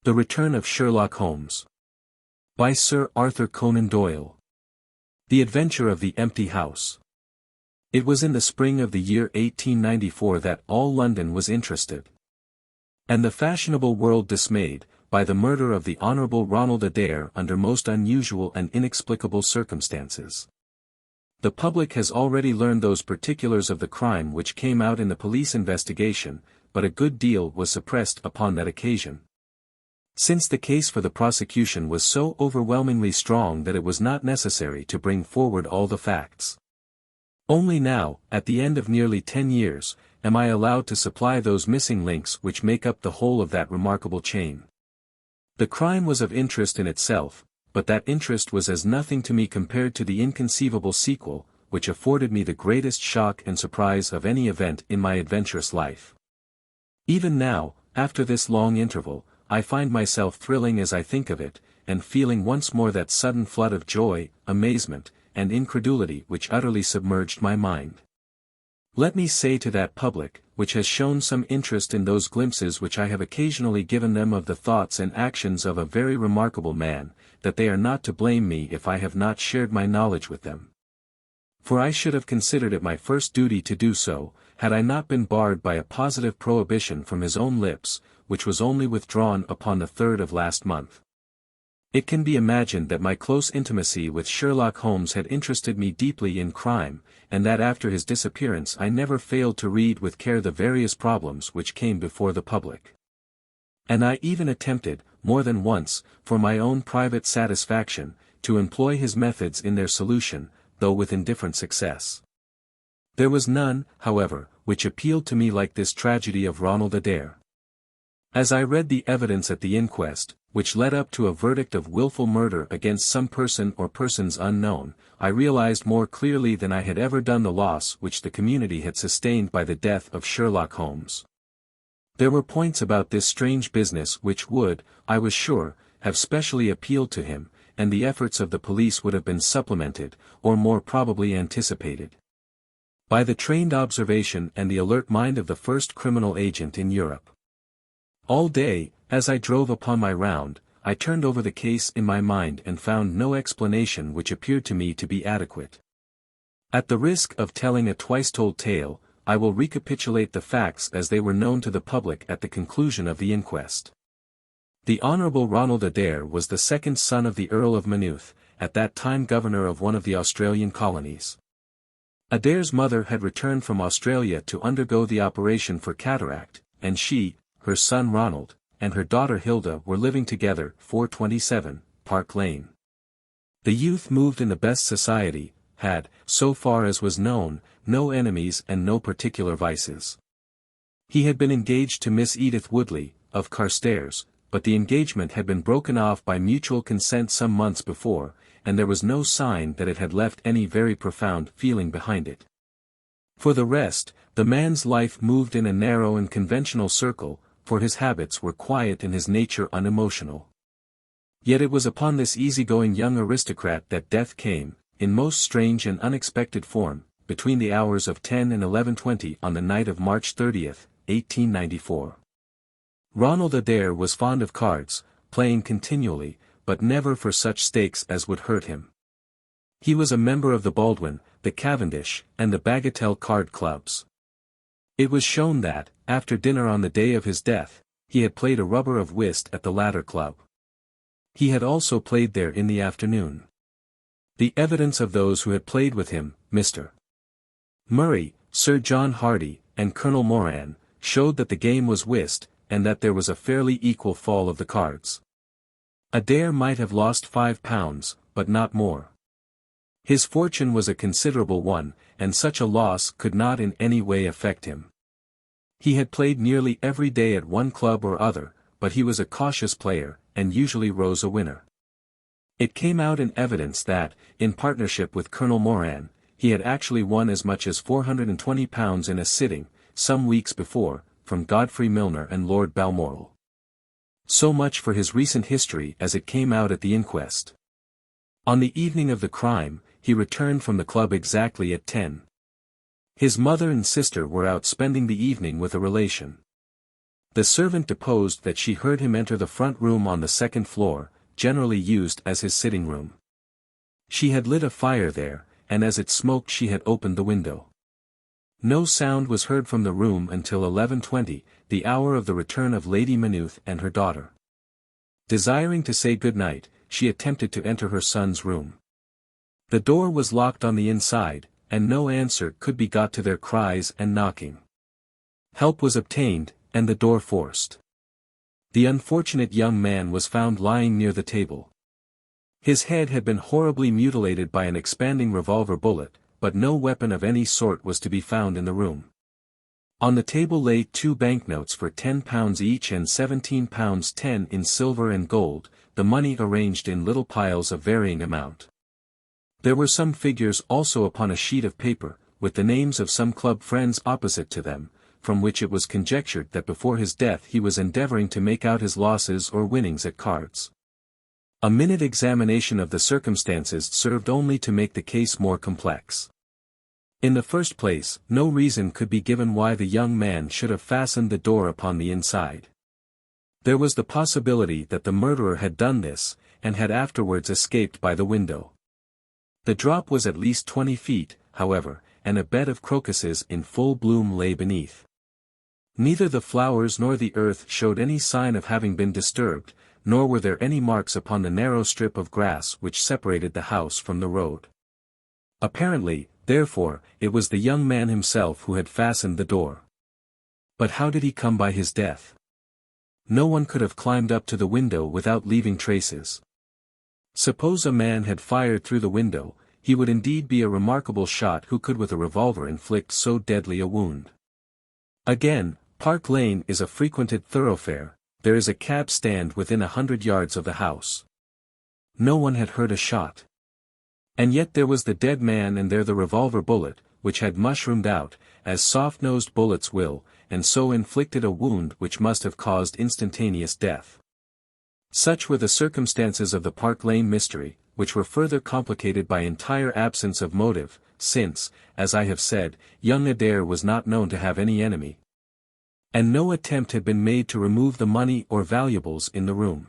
The Return of Sherlock Holmes. By Sir Arthur Conan Doyle. The Adventure of the Empty House. It was in the spring of the year 1894 that all London was interested, and the fashionable world dismayed, by the murder of the Honourable Ronald Adair under most unusual and inexplicable circumstances. The public has already learned those particulars of the crime which came out in the police investigation, but a good deal was suppressed upon that occasion, since the case for the prosecution was so overwhelmingly strong that it was not necessary to bring forward all the facts. Only now, at the end of nearly 10 years, am I allowed to supply those missing links which make up the whole of that remarkable chain. The crime was of interest in itself, but that interest was as nothing to me compared to the inconceivable sequel, which afforded me the greatest shock and surprise of any event in my adventurous life. Even now, after this long interval, I find myself thrilling as I think of it, and feeling once more that sudden flood of joy, amazement, and incredulity which utterly submerged my mind. Let me say to that public, which has shown some interest in those glimpses which I have occasionally given them of the thoughts and actions of a very remarkable man, that they are not to blame me if I have not shared my knowledge with them. For I should have considered it my first duty to do so, had I not been barred by a positive prohibition from his own lips, which was only withdrawn upon the 3rd of last month. It can be imagined that my close intimacy with Sherlock Holmes had interested me deeply in crime, and that after his disappearance I never failed to read with care the various problems which came before the public. And I even attempted, more than once, for my own private satisfaction, to employ his methods in their solution, though with indifferent success. There was none, however, which appealed to me like this tragedy of Ronald Adair. As I read the evidence at the inquest, which led up to a verdict of wilful murder against some person or persons unknown, I realized more clearly than I had ever done the loss which the community had sustained by the death of Sherlock Holmes. There were points about this strange business which would, I was sure, have specially appealed to him, and the efforts of the police would have been supplemented, or more probably anticipated, by the trained observation and the alert mind of the first criminal agent in Europe. All day, as I drove upon my round, I turned over the case in my mind and found no explanation which appeared to me to be adequate. At the risk of telling a twice-told tale, I will recapitulate the facts as they were known to the public at the conclusion of the inquest. The Honourable Ronald Adair was the second son of the Earl of Maynooth, at that time governor of one of the Australian colonies. Adair's mother had returned from Australia to undergo the operation for cataract, and she, her son Ronald, and her daughter Hilda were living together, 427, Park Lane. The youth moved in the best society, had, so far as was known, no enemies and no particular vices. He had been engaged to Miss Edith Woodley, of Carstairs, but the engagement had been broken off by mutual consent some months before, and there was no sign that it had left any very profound feeling behind it. For the rest, the man's life moved in a narrow and conventional circle, for his habits were quiet and his nature unemotional. Yet it was upon this easygoing young aristocrat that death came, in most strange and unexpected form, between the hours of 10 and 11:20 on the night of March 30th, 1894. Ronald Adair was fond of cards, playing continually, but never for such stakes as would hurt him. He was a member of the Baldwin, the Cavendish, and the Bagatelle card clubs. It was shown that, after dinner on the day of his death, he had played a rubber of whist at the latter club. He had also played there in the afternoon. The evidence of those who had played with him, Mr. Murray, Sir John Hardy, and Colonel Moran, showed that the game was whist, and that there was a fairly equal fall of the cards. Adair might have lost £5, but not more. His fortune was a considerable one, and such a loss could not in any way affect him. He had played nearly every day at one club or other, but he was a cautious player, and usually rose a winner. It came out in evidence that, in partnership with Colonel Moran, he had actually won as much as £420 in a sitting, some weeks before, from Godfrey Milner and Lord Balmoral. So much for his recent history as it came out at the inquest. On the evening of the crime, he returned from the club exactly at 10. His mother and sister were out spending the evening with a relation. The servant deposed that she heard him enter the front room on the second floor, generally used as his sitting room. She had lit a fire there, and as it smoked she had opened the window. No sound was heard from the room until 11:20, the hour of the return of Lady Maynooth and her daughter. Desiring to say good night, she attempted to enter her son's room. The door was locked on the inside, and no answer could be got to their cries and knocking. Help was obtained, and the door forced. The unfortunate young man was found lying near the table. His head had been horribly mutilated by an expanding revolver bullet, but no weapon of any sort was to be found in the room. On the table lay 2 banknotes for £10 each and £17.10 in silver and gold, the money arranged in little piles of varying amount. There were some figures also upon a sheet of paper, with the names of some club friends opposite to them, from which it was conjectured that before his death he was endeavoring to make out his losses or winnings at cards. A minute examination of the circumstances served only to make the case more complex. In the first place, no reason could be given why the young man should have fastened the door upon the inside. There was the possibility that the murderer had done this, and had afterwards escaped by the window. The drop was at least 20 feet, however, and a bed of crocuses in full bloom lay beneath. Neither the flowers nor the earth showed any sign of having been disturbed, nor were there any marks upon the narrow strip of grass which separated the house from the road. Apparently, therefore, it was the young man himself who had fastened the door. But how did he come by his death? No one could have climbed up to the window without leaving traces. Suppose a man had fired through the window, he would indeed be a remarkable shot who could with a revolver inflict so deadly a wound. Again, Park Lane is a frequented thoroughfare. There is a cab stand within 100 yards of the house. No one had heard a shot. And yet there was the dead man and there the revolver bullet, which had mushroomed out, as soft-nosed bullets will, and so inflicted a wound which must have caused instantaneous death. Such were the circumstances of the Park Lane mystery, which were further complicated by entire absence of motive, since, as I have said, young Adair was not known to have any enemy. And no attempt had been made to remove the money or valuables in the room.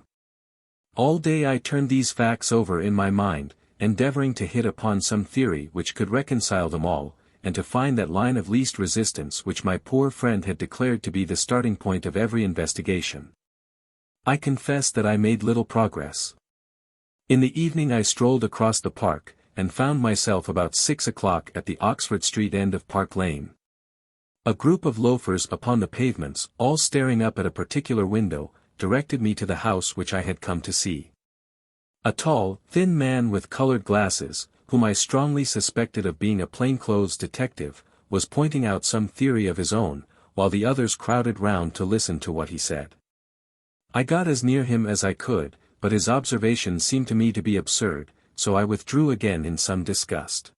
All day I turned these facts over in my mind, endeavoring to hit upon some theory which could reconcile them all, and to find that line of least resistance which my poor friend had declared to be the starting point of every investigation. I confess that I made little progress. In the evening I strolled across the park, and found myself about 6 o'clock at the Oxford Street end of Park Lane. A group of loafers upon the pavements, all staring up at a particular window, directed me to the house which I had come to see. A tall, thin man with colored glasses, whom I strongly suspected of being a plainclothes detective, was pointing out some theory of his own, while the others crowded round to listen to what he said. I got as near him as I could, but his observations seemed to me to be absurd, so I withdrew again in some disgust.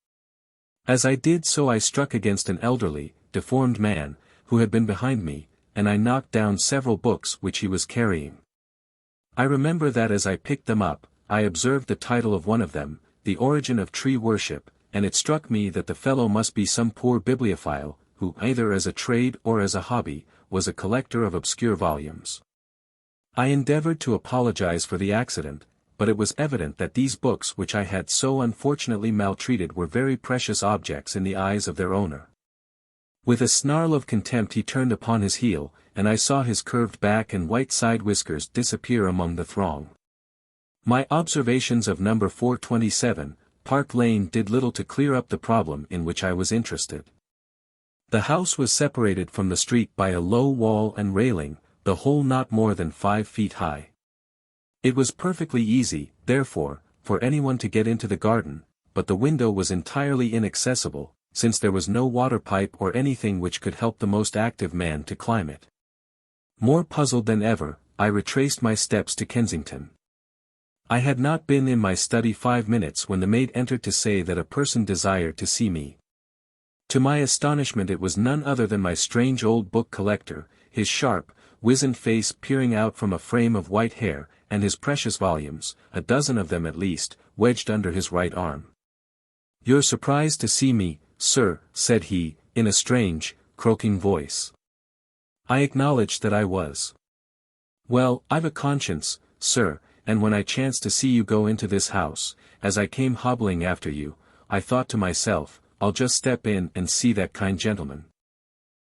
As I did so I struck against an elderly, deformed man, who had been behind me, and I knocked down several books which he was carrying. I remember that as I picked them up, I observed the title of one of them, The Origin of Tree Worship, and it struck me that the fellow must be some poor bibliophile, who, either as a trade or as a hobby, was a collector of obscure volumes. I endeavored to apologize for the accident, but it was evident that these books which I had so unfortunately maltreated were very precious objects in the eyes of their owner. With a snarl of contempt he turned upon his heel, and I saw his curved back and white side whiskers disappear among the throng. My observations of number 427, Park Lane did little to clear up the problem in which I was interested. The house was separated from the street by a low wall and railing, the whole not more than 5 feet high. It was perfectly easy, therefore, for anyone to get into the garden, but the window was entirely inaccessible, since there was no water pipe or anything which could help the most active man to climb it. More puzzled than ever, I retraced my steps to Kensington. I had not been in my study 5 minutes when the maid entered to say that a person desired to see me. To my astonishment it was none other than my strange old book collector, his sharp, wizened face peering out from a frame of white hair, and his precious volumes, a dozen of them at least, wedged under his right arm. "You're surprised to see me, sir," said he, in a strange, croaking voice. I acknowledged that I was. Well, I've a conscience, sir, and when I chanced to see you go into this house, as I came hobbling after you, I thought to myself, I'll just step in and see that kind gentleman.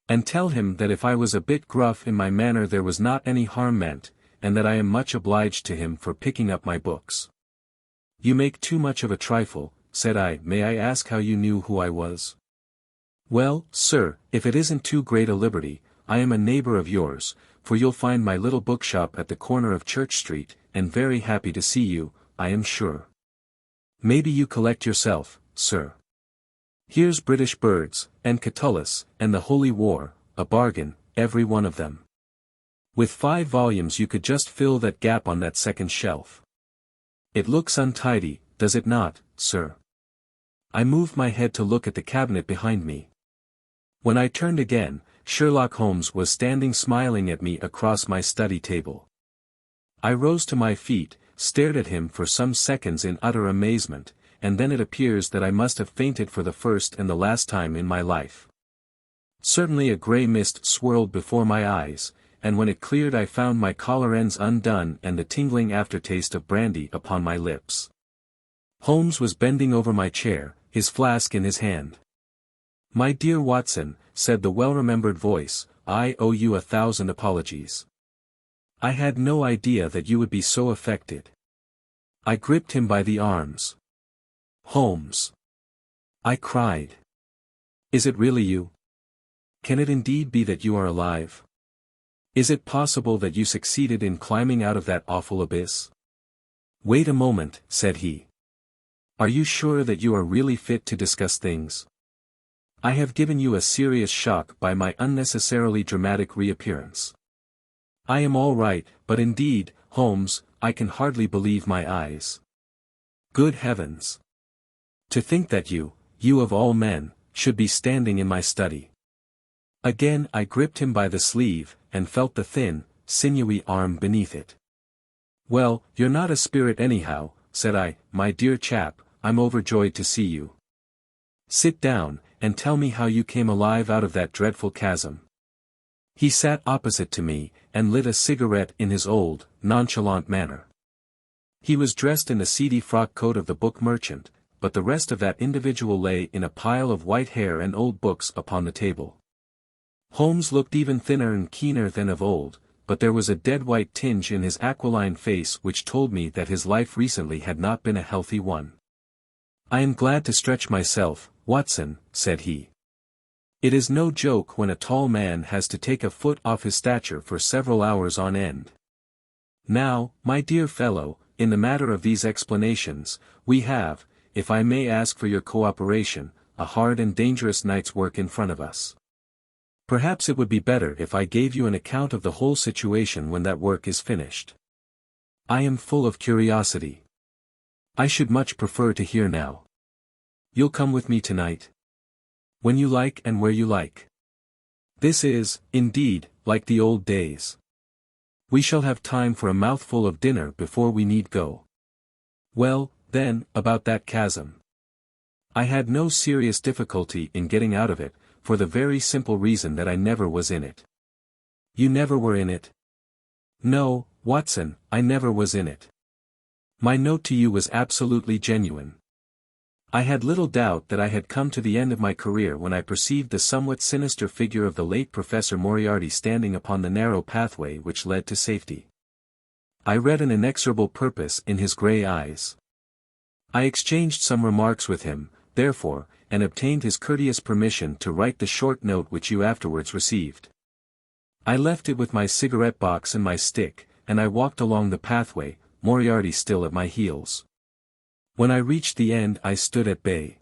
And tell him that if I was a bit gruff in my manner there was not any harm meant, and that I am much obliged to him for picking up my books. You make too much of a trifle, said I. May I ask how you knew who I was? Well, sir, if it isn't too great a liberty, I am a neighbor of yours, for you'll find my little bookshop at the corner of Church Street, and very happy to see you, I am sure. Maybe you collect yourself, sir. Here's British Birds, and Catullus, and the Holy War, a bargain, every one of them. With 5 volumes you could just fill that gap on that second shelf. It looks untidy, does it not, sir? I moved my head to look at the cabinet behind me. When I turned again, Sherlock Holmes was standing smiling at me across my study table. I rose to my feet, stared at him for some seconds in utter amazement, and then it appears that I must have fainted for the first and the last time in my life. Certainly a grey mist swirled before my eyes, and when it cleared I found my collar ends undone and the tingling aftertaste of brandy upon my lips. Holmes was bending over my chair, his flask in his hand. My dear Watson, said the well-remembered voice, I owe you 1,000 apologies. I had no idea that you would be so affected. I gripped him by the arms. Holmes, I cried. Is it really you? Can it indeed be that you are alive? Is it possible that you succeeded in climbing out of that awful abyss? Wait a moment, said he. Are you sure that you are really fit to discuss things? I have given you a serious shock by my unnecessarily dramatic reappearance. I am all right, but indeed, Holmes, I can hardly believe my eyes. Good heavens! To think that you of all men, should be standing in my study. Again I gripped him by the sleeve, and felt the thin, sinewy arm beneath it. Well, you're not a spirit anyhow, said I, my dear chap, I'm overjoyed to see you. Sit down, and tell me how you came alive out of that dreadful chasm. He sat opposite to me, and lit a cigarette in his old, nonchalant manner. He was dressed in the seedy frock coat of the book merchant, but the rest of that individual lay in a pile of white hair and old books upon the table. Holmes looked even thinner and keener than of old, but there was a dead-white tinge in his aquiline face which told me that his life recently had not been a healthy one. I am glad to stretch myself, Watson, said he. It is no joke when a tall man has to take a foot off his stature for several hours on end. Now, my dear fellow, in the matter of these explanations, we have, if I may ask for your cooperation, a hard and dangerous night's work in front of us. Perhaps it would be better if I gave you an account of the whole situation when that work is finished. I am full of curiosity. I should much prefer to hear now. You'll come with me tonight? When you like and where you like. This is, indeed, like the old days. We shall have time for a mouthful of dinner before we need go. Well, then, about that chasm. I had no serious difficulty in getting out of it, for the very simple reason that I never was in it. You never were in it? No, Watson, I never was in it. My note to you was absolutely genuine. I had little doubt that I had come to the end of my career when I perceived the somewhat sinister figure of the late Professor Moriarty standing upon the narrow pathway which led to safety. I read an inexorable purpose in his grey eyes. I exchanged some remarks with him, therefore, and obtained his courteous permission to write the short note which you afterwards received. I left it with my cigarette box and my stick, and I walked along the pathway, Moriarty still at my heels. When I reached the end I stood at bay.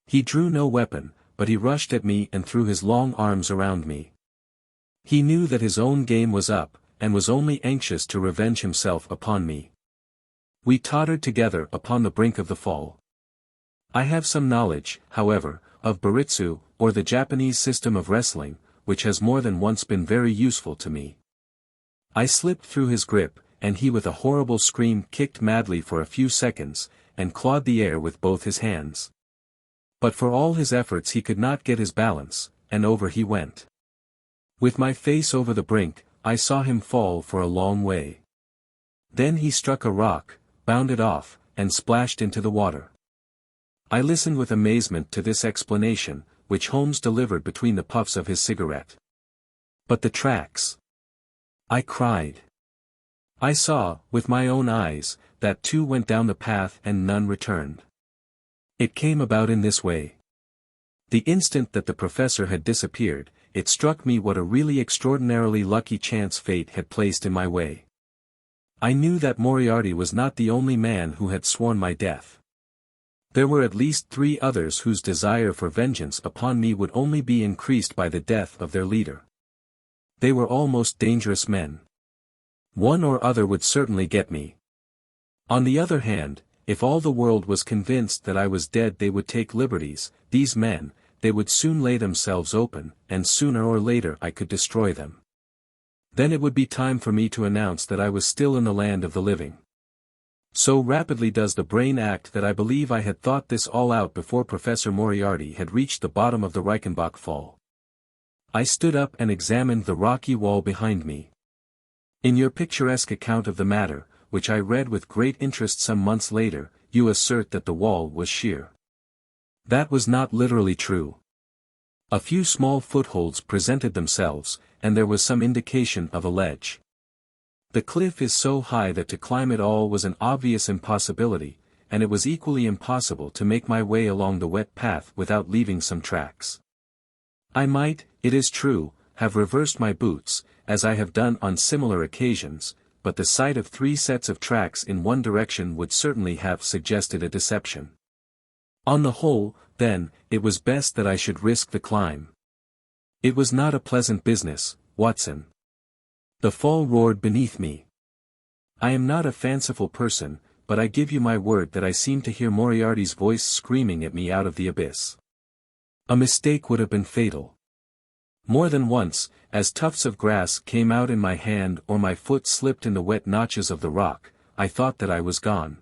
He drew no weapon, but he rushed at me and threw his long arms around me. He knew that his own game was up, and was only anxious to revenge himself upon me. We tottered together upon the brink of the fall. I have some knowledge, however, of Baritsu, or the Japanese system of wrestling, which has more than once been very useful to me. I slipped through his grip, and he with a horrible scream kicked madly for a few seconds, and clawed the air with both his hands. But for all his efforts he could not get his balance, and over he went. With my face over the brink, I saw him fall for a long way. Then he struck a rock, bounded off, and splashed into the water. I listened with amazement to this explanation, which Holmes delivered between the puffs of his cigarette. But the tracks! I cried. I saw, with my own eyes, that 2 went down the path and none returned. It came about in this way. The instant that the professor had disappeared, it struck me what a really extraordinarily lucky chance fate had placed in my way. I knew that Moriarty was not the only man who had sworn my death. There were at least 3 others whose desire for vengeance upon me would only be increased by the death of their leader. They were all most dangerous men. One or other would certainly get me. On the other hand, if all the world was convinced that I was dead, they would take liberties. These men, they would soon lay themselves open, and sooner or later I could destroy them. Then it would be time for me to announce that I was still in the land of the living. So rapidly does the brain act that I believe I had thought this all out before Professor Moriarty had reached the bottom of the Reichenbach Fall. I stood up and examined the rocky wall behind me. In your picturesque account of the matter, which I read with great interest some months later, you assert that the wall was sheer. That was not literally true. A few small footholds presented themselves, and there was some indication of a ledge. The cliff is so high that to climb it all was an obvious impossibility, and it was equally impossible to make my way along the wet path without leaving some tracks. I might, it is true, have reversed my boots, as I have done on similar occasions, but the sight of 3 sets of tracks in one direction would certainly have suggested a deception. On the whole, then, it was best that I should risk the climb. It was not a pleasant business, Watson. The fall roared beneath me. I am not a fanciful person, but I give you my word that I seemed to hear Moriarty's voice screaming at me out of the abyss. A mistake would have been fatal. More than once, as tufts of grass came out in my hand or my foot slipped in the wet notches of the rock, I thought that I was gone.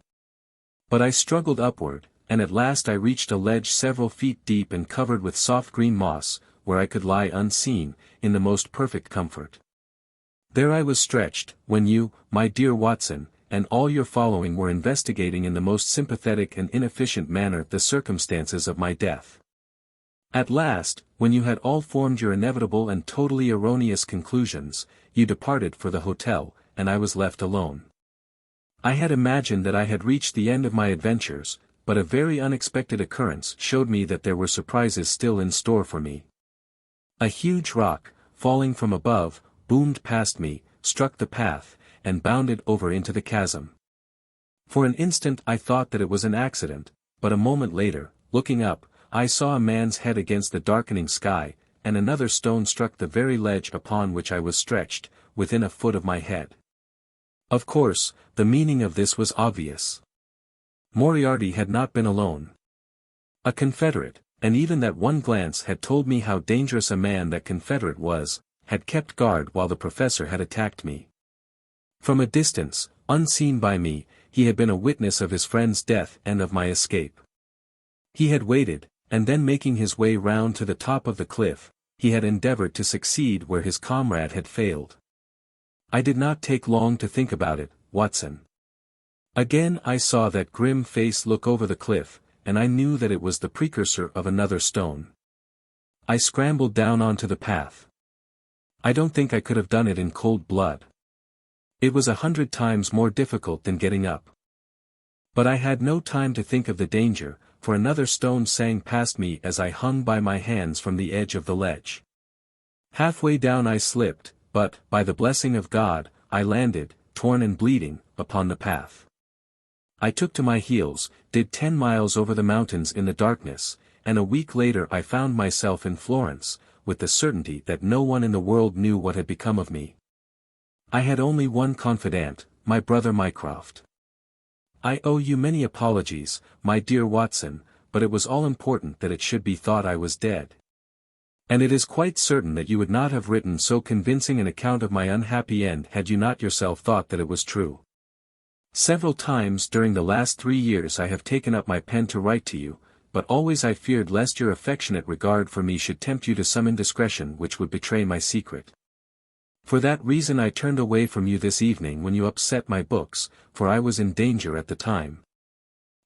But I struggled upward, and at last I reached a ledge several feet deep and covered with soft green moss, where I could lie unseen, in the most perfect comfort. There I was stretched, when you, my dear Watson, and all your following were investigating in the most sympathetic and inefficient manner the circumstances of my death. At last, when you had all formed your inevitable and totally erroneous conclusions, you departed for the hotel, and I was left alone. I had imagined that I had reached the end of my adventures, but a very unexpected occurrence showed me that there were surprises still in store for me. A huge rock, falling from above, boomed past me, struck the path, and bounded over into the chasm. For an instant I thought that it was an accident, but a moment later, looking up, I saw a man's head against the darkening sky, and another stone struck the very ledge upon which I was stretched, within a foot of my head. Of course, the meaning of this was obvious. Moriarty had not been alone. A confederate, and even that one glance had told me how dangerous a man that confederate was, had kept guard while the professor had attacked me. From a distance, unseen by me, he had been a witness of his friend's death and of my escape. He had waited, and then making his way round to the top of the cliff, he had endeavored to succeed where his comrade had failed. I did not take long to think about it, Watson. Again I saw that grim face look over the cliff, and I knew that it was the precursor of another stone. I scrambled down onto the path. I don't think I could have done it in cold blood. It was 100 times more difficult than getting up. But I had no time to think of the danger, for another stone sang past me as I hung by my hands from the edge of the ledge. Halfway down I slipped, but, by the blessing of God, I landed, torn and bleeding, upon the path. I took to my heels, did 10 miles over the mountains in the darkness, and a week later I found myself in Florence, with the certainty that no one in the world knew what had become of me. I had only one confidant, my brother Mycroft. I owe you many apologies, my dear Watson, but it was all important that it should be thought I was dead. And it is quite certain that you would not have written so convincing an account of my unhappy end had you not yourself thought that it was true. Several times during the last 3 years I have taken up my pen to write to you, but always I feared lest your affectionate regard for me should tempt you to some indiscretion which would betray my secret. For that reason I turned away from you this evening when you upset my books, for I was in danger at the time.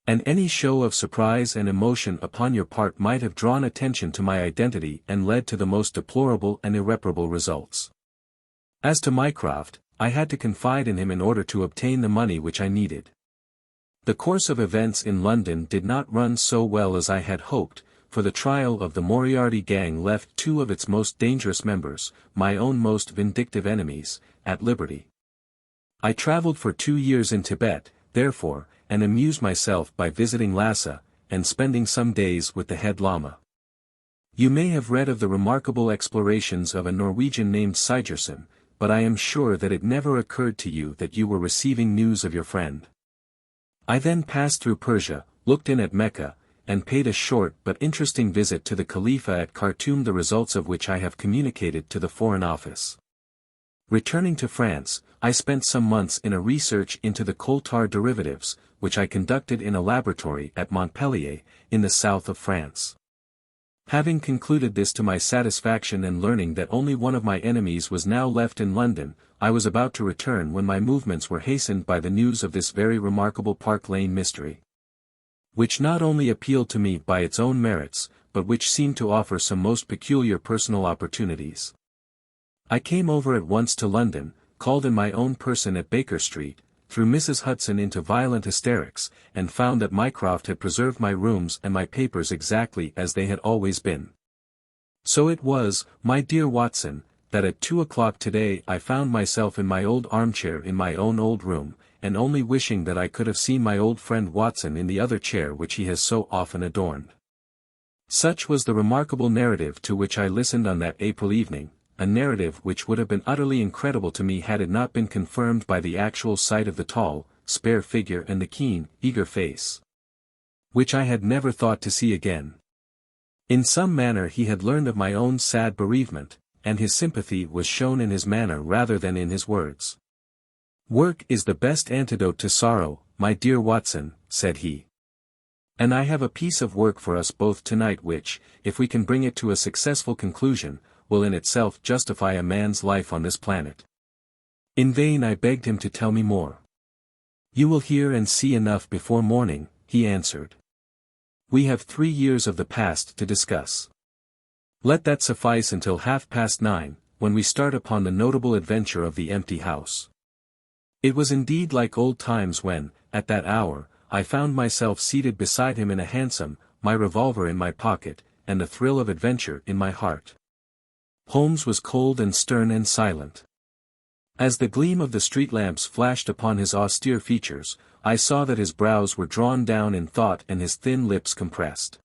And any show of surprise and emotion upon your part might have drawn attention to my identity and led to the most deplorable and irreparable results. As to Mycroft, I had to confide in him in order to obtain the money which I needed. The course of events in London did not run so well as I had hoped, for the trial of the Moriarty gang left two of its most dangerous members, my own most vindictive enemies, at liberty. I travelled for 2 years in Tibet, therefore, and amused myself by visiting Lhasa, and spending some days with the head Lama. You may have read of the remarkable explorations of a Norwegian named Sigerson, but I am sure that it never occurred to you that you were receiving news of your friend. I then passed through Persia, looked in at Mecca, and paid a short but interesting visit to the Khalifa at Khartoum, the results of which I have communicated to the Foreign Office. Returning to France, I spent some months in a research into the coal tar derivatives, which I conducted in a laboratory at Montpellier, in the south of France. Having concluded this to my satisfaction and learning that only one of my enemies was now left in London, I was about to return when my movements were hastened by the news of this very remarkable Park Lane mystery, which not only appealed to me by its own merits, but which seemed to offer some most peculiar personal opportunities. I came over at once to London, called in my own person at Baker Street, threw Mrs. Hudson into violent hysterics, and found that Mycroft had preserved my rooms and my papers exactly as they had always been. So it was, my dear Watson, that at 2 o'clock today I found myself in my old armchair in my own old room, and only wishing that I could have seen my old friend Watson in the other chair which he has so often adorned. Such was the remarkable narrative to which I listened on that April evening, a narrative which would have been utterly incredible to me had it not been confirmed by the actual sight of the tall, spare figure and the keen, eager face, which I had never thought to see again. In some manner he had learned of my own sad bereavement, and his sympathy was shown in his manner rather than in his words. "Work is the best antidote to sorrow, my dear Watson," said he. "And I have a piece of work for us both tonight which, if we can bring it to a successful conclusion, will in itself justify a man's life on this planet." In vain I begged him to tell me more. "You will hear and see enough before morning," he answered. "We have 3 years of the past to discuss. Let that suffice until 9:30, when we start upon the notable adventure of the empty house." It was indeed like old times when, at that hour, I found myself seated beside him in a hansom, my revolver in my pocket, and the thrill of adventure in my heart. Holmes was cold and stern and silent. As the gleam of the street lamps flashed upon his austere features, I saw that his brows were drawn down in thought and his thin lips compressed.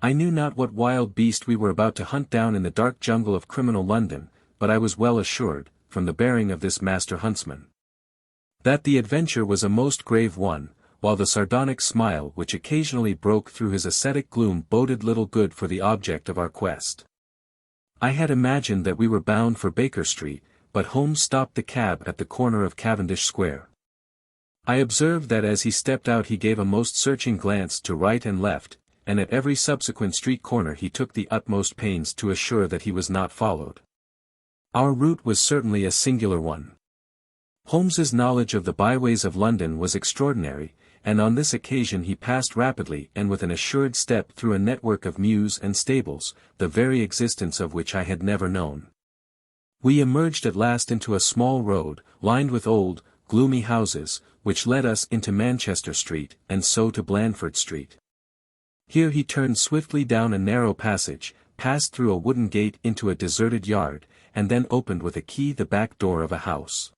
I knew not what wild beast we were about to hunt down in the dark jungle of criminal London, but I was well assured, from the bearing of this master huntsman, that the adventure was a most grave one, while the sardonic smile which occasionally broke through his ascetic gloom boded little good for the object of our quest. I had imagined that we were bound for Baker Street, but Holmes stopped the cab at the corner of Cavendish Square. I observed that as he stepped out he gave a most searching glance to right and left, and at every subsequent street corner he took the utmost pains to assure that he was not followed. Our route was certainly a singular one. Holmes's knowledge of the byways of London was extraordinary, and on this occasion he passed rapidly and with an assured step through a network of mews and stables, the very existence of which I had never known. We emerged at last into a small road, lined with old, gloomy houses, which led us into Manchester Street, and so to Blandford Street. Here he turned swiftly down a narrow passage, passed through a wooden gate into a deserted yard, and then opened with a key the back door of a house.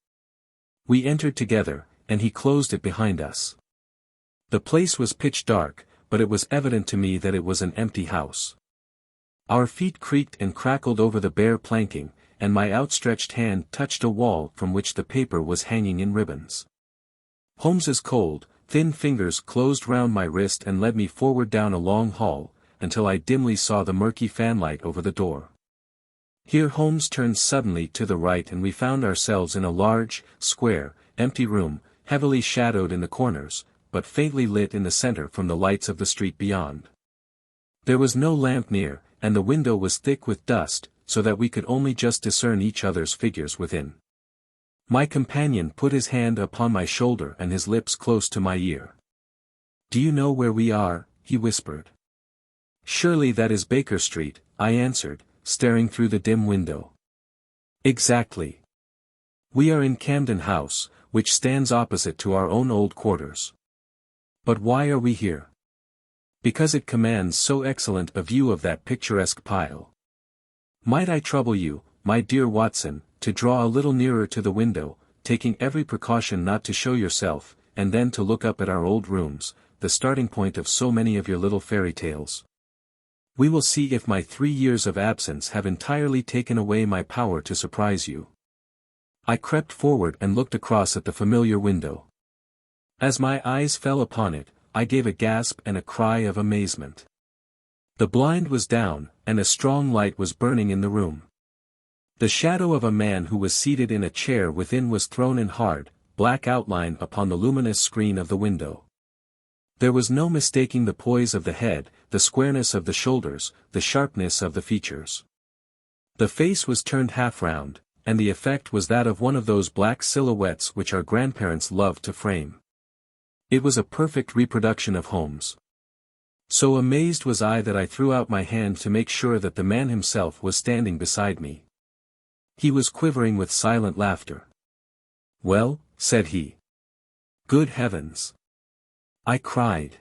We entered together, and he closed it behind us. The place was pitch dark, but it was evident to me that it was an empty house. Our feet creaked and crackled over the bare planking, and my outstretched hand touched a wall from which the paper was hanging in ribbons. Holmes's cold, thin fingers closed round my wrist and led me forward down a long hall, until I dimly saw the murky fanlight over the door. Here Holmes turned suddenly to the right and we found ourselves in a large, square, empty room, heavily shadowed in the corners, but faintly lit in the center from the lights of the street beyond. There was no lamp near, and the window was thick with dust, so that we could only just discern each other's figures within. My companion put his hand upon my shoulder and his lips close to my ear. "Do you know where we are?" he whispered. "Surely that is Baker Street," I answered, staring through the dim window. "Exactly. We are in Camden House, which stands opposite to our own old quarters." "But why are we here?" "Because it commands so excellent a view of that picturesque pile. Might I trouble you, my dear Watson, to draw a little nearer to the window, taking every precaution not to show yourself, and then to look up at our old rooms, the starting point of so many of your little fairy tales. We will see if my 3 years of absence have entirely taken away my power to surprise you." I crept forward and looked across at the familiar window. As my eyes fell upon it, I gave a gasp and a cry of amazement. The blind was down, and a strong light was burning in the room. The shadow of a man who was seated in a chair within was thrown in hard, black outline upon the luminous screen of the window. There was no mistaking the poise of the head, the squareness of the shoulders, the sharpness of the features. The face was turned half round, and the effect was that of one of those black silhouettes which our grandparents loved to frame. It was a perfect reproduction of Holmes. So amazed was I that I threw out my hand to make sure that the man himself was standing beside me. He was quivering with silent laughter. "Well," said he. "Good heavens!" I cried.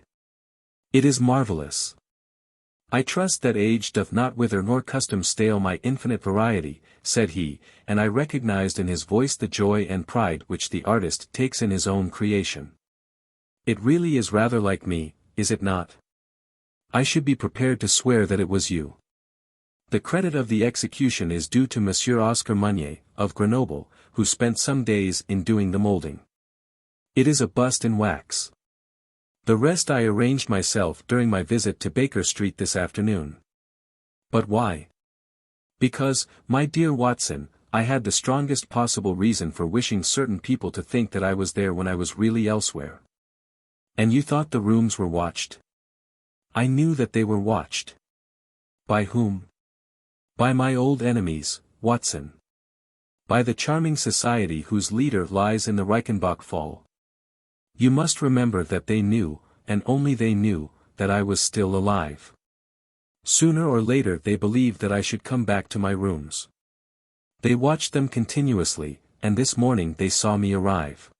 "It is marvelous. I trust that age doth not wither nor custom stale my infinite variety," said he, and I recognized in his voice the joy and pride which the artist takes in his own creation. "It really is rather like me, is it not? I should be prepared to swear that it was you." The credit of the execution is due to Monsieur Oscar Meunier, of Grenoble, who spent some days in doing the molding. It is a bust in wax. The rest I arranged myself during my visit to Baker Street this afternoon. But why? Because, my dear Watson, I had the strongest possible reason for wishing certain people to think that I was there when I was really elsewhere. And you thought the rooms were watched? I knew that they were watched. By whom? By my old enemies, Watson. By the charming society whose leader lies in the Reichenbach Falls. You must remember that they knew, and only they knew, that I was still alive. Sooner or later they believed that I should come back to my rooms. They watched them continuously, and this morning they saw me arrive.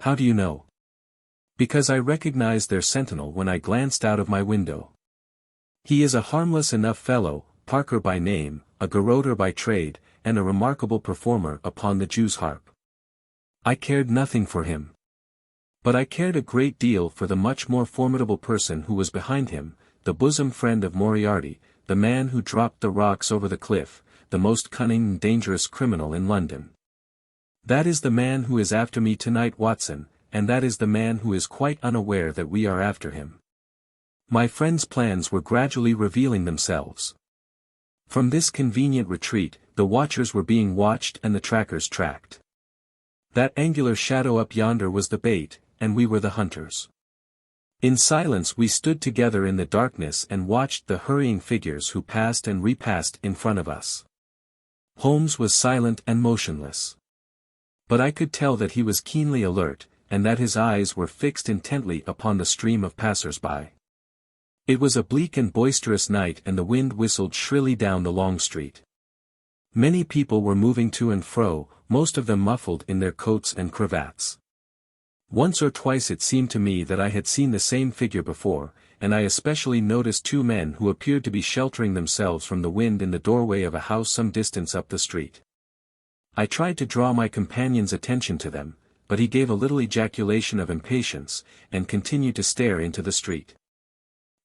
How do you know? Because I recognized their sentinel when I glanced out of my window. He is a harmless enough fellow, Parker by name, a garroter by trade, and a remarkable performer upon the Jew's harp. I cared nothing for him. But I cared a great deal for the much more formidable person who was behind him, the bosom friend of Moriarty, the man who dropped the rocks over the cliff, the most cunning and dangerous criminal in London. That is the man who is after me tonight, Watson, and that is the man who is quite unaware that we are after him. My friend's plans were gradually revealing themselves. From this convenient retreat, the watchers were being watched and the trackers tracked. That angular shadow up yonder was the bait, and we were the hunters. In silence we stood together in the darkness and watched the hurrying figures who passed and repassed in front of us. Holmes was silent and motionless. But I could tell that he was keenly alert, and that his eyes were fixed intently upon the stream of passers-by. It was a bleak and boisterous night and the wind whistled shrilly down the long street. Many people were moving to and fro, most of them muffled in their coats and cravats. Once or twice it seemed to me that I had seen the same figure before, and I especially noticed 2 men who appeared to be sheltering themselves from the wind in the doorway of a house some distance up the street. I tried to draw my companion's attention to them, but he gave a little ejaculation of impatience, and continued to stare into the street.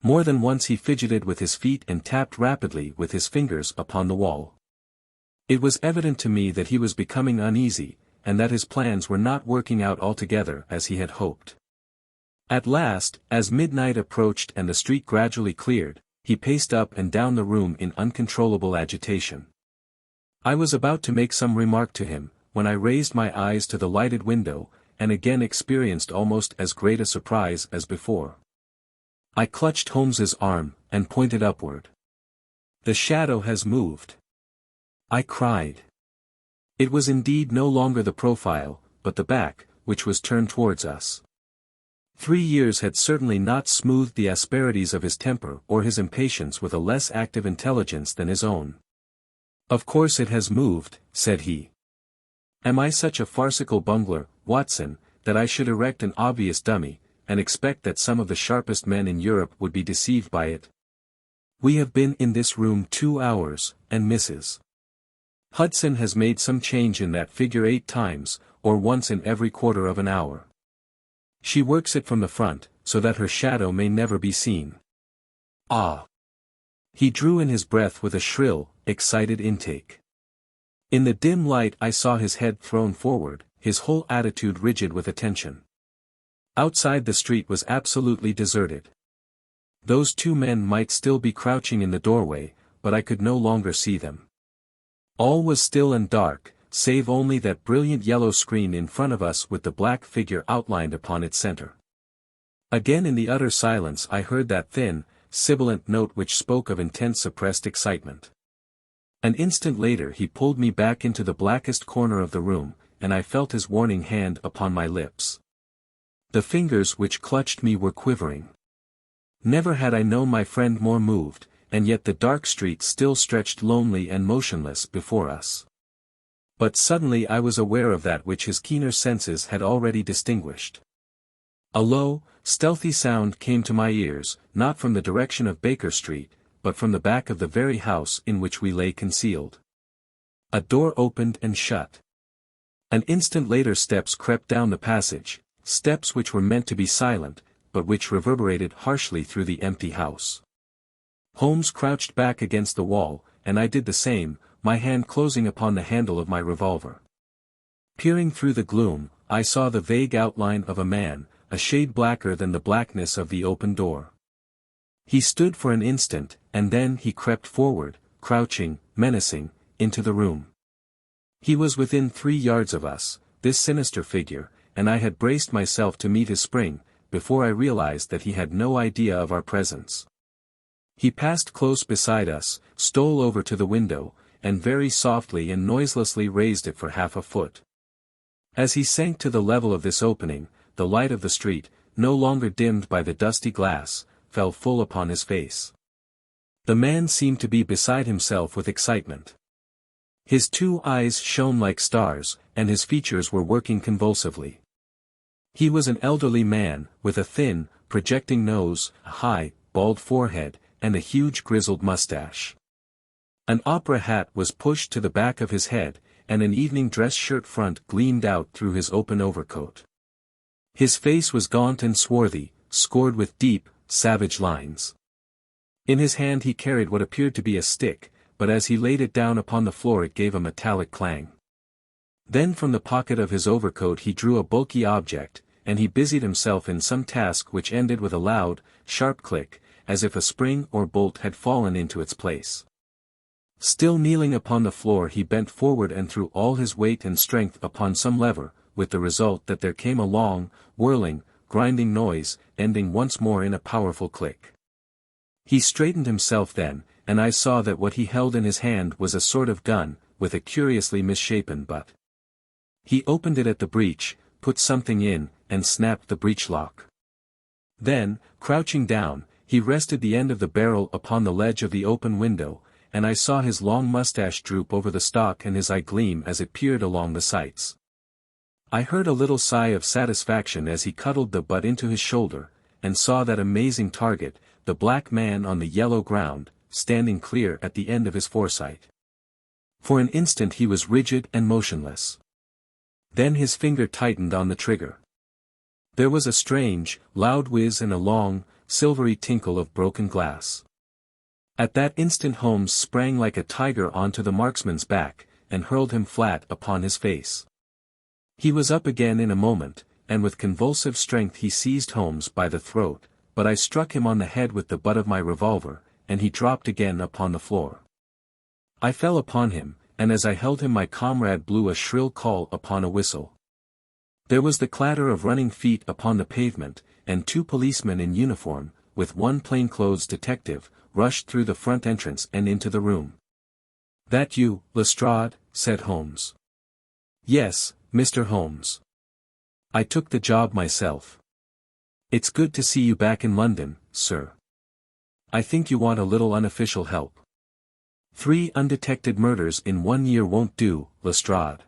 More than once he fidgeted with his feet and tapped rapidly with his fingers upon the wall. It was evident to me that he was becoming uneasy, and that his plans were not working out altogether as he had hoped. At last, as midnight approached and the street gradually cleared, he paced up and down the room in uncontrollable agitation. I was about to make some remark to him, when I raised my eyes to the lighted window, and again experienced almost as great a surprise as before. I clutched Holmes's arm, and pointed upward. "The shadow has moved," I cried. It was indeed no longer the profile, but the back, which was turned towards us. 3 years had certainly not smoothed the asperities of his temper or his impatience with a less active intelligence than his own. "Of course it has moved," said he. "Am I such a farcical bungler, Watson, that I should erect an obvious dummy, and expect that some of the sharpest men in Europe would be deceived by it? We have been in this room 2 hours, and Mrs. Hudson has made some change in that figure 8 times, or once in every quarter of an hour. She works it from the front, so that her shadow may never be seen. Ah!" He drew in his breath with a shrill, excited intake. In the dim light I saw his head thrown forward, his whole attitude rigid with attention. Outside the street was absolutely deserted. Those 2 men might still be crouching in the doorway, but I could no longer see them. All was still and dark, save only that brilliant yellow screen in front of us with the black figure outlined upon its center. Again in the utter silence I heard that thin, sibilant note which spoke of intense suppressed excitement. An instant later he pulled me back into the blackest corner of the room, and I felt his warning hand upon my lips. The fingers which clutched me were quivering. Never had I known my friend more moved, and yet the dark street still stretched lonely and motionless before us. But suddenly I was aware of that which his keener senses had already distinguished. A low, stealthy sound came to my ears, not from the direction of Baker Street, but from the back of the very house in which we lay concealed. A door opened and shut. An instant later steps crept down the passage, steps which were meant to be silent, but which reverberated harshly through the empty house. Holmes crouched back against the wall, and I did the same, my hand closing upon the handle of my revolver. Peering through the gloom, I saw the vague outline of a man, a shade blacker than the blackness of the open door. He stood for an instant, and then he crept forward, crouching, menacing, into the room. He was within 3 yards of us, this sinister figure, and I had braced myself to meet his spring, before I realized that he had no idea of our presence. He passed close beside us, stole over to the window, and very softly and noiselessly raised it for half a foot. As he sank to the level of this opening, the light of the street, no longer dimmed by the dusty glass, fell full upon his face. The man seemed to be beside himself with excitement. His 2 eyes shone like stars, and his features were working convulsively. He was an elderly man, with a thin, projecting nose, a high, bald forehead, and a huge grizzled mustache. An opera hat was pushed to the back of his head, and an evening dress shirt front gleamed out through his open overcoat. His face was gaunt and swarthy, scored with deep, savage lines. In his hand he carried what appeared to be a stick, but as he laid it down upon the floor it gave a metallic clang. Then from the pocket of his overcoat he drew a bulky object, and he busied himself in some task which ended with a loud, sharp click, as if a spring or bolt had fallen into its place. Still kneeling upon the floor he bent forward and threw all his weight and strength upon some lever, with the result that there came a long, whirling, grinding noise, ending once more in a powerful click. He straightened himself then, and I saw that what he held in his hand was a sort of gun, with a curiously misshapen butt. He opened it at the breech, put something in, and snapped the breech lock. Then, crouching down, he rested the end of the barrel upon the ledge of the open window, and I saw his long mustache droop over the stock and his eye gleam as it peered along the sights. I heard a little sigh of satisfaction as he cuddled the butt into his shoulder, and saw that amazing target, the black man on the yellow ground, standing clear at the end of his foresight. For an instant he was rigid and motionless. Then his finger tightened on the trigger. There was a strange, loud whiz and a long, silvery tinkle of broken glass. At that instant Holmes sprang like a tiger onto the marksman's back, and hurled him flat upon his face. He was up again in a moment, and with convulsive strength he seized Holmes by the throat, but I struck him on the head with the butt of my revolver, and he dropped again upon the floor. I fell upon him, and as I held him my comrade blew a shrill call upon a whistle. There was the clatter of running feet upon the pavement, and 2 policemen in uniform, with one plainclothes detective, rushed through the front entrance and into the room. "That you, Lestrade?" said Holmes. "Yes, Mr. Holmes. I took the job myself. It's good to see you back in London, sir. I think you want a little unofficial help. 3 undetected murders in 1 year won't do, Lestrade.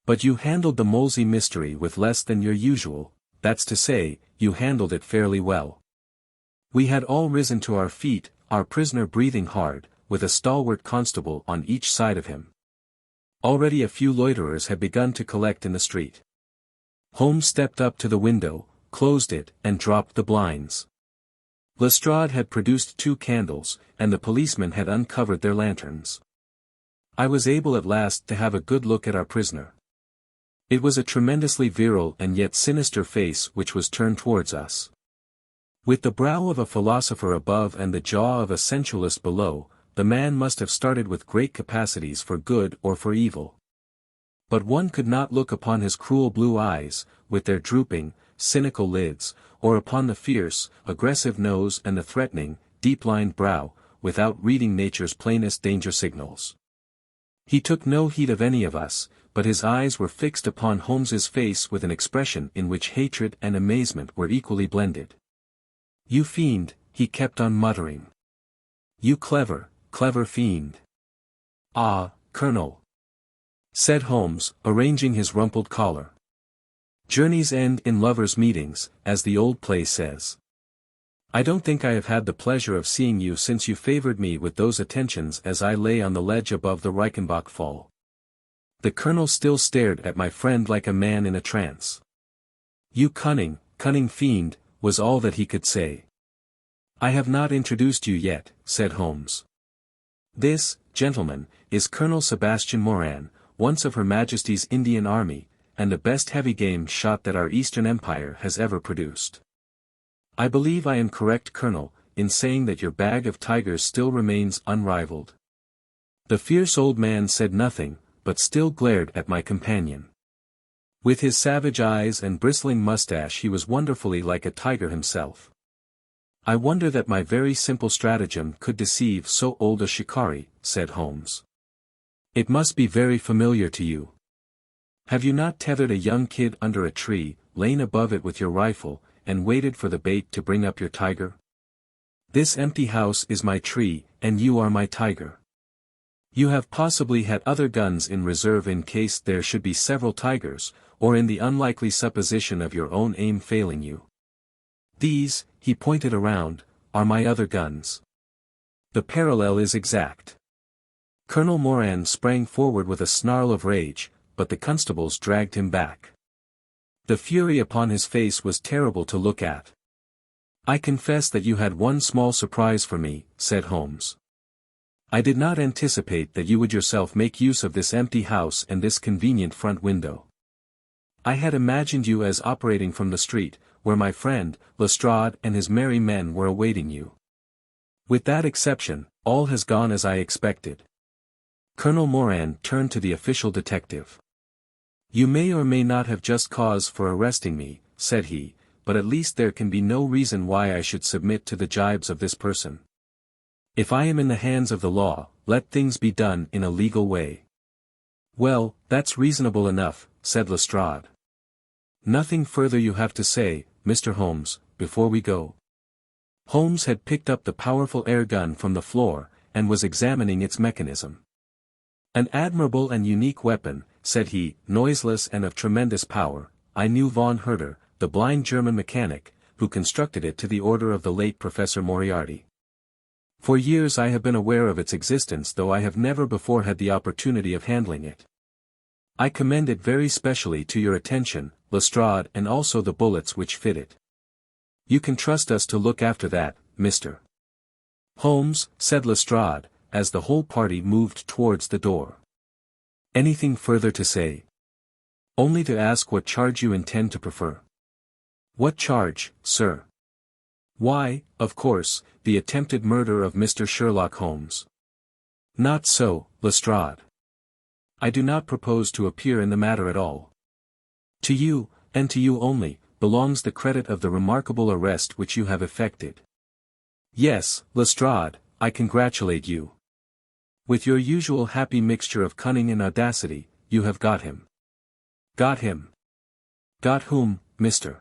But you handled the Molesey mystery with less than your usual, that's to say, you handled it fairly well." We had all risen to our feet, our prisoner breathing hard, with a stalwart constable on each side of him. Already a few loiterers had begun to collect in the street. Holmes stepped up to the window, closed it, and dropped the blinds. Lestrade had produced 2 candles, and the policemen had uncovered their lanterns. I was able at last to have a good look at our prisoner. It was a tremendously virile and yet sinister face which was turned towards us. With the brow of a philosopher above and the jaw of a sensualist below, the man must have started with great capacities for good or for evil. But one could not look upon his cruel blue eyes, with their drooping, cynical lids, or upon the fierce, aggressive nose and the threatening, deep-lined brow, without reading nature's plainest danger signals. He took no heed of any of us, but his eyes were fixed upon Holmes's face with an expression in which hatred and amazement were equally blended. "You fiend," he kept on muttering. "You clever, clever fiend." "Ah, Colonel," said Holmes, arranging his rumpled collar. "Journeys end in lovers' meetings, as the old play says. I don't think I have had the pleasure of seeing you since you favored me with those attentions as I lay on the ledge above the Reichenbach Fall." The colonel still stared at my friend like a man in a trance. "You cunning, cunning fiend," was all that he could say. "I have not introduced you yet," said Holmes. "This, gentlemen, is Colonel Sebastian Moran, once of Her Majesty's Indian Army, and the best heavy game shot that our Eastern Empire has ever produced. I believe I am correct, Colonel, in saying that your bag of tigers still remains unrivaled." The fierce old man said nothing, but still glared at my companion. With his savage eyes and bristling mustache he was wonderfully like a tiger himself. "I wonder that my very simple stratagem could deceive so old a shikari," said Holmes. "It must be very familiar to you. Have you not tethered a young kid under a tree, lain above it with your rifle, and waited for the bait to bring up your tiger? This empty house is my tree, and you are my tiger. You have possibly had other guns in reserve in case there should be several tigers, or in the unlikely supposition of your own aim failing you. These," he pointed around, "are my other guns." The parallel is exact. Colonel Moran sprang forward with a snarl of rage, but the constables dragged him back. The fury upon his face was terrible to look at. "I confess that you had one small surprise for me," said Holmes. "I did not anticipate that you would yourself make use of this empty house and this convenient front window. I had imagined you as operating from the street, where my friend, Lestrade and his merry men were awaiting you. With that exception, all has gone as I expected." Colonel Moran turned to the official detective. "You may or may not have just cause for arresting me," said he, "but at least there can be no reason why I should submit to the gibes of this person. If I am in the hands of the law, let things be done in a legal way." "Well, that's reasonable enough," said Lestrade. "Nothing further you have to say, Mr. Holmes, before we go?" Holmes had picked up the powerful air gun from the floor, and was examining its mechanism. "An admirable and unique weapon," said he, "noiseless and of tremendous power. I knew von Herder, the blind German mechanic, who constructed it to the order of the late Professor Moriarty. For years I have been aware of its existence, though I have never before had the opportunity of handling it. I commend it very specially to your attention, Lestrade, and also the bullets which fit it. You can trust us to look after that, Mr. Holmes," said Lestrade, as the whole party moved towards the door. "Anything further to say?" "Only to ask what charge you intend to prefer." "What charge, sir?" "Why, of course, the attempted murder of Mr. Sherlock Holmes." "Not so, Lestrade. I do not propose to appear in the matter at all. To you, and to you only, belongs the credit of the remarkable arrest which you have effected. Yes, Lestrade, I congratulate you. With your usual happy mixture of cunning and audacity, you have got him. Got him. Got whom, Mr.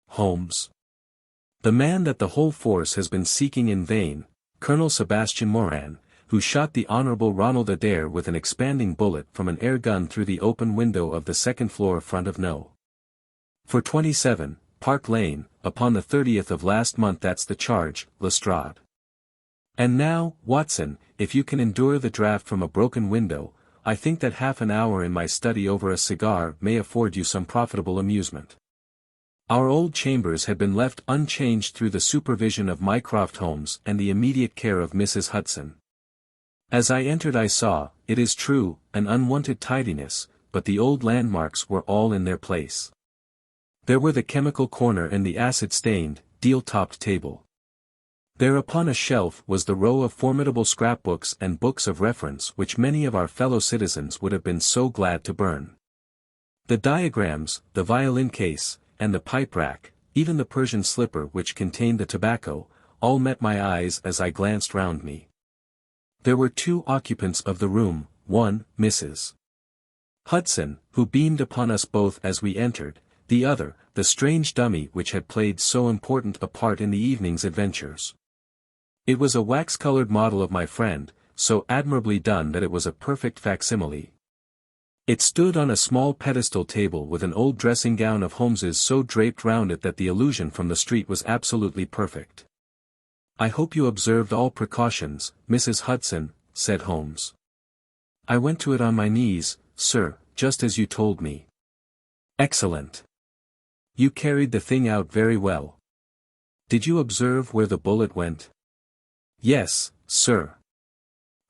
Holmes? The man that the whole force has been seeking in vain, Colonel Sebastian Moran, who shot the Honorable Ronald Adair with an expanding bullet from an air gun through the open window of the second floor front of No. 427, Park Lane, upon the 30th of last month. That's the charge, Lestrade. And now, Watson, if you can endure the draught from a broken window, I think that half an hour in my study over a cigar may afford you some profitable amusement. Our old chambers had been left unchanged through the supervision of Mycroft Holmes and the immediate care of Mrs. Hudson. As I entered I saw, it is true, an unwonted tidiness, but the old landmarks were all in their place. There were the chemical corner and the acid-stained, deal-topped table. There upon a shelf was the row of formidable scrapbooks and books of reference which many of our fellow citizens would have been so glad to burn. The diagrams, the violin case, and the pipe rack, even the Persian slipper which contained the tobacco, all met my eyes as I glanced round me. There were two occupants of the room, one, Mrs. Hudson, who beamed upon us both as we entered, the other, the strange dummy which had played so important a part in the evening's adventures. It was a wax-colored model of my friend, so admirably done that it was a perfect facsimile. It stood on a small pedestal table with an old dressing-gown of Holmes's so draped round it that the illusion from the street was absolutely perfect. "I hope you observed all precautions, Mrs. Hudson," said Holmes. "I went to it on my knees, sir, just as you told me." "Excellent. You carried the thing out very well. Did you observe where the bullet went?" "Yes, sir.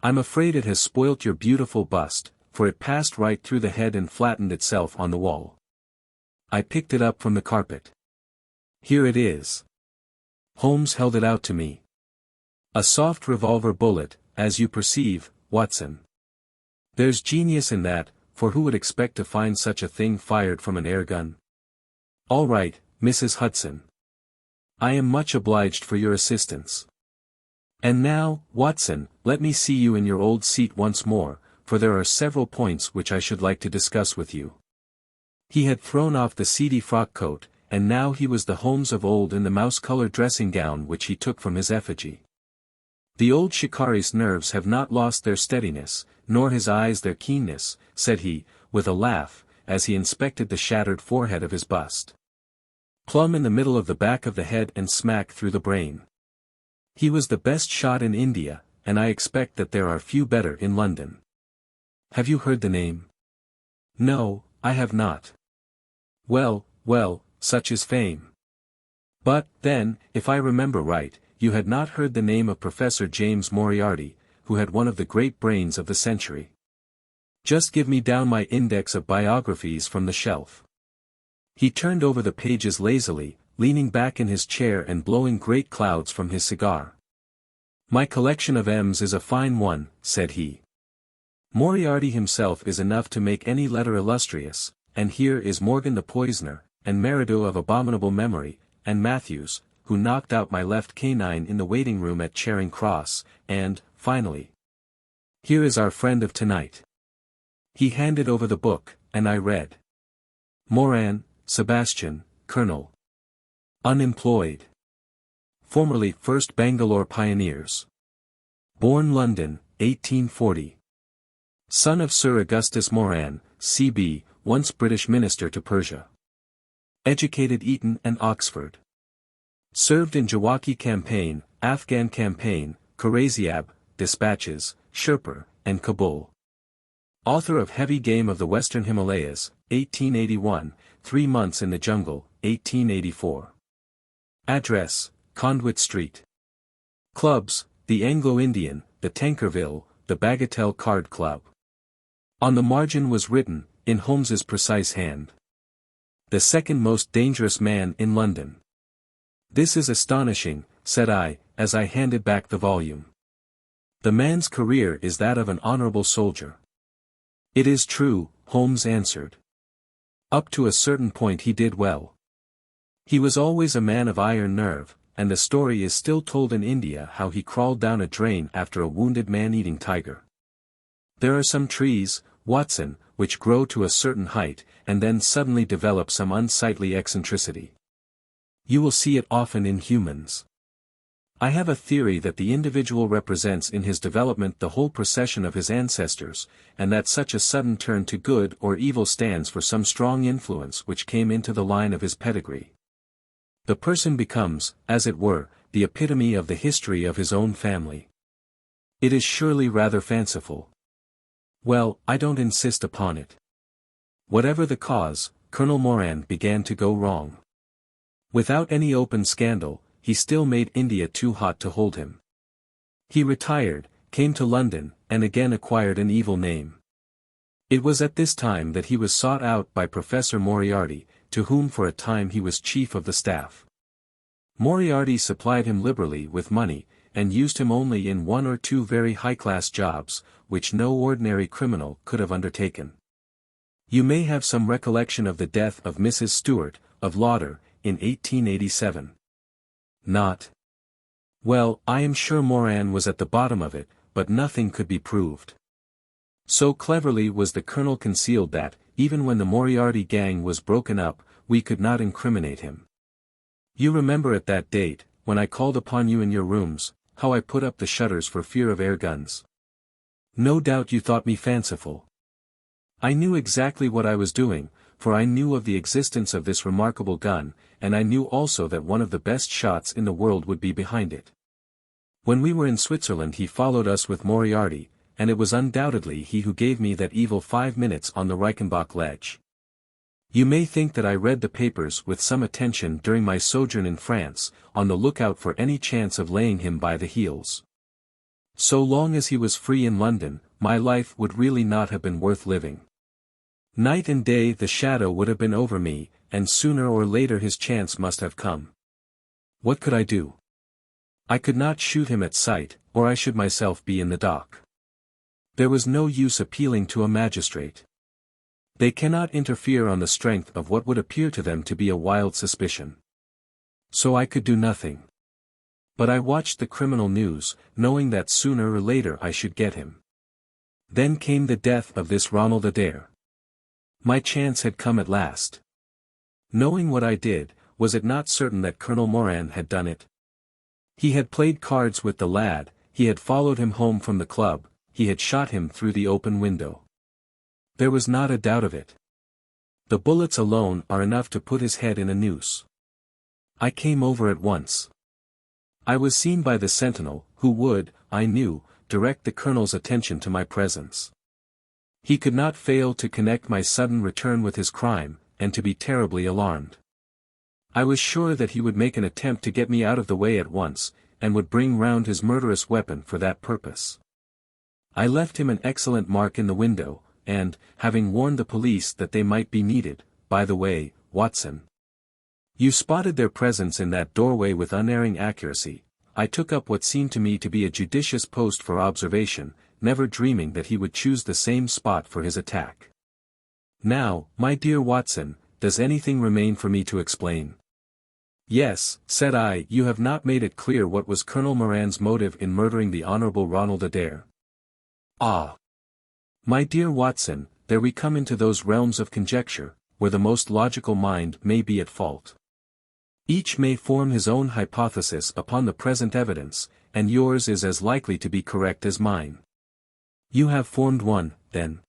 I'm afraid it has spoilt your beautiful bust, for it passed right through the head and flattened itself on the wall. I picked it up from the carpet. Here it is." Holmes held it out to me. "A soft revolver bullet, as you perceive, Watson. There's genius in that, for who would expect to find such a thing fired from an air gun? All right, Mrs. Hudson. I am much obliged for your assistance. And now, Watson, let me see you in your old seat once more, for there are several points which I should like to discuss with you." He had thrown off the seedy frock-coat, and now he was the Holmes of old in the mouse-colored dressing-gown which he took from his effigy. "The old shikari's nerves have not lost their steadiness, nor his eyes their keenness," said he, with a laugh, as he inspected the shattered forehead of his bust. "Plumb in the middle of the back of the head and smack through the brain. He was the best shot in India, and I expect that there are few better in London. Have you heard the name?" "No, I have not." "Well, well, such is fame. But, then, if I remember right, you had not heard the name of Professor James Moriarty, who had one of the great brains of the century. Just give me down my index of biographies from the shelf." He turned over the pages lazily, leaning back in his chair and blowing great clouds from his cigar. "My collection of M's is a fine one," said he. "Moriarty himself is enough to make any letter illustrious, and here is Morgan the poisoner, and Meridew of abominable memory, and Matthews, who knocked out my left canine in the waiting-room at Charing Cross, and, finally, here is our friend of tonight." He handed over the book, and I read. Moran, Sebastian, Colonel. Unemployed. Formerly 1st Bangalore Pioneers. Born London, 1840. Son of Sir Augustus Moran, C.B., once British Minister to Persia. Educated Eton and Oxford. Served in Jawaki Campaign, Afghan Campaign, Karaziab, Dispatches, Sherpur, and Kabul. Author of Heavy Game of the Western Himalayas, 1881, 3 Months in the Jungle, 1884. Address, Conduit Street. Clubs, the Anglo-Indian, the Tankerville, the Bagatelle Card Club. On the margin was written, in Holmes's precise hand, "The second most dangerous man in London." "This is astonishing," said I, as I handed back the volume. "The man's career is that of an honorable soldier." "It is true," Holmes answered. "Up to a certain point he did well. He was always a man of iron nerve, and the story is still told in India how he crawled down a drain after a wounded man-eating tiger. There are some trees, Watson, which grow to a certain height, and then suddenly develop some unsightly eccentricity. You will see it often in humans. I have a theory that the individual represents in his development the whole procession of his ancestors, and that such a sudden turn to good or evil stands for some strong influence which came into the line of his pedigree. The person becomes, as it were, the epitome of the history of his own family. It is surely rather fanciful. Well, I don't insist upon it. Whatever the cause, Colonel Moran began to go wrong. Without any open scandal, he still made India too hot to hold him. He retired, came to London, and again acquired an evil name. It was at this time that he was sought out by Professor Moriarty, to whom for a time he was chief of the staff. Moriarty supplied him liberally with money, and used him only in one or two very high-class jobs, which no ordinary criminal could have undertaken. You may have some recollection of the death of Mrs. Stewart, of Lauder, in 1887. Not? Well, I am sure Moran was at the bottom of it, but nothing could be proved. So cleverly was the colonel concealed that, even when the Moriarty gang was broken up, we could not incriminate him. You remember at that date, when I called upon you in your rooms, how I put up the shutters for fear of air guns. No doubt you thought me fanciful. I knew exactly what I was doing, for I knew of the existence of this remarkable gun, and I knew also that one of the best shots in the world would be behind it. When we were in Switzerland he followed us with Moriarty, and it was undoubtedly he who gave me that evil 5 minutes on the Reichenbach ledge. You may think that I read the papers with some attention during my sojourn in France, on the lookout for any chance of laying him by the heels. So long as he was free in London, my life would really not have been worth living. Night and day the shadow would have been over me, and sooner or later his chance must have come. What could I do? I could not shoot him at sight, or I should myself be in the dock. There was no use appealing to a magistrate. They cannot interfere on the strength of what would appear to them to be a wild suspicion. So I could do nothing. But I watched the criminal news, knowing that sooner or later I should get him. Then came the death of this Ronald Adair. My chance had come at last. Knowing what I did, was it not certain that Colonel Moran had done it? He had played cards with the lad, he had followed him home from the club, he had shot him through the open window. There was not a doubt of it. The bullets alone are enough to put his head in a noose. I came over at once. I was seen by the sentinel, who would, I knew, direct the colonel's attention to my presence. He could not fail to connect my sudden return with his crime, and to be terribly alarmed. I was sure that he would make an attempt to get me out of the way at once, and would bring round his murderous weapon for that purpose. I left him an excellent mark in the window, and, having warned the police that they might be needed, by the way, Watson. You spotted their presence in that doorway with unerring accuracy. I took up what seemed to me to be a judicious post for observation, never dreaming that he would choose the same spot for his attack. Now, my dear Watson, does anything remain for me to explain? Yes, said I, you have not made it clear what was Colonel Moran's motive in murdering the Honourable Ronald Adair. Ah! My dear Watson, there we come into those realms of conjecture, where the most logical mind may be at fault. Each may form his own hypothesis upon the present evidence, and yours is as likely to be correct as mine. You have formed one, then.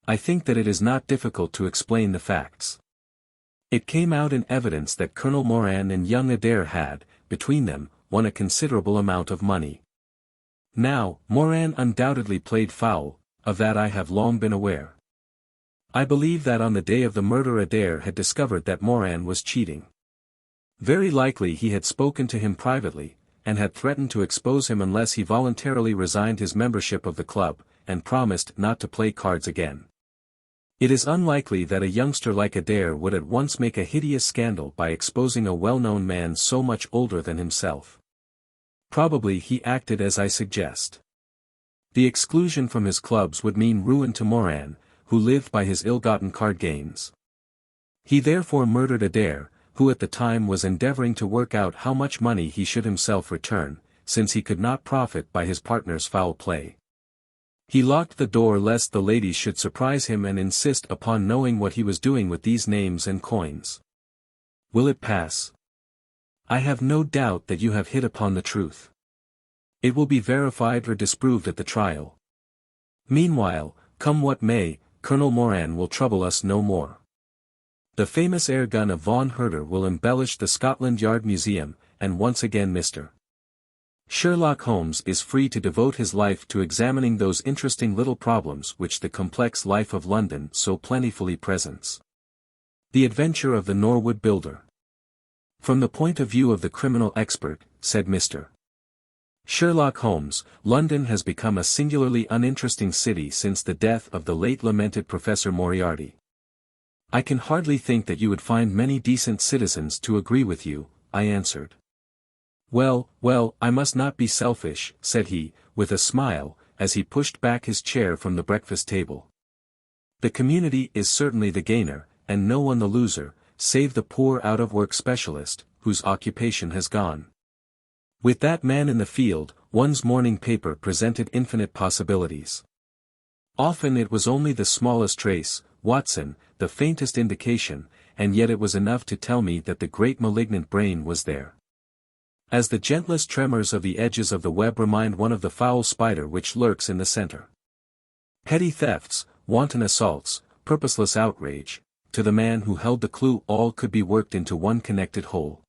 I think that it is not difficult to explain the facts. It came out in evidence that Colonel Moran and young Adair had, between them, won a considerable amount of money. Now, Moran undoubtedly played foul, of that I have long been aware. I believe that on the day of the murder Adair had discovered that Moran was cheating. Very likely he had spoken to him privately, and had threatened to expose him unless he voluntarily resigned his membership of the club, and promised not to play cards again. It is unlikely that a youngster like Adair would at once make a hideous scandal by exposing a well-known man so much older than himself. Probably he acted as I suggest. The exclusion from his clubs would mean ruin to Moran, who lived by his ill-gotten card gains. He therefore murdered Adair, who at the time was endeavoring to work out how much money he should himself return, since he could not profit by his partner's foul play. He locked the door lest the ladies should surprise him and insist upon knowing what he was doing with these names and coins. Will it pass? I have no doubt that you have hit upon the truth. It will be verified or disproved at the trial. Meanwhile, come what may, Colonel Moran will trouble us no more. The famous air gun of Von Herder will embellish the Scotland Yard Museum, and once again Mr. Sherlock Holmes is free to devote his life to examining those interesting little problems which the complex life of London so plentifully presents. The adventure of the Norwood builder. From the point of view of the criminal expert, said Mr. Sherlock Holmes, London has become a singularly uninteresting city since the death of the late lamented Professor Moriarty. I can hardly think that you would find many decent citizens to agree with you, I answered. Well, I must not be selfish, said he, with a smile, as he pushed back his chair from the breakfast table. The community is certainly the gainer, and no one the loser, save the poor out-of-work specialist, whose occupation has gone. With that man in the field, one's morning paper presented infinite possibilities. Often it was only the smallest trace, Watson, the faintest indication, and yet it was enough to tell me that the great malignant brain was there. As the gentlest tremors of the edges of the web remind one of the foul spider which lurks in the center. Petty thefts, wanton assaults, purposeless outrage, to the man who held the clue all could be worked into one connected whole.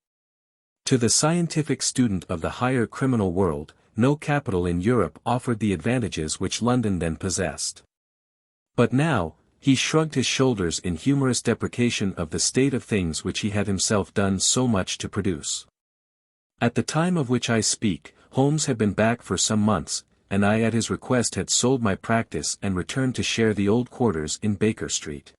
To the scientific student of the higher criminal world, no capital in Europe offered the advantages which London then possessed. But now, he shrugged his shoulders in humorous deprecation of the state of things which he had himself done so much to produce. At the time of which I speak, Holmes had been back for some months, and I at his request had sold my practice and returned to share the old quarters in Baker Street.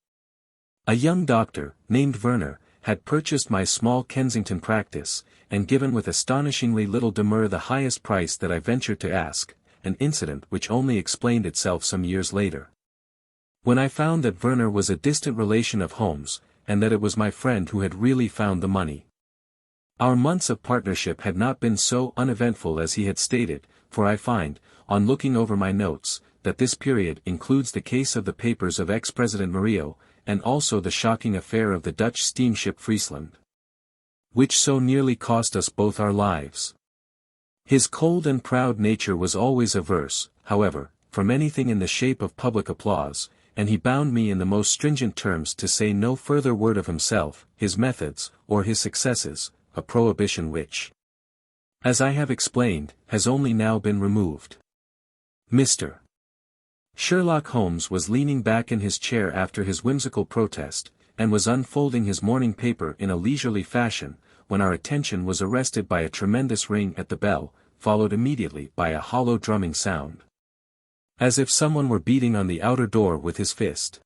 A young doctor, named Werner, had purchased my small Kensington practice, and given with astonishingly little demur the highest price that I ventured to ask, an incident which only explained itself some years later. When I found that Werner was a distant relation of Holmes, and that it was my friend who had really found the money. Our months of partnership had not been so uneventful as he had stated, for I find, on looking over my notes, that this period includes the case of the papers of ex-President Murillo, and also the shocking affair of the Dutch steamship Friesland, which so nearly cost us both our lives. His cold and proud nature was always averse, however, from anything in the shape of public applause, and he bound me in the most stringent terms to say no further word of himself, his methods, or his successes, a prohibition which, as I have explained, has only now been removed. Mr. Sherlock Holmes was leaning back in his chair after his whimsical protest, and was unfolding his morning paper in a leisurely fashion, when our attention was arrested by a tremendous ring at the bell, followed immediately by a hollow drumming sound. As if someone were beating on the outer door with his fist.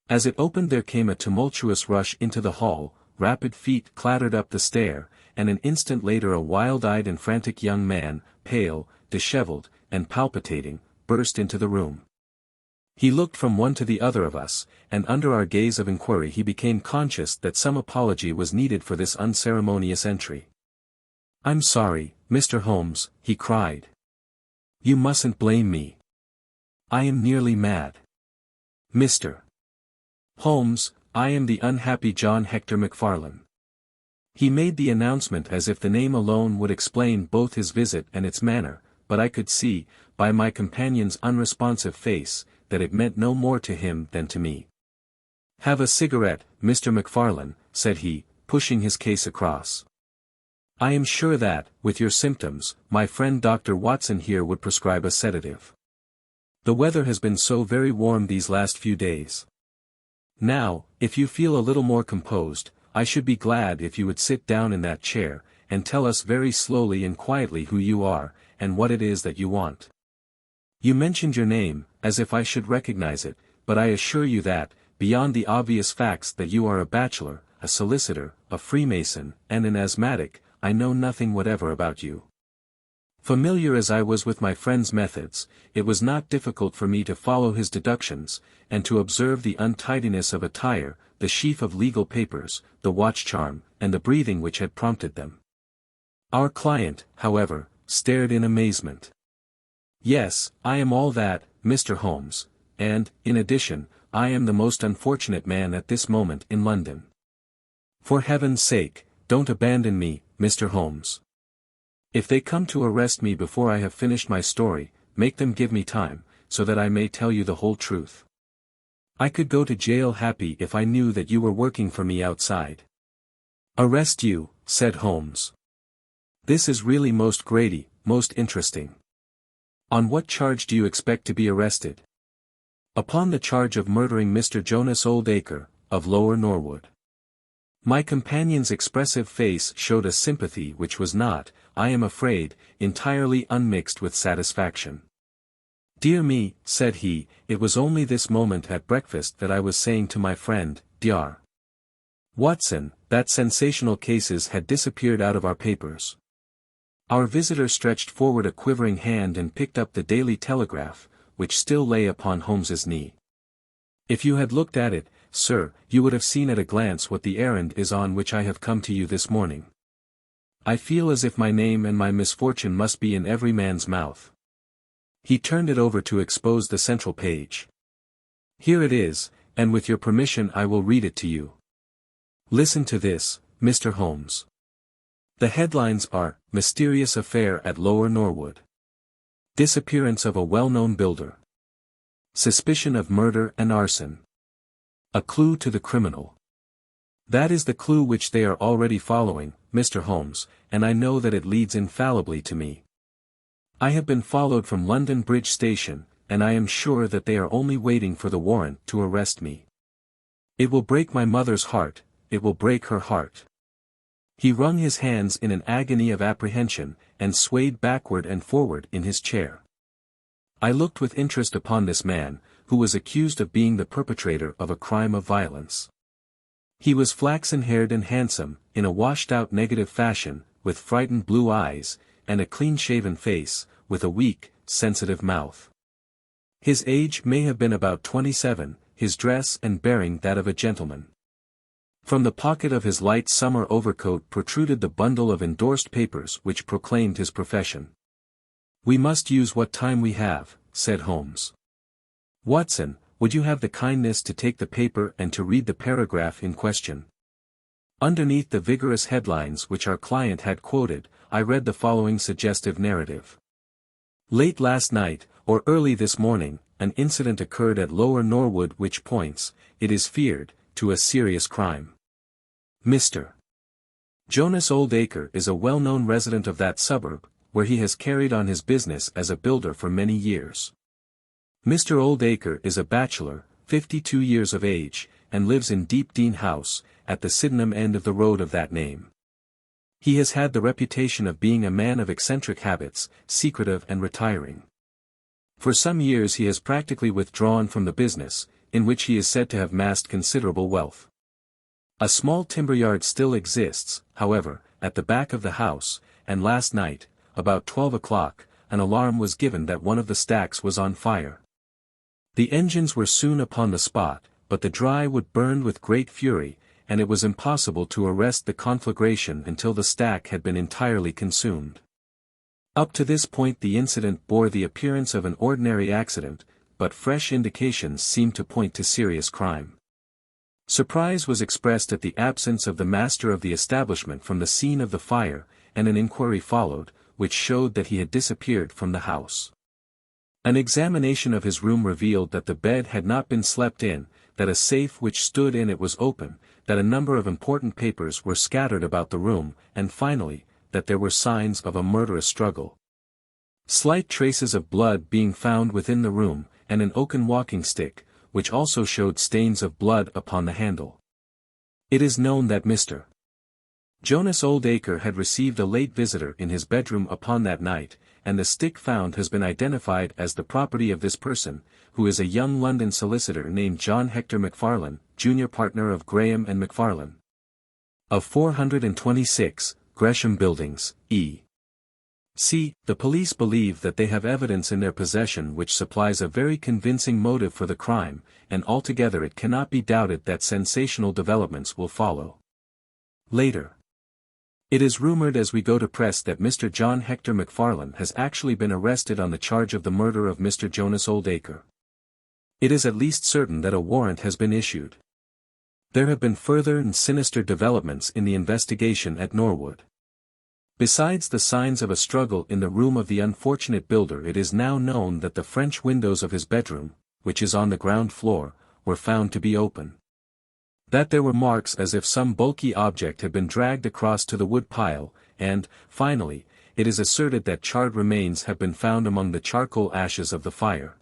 As it opened there came a tumultuous rush into the hall, rapid feet clattered up the stair, and an instant later a wild-eyed and frantic young man, pale, disheveled, and palpitating, burst into the room. He looked from one to the other of us, and under our gaze of inquiry he became conscious that some apology was needed for this unceremonious entry. "I'm sorry, Mr. Holmes," he cried. "You mustn't blame me. I am nearly mad. Mr. Holmes, I am the unhappy John Hector MacFarlane." He made the announcement as if the name alone would explain both his visit and its manner, but I could see, by my companion's unresponsive face, that it meant no more to him than to me. "Have a cigarette, Mr. MacFarlane," said he, pushing his case across. "I am sure that, with your symptoms, my friend Dr. Watson here would prescribe a sedative. The weather has been so very warm these last few days. Now, if you feel a little more composed, I should be glad if you would sit down in that chair, and tell us very slowly and quietly who you are, and what it is that you want. You mentioned your name, as if I should recognize it, but I assure you that, beyond the obvious facts that you are a bachelor, a solicitor, a Freemason, and an asthmatic, I know nothing whatever about you." Familiar as I was with my friend's methods, it was not difficult for me to follow his deductions, and to observe the untidiness of attire, the sheaf of legal papers, the watch charm, and the breathing which had prompted them. Our client, however, stared in amazement. "Yes, I am all that, Mr. Holmes, and, in addition, I am the most unfortunate man at this moment in London. For heaven's sake, don't abandon me, Mr. Holmes. If they come to arrest me before I have finished my story, make them give me time, so that I may tell you the whole truth. I could go to jail happy if I knew that you were working for me outside." "Arrest you," said Holmes. "This is really most Grady, most interesting. On what charge do you expect to be arrested?" "Upon the charge of murdering Mr. Jonas Oldacre, of Lower Norwood." My companion's expressive face showed a sympathy which was not, I am afraid, entirely unmixed with satisfaction. "Dear me," said he, "it was only this moment at breakfast that I was saying to my friend, Dr. Watson, that sensational cases had disappeared out of our papers." Our visitor stretched forward a quivering hand and picked up the Daily Telegraph, which still lay upon Holmes's knee. "If you had looked at it, sir, you would have seen at a glance what the errand is on which I have come to you this morning. I feel as if my name and my misfortune must be in every man's mouth." He turned it over to expose the central page. "Here it is, and with your permission I will read it to you. Listen to this, Mr. Holmes. The headlines are, 'Mysterious Affair at Lower Norwood. Disappearance of a well-known builder. Suspicion of murder and arson. A clue to the criminal.' That is the clue which they are already following, Mr. Holmes, and I know that it leads infallibly to me. I have been followed from London Bridge Station, and I am sure that they are only waiting for the warrant to arrest me. It will break my mother's heart, it will break her heart." He wrung his hands in an agony of apprehension, and swayed backward and forward in his chair. I looked with interest upon this man, who was accused of being the perpetrator of a crime of violence. He was flaxen-haired and handsome, in a washed-out negative fashion, with frightened blue eyes, and a clean-shaven face, with a weak, sensitive mouth. His age may have been about 27, his dress and bearing that of a gentleman. From the pocket of his light summer overcoat protruded the bundle of endorsed papers which proclaimed his profession. "We must use what time we have," said Holmes. "Watson, would you have the kindness to take the paper and to read the paragraph in question?" Underneath the vigorous headlines which our client had quoted, I read the following suggestive narrative. "Late last night, or early this morning, an incident occurred at Lower Norwood which points, it is feared, to a serious crime. Mr. Jonas Oldacre is a well-known resident of that suburb, where he has carried on his business as a builder for many years. Mr. Oldacre is a bachelor, 52 years of age, and lives in Deep Dean House, at the Sydenham end of the road of that name. He has had the reputation of being a man of eccentric habits, secretive and retiring. For some years he has practically withdrawn from the business, in which he is said to have amassed considerable wealth. A small timber yard still exists, however, at the back of the house, and last night, about 12 o'clock, an alarm was given that one of the stacks was on fire. The engines were soon upon the spot, but the dry wood burned with great fury, and it was impossible to arrest the conflagration until the stack had been entirely consumed. Up to this point the incident bore the appearance of an ordinary accident, but fresh indications seemed to point to serious crime. Surprise was expressed at the absence of the master of the establishment from the scene of the fire, and an inquiry followed, which showed that he had disappeared from the house. An examination of his room revealed that the bed had not been slept in, that a safe which stood in it was open, that a number of important papers were scattered about the room, and finally, that there were signs of a murderous struggle. Slight traces of blood being found within the room, and an oaken walking stick, which also showed stains of blood upon the handle. It is known that Mr. Jonas Oldacre had received a late visitor in his bedroom upon that night, and the stick found has been identified as the property of this person, who is a young London solicitor named John Hector Macfarlane, junior partner of Graham and Macfarlane, of 426, Gresham Buildings, E. See, the police believe that they have evidence in their possession which supplies a very convincing motive for the crime, and altogether it cannot be doubted that sensational developments will follow. Later. It is rumored as we go to press that Mr. John Hector McFarlane has actually been arrested on the charge of the murder of Mr. Jonas Oldacre. It is at least certain that a warrant has been issued. There have been further and sinister developments in the investigation at Norwood. Besides the signs of a struggle in the room of the unfortunate builder, it is now known that the French windows of his bedroom, which is on the ground floor, were found to be open. That there were marks as if some bulky object had been dragged across to the wood pile, and, finally, it is asserted that charred remains have been found among the charcoal ashes of the fire.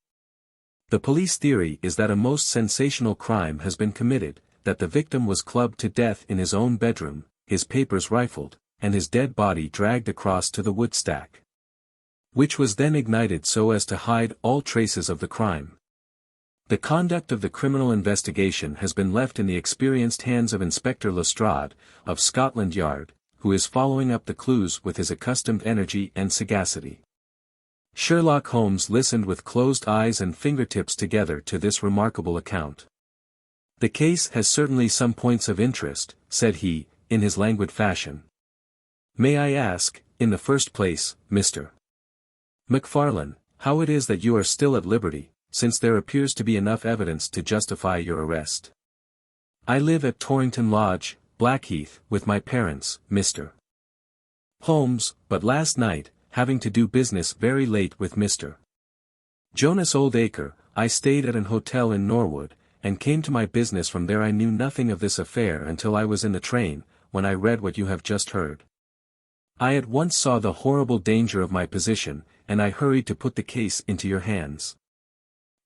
The police theory is that a most sensational crime has been committed, that the victim was clubbed to death in his own bedroom, his papers rifled, and his dead body dragged across to the wood stack, which was then ignited so as to hide all traces of the crime. The conduct of the criminal investigation has been left in the experienced hands of Inspector Lestrade, of Scotland Yard, who is following up the clues with his accustomed energy and sagacity. Sherlock Holmes listened with closed eyes and fingertips together to this remarkable account. "The case has certainly some points of interest," said he, in his languid fashion. "May I ask, in the first place, Mr. McFarlane, how it is that you are still at liberty, since there appears to be enough evidence to justify your arrest?" "I live at Torrington Lodge, Blackheath, with my parents, Mr. Holmes, but last night, having to do business very late with Mr. Jonas Oldacre, I stayed at an hotel in Norwood, and came to my business from there. I knew nothing of this affair until I was in the train, when I read what you have just heard. I at once saw the horrible danger of my position, and I hurried to put the case into your hands.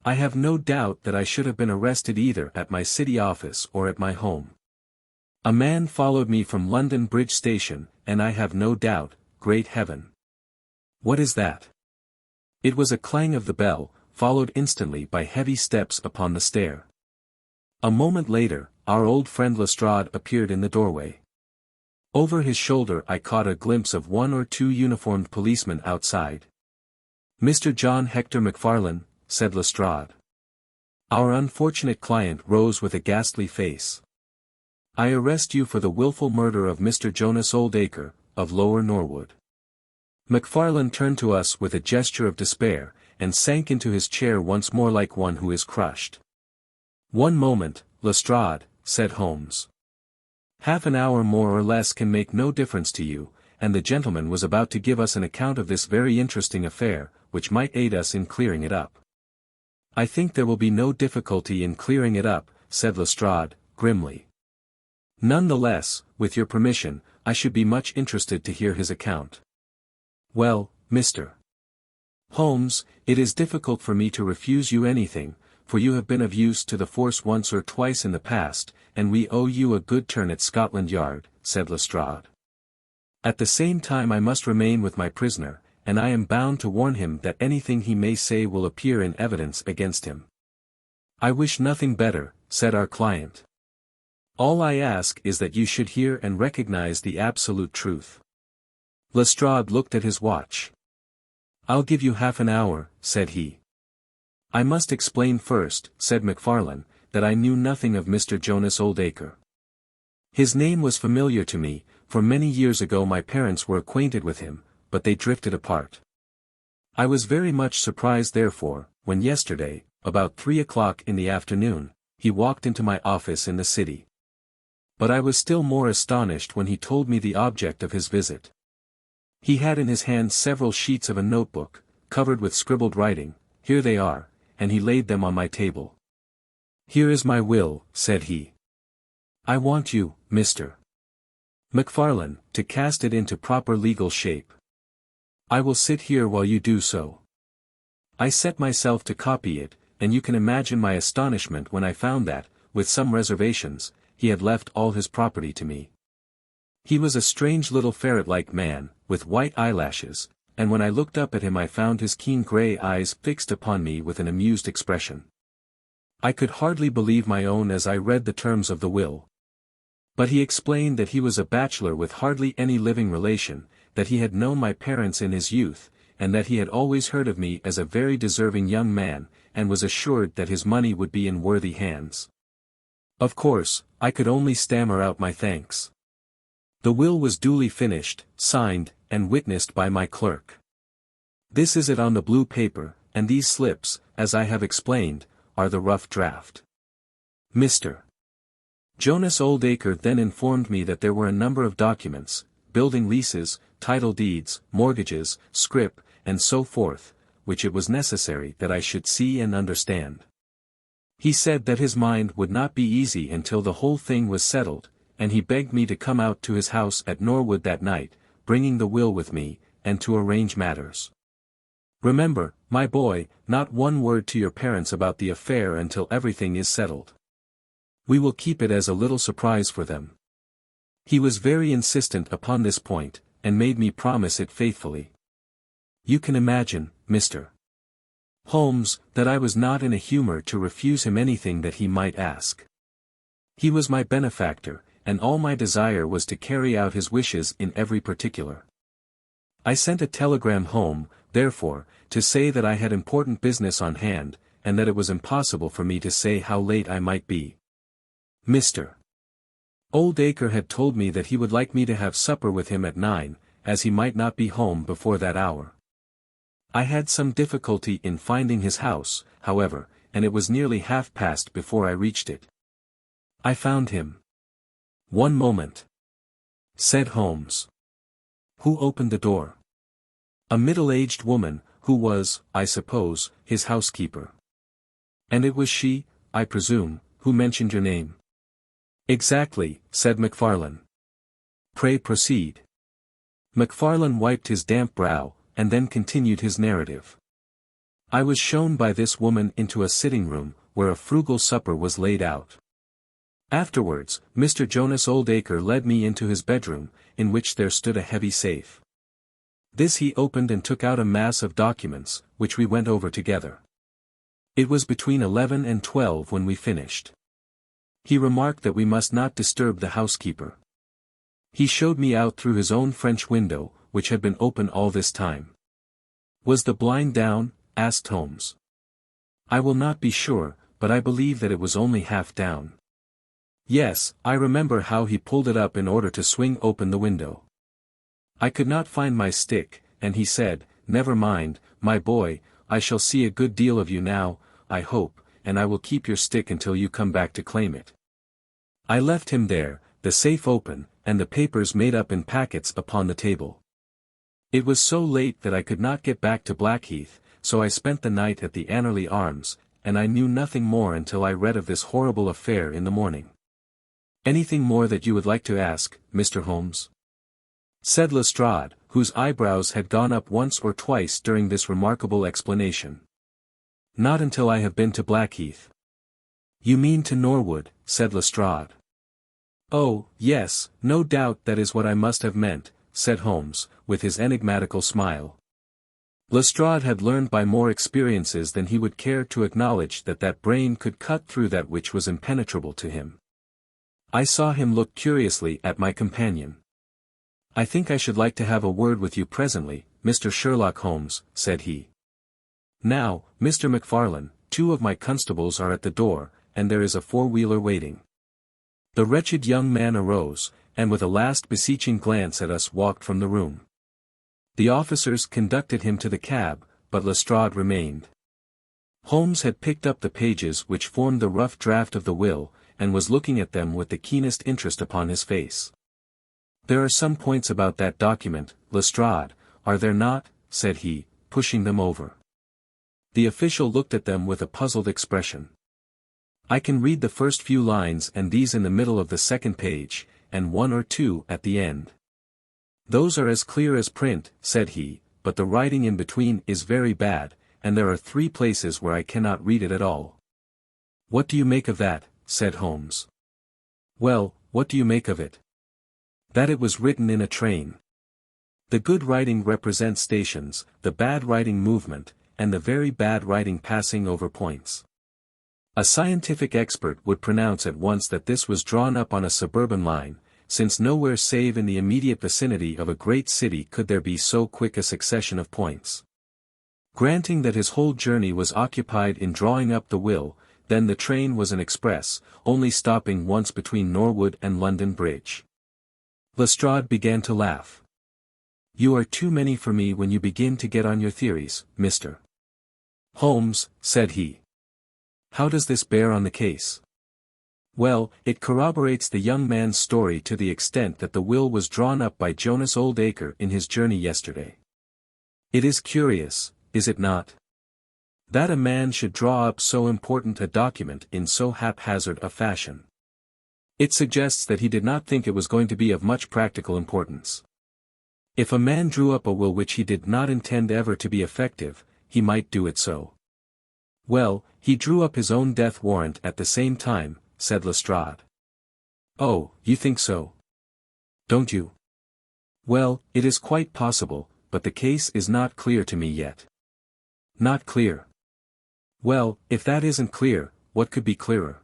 I have no doubt that I should have been arrested either at my city office or at my home. A man followed me from London Bridge Station, and I have no doubt, great heaven! What is that?" It was a clang of the bell, followed instantly by heavy steps upon the stair. A moment later, our old friend Lestrade appeared in the doorway. Over his shoulder I caught a glimpse of one or two uniformed policemen outside. "Mr. John Hector McFarlane," said Lestrade. Our unfortunate client rose with a ghastly face. "I arrest you for the wilful murder of Mr. Jonas Oldacre, of Lower Norwood." McFarlane turned to us with a gesture of despair, and sank into his chair once more like one who is crushed. "One moment, Lestrade," said Holmes. "Half an hour more or less can make no difference to you," and the gentleman was about to give us an account of this very interesting affair, which might aid us in clearing it up. "I think there will be no difficulty in clearing it up," said Lestrade, grimly. "None the less, with your permission, I should be much interested to hear his account." "Well, Mr. Holmes, it is difficult for me to refuse you anything, for you have been of use to the force once or twice in the past, and we owe you a good turn at Scotland Yard," said Lestrade. "At the same time I must remain with my prisoner, and I am bound to warn him that anything he may say will appear in evidence against him." "I wish nothing better," said our client. "All I ask is that you should hear and recognize the absolute truth." Lestrade looked at his watch. "I'll give you half an hour," said he. "I must explain first," said McFarlane, "that I knew nothing of Mr. Jonas Oldacre. His name was familiar to me, for many years ago my parents were acquainted with him, but they drifted apart. I was very much surprised therefore, when yesterday, about 3 o'clock in the afternoon, he walked into my office in the city. But I was still more astonished when he told me the object of his visit. He had in his hand several sheets of a notebook, covered with scribbled writing. Here they are, and he laid them on my table. "Here is my will," said he. "I want you, Mr. McFarlane, to cast it into proper legal shape. I will sit here while you do so." I set myself to copy it, and you can imagine my astonishment when I found that, with some reservations, he had left all his property to me. He was a strange little ferret-like man, with white eyelashes, and when I looked up at him I found his keen grey eyes fixed upon me with an amused expression. I could hardly believe my own as I read the terms of the will. But he explained that he was a bachelor with hardly any living relation, that he had known my parents in his youth, and that he had always heard of me as a very deserving young man, and was assured that his money would be in worthy hands. Of course, I could only stammer out my thanks. The will was duly finished, signed, and witnessed by my clerk. This is it on the blue paper, and these slips, as I have explained, are the rough draft. Mr. Jonas Oldacre then informed me that there were a number of documents, building leases, title deeds, mortgages, scrip, and so forth, which it was necessary that I should see and understand. He said that his mind would not be easy until the whole thing was settled, and he begged me to come out to his house at Norwood that night, bringing the will with me, and to arrange matters. Remember, my boy, not one word to your parents about the affair until everything is settled. We will keep it as a little surprise for them. He was very insistent upon this point, and made me promise it faithfully. You can imagine, Mr. Holmes, that I was not in a humor to refuse him anything that he might ask. He was my benefactor, and all my desire was to carry out his wishes in every particular. I sent a telegram home, therefore, to say that I had important business on hand, and that it was impossible for me to say how late I might be. Mr. Oldacre had told me that he would like me to have supper with him at 9, as he might not be home before that hour. I had some difficulty in finding his house, however, and it was nearly past before I reached it. I found him. "One moment," said Holmes. Who opened the door? A middle-aged woman, who was, I suppose, his housekeeper. And it was she, I presume, who mentioned your name? Exactly, said Macfarlane. Pray proceed. Macfarlane wiped his damp brow, and then continued his narrative. I was shown by this woman into a sitting room, where a frugal supper was laid out. Afterwards, Mr. Jonas Oldacre led me into his bedroom, in which there stood a heavy safe. This he opened and took out a mass of documents, which we went over together. It was between 11 and 12 when we finished. He remarked that we must not disturb the housekeeper. He showed me out through his own French window, which had been open all this time. Was the blind down? Asked Holmes. I will not be sure, but I believe that it was only half down. Yes, I remember how he pulled it up in order to swing open the window. I could not find my stick, and he said, "Never mind, my boy, I shall see a good deal of you now, I hope, and I will keep your stick until you come back to claim it." I left him there, the safe open, and the papers made up in packets upon the table. It was so late that I could not get back to Blackheath, so I spent the night at the Anerley Arms, and I knew nothing more until I read of this horrible affair in the morning. Anything more that you would like to ask, Mr. Holmes? Said Lestrade, whose eyebrows had gone up once or twice during this remarkable explanation. Not until I have been to Blackheath. You mean to Norwood, said Lestrade. Oh, yes, no doubt that is what I must have meant, said Holmes, with his enigmatical smile. Lestrade had learned by more experiences than he would care to acknowledge that brain could cut through that which was impenetrable to him. I saw him look curiously at my companion. I think I should like to have a word with you presently, Mr. Sherlock Holmes, said he. Now, Mr. Macfarlane, 2 of my constables are at the door, and there is a 4-wheeler waiting. The wretched young man arose, and with a last beseeching glance at us walked from the room. The officers conducted him to the cab, but Lestrade remained. Holmes had picked up the pages which formed the rough draft of the will, and was looking at them with the keenest interest upon his face. There are some points about that document, Lestrade, are there not? Said he, pushing them over. The official looked at them with a puzzled expression. I can read the first few lines and these in the middle of the second page, and 1 or 2 at the end. Those are as clear as print, said he, but the writing in between is very bad, and there are 3 places where I cannot read it at all. What do you make of that? Said Holmes. Well, what do you make of it? That it was written in a train. The good writing represents stations, the bad writing movement, and the very bad writing passing over points. A scientific expert would pronounce at once that this was drawn up on a suburban line, since nowhere save in the immediate vicinity of a great city could there be so quick a succession of points. Granting that his whole journey was occupied in drawing up the will, then the train was an express, only stopping once between Norwood and London Bridge. Lestrade began to laugh. "You are too many for me when you begin to get on your theories, Mr. Holmes," said he. "How does this bear on the case?" "Well, it corroborates the young man's story to the extent that the will was drawn up by Jonas Oldacre in his journey yesterday. It is curious, is it not? That a man should draw up so important a document in so haphazard a fashion. It suggests that he did not think it was going to be of much practical importance. If a man drew up a will which he did not intend ever to be effective, he might do it so. Well, he drew up his own death warrant at the same time," said Lestrade. "Oh, you think so? Don't you? Well, it is quite possible, but the case is not clear to me yet." "Not clear? Well, if that isn't clear, what could be clearer?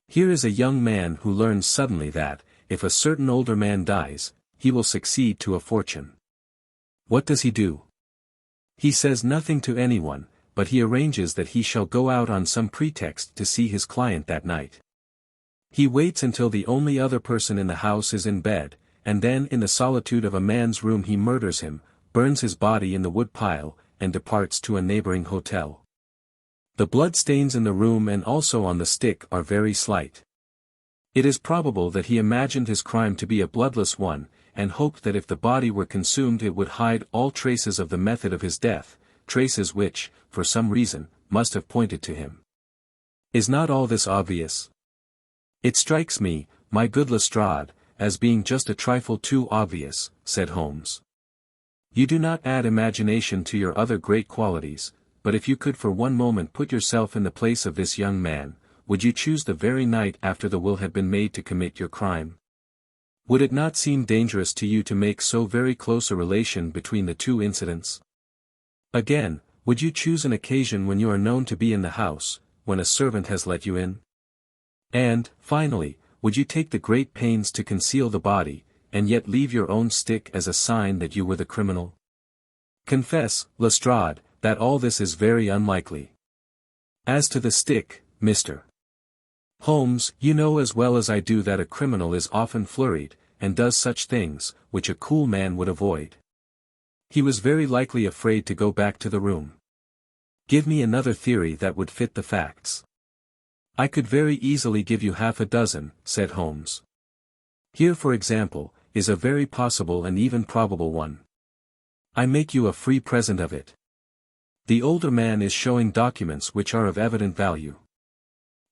Here is a young man who learns suddenly that, if a certain older man dies, he will succeed to a fortune. What does he do? He says nothing to anyone, but he arranges that he shall go out on some pretext to see his client that night. He waits until the only other person in the house is in bed, and then in the solitude of a man's room he murders him, burns his body in the wood pile, and departs to a neighboring hotel. The blood stains in the room and also on the stick are very slight. It is probable that he imagined his crime to be a bloodless one, and hoped that if the body were consumed it would hide all traces of the method of his death, traces which, for some reason, must have pointed to him. Is not all this obvious? It strikes me, my good Lestrade, as being just a trifle too obvious," said Holmes. "You do not add imagination to your other great qualities, but if you could for one moment put yourself in the place of this young man, would you choose the very night after the will had been made to commit your crime? Would it not seem dangerous to you to make so very close a relation between the two incidents? Again, would you choose an occasion when you are known to be in the house, when a servant has let you in? And, finally, would you take the great pains to conceal the body, and yet leave your own stick as a sign that you were the criminal? Confess, Lestrade, that all this is very unlikely. As to the stick, Mr. Holmes, you know as well as I do that a criminal is often flurried, and does such things, which a cool man would avoid. He was very likely afraid to go back to the room. Give me another theory that would fit the facts." "I could very easily give you half a dozen," said Holmes. "Here for example, is a very possible and even probable one. I make you a free present of it. The older man is showing documents which are of evident value.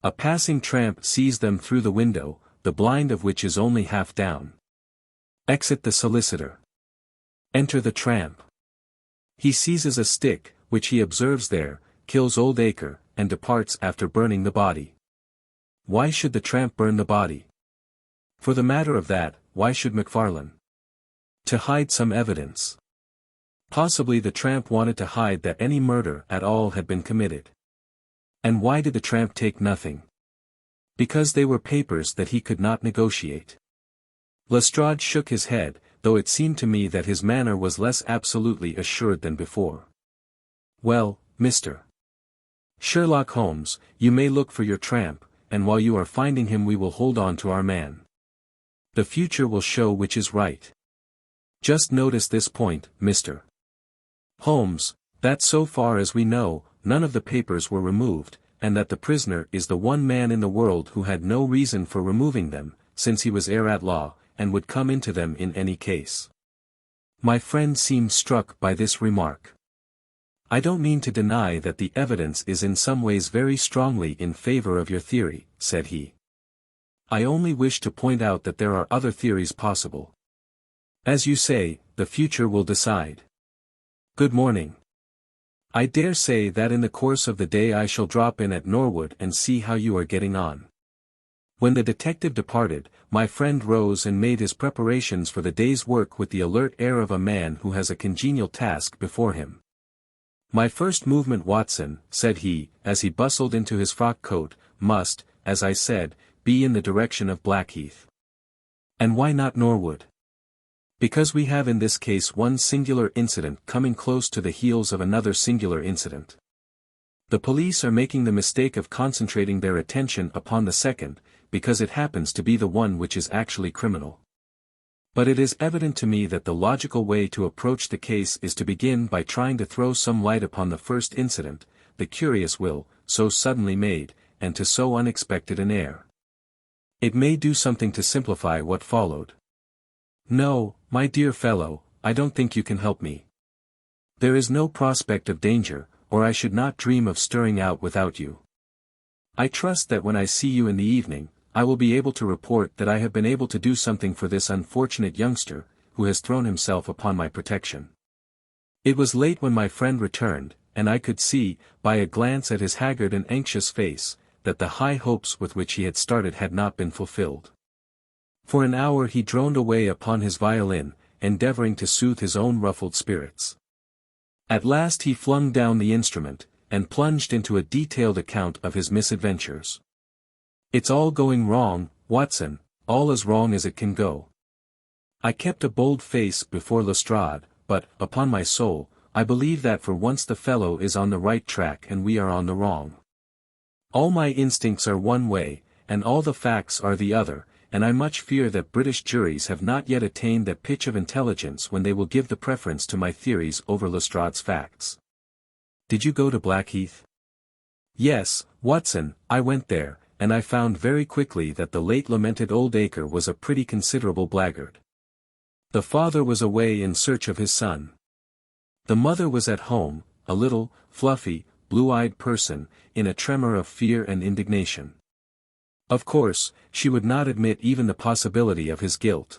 A passing tramp sees them through the window, the blind of which is only half down. Exit the solicitor. Enter the tramp. He seizes a stick, which he observes there, kills Oldacre, and departs after burning the body. Why should the tramp burn the body? For the matter of that, why should Macfarlane? To hide some evidence. Possibly the tramp wanted to hide that any murder at all had been committed. And why did the tramp take nothing? Because they were papers that he could not negotiate." Lestrade shook his head, though it seemed to me that his manner was less absolutely assured than before. "Well, Mr. Sherlock Holmes, you may look for your tramp, and while you are finding him we will hold on to our man. The future will show which is right. Just notice this point, Mr. Holmes, that so far as we know, none of the papers were removed, and that the prisoner is the one man in the world who had no reason for removing them, since he was heir at law, and would come into them in any case." My friend seemed struck by this remark. "I don't mean to deny that the evidence is in some ways very strongly in favor of your theory," said he. "I only wish to point out that there are other theories possible. As you say, the future will decide. Good morning. I dare say that in the course of the day I shall drop in at Norwood and see how you are getting on." When the detective departed, my friend rose and made his preparations for the day's work with the alert air of a man who has a congenial task before him. "My first movement, Watson," said he, as he bustled into his frock coat, "must, as I said, be in the direction of Blackheath. And why not Norwood? Because we have in this case one singular incident coming close to the heels of another singular incident. The police are making the mistake of concentrating their attention upon the second, because it happens to be the one which is actually criminal. But it is evident to me that the logical way to approach the case is to begin by trying to throw some light upon the first incident, the curious will, so suddenly made, and to so unexpected an air. It may do something to simplify what followed. No, my dear fellow, I don't think you can help me. There is no prospect of danger, or I should not dream of stirring out without you. I trust that when I see you in the evening, I will be able to report that I have been able to do something for this unfortunate youngster, who has thrown himself upon my protection. It was late when my friend returned, and I could see, by a glance at his haggard and anxious face, that the high hopes with which he had started had not been fulfilled. For an hour he droned away upon his violin, endeavoring to soothe his own ruffled spirits. At last he flung down the instrument, and plunged into a detailed account of his misadventures. "It's all going wrong, Watson, all as wrong as it can go. I kept a bold face before Lestrade, but, upon my soul, I believe that for once the fellow is on the right track and we are on the wrong. All my instincts are one way, and all the facts are the other, and I much fear that British juries have not yet attained that pitch of intelligence when they will give the preference to my theories over Lestrade's facts." "Did you go to Blackheath?" "Yes, Watson, I went there, and I found very quickly that the late lamented Oldacre was a pretty considerable blackguard. The father was away in search of his son. The mother was at home, a little, fluffy, blue-eyed person, in a tremor of fear and indignation. Of course, she would not admit even the possibility of his guilt.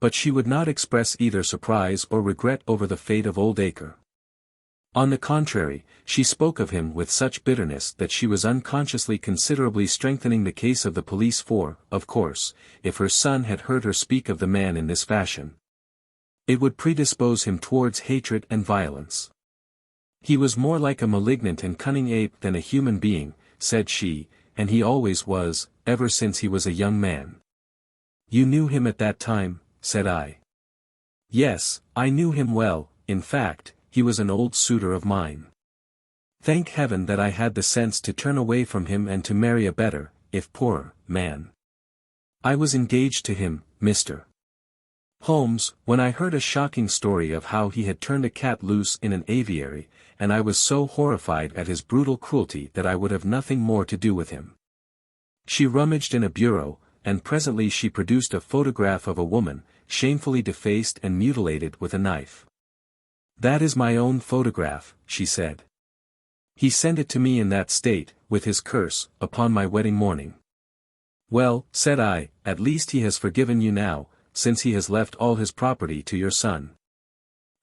But she would not express either surprise or regret over the fate of Oldacre. On the contrary, she spoke of him with such bitterness that she was unconsciously considerably strengthening the case of the police for, of course, if her son had heard her speak of the man in this fashion, it would predispose him towards hatred and violence. He was more like a malignant and cunning ape than a human being, said she, and he always was, ever since he was a young man. "You knew him at that time?" said I. "Yes, I knew him well, in fact, he was an old suitor of mine. Thank heaven that I had the sense to turn away from him and to marry a better, if poorer, man. I was engaged to him, Mr. Holmes, when I heard a shocking story of how he had turned a cat loose in an aviary, and I was so horrified at his brutal cruelty that I would have nothing more to do with him." She rummaged in a bureau, and presently she produced a photograph of a woman, shamefully defaced and mutilated with a knife. "That is my own photograph," she said. "He sent it to me in that state, with his curse, upon my wedding morning." "Well," said I, "at least he has forgiven you now, since he has left all his property to your son."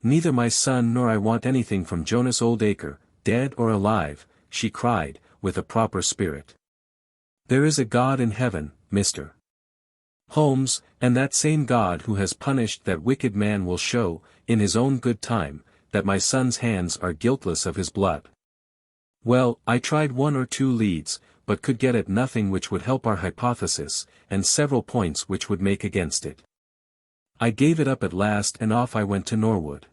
"Neither my son nor I want anything from Jonas Oldacre, dead or alive," she cried, with a proper spirit. "There is a God in heaven, Mr. Holmes, and that same God who has punished that wicked man will show, in his own good time, that my son's hands are guiltless of his blood." Well, I tried one or two leads, but could get at nothing which would help our hypothesis, and several points which would make against it. I gave it up at last and off I went to Norwood.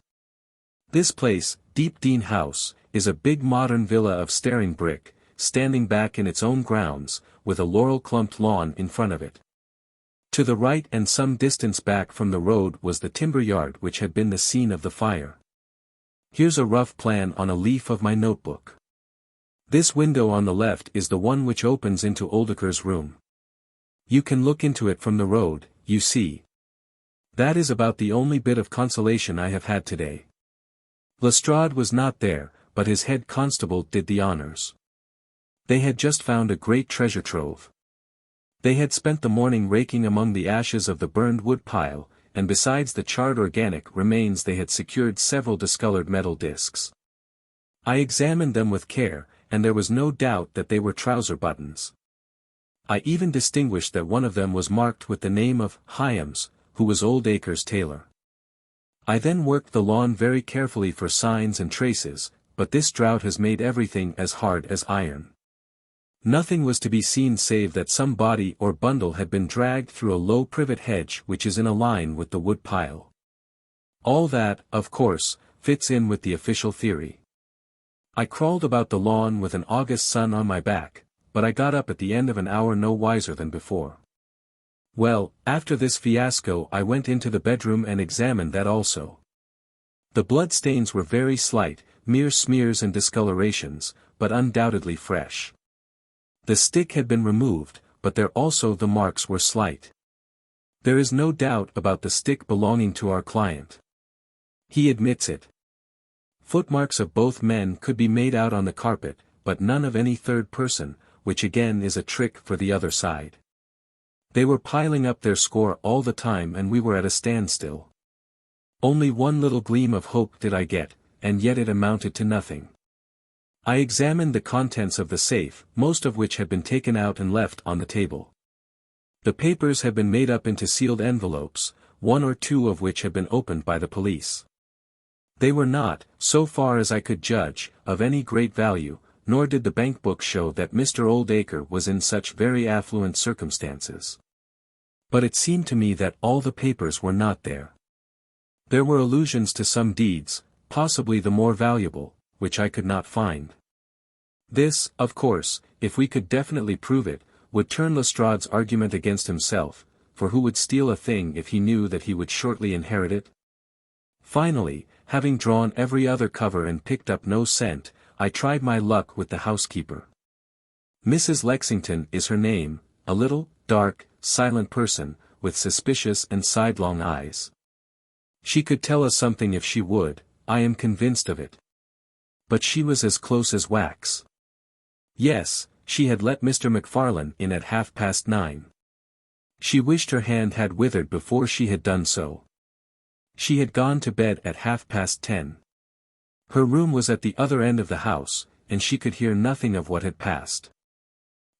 This place, Deepdene House, is a big modern villa of staring brick, standing back in its own grounds, with a laurel-clumped lawn in front of it. To the right and some distance back from the road was the timber yard which had been the scene of the fire. Here's a rough plan on a leaf of my notebook. This window on the left is the one which opens into Oldacre's room. You can look into it from the road, you see. That is about the only bit of consolation I have had today. Lestrade was not there, but his head constable did the honors. They had just found a great treasure trove. They had spent the morning raking among the ashes of the burned wood pile, and besides the charred organic remains they had secured several discolored metal discs. I examined them with care, and there was no doubt that they were trouser buttons. I even distinguished that one of them was marked with the name of Hyams, who was Oldacre's tailor. I then worked the lawn very carefully for signs and traces, but this drought has made everything as hard as iron. Nothing was to be seen save that some body or bundle had been dragged through a low privet hedge which is in a line with the wood pile. All that, of course, fits in with the official theory. I crawled about the lawn with an August sun on my back, but I got up at the end of an hour no wiser than before. Well, after this fiasco I went into the bedroom and examined that also. The blood stains were very slight, mere smears and discolorations, but undoubtedly fresh. The stick had been removed, but there also the marks were slight. There is no doubt about the stick belonging to our client. He admits it. Footmarks of both men could be made out on the carpet, but none of any third person, which again is a trick for the other side. They were piling up their score all the time and we were at a standstill. Only one little gleam of hope did I get, and yet it amounted to nothing. I examined the contents of the safe, most of which had been taken out and left on the table. The papers had been made up into sealed envelopes, one or two of which had been opened by the police. They were not, so far as I could judge, of any great value, nor did the bank book show that Mr. Oldacre was in such very affluent circumstances. But it seemed to me that all the papers were not there. There were allusions to some deeds, possibly the more valuable, which I could not find. This, of course, if we could definitely prove it, would turn Lestrade's argument against himself, for who would steal a thing if he knew that he would shortly inherit it? Finally, having drawn every other cover and picked up no scent, I tried my luck with the housekeeper. Mrs. Lexington is her name, a little, dark, silent person, with suspicious and sidelong eyes. She could tell us something if she would, I am convinced of it. But she was as close as wax. Yes, she had let Mr. MacFarlane in at 9:30. She wished her hand had withered before she had done so. She had gone to bed at 10:30. Her room was at the other end of the house, and she could hear nothing of what had passed.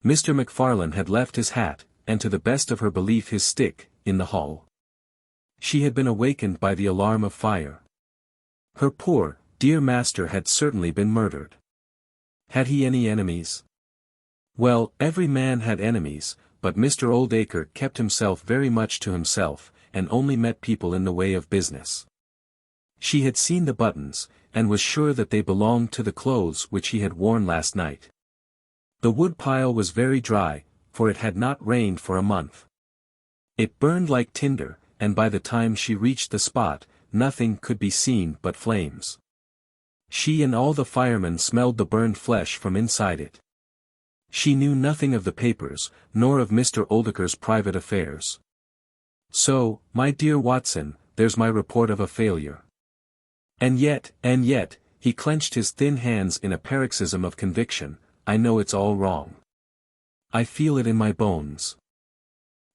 Mr. MacFarlane had left his hat, and to the best of her belief his stick, in the hall. She had been awakened by the alarm of fire. Her poor, dear master had certainly been murdered. Had he any enemies? Well, every man had enemies, but Mr. Oldacre kept himself very much to himself, and only met people in the way of business. She had seen the buttons, and was sure that they belonged to the clothes which he had worn last night. The wood pile was very dry, for it had not rained for a month. It burned like tinder, and by the time she reached the spot, nothing could be seen but flames. She and all the firemen smelled the burned flesh from inside it. She knew nothing of the papers, nor of Mr. Oldacre's private affairs. So, my dear Watson, there's my report of a failure. And yet, he clenched his thin hands in a paroxysm of conviction, I know it's all wrong. I feel it in my bones.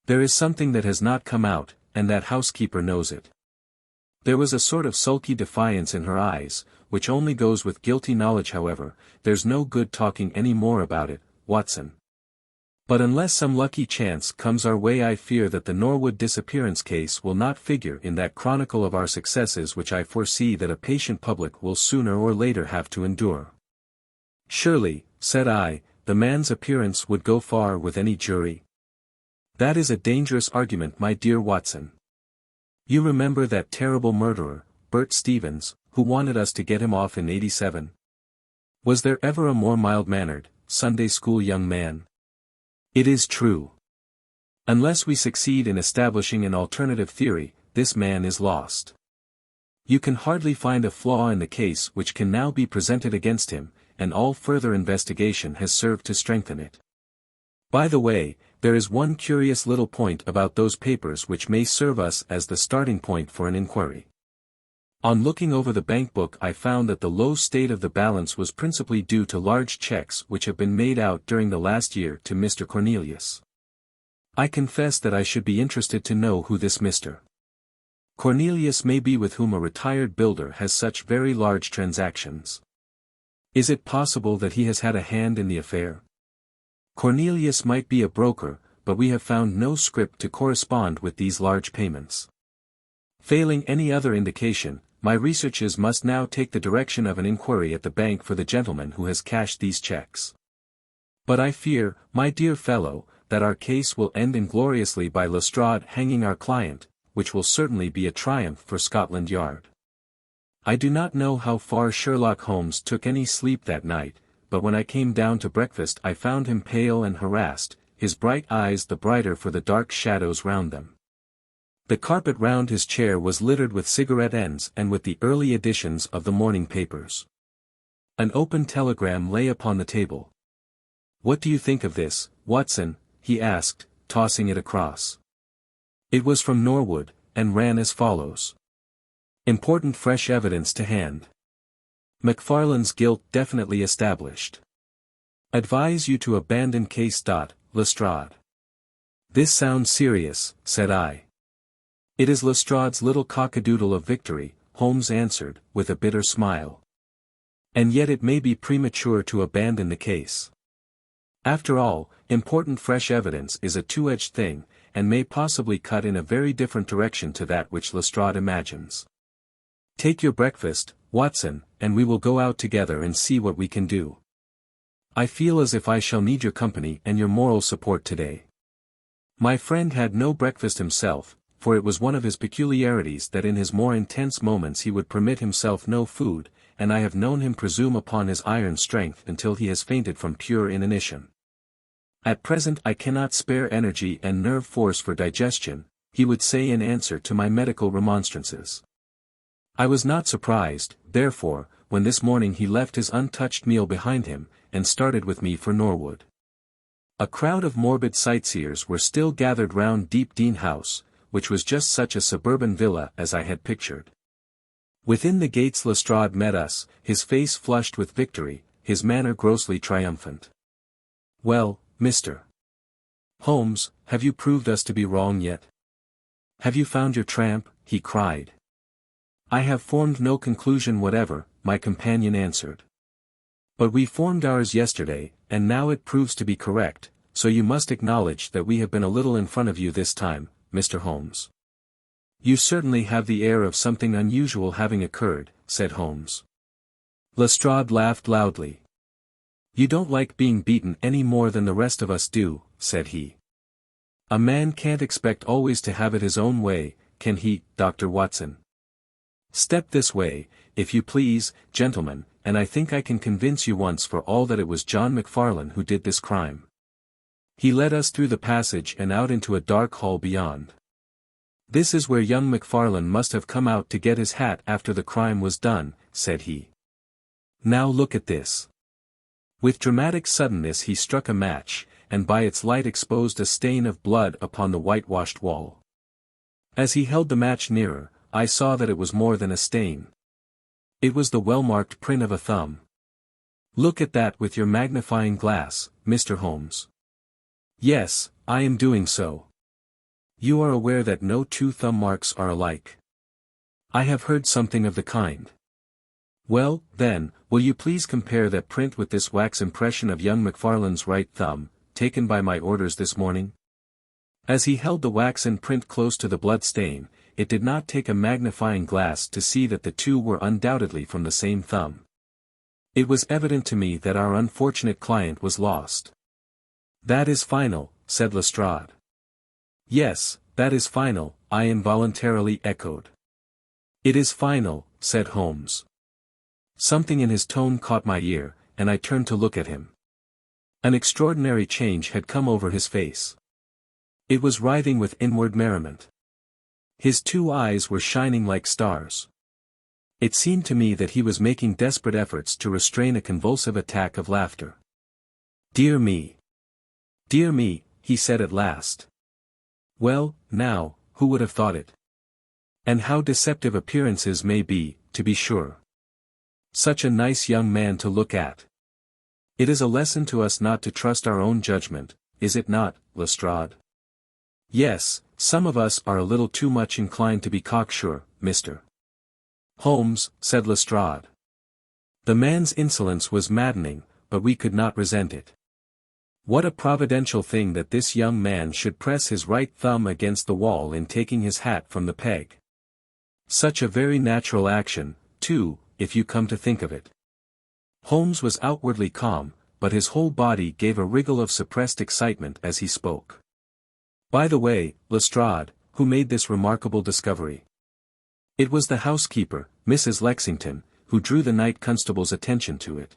There is something that has not come out, and that housekeeper knows it. There was a sort of sulky defiance in her eyes, which only goes with guilty knowledge. However, there's no good talking any more about it, Watson. But unless some lucky chance comes our way, I fear that the Norwood disappearance case will not figure in that chronicle of our successes which I foresee that a patient public will sooner or later have to endure. Surely, said I, the man's appearance would go far with any jury. That is a dangerous argument, my dear Watson. You remember that terrible murderer, Bert Stevens, who wanted us to get him off in '87? Was there ever a more mild-mannered, Sunday school young man? It is true. Unless we succeed in establishing an alternative theory, this man is lost. You can hardly find a flaw in the case which can now be presented against him, and all further investigation has served to strengthen it. By the way, there is one curious little point about those papers which may serve us as the starting point for an inquiry. On looking over the bank book, I found that the low state of the balance was principally due to large checks which have been made out during the last year to Mr. Cornelius. I confess that I should be interested to know who this Mr. Cornelius may be, with whom a retired builder has such very large transactions. Is it possible that he has had a hand in the affair? Cornelius might be a broker, but we have found no script to correspond with these large payments. Failing any other indication, my researches must now take the direction of an inquiry at the bank for the gentleman who has cashed these checks. But I fear, my dear fellow, that our case will end ingloriously by Lestrade hanging our client, which will certainly be a triumph for Scotland Yard. I do not know how far Sherlock Holmes took any sleep that night, but when I came down to breakfast I found him pale and harassed, his bright eyes the brighter for the dark shadows round them. The carpet round his chair was littered with cigarette ends and with the early editions of the morning papers. An open telegram lay upon the table. "What do you think of this, Watson?" he asked, tossing it across. It was from Norwood, and ran as follows. Important fresh evidence to hand. McFarlane's guilt definitely established. Advise you to abandon case. Lestrade. This sounds serious, said I. It is Lestrade's little cockadoodle of victory, Holmes answered, with a bitter smile. And yet it may be premature to abandon the case. After all, important fresh evidence is a two-edged thing, and may possibly cut in a very different direction to that which Lestrade imagines. Take your breakfast, Watson, and we will go out together and see what we can do. I feel as if I shall need your company and your moral support today. My friend had no breakfast himself, for it was one of his peculiarities that in his more intense moments he would permit himself no food, and I have known him presume upon his iron strength until he has fainted from pure inanition. At present I cannot spare energy and nerve force for digestion, he would say in answer to my medical remonstrances. I was not surprised, therefore, when this morning he left his untouched meal behind him, and started with me for Norwood. A crowd of morbid sightseers were still gathered round Deep Dean House, which was just such a suburban villa as I had pictured. Within the gates Lestrade met us, his face flushed with victory, his manner grossly triumphant. "Well, Mr. Holmes, have you proved us to be wrong yet? Have you found your tramp?" he cried. "I have formed no conclusion whatever," my companion answered. "But we formed ours yesterday, and now it proves to be correct, so you must acknowledge that we have been a little in front of you this time, Mr. Holmes." "You certainly have the air of something unusual having occurred," said Holmes. Lestrade laughed loudly. "You don't like being beaten any more than the rest of us do," said he. "A man can't expect always to have it his own way, can he, Dr. Watson? Step this way, if you please, gentlemen, and I think I can convince you once for all that it was John McFarlane who did this crime." He led us through the passage and out into a dark hall beyond. "This is where young McFarlane must have come out to get his hat after the crime was done," said he. "Now look at this." With dramatic suddenness he struck a match, and by its light exposed a stain of blood upon the whitewashed wall. As he held the match nearer, I saw that it was more than a stain. It was the well-marked print of a thumb. "Look at that with your magnifying glass, Mr. Holmes." "Yes, I am doing so." "You are aware that no two thumb marks are alike?" "I have heard something of the kind." "Well, then, will you please compare that print with this wax impression of young McFarlane's right thumb, taken by my orders this morning?" As he held the waxen print close to the blood stain, it did not take a magnifying glass to see that the two were undoubtedly from the same thumb. It was evident to me that our unfortunate client was lost. "That is final," said Lestrade. "Yes, that is final," I involuntarily echoed. "It is final," said Holmes. Something in his tone caught my ear, and I turned to look at him. An extraordinary change had come over his face. It was writhing with inward merriment. His two eyes were shining like stars. It seemed to me that he was making desperate efforts to restrain a convulsive attack of laughter. "Dear me! Dear me," he said at last. "Well, now, who would have thought it? And how deceptive appearances may be, to be sure. Such a nice young man to look at. It is a lesson to us not to trust our own judgment, is it not, Lestrade?" "Yes, some of us are a little too much inclined to be cocksure, Mr. Holmes," said Lestrade. The man's insolence was maddening, but we could not resent it. What a providential thing that this young man should press his right thumb against the wall in taking his hat from the peg. Such a very natural action, too, if you come to think of it. Holmes was outwardly calm, but his whole body gave a wriggle of suppressed excitement as he spoke. "By the way, Lestrade, who made this remarkable discovery?" "It was the housekeeper, Mrs. Lexington, who drew the night constable's attention to it."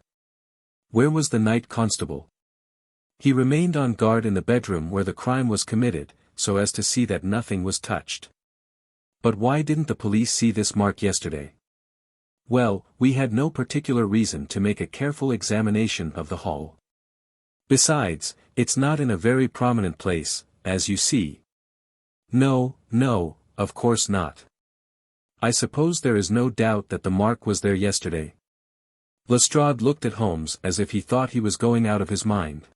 "Where was the night constable?" "He remained on guard in the bedroom where the crime was committed, so as to see that nothing was touched." "But why didn't the police see this mark yesterday?" "Well, we had no particular reason to make a careful examination of the hall. Besides, it's not in a very prominent place, as you see." "No, no, of course not. I suppose there is no doubt that the mark was there yesterday." Lestrade looked at Holmes as if he thought he was going out of his mind.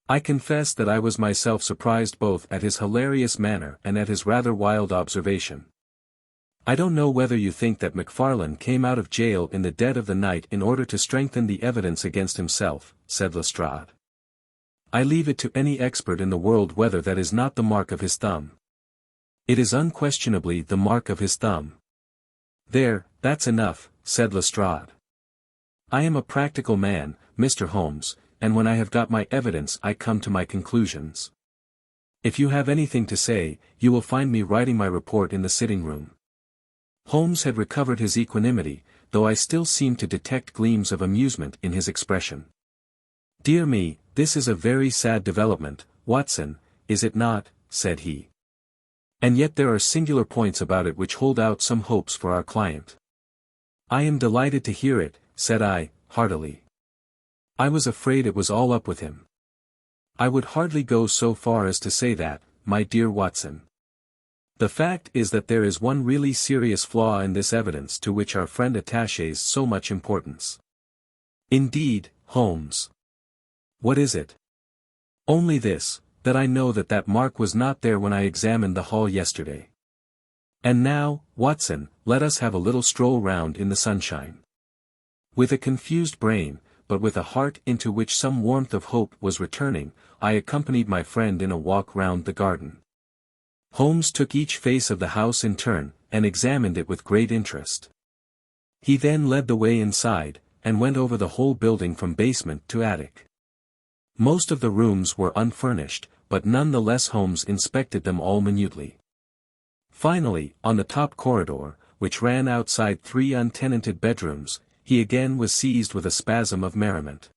I confess that I was myself surprised both at his hilarious manner and at his rather wild observation. "I don't know whether you think that McFarlane came out of jail in the dead of the night in order to strengthen the evidence against himself," said Lestrade. "I leave it to any expert in the world whether that is not the mark of his thumb." "It is unquestionably the mark of his thumb." "There, that's enough," said Lestrade. "I am a practical man, Mr. Holmes, and when I have got my evidence I come to my conclusions. If you have anything to say, you will find me writing my report in the sitting-room." Holmes had recovered his equanimity, though I still seemed to detect gleams of amusement in his expression. "Dear me, this is a very sad development, Watson, is it not?" said he. "And yet there are singular points about it which hold out some hopes for our client." "I am delighted to hear it," said I, heartily. "I was afraid it was all up with him." "I would hardly go so far as to say that, my dear Watson. The fact is that there is one really serious flaw in this evidence to which our friend attaches so much importance." "Indeed, Holmes. What is it?" "Only this, that I know that that mark was not there when I examined the hall yesterday. And now, Watson, let us have a little stroll round in the sunshine." With a confused brain, but with a heart into which some warmth of hope was returning, I accompanied my friend in a walk round the garden. Holmes took each face of the house in turn, and examined it with great interest. He then led the way inside, and went over the whole building from basement to attic. Most of the rooms were unfurnished, but none the less Holmes inspected them all minutely. Finally, on the top corridor, which ran outside 3 untenanted bedrooms, he again was seized with a spasm of merriment.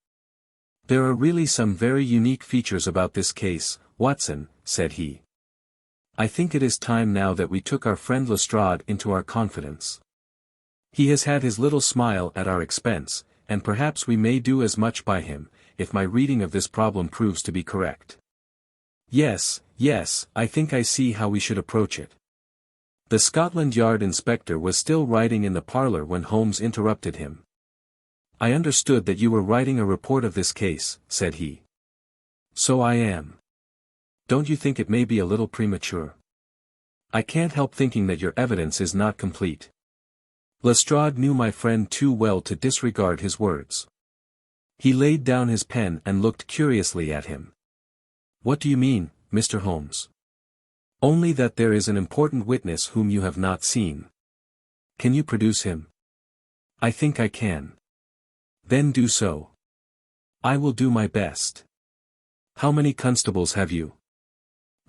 "There are really some very unique features about this case, Watson," said he. "I think it is time now that we took our friend Lestrade into our confidence. He has had his little smile at our expense, and perhaps we may do as much by him, if my reading of this problem proves to be correct." Yes, I think I see how we should approach it." The Scotland Yard inspector was still writing in the parlour when Holmes interrupted him. "I understood that you were writing a report of this case," said he. "So I am. Don't you think it may be a little premature?" "I can't help thinking that your evidence is not complete." Lestrade knew my friend too well to disregard his words. He laid down his pen and looked curiously at him. "What do you mean, Mr. Holmes?" "Only that there is an important witness whom you have not seen." "Can you produce him?" "I think I can." "Then do so." "I will do my best." "How many constables have you?"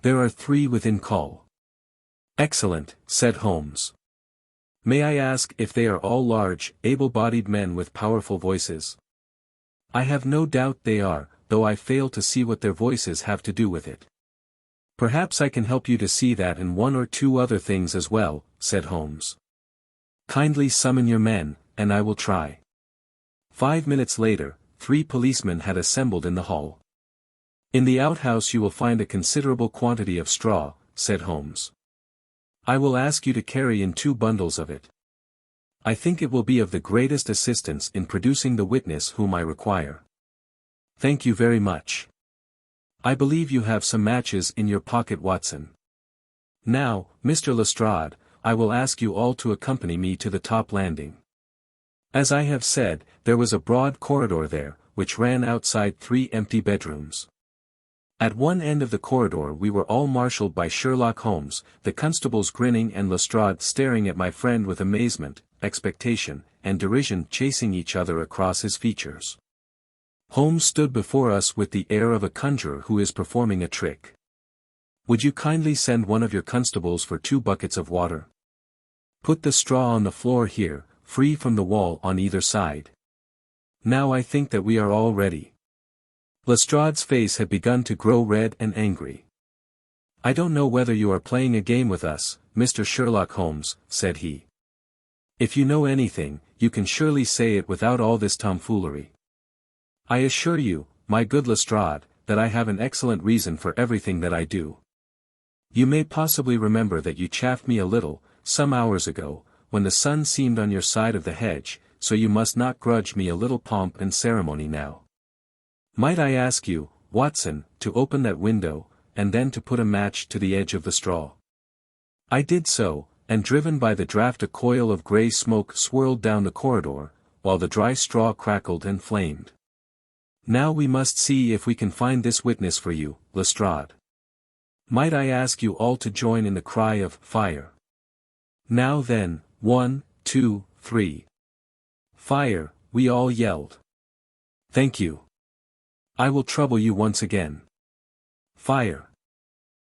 "There are 3 within call." "Excellent," said Holmes. "May I ask if they are all large, able-bodied men with powerful voices?" "I have no doubt they are, though I fail to see what their voices have to do with it." "Perhaps I can help you to see that and 1 or 2 other things as well," said Holmes. "Kindly summon your men, and I will try." 5 minutes later, 3 policemen had assembled in the hall. "In the outhouse you will find a considerable quantity of straw," said Holmes. "I will ask you to carry in 2 bundles of it. I think it will be of the greatest assistance in producing the witness whom I require." "Thank you very much. I believe you have some matches in your pocket, Watson. Now, Mr. Lestrade, I will ask you all to accompany me to the top landing." As I have said, there was a broad corridor there, which ran outside 3 empty bedrooms. At one end of the corridor we were all marshalled by Sherlock Holmes, the constables grinning and Lestrade staring at my friend with amazement, expectation, and derision chasing each other across his features. Holmes stood before us with the air of a conjurer who is performing a trick. "Would you kindly send one of your constables for 2 buckets of water? Put the straw on the floor here, free from the wall on either side. Now I think that we are all ready." Lestrade's face had begun to grow red and angry. "I don't know whether you are playing a game with us, Mr. Sherlock Holmes," said he. "If you know anything, you can surely say it without all this tomfoolery. I assure you, my good Lestrade, that I have an excellent reason for everything that I do. You may possibly remember that you chaffed me a little, some hours ago, when the sun seemed on your side of the hedge, so you must not grudge me a little pomp and ceremony now. Might I ask you, Watson, to open that window, and then to put a match to the edge of the straw?" I did so, and driven by the draught a coil of grey smoke swirled down the corridor, while the dry straw crackled and flamed. "Now we must see if we can find this witness for you, Lestrade. Might I ask you all to join in the cry of fire? Now then, 1, 2, 3. Fire," we all yelled. "Thank you. I will trouble you once again. Fire.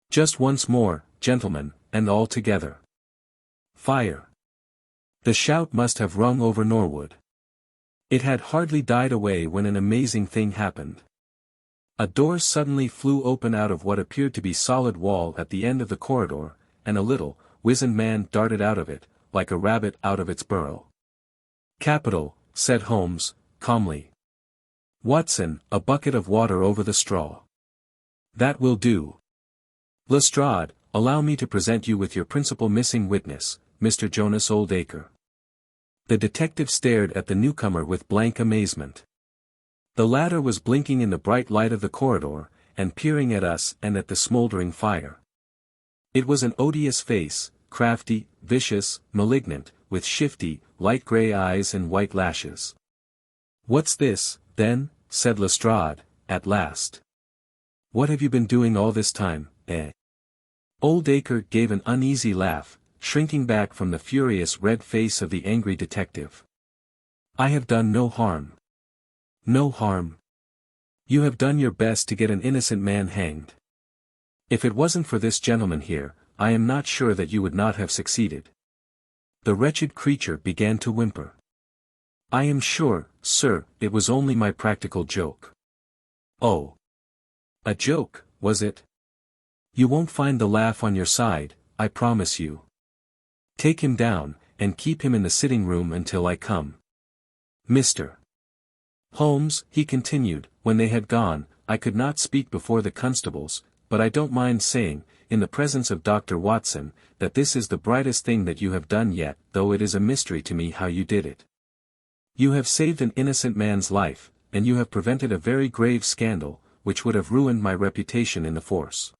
Just once more, gentlemen, and all together. Fire." The shout must have rung over Norwood. It had hardly died away when an amazing thing happened. A door suddenly flew open out of what appeared to be solid wall at the end of the corridor, and a little, wizened man darted out of it, like a rabbit out of its burrow. "Capital," said Holmes, calmly. "Watson, a bucket of water over the straw. That will do. Lestrade, allow me to present you with your principal missing witness, Mr. Jonas Oldacre." The detective stared at the newcomer with blank amazement. The latter was blinking in the bright light of the corridor, and peering at us and at the smoldering fire. It was an odious face, crafty, vicious, malignant, with shifty, light grey eyes and white lashes. "What's this, then?" said Lestrade, at last. "What have you been doing all this time, eh?" Oldacre gave an uneasy laugh, shrinking back from the furious red face of the angry detective. "I have done no harm." "No harm? You have done your best to get an innocent man hanged. If it wasn't for this gentleman here, I am not sure that you would not have succeeded." The wretched creature began to whimper. "I am sure, sir, it was only my practical joke." "Oh. A joke, was it? You won't find the laugh on your side, I promise you. Take him down, and keep him in the sitting room until I come. Mr. Holmes," he continued, when they had gone, "I could not speak before the constables, but I don't mind saying, in the presence of Dr. Watson, that this is the brightest thing that you have done yet, though it is a mystery to me how you did it. You have saved an innocent man's life, and you have prevented a very grave scandal, which would have ruined my reputation in the force."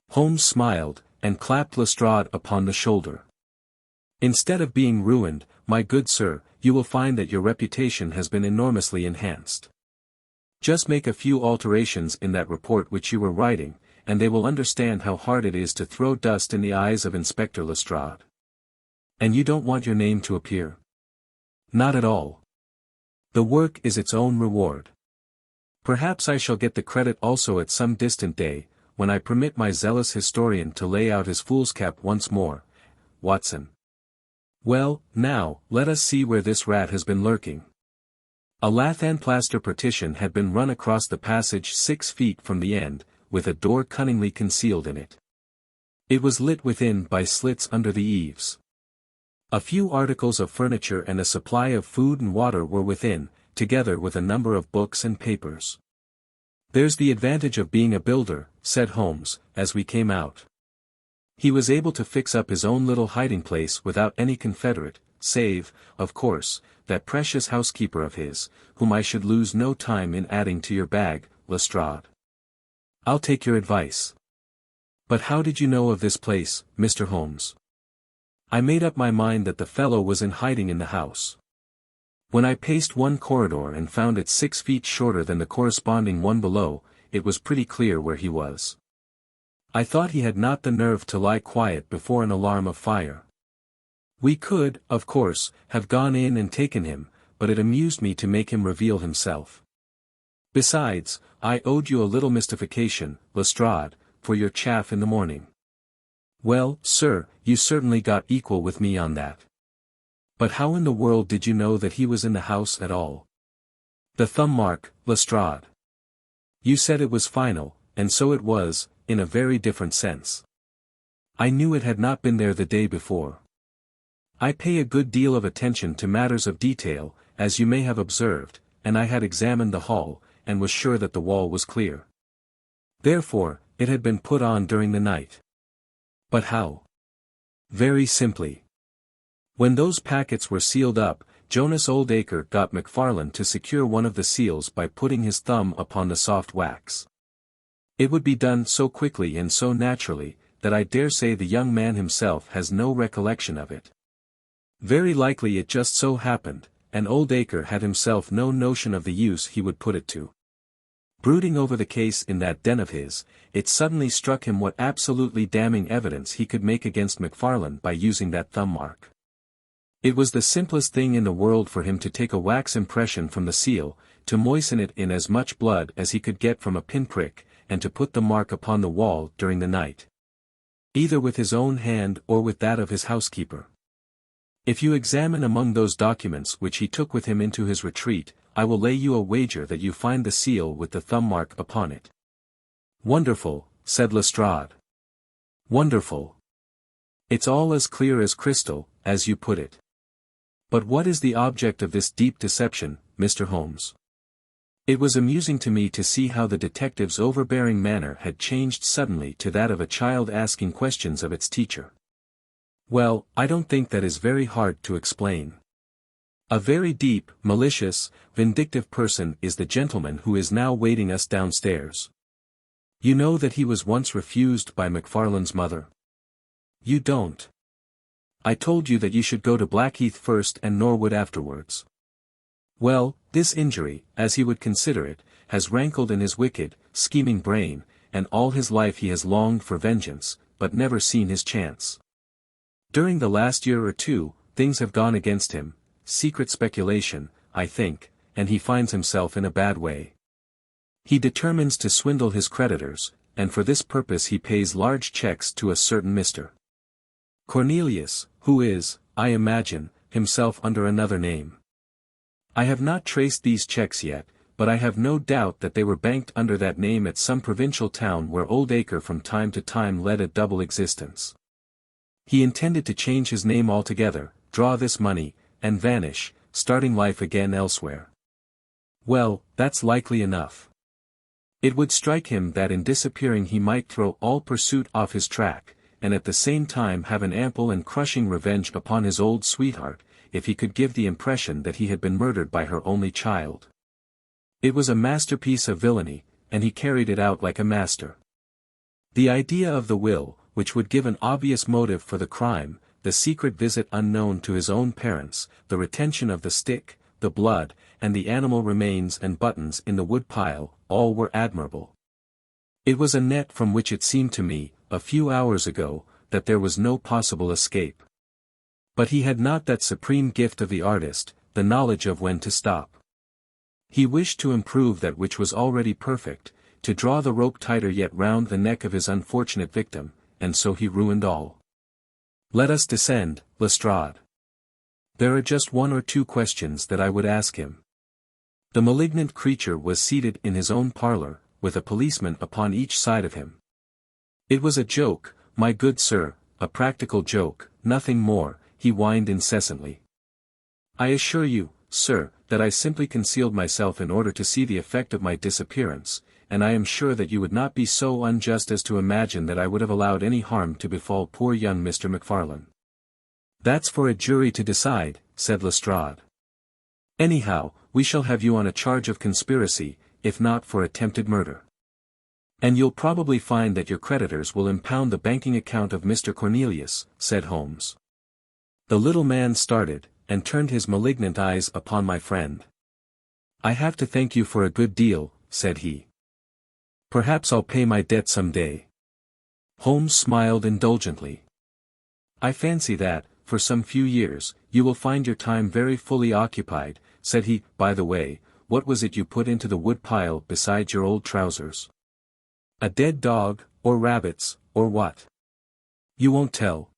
Holmes smiled, and clapped Lestrade upon the shoulder. "Instead of being ruined, my good sir, you will find that your reputation has been enormously enhanced. Just make a few alterations in that report which you were writing, and they will understand how hard it is to throw dust in the eyes of Inspector Lestrade. And you don't want your name to appear? Not at all. The work is its own reward. Perhaps I shall get the credit also at some distant day, when I permit my zealous historian to lay out his foolscap once more, Watson. Well, now, let us see where this rat has been lurking." A lath and plaster partition had been run across the passage 6 feet from the end, with a door cunningly concealed in it. It was lit within by slits under the eaves. A few articles of furniture and a supply of food and water were within, together with a number of books and papers. "There's the advantage of being a builder," said Holmes, as we came out. He was able to fix up his own little hiding place without any confederate, save, of course, that precious housekeeper of his, whom I should lose no time in adding to your bag, Lestrade. I'll take your advice. But how did you know of this place, Mr. Holmes? I made up my mind that the fellow was in hiding in the house. When I paced one corridor and found it 6 feet shorter than the corresponding one below, it was pretty clear where he was. I thought he had not the nerve to lie quiet before an alarm of fire. We could, of course, have gone in and taken him, but it amused me to make him reveal himself. Besides, I owed you a little mystification, Lestrade, for your chaff in the morning. Well, sir, you certainly got equal with me on that. But how in the world did you know that he was in the house at all? The thumb mark, Lestrade. You said it was final, and so it was, in a very different sense. I knew it had not been there the day before. I pay a good deal of attention to matters of detail, as you may have observed, and I had examined the hall, and was sure that the wall was clear. Therefore, it had been put on during the night. But how? Very simply. When those packets were sealed up, Jonas Oldacre got Macfarlane to secure one of the seals by putting his thumb upon the soft wax. It would be done so quickly and so naturally, that I dare say the young man himself has no recollection of it. Very likely it just so happened, and Oldacre had himself no notion of the use he would put it to. Brooding over the case in that den of his, it suddenly struck him what absolutely damning evidence he could make against Macfarlane by using that thumb mark. It was the simplest thing in the world for him to take a wax impression from the seal, to moisten it in as much blood as he could get from a pinprick, and to put the mark upon the wall during the night. Either with his own hand or with that of his housekeeper. If you examine among those documents which he took with him into his retreat, I will lay you a wager that you find the seal with the thumb mark upon it. Wonderful, said Lestrade. Wonderful. It's all as clear as crystal, as you put it. But what is the object of this deep deception, Mr. Holmes? It was amusing to me to see how the detective's overbearing manner had changed suddenly to that of a child asking questions of its teacher. Well, I don't think that is very hard to explain. A very deep, malicious, vindictive person is the gentleman who is now waiting us downstairs. You know that he was once refused by Macfarlane's mother? You don't. I told you that you should go to Blackheath first and Norwood afterwards. Well, this injury, as he would consider it, has rankled in his wicked, scheming brain, and all his life he has longed for vengeance, but never seen his chance. During the last year or two, things have gone against him, secret speculation, I think, and he finds himself in a bad way. He determines to swindle his creditors, and for this purpose he pays large checks to a certain Mr. Cornelius, who is, I imagine, himself under another name. I have not traced these checks yet, but I have no doubt that they were banked under that name at some provincial town where Oldacre from time to time led a double existence. He intended to change his name altogether, draw this money, and vanish, starting life again elsewhere. Well, that's likely enough. It would strike him that in disappearing he might throw all pursuit off his track, and at the same time have an ample and crushing revenge upon his old sweetheart, if he could give the impression that he had been murdered by her only child. It was a masterpiece of villainy, and he carried it out like a master. The idea of the will, which would give an obvious motive for the crime, the secret visit unknown to his own parents, the retention of the stick, the blood, and the animal remains and buttons in the wood pile, all were admirable. It was a net from which it seemed to me, a few hours ago, that there was no possible escape. But he had not that supreme gift of the artist, the knowledge of when to stop. He wished to improve that which was already perfect, to draw the rope tighter yet round the neck of his unfortunate victim, and so he ruined all. Let us descend, Lestrade. There are just one or two questions that I would ask him. The malignant creature was seated in his own parlour, with a policeman upon each side of him. It was a joke, my good sir, a practical joke, nothing more, he whined incessantly. I assure you, sir, that I simply concealed myself in order to see the effect of my disappearance, and I am sure that you would not be so unjust as to imagine that I would have allowed any harm to befall poor young Mr. Macfarlane. That's for a jury to decide, said Lestrade. Anyhow, we shall have you on a charge of conspiracy, if not for attempted murder. And you'll probably find that your creditors will impound the banking account of Mr. Cornelius, said Holmes. The little man started, and turned his malignant eyes upon my friend. I have to thank you for a good deal, said he. Perhaps I'll pay my debt some day. Holmes smiled indulgently. I fancy that, for some few years, you will find your time very fully occupied, said he. By the way, what was it you put into the wood pile beside your old trousers? A dead dog, or rabbits, or what? You won't tell.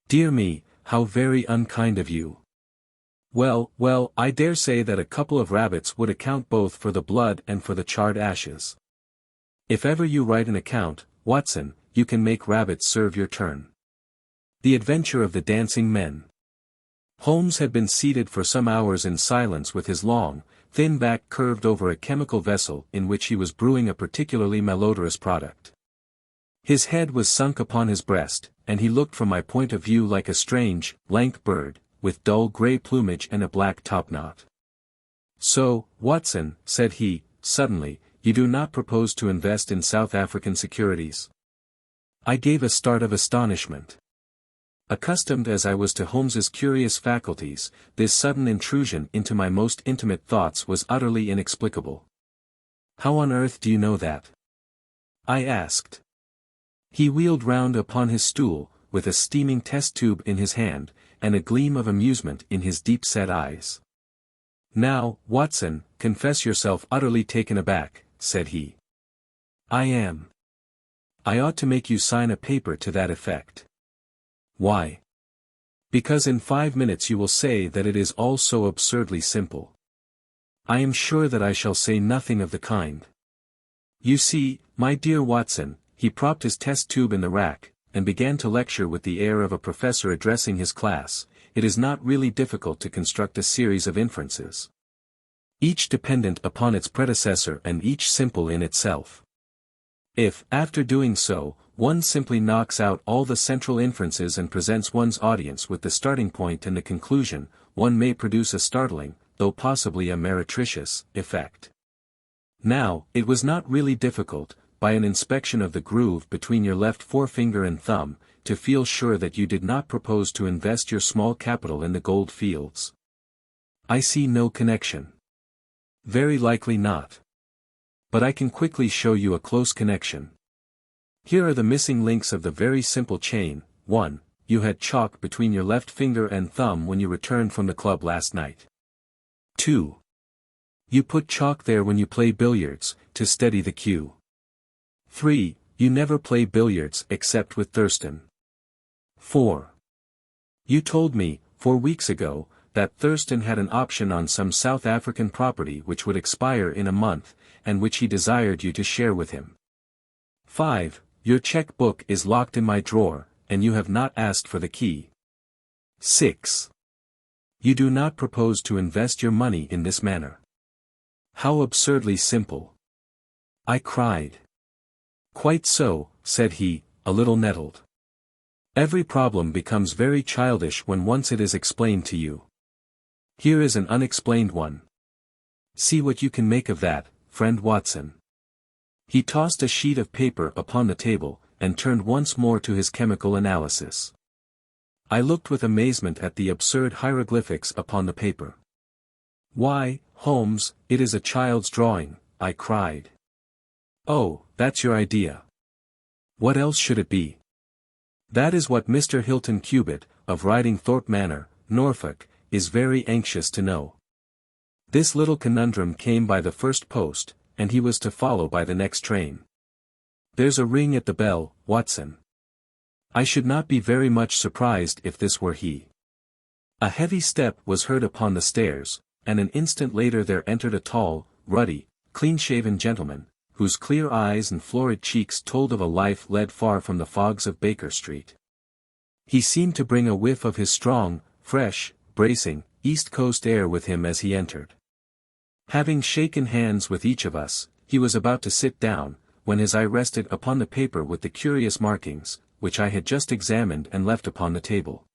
Dear me, how very unkind of you. Well, I dare say that a couple of rabbits would account both for the blood and for the charred ashes. If ever you write an account, Watson, you can make rabbits serve your turn. The Adventure of the Dancing Men. Holmes had been seated for some hours in silence with his long, thin back curved over a chemical vessel in which he was brewing a particularly malodorous product. His head was sunk upon his breast, and he looked from my point of view like a strange, lank bird, with dull grey plumage and a black topknot. So, Watson, said he, suddenly, you do not propose to invest in South African securities? I gave a start of astonishment. Accustomed as I was to Holmes's curious faculties, this sudden intrusion into my most intimate thoughts was utterly inexplicable. How on earth do you know that? I asked. He wheeled round upon his stool, with a steaming test tube in his hand, and a gleam of amusement in his deep-set eyes. Now, Watson, confess yourself utterly taken aback, said he. I am. I ought to make you sign a paper to that effect. Why? Because in 5 minutes you will say that it is all so absurdly simple. I am sure that I shall say nothing of the kind. You see, my dear Watson, he propped his test tube in the rack, and began to lecture with the air of a professor addressing his class. It is not really difficult to construct a series of inferences, each dependent upon its predecessor and each simple in itself. If, after doing so, one simply knocks out all the central inferences and presents one's audience with the starting point and the conclusion, one may produce a startling, though possibly a meretricious, effect. Now, it was not really difficult, by an inspection of the groove between your left forefinger and thumb, to feel sure that you did not propose to invest your small capital in the gold fields. I see no connection. Very likely not. But I can quickly show you a close connection. Here are the missing links of the very simple chain. 1. You had chalk between your left finger and thumb when you returned from the club last night. 2. You put chalk there when you play billiards, to steady the cue. 3. You never play billiards except with Thurston. 4. You told me, 4 weeks ago, that Thurston had an option on some South African property which would expire in a month, and which he desired you to share with him. 5. Your check book is locked in my drawer, and you have not asked for the key. 6. You do not propose to invest your money in this manner. How absurdly simple! I cried. Quite so, said he, a little nettled. Every problem becomes very childish when once it is explained to you. Here is an unexplained one. See what you can make of that, friend Watson. He tossed a sheet of paper upon the table, and turned once more to his chemical analysis. I looked with amazement at the absurd hieroglyphics upon the paper. Why, Holmes, it is a child's drawing, I cried. Oh, that's your idea. What else should it be? That is what Mr. Hilton Cubitt, of Ridingthorpe Manor, Norfolk, is very anxious to know. This little conundrum came by the first post, and he was to follow by the next train. There's a ring at the bell, Watson. I should not be very much surprised if this were he. A heavy step was heard upon the stairs, and an instant later there entered a tall, ruddy, clean-shaven gentleman, whose clear eyes and florid cheeks told of a life led far from the fogs of Baker Street. He seemed to bring a whiff of his strong, fresh, bracing, East Coast air with him as he entered. Having shaken hands with each of us, he was about to sit down, when his eye rested upon the paper with the curious markings, which I had just examined and left upon the table.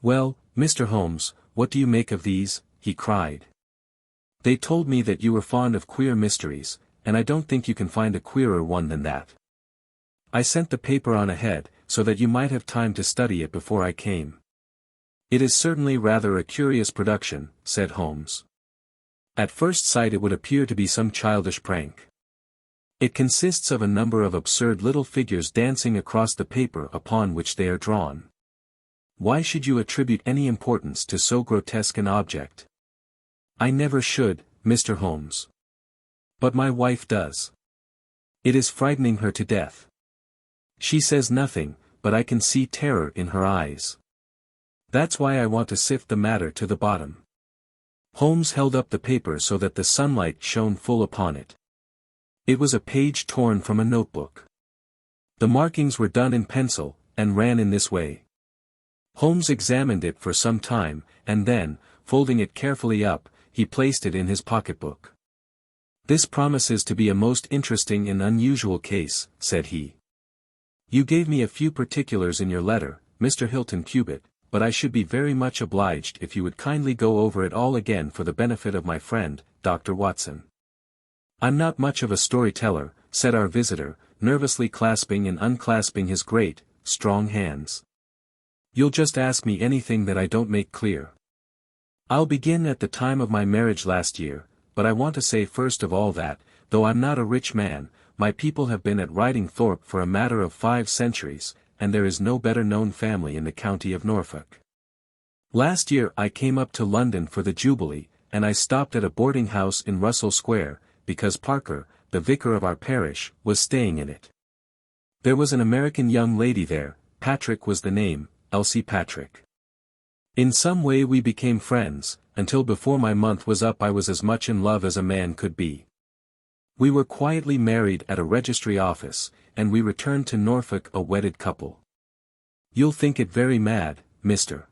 Well, Mr. Holmes, what do you make of these? He cried. They told me that you were fond of queer mysteries, and I don't think you can find a queerer one than that. I sent the paper on ahead, so that you might have time to study it before I came. It is certainly rather a curious production, said Holmes. At first sight it would appear to be some childish prank. It consists of a number of absurd little figures dancing across the paper upon which they are drawn. Why should you attribute any importance to so grotesque an object? I never should, Mr. Holmes. But my wife does. It is frightening her to death. She says nothing, but I can see terror in her eyes. That's why I want to sift the matter to the bottom." Holmes held up the paper so that the sunlight shone full upon it. It was a page torn from a notebook. The markings were done in pencil, and ran in this way. Holmes examined it for some time, and then, folding it carefully up, he placed it in his pocketbook. "This promises to be a most interesting and unusual case," said he. "You gave me a few particulars in your letter, Mr. Hilton Cubitt, but I should be very much obliged if you would kindly go over it all again for the benefit of my friend, Dr. Watson." "I'm not much of a storyteller," said our visitor, nervously clasping and unclasping his great, strong hands. "You'll just ask me anything that I don't make clear. I'll begin at the time of my marriage last year, but I want to say first of all that, though I'm not a rich man, my people have been at Ridingthorpe for a matter of 5 centuries, and there is no better known family in the county of Norfolk. Last year I came up to London for the Jubilee, and I stopped at a boarding house in Russell Square, because Parker, the vicar of our parish, was staying in it. There was an American young lady there, Patrick was the name, Elsie Patrick. In some way we became friends, until before my month was up I was as much in love as a man could be. We were quietly married at a registry office, and we returned to Norfolk a wedded couple. You'll think it very mad, Mr.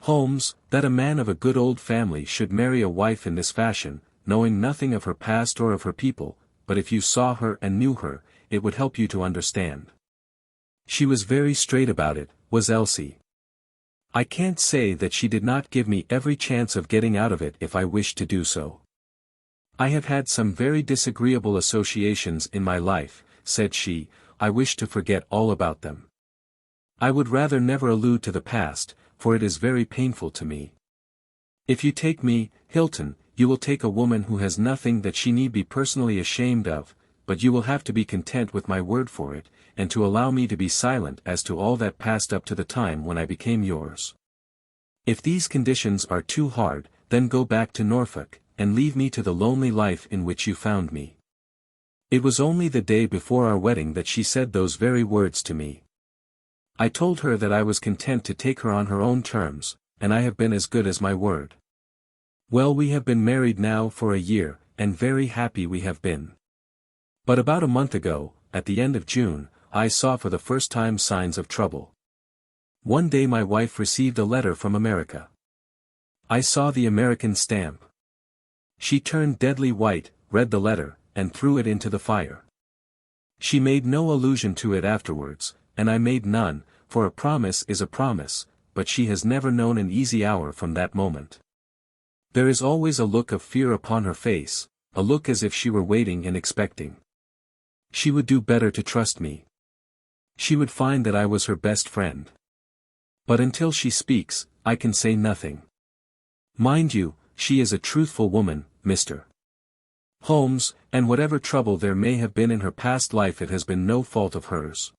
Holmes, that a man of a good old family should marry a wife in this fashion, knowing nothing of her past or of her people, but if you saw her and knew her, it would help you to understand. She was very straight about it, was Elsie. I can't say that she did not give me every chance of getting out of it if I wished to do so. I have had some very disagreeable associations in my life, said she, I wish to forget all about them. I would rather never allude to the past, for it is very painful to me. If you take me, Hilton, you will take a woman who has nothing that she need be personally ashamed of, but you will have to be content with my word for it, and to allow me to be silent as to all that passed up to the time when I became yours. If these conditions are too hard, then go back to Norfolk, and leave me to the lonely life in which you found me. It was only the day before our wedding that she said those very words to me. I told her that I was content to take her on her own terms, and I have been as good as my word. Well, we have been married now for a year, and very happy we have been. But about a month ago, at the end of June, I saw for the first time signs of trouble. One day my wife received a letter from America. I saw the American stamp. She turned deadly white, read the letter, and threw it into the fire. She made no allusion to it afterwards, and I made none, for a promise is a promise, but she has never known an easy hour from that moment. There is always a look of fear upon her face, a look as if she were waiting and expecting. She would do better to trust me. She would find that I was her best friend. But until she speaks, I can say nothing. Mind you, she is a truthful woman, Mr. Holmes, and whatever trouble there may have been in her past life it has been no fault of hers.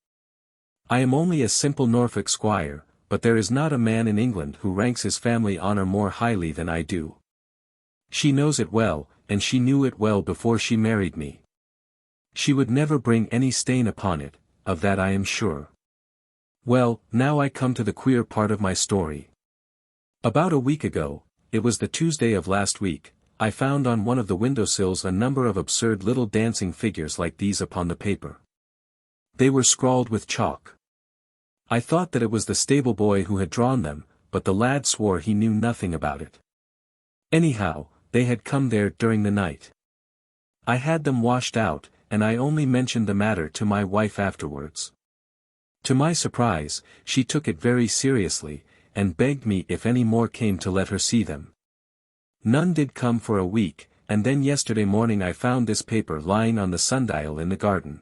I am only a simple Norfolk squire, but there is not a man in England who ranks his family honour more highly than I do. She knows it well, and she knew it well before she married me. She would never bring any stain upon it, of that I am sure. Well, now I come to the queer part of my story. About a week ago, it was the Tuesday of last week, I found on one of the windowsills a number of absurd little dancing figures like these upon the paper. They were scrawled with chalk. I thought that it was the stable boy who had drawn them, but the lad swore he knew nothing about it. Anyhow, they had come there during the night. I had them washed out, and I only mentioned the matter to my wife afterwards. To my surprise, she took it very seriously, and begged me if any more came to let her see them. None did come for a week, and then yesterday morning I found this paper lying on the sundial in the garden.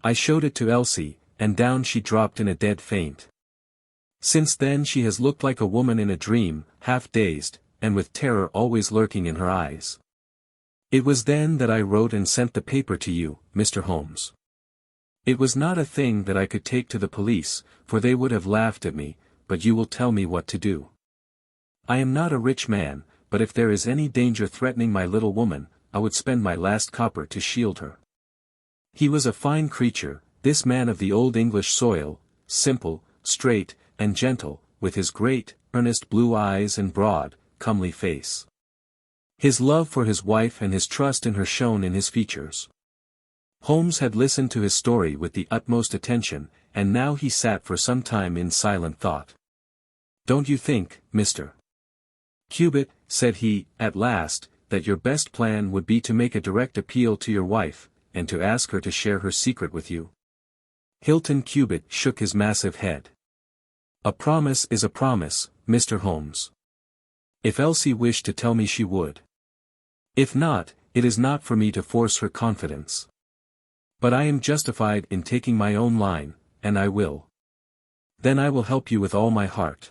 I showed it to Elsie, and down she dropped in a dead faint. Since then she has looked like a woman in a dream, half dazed, and with terror always lurking in her eyes. It was then that I wrote and sent the paper to you, Mr. Holmes. It was not a thing that I could take to the police, for they would have laughed at me, but you will tell me what to do. I am not a rich man, but if there is any danger threatening my little woman, I would spend my last copper to shield her. He was a fine creature, this man of the old English soil, simple, straight, and gentle, with his great, earnest blue eyes and broad, comely face. His love for his wife and his trust in her shone in his features. Holmes had listened to his story with the utmost attention, and now he sat for some time in silent thought. "Don't you think, Mr. Cubitt," said he, at last, "that your best plan would be to make a direct appeal to your wife, and to ask her to share her secret with you?" Hilton Cubitt shook his massive head. "A promise is a promise, Mr. Holmes. If Elsie wished to tell me she would. If not, it is not for me to force her confidence. But I am justified in taking my own line, and I will. Then I will help you with all my heart.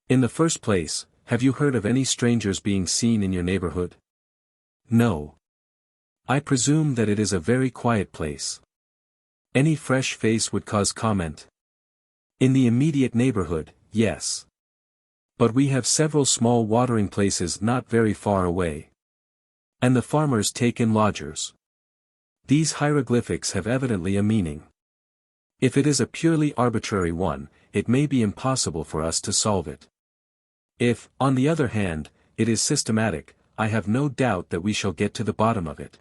In the first place, have you heard of any strangers being seen in your neighborhood?" "No. I presume that it is a very quiet place. Any fresh face would cause comment." "In the immediate neighborhood, yes. But we have several small watering places not very far away. And the farmers take in lodgers. These hieroglyphics have evidently a meaning. If it is a purely arbitrary one, it may be impossible for us to solve it. If, on the other hand, it is systematic, I have no doubt that we shall get to the bottom of it.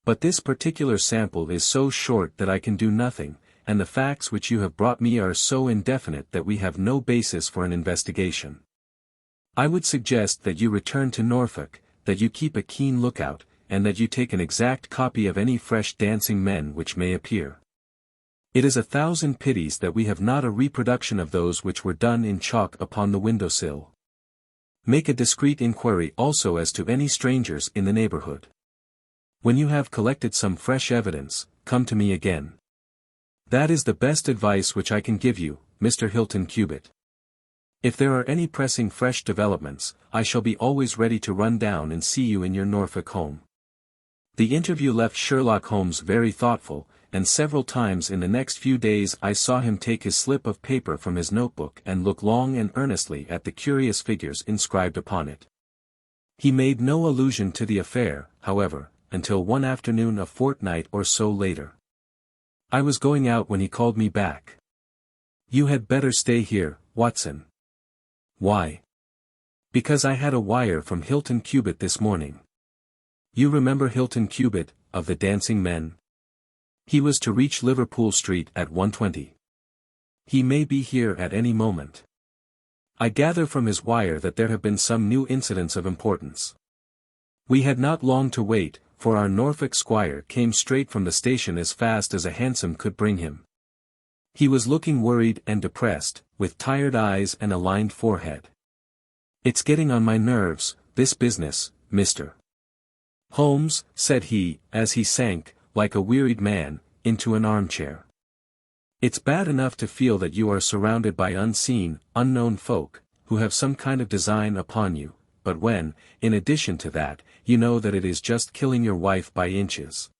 But this particular sample is so short that I can do nothing, and the facts which you have brought me are so indefinite that we have no basis for an investigation. I would suggest that you return to Norfolk, that you keep a keen lookout, and that you take an exact copy of any fresh dancing men which may appear. It is 1,000 pities that we have not a reproduction of those which were done in chalk upon the windowsill. Make a discreet inquiry also as to any strangers in the neighborhood. When you have collected some fresh evidence, come to me again. That is the best advice which I can give you, Mr. Hilton Cubitt. If there are any pressing fresh developments, I shall be always ready to run down and see you in your Norfolk home." The interview left Sherlock Holmes very thoughtful, and several times in the next few days I saw him take his slip of paper from his notebook and look long and earnestly at the curious figures inscribed upon it. He made no allusion to the affair, however, until one afternoon a fortnight or so later. I was going out when he called me back. "You had better stay here, Watson." "Why?" "Because I had a wire from Hilton Cubitt this morning." "You remember Hilton Cubitt, of the Dancing Men?" "He was to reach Liverpool Street at 1:20. He may be here at any moment. I gather from his wire that there have been some new incidents of importance." We had not long to wait, for our Norfolk squire came straight from the station as fast as a hansom could bring him. He was looking worried and depressed, with tired eyes and a lined forehead. "It's getting on my nerves, this business, Mr. Holmes," said he, as he sank, like a wearied man, into an armchair. "It's bad enough to feel that you are surrounded by unseen, unknown folk, who have some kind of design upon you, but when, in addition to that, you know that it is just killing your wife by inches.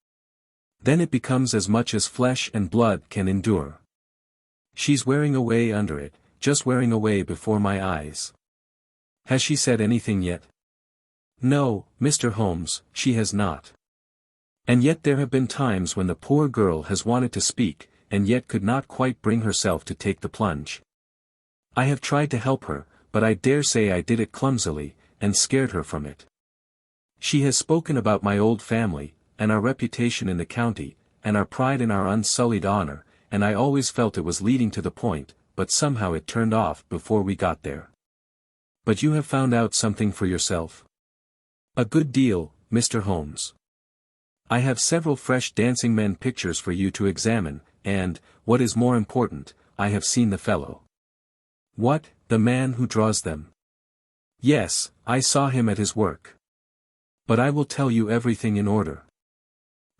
Then it becomes as much as flesh and blood can endure. She's wearing away under it, just wearing away before my eyes." "Has she said anything yet?" "No, Mr. Holmes, she has not. And yet there have been times when the poor girl has wanted to speak, and yet could not quite bring herself to take the plunge. I have tried to help her, but I dare say I did it clumsily, and scared her from it. She has spoken about my old family, and our reputation in the county, and our pride in our unsullied honor, and I always felt it was leading to the point, but somehow it turned off before we got there." "But you have found out something for yourself?" "A good deal, Mr. Holmes. I have several fresh dancing men pictures for you to examine, and, what is more important, I have seen the fellow." "What, the man who draws them?" "Yes, I saw him at his work. But I will tell you everything in order.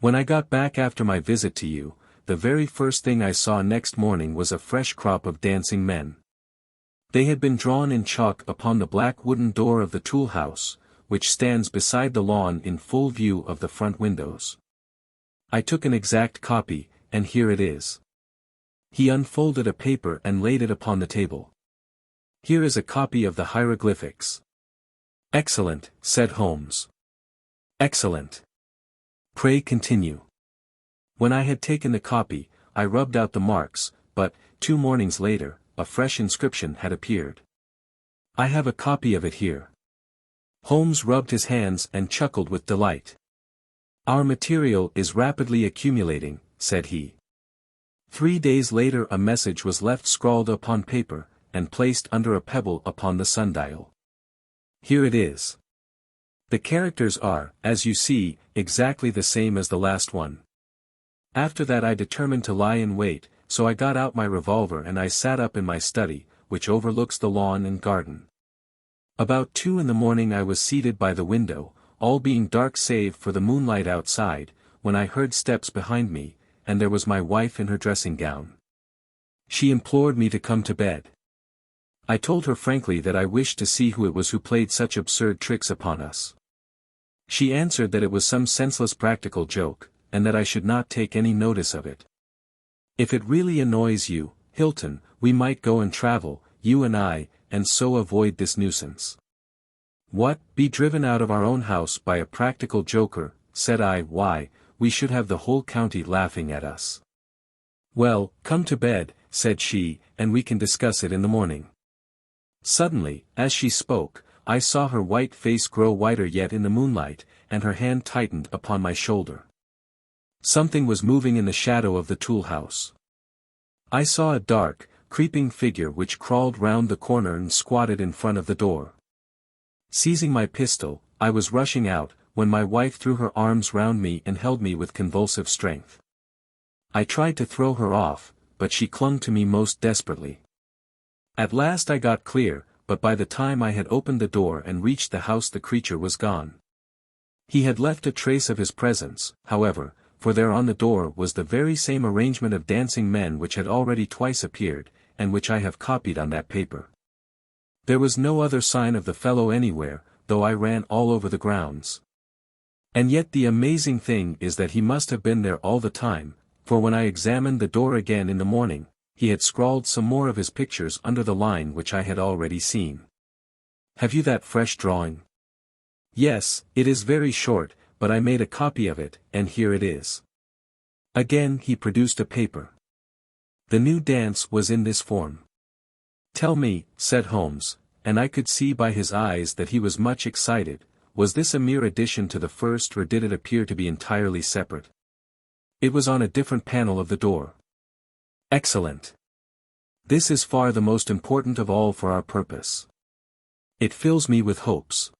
When I got back after my visit to you, the very first thing I saw next morning was a fresh crop of dancing men. They had been drawn in chalk upon the black wooden door of the tool house, which stands beside the lawn in full view of the front windows. I took an exact copy, and here it is." He unfolded a paper and laid it upon the table. "Here is a copy of the hieroglyphics. Excellent, said Holmes. Excellent. Pray continue. When I had taken the copy, I rubbed out the marks, but, 2 mornings later, a fresh inscription had appeared. I have a copy of it here. Holmes rubbed his hands and chuckled with delight. Our material is rapidly accumulating, said he. 3 days later a message was left scrawled upon paper, and placed under a pebble upon the sundial. Here it is. The characters are, as you see, exactly the same as the last one. After that I determined to lie in wait, so I got out my revolver and I sat up in my study, which overlooks the lawn and garden. About 2 in the morning I was seated by the window, all being dark save for the moonlight outside, when I heard steps behind me, and there was my wife in her dressing gown. She implored me to come to bed. I told her frankly that I wished to see who it was who played such absurd tricks upon us. She answered that it was some senseless practical joke, and that I should not take any notice of it. If it really annoys you, Hilton, we might go and travel, you and I, and so avoid this nuisance. What, be driven out of our own house by a practical joker, said I. Why, we should have the whole county laughing at us. Well, come to bed, said she, and we can discuss it in the morning. Suddenly, as she spoke, I saw her white face grow whiter yet in the moonlight, and her hand tightened upon my shoulder. Something was moving in the shadow of the tool house. I saw a dark, creeping figure which crawled round the corner and squatted in front of the door. Seizing my pistol, I was rushing out, when my wife threw her arms round me and held me with convulsive strength. I tried to throw her off, but she clung to me most desperately. At last I got clear, but by the time I had opened the door and reached the house the creature was gone. He had left a trace of his presence, however, for there on the door was the very same arrangement of dancing men which had already twice appeared, and which I have copied on that paper. There was no other sign of the fellow anywhere, though I ran all over the grounds. And yet the amazing thing is that he must have been there all the time, for when I examined the door again in the morning, he had scrawled some more of his pictures under the line which I had already seen. Have you that fresh drawing? Yes, it is very short, but I made a copy of it, and here it is. Again he produced a paper. The new dance was in this form. Tell me, said Holmes, and I could see by his eyes that he was much excited, was this a mere addition to the first or did it appear to be entirely separate? It was on a different panel of the door. Excellent. This is far the most important of all for our purpose. It fills me with hopes.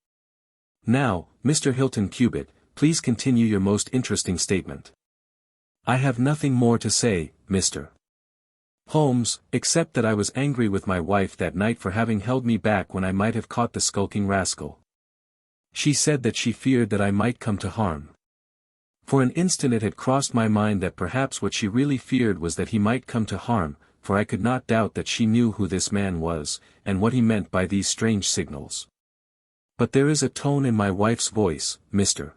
Now, Mr. Hilton Cubitt, please continue your most interesting statement. I have nothing more to say, Mr. Holmes, except that I was angry with my wife that night for having held me back when I might have caught the skulking rascal. She said that she feared that I might come to harm. For an instant it had crossed my mind that perhaps what she really feared was that he might come to harm, for I could not doubt that she knew who this man was, and what he meant by these strange signals. But there is a tone in my wife's voice, Mr.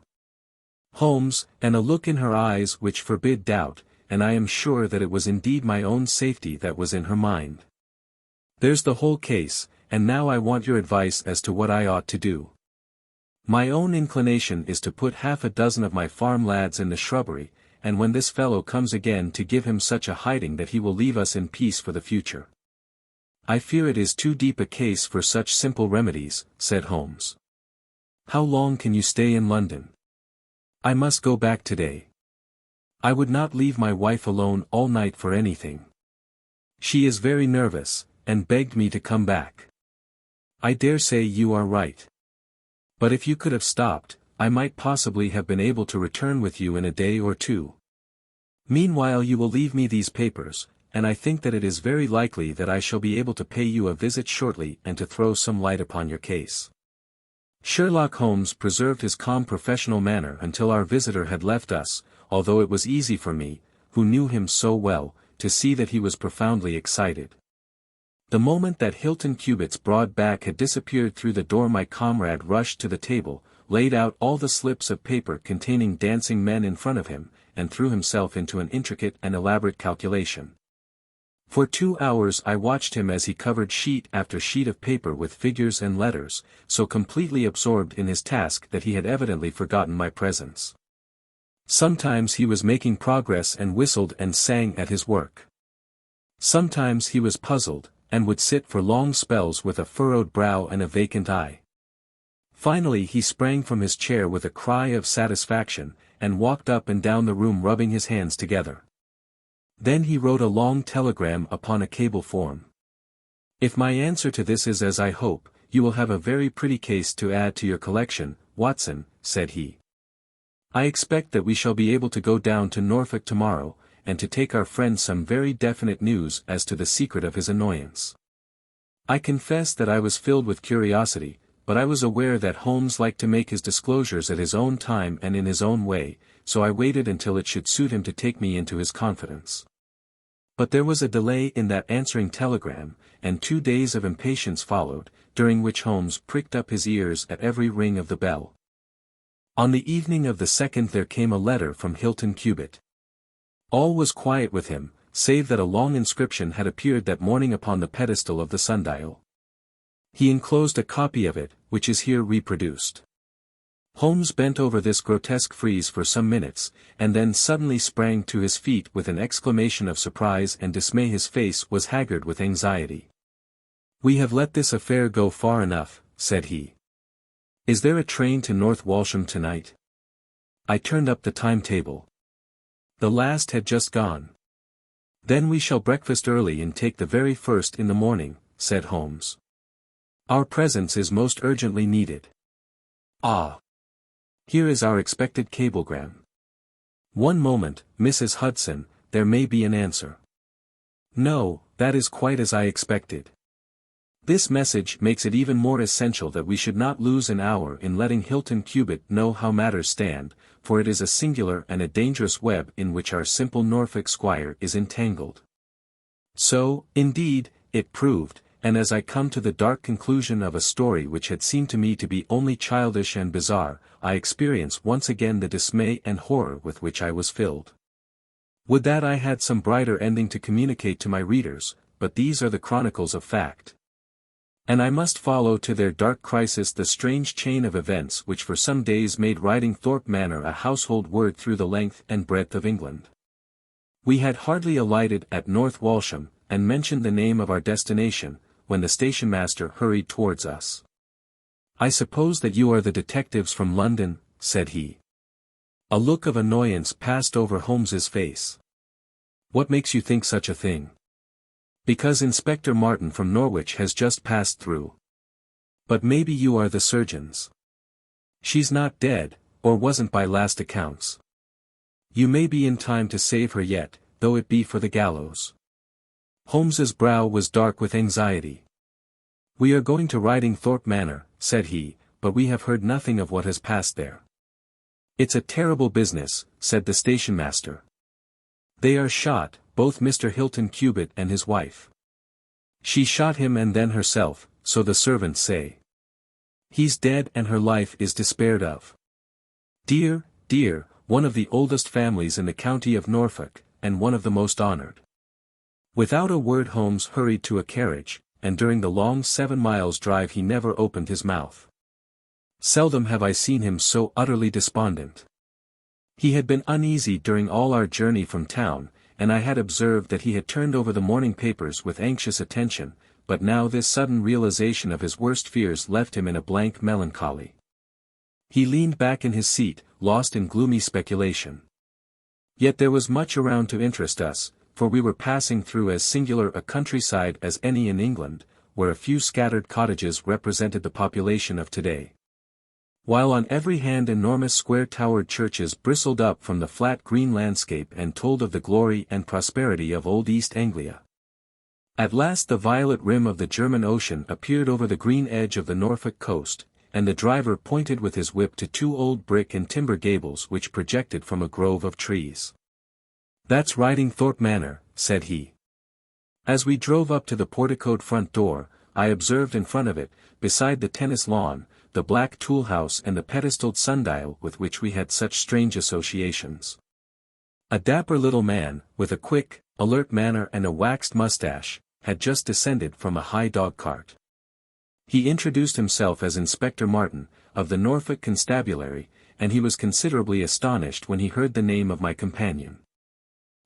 Holmes, and a look in her eyes which forbid doubt, and I am sure that it was indeed my own safety that was in her mind. There's the whole case, and now I want your advice as to what I ought to do. My own inclination is to put 6 of my farm lads in the shrubbery, and when this fellow comes again to give him such a hiding that he will leave us in peace for the future. I fear it is too deep a case for such simple remedies, said Holmes. How long can you stay in London? I must go back today. I would not leave my wife alone all night for anything. She is very nervous, and begged me to come back. I dare say you are right. But if you could have stopped, I might possibly have been able to return with you in a day or 2. Meanwhile you will leave me these papers, and I think that it is very likely that I shall be able to pay you a visit shortly and to throw some light upon your case. Sherlock Holmes preserved his calm professional manner until our visitor had left us, although it was easy for me, who knew him so well, to see that he was profoundly excited. The moment that Hilton Cubitt's broad back had disappeared through the door my comrade rushed to the table, laid out all the slips of paper containing dancing men in front of him, and threw himself into an intricate and elaborate calculation. For 2 hours I watched him as he covered sheet after sheet of paper with figures and letters, so completely absorbed in his task that he had evidently forgotten my presence. Sometimes he was making progress and whistled and sang at his work. Sometimes he was puzzled, and would sit for long spells with a furrowed brow and a vacant eye. Finally he sprang from his chair with a cry of satisfaction, and walked up and down the room rubbing his hands together. Then he wrote a long telegram upon a cable form. "If my answer to this is as I hope, you will have a very pretty case to add to your collection, Watson," said he. "I expect that we shall be able to go down to Norfolk tomorrow, and to take our friend some very definite news as to the secret of his annoyance." I confess that I was filled with curiosity, but I was aware that Holmes liked to make his disclosures at his own time and in his own way, so I waited until it should suit him to take me into his confidence. But there was a delay in that answering telegram, and 2 days of impatience followed, during which Holmes pricked up his ears at every ring of the bell. On the evening of the 2nd there came a letter from Hilton Cubitt. All was quiet with him, save that a long inscription had appeared that morning upon the pedestal of the sundial. He enclosed a copy of it, which is here reproduced. Holmes bent over this grotesque frieze for some minutes, and then suddenly sprang to his feet with an exclamation of surprise and dismay. His face was haggard with anxiety. "We have let this affair go far enough," said he. "Is there a train to North Walsham tonight?" I turned up the timetable. The last had just gone. "Then we shall breakfast early and take the very first in the morning," said Holmes. "Our presence is most urgently needed. Ah! Here is our expected cablegram. One moment, Mrs. Hudson, there may be an answer." "No, that is quite as I expected. This message makes it even more essential that we should not lose an hour in letting Hilton Cubitt know how matters stand, for it is a singular and a dangerous web in which our simple Norfolk squire is entangled." So, indeed, it proved, and as I come to the dark conclusion of a story which had seemed to me to be only childish and bizarre, I experience once again the dismay and horror with which I was filled. Would that I had some brighter ending to communicate to my readers, but these are the chronicles of fact. And I must follow to their dark crisis the strange chain of events which for some days made Ridingthorpe Manor a household word through the length and breadth of England. We had hardly alighted at North Walsham, and mentioned the name of our destination, when the station-master hurried towards us. "I suppose that you are the detectives from London," said he. A look of annoyance passed over Holmes's face. "What makes you think such a thing?" "Because Inspector Martin from Norwich has just passed through." "But maybe you are the surgeons." "She's not dead, or wasn't by last accounts." "You may be in time to save her yet, though it be for the gallows." Holmes's brow was dark with anxiety. "We are going to Ridingthorpe Manor," said he, "but we have heard nothing of what has passed there." "It's a terrible business," said the station-master. "They are shot, both Mr. Hilton Cubitt and his wife. She shot him and then herself, so the servants say. He's dead and her life is despaired of. Dear, dear, one of the oldest families in the county of Norfolk, and one of the most honored." Without a word Holmes hurried to a carriage, and during the long 7 miles drive he never opened his mouth. Seldom have I seen him so utterly despondent. He had been uneasy during all our journey from town, and I had observed that he had turned over the morning papers with anxious attention, but now this sudden realization of his worst fears left him in a blank melancholy. He leaned back in his seat, lost in gloomy speculation. Yet there was much around to interest us, for we were passing through as singular a countryside as any in England, where a few scattered cottages represented the population of today, while on every hand enormous square-towered churches bristled up from the flat green landscape and told of the glory and prosperity of old East Anglia. At last the violet rim of the German Ocean appeared over the green edge of the Norfolk coast, and the driver pointed with his whip to 2 old brick and timber gables which projected from a grove of trees. "That's Ridingthorpe Manor," said he. As we drove up to the porticoed front door, I observed in front of it, beside the tennis lawn, the black tool house and the pedestaled sundial with which we had such strange associations. A dapper little man, with a quick, alert manner and a waxed mustache, had just descended from a high dog-cart. He introduced himself as Inspector Martin, of the Norfolk Constabulary, and he was considerably astonished when he heard the name of my companion.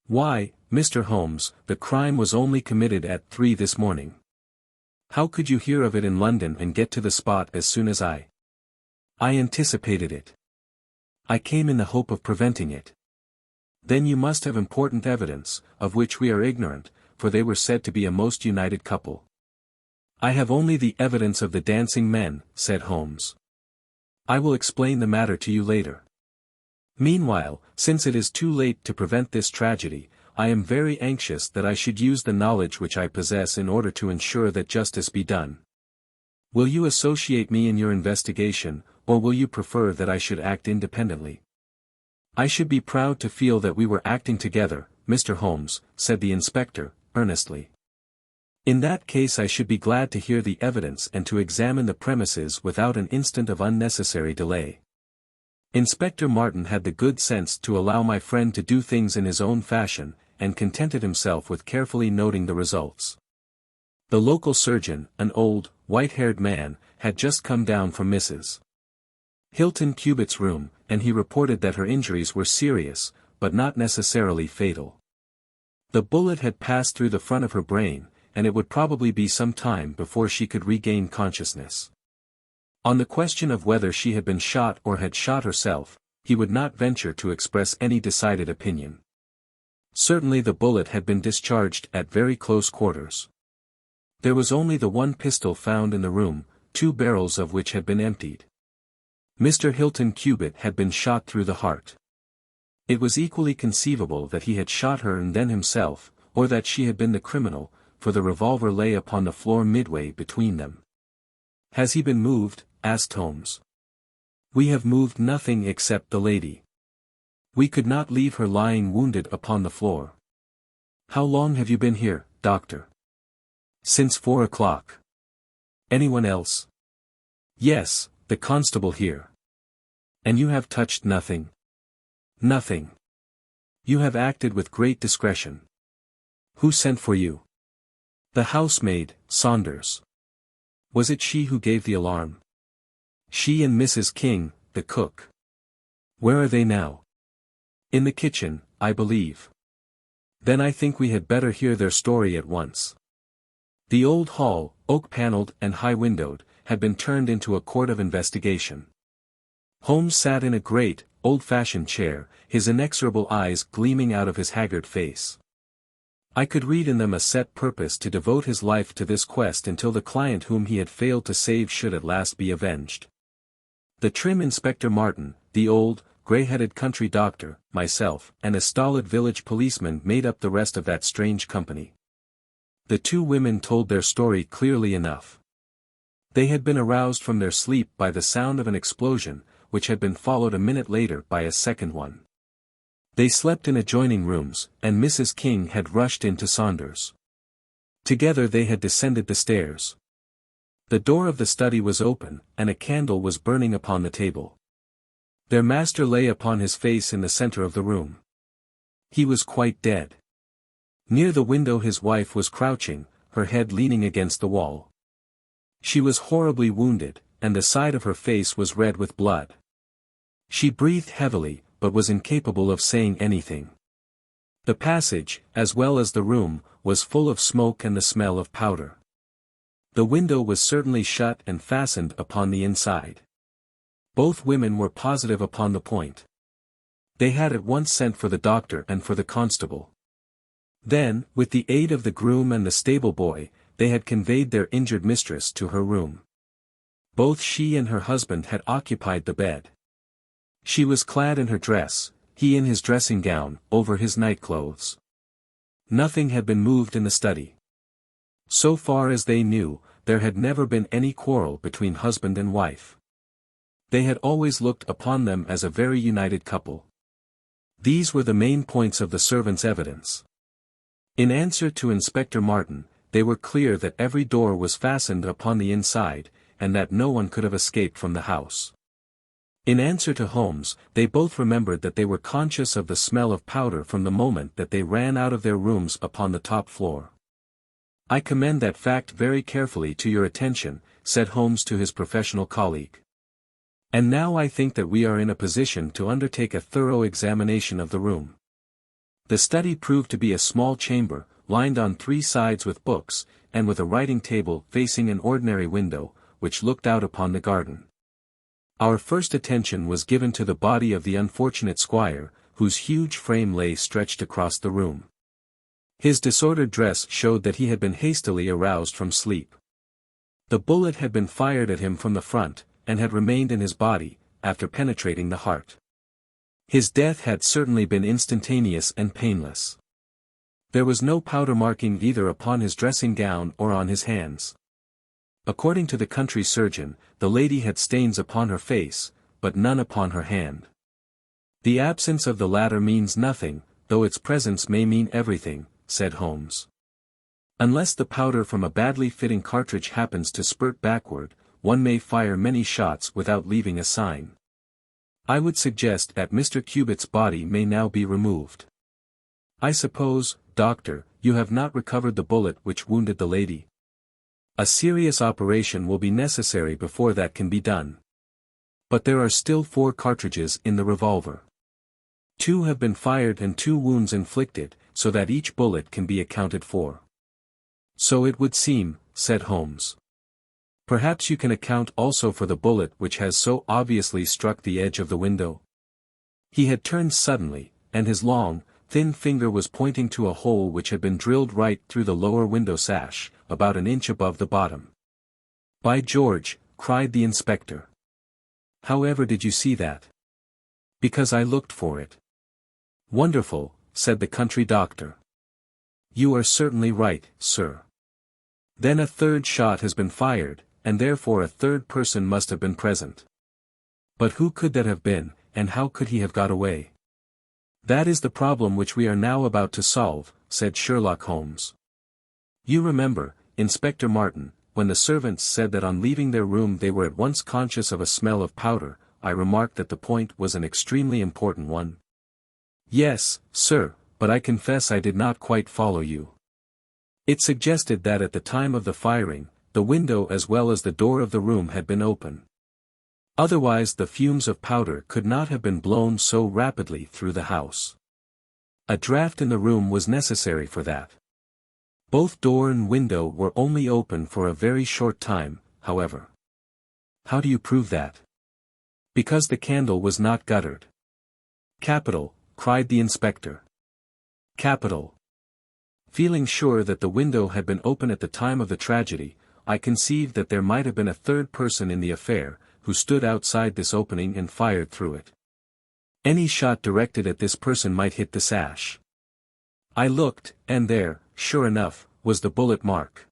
"Why, Mr. Holmes, the crime was only committed at 3 this morning. How could you hear of it in London and get to the spot as soon as I anticipated it. I came in the hope of preventing it." "Then you must have important evidence, of which we are ignorant, for they were said to be a most united couple." "I have only the evidence of the dancing men," said Holmes. "I will explain the matter to you later. Meanwhile, since it is too late to prevent this tragedy, I am very anxious that I should use the knowledge which I possess in order to ensure that justice be done. Will you associate me in your investigation, or will you prefer that I should act independently?" "I should be proud to feel that we were acting together, Mr. Holmes," said the inspector, earnestly. "In that case I should be glad to hear the evidence and to examine the premises without an instant of unnecessary delay." Inspector Martin had the good sense to allow my friend to do things in his own fashion, and contented himself with carefully noting the results. The local surgeon, an old, white-haired man, had just come down from Mrs. Hilton Cubit's room, and he reported that her injuries were serious, but not necessarily fatal. The bullet had passed through the front of her brain, and it would probably be some time before she could regain consciousness. On the question of whether she had been shot or had shot herself, he would not venture to express any decided opinion. Certainly the bullet had been discharged at very close quarters. There was only the one pistol found in the room, 2 barrels of which had been emptied. Mr. Hilton Cubit had been shot through the heart. It was equally conceivable that he had shot her and then himself, or that she had been the criminal, for the revolver lay upon the floor midway between them. "Has he been moved?" asked Holmes. "We have moved nothing except the lady. We could not leave her lying wounded upon the floor." "How long have you been here, doctor?" "Since 4 o'clock. Anyone else?" "Yes, the constable here." "And you have touched nothing?" "Nothing." "You have acted with great discretion. Who sent for you?" "The housemaid, Saunders." "Was it she who gave the alarm?" "She and Mrs. King, the cook." "Where are they now?" "In the kitchen, I believe." "Then I think we had better hear their story at once." The old hall, oak-panelled and high-windowed, had been turned into a court of investigation. Holmes sat in a great, old-fashioned chair, his inexorable eyes gleaming out of his haggard face. I could read in them a set purpose to devote his life to this quest until the client whom he had failed to save should at last be avenged. The trim Inspector Martin, the old, grey-headed country doctor, myself, and a stolid village policeman made up the rest of that strange company. The 2 women told their story clearly enough. They had been aroused from their sleep by the sound of an explosion, which had been followed a minute later by a second one. They slept in adjoining rooms, and Mrs. King had rushed into Saunders. Together they had descended the stairs. The door of the study was open, and a candle was burning upon the table. Their master lay upon his face in the center of the room. He was quite dead. Near the window his wife was crouching, her head leaning against the wall. She was horribly wounded, and the side of her face was red with blood. She breathed heavily, but was incapable of saying anything. The passage, as well as the room, was full of smoke and the smell of powder. The window was certainly shut and fastened upon the inside. Both women were positive upon the point. They had at once sent for the doctor and for the constable. Then, with the aid of the groom and the stable boy, they had conveyed their injured mistress to her room. Both she and her husband had occupied the bed. She was clad in her dress, he in his dressing gown, over his nightclothes. Nothing had been moved in the study. So far as they knew, there had never been any quarrel between husband and wife. They had always looked upon them as a very united couple. These were the main points of the servants' evidence. In answer to Inspector Martin, they were clear that every door was fastened upon the inside, and that no one could have escaped from the house. In answer to Holmes, they both remembered that they were conscious of the smell of powder from the moment that they ran out of their rooms upon the top floor. "I commend that fact very carefully to your attention," said Holmes to his professional colleague. "And now I think that we are in a position to undertake a thorough examination of the room." The study proved to be a small chamber, lined on three sides with books, and with a writing table facing an ordinary window, which looked out upon the garden. Our first attention was given to the body of the unfortunate squire, whose huge frame lay stretched across the room. His disordered dress showed that he had been hastily aroused from sleep. The bullet had been fired at him from the front, and had remained in his body, after penetrating the heart. His death had certainly been instantaneous and painless. There was no powder marking either upon his dressing gown or on his hands. According to the country surgeon, the lady had stains upon her face, but none upon her hand. "The absence of the latter means nothing, though its presence may mean everything," said Holmes. "Unless the powder from a badly fitting cartridge happens to spurt backward, one may fire many shots without leaving a sign. I would suggest that Mr. Cubitt's body may now be removed. I suppose, doctor, you have not recovered the bullet which wounded the lady? A serious operation will be necessary before that can be done. But there are still 4 cartridges in the revolver. 2 have been fired and 2 wounds inflicted, so that each bullet can be accounted for." "So it would seem," said Holmes. "Perhaps you can account also for the bullet which has so obviously struck the edge of the window?" He had turned suddenly, and his long, thin finger was pointing to a hole which had been drilled right through the lower window sash, about an inch above the bottom. "By George!" cried the inspector. "However did you see that?" "Because I looked for it." "Wonderful," said the country doctor. "You are certainly right, sir. Then a third shot has been fired, and therefore a third person must have been present. But who could that have been, and how could he have got away?" "That is the problem which we are now about to solve," said Sherlock Holmes. "You remember, Inspector Martin, when the servants said that on leaving their room they were at once conscious of a smell of powder, I remarked that the point was an extremely important one." "Yes, sir, but I confess I did not quite follow you." "It suggested that at the time of the firing, the window as well as the door of the room had been open. Otherwise the fumes of powder could not have been blown so rapidly through the house. A draught in the room was necessary for that. Both door and window were only open for a very short time, however." "How do you prove that?" "Because the candle was not guttered." "Capital," cried the inspector. "Capital. Feeling sure that the window had been open at the time of the tragedy, I conceived that there might have been a third person in the affair, who stood outside this opening and fired through it. Any shot directed at this person might hit the sash. I looked, and there, sure enough, was the bullet mark.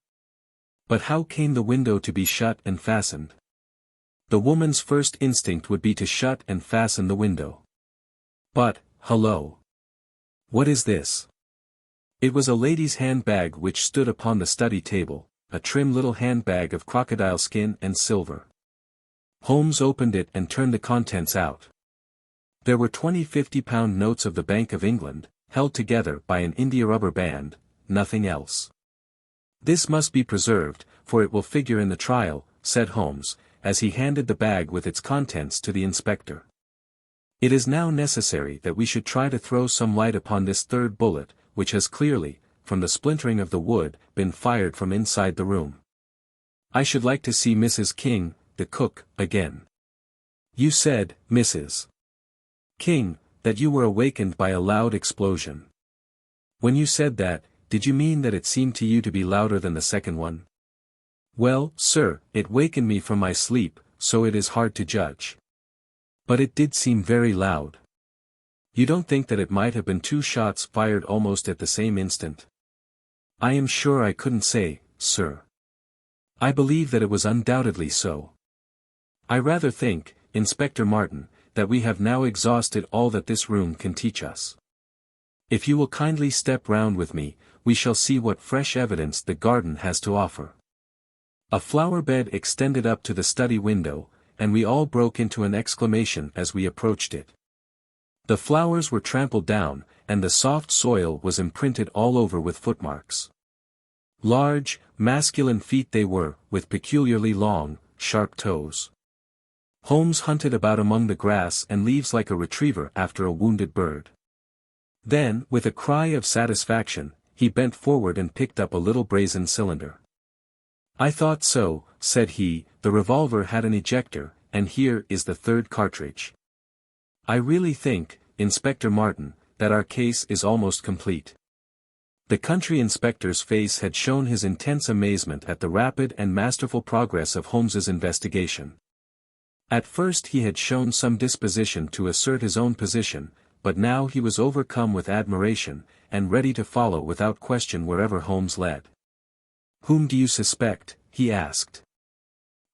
But how came the window to be shut and fastened? The woman's first instinct would be to shut and fasten the window. But, hullo! What is this?" It was a lady's handbag which stood upon the study table, a trim little handbag of crocodile skin and silver. Holmes opened it and turned the contents out. There were 20 50-pound notes of the Bank of England, held together by an india-rubber band, nothing else. "This must be preserved, for it will figure in the trial," said Holmes, as he handed the bag with its contents to the inspector. "It is now necessary that we should try to throw some light upon this third bullet, which has clearly, from the splintering of the wood, been fired from inside the room. I should like to see Mrs. King, the cook, again. You said, Mrs. King, that you were awakened by a loud explosion. When you said that, did you mean that it seemed to you to be louder than the second one?" "Well, sir, it wakened me from my sleep, so it is hard to judge. But it did seem very loud." "You don't think that it might have been 2 shots fired almost at the same instant?" "I am sure I couldn't say, sir. I believe that it was undoubtedly so. I rather think, Inspector Martin, that we have now exhausted all that this room can teach us. If you will kindly step round with me, we shall see what fresh evidence the garden has to offer." A flower bed extended up to the study window, and we all broke into an exclamation as we approached it. The flowers were trampled down, and the soft soil was imprinted all over with footmarks. Large, masculine feet they were, with peculiarly long, sharp toes. Holmes hunted about among the grass and leaves like a retriever after a wounded bird. Then, with a cry of satisfaction, he bent forward and picked up a little brazen cylinder. "I thought so," said he, "the revolver had an ejector, and here is the third cartridge. I really think, Inspector Martin, that our case is almost complete." The country inspector's face had shown his intense amazement at the rapid and masterful progress of Holmes's investigation. At first he had shown some disposition to assert his own position, but now he was overcome with admiration, and ready to follow without question wherever Holmes led. "Whom do you suspect?" he asked.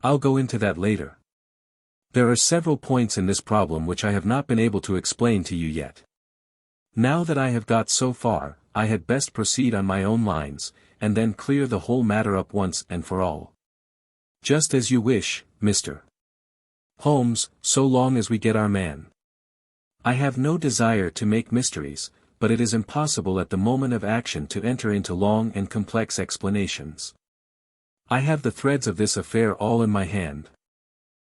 "I'll go into that later. There are several points in this problem which I have not been able to explain to you yet. Now that I have got so far, I had best proceed on my own lines, and then clear the whole matter up once and for all." "Just as you wish, Mr. Holmes, so long as we get our man. I have no desire to make mysteries, but it is impossible at the moment of action to enter into long and complex explanations. I have the threads of this affair all in my hand.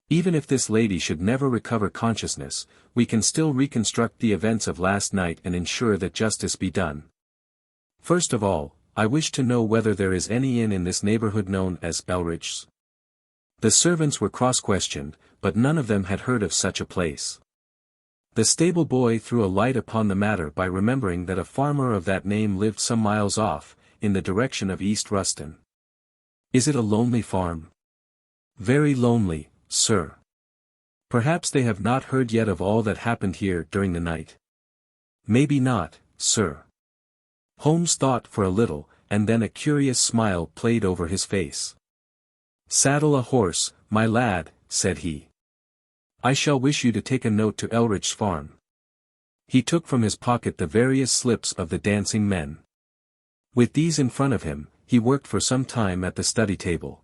Even if this lady should never recover consciousness, we can still reconstruct the events of last night and ensure that justice be done. First of all, I wish to know whether there is any inn in this neighborhood known as Elridge's." The servants were cross-questioned, but none of them had heard of such a place. The stable boy threw a light upon the matter by remembering that a farmer of that name lived some miles off, in the direction of East Ruston. "Is it a lonely farm?" "Very lonely, sir. Perhaps they have not heard yet of all that happened here during the night." "Maybe not, sir." Holmes thought for a little, and then a curious smile played over his face. "Saddle a horse, my lad," said he. "I shall wish you to take a note to Elridge's farm." He took from his pocket the various slips of the dancing men. With these in front of him, he worked for some time at the study table.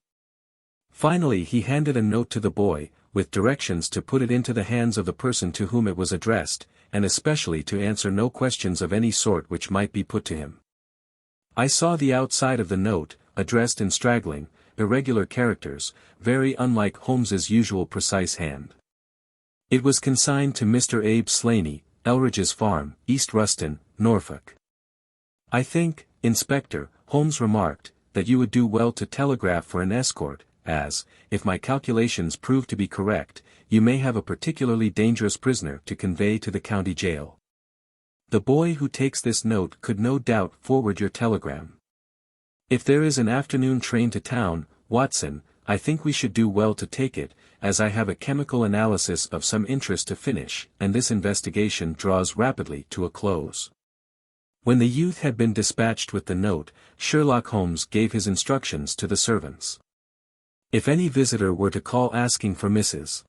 Finally he handed a note to the boy, with directions to put it into the hands of the person to whom it was addressed, and especially to answer no questions of any sort which might be put to him. I saw the outside of the note, addressed in straggling, irregular characters, very unlike Holmes's usual precise hand. It was consigned to Mr. Abe Slaney, Elridge's farm, East Ruston, Norfolk. "I think, Inspector," Holmes remarked, "that you would do well to telegraph for an escort, as, if my calculations prove to be correct, you may have a particularly dangerous prisoner to convey to the county jail. The boy who takes this note could no doubt forward your telegram. If there is an afternoon train to town, Watson, I think we should do well to take it, as I have a chemical analysis of some interest to finish, and this investigation draws rapidly to a close." When the youth had been dispatched with the note, Sherlock Holmes gave his instructions to the servants. If any visitor were to call asking for Mrs.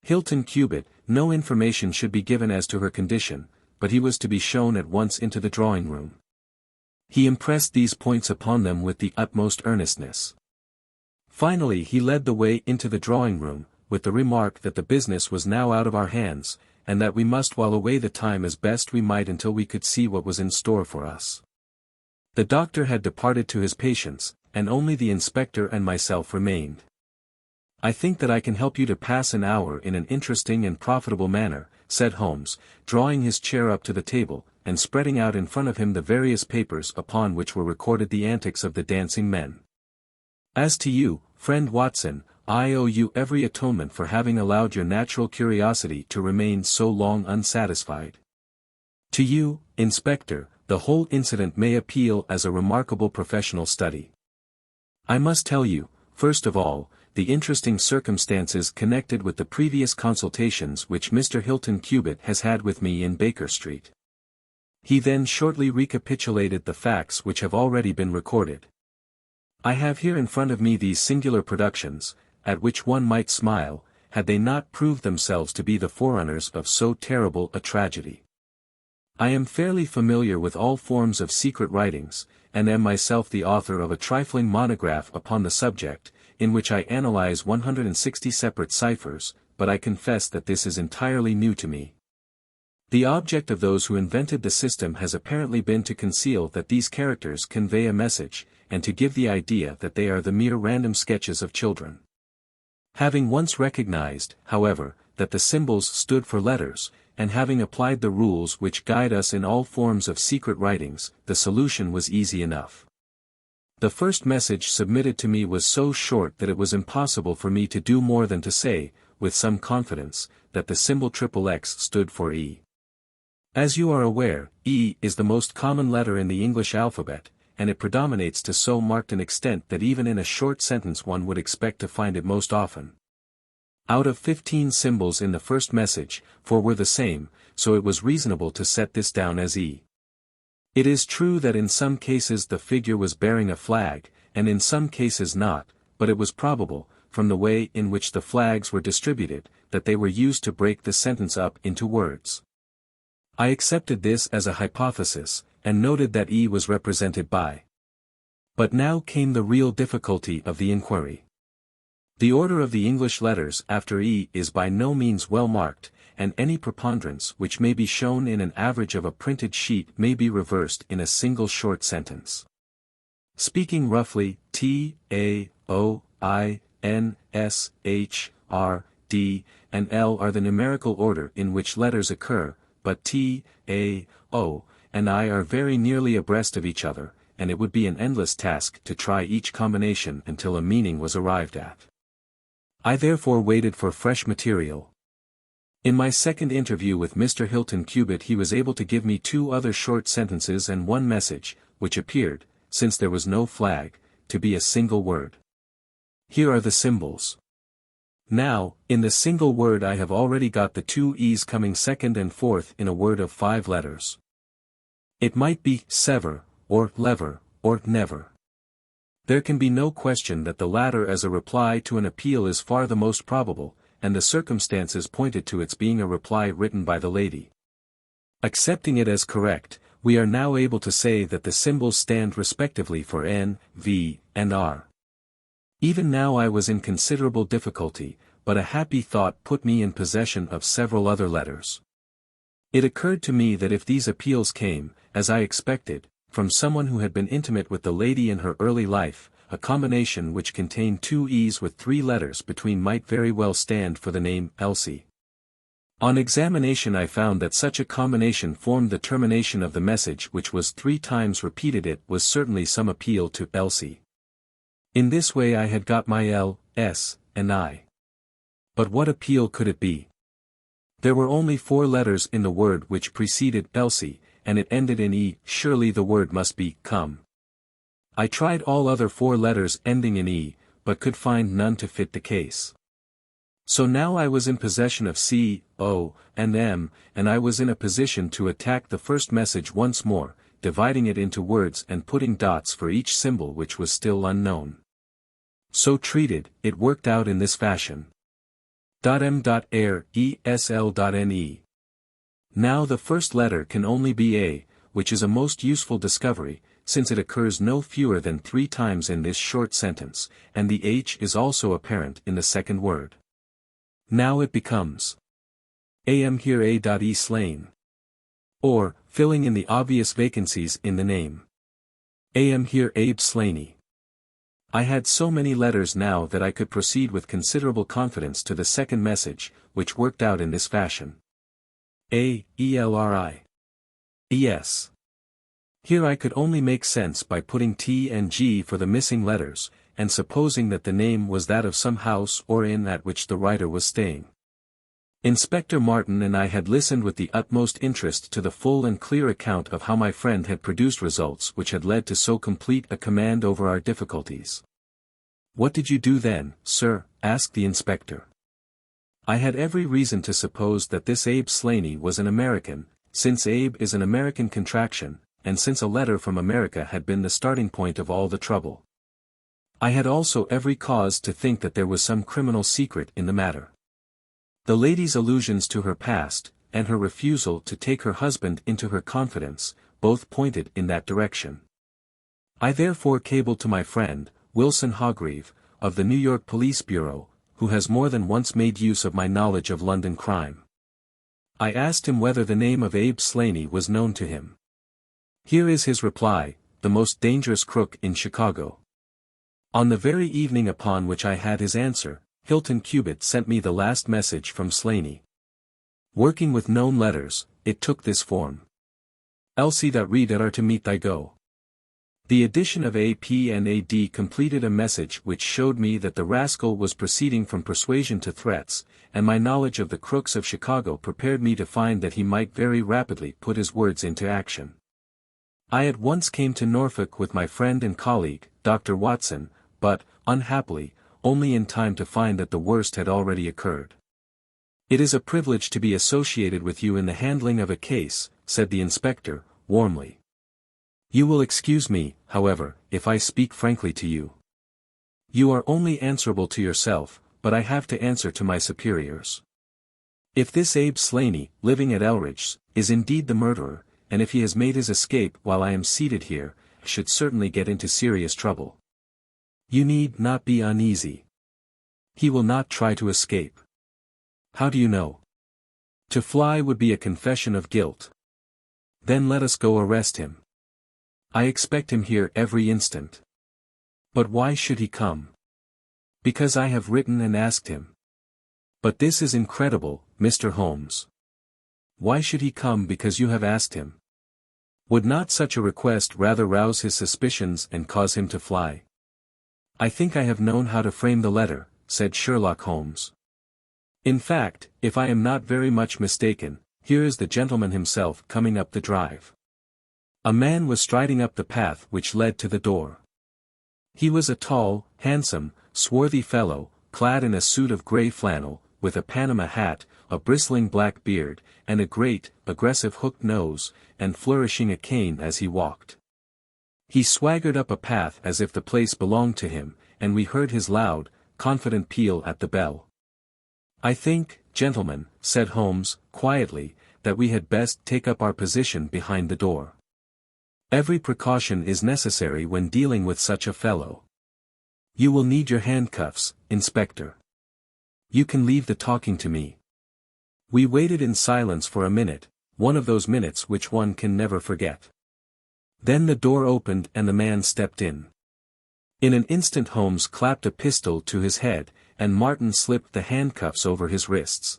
Hilton Cubitt, no information should be given as to her condition, but he was to be shown at once into the drawing-room. He impressed these points upon them with the utmost earnestness. Finally he led the way into the drawing-room, with the remark that the business was now out of our hands, and that we must while away the time as best we might until we could see what was in store for us. The doctor had departed to his patients, and only the inspector and myself remained. "I think that I can help you to pass an hour in an interesting and profitable manner," said Holmes, drawing his chair up to the table, and spreading out in front of him the various papers upon which were recorded the antics of the dancing men. "As to you, friend Watson, I owe you every atonement for having allowed your natural curiosity to remain so long unsatisfied. To you, Inspector, the whole incident may appeal as a remarkable professional study. I must tell you, first of all, the interesting circumstances connected with the previous consultations which Mr. Hilton Cubitt has had with me in Baker Street." He then shortly recapitulated the facts which have already been recorded. "I have here in front of me these singular productions, at which one might smile, had they not proved themselves to be the forerunners of so terrible a tragedy. I am fairly familiar with all forms of secret writings, and am myself the author of a trifling monograph upon the subject, in which I analyze 160 separate ciphers, but I confess that this is entirely new to me. The object of those who invented the system has apparently been to conceal that these characters convey a message, and to give the idea that they are the mere random sketches of children. Having once recognized, however, that the symbols stood for letters, and having applied the rules which guide us in all forms of secret writings, the solution was easy enough. The first message submitted to me was so short that it was impossible for me to do more than to say, with some confidence, that the symbol XXX stood for E. As you are aware, E is the most common letter in the English alphabet, and it predominates to so marked an extent that even in a short sentence one would expect to find it most often. Out of 15 symbols in the first message, 4 were the same, so it was reasonable to set this down as E. It is true that in some cases the figure was bearing a flag, and in some cases not, but it was probable, from the way in which the flags were distributed, that they were used to break the sentence up into words. I accepted this as a hypothesis, and noted that E was represented by. But now came the real difficulty of the inquiry. The order of the English letters after E is by no means well marked, and any preponderance which may be shown in an average of a printed sheet may be reversed in a single short sentence. Speaking roughly, T, A, O, I, N, S, H, R, D, and L are the numerical order in which letters occur, but T, A, O, and I are very nearly abreast of each other, and it would be an endless task to try each combination until a meaning was arrived at. I therefore waited for fresh material. In my second interview with Mr. Hilton Cubitt he was able to give me 2 other short sentences and 1 message, which appeared, since there was no flag, to be a single word. Here are the symbols. Now, in the single word I have already got the 2 E's coming second and fourth in a word of 5 letters. It might be sever, or lever, or never. There can be no question that the latter as a reply to an appeal is far the most probable, and the circumstances pointed to its being a reply written by the lady. Accepting it as correct, we are now able to say that the symbols stand respectively for N, V, and R. Even now I was in considerable difficulty, but a happy thought put me in possession of several other letters. It occurred to me that if these appeals came, as I expected, from someone who had been intimate with the lady in her early life, a combination which contained 2 E's with 3 letters between might very well stand for the name Elsie. On examination I found that such a combination formed the termination of the message which was 3 times repeated. It was certainly some appeal to Elsie. In this way I had got my L, S, and I. But what appeal could it be? There were only 4 letters in the word which preceded Elsie, and it ended in E. Surely the word must be come. I tried all other 4 letters ending in E, but could find none to fit the case. So now I was in possession of C, O, and M, and I was in a position to attack the first message once more, dividing it into words and putting dots for each symbol which was still unknown. So treated, it worked out in this fashion. .m.air, esl.ne. Now the first letter can only be A, which is a most useful discovery, since it occurs no fewer than 3 times in this short sentence, and the H is also apparent in the second word. Now it becomes am here A.E. slain. Or, filling in the obvious vacancies in the name. Am here Abe Slaney. I had so many letters now that I could proceed with considerable confidence to the second message, which worked out in this fashion. A, ELRI. ES. Here I could only make sense by putting T and G for the missing letters, and supposing that the name was that of some house or inn at which the writer was staying. Inspector Martin and I had listened with the utmost interest to the full and clear account of how my friend had produced results which had led to so complete a command over our difficulties. "What did you do then, sir?" asked the inspector. I had every reason to suppose that this Abe Slaney was an American, since Abe is an American contraction, and since a letter from America had been the starting point of all the trouble. I had also every cause to think that there was some criminal secret in the matter. The lady's allusions to her past, and her refusal to take her husband into her confidence, both pointed in that direction. I therefore cabled to my friend, Wilson Hogreave, of the New York Police Bureau, who has more than once made use of my knowledge of London crime. I asked him whether the name of Abe Slaney was known to him. Here is his reply: the most dangerous crook in Chicago. On the very evening upon which I had his answer, Hilton Cubitt sent me the last message from Slaney. Working with known letters, it took this form. Elsie.read to meet thy go. The addition of APNAD completed a message which showed me that the rascal was proceeding from persuasion to threats, and my knowledge of the crooks of Chicago prepared me to find that he might very rapidly put his words into action. I at once came to Norfolk with my friend and colleague, Dr. Watson, but, unhappily, only in time to find that the worst had already occurred. "It is a privilege to be associated with you in the handling of a case," said the inspector, warmly. "You will excuse me, however, if I speak frankly to you. You are only answerable to yourself, but I have to answer to my superiors. If this Abe Slaney, living at Elridge's, is indeed the murderer, and if he has made his escape while I am seated here, I should certainly get into serious trouble. You need not be uneasy. He will not try to escape." "How do you know?" "To fly would be a confession of guilt." "Then let us go arrest him. I expect him here every instant." "But why should he come?" "Because I have written and asked him." "But this is incredible, Mr. Holmes. Why should he come because you have asked him? Would not such a request rather rouse his suspicions and cause him to fly?" "I think I have known how to frame the letter," said Sherlock Holmes. "In fact, if I am not very much mistaken, here is the gentleman himself coming up the drive." A man was striding up the path which led to the door. He was a tall, handsome, swarthy fellow, clad in a suit of grey flannel, with a Panama hat, a bristling black beard, and a great, aggressive hooked nose, and flourishing a cane as he walked. He swaggered up a path as if the place belonged to him, and we heard his loud, confident peal at the bell. "I think, gentlemen," said Holmes, quietly, "that we had best take up our position behind the door. Every precaution is necessary when dealing with such a fellow. You will need your handcuffs, Inspector. You can leave the talking to me." We waited in silence for a minute, one of those minutes which one can never forget. Then the door opened and the man stepped in. In an instant Holmes clapped a pistol to his head, and Martin slipped the handcuffs over his wrists.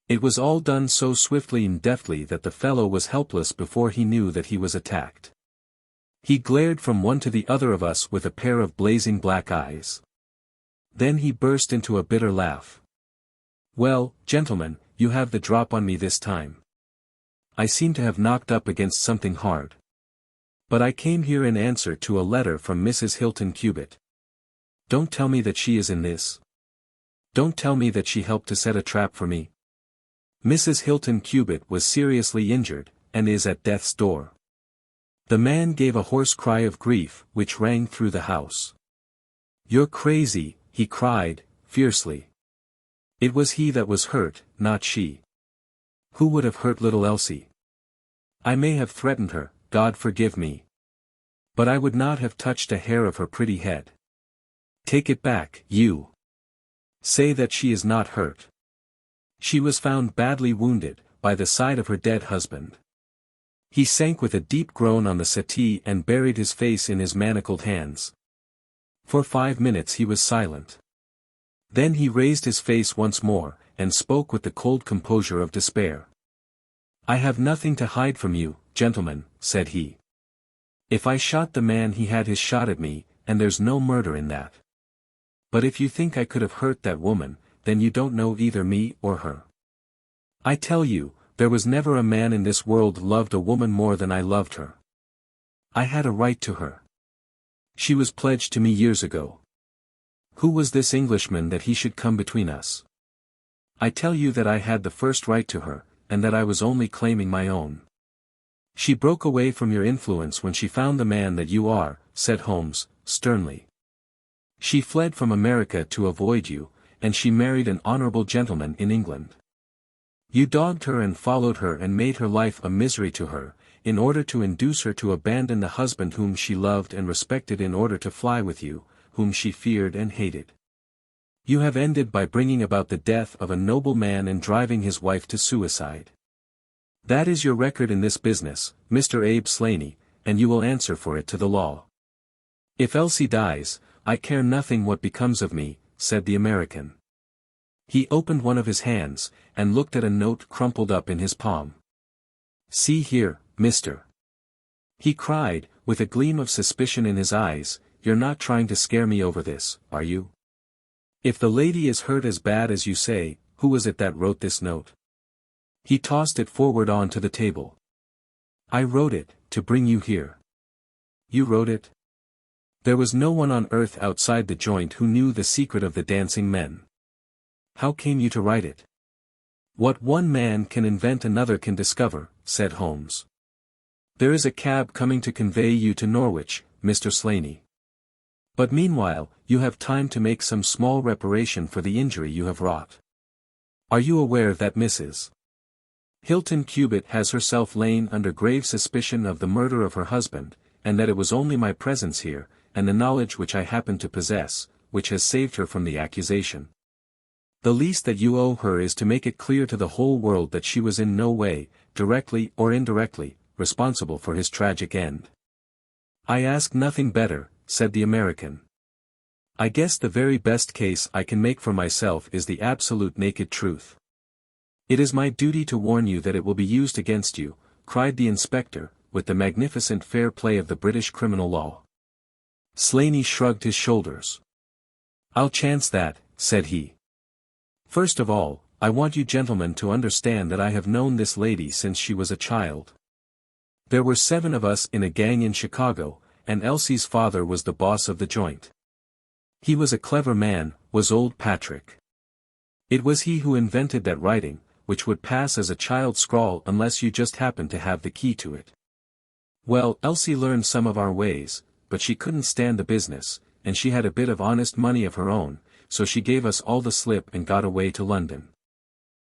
It was all done so swiftly and deftly that the fellow was helpless before he knew that he was attacked. He glared from one to the other of us with a pair of blazing black eyes. Then he burst into a bitter laugh. "Well, gentlemen, you have the drop on me this time. I seem to have knocked up against something hard. But I came here in answer to a letter from Mrs. Hilton Cubitt. Don't tell me that she is in this. Don't tell me that she helped to set a trap for me. Mrs. Hilton Cubitt was seriously injured, and is at death's door." The man gave a hoarse cry of grief, which rang through the house. "You're crazy," he cried, fiercely. It was he that was hurt, not she. Who would have hurt little Elsie? I may have threatened her, God forgive me. But I would not have touched a hair of her pretty head. Take it back, you. Say that she is not hurt. She was found badly wounded, by the side of her dead husband. He sank with a deep groan on the settee and buried his face in his manacled hands. For 5 minutes he was silent. Then he raised his face once more, and spoke with the cold composure of despair. "I have nothing to hide from you, gentlemen," said he. "If I shot the man he had his shot at me, and there's no murder in that. But if you think I could have hurt that woman, then you don't know either me or her. I tell you, there was never a man in this world loved a woman more than I loved her. I had a right to her. She was pledged to me years ago. Who was this Englishman that he should come between us? I tell you that I had the first right to her, and that I was only claiming my own. She broke away from your influence when she found the man that you are," said Holmes, sternly. "She fled from America to avoid you, and she married an honorable gentleman in England. You dogged her and followed her and made her life a misery to her, in order to induce her to abandon the husband whom she loved and respected in order to fly with you, whom she feared and hated. You have ended by bringing about the death of a noble man and driving his wife to suicide. That is your record in this business, Mr. Abe Slaney, and you will answer for it to the law. If Elsie dies, I care nothing what becomes of me, said the American. He opened one of his hands, and looked at a note crumpled up in his palm. See here, mister. He cried, with a gleam of suspicion in his eyes, you're not trying to scare me over this, are you? If the lady is hurt as bad as you say, who was it that wrote this note? He tossed it forward onto the table. I wrote it, to bring you here. You wrote it? There was no one on earth outside the joint who knew the secret of the dancing men. How came you to write it? What one man can invent another can discover, said Holmes. There is a cab coming to convey you to Norwich, Mr. Slaney. But meanwhile, you have time to make some small reparation for the injury you have wrought. Are you aware that Mrs. Hilton Cubitt has herself lain under grave suspicion of the murder of her husband, and that it was only my presence here, and the knowledge which I happen to possess, which has saved her from the accusation? The least that you owe her is to make it clear to the whole world that she was in no way, directly or indirectly, responsible for his tragic end. I ask nothing better, said the American. I guess the very best case I can make for myself is the absolute naked truth. It is my duty to warn you that it will be used against you, cried the inspector, with the magnificent fair play of the British criminal law. Slaney shrugged his shoulders. I'll chance that, said he. First of all, I want you gentlemen to understand that I have known this lady since she was a child. There were 7 of us in a gang in Chicago, and Elsie's father was the boss of the joint. He was a clever man, was old Patrick. It was he who invented that writing, which would pass as a child's scrawl unless you just happened to have the key to it. Well, Elsie learned some of our ways, but she couldn't stand the business, and she had a bit of honest money of her own, so she gave us all the slip and got away to London.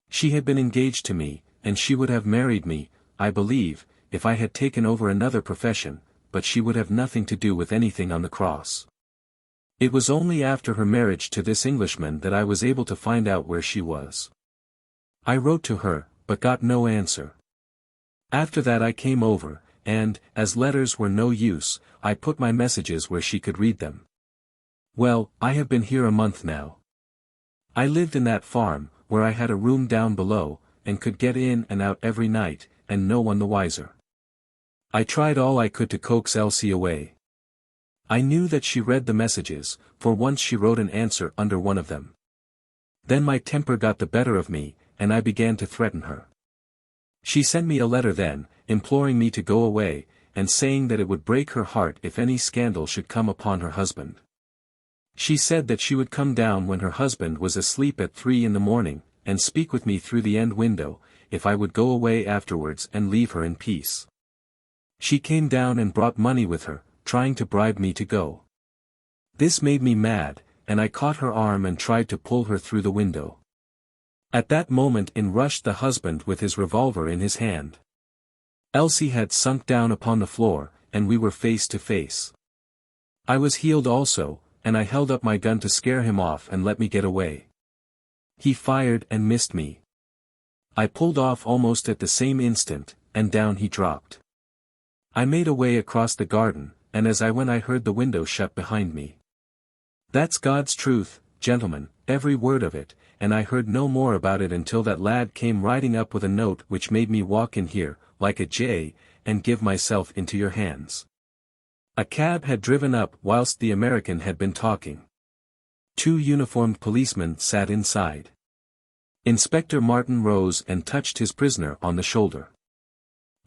She had been engaged to me, and she would have married me, I believe, if I had taken over another profession, but she would have nothing to do with anything on the cross. It was only after her marriage to this Englishman that I was able to find out where she was. I wrote to her, but got no answer. After that I came over, and, as letters were no use, I put my messages where she could read them. Well, I have been here a month now. I lived in that farm, where I had a room down below, and could get in and out every night, and no one the wiser. I tried all I could to coax Elsie away. I knew that she read the messages, for once she wrote an answer under one of them. Then my temper got the better of me, and I began to threaten her. She sent me a letter then, imploring me to go away, and saying that it would break her heart if any scandal should come upon her husband. She said that she would come down when her husband was asleep at 3 in the morning, and speak with me through the end window, if I would go away afterwards and leave her in peace. She came down and brought money with her, trying to bribe me to go. This made me mad, and I caught her arm and tried to pull her through the window. At that moment in rushed the husband with his revolver in his hand. Elsie had sunk down upon the floor, and we were face to face. I was healed also, and I held up my gun to scare him off and let me get away. He fired and missed me. I pulled off almost at the same instant, and down he dropped. I made away across the garden, and as I went I heard the window shut behind me. That's God's truth, gentlemen, every word of it, and I heard no more about it until that lad came riding up with a note which made me walk in here, like a jay, and give myself into your hands. A cab had driven up whilst the American had been talking. 2 uniformed policemen sat inside. Inspector Martin rose and touched his prisoner on the shoulder.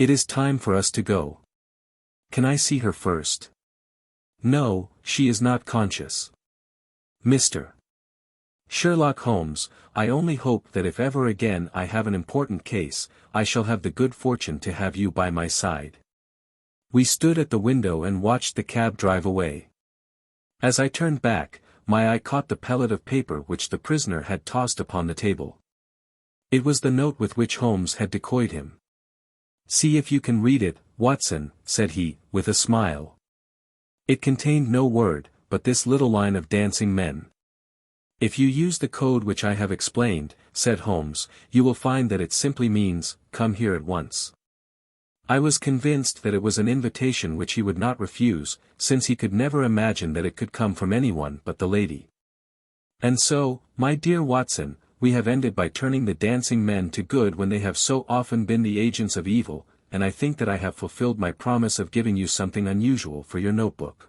It is time for us to go. Can I see her first? No, she is not conscious. Mr. Sherlock Holmes, I only hope that if ever again I have an important case, I shall have the good fortune to have you by my side. We stood at the window and watched the cab drive away. As I turned back, my eye caught the pellet of paper which the prisoner had tossed upon the table. It was the note with which Holmes had decoyed him. See if you can read it, Watson, said he, with a smile. It contained no word, but this little line of dancing men. If you use the code which I have explained, said Holmes, you will find that it simply means, come here at once. I was convinced that it was an invitation which he would not refuse, since he could never imagine that it could come from anyone but the lady. And so, my dear Watson, we have ended by turning the dancing men to good when they have so often been the agents of evil, and I think that I have fulfilled my promise of giving you something unusual for your notebook.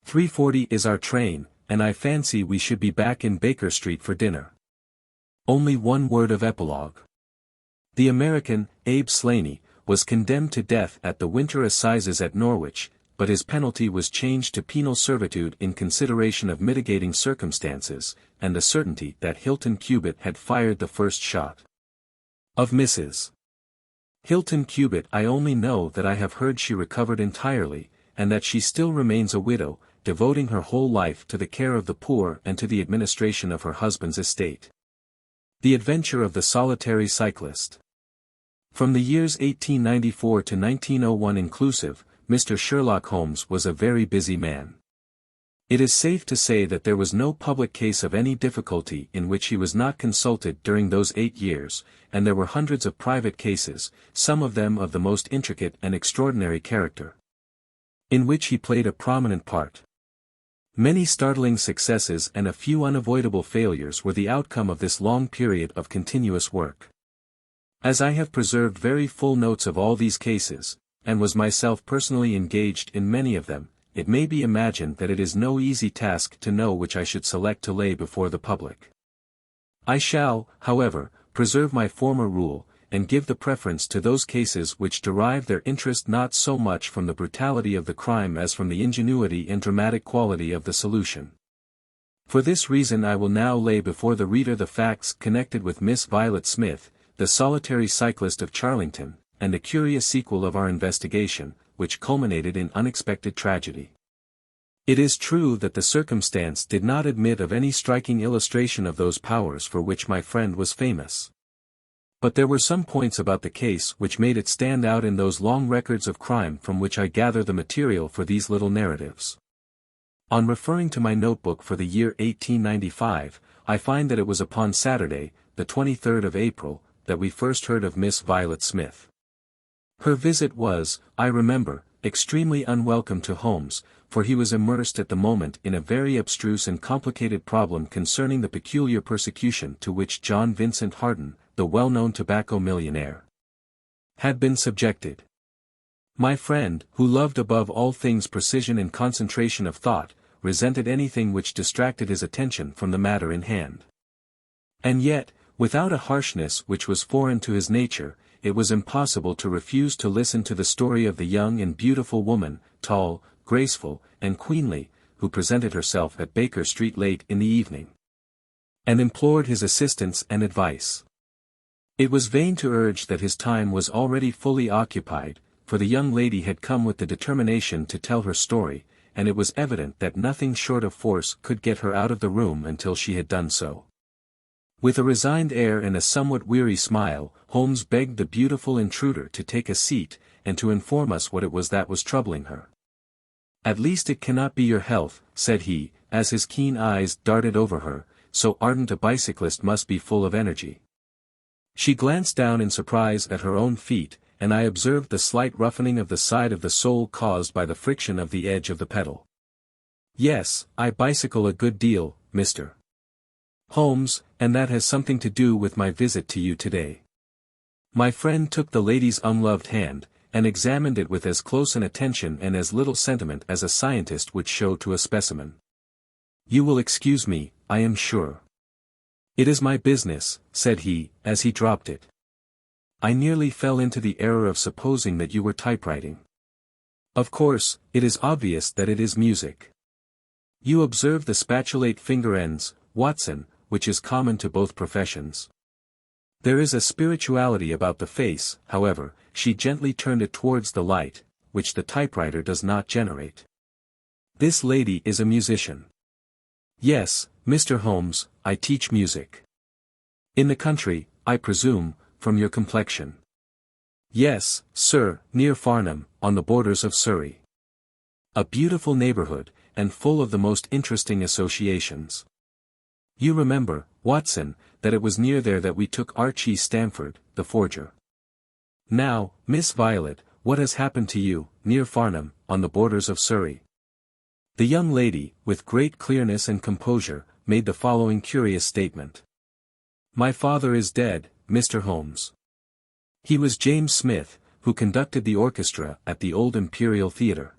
3:40 is our train, and I fancy we should be back in Baker Street for dinner. Only one word of epilogue. The American, Abe Slaney, was condemned to death at the winter assizes at Norwich, but his penalty was changed to penal servitude in consideration of mitigating circumstances, and the certainty that Hilton Cubitt had fired the first shot. Of Mrs. Hilton Cubitt I only know that I have heard she recovered entirely, and that she still remains a widow, devoting her whole life to the care of the poor and to the administration of her husband's estate. The Adventure of the Solitary Cyclist. From the years 1894 to 1901 inclusive, Mr. Sherlock Holmes was a very busy man. It is safe to say that there was no public case of any difficulty in which he was not consulted during those 8 years, and there were hundreds of private cases, some of them of the most intricate and extraordinary character, in which he played a prominent part. Many startling successes and a few unavoidable failures were the outcome of this long period of continuous work. As I have preserved very full notes of all these cases, and was myself personally engaged in many of them, it may be imagined that it is no easy task to know which I should select to lay before the public. I shall, however, preserve my former rule, and give the preference to those cases which derive their interest not so much from the brutality of the crime as from the ingenuity and dramatic quality of the solution. For this reason I will now lay before the reader the facts connected with Miss Violet Smith, the solitary cyclist of Charlington, and the curious sequel of our investigation, which culminated in unexpected tragedy. It is true that the circumstance did not admit of any striking illustration of those powers for which my friend was famous. But there were some points about the case which made it stand out in those long records of crime from which I gather the material for these little narratives. On referring to my notebook for the year 1895, I find that it was upon Saturday, the 23rd of April, that we first heard of Miss Violet Smith. Her visit was, I remember, extremely unwelcome to Holmes, for he was immersed at the moment in a very abstruse and complicated problem concerning the peculiar persecution to which John Vincent Hardin, the well-known tobacco millionaire, had been subjected. My friend, who loved above all things precision and concentration of thought, resented anything which distracted his attention from the matter in hand. And yet, without a harshness which was foreign to his nature, it was impossible to refuse to listen to the story of the young and beautiful woman, tall, graceful, and queenly, who presented herself at Baker Street late in the evening, and implored his assistance and advice. It was vain to urge that his time was already fully occupied, for the young lady had come with the determination to tell her story, and it was evident that nothing short of force could get her out of the room until she had done so. With a resigned air and a somewhat weary smile, Holmes begged the beautiful intruder to take a seat, and to inform us what it was that was troubling her. "At least it cannot be your health," said he, as his keen eyes darted over her, "so ardent a bicyclist must be full of energy." She glanced down in surprise at her own feet, and I observed the slight roughening of the side of the sole caused by the friction of the edge of the pedal. "Yes, I bicycle a good deal, Mr. Holmes, and that has something to do with my visit to you today." My friend took the lady's ungloved hand, and examined it with as close an attention and as little sentiment as a scientist would show to a specimen. "You will excuse me, I am sure. It is my business," said he, as he dropped it. "I nearly fell into the error of supposing that you were typewriting. Of course, it is obvious that it is music. You observe the spatulate finger ends, Watson, which is common to both professions. There is a spirituality about the face, however." She gently turned it towards the light, which the typewriter does not generate. "This lady is a musician." "Yes, Mr. Holmes, I teach music." "In the country, I presume, from your complexion." "Yes, sir, near Farnham, on the borders of Surrey." "A beautiful neighborhood, and full of the most interesting associations. You remember, Watson, that it was near there that we took Archie Stamford, the forger. Now, Miss Violet, what has happened to you, near Farnham, on the borders of Surrey? The young lady, with great clearness and composure, made the following curious statement. My father is dead, Mr. Holmes. He was James Smith, who conducted the orchestra at the old Imperial Theatre.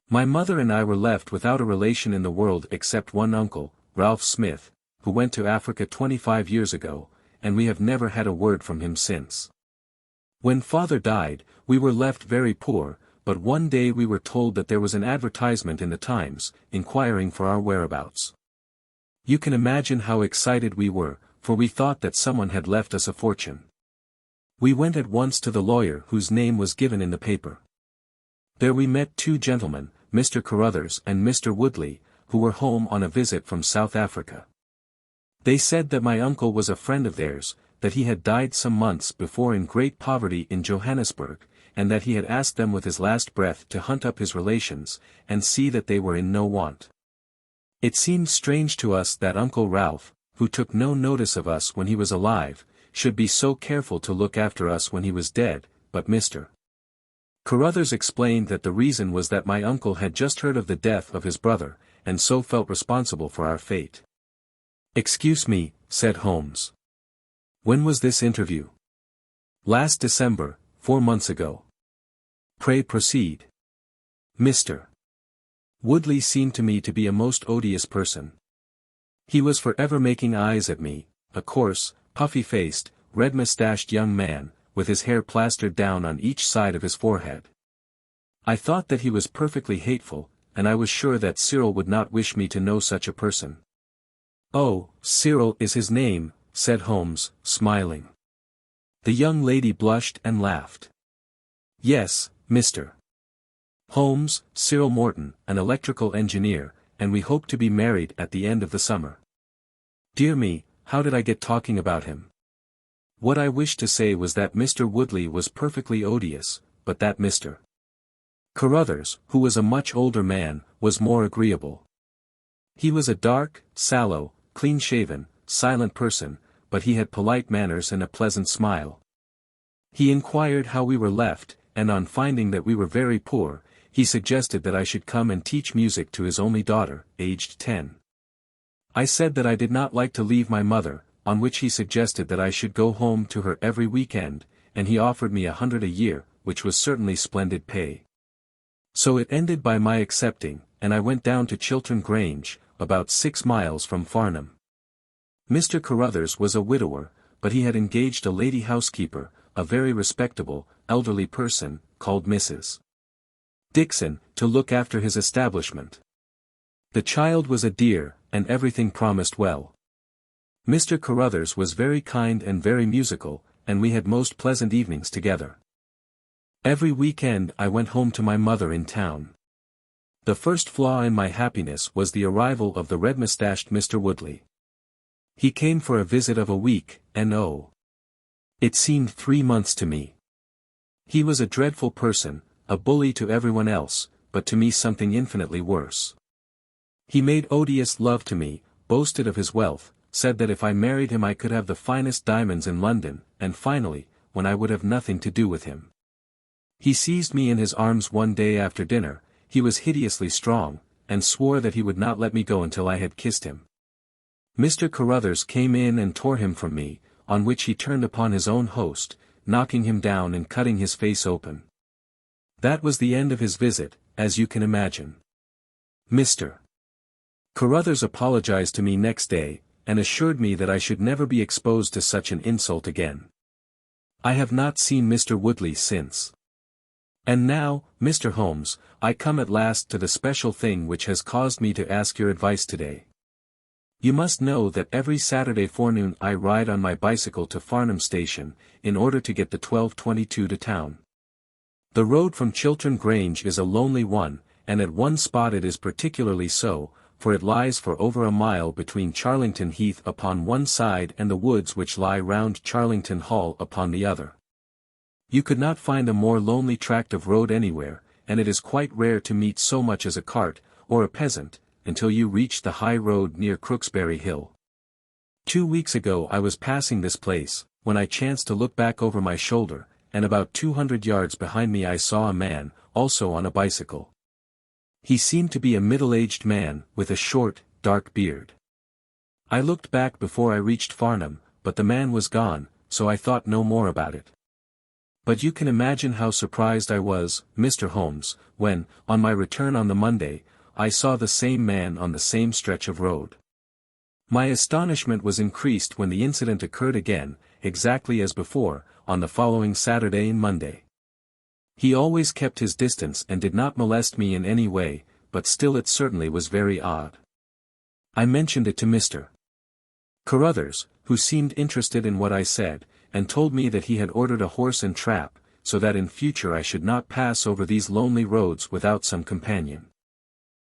My mother and I were left without a relation in the world except one uncle, Ralph Smith, who went to Africa 25 years ago, and we have never had a word from him since. When father died, we were left very poor, but one day we were told that there was an advertisement in the Times, inquiring for our whereabouts. You can imagine how excited we were, for we thought that someone had left us a fortune. We went at once to the lawyer whose name was given in the paper. There we met two gentlemen, Mr. Carruthers and Mr. Woodley, who were home on a visit from South Africa. They said that my uncle was a friend of theirs, that he had died some months before in great poverty in Johannesburg, and that he had asked them with his last breath to hunt up his relations, and see that they were in no want. It seemed strange to us that Uncle Ralph, who took no notice of us when he was alive, should be so careful to look after us when he was dead, but Mr. Carruthers explained that the reason was that my uncle had just heard of the death of his brother, and so felt responsible for our fate. Excuse me, said Holmes. When was this interview? Last December, 4 months ago. Pray proceed. Mr. Woodley seemed to me to be a most odious person. He was forever making eyes at me, a coarse, puffy-faced, red-moustached young man, with his hair plastered down on each side of his forehead. I thought that he was perfectly hateful, and I was sure that Cyril would not wish me to know such a person. Oh, Cyril is his name, said Holmes, smiling. The young lady blushed and laughed. Yes, Mr. Holmes, Cyril Morton, an electrical engineer, and we hope to be married at the end of the summer. Dear me, how did I get talking about him? What I wished to say was that Mr. Woodley was perfectly odious, but that Mr. Carruthers, who was a much older man, was more agreeable. He was a dark, sallow, clean-shaven, silent person, but he had polite manners and a pleasant smile. He inquired how we were left, and on finding that we were very poor, he suggested that I should come and teach music to his only daughter, aged 10. I said that I did not like to leave my mother, on which he suggested that I should go home to her every weekend, and he offered me 100 a year, which was certainly splendid pay. So it ended by my accepting, and I went down to Chiltern Grange, about 6 miles from Farnham. Mr. Carruthers was a widower, but he had engaged a lady housekeeper, a very respectable, elderly person, called Mrs. Dixon, to look after his establishment. The child was a dear, and everything promised well. Mr. Carruthers was very kind and very musical, and we had most pleasant evenings together. Every weekend I went home to my mother in town. The first flaw in my happiness was the arrival of the red-moustached Mr. Woodley. He came for a visit of a week, and oh! It seemed 3 months to me. He was a dreadful person, a bully to everyone else, but to me something infinitely worse. He made odious love to me, boasted of his wealth, said that if I married him I could have the finest diamonds in London, and finally, when I would have nothing to do with him. He seized me in his arms one day after dinner, he was hideously strong, and swore that he would not let me go until I had kissed him. Mr. Carruthers came in and tore him from me, on which he turned upon his own host, knocking him down and cutting his face open. That was the end of his visit, as you can imagine. Mr. Carruthers apologized to me next day, and assured me that I should never be exposed to such an insult again. I have not seen Mr. Woodley since. And now, Mr. Holmes, I come at last to the special thing which has caused me to ask your advice today. You must know that every Saturday forenoon I ride on my bicycle to Farnham Station, in order to get the 12:22 to town. The road from Chiltern Grange is a lonely one, and at one spot it is particularly so, for it lies for over a mile between Charlington Heath upon one side and the woods which lie round Charlington Hall upon the other. You could not find a more lonely tract of road anywhere, and it is quite rare to meet so much as a cart, or a peasant, until you reached the high road near Crooksbury Hill. 2 weeks ago I was passing this place, when I chanced to look back over my shoulder, and about 200 yards behind me I saw a man, also on a bicycle. He seemed to be a middle-aged man, with a short, dark beard. I looked back before I reached Farnham, but the man was gone, so I thought no more about it. But you can imagine how surprised I was, Mr. Holmes, when, on my return on the Monday, I saw the same man on the same stretch of road. My astonishment was increased when the incident occurred again, exactly as before, on the following Saturday and Monday. He always kept his distance and did not molest me in any way, but still it certainly was very odd. I mentioned it to Mr. Carruthers, who seemed interested in what I said, and told me that he had ordered a horse and trap, so that in future I should not pass over these lonely roads without some companion.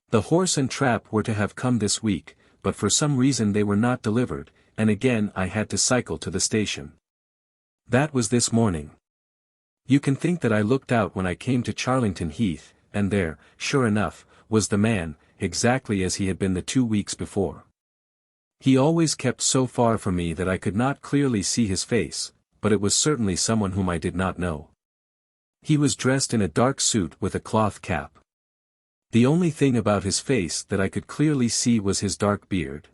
The horse and trap were to have come this week, but for some reason they were not delivered, and again I had to cycle to the station. That was this morning. You can think that I looked out when I came to Charlington Heath, and there, sure enough, was the man, exactly as he had been the 2 weeks before. He always kept so far from me that I could not clearly see his face, but it was certainly someone whom I did not know. He was dressed in a dark suit with a cloth cap. The only thing about his face that I could clearly see was his dark beard.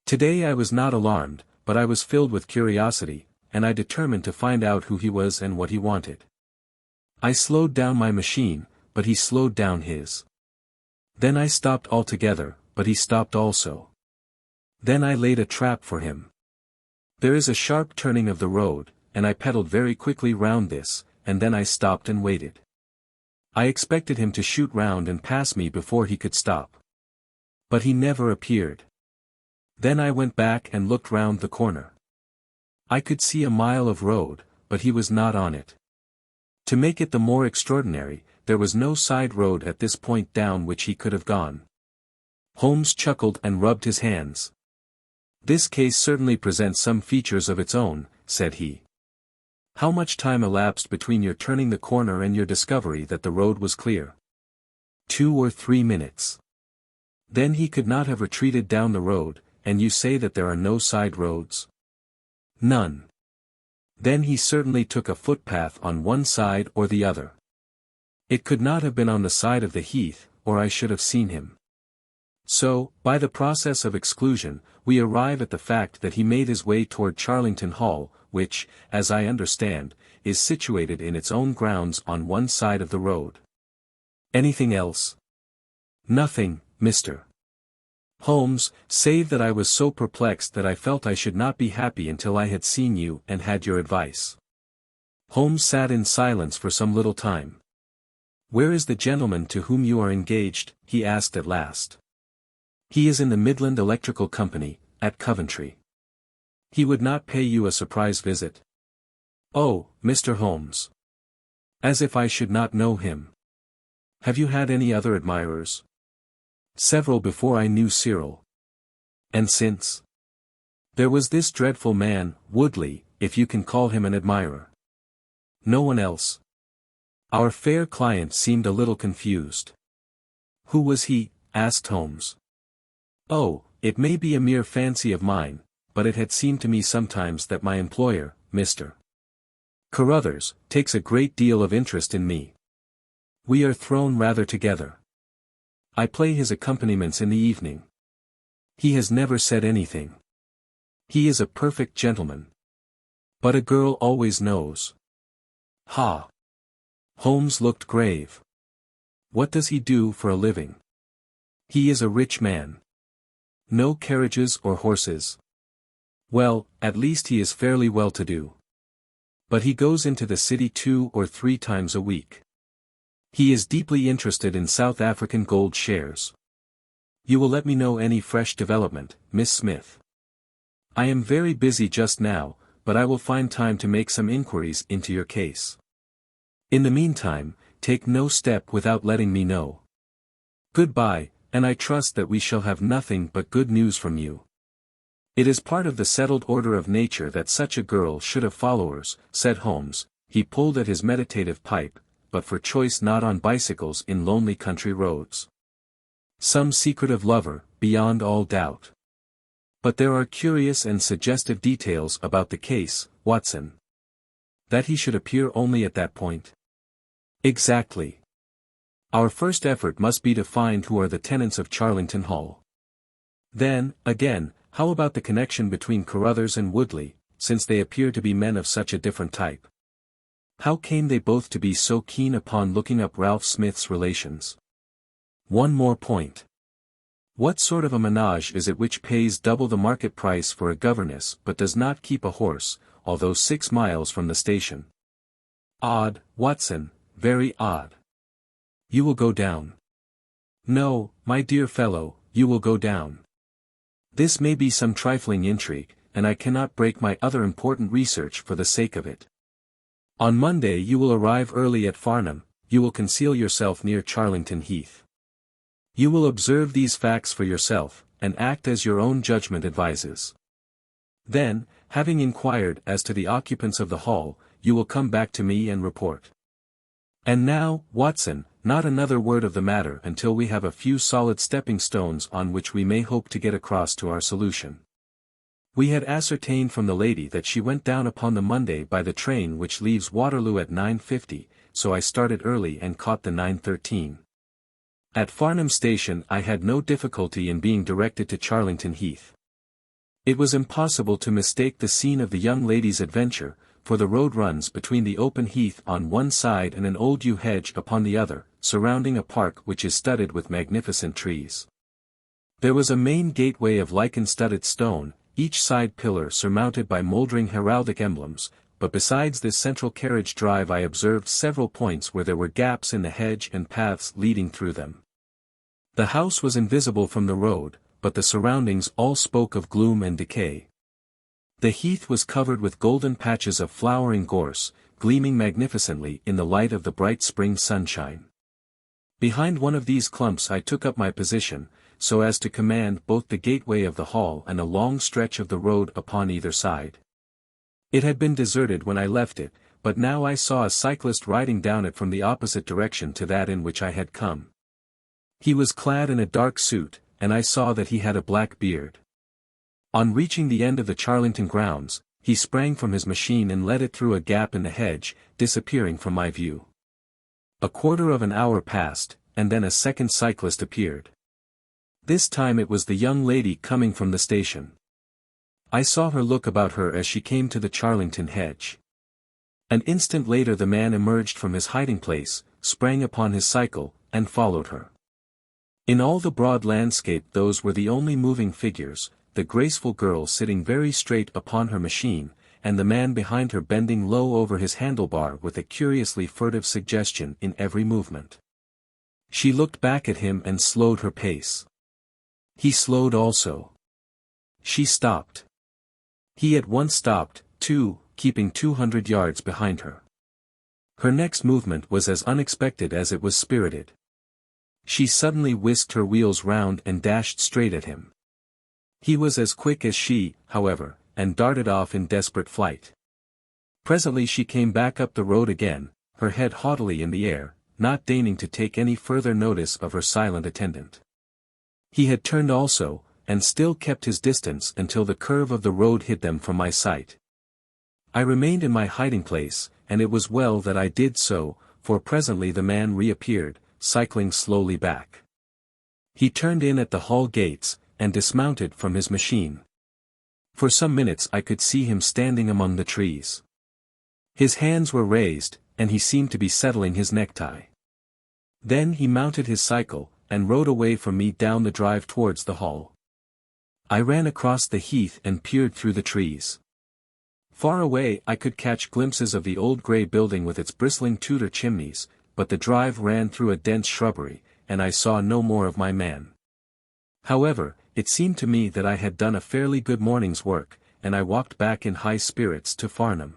Today I was not alarmed, but I was filled with curiosity, and I determined to find out who he was and what he wanted. I slowed down my machine, but he slowed down his. Then I stopped altogether, but he stopped also. Then I laid a trap for him. There is a sharp turning of the road, and I pedaled very quickly round this, and then I stopped and waited. I expected him to shoot round and pass me before he could stop. But he never appeared. Then I went back and looked round the corner. I could see a mile of road, but he was not on it. To make it the more extraordinary, there was no side road at this point down which he could have gone. Holmes chuckled and rubbed his hands. "This case certainly presents some features of its own," said he. "How much time elapsed between your turning the corner and your discovery that the road was clear?" 2 or 3 minutes. "Then he could not have retreated down the road, and you say that there are no side roads?" "None." "Then he certainly took a footpath on one side or the other. It could not have been on the side of the heath, or I should have seen him. So, by the process of exclusion, we arrive at the fact that he made his way toward Charlington Hall, which, as I understand, is situated in its own grounds on one side of the road. Anything else?" "Nothing, Mr. Holmes, save that I was so perplexed that I felt I should not be happy until I had seen you and had your advice." Holmes sat in silence for some little time. "Where is the gentleman to whom you are engaged?" he asked at last. "He is in the Midland Electrical Company, at Coventry." "He would not pay you a surprise visit?" "Oh, Mr. Holmes. As if I should not know him. Have you had any other admirers?" "Several before I knew Cyril." "And since?" "There was this dreadful man, Woodley, if you can call him an admirer." "No one else?" Our fair client seemed a little confused. "Who was he?" asked Holmes. "Oh, it may be a mere fancy of mine, but it had seemed to me sometimes that my employer, Mr. Carruthers, takes a great deal of interest in me. We are thrown rather together. I play his accompaniments in the evening. He has never said anything. He is a perfect gentleman. But a girl always knows." "Ha!" Holmes looked grave. "What does he do for a living?" "He is a rich man." "No carriages or horses?" "Well, at least he is fairly well-to-do. But he goes into the city 2 or 3 times a week. He is deeply interested in South African gold shares. You will let me know any fresh development, Miss Smith. I am very busy just now, but I will find time to make some inquiries into your case. In the meantime, take no step without letting me know. Goodbye, and I trust that we shall have nothing but good news from you. It is part of the settled order of nature that such a girl should have followers," said Holmes. He pulled at his meditative pipe, "but for choice not on bicycles in lonely country roads. Some secretive lover, beyond all doubt. But there are curious and suggestive details about the case, Watson. That he should appear only at that point? Exactly. Our first effort must be to find who are the tenants of Charlington Hall. Then, again, how about the connection between Carruthers and Woodley, since they appear to be men of such a different type? How came they both to be so keen upon looking up Ralph Smith's relations? One more point. What sort of a menage is it which pays double the market price for a governess but does not keep a horse, although 6 miles from the station? Odd, Watson, very odd. You will go down. No, my dear fellow, you will go down. This may be some trifling intrigue, and I cannot break my other important research for the sake of it. On Monday you will arrive early at Farnham, you will conceal yourself near Charlington Heath. You will observe these facts for yourself, and act as your own judgment advises. Then, having inquired as to the occupants of the hall, you will come back to me and report. And now, Watson, not another word of the matter until we have a few solid stepping stones on which we may hope to get across to our solution. We had ascertained from the lady that she went down upon the Monday by the train which leaves Waterloo at 9:50, so I started early and caught the 9:13. At Farnham Station I had no difficulty in being directed to Charlington Heath. It was impossible to mistake the scene of the young lady's adventure, for the road runs between the open heath on one side and an old yew hedge upon the other, surrounding a park which is studded with magnificent trees. There was a main gateway of lichen-studded stone, each side pillar surmounted by mouldering heraldic emblems, but besides this central carriage drive I observed several points where there were gaps in the hedge and paths leading through them. The house was invisible from the road, but the surroundings all spoke of gloom and decay. The heath was covered with golden patches of flowering gorse, gleaming magnificently in the light of the bright spring sunshine. Behind one of these clumps I took up my position, so as to command both the gateway of the hall and a long stretch of the road upon either side. It had been deserted when I left it, but now I saw a cyclist riding down it from the opposite direction to that in which I had come. He was clad in a dark suit, and I saw that he had a black beard. On reaching the end of the Charlington grounds, he sprang from his machine and led it through a gap in the hedge, disappearing from my view. A quarter of an hour passed, and then a second cyclist appeared. This time it was the young lady coming from the station. I saw her look about her as she came to the Charlington hedge. An instant later the man emerged from his hiding place, sprang upon his cycle, and followed her. In all the broad landscape those were the only moving figures, the graceful girl sitting very straight upon her machine, and the man behind her bending low over his handlebar with a curiously furtive suggestion in every movement. She looked back at him and slowed her pace. He slowed also. She stopped. He at once stopped, too, keeping 200 yards behind her. Her next movement was as unexpected as it was spirited. She suddenly whisked her wheels round and dashed straight at him. He was as quick as she, however, and darted off in desperate flight. Presently she came back up the road again, her head haughtily in the air, not deigning to take any further notice of her silent attendant. He had turned also, and still kept his distance until the curve of the road hid them from my sight. I remained in my hiding place, and it was well that I did so, for presently the man reappeared, cycling slowly back. He turned in at the hall gates, and dismounted from his machine. For some minutes I could see him standing among the trees. His hands were raised, and he seemed to be settling his necktie. Then he mounted his cycle, and rode away from me down the drive towards the hall. I ran across the heath and peered through the trees. Far away I could catch glimpses of the old grey building with its bristling Tudor chimneys, but the drive ran through a dense shrubbery, and I saw no more of my man. However, it seemed to me that I had done a fairly good morning's work, and I walked back in high spirits to Farnham.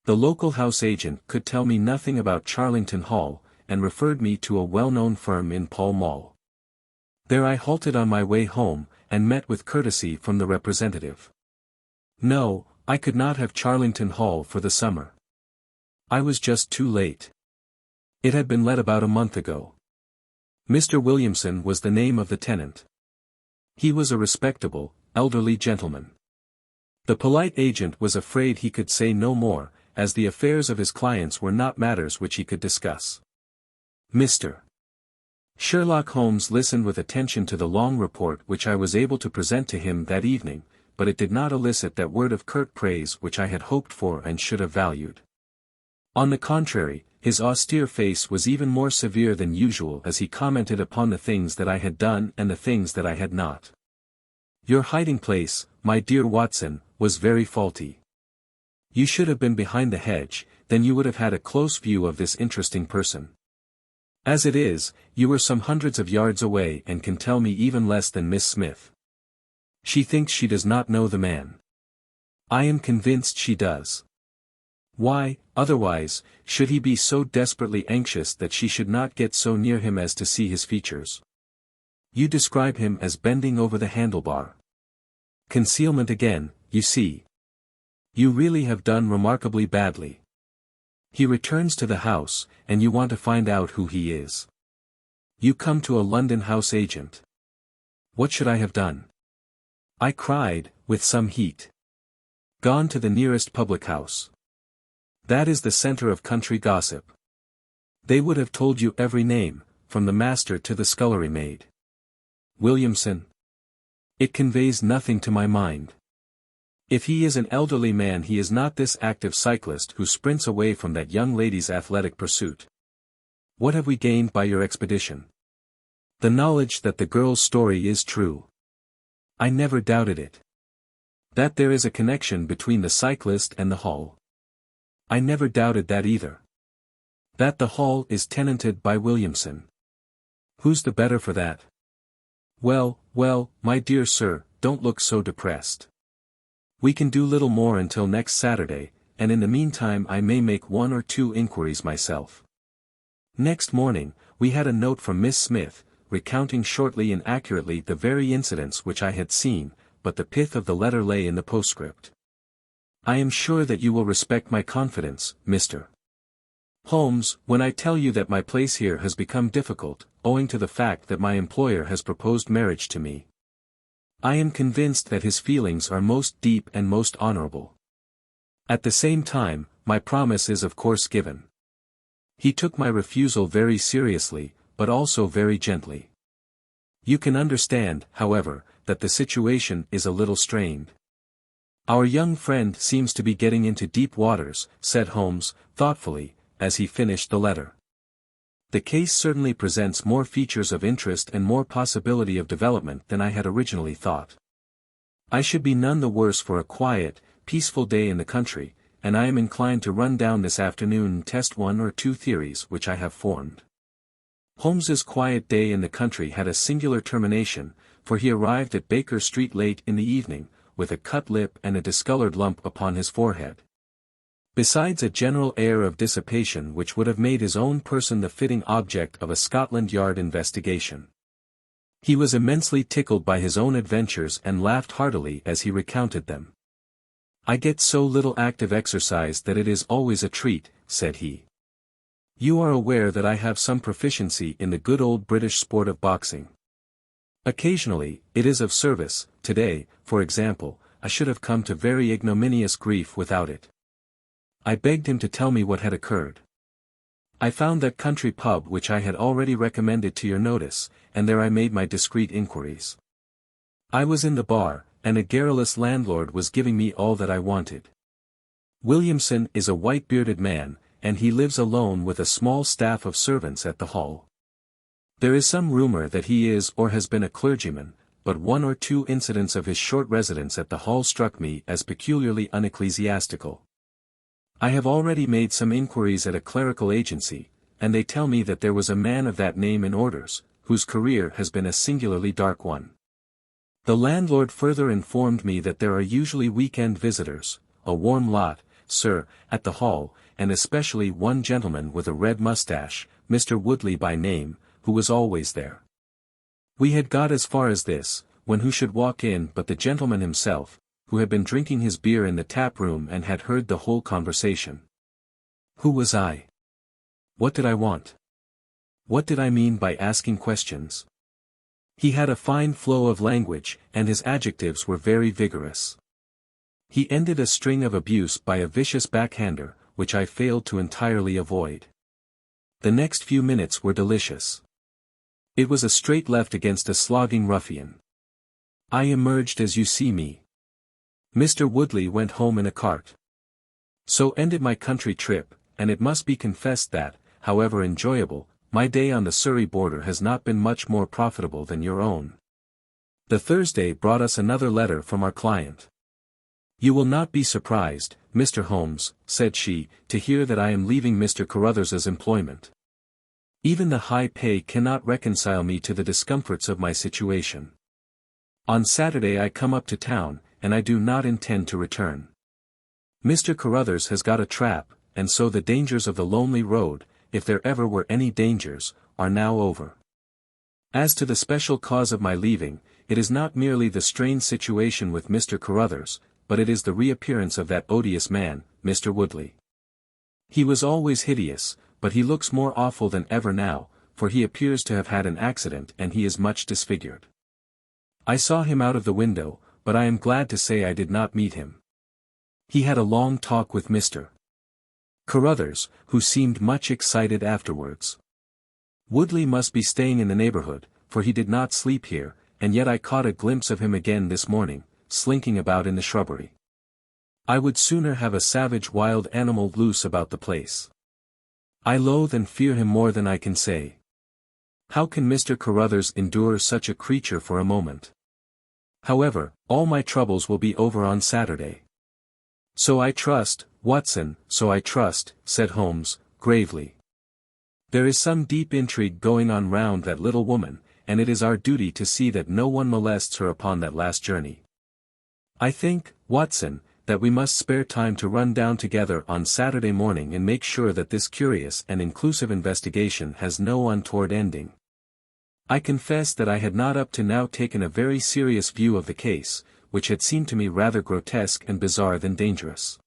The local house agent could tell me nothing about Charlington Hall, and referred me to a well-known firm in Pall Mall. There I halted on my way home, and met with courtesy from the representative. No, I could not have Charlington Hall for the summer. I was just too late. It had been let about a month ago. Mr. Williamson was the name of the tenant. He was a respectable, elderly gentleman. The polite agent was afraid he could say no more, as the affairs of his clients were not matters which he could discuss. Mr. Sherlock Holmes listened with attention to the long report which I was able to present to him that evening, but it did not elicit that word of curt praise which I had hoped for and should have valued. On the contrary, his austere face was even more severe than usual as he commented upon the things that I had done and the things that I had not. Your hiding place, my dear Watson, was very faulty. You should have been behind the hedge, then you would have had a close view of this interesting person. As it is, you were some hundreds of yards away and can tell me even less than Miss Smith. She thinks she does not know the man. I am convinced she does. Why, otherwise, should he be so desperately anxious that she should not get so near him as to see his features? You describe him as bending over the handlebar. Concealment again, you see. You really have done remarkably badly. He returns to the house, and you want to find out who he is. You come to a London house agent. What should I have done? I cried, with some heat. Gone to the nearest public house. That is the centre of country gossip. They would have told you every name, from the master to the scullery maid. Williamson. It conveys nothing to my mind. If he is an elderly man, he is not this active cyclist who sprints away from that young lady's athletic pursuit. What have we gained by your expedition? The knowledge that the girl's story is true. I never doubted it. That there is a connection between the cyclist and the Hall. I never doubted that either. That the Hall is tenanted by Williamson. Who's the better for that? Well, my dear sir, don't look so depressed. We can do little more until next Saturday, and in the meantime I may make one or two inquiries myself. Next morning, we had a note from Miss Smith, recounting shortly and accurately the very incidents which I had seen, but the pith of the letter lay in the postscript. I am sure that you will respect my confidence, Mr. Holmes, when I tell you that my place here has become difficult, owing to the fact that my employer has proposed marriage to me. I am convinced that his feelings are most deep and most honorable. At the same time, my promise is of course given. He took my refusal very seriously, but also very gently. You can understand, however, that the situation is a little strained. Our young friend seems to be getting into deep waters, said Holmes, thoughtfully, as he finished the letter. The case certainly presents more features of interest and more possibility of development than I had originally thought. I should be none the worse for a quiet, peaceful day in the country, and I am inclined to run down this afternoon and test one or two theories which I have formed. Holmes's quiet day in the country had a singular termination, for he arrived at Baker Street late in the evening, with a cut lip and a discolored lump upon his forehead. Besides a general air of dissipation which would have made his own person the fitting object of a Scotland Yard investigation. He was immensely tickled by his own adventures and laughed heartily as he recounted them. I get so little active exercise that it is always a treat, said he. You are aware that I have some proficiency in the good old British sport of boxing. Occasionally, it is of service. Today, for example, I should have come to very ignominious grief without it. I begged him to tell me what had occurred. I found that country pub which I had already recommended to your notice, and there I made my discreet inquiries. I was in the bar, and a garrulous landlord was giving me all that I wanted. Williamson is a white-bearded man, and he lives alone with a small staff of servants at the Hall. There is some rumor that he is or has been a clergyman, but one or two incidents of his short residence at the Hall struck me as peculiarly unecclesiastical. I have already made some inquiries at a clerical agency, and they tell me that there was a man of that name in orders, whose career has been a singularly dark one. The landlord further informed me that there are usually week-end visitors, a warm lot, sir, at the Hall, and especially one gentleman with a red moustache, Mr. Woodley by name, who was always there. We had got as far as this, when who should walk in but the gentleman himself, who had been drinking his beer in the tap-room and had heard the whole conversation. Who was I? What did I want? What did I mean by asking questions? He had a fine flow of language, and his adjectives were very vigorous. He ended a string of abuse by a vicious backhander, which I failed to entirely avoid. The next few minutes were delicious. It was a straight left against a slogging ruffian. I emerged as you see me. Mr. Woodley went home in a cart. So ended my country trip, and it must be confessed that, however enjoyable, my day on the Surrey border has not been much more profitable than your own. The Thursday brought us another letter from our client. You will not be surprised, Mr. Holmes, said she, to hear that I am leaving Mr. Carruthers's employment. Even the high pay cannot reconcile me to the discomforts of my situation. On Saturday I come up to town, and I do not intend to return. Mr. Carruthers has got a trap, and so the dangers of the lonely road, if there ever were any dangers, are now over. As to the special cause of my leaving, it is not merely the strained situation with Mr. Carruthers, but it is the reappearance of that odious man, Mr. Woodley. He was always hideous, but he looks more awful than ever now, for he appears to have had an accident and he is much disfigured. I saw him out of the window, but I am glad to say I did not meet him. He had a long talk with Mr. Carruthers, who seemed much excited afterwards. Woodley must be staying in the neighborhood, for he did not sleep here, and yet I caught a glimpse of him again this morning, slinking about in the shrubbery. I would sooner have a savage wild animal loose about the place. I loathe and fear him more than I can say. How can Mr. Carruthers endure such a creature for a moment? However, all my troubles will be over on Saturday. So I trust, Watson, so I trust, said Holmes, gravely. There is some deep intrigue going on round that little woman, and it is our duty to see that no one molests her upon that last journey. I think, Watson, that we must spare time to run down together on Saturday morning and make sure that this curious and inclusive investigation has no untoward ending. I confess that I had not up to now taken a very serious view of the case, which had seemed to me rather grotesque and bizarre than dangerous.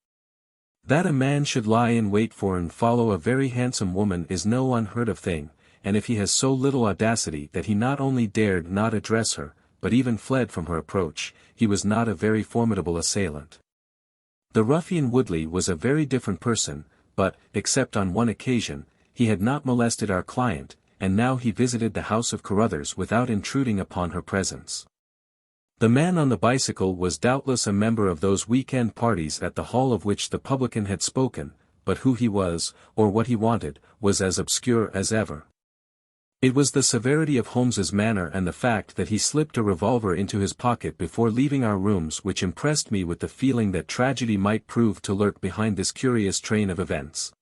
That a man should lie in wait for and follow a very handsome woman is no unheard of thing, and if he has so little audacity that he not only dared not address her, but even fled from her approach, he was not a very formidable assailant. The ruffian Woodley was a very different person, but, except on one occasion, he had not molested our client, and now he visited the house of Carruthers without intruding upon her presence. The man on the bicycle was doubtless a member of those week-end parties at the hall of which the publican had spoken, but who he was, or what he wanted, was as obscure as ever. It was the severity of Holmes's manner and the fact that he slipped a revolver into his pocket before leaving our rooms which impressed me with the feeling that tragedy might prove to lurk behind this curious train of events.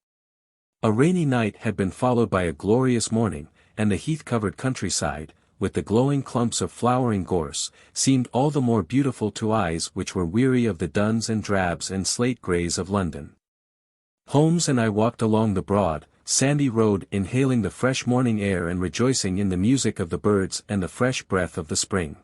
A rainy night had been followed by a glorious morning, and the heath-covered countryside, with the glowing clumps of flowering gorse, seemed all the more beautiful to eyes which were weary of the duns and drabs and slate-greys of London. Holmes and I walked along the broad, sandy road inhaling the fresh morning air and rejoicing in the music of the birds and the fresh breath of the spring.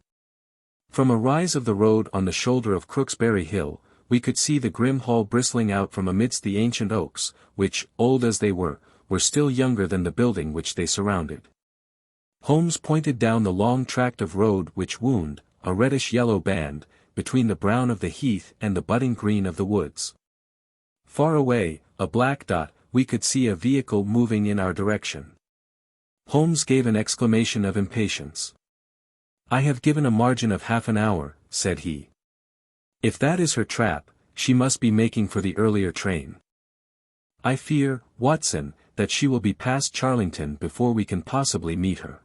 From a rise of the road on the shoulder of Crooksbury Hill, we could see the grim hall bristling out from amidst the ancient oaks, which, old as they were still younger than the building which they surrounded. Holmes pointed down the long tract of road which wound, a reddish-yellow band, between the brown of the heath and the budding green of the woods. Far away, a black dot, we could see a vehicle moving in our direction. Holmes gave an exclamation of impatience. "I have given a margin of half an hour," said he. "If that is her trap, she must be making for the earlier train. I fear, Watson, that she will be past Charlington before we can possibly meet her."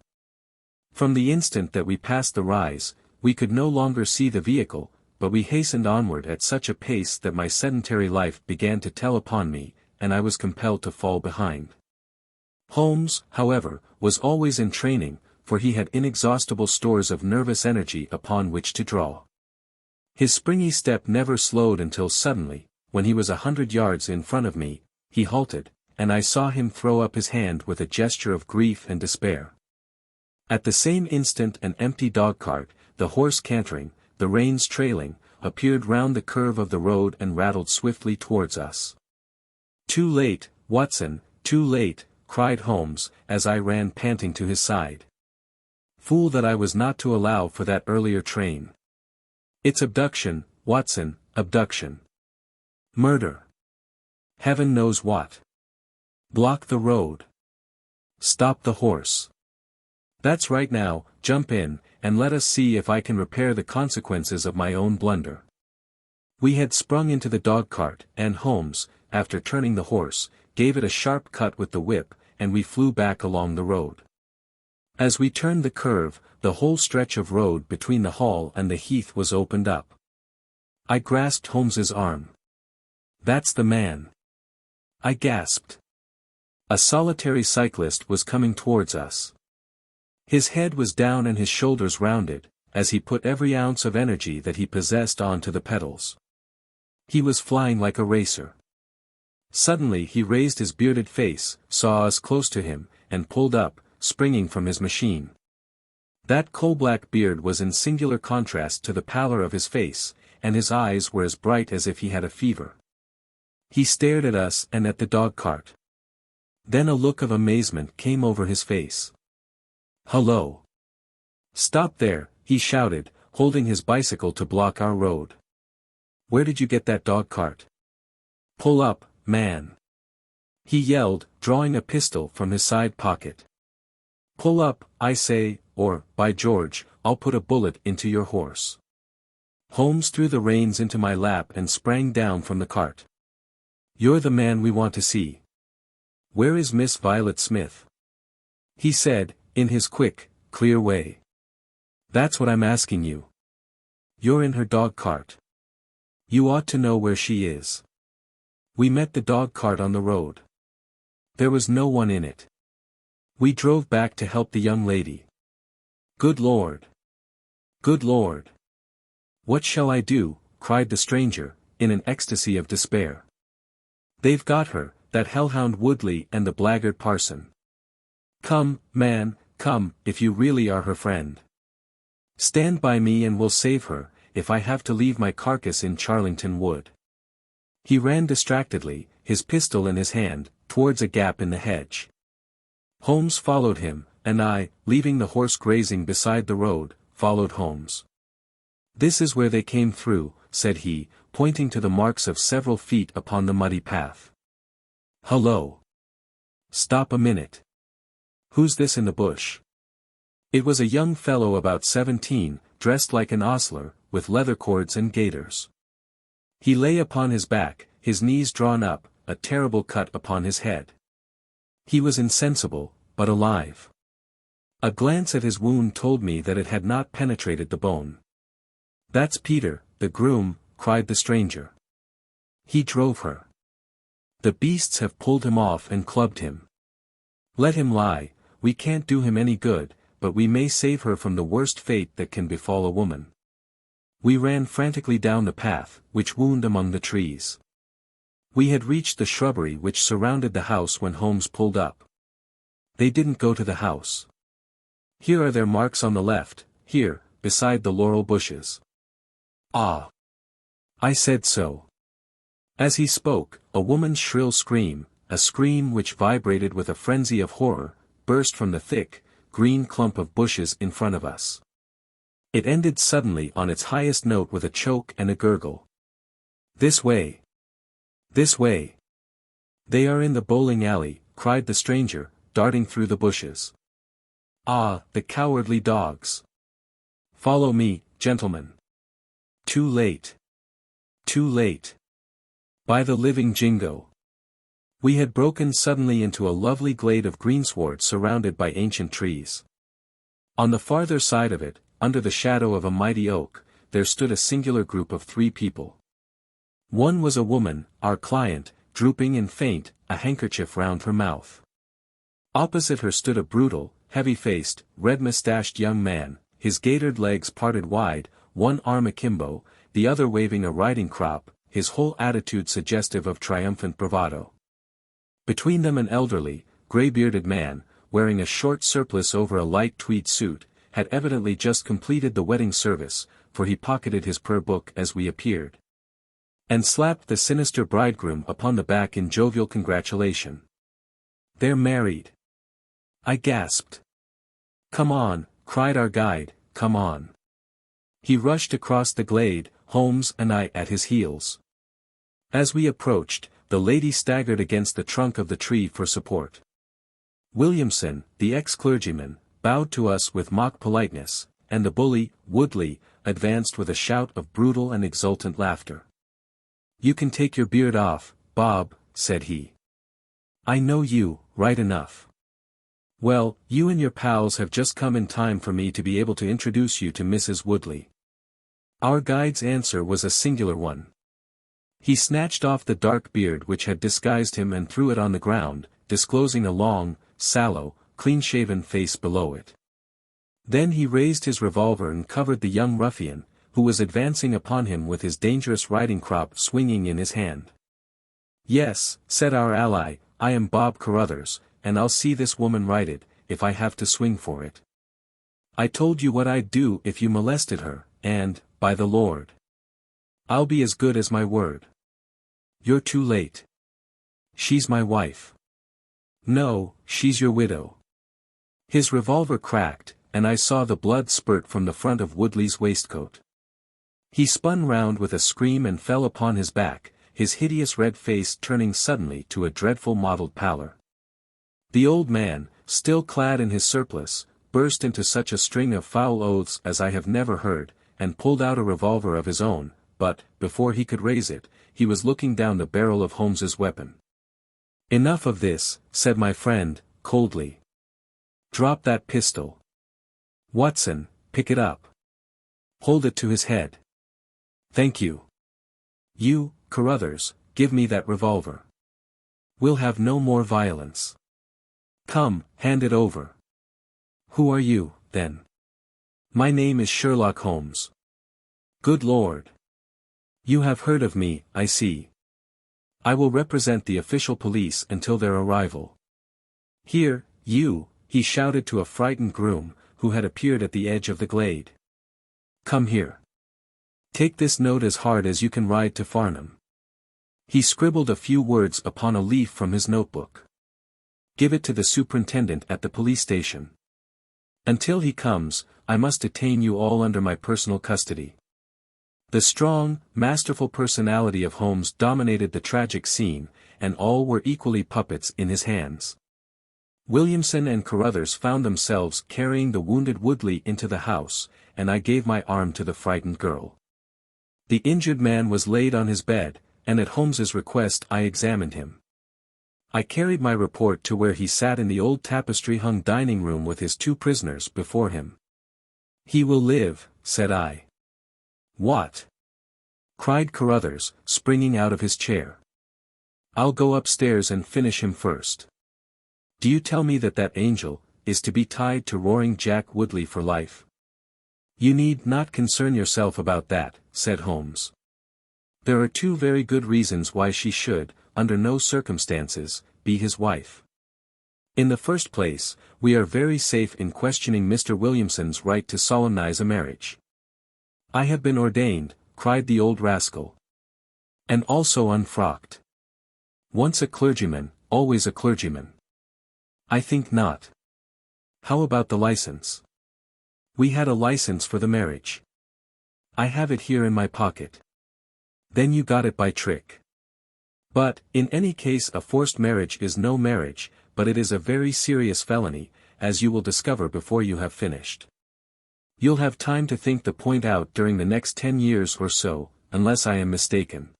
From the instant that we passed the rise, we could no longer see the vehicle, but we hastened onward at such a pace that my sedentary life began to tell upon me, and I was compelled to fall behind. Holmes, however, was always in training, for he had inexhaustible stores of nervous energy upon which to draw. His springy step never slowed until suddenly, when he was 100 yards in front of me, he halted, and I saw him throw up his hand with a gesture of grief and despair. At the same instant an empty dog-cart, the horse cantering, the reins trailing, appeared round the curve of the road and rattled swiftly towards us. "Too late, Watson, too late," cried Holmes, as I ran panting to his side. Fool that I was not to allow for that earlier train. It's abduction, Watson, abduction. Murder. Heaven knows what. Block the road. Stop the horse. That's right now, jump in, and let us see if I can repair the consequences of my own blunder. We had sprung into the dog-cart, and Holmes, after turning the horse, gave it a sharp cut with the whip, and we flew back along the road. As we turned the curve, the whole stretch of road between the hall and the heath was opened up. I grasped Holmes's arm. That's the man. I gasped. A solitary cyclist was coming towards us. His head was down and his shoulders rounded, as he put every ounce of energy that he possessed onto the pedals. He was flying like a racer. Suddenly he raised his bearded face, saw us close to him, and pulled up, springing from his machine. That coal-black beard was in singular contrast to the pallor of his face, and his eyes were as bright as if he had a fever. He stared at us and at the dog-cart. Then a look of amazement came over his face. "Hullo! Stop there," he shouted, holding his bicycle to block our road. "Where did you get that dog-cart? Pull up, man!" he yelled, drawing a pistol from his side pocket. "Pull up, I say, or, by George, I'll put a bullet into your horse." Holmes threw the reins into my lap and sprang down from the cart. "You're the man we want to see. Where is Miss Violet Smith?" he said, in his quick, clear way. "That's what I'm asking you. You're in her dog-cart. You ought to know where she is." We met the dog-cart on the road. There was no one in it. We drove back to help the young lady. "Good Lord! Good Lord! What shall I do?" cried the stranger, in an ecstasy of despair. "They've got her, that hellhound Woodley and the blackguard parson. Come, man, come, if you really are her friend. Stand by me and we'll save her, if I have to leave my carcass in Charlington Wood." He ran distractedly, his pistol in his hand, towards a gap in the hedge. Holmes followed him, and I, leaving the horse grazing beside the road, followed Holmes. "This is where they came through," said he, pointing to the marks of several feet upon the muddy path. "Hullo! Stop a minute. Who's this in the bush?" It was a young fellow about 17, dressed like an ostler, with leather cords and gaiters. He lay upon his back, his knees drawn up, a terrible cut upon his head. He was insensible, but alive. A glance at his wound told me that it had not penetrated the bone. "That's Peter, the groom," cried the stranger. "He drove her. The beasts have pulled him off and clubbed him. Let him lie, we can't do him any good, but we may save her from the worst fate that can befall a woman." We ran frantically down the path, which wound among the trees. We had reached the shrubbery which surrounded the house when Holmes pulled up. They didn't go to the house. "Here are their marks on the left, here, beside the laurel bushes." "Ah! I said so." As he spoke, a woman's shrill scream, a scream which vibrated with a frenzy of horror, burst from the thick, green clump of bushes in front of us. It ended suddenly on its highest note with a choke and a gurgle. "This way! This way! They are in the bowling alley," cried the stranger, darting through the bushes. "Ah, the cowardly dogs! Follow me, gentlemen. Too late! Too late! By the living jingo!" We had broken suddenly into a lovely glade of greensward surrounded by ancient trees. On the farther side of it, under the shadow of a mighty oak, there stood a singular group of 3 people. One was a woman, our client, drooping and faint, a handkerchief round her mouth. Opposite her stood a brutal, heavy-faced, red-moustached young man, his gaitered legs parted wide, one arm akimbo, the other waving a riding crop, his whole attitude suggestive of triumphant bravado. Between them an elderly, grey-bearded man, wearing a short surplice over a light tweed suit, had evidently just completed the wedding service, for he pocketed his prayer book as we appeared, and slapped the sinister bridegroom upon the back in jovial congratulation. They're married. I gasped. Come on, cried our guide, come on. He rushed across the glade, Holmes and I at his heels. As we approached, the lady staggered against the trunk of the tree for support. Williamson, the ex-clergyman, bowed to us with mock politeness, and the bully, Woodley, advanced with a shout of brutal and exultant laughter. You can take your beard off, Bob, said he. I know you, right enough. Well, you and your pals have just come in time for me to be able to introduce you to Mrs. Woodley. Our guide's answer was a singular one. He snatched off the dark beard which had disguised him and threw it on the ground, disclosing a long, sallow, clean-shaven face below it. Then he raised his revolver and covered the young ruffian, who was advancing upon him with his dangerous riding crop swinging in his hand. Yes, said our ally, I am Bob Carruthers, and I'll see this woman righted, if I have to swing for it. I told you what I'd do if you molested her, and, by the Lord, I'll be as good as my word. You're too late. She's my wife. No, she's your widow. His revolver cracked, and I saw the blood spurt from the front of Woodley's waistcoat. He spun round with a scream and fell upon his back, his hideous red face turning suddenly to a dreadful mottled pallor. The old man, still clad in his surplice, burst into such a string of foul oaths as I have never heard, and pulled out a revolver of his own, but, before he could raise it, he was looking down the barrel of Holmes's weapon. Enough of this, said my friend, coldly. Drop that pistol. Watson, pick it up. Hold it to his head. Thank you. You, Carruthers, give me that revolver. We'll have no more violence. Come, hand it over. Who are you, then? My name is Sherlock Holmes. Good Lord. You have heard of me, I see. I will represent the official police until their arrival. Here, you, he shouted to a frightened groom, who had appeared at the edge of the glade. Come here. Take this note as hard as you can ride to Farnham. He scribbled a few words upon a leaf from his notebook. Give it to the superintendent at the police station. Until he comes, I must detain you all under my personal custody. The strong, masterful personality of Holmes dominated the tragic scene, and all were equally puppets in his hands. Williamson and Carruthers found themselves carrying the wounded Woodley into the house, and I gave my arm to the frightened girl. The injured man was laid on his bed, and at Holmes's request I examined him. I carried my report to where he sat in the old tapestry-hung dining room with his two prisoners before him. He will live, said I. What? Cried Carruthers, springing out of his chair. I'll go upstairs and finish him first. Do you tell me that that angel is to be tied to Roaring Jack Woodley for life? You need not concern yourself about that, said Holmes. There are two very good reasons why she should, under no circumstances, be his wife. In the first place, we are very safe in questioning Mr. Williamson's right to solemnize a marriage. I have been ordained, cried the old rascal. And also unfrocked. Once a clergyman, always a clergyman. I think not. How about the license? We had a license for the marriage. I have it here in my pocket. Then you got it by trick. But, in any case, a forced marriage is no marriage, but it is a very serious felony, as you will discover before you have finished. You'll have time to think the point out during the next 10 years or so, unless I am mistaken.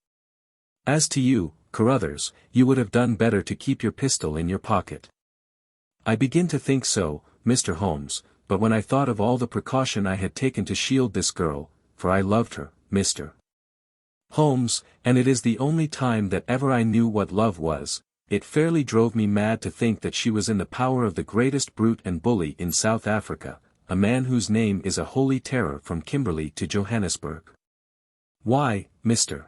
As to you, Carruthers, you would have done better to keep your pistol in your pocket. I begin to think so, Mr. Holmes, but when I thought of all the precaution I had taken to shield this girl, for I loved her, Mr. Holmes, and it is the only time that ever I knew what love was, it fairly drove me mad to think that she was in the power of the greatest brute and bully in South Africa, a man whose name is a holy terror from Kimberley to Johannesburg. Why, Mr.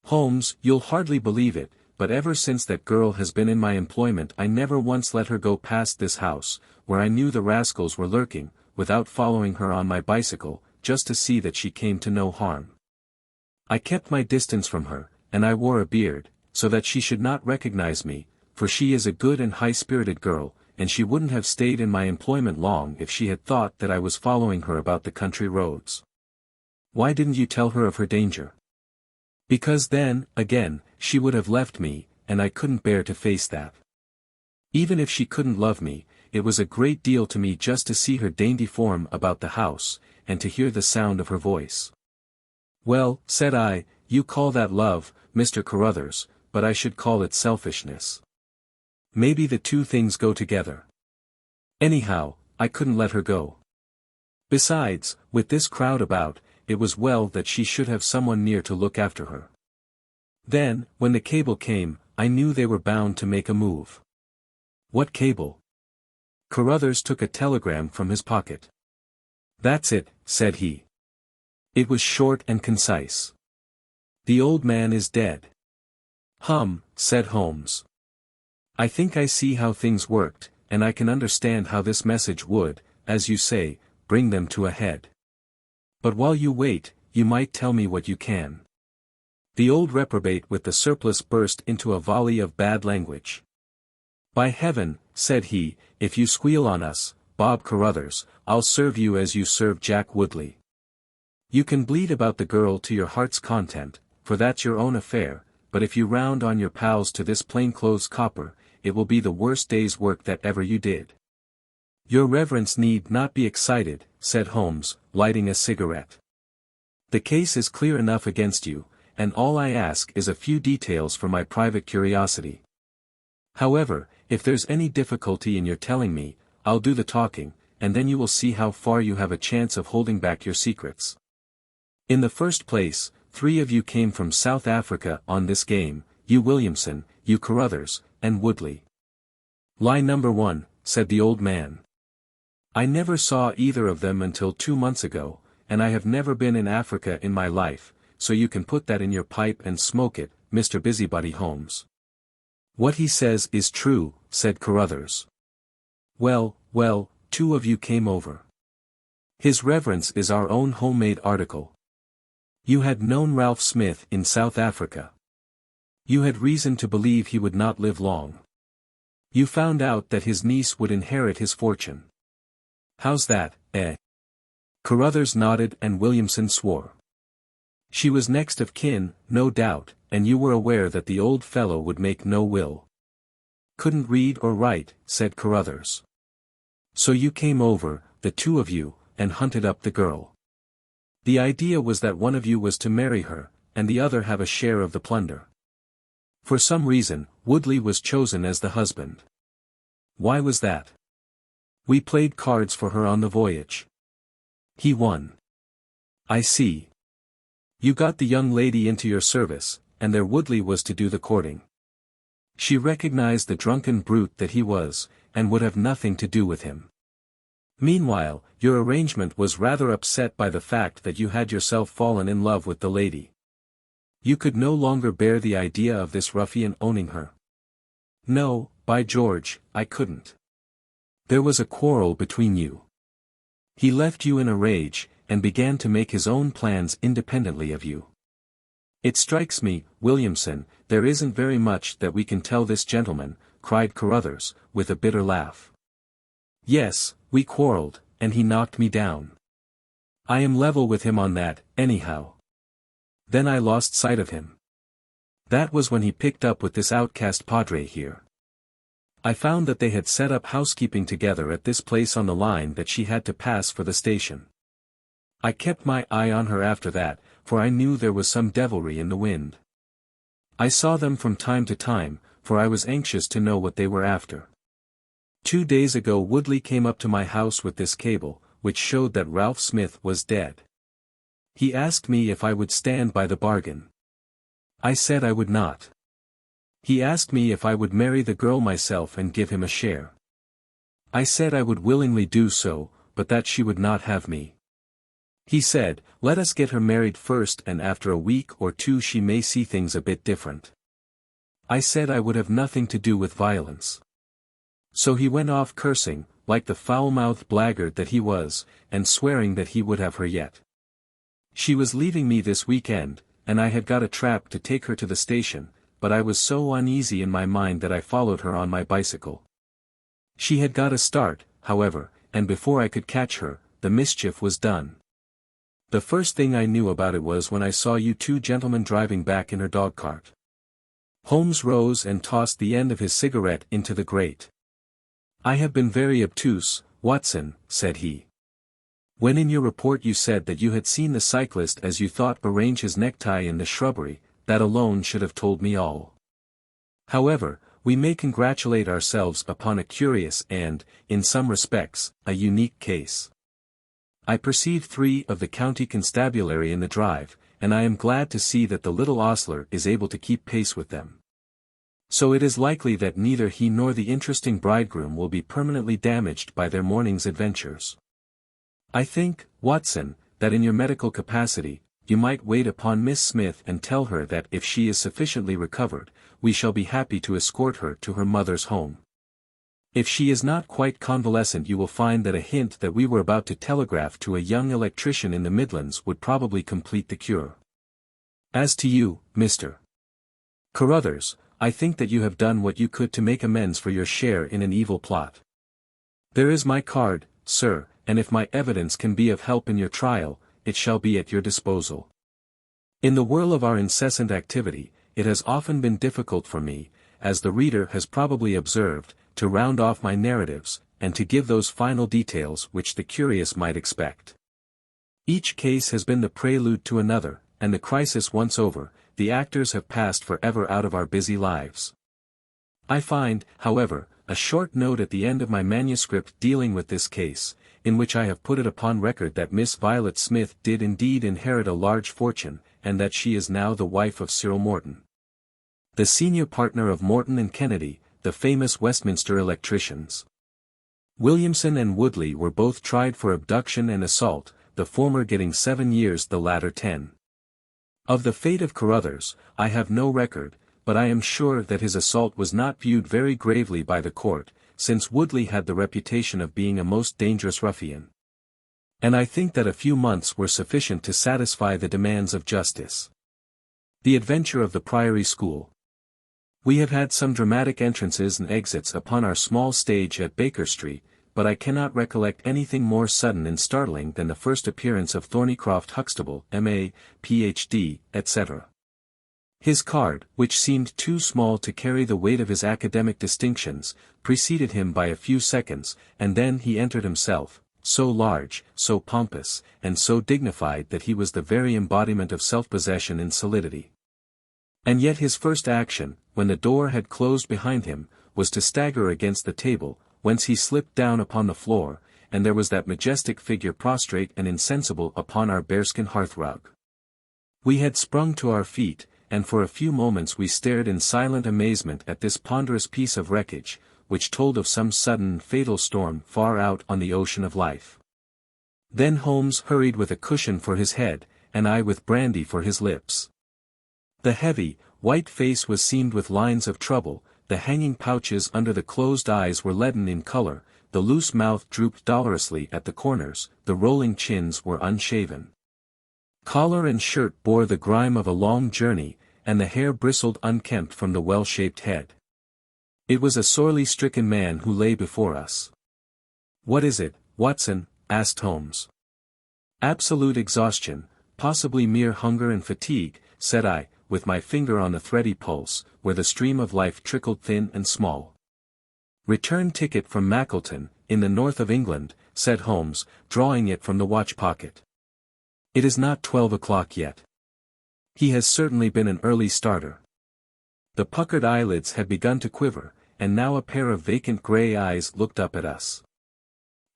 Holmes, you'll hardly believe it, but ever since that girl has been in my employment I never once let her go past this house, where I knew the rascals were lurking, without following her on my bicycle, just to see that she came to no harm. I kept my distance from her, and I wore a beard, so that she should not recognize me, for she is a good and high-spirited girl, and she wouldn't have stayed in my employment long if she had thought that I was following her about the country roads. Why didn't you tell her of her danger? Because then, again, she would have left me, and I couldn't bear to face that. Even if she couldn't love me, it was a great deal to me just to see her dainty form about the house, and to hear the sound of her voice. Well, said I, you call that love, Mr. Carruthers, but I should call it selfishness. Maybe the two things go together. Anyhow, I couldn't let her go. Besides, with this crowd about, it was well that she should have someone near to look after her. Then, when the cable came, I knew they were bound to make a move. What cable? Carruthers took a telegram from his pocket. That's it, said he. It was short and concise. The old man is dead. Said Holmes. I think I see how things worked, and I can understand how this message would, as you say, bring them to a head. But while you wait, you might tell me what you can. The old reprobate with the surplice burst into a volley of bad language. By heaven, said he, if you squeal on us, Bob Carruthers, I'll serve you as you served Jack Woodley. You can bleed about the girl to your heart's content, for that's your own affair, but if you round on your pals to this plainclothes copper, it will be the worst day's work that ever you did. Your reverence need not be excited, said Holmes, lighting a cigarette. The case is clear enough against you, and all I ask is a few details for my private curiosity. However, if there's any difficulty in your telling me, I'll do the talking, and then you will see how far you have a chance of holding back your secrets. In the first place, 3 of you came from South Africa on this game, you Williamson, you Carruthers, and Woodley. Lie number 1, said the old man. I never saw either of them until 2 months ago, and I have never been in Africa in my life, so you can put that in your pipe and smoke it, Mr. Busybody Holmes. What he says is true, said Carruthers. Well, 2 of you came over. His reverence is our own homemade article. You had known Ralph Smith in South Africa. You had reason to believe he would not live long. You found out that his niece would inherit his fortune. How's that, eh? Carruthers nodded and Williamson swore. She was next of kin, no doubt, and you were aware that the old fellow would make no will. Couldn't read or write, said Carruthers. So you came over, the 2 of you, and hunted up the girl. The idea was that one of you was to marry her, and the other have a share of the plunder. For some reason, Woodley was chosen as the husband. Why was that? We played cards for her on the voyage. He won. I see. You got the young lady into your service, and there Woodley was to do the courting. She recognized the drunken brute that he was, and would have nothing to do with him. Meanwhile, your arrangement was rather upset by the fact that you had yourself fallen in love with the lady. You could no longer bear the idea of this ruffian owning her. No, by George, I couldn't. There was a quarrel between you. He left you in a rage, and began to make his own plans independently of you. It strikes me, Williamson, there isn't very much that we can tell this gentleman, cried Carruthers, with a bitter laugh. Yes, we quarreled, and he knocked me down. I am level with him on that, anyhow. Then I lost sight of him. That was when he picked up with this outcast padre here. I found that they had set up housekeeping together at this place on the line that she had to pass for the station. I kept my eye on her after that, for I knew there was some devilry in the wind. I saw them from time to time, for I was anxious to know what they were after. 2 days ago Woodley came up to my house with this cable, which showed that Ralph Smith was dead. He asked me if I would stand by the bargain. I said I would not. He asked me if I would marry the girl myself and give him a share. I said I would willingly do so, but that she would not have me. He said, let us get her married first and after a week or 2 she may see things a bit different. I said I would have nothing to do with violence. So he went off cursing, like the foul-mouthed blackguard that he was, and swearing that he would have her yet. She was leaving me this weekend, and I had got a trap to take her to the station, but I was so uneasy in my mind that I followed her on my bicycle. She had got a start, however, and before I could catch her, the mischief was done. The first thing I knew about it was when I saw you two gentlemen driving back in her dog-cart. Holmes rose and tossed the end of his cigarette into the grate. I have been very obtuse, Watson, said he. When in your report you said that you had seen the cyclist as you thought arrange his necktie in the shrubbery, that alone should have told me all. However, we may congratulate ourselves upon a curious and, in some respects, a unique case. I perceive 3 of the county constabulary in the drive, and I am glad to see that the little ostler is able to keep pace with them. So it is likely that neither he nor the interesting bridegroom will be permanently damaged by their morning's adventures. I think, Watson, that in your medical capacity, you might wait upon Miss Smith and tell her that if she is sufficiently recovered, we shall be happy to escort her to her mother's home. If she is not quite convalescent, you will find that a hint that we were about to telegraph to a young electrician in the Midlands would probably complete the cure. As to you, Mr. Carruthers, I think that you have done what you could to make amends for your share in an evil plot. There is my card, sir, and if my evidence can be of help in your trial, it shall be at your disposal. In the whirl of our incessant activity, it has often been difficult for me, as the reader has probably observed, to round off my narratives, and to give those final details which the curious might expect. Each case has been the prelude to another, and the crisis once over, the actors have passed forever out of our busy lives. I find, however, a short note at the end of my manuscript dealing with this case, in which I have put it upon record that Miss Violet Smith did indeed inherit a large fortune, and that she is now the wife of Cyril Morton, the senior partner of Morton and Kennedy, the famous Westminster electricians. Williamson and Woodley were both tried for abduction and assault, the former getting 7 years, the latter 10. Of the fate of Carruthers, I have no record, but I am sure that his assault was not viewed very gravely by the court, since Woodley had the reputation of being a most dangerous ruffian. And I think that a few months were sufficient to satisfy the demands of justice. The adventure of the Priory School. We have had some dramatic entrances and exits upon our small stage at Baker Street, but I cannot recollect anything more sudden and startling than the first appearance of Thornycroft Huxtable, M.A., Ph.D., etc. His card, which seemed too small to carry the weight of his academic distinctions, preceded him by a few seconds, and then he entered himself, so large, so pompous, and so dignified that he was the very embodiment of self-possession and solidity. And yet his first action, when the door had closed behind him, was to stagger against the table, whence he slipped down upon the floor, and there was that majestic figure prostrate and insensible upon our bearskin hearthrug. We had sprung to our feet, and for a few moments we stared in silent amazement at this ponderous piece of wreckage, which told of some sudden fatal storm far out on the ocean of life. Then Holmes hurried with a cushion for his head, and I with brandy for his lips. The heavy, white face was seamed with lines of trouble, the hanging pouches under the closed eyes were leaden in color, the loose mouth drooped dolorously at the corners, the rolling chins were unshaven. Collar and shirt bore the grime of a long journey, and the hair bristled unkempt from the well-shaped head. It was a sorely stricken man who lay before us. "What is it, Watson?" asked Holmes. "Absolute exhaustion, possibly mere hunger and fatigue," said I, with my finger on the thready pulse, where the stream of life trickled thin and small. "Return ticket from Mackleton, in the north of England," said Holmes, drawing it from the watch pocket. "It is not 12 o'clock yet. He has certainly been an early starter." The puckered eyelids had begun to quiver, and now a pair of vacant grey eyes looked up at us.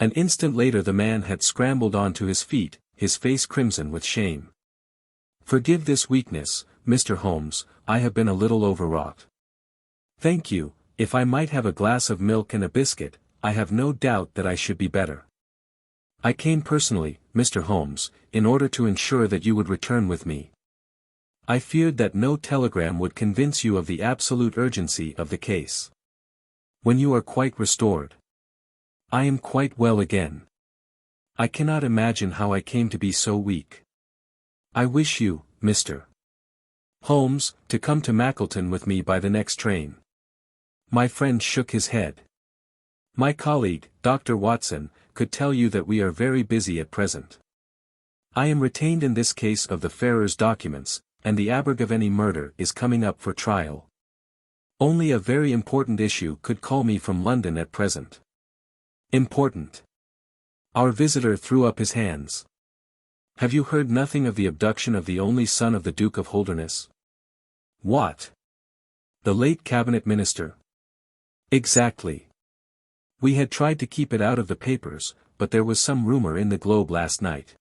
An instant later the man had scrambled on to his feet, his face crimson with shame. "Forgive this weakness, Mr. Holmes, I have been a little overwrought." "Thank you, if I might have a glass of milk and a biscuit, I have no doubt that I should be better. I came personally, Mr. Holmes, in order to ensure that you would return with me. I feared that no telegram would convince you of the absolute urgency of the case. When you are quite restored." "I am quite well again. I cannot imagine how I came to be so weak. I wish you, Mr. Holmes, to come to Mackleton with me by the next train. My friend shook his head. My colleague, Dr. Watson, could tell you that we are very busy at present. I am retained in this case of the Ferrers documents, and the Abergavenny murder is coming up for trial. Only a very important issue could call me from London at present. Important. Our visitor threw up his hands. Have you heard nothing of the abduction of the only son of the Duke of Holderness? What? The late cabinet minister. Exactly. We had tried to keep it out of the papers, but there was some rumor in the Globe last night.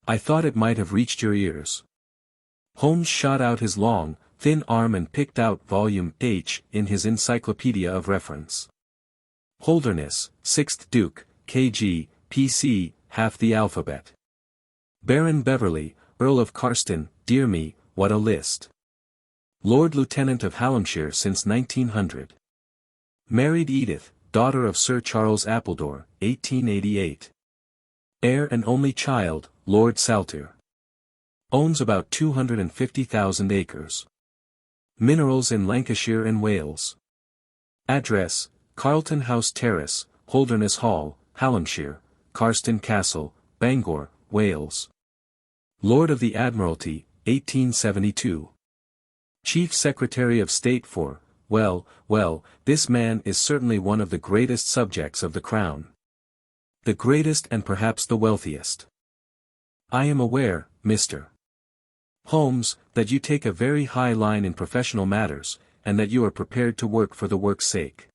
I thought it might have reached your ears. Holmes shot out his long, thin arm and picked out volume H in his encyclopedia of reference. Holderness, 6th Duke, K.G., P.C., half the alphabet. Baron Beverley, Earl of Carston, dear me, what a list. Lord Lieutenant of Hallamshire since 1900. Married Edith, daughter of Sir Charles Appledore, 1888. Heir and only child, Lord Saltire. Owns about 250,000 acres. Minerals in Lancashire and Wales. Address, Carlton House Terrace, Holderness Hall, Hallamshire, Carston Castle, Bangor, Wales. Lord of the Admiralty, 1872. Chief Secretary of State for, well, this man is certainly one of the greatest subjects of the Crown. The greatest and perhaps the wealthiest. I am aware, Mr. Holmes, that you take a very high line in professional matters, and that you are prepared to work for the work's sake.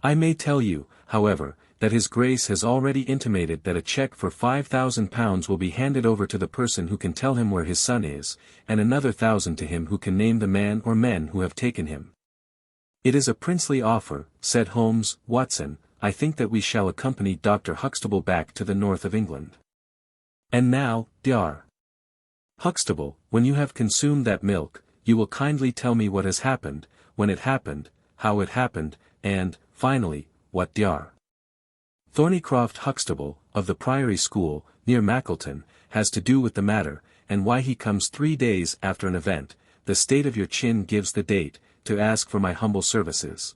I may tell you, however, that His Grace has already intimated that a cheque for £5,000 will be handed over to the person who can tell him where his son is, and another 1,000 to him who can name the man or men who have taken him. It is a princely offer, said Holmes. Watson, I think that we shall accompany Dr. Huxtable back to the north of England. And now, Dr. Huxtable, when you have consumed that milk, you will kindly tell me what has happened, when it happened, how it happened, and, finally, what Dr. Thornycroft Huxtable, of the Priory School, near Mackleton, has to do with the matter, and why he comes 3 days after an event, the state of your chin gives the date, to ask for my humble services.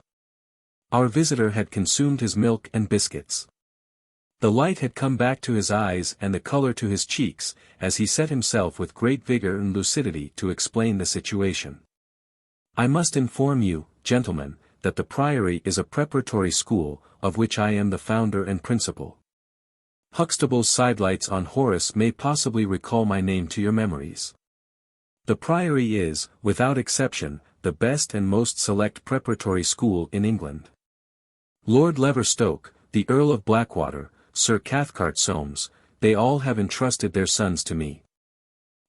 Our visitor had consumed his milk and biscuits. The light had come back to his eyes and the color to his cheeks, as he set himself with great vigor and lucidity to explain the situation. I must inform you, gentlemen, that the Priory is a preparatory school, of which I am the founder and principal. Huxtable's sidelights on Horace may possibly recall my name to your memories. The Priory is, without exception, the best and most select preparatory school in England. Lord Leverstoke, the Earl of Blackwater, Sir Cathcart Soames, they all have entrusted their sons to me.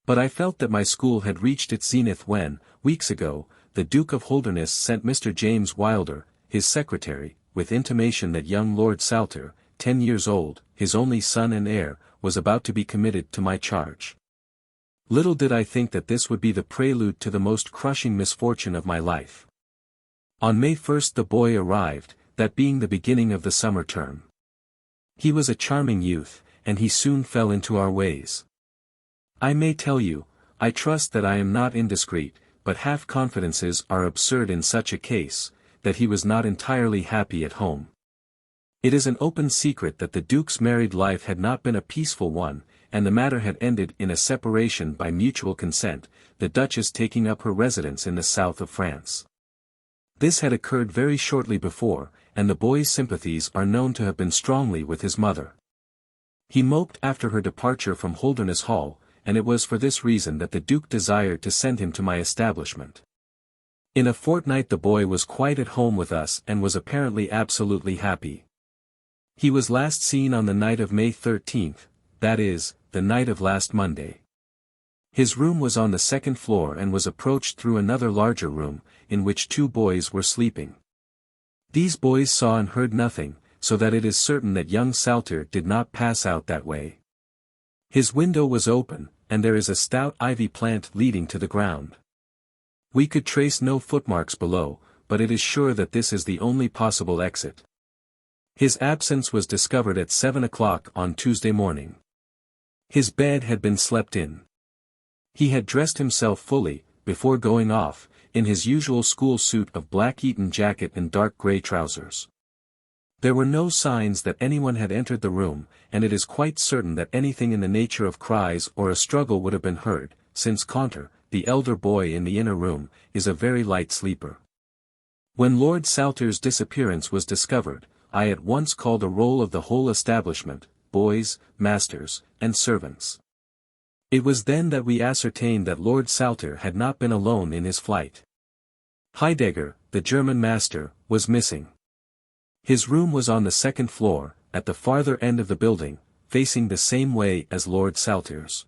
But I felt that my school had reached its zenith when, weeks ago, the Duke of Holderness sent Mr. James Wilder, his secretary, with intimation that young Lord Saltire, 10 years old, his only son and heir, was about to be committed to my charge. Little did I think that this would be the prelude to the most crushing misfortune of my life. On May 1st the boy arrived, that being the beginning of the summer term. He was a charming youth, and he soon fell into our ways. I may tell you, I trust that I am not indiscreet, but half-confidences are absurd in such a case, that he was not entirely happy at home. It is an open secret that the Duke's married life had not been a peaceful one, and the matter had ended in a separation by mutual consent, the Duchess taking up her residence in the south of France. This had occurred very shortly before, and the boy's sympathies are known to have been strongly with his mother. He moped after her departure from Holderness Hall, and it was for this reason that the Duke desired to send him to my establishment. In a fortnight the boy was quite at home with us and was apparently absolutely happy. He was last seen on the night of May 13th, that is, the night of last Monday. His room was on the second floor and was approached through another larger room, in which 2 boys were sleeping. These boys saw and heard nothing, so that it is certain that young Saltire did not pass out that way. His window was open, and there is a stout ivy plant leading to the ground. We could trace no footmarks below, but it is sure that this is the only possible exit. His absence was discovered at 7 o'clock on Tuesday morning. His bed had been slept in. He had dressed himself fully, before going off, in his usual school suit of black Eton jacket and dark grey trousers. There were no signs that anyone had entered the room, and it is quite certain that anything in the nature of cries or a struggle would have been heard, since Caunter, the elder boy in the inner room, is a very light sleeper. When Lord Salter's disappearance was discovered, I at once called a roll of the whole establishment, boys, masters, and servants. It was then that we ascertained that Lord Salter had not been alone in his flight. Heidegger, the German master, was missing. His room was on the second floor, at the farther end of the building, facing the same way as Lord Salter's.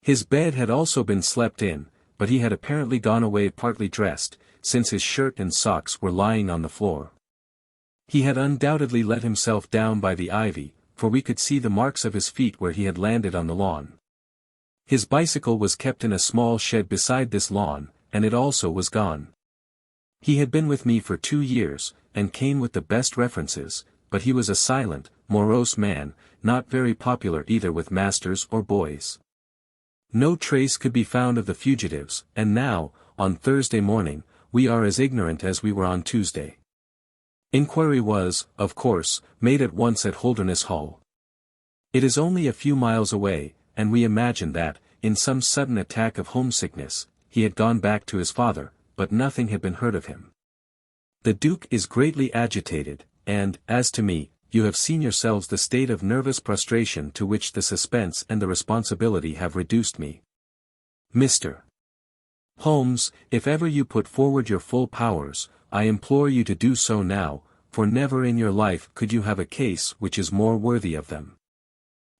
His bed had also been slept in, but he had apparently gone away partly dressed, since his shirt and socks were lying on the floor. He had undoubtedly let himself down by the ivy, for we could see the marks of his feet where he had landed on the lawn. His bicycle was kept in a small shed beside this lawn, and it also was gone. He had been with me for 2 years, and came with the best references, but he was a silent, morose man, not very popular either with masters or boys. No trace could be found of the fugitives, and now, on Thursday morning, we are as ignorant as we were on Tuesday. Inquiry was, of course, made at once at Holderness Hall. It is only a few miles away, and we imagine that, in some sudden attack of homesickness, he had gone back to his father, but nothing had been heard of him. The Duke is greatly agitated, and, as to me, you have seen yourselves the state of nervous prostration to which the suspense and the responsibility have reduced me. Mr. Holmes, if ever you put forward your full powers, I implore you to do so now, for never in your life could you have a case which is more worthy of them.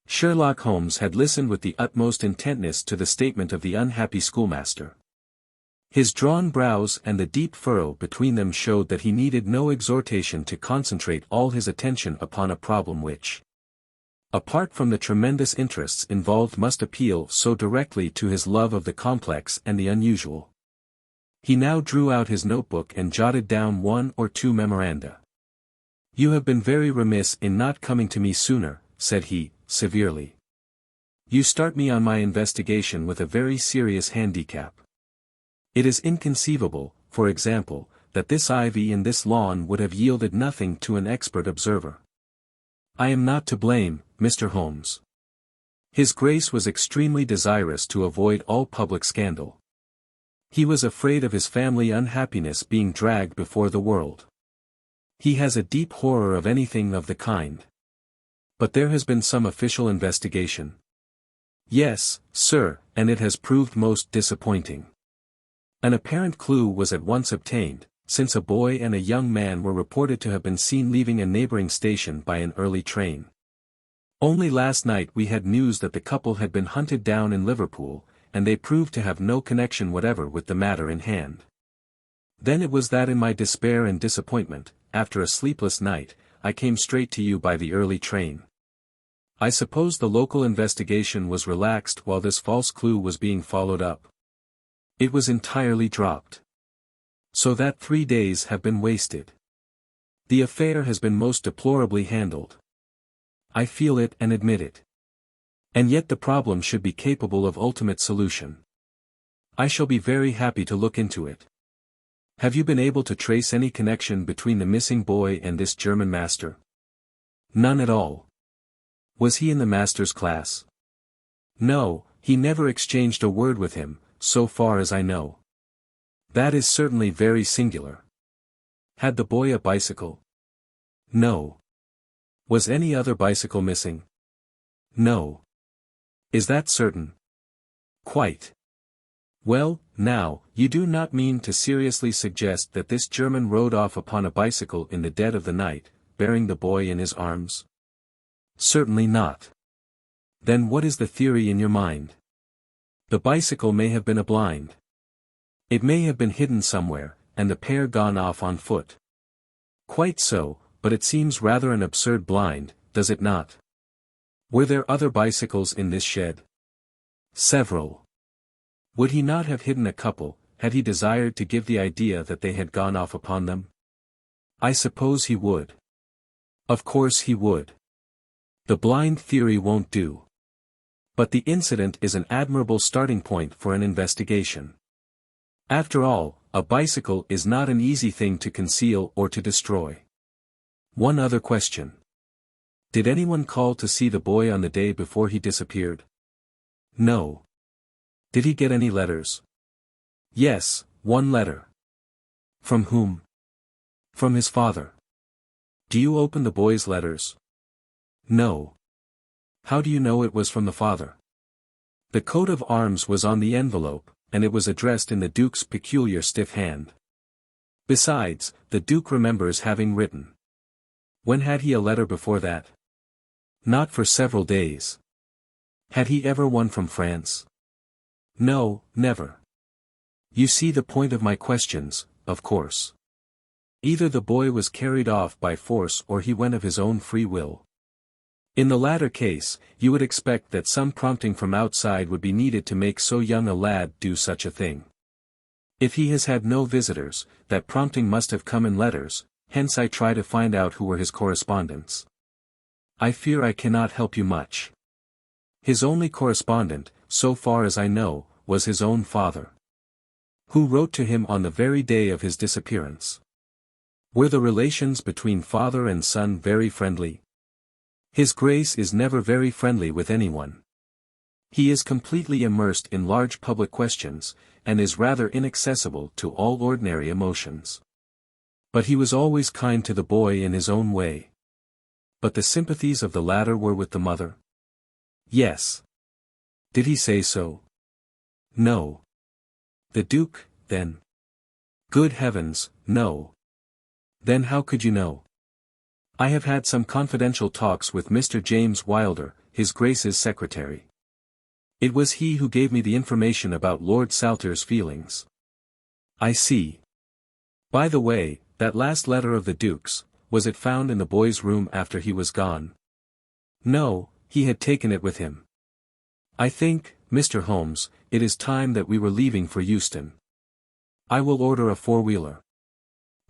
Sherlock Holmes had listened with the utmost intentness to the statement of the unhappy schoolmaster. His drawn brows and the deep furrow between them showed that he needed no exhortation to concentrate all his attention upon a problem which, apart from the tremendous interests involved, must appeal so directly to his love of the complex and the unusual. He now drew out his notebook and jotted down 1 or 2 memoranda. "You have been very remiss in not coming to me sooner," said he, severely. "You start me on my investigation with a very serious handicap. It is inconceivable, for example, that this ivy in this lawn would have yielded nothing to an expert observer. I am not to blame, Mr. Holmes." His Grace was extremely desirous to avoid all public scandal. He was afraid of his family unhappiness being dragged before the world. He has a deep horror of anything of the kind. But there has been some official investigation. "Yes, sir, and it has proved most disappointing. An apparent clue was at once obtained, since a boy and a young man were reported to have been seen leaving a neighboring station by an early train. Only last night we had news that the couple had been hunted down in Liverpool, and they proved to have no connection whatever with the matter in hand. Then it was that in my despair and disappointment, after a sleepless night, I came straight to you by the early train. I suppose the local investigation was relaxed while this false clue was being followed up. It was entirely dropped. So that 3 days have been wasted. The affair has been most deplorably handled. I feel it and admit it. And yet the problem should be capable of ultimate solution. I shall be very happy to look into it. Have you been able to trace any connection between the missing boy and this German master?" "None at all." "Was he in the master's class?" "No, he never exchanged a word with him, so far as I know." "That is certainly very singular. Had the boy a bicycle?" "No." "Was any other bicycle missing?" "No." "Is that certain?" "Quite." "Well, now, you do not mean to seriously suggest that this German rode off upon a bicycle in the dead of the night, bearing the boy in his arms?" "Certainly not." "Then what is the theory in your mind?" "The bicycle may have been a blind. It may have been hidden somewhere, and the pair gone off on foot." "Quite so, but it seems rather an absurd blind, does it not?" "Were there other bicycles in this shed?" "Several." "Would he not have hidden a couple, had he desired to give the idea that they had gone off upon them?" "I suppose he would." "Of course he would. The blind theory won't do. But the incident is an admirable starting point for an investigation. After all, a bicycle is not an easy thing to conceal or to destroy. One other question. Did anyone call to see the boy on the day before he disappeared? No. Did he get any letters? Yes, one letter. From whom? From his father. Do you open the boy's letters? No. How do you know it was from the father? The coat of arms was on the envelope, and it was addressed in the Duke's peculiar stiff hand. Besides, the Duke remembers having written. When had he a letter before that? Not for several days. Had he ever one from France? No, never. You see the point of my questions, of course. Either the boy was carried off by force or he went of his own free will. In the latter case, you would expect that some prompting from outside would be needed to make so young a lad do such a thing. If he has had no visitors, that prompting must have come in letters, hence I try to find out who were his correspondents. I fear I cannot help you much. His only correspondent, so far as I know, was his own father. Who wrote to him on the very day of his disappearance. Were the relations between father and son very friendly? His Grace is never very friendly with anyone. He is completely immersed in large public questions, and is rather inaccessible to all ordinary emotions. But he was always kind to the boy in his own way. But the sympathies of the latter were with the mother? Yes. Did he say so? No. The Duke, then? Good heavens, no. Then how could you know? I have had some confidential talks with Mr. James Wilder, his Grace's secretary. It was he who gave me the information about Lord Salter's feelings. I see. By the way, that last letter of the Duke's, was it found in the boy's room after he was gone? No, he had taken it with him. I think, Mr. Holmes, it is time that we were leaving for Euston. I will order a four-wheeler.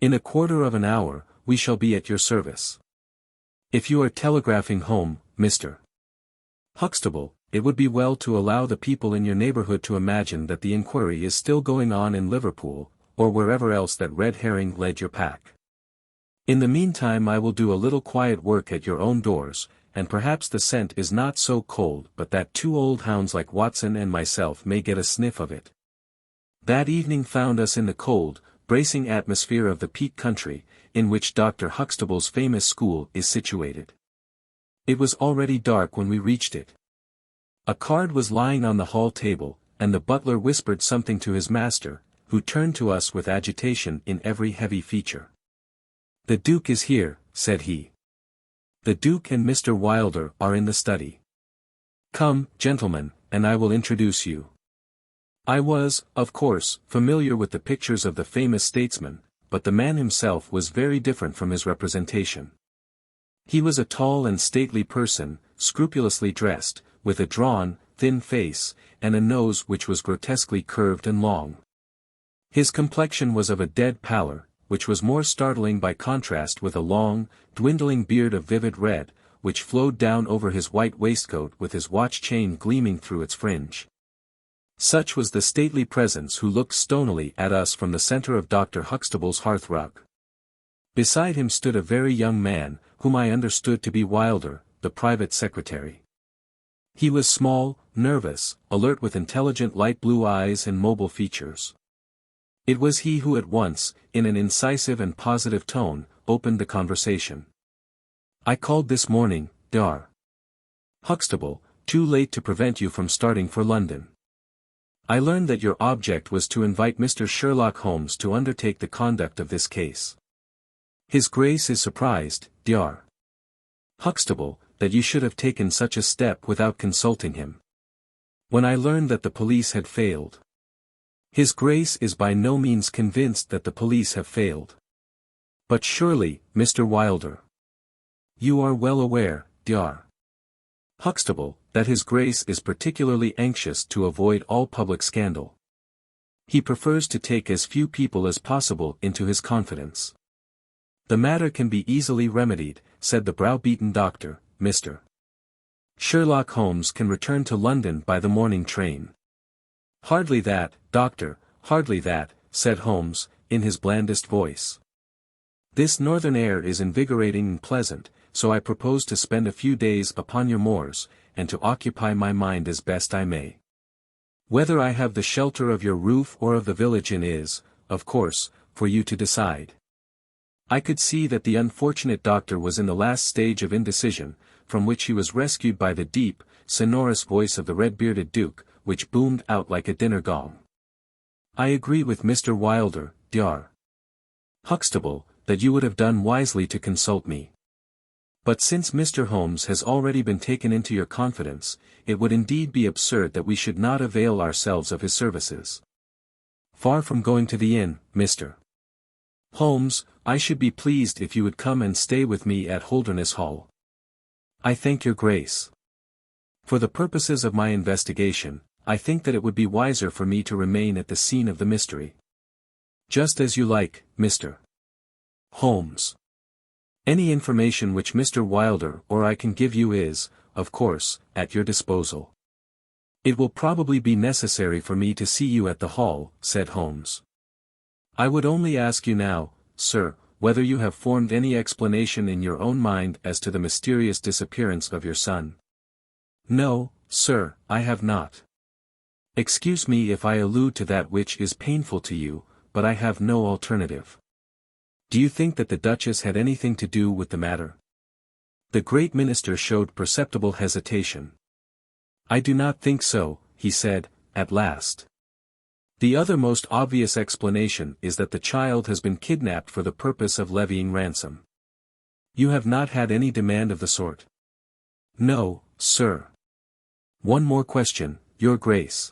In a quarter of an hour, we shall be at your service. If you are telegraphing home, Mr. Huxtable, it would be well to allow the people in your neighborhood to imagine that the inquiry is still going on in Liverpool, or wherever else that red herring led your pack. In the meantime I will do a little quiet work at your own doors, and perhaps the scent is not so cold but that two old hounds like Watson and myself may get a sniff of it. That evening found us in the cold, bracing atmosphere of the Peak Country, in which Dr. Huxtable's famous school is situated. It was already dark when we reached it. A card was lying on the hall table, and the butler whispered something to his master, who turned to us with agitation in every heavy feature. "The Duke is here," said he. "The Duke and Mr. Wilder are in the study. Come, gentlemen, and I will introduce you." I was, of course, familiar with the pictures of the famous statesman, but the man himself was very different from his representation. He was a tall and stately person, scrupulously dressed, with a drawn, thin face, and a nose which was grotesquely curved and long. His complexion was of a dead pallor, which was more startling by contrast with a long, dwindling beard of vivid red, which flowed down over his white waistcoat with his watch chain gleaming through its fringe. Such was the stately presence who looked stonily at us from the center of Dr. Huxtable's hearthrug. Beside him stood a very young man, whom I understood to be Wilder, the private secretary. He was small, nervous, alert with intelligent light blue eyes and mobile features. It was he who at once, in an incisive and positive tone, opened the conversation. "I called this morning, Dr. Huxtable, too late to prevent you from starting for London. I learned that your object was to invite Mr. Sherlock Holmes to undertake the conduct of this case. His Grace is surprised, Dr. Huxtable, that you should have taken such a step without consulting him. When I learned that the police had failed. His Grace is by no means convinced that the police have failed. But surely, Mr. Wilder, you are well aware, Dr. Huxtable, that his Grace is particularly anxious to avoid all public scandal. He prefers to take as few people as possible into his confidence. The matter can be easily remedied," said the browbeaten doctor. "Mr. Sherlock Holmes can return to London by the morning train." "Hardly that, doctor, hardly that, said Holmes, in his blandest voice. This northern air is invigorating and pleasant, so I propose to spend a few days upon your moors, and to occupy my mind as best I may. Whether I have the shelter of your roof or of the village inn is, of course, for you to decide. I could see that the unfortunate doctor was in the last stage of indecision, from which he was rescued by the deep, sonorous voice of the red-bearded Duke, which boomed out like a dinner gong. I agree with Mr. Wilder, Dr. Huxtable, that you would have done wisely to consult me. But since Mr. Holmes has already been taken into your confidence, it would indeed be absurd that we should not avail ourselves of his services. Far from going to the inn, Mr. Holmes, I should be pleased if you would come and stay with me at Holderness Hall. I thank your grace. For the purposes of my investigation, I think that it would be wiser for me to remain at the scene of the mystery. Just as you like, Mr. Holmes. Any information which Mr. Wilder or I can give you is, of course, at your disposal. It will probably be necessary for me to see you at the hall, said Holmes. I would only ask you now, sir, whether you have formed any explanation in your own mind as to the mysterious disappearance of your son. No, sir, I have not. Excuse me if I allude to that which is painful to you, but I have no alternative. Do you think that the Duchess had anything to do with the matter? The great minister showed perceptible hesitation. I do not think so, he said, at last. The other most obvious explanation is that the child has been kidnapped for the purpose of levying ransom. You have not had any demand of the sort? No, sir. One more question, Your Grace.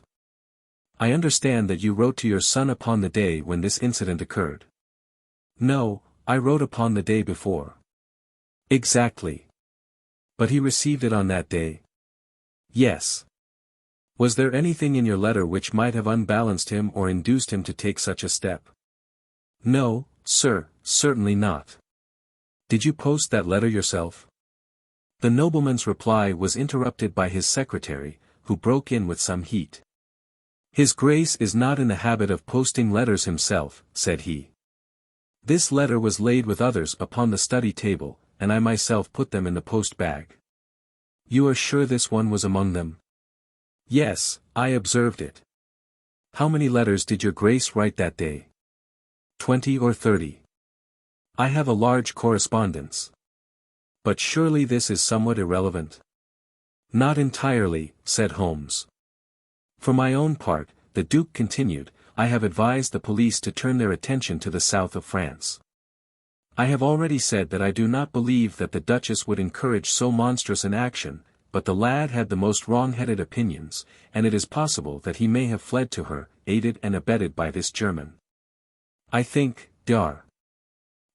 I understand that you wrote to your son upon the day when this incident occurred. No, I wrote upon the day before. Exactly. But he received it on that day? Yes. Was there anything in your letter which might have unbalanced him or induced him to take such a step? No, sir, certainly not. Did you post that letter yourself? The nobleman's reply was interrupted by his secretary, who broke in with some heat. His Grace is not in the habit of posting letters himself, said he. This letter was laid with others upon the study table, and I myself put them in the post-bag. You are sure this one was among them? Yes, I observed it. How many letters did your Grace write that day? 20 or 30. I have a large correspondence. But surely this is somewhat irrelevant. Not entirely, said Holmes. For my own part, the Duke continued, I have advised the police to turn their attention to the south of France. I have already said that I do not believe that the Duchess would encourage so monstrous an action, but the lad had the most wrong-headed opinions, and it is possible that he may have fled to her, aided and abetted by this German. I think, Dr.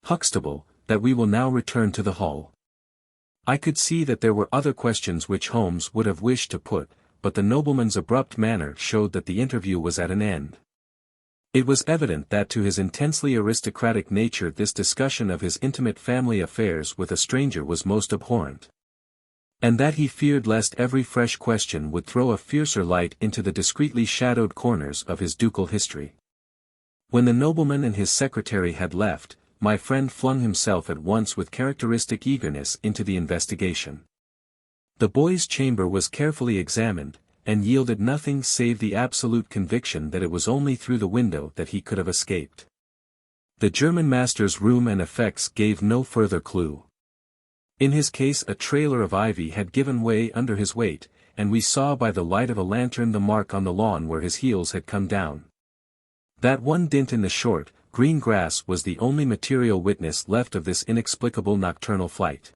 Huxtable, that we will now return to the hall. I could see that there were other questions which Holmes would have wished to put, but the nobleman's abrupt manner showed that the interview was at an end. It was evident that to his intensely aristocratic nature this discussion of his intimate family affairs with a stranger was most abhorrent. And that he feared lest every fresh question would throw a fiercer light into the discreetly shadowed corners of his ducal history. When the nobleman and his secretary had left, my friend flung himself at once with characteristic eagerness into the investigation. The boy's chamber was carefully examined, and yielded nothing save the absolute conviction that it was only through the window that he could have escaped. The German master's room and effects gave no further clue. In his case a trailer of ivy had given way under his weight, and we saw by the light of a lantern the mark on the lawn where his heels had come down. That one dint in the short, green grass was the only material witness left of this inexplicable nocturnal flight.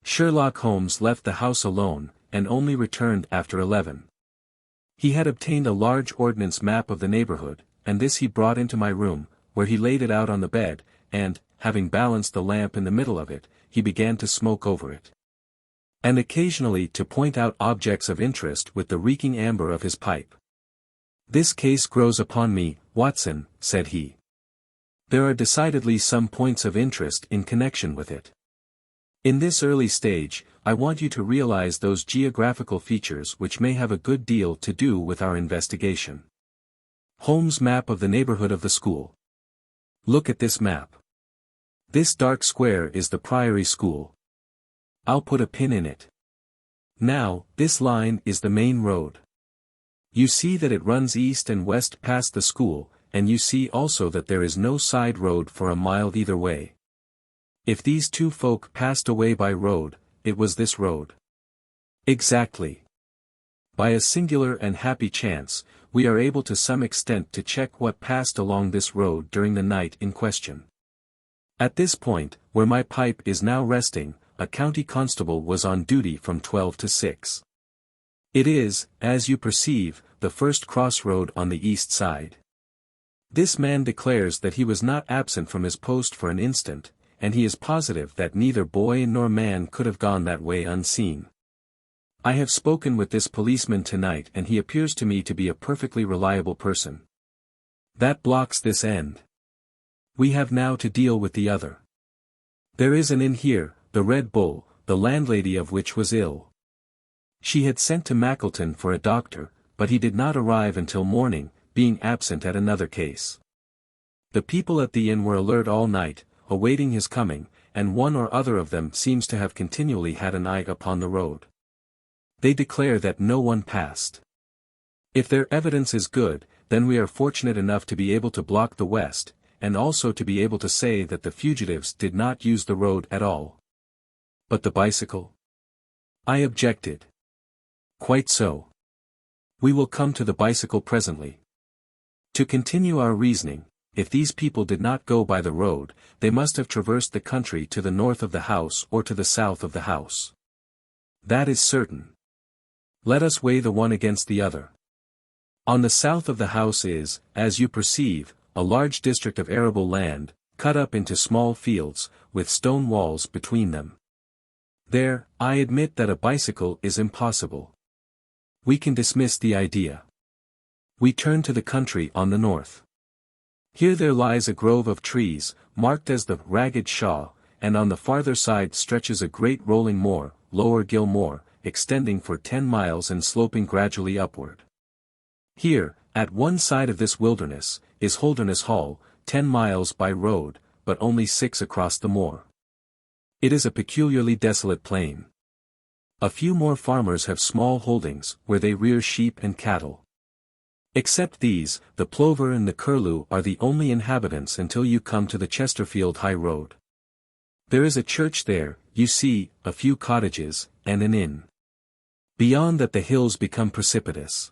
Sherlock Holmes left the house alone, and only returned after 11. He had obtained a large ordnance map of the neighborhood, and this he brought into my room, where he laid it out on the bed, and, having balanced the lamp in the middle of it, he began to smoke over it. And occasionally to point out objects of interest with the reeking amber of his pipe. This case grows upon me, Watson, said he. There are decidedly some points of interest in connection with it. In this early stage, I want you to realize those geographical features which may have a good deal to do with our investigation. Holmes' map of the neighborhood of the school. Look at this map. This dark square is the Priory School. I'll put a pin in it. Now, this line is the main road. You see that it runs east and west past the school, and you see also that there is no side road for a mile either way. If these two folk passed away by road, it was this road. Exactly. By a singular and happy chance, we are able to some extent to check what passed along this road during the night in question. At this point, where my pipe is now resting, a county constable was on duty from 12 to 6. It is, as you perceive, the first crossroad on the east side. This man declares that he was not absent from his post for an instant, and he is positive that neither boy nor man could have gone that way unseen. I have spoken with this policeman tonight and he appears to me to be a perfectly reliable person. That blocks this end. We have now to deal with the other. There is an inn here, the Red Bull, the landlady of which was ill. She had sent to Mackleton for a doctor, but he did not arrive until morning, being absent at another case. The people at the inn were alert all night, awaiting his coming, and one or other of them seems to have continually had an eye upon the road. They declare that no one passed. If their evidence is good, then we are fortunate enough to be able to block the west, and also to be able to say that the fugitives did not use the road at all. But the bicycle? I objected. Quite so. We will come to the bicycle presently. To continue our reasoning, if these people did not go by the road, they must have traversed the country to the north of the house or to the south of the house. That is certain. Let us weigh the one against the other. On the south of the house is, as you perceive, a large district of arable land, cut up into small fields, with stone walls between them. There, I admit that a bicycle is impossible. We can dismiss the idea. We turn to the country on the north. Here there lies a grove of trees, marked as the Ragged Shaw, and on the farther side stretches a great rolling moor, Lower Gill Moor, extending for 10 miles and sloping gradually upward. Here, at one side of this wilderness, is Holderness Hall, 10 miles by road, but only 6 across the moor. It is a peculiarly desolate plain. A few more farmers have small holdings, where they rear sheep and cattle. Except these, the plover and the curlew are the only inhabitants until you come to the Chesterfield High Road. There is a church there, you see, a few cottages, and an inn. Beyond that the hills become precipitous.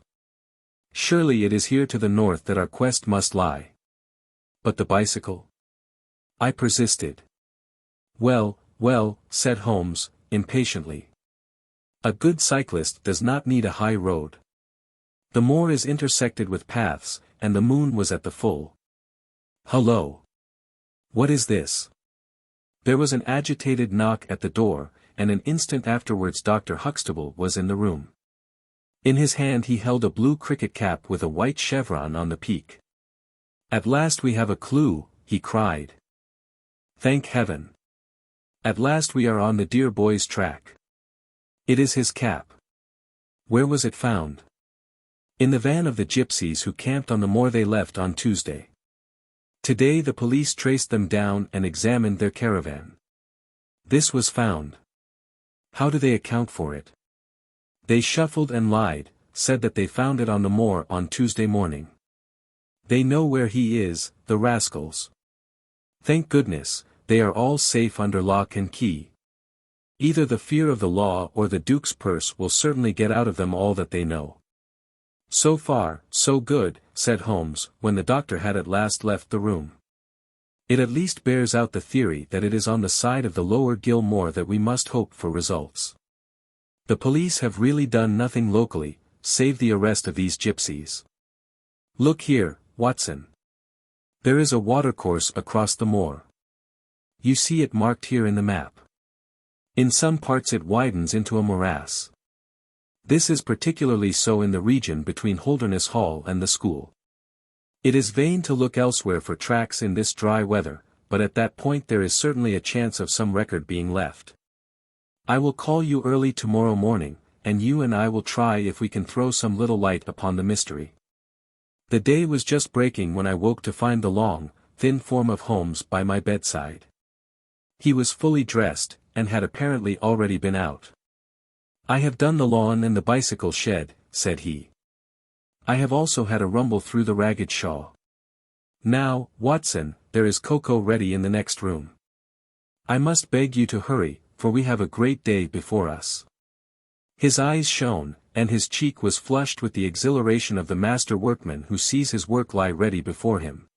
Surely it is here to the north that our quest must lie. But the bicycle? I persisted. Well, well, said Holmes, impatiently. A good cyclist does not need a high road. The moor is intersected with paths, and the moon was at the full. Hullo! What is this? There was an agitated knock at the door, and an instant afterwards Dr. Huxtable was in the room. In his hand he held a blue cricket cap with a white chevron on the peak. At last we have a clue, he cried. Thank heaven! At last we are on the dear boy's track. It is his cap. Where was it found? In the van of the gypsies who camped on the moor they left on Tuesday. Today the police traced them down and examined their caravan. This was found. How do they account for it? They shuffled and lied, said that they found it on the moor on Tuesday morning. They know where he is, the rascals. Thank goodness, they are all safe under lock and key. Either the fear of the law or the Duke's purse will certainly get out of them all that they know. So far, so good, said Holmes, when the doctor had at last left the room. It at least bears out the theory that it is on the side of the Lower Gill Moor that we must hope for results. The police have really done nothing locally, save the arrest of these gypsies. Look here, Watson. There is a watercourse across the moor. You see it marked here in the map. In some parts it widens into a morass. This is particularly so in the region between Holderness Hall and the school. It is vain to look elsewhere for tracks in this dry weather, but at that point there is certainly a chance of some record being left. I will call you early tomorrow morning, and you and I will try if we can throw some little light upon the mystery. The day was just breaking when I woke to find the long, thin form of Holmes by my bedside. He was fully dressed, and had apparently already been out. "I have done the lawn and the bicycle shed," said he. "I have also had a rumble through the ragged shawl. Now, Watson, there is cocoa ready in the next room. I must beg you to hurry, for we have a great day before us." His eyes shone, and his cheek was flushed with the exhilaration of the master workman who sees his work lie ready before him.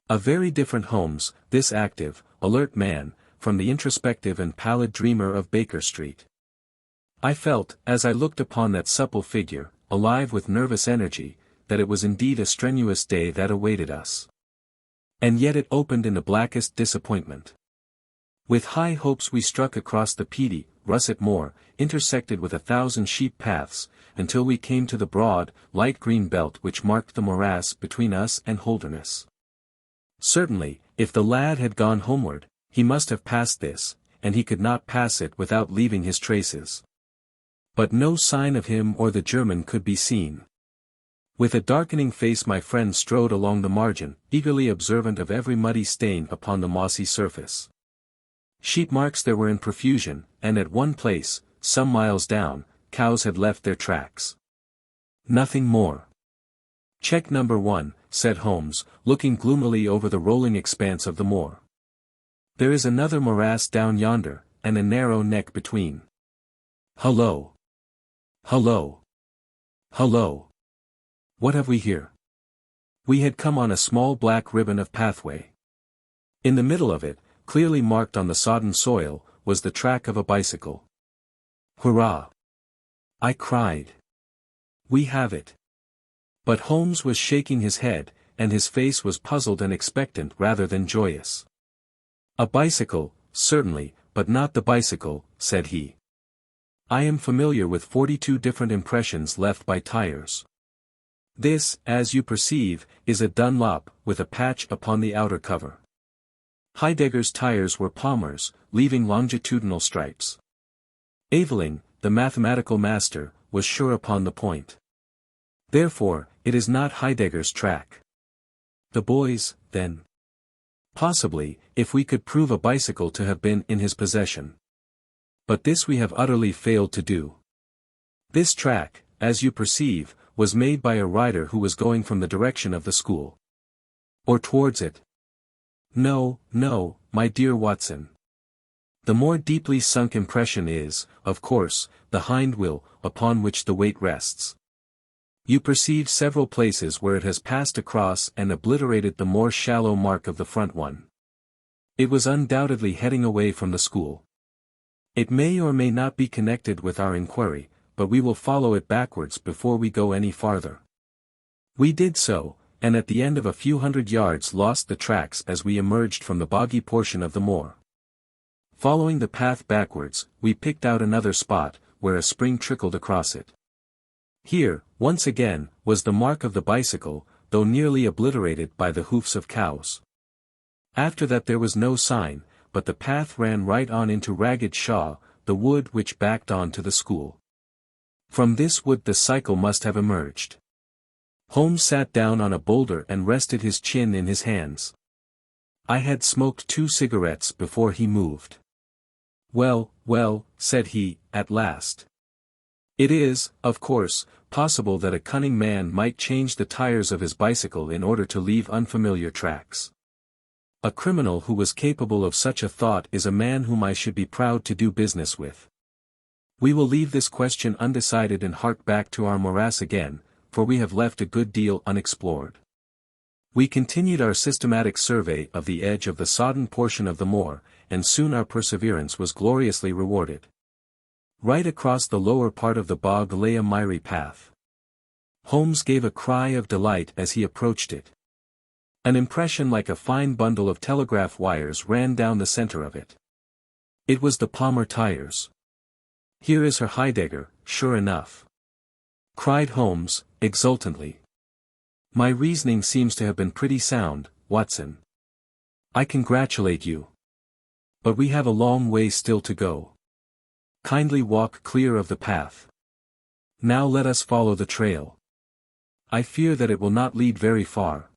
A very different Holmes, this active, alert man, from the introspective and pallid dreamer of Baker Street. I felt, as I looked upon that supple figure, alive with nervous energy, that it was indeed a strenuous day that awaited us. And yet it opened in the blackest disappointment. With high hopes we struck across the peaty, russet moor, intersected with 1,000 sheep paths, until we came to the broad, light green belt which marked the morass between us and Holderness. Certainly, if the lad had gone homeward, he must have passed this, and he could not pass it without leaving his traces. But no sign of him or the German could be seen. With a darkening face my friend strode along the margin, eagerly observant of every muddy stain upon the mossy surface. Sheep marks there were in profusion, and at one place, some miles down, cows had left their tracks. Nothing more. "Check number 1, said Holmes, looking gloomily over the rolling expanse of the moor. "There is another morass down yonder, and a narrow neck between. Hullo! Hullo! Hullo! What have we here?" We had come on a small black ribbon of pathway. In the middle of it, clearly marked on the sodden soil, was the track of a bicycle. "Hurrah!" I cried. "We have it." But Holmes was shaking his head, and his face was puzzled and expectant rather than joyous. "A bicycle, certainly, but not the bicycle," said he. "I am familiar with 42 different impressions left by tires. This, as you perceive, is a Dunlop, with a patch upon the outer cover. Heidegger's tires were Palmer's, leaving longitudinal stripes. Aveling, the mathematical master, was sure upon the point. Therefore, it is not Heidegger's track. The boys, then? Possibly, if we could prove a bicycle to have been in his possession. But this we have utterly failed to do. This track, as you perceive, was made by a rider who was going from the direction of the school. Or towards it. No, no, my dear Watson. The more deeply sunk impression is, of course, the hind wheel, upon which the weight rests. You perceive several places where it has passed across and obliterated the more shallow mark of the front one. It was undoubtedly heading away from the school. It may or may not be connected with our inquiry, but we will follow it backwards before we go any farther. We did so, and at the end of a few hundred yards lost the tracks as we emerged from the boggy portion of the moor. Following the path backwards, we picked out another spot, where a spring trickled across it. Here, once again, was the mark of the bicycle, though nearly obliterated by the hoofs of cows. After that there was no sign, but the path ran right on into Ragged Shaw, the wood which backed on to the school. From this wood the cycle must have emerged. Holmes sat down on a boulder and rested his chin in his hands. I had smoked 2 cigarettes before he moved. "Well, well," said he, at last. "It is, of course, possible that a cunning man might change the tires of his bicycle in order to leave unfamiliar tracks. A criminal who was capable of such a thought is a man whom I should be proud to do business with. We will leave this question undecided and hark back to our morass again, for we have left a good deal unexplored. We continued our systematic survey of the edge of the sodden portion of the moor, and soon our perseverance was gloriously rewarded. Right across the lower part of the bog lay a miry path. Holmes gave a cry of delight as he approached it. An impression like a fine bundle of telegraph wires ran down the center of it. It was the Palmer tires. "Here is her Heidegger, sure enough," cried Holmes, exultantly. "My reasoning seems to have been pretty sound, Watson. I congratulate you. But we have a long way still to go. Kindly walk clear of the path. Now let us follow the trail. I fear that it will not lead very far.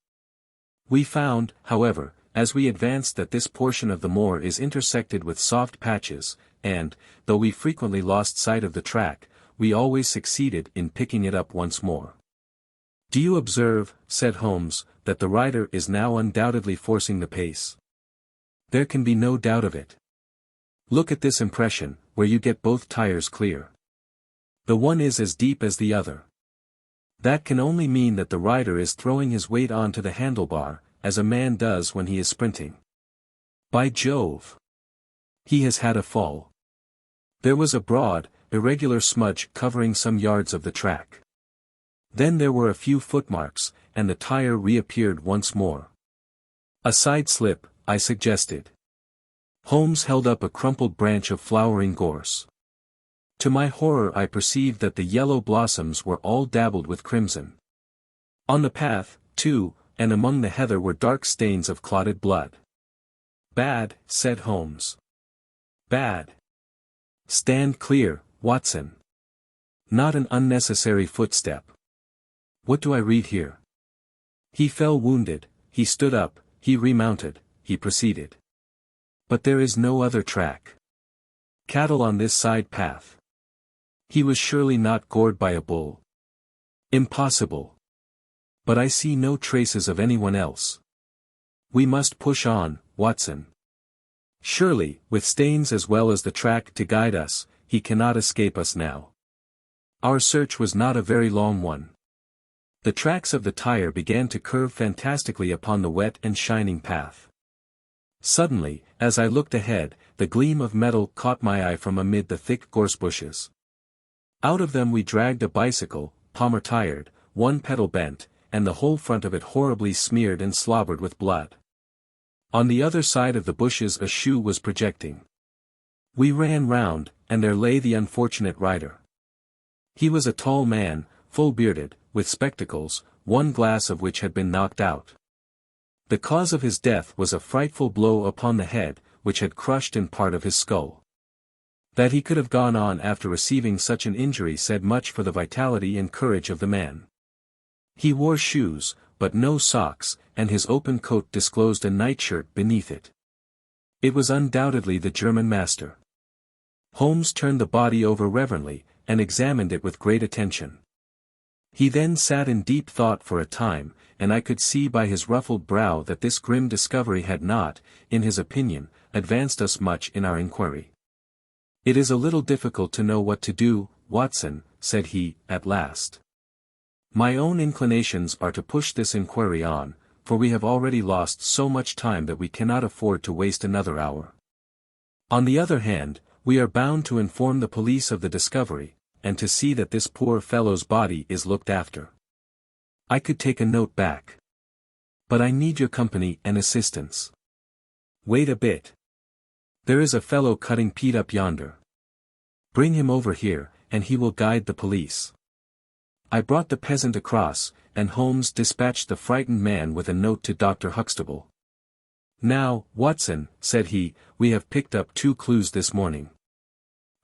We found, however, as we advanced that this portion of the moor is intersected with soft patches, and, though we frequently lost sight of the track, we always succeeded in picking it up once more. Do you observe, said Holmes, that the rider is now undoubtedly forcing the pace? There can be no doubt of it. Look at this impression, where you get both tires clear. The one is as deep as the other. That can only mean that the rider is throwing his weight onto the handlebar, as a man does when he is sprinting. By Jove! He has had a fall. There was a broad, irregular smudge covering some yards of the track. Then there were a few footmarks, and the tire reappeared once more. A side slip, I suggested. Holmes held up a crumpled branch of flowering gorse. To my horror I perceived that the yellow blossoms were all dabbled with crimson. On the path, too, and among the heather were dark stains of clotted blood. Bad, said Holmes. Bad. Stand clear, Watson. Not an unnecessary footstep. What do I read here? He fell wounded, he stood up, he remounted, he proceeded. But there is no other track. Cattle on this side path. He was surely not gored by a bull. Impossible. But I see no traces of anyone else. We must push on, Watson. Surely, with stains as well as the track to guide us, he cannot escape us now. Our search was not a very long one. The tracks of the tire began to curve fantastically upon the wet and shining path. Suddenly, as I looked ahead, the gleam of metal caught my eye from amid the thick gorse bushes. Out of them we dragged a bicycle, palmer-tired, one pedal bent, and the whole front of it horribly smeared and slobbered with blood. On the other side of the bushes a shoe was projecting. We ran round, and there lay the unfortunate rider. He was a tall man, full-bearded, with spectacles, one glass of which had been knocked out. The cause of his death was a frightful blow upon the head, which had crushed in part of his skull. That he could have gone on after receiving such an injury said much for the vitality and courage of the man. He wore shoes, but no socks, and his open coat disclosed a nightshirt beneath it. It was undoubtedly the German master. Holmes turned the body over reverently, and examined it with great attention. He then sat in deep thought for a time, and I could see by his ruffled brow that this grim discovery had not, in his opinion, advanced us much in our inquiry. It is a little difficult to know what to do, Watson, said he, at last. My own inclinations are to push this inquiry on, for we have already lost so much time that we cannot afford to waste another hour. On the other hand, we are bound to inform the police of the discovery, and to see that this poor fellow's body is looked after. I could take a note back. But I need your company and assistance. Wait a bit. There is a fellow cutting peat up yonder. Bring him over here, and he will guide the police. I brought the peasant across, and Holmes dispatched the frightened man with a note to Dr. Huxtable. Now, Watson, said he, we have picked up 2 clues this morning.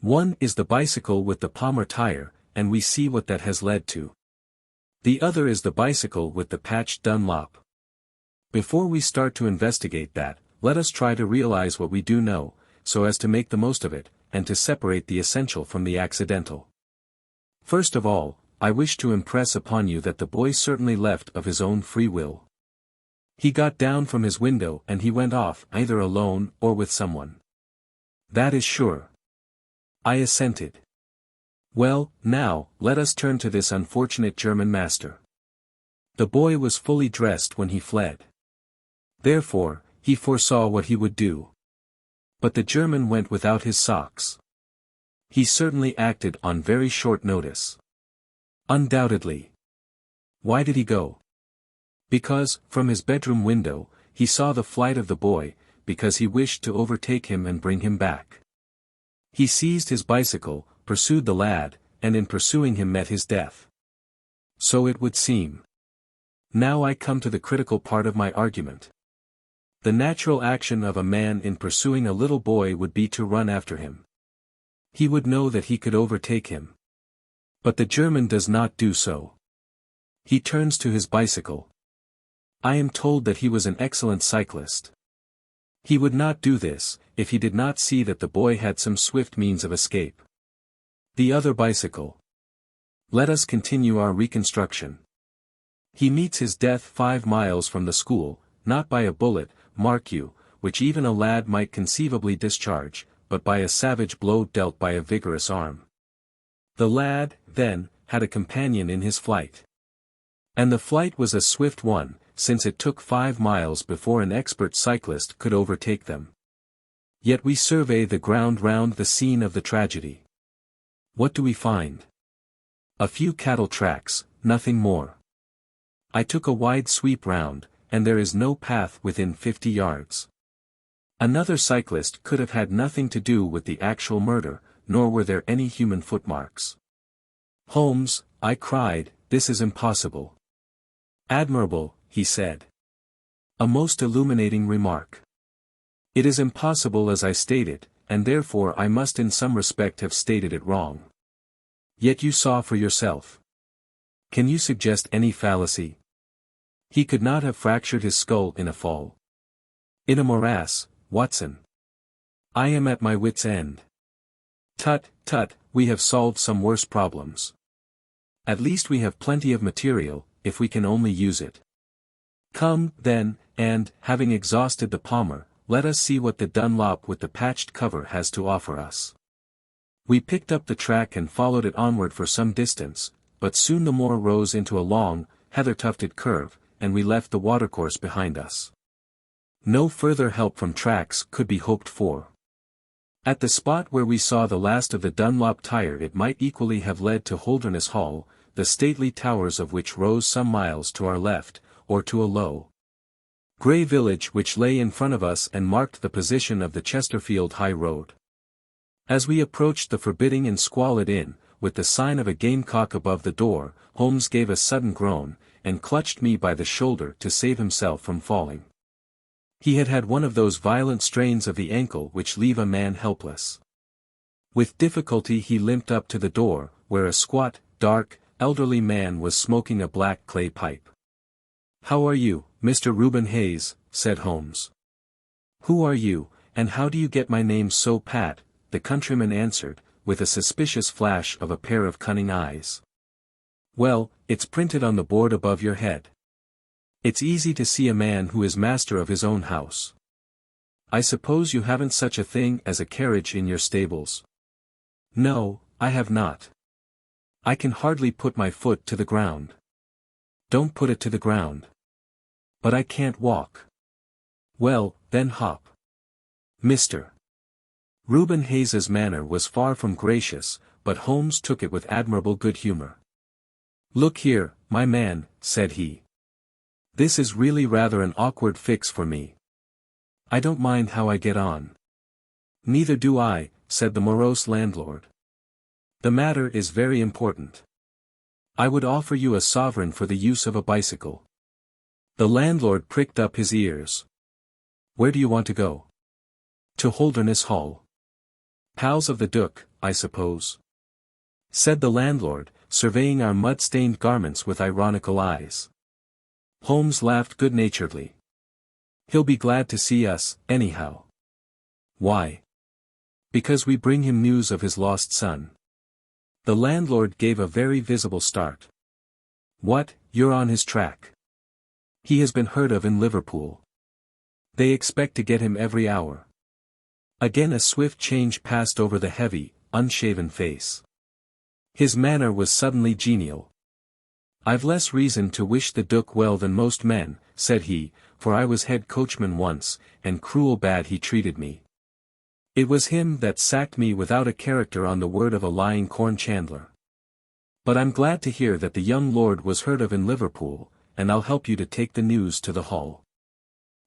One is the bicycle with the palmer tire, and we see what that has led to. The other is the bicycle with the patched Dunlop. Before we start to investigate that, let us try to realize what we do know, so as to make the most of it, and to separate the essential from the accidental. First of all, I wish to impress upon you that the boy certainly left of his own free will. He got down from his window and he went off either alone or with someone. That is sure. I assented. Well, now, let us turn to this unfortunate German master. The boy was fully dressed when he fled. Therefore, he foresaw what he would do. But the German went without his socks. He certainly acted on very short notice. Undoubtedly. Why did he go? Because, from his bedroom window, he saw the flight of the boy, because he wished to overtake him and bring him back. He seized his bicycle, pursued the lad, and in pursuing him met his death. So it would seem. Now I come to the critical part of my argument. The natural action of a man in pursuing a little boy would be to run after him. He would know that he could overtake him. But the German does not do so. He turns to his bicycle. I am told that he was an excellent cyclist. He would not do this, if he did not see that the boy had some swift means of escape. The other bicycle. Let us continue our reconstruction. He meets his death 5 miles from the school, not by a bullet, mark you, which even a lad might conceivably discharge, but by a savage blow dealt by a vigorous arm. The lad, then, had a companion in his flight. And the flight was a swift one, since it took 5 miles before an expert cyclist could overtake them. Yet we survey the ground round the scene of the tragedy. What do we find? A few cattle tracks, nothing more. I took a wide sweep round, and there is no path within 50 yards. Another cyclist could have had nothing to do with the actual murder, nor were there any human footmarks. Holmes, I cried, this is impossible. Admirable, he said. A most illuminating remark. It is impossible as I stated, and therefore I must in some respect have stated it wrong. Yet you saw for yourself. Can you suggest any fallacy? He could not have fractured his skull in a fall. In a morass, Watson. I am at my wit's end. Tut, tut, we have solved some worse problems. At least we have plenty of material, if we can only use it. Come, then, and, having exhausted the Palmer, let us see what the Dunlop with the patched cover has to offer us. We picked up the track and followed it onward for some distance, but soon the moor rose into a long, heather-tufted curve, and we left the watercourse behind us. No further help from tracks could be hoped for. At the spot where we saw the last of the Dunlop tire it might equally have led to Holderness Hall, the stately towers of which rose some miles to our left, or to a low, grey village which lay in front of us and marked the position of the Chesterfield High Road. As we approached the forbidding and squalid inn, with the sign of a gamecock above the door, Holmes gave a sudden groan, and clutched me by the shoulder to save himself from falling. He had had one of those violent strains of the ankle which leave a man helpless. With difficulty he limped up to the door, where a squat, dark, elderly man was smoking a black clay pipe. "How are you, Mr. Reuben Hayes?" said Holmes. "Who are you, and how do you get my name so pat?" the countryman answered, with a suspicious flash of a pair of cunning eyes. "Well, it's printed on the board above your head. It's easy to see a man who is master of his own house. I suppose you haven't such a thing as a carriage in your stables?" "No, I have not. I can hardly put my foot to the ground." "Don't put it to the ground." "But I can't walk." "Well, then hop." Mr. Reuben Hayes's manner was far from gracious, but Holmes took it with admirable good humor. "Look here, my man," said he. "This is really rather an awkward fix for me. I don't mind how I get on." "Neither do I," said the morose landlord. "The matter is very important. I would offer you a sovereign for the use of a bicycle." The landlord pricked up his ears. "Where do you want to go?" "To Holderness Hall." "Pals of the Duke, I suppose?" said the landlord, surveying our mud-stained garments with ironical eyes. Holmes laughed good-naturedly. "He'll be glad to see us, anyhow." "Why?" "Because we bring him news of his lost son." The landlord gave a very visible start. "What, you're on his track?" "He has been heard of in Liverpool. They expect to get him every hour." Again a swift change passed over the heavy, unshaven face. His manner was suddenly genial. "I've less reason to wish the Duke well than most men," said he, "for I was head coachman once, and cruel bad he treated me. It was him that sacked me without a character on the word of a lying corn chandler. But I'm glad to hear that the young lord was heard of in Liverpool, and I'll help you to take the news to the Hall."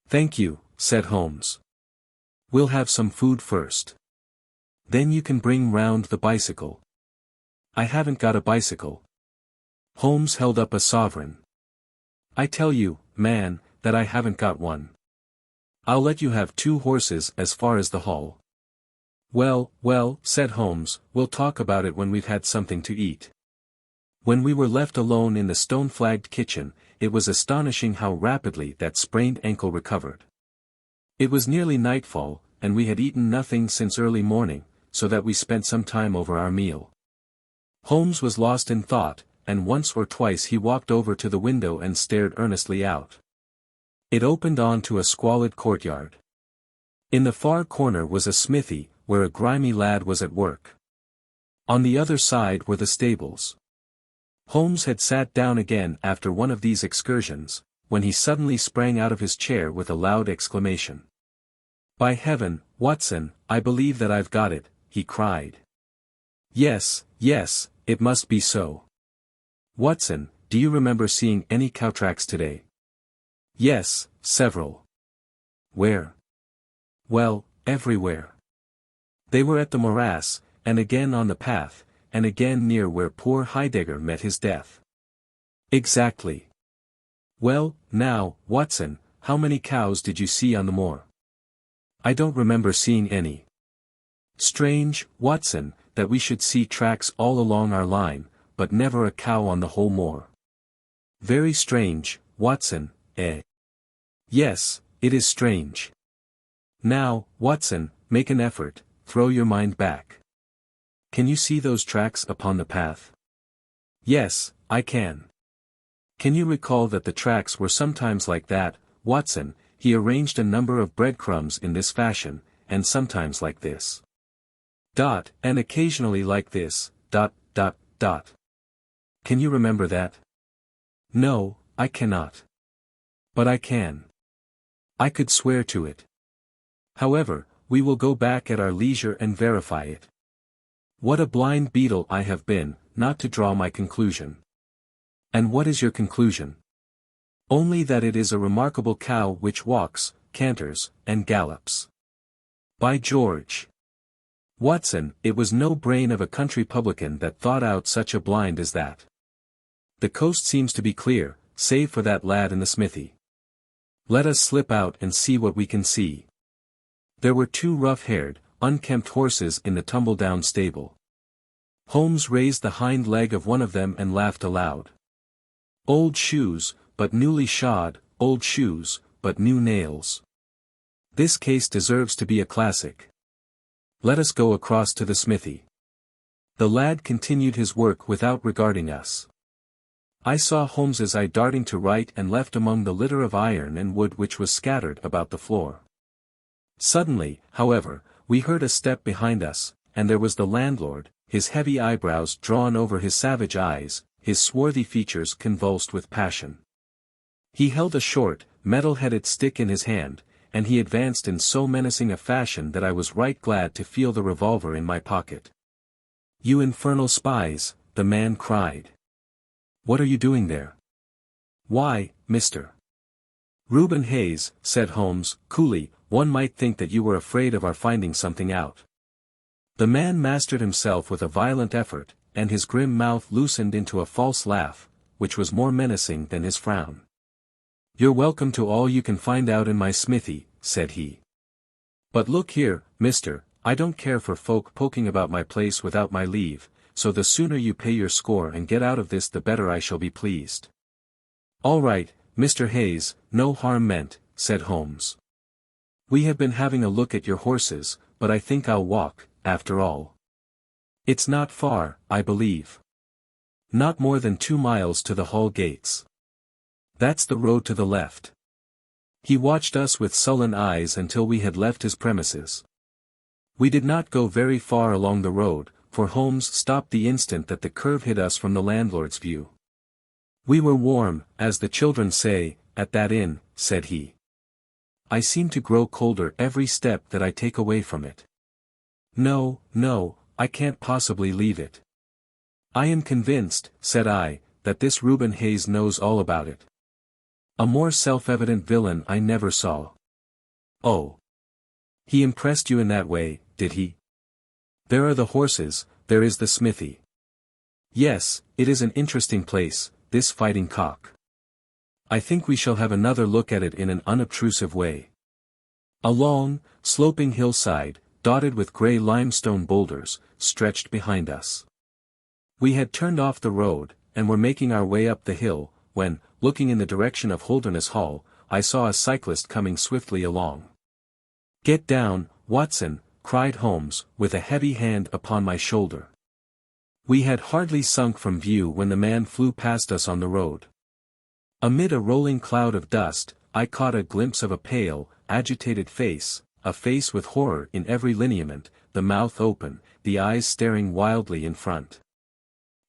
"Thank you," said Holmes. "We'll have some food first. Then you can bring round the bicycle." "I haven't got a bicycle." Holmes held up a sovereign. "I tell you, man, that I haven't got one. I'll let you have 2 horses as far as the Hall." "Well, well," said Holmes, "we'll talk about it when we've had something to eat." When we were left alone in the stone-flagged kitchen, it was astonishing how rapidly that sprained ankle recovered. It was nearly nightfall, and we had eaten nothing since early morning, so that we spent some time over our meal. Holmes was lost in thought, and once or twice he walked over to the window and stared earnestly out. It opened on to a squalid courtyard. In the far corner was a smithy, where a grimy lad was at work. On the other side were the stables. Holmes had sat down again after one of these excursions, when he suddenly sprang out of his chair with a loud exclamation. "By heaven, Watson, I believe that I've got it," he cried. "Yes, yes, it must be so. Watson, do you remember seeing any cow tracks today?" "Yes, several." "Where?" "Well, everywhere. They were at the morass, and again on the path, and again near where poor Heidegger met his death." "Exactly. Well, now, Watson, how many cows did you see on the moor?" "I don't remember seeing any." "Strange, Watson, that we should see tracks all along our line, but never a cow on the whole moor." "Very strange, Watson, eh?" "Yes, it is strange. Now, Watson, make an effort, throw your mind back. Can you see those tracks upon the path?" "Yes, I can." "Can you recall that the tracks were sometimes like that, Watson?" He arranged a number of breadcrumbs in this fashion, and sometimes like this. And occasionally like this, ... Can you remember that? "No, I cannot. But I can. I could swear to it. However, we will go back at our leisure and verify it. What a blind beetle I have been, not to draw my conclusion." "And what is your conclusion?" "Only that it is a remarkable cow which walks, canters, and gallops." "By George! Watson, it was no brain of a country publican that thought out such a blind as that. The coast seems to be clear, save for that lad in the smithy. Let us slip out and see what we can see." There were two rough-haired, unkempt horses in the tumble-down stable. Holmes raised the hind leg of one of them and laughed aloud. "Old shoes, but newly shod, old shoes, but new nails. This case deserves to be a classic. Let us go across to the smithy." The lad continued his work without regarding us. I saw Holmes's eye darting to right and left among the litter of iron and wood which was scattered about the floor. Suddenly, however, we heard a step behind us, and there was the landlord, his heavy eyebrows drawn over his savage eyes, his swarthy features convulsed with passion. He held a short, metal-headed stick in his hand, and he advanced in so menacing a fashion that I was right glad to feel the revolver in my pocket. "You infernal spies," the man cried. "What are you doing there?" "Why, Mr. Reuben Hayes," said Holmes, coolly, "one might think that you were afraid of our finding something out." The man mastered himself with a violent effort, and his grim mouth loosened into a false laugh, which was more menacing than his frown. "You're welcome to all you can find out in my smithy," said he. "But look here, mister, I don't care for folk poking about my place without my leave, so the sooner you pay your score and get out of this the better I shall be pleased." "All right, Mr. Hayes, no harm meant," said Holmes. "We have been having a look at your horses, but I think I'll walk, after all. It's not far, I believe. Not more than 2 miles to the Hall gates. That's the road to the left." He watched us with sullen eyes until we had left his premises. We did not go very far along the road, for Holmes stopped the instant that the curve hid us from the landlord's view. "We were warm, as the children say, at that inn," said he. "I seem to grow colder every step that I take away from it. No, no, I can't possibly leave it." "I am convinced," said I, "that this Reuben Hayes knows all about it. A more self-evident villain I never saw." "Oh. He impressed you in that way, did he? There are the horses, there is the smithy. Yes, it is an interesting place, this Fighting Cock. I think we shall have another look at it in an unobtrusive way." A long, sloping hillside, dotted with grey limestone boulders, stretched behind us. We had turned off the road, and were making our way up the hill, when, looking in the direction of Holderness Hall, I saw a cyclist coming swiftly along. "Get down, Watson," cried Holmes, with a heavy hand upon my shoulder. We had hardly sunk from view when the man flew past us on the road. Amid a rolling cloud of dust, I caught a glimpse of a pale, agitated face, a face with horror in every lineament, the mouth open, the eyes staring wildly in front.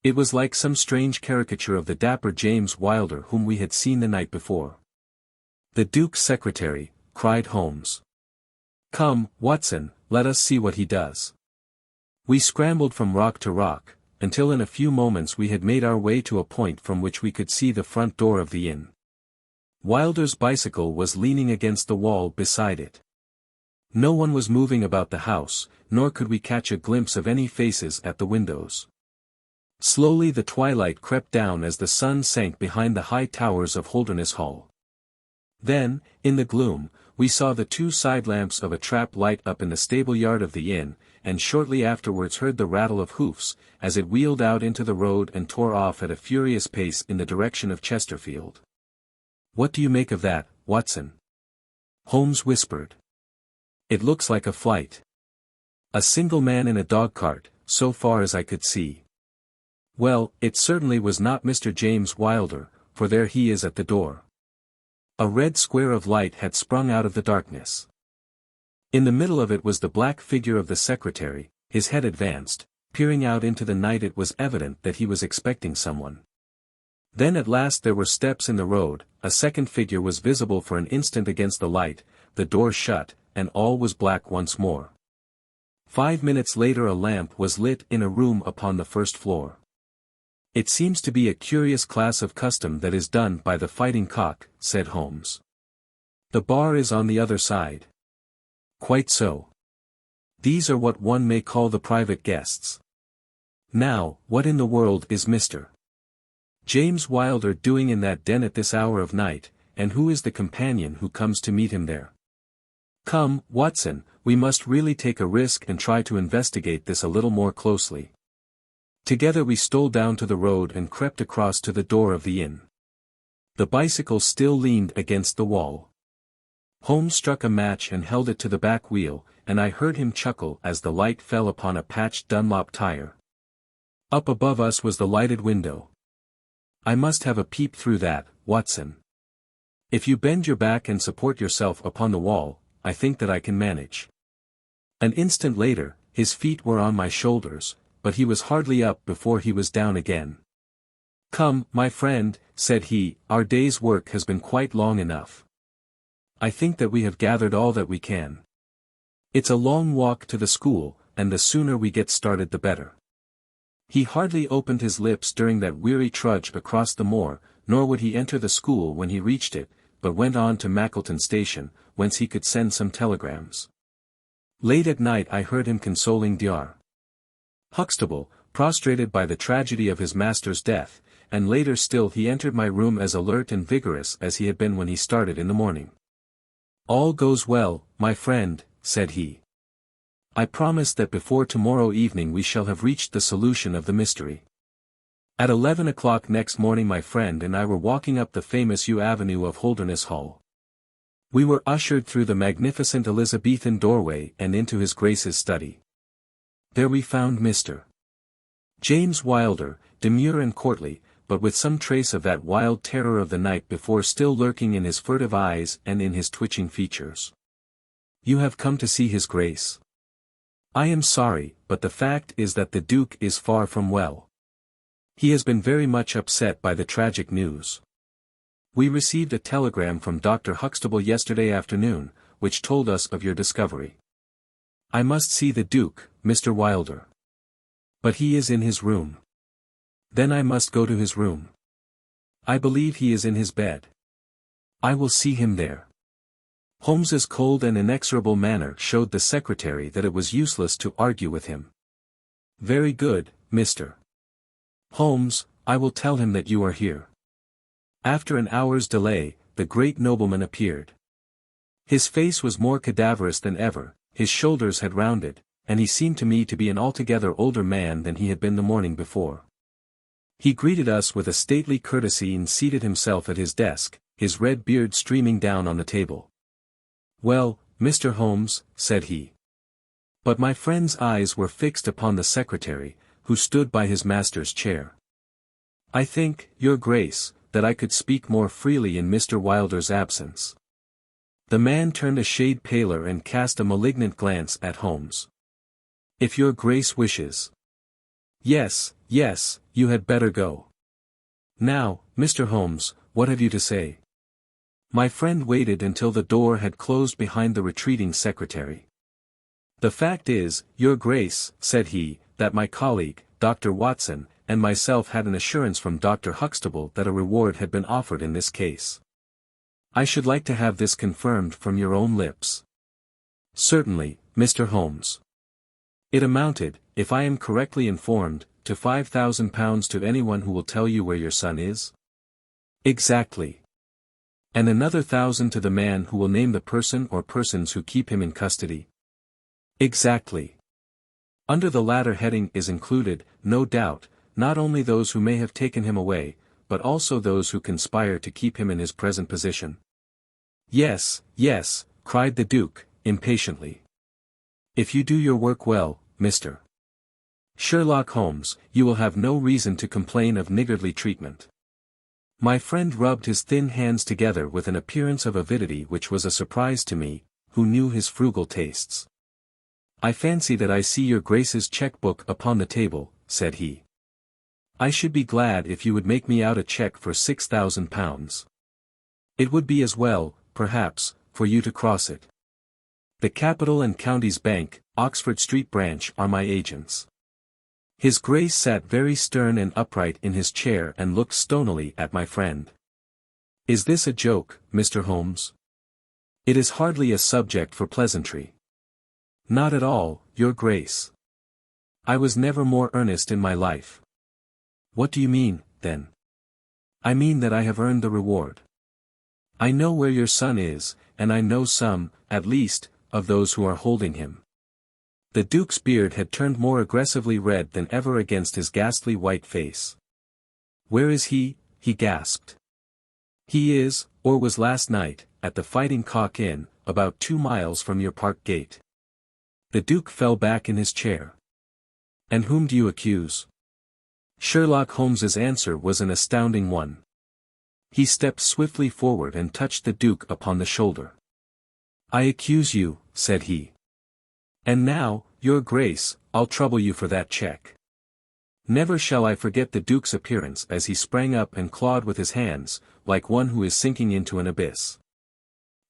It was like some strange caricature of the dapper James Wilder whom we had seen the night before. "The Duke's secretary," cried Holmes. "Come, Watson, let us see what he does." We scrambled from rock to rock, until in a few moments we had made our way to a point from which we could see the front door of the inn. Wilder's bicycle was leaning against the wall beside it. No one was moving about the house, nor could we catch a glimpse of any faces at the windows. Slowly the twilight crept down as the sun sank behind the high towers of Holderness Hall. Then, in the gloom, we saw the two side lamps of a trap light up in the stable yard of the inn, and shortly afterwards heard the rattle of hoofs, as it wheeled out into the road and tore off at a furious pace in the direction of Chesterfield. "What do you make of that, Watson?" Holmes whispered. "It looks like a flight. A single man in a dog-cart, so far as I could see. Well, it certainly was not Mr. James Wilder, for there he is at the door." A red square of light had sprung out of the darkness. In the middle of it was the black figure of the secretary, his head advanced, peering out into the night. It was evident that he was expecting someone. Then at last there were steps in the road, a second figure was visible for an instant against the light, the door shut, and all was black once more. 5 minutes later a lamp was lit in a room upon the first floor. "It seems to be a curious class of custom that is done by the Fighting Cock," said Holmes. "The bar is on the other side." "Quite so. These are what one may call the private guests. Now, what in the world is Mr. James Wilder doing in that den at this hour of night, and who is the companion who comes to meet him there? Come, Watson, we must really take a risk and try to investigate this a little more closely." Together we stole down to the road and crept across to the door of the inn. The bicycle still leaned against the wall. Holmes struck a match and held it to the back wheel, and I heard him chuckle as the light fell upon a patched Dunlop tire. Up above us was the lighted window. "I must have a peep through that, Watson. If you bend your back and support yourself upon the wall, I think that I can manage." An instant later, his feet were on my shoulders, but he was hardly up before he was down again. "Come, my friend," said he, "our day's work has been quite long enough. I think that we have gathered all that we can. It's a long walk to the school, and the sooner we get started the better." He hardly opened his lips during that weary trudge across the moor, nor would he enter the school when he reached it, but went on to Mackleton station, whence he could send some telegrams. Late at night I heard him consoling Dr. Huxtable, prostrated by the tragedy of his master's death, and later still he entered my room as alert and vigorous as he had been when he started in the morning. "All goes well, my friend," said he. "I promise that before tomorrow evening we shall have reached the solution of the mystery." At 11 o'clock next morning my friend and I were walking up the famous Yew Avenue of Holderness Hall. We were ushered through the magnificent Elizabethan doorway and into his Grace's study. There we found Mr. James Wilder, demure and courtly, but with some trace of that wild terror of the night before still lurking in his furtive eyes and in his twitching features. "You have come to see his Grace." "I am sorry, but the fact is that the Duke is far from well. He has been very much upset by the tragic news. We received a telegram from Dr. Huxtable yesterday afternoon, which told us of your discovery. I must see the Duke, Mr. Wilder. But he is in his room. Then I must go to his room. I believe he is in his bed. I will see him there." Holmes's cold and inexorable manner showed the secretary that it was useless to argue with him. "Very good, Mr. Holmes, I will tell him that you are here." After an hour's delay, the great nobleman appeared. His face was more cadaverous than ever, his shoulders had rounded, and he seemed to me to be an altogether older man than he had been the morning before. He greeted us with a stately courtesy and seated himself at his desk, his red beard streaming down on the table. "Well, Mr. Holmes," said he. But my friend's eyes were fixed upon the secretary, who stood by his master's chair. "I think, Your Grace, that I could speak more freely in Mr. Wilder's absence." The man turned a shade paler and cast a malignant glance at Holmes. "If Your Grace wishes." Yes, you had better go. Now, Mr. Holmes, what have you to say?" My friend waited until the door had closed behind the retreating secretary. "The fact is, Your Grace," said he, "that my colleague, Dr. Watson, and myself had an assurance from Dr. Huxtable that a reward had been offered in this case. I should like to have this confirmed from your own lips." "Certainly, Mr. Holmes." "It amounted, if I am correctly informed, to £5,000 to anyone who will tell you where your son is?" "Exactly." "And another 1,000 to the man who will name the person or persons who keep him in custody?" "Exactly." Under the latter heading is included, no doubt, not only those who may have taken him away, but also those who conspire to keep him in his present position?" Yes, cried the Duke, impatiently. "If you do your work well, Mr. Sherlock Holmes, you will have no reason to complain of niggardly treatment." My friend rubbed his thin hands together with an appearance of avidity which was a surprise to me, who knew his frugal tastes. "I fancy that I see your Grace's cheque-book upon the table," said he. "I should be glad if you would make me out a cheque for £6,000. It would be as well, perhaps, for you to cross it. The Capital and Counties Bank, Oxford Street branch are my agents." His Grace sat very stern and upright in his chair and looked stonily at my friend. "Is this a joke, Mr. Holmes?" "It is hardly a subject for pleasantry." "Not at all, Your Grace. I was never more earnest in my life." "What do you mean, then?" "I mean that I have earned the reward. I know where your son is, and I know some, at least, of those who are holding him." The Duke's beard had turned more aggressively red than ever against his ghastly white face. "Where is he?" he gasped. "He is, or was last night, at the Fighting Cock Inn, about 2 miles from your park gate." The Duke fell back in his chair. "And whom do you accuse?" Sherlock Holmes's answer was an astounding one. He stepped swiftly forward and touched the Duke upon the shoulder. "I accuse you," said he. "And now, Your Grace, I'll trouble you for that cheque." Never shall I forget the Duke's appearance as he sprang up and clawed with his hands, like one who is sinking into an abyss.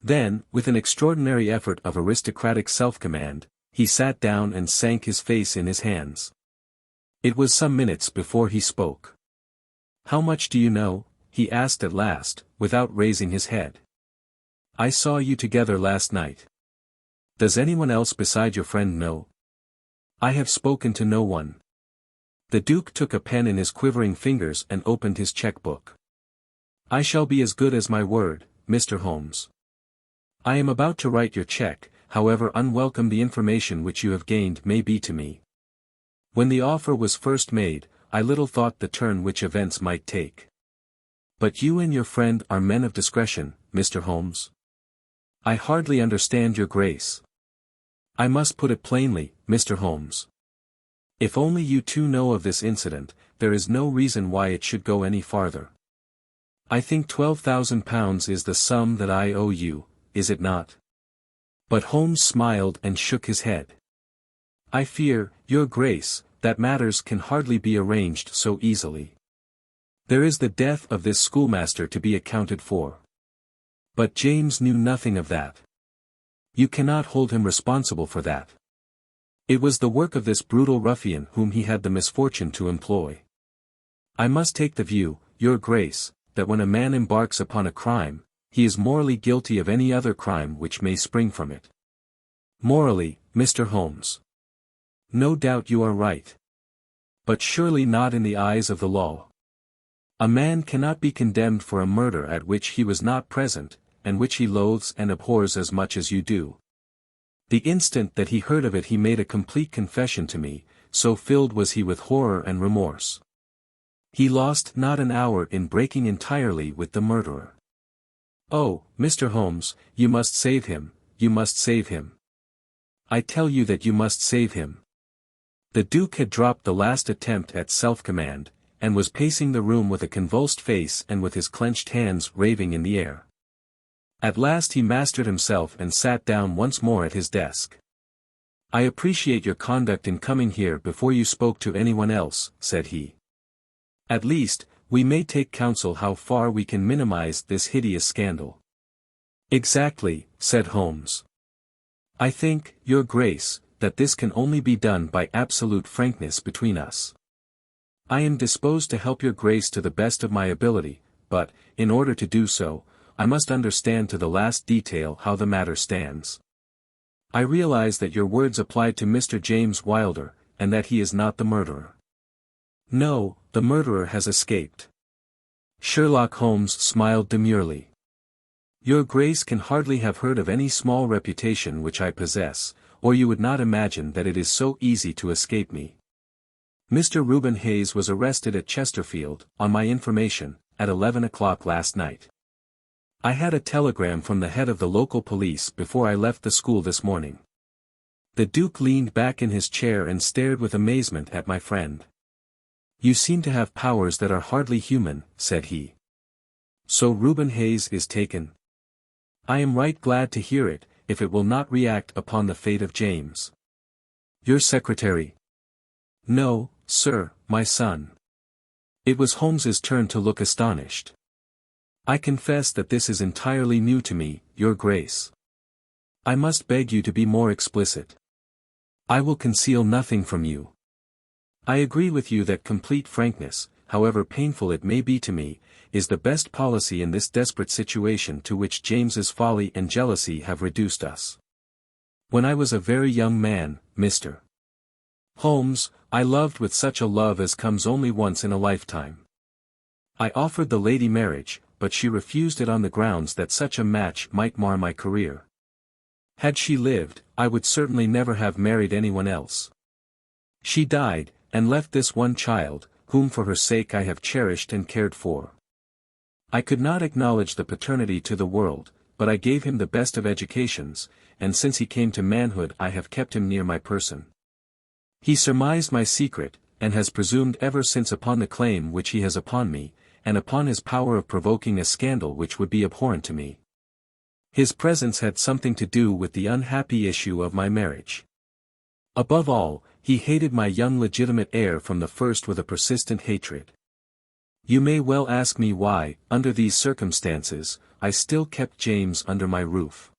Then, with an extraordinary effort of aristocratic self-command, he sat down and sank his face in his hands. It was some minutes before he spoke. "How much do you know?" he asked at last, without raising his head. "I saw you together last night. Does anyone else beside your friend know?" "I have spoken to no one." The Duke took a pen in his quivering fingers and opened his cheque-book. "I shall be as good as my word, Mr. Holmes. I am about to write your cheque, however unwelcome the information which you have gained may be to me. When the offer was first made, I little thought the turn which events might take. But you and your friend are men of discretion, Mr. Holmes. I hardly understand your Grace. I must put it plainly, Mr. Holmes. If only you two know of this incident, there is no reason why it should go any farther. I think £12,000 is the sum that I owe you, is it not?" But Holmes smiled and shook his head. "I fear, Your Grace, that matters can hardly be arranged so easily. There is the death of this schoolmaster to be accounted for. But James knew nothing of that. You cannot hold him responsible for that. It was the work of this brutal ruffian whom he had the misfortune to employ. I must take the view, Your Grace, that when a man embarks upon a crime, he is morally guilty of any other crime which may spring from it." "Morally, Mr. Holmes. No doubt you are right. But surely not in the eyes of the law. A man cannot be condemned for a murder at which he was not present, and which he loathes and abhors as much as you do. The instant that he heard of it he made a complete confession to me, so filled was he with horror and remorse. He lost not an hour in breaking entirely with the murderer. "Oh, Mr. Holmes, you must save him, you must save him. I tell you that you must save him." The Duke had dropped the last attempt at self-command, and was pacing the room with a convulsed face and with his clenched hands raving in the air. At last he mastered himself and sat down once more at his desk. "I appreciate your conduct in coming here before you spoke to anyone else," said he. "At least, we may take counsel how far we can minimize this hideous scandal." "Exactly," said Holmes. "I think, Your Grace, that this can only be done by absolute frankness between us. I am disposed to help Your Grace to the best of my ability, but, in order to do so, I must understand to the last detail how the matter stands. I realize that your words apply to Mr. James Wilder, and that he is not the murderer." "No, the murderer has escaped." Sherlock Holmes smiled demurely. "Your Grace can hardly have heard of any small reputation which I possess, or you would not imagine that it is so easy to escape me. Mr. Reuben Hayes was arrested at Chesterfield, on my information, at 11 o'clock last night. I had a telegram from the head of the local police before I left the school this morning." The Duke leaned back in his chair and stared with amazement at my friend. "You seem to have powers that are hardly human," said he. "So Reuben Hayes is taken?" "I am right glad to hear it, if it will not react upon the fate of James." "Your secretary?" "No, sir, my son." It was Holmes's turn to look astonished. "I confess that this is entirely new to me, Your Grace. I must beg you to be more explicit." "I will conceal nothing from you. I agree with you that complete frankness, however painful it may be to me, is the best policy in this desperate situation to which James's folly and jealousy have reduced us. When I was a very young man, Mr. Holmes, I loved with such a love as comes only once in a lifetime. I offered the lady marriage, but she refused it on the grounds that such a match might mar my career. Had she lived, I would certainly never have married anyone else. She died, and left this one child, whom for her sake I have cherished and cared for. I could not acknowledge the paternity to the world, but I gave him the best of educations, and since he came to manhood I have kept him near my person. He surmised my secret, and has presumed ever since upon the claim which he has upon me, and upon his power of provoking a scandal which would be abhorrent to me. His presence had something to do with the unhappy issue of my marriage. Above all, he hated my young legitimate heir from the first with a persistent hatred. You may well ask me why, under these circumstances, I still kept James under my roof.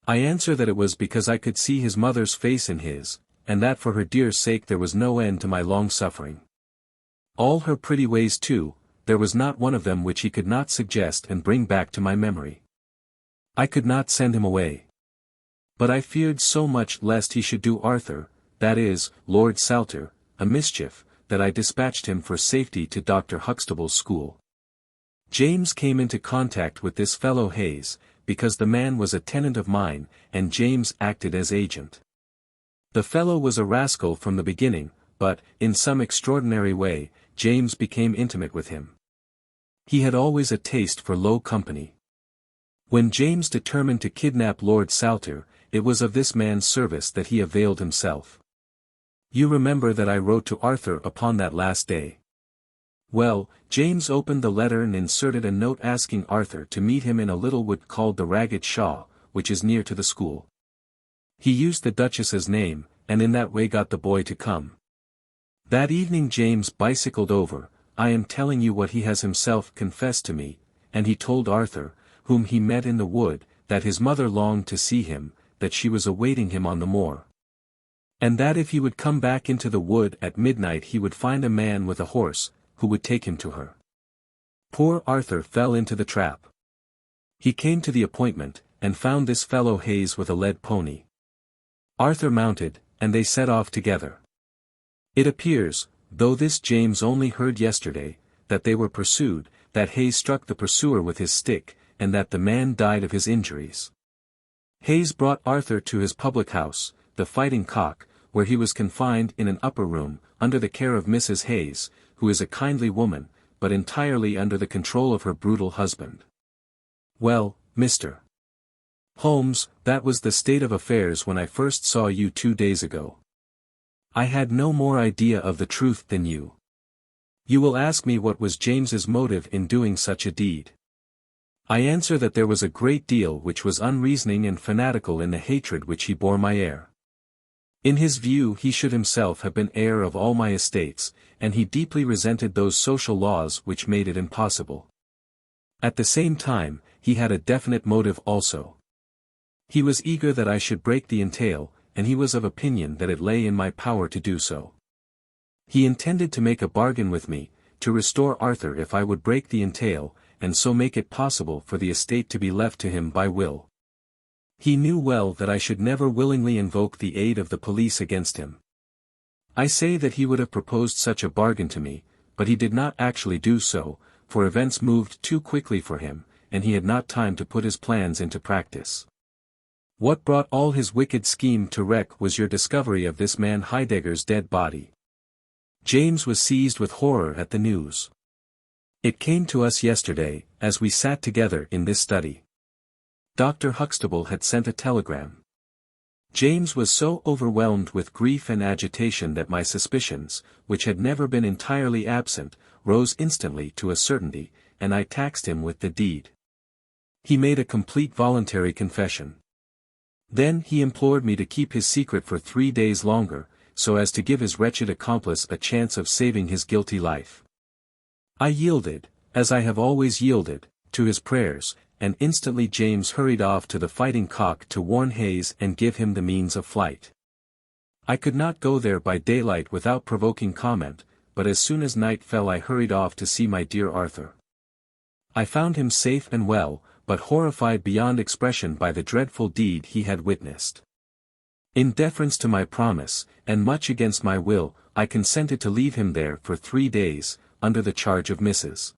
I answer that it was because I could see his mother's face in his, and that for her dear sake there was no end to my long suffering. All her pretty ways too, there was not one of them which he could not suggest and bring back to my memory. I could not send him away. But I feared so much lest he should do Arthur, that is, Lord Salter, a mischief, that I dispatched him for safety to Dr. Huxtable's school. James came into contact with this fellow Hayes, because the man was a tenant of mine, and James acted as agent. The fellow was a rascal from the beginning, but, in some extraordinary way, James became intimate with him. He had always a taste for low company. When James determined to kidnap Lord Salter, it was of this man's service that he availed himself. You remember that I wrote to Arthur upon that last day. Well, James opened the letter and inserted a note asking Arthur to meet him in a little wood called the Ragged Shaw, which is near to the school. He used the Duchess's name, and in that way got the boy to come. That evening James bicycled over, I am telling you what he has himself confessed to me, and he told Arthur, whom he met in the wood, that his mother longed to see him, that she was awaiting him on the moor. And that if he would come back into the wood at midnight he would find a man with a horse, who would take him to her. Poor Arthur fell into the trap. He came to the appointment, and found this fellow Hayes with a led pony. Arthur mounted, and they set off together. It appears, though this James only heard yesterday, that they were pursued, that Hayes struck the pursuer with his stick, and that the man died of his injuries. Hayes brought Arthur to his public house, the Fighting Cock, where he was confined in an upper room, under the care of Mrs. Hayes, who is a kindly woman, but entirely under the control of her brutal husband. Well, Mr. Holmes, that was the state of affairs when I first saw you 2 days ago. I had no more idea of the truth than you. You will ask me what was James's motive in doing such a deed. I answer that there was a great deal which was unreasoning and fanatical in the hatred which he bore my heir. In his view he should himself have been heir of all my estates, and he deeply resented those social laws which made it impossible. At the same time, he had a definite motive also. He was eager that I should break the entail, and he was of opinion that it lay in my power to do so. He intended to make a bargain with me, to restore Arthur if I would break the entail, and so make it possible for the estate to be left to him by will. He knew well that I should never willingly invoke the aid of the police against him. I say that he would have proposed such a bargain to me, but he did not actually do so, for events moved too quickly for him, and he had not time to put his plans into practice. What brought all his wicked scheme to wreck was your discovery of this man Heidegger's dead body. James was seized with horror at the news. It came to us yesterday, as we sat together in this study. Dr. Huxtable had sent a telegram. James was so overwhelmed with grief and agitation that my suspicions, which had never been entirely absent, rose instantly to a certainty, and I taxed him with the deed. He made a complete voluntary confession. Then he implored me to keep his secret for 3 days longer, so as to give his wretched accomplice a chance of saving his guilty life. I yielded, as I have always yielded, to his prayers, and instantly James hurried off to the Fighting Cock to warn Hayes and give him the means of flight. I could not go there by daylight without provoking comment, but as soon as night fell I hurried off to see my dear Arthur. I found him safe and well, but horrified beyond expression by the dreadful deed he had witnessed. In deference to my promise, and much against my will, I consented to leave him there for 3 days, under the charge of Mrs.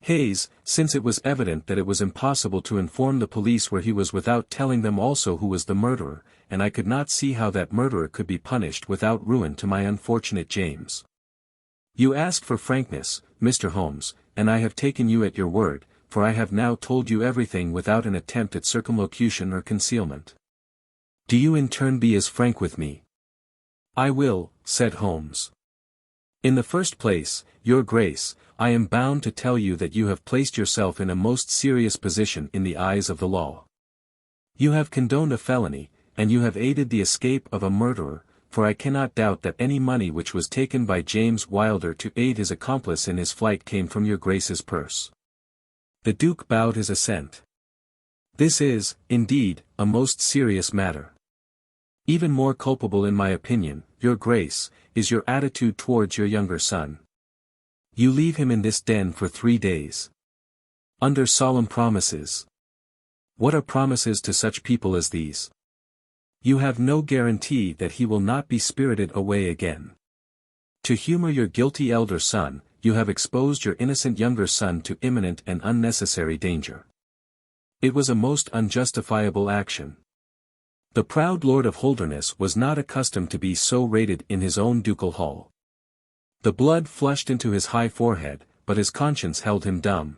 Hayes, since it was evident that it was impossible to inform the police where he was without telling them also who was the murderer, and I could not see how that murderer could be punished without ruin to my unfortunate James. You ask for frankness, Mr. Holmes, and I have taken you at your word, for I have now told you everything without an attempt at circumlocution or concealment. Do you in turn be as frank with me? I will, said Holmes. In the first place, Your Grace, I am bound to tell you that you have placed yourself in a most serious position in the eyes of the law. You have condoned a felony, and you have aided the escape of a murderer, for I cannot doubt that any money which was taken by James Wilder to aid his accomplice in his flight came from your Grace's purse. The Duke bowed his assent. This is, indeed, a most serious matter. Even more culpable in my opinion, Your Grace, is your attitude towards your younger son. You leave him in this den for 3 days. Under solemn promises. What are promises to such people as these? You have no guarantee that he will not be spirited away again. To humor your guilty elder son, you have exposed your innocent younger son to imminent and unnecessary danger. It was a most unjustifiable action. The proud Lord of Holderness was not accustomed to be so rated in his own ducal hall. The blood flushed into his high forehead, but his conscience held him dumb.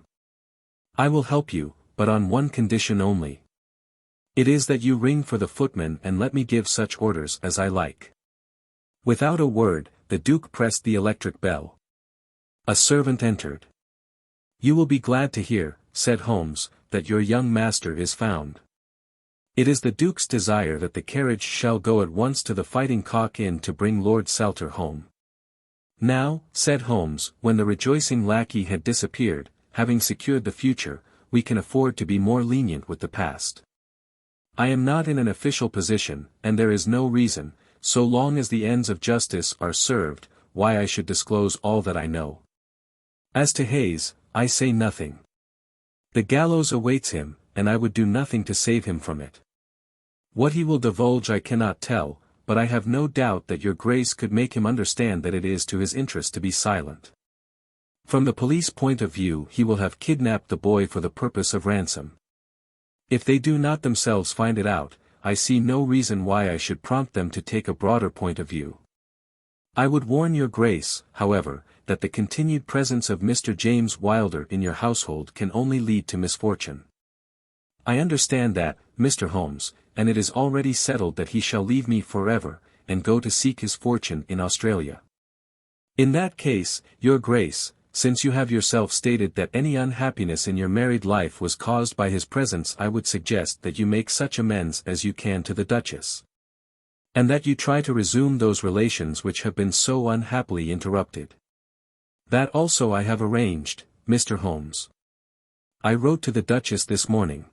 I will help you, but on one condition only. It is that you ring for the footman and let me give such orders as I like. Without a word, the Duke pressed the electric bell. A servant entered. You will be glad to hear, said Holmes, that your young master is found. It is the Duke's desire that the carriage shall go at once to the Fighting Cock Inn to bring Lord Salter home. Now, said Holmes, when the rejoicing lackey had disappeared, having secured the future, we can afford to be more lenient with the past. I am not in an official position, and there is no reason, so long as the ends of justice are served, why I should disclose all that I know. As to Hayes, I say nothing. The gallows awaits him, and I would do nothing to save him from it. What he will divulge I cannot tell, but I have no doubt that your Grace could make him understand that it is to his interest to be silent. From the police point of view he will have kidnapped the boy for the purpose of ransom. If they do not themselves find it out, I see no reason why I should prompt them to take a broader point of view. I would warn your Grace, however, that the continued presence of Mr. James Wilder in your household can only lead to misfortune. I understand that, Mr. Holmes, and it is already settled that he shall leave me forever, and go to seek his fortune in Australia. In that case, your Grace, since you have yourself stated that any unhappiness in your married life was caused by his presence, I would suggest that you make such amends as you can to the Duchess. And that you try to resume those relations which have been so unhappily interrupted. That also I have arranged, Mr. Holmes. I wrote to the Duchess this morning.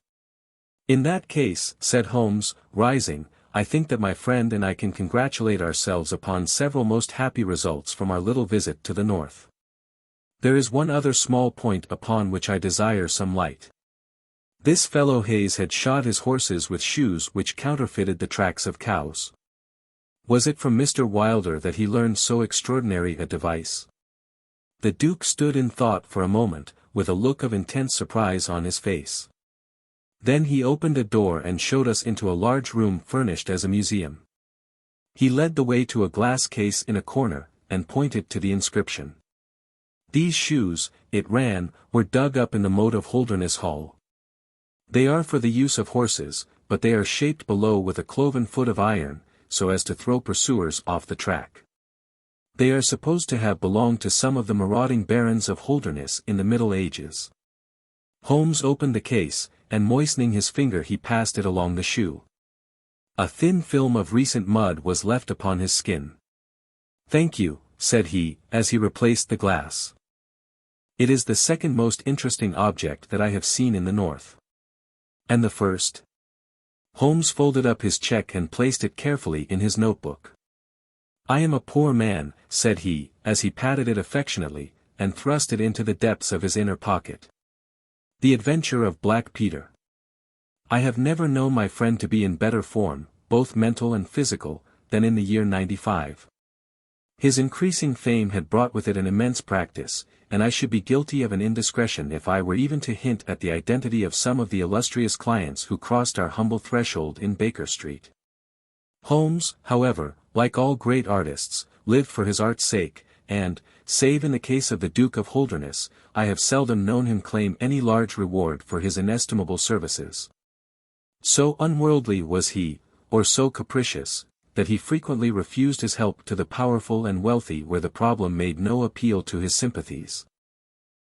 In that case, said Holmes, rising, I think that my friend and I can congratulate ourselves upon several most happy results from our little visit to the north. There is one other small point upon which I desire some light. This fellow Hayes had shod his horses with shoes which counterfeited the tracks of cows. Was it from Mr. Wilder that he learned so extraordinary a device? The Duke stood in thought for a moment, with a look of intense surprise on his face. Then he opened a door and showed us into a large room furnished as a museum. He led the way to a glass case in a corner, and pointed to the inscription. These shoes, it ran, were dug up in the moat of Holderness Hall. They are for the use of horses, but they are shaped below with a cloven foot of iron, so as to throw pursuers off the track. They are supposed to have belonged to some of the marauding barons of Holderness in the Middle Ages. Holmes opened the case, and moistening his finger he passed it along the shoe. A thin film of recent mud was left upon his skin. Thank you, said he, as he replaced the glass. It is the second most interesting object that I have seen in the north. And the first? Holmes folded up his check and placed it carefully in his notebook. I am a poor man, said he, as he patted it affectionately, and thrust it into the depths of his inner pocket. The Adventure of Black Peter. I have never known my friend to be in better form, both mental and physical, than in the year '95. His increasing fame had brought with it an immense practice, and I should be guilty of an indiscretion if I were even to hint at the identity of some of the illustrious clients who crossed our humble threshold in Baker Street. Holmes, however, like all great artists, lived for his art's sake, and, save in the case of the Duke of Holderness, I have seldom known him claim any large reward for his inestimable services. So unworldly was he, or so capricious, that he frequently refused his help to the powerful and wealthy where the problem made no appeal to his sympathies.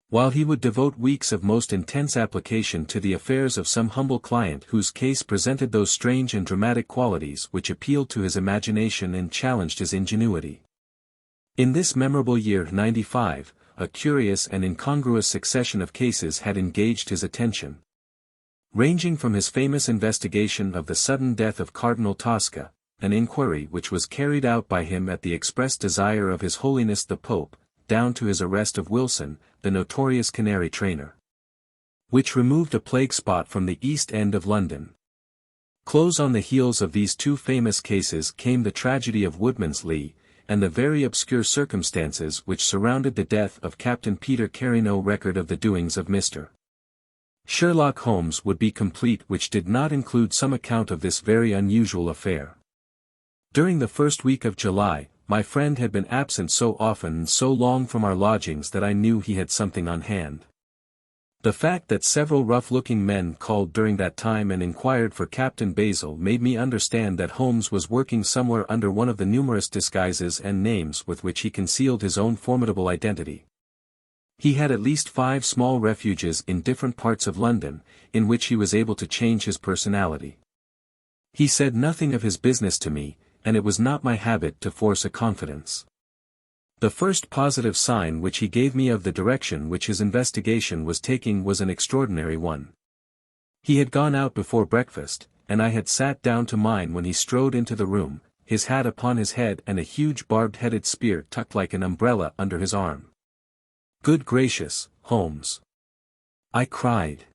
While he would devote weeks of most intense application to the affairs of some humble client whose case presented those strange and dramatic qualities which appealed to his imagination and challenged his ingenuity. In this memorable year '95, a curious and incongruous succession of cases had engaged his attention. Ranging from his famous investigation of the sudden death of Cardinal Tosca, an inquiry which was carried out by him at the express desire of His Holiness the Pope, down to his arrest of Wilson, the notorious canary trainer, which removed a plague spot from the East End of London. Close on the heels of these two famous cases came the tragedy of Woodmanslee, and the very obscure circumstances which surrounded the death of Captain Peter Carey. No record of the doings of Mr. Sherlock Holmes would be complete which did not include some account of this very unusual affair. During the first week of July, my friend had been absent so often and so long from our lodgings that I knew he had something on hand. The fact that several rough-looking men called during that time and inquired for Captain Basil made me understand that Holmes was working somewhere under one of the numerous disguises and names with which he concealed his own formidable identity. He had at least 5 small refuges in different parts of London, in which he was able to change his personality. He said nothing of his business to me, and it was not my habit to force a confidence. The first positive sign which he gave me of the direction which his investigation was taking was an extraordinary one. He had gone out before breakfast, and I had sat down to mine when he strode into the room, his hat upon his head and a huge barbed-headed spear tucked like an umbrella under his arm. "Good gracious, Holmes!" I cried.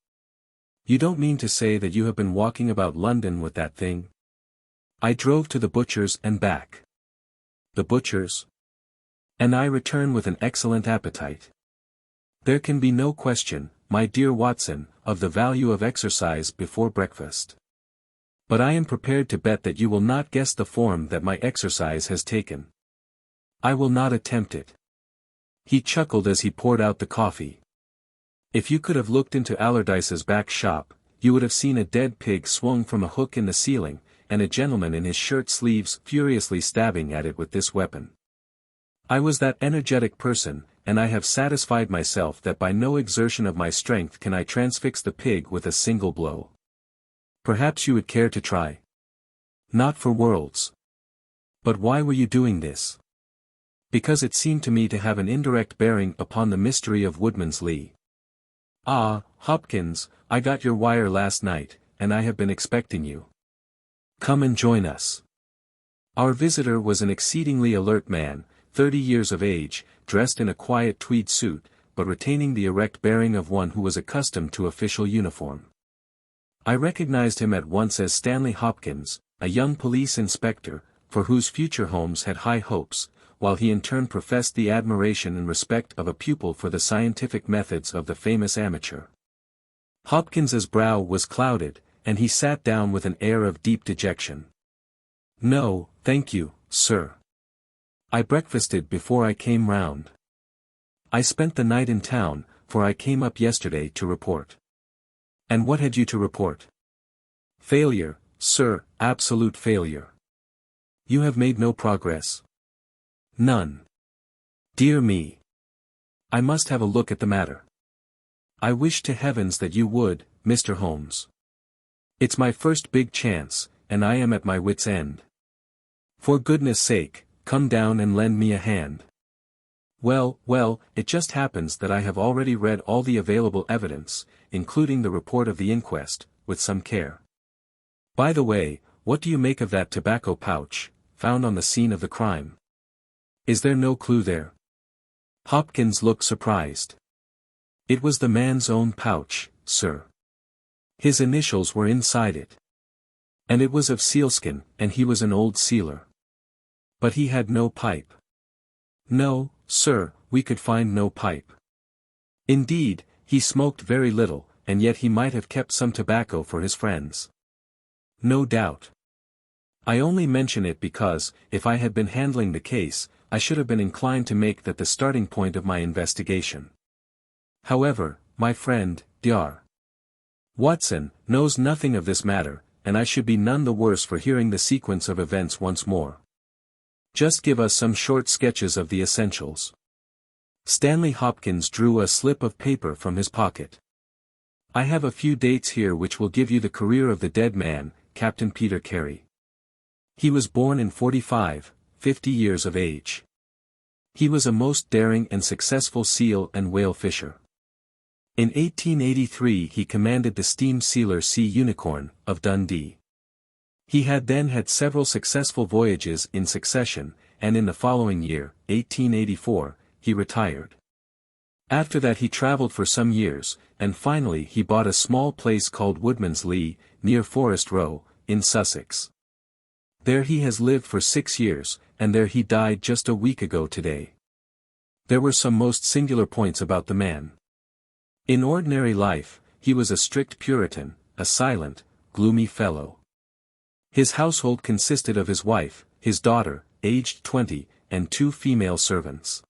"You don't mean to say that you have been walking about London with that thing?" I drove to the butcher's and back. The butcher's? And I return with an excellent appetite. There can be no question, my dear Watson, of the value of exercise before breakfast. But I am prepared to bet that you will not guess the form that my exercise has taken. I will not attempt it. He chuckled as he poured out the coffee. If you could have looked into Allardyce's back shop, you would have seen a dead pig swung from a hook in the ceiling, and a gentleman in his shirt sleeves furiously stabbing at it with this weapon. I was that energetic person, and I have satisfied myself that by no exertion of my strength can I transfix the pig with a single blow. Perhaps you would care to try? Not for worlds. But why were you doing this? Because it seemed to me to have an indirect bearing upon the mystery of Woodman's Lee. Ah, Hopkins, I got your wire last night, and I have been expecting you. Come and join us. Our visitor was an exceedingly alert man, 30 years of age, dressed in a quiet tweed suit, but retaining the erect bearing of one who was accustomed to official uniform. I recognized him at once as Stanley Hopkins, a young police inspector, for whose future Holmes had high hopes, while he in turn professed the admiration and respect of a pupil for the scientific methods of the famous amateur. Hopkins's brow was clouded, and he sat down with an air of deep dejection. No, thank you, sir. I breakfasted before I came round. I spent the night in town, for I came up yesterday to report. And what had you to report? Failure, sir, absolute failure. You have made no progress. None. Dear me. I must have a look at the matter. I wish to heavens that you would, Mr. Holmes. It's my first big chance, and I am at my wit's end. For goodness sake, come down and lend me a hand. Well, it just happens that I have already read all the available evidence, including the report of the inquest, with some care. By the way, what do you make of that tobacco pouch, found on the scene of the crime? Is there no clue there? Hopkins looked surprised. It was the man's own pouch, sir. His initials were inside it. And it was of sealskin, and he was an old sealer. But he had no pipe. No, sir, we could find no pipe. Indeed, he smoked very little, and yet he might have kept some tobacco for his friends. No doubt. I only mention it because, if I had been handling the case, I should have been inclined to make that the starting point of my investigation. However, my friend, Dr. Watson, knows nothing of this matter, and I should be none the worse for hearing the sequence of events once more. Just give us some short sketches of the essentials. Stanley Hopkins drew a slip of paper from his pocket. I have a few dates here which will give you the career of the dead man, Captain Peter Carey. He was born in 45, 50 years of age. He was a most daring and successful seal and whale fisher. In 1883 he commanded the steam sealer Sea Unicorn, of Dundee. He had then had several successful voyages in succession, and in the following year, 1884, he retired. After that he travelled for some years, and finally he bought a small place called Woodman's Lee, near Forest Row, in Sussex. There he has lived for 6 years, and there he died just a week ago today. There were some most singular points about the man. In ordinary life, he was a strict Puritan, a silent, gloomy fellow. His household consisted of his wife, his daughter, aged 20, and 2 female servants.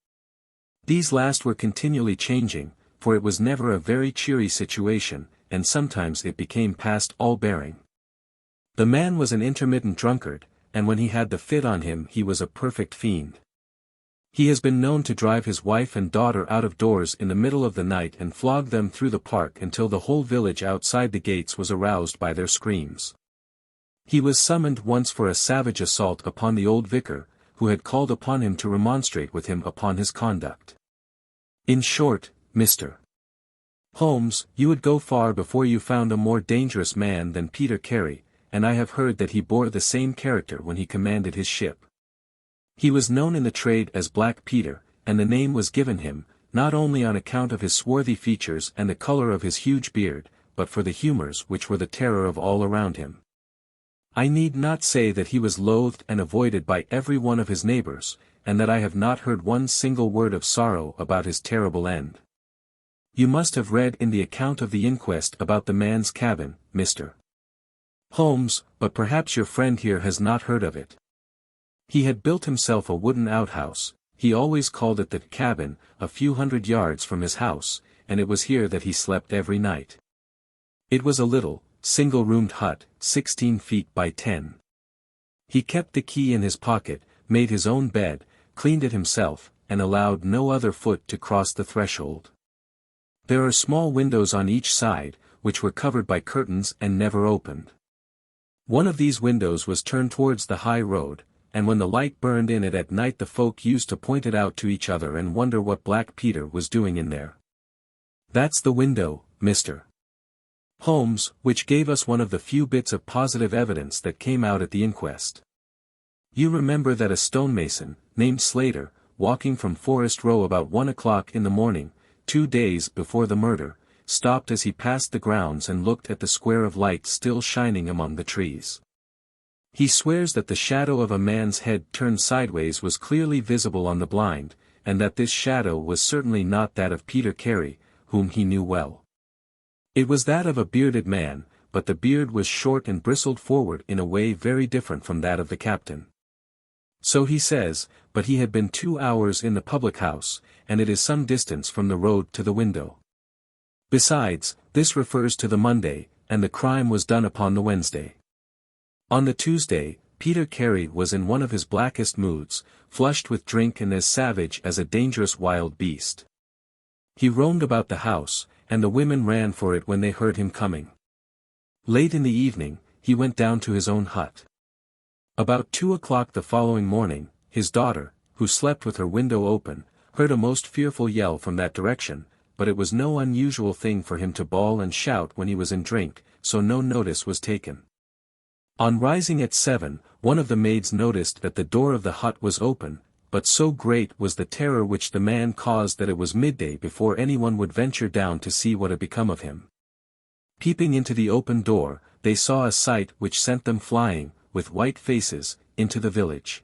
These last were continually changing, for it was never a very cheery situation, and sometimes it became past all bearing. The man was an intermittent drunkard, and when he had the fit on him he was a perfect fiend. He has been known to drive his wife and daughter out of doors in the middle of the night and flog them through the park until the whole village outside the gates was aroused by their screams. He was summoned once for a savage assault upon the old vicar, who had called upon him to remonstrate with him upon his conduct. In short, Mr. Holmes, you would go far before you found a more dangerous man than Peter Carey, and I have heard that he bore the same character when he commanded his ship. He was known in the trade as Black Peter, and the name was given him, not only on account of his swarthy features and the colour of his huge beard, but for the humours which were the terror of all around him. I need not say that he was loathed and avoided by every one of his neighbours, and that I have not heard one single word of sorrow about his terrible end. You must have read in the account of the inquest about the man's cabin, Mr. Holmes, but perhaps your friend here has not heard of it. He had built himself a wooden outhouse, he always called it the cabin, a few hundred yards from his house, and it was here that he slept every night. It was a little, single-roomed hut, 16 feet by 10. He kept the key in his pocket, made his own bed, cleaned it himself, and allowed no other foot to cross the threshold. There are small windows on each side, which were covered by curtains and never opened. One of these windows was turned towards the high road, and when the light burned in it at night the folk used to point it out to each other and wonder what Black Peter was doing in there. That's the window, Mr. Holmes, which gave us one of the few bits of positive evidence that came out at the inquest. You remember that a stonemason, named Slater, walking from Forest Row about 1 o'clock in the morning, 2 days before the murder, stopped as he passed the grounds and looked at the square of light still shining among the trees. He swears that the shadow of a man's head turned sideways was clearly visible on the blind, and that this shadow was certainly not that of Peter Carey, whom he knew well. It was that of a bearded man, but the beard was short and bristled forward in a way very different from that of the captain. So he says, but he had been 2 hours in the public house, and it is some distance from the road to the window. Besides, this refers to the Monday, and the crime was done upon the Wednesday. On the Tuesday, Peter Carey was in one of his blackest moods, flushed with drink and as savage as a dangerous wild beast. He roamed about the house, and the women ran for it when they heard him coming. Late in the evening, he went down to his own hut. About 2 o'clock the following morning, his daughter, who slept with her window open, heard a most fearful yell from that direction, but it was no unusual thing for him to bawl and shout when he was in drink, so no notice was taken. On rising at 7, one of the maids noticed that the door of the hut was open, but so great was the terror which the man caused that it was midday before anyone would venture down to see what had become of him. Peeping into the open door, they saw a sight which sent them flying, with white faces, into the village.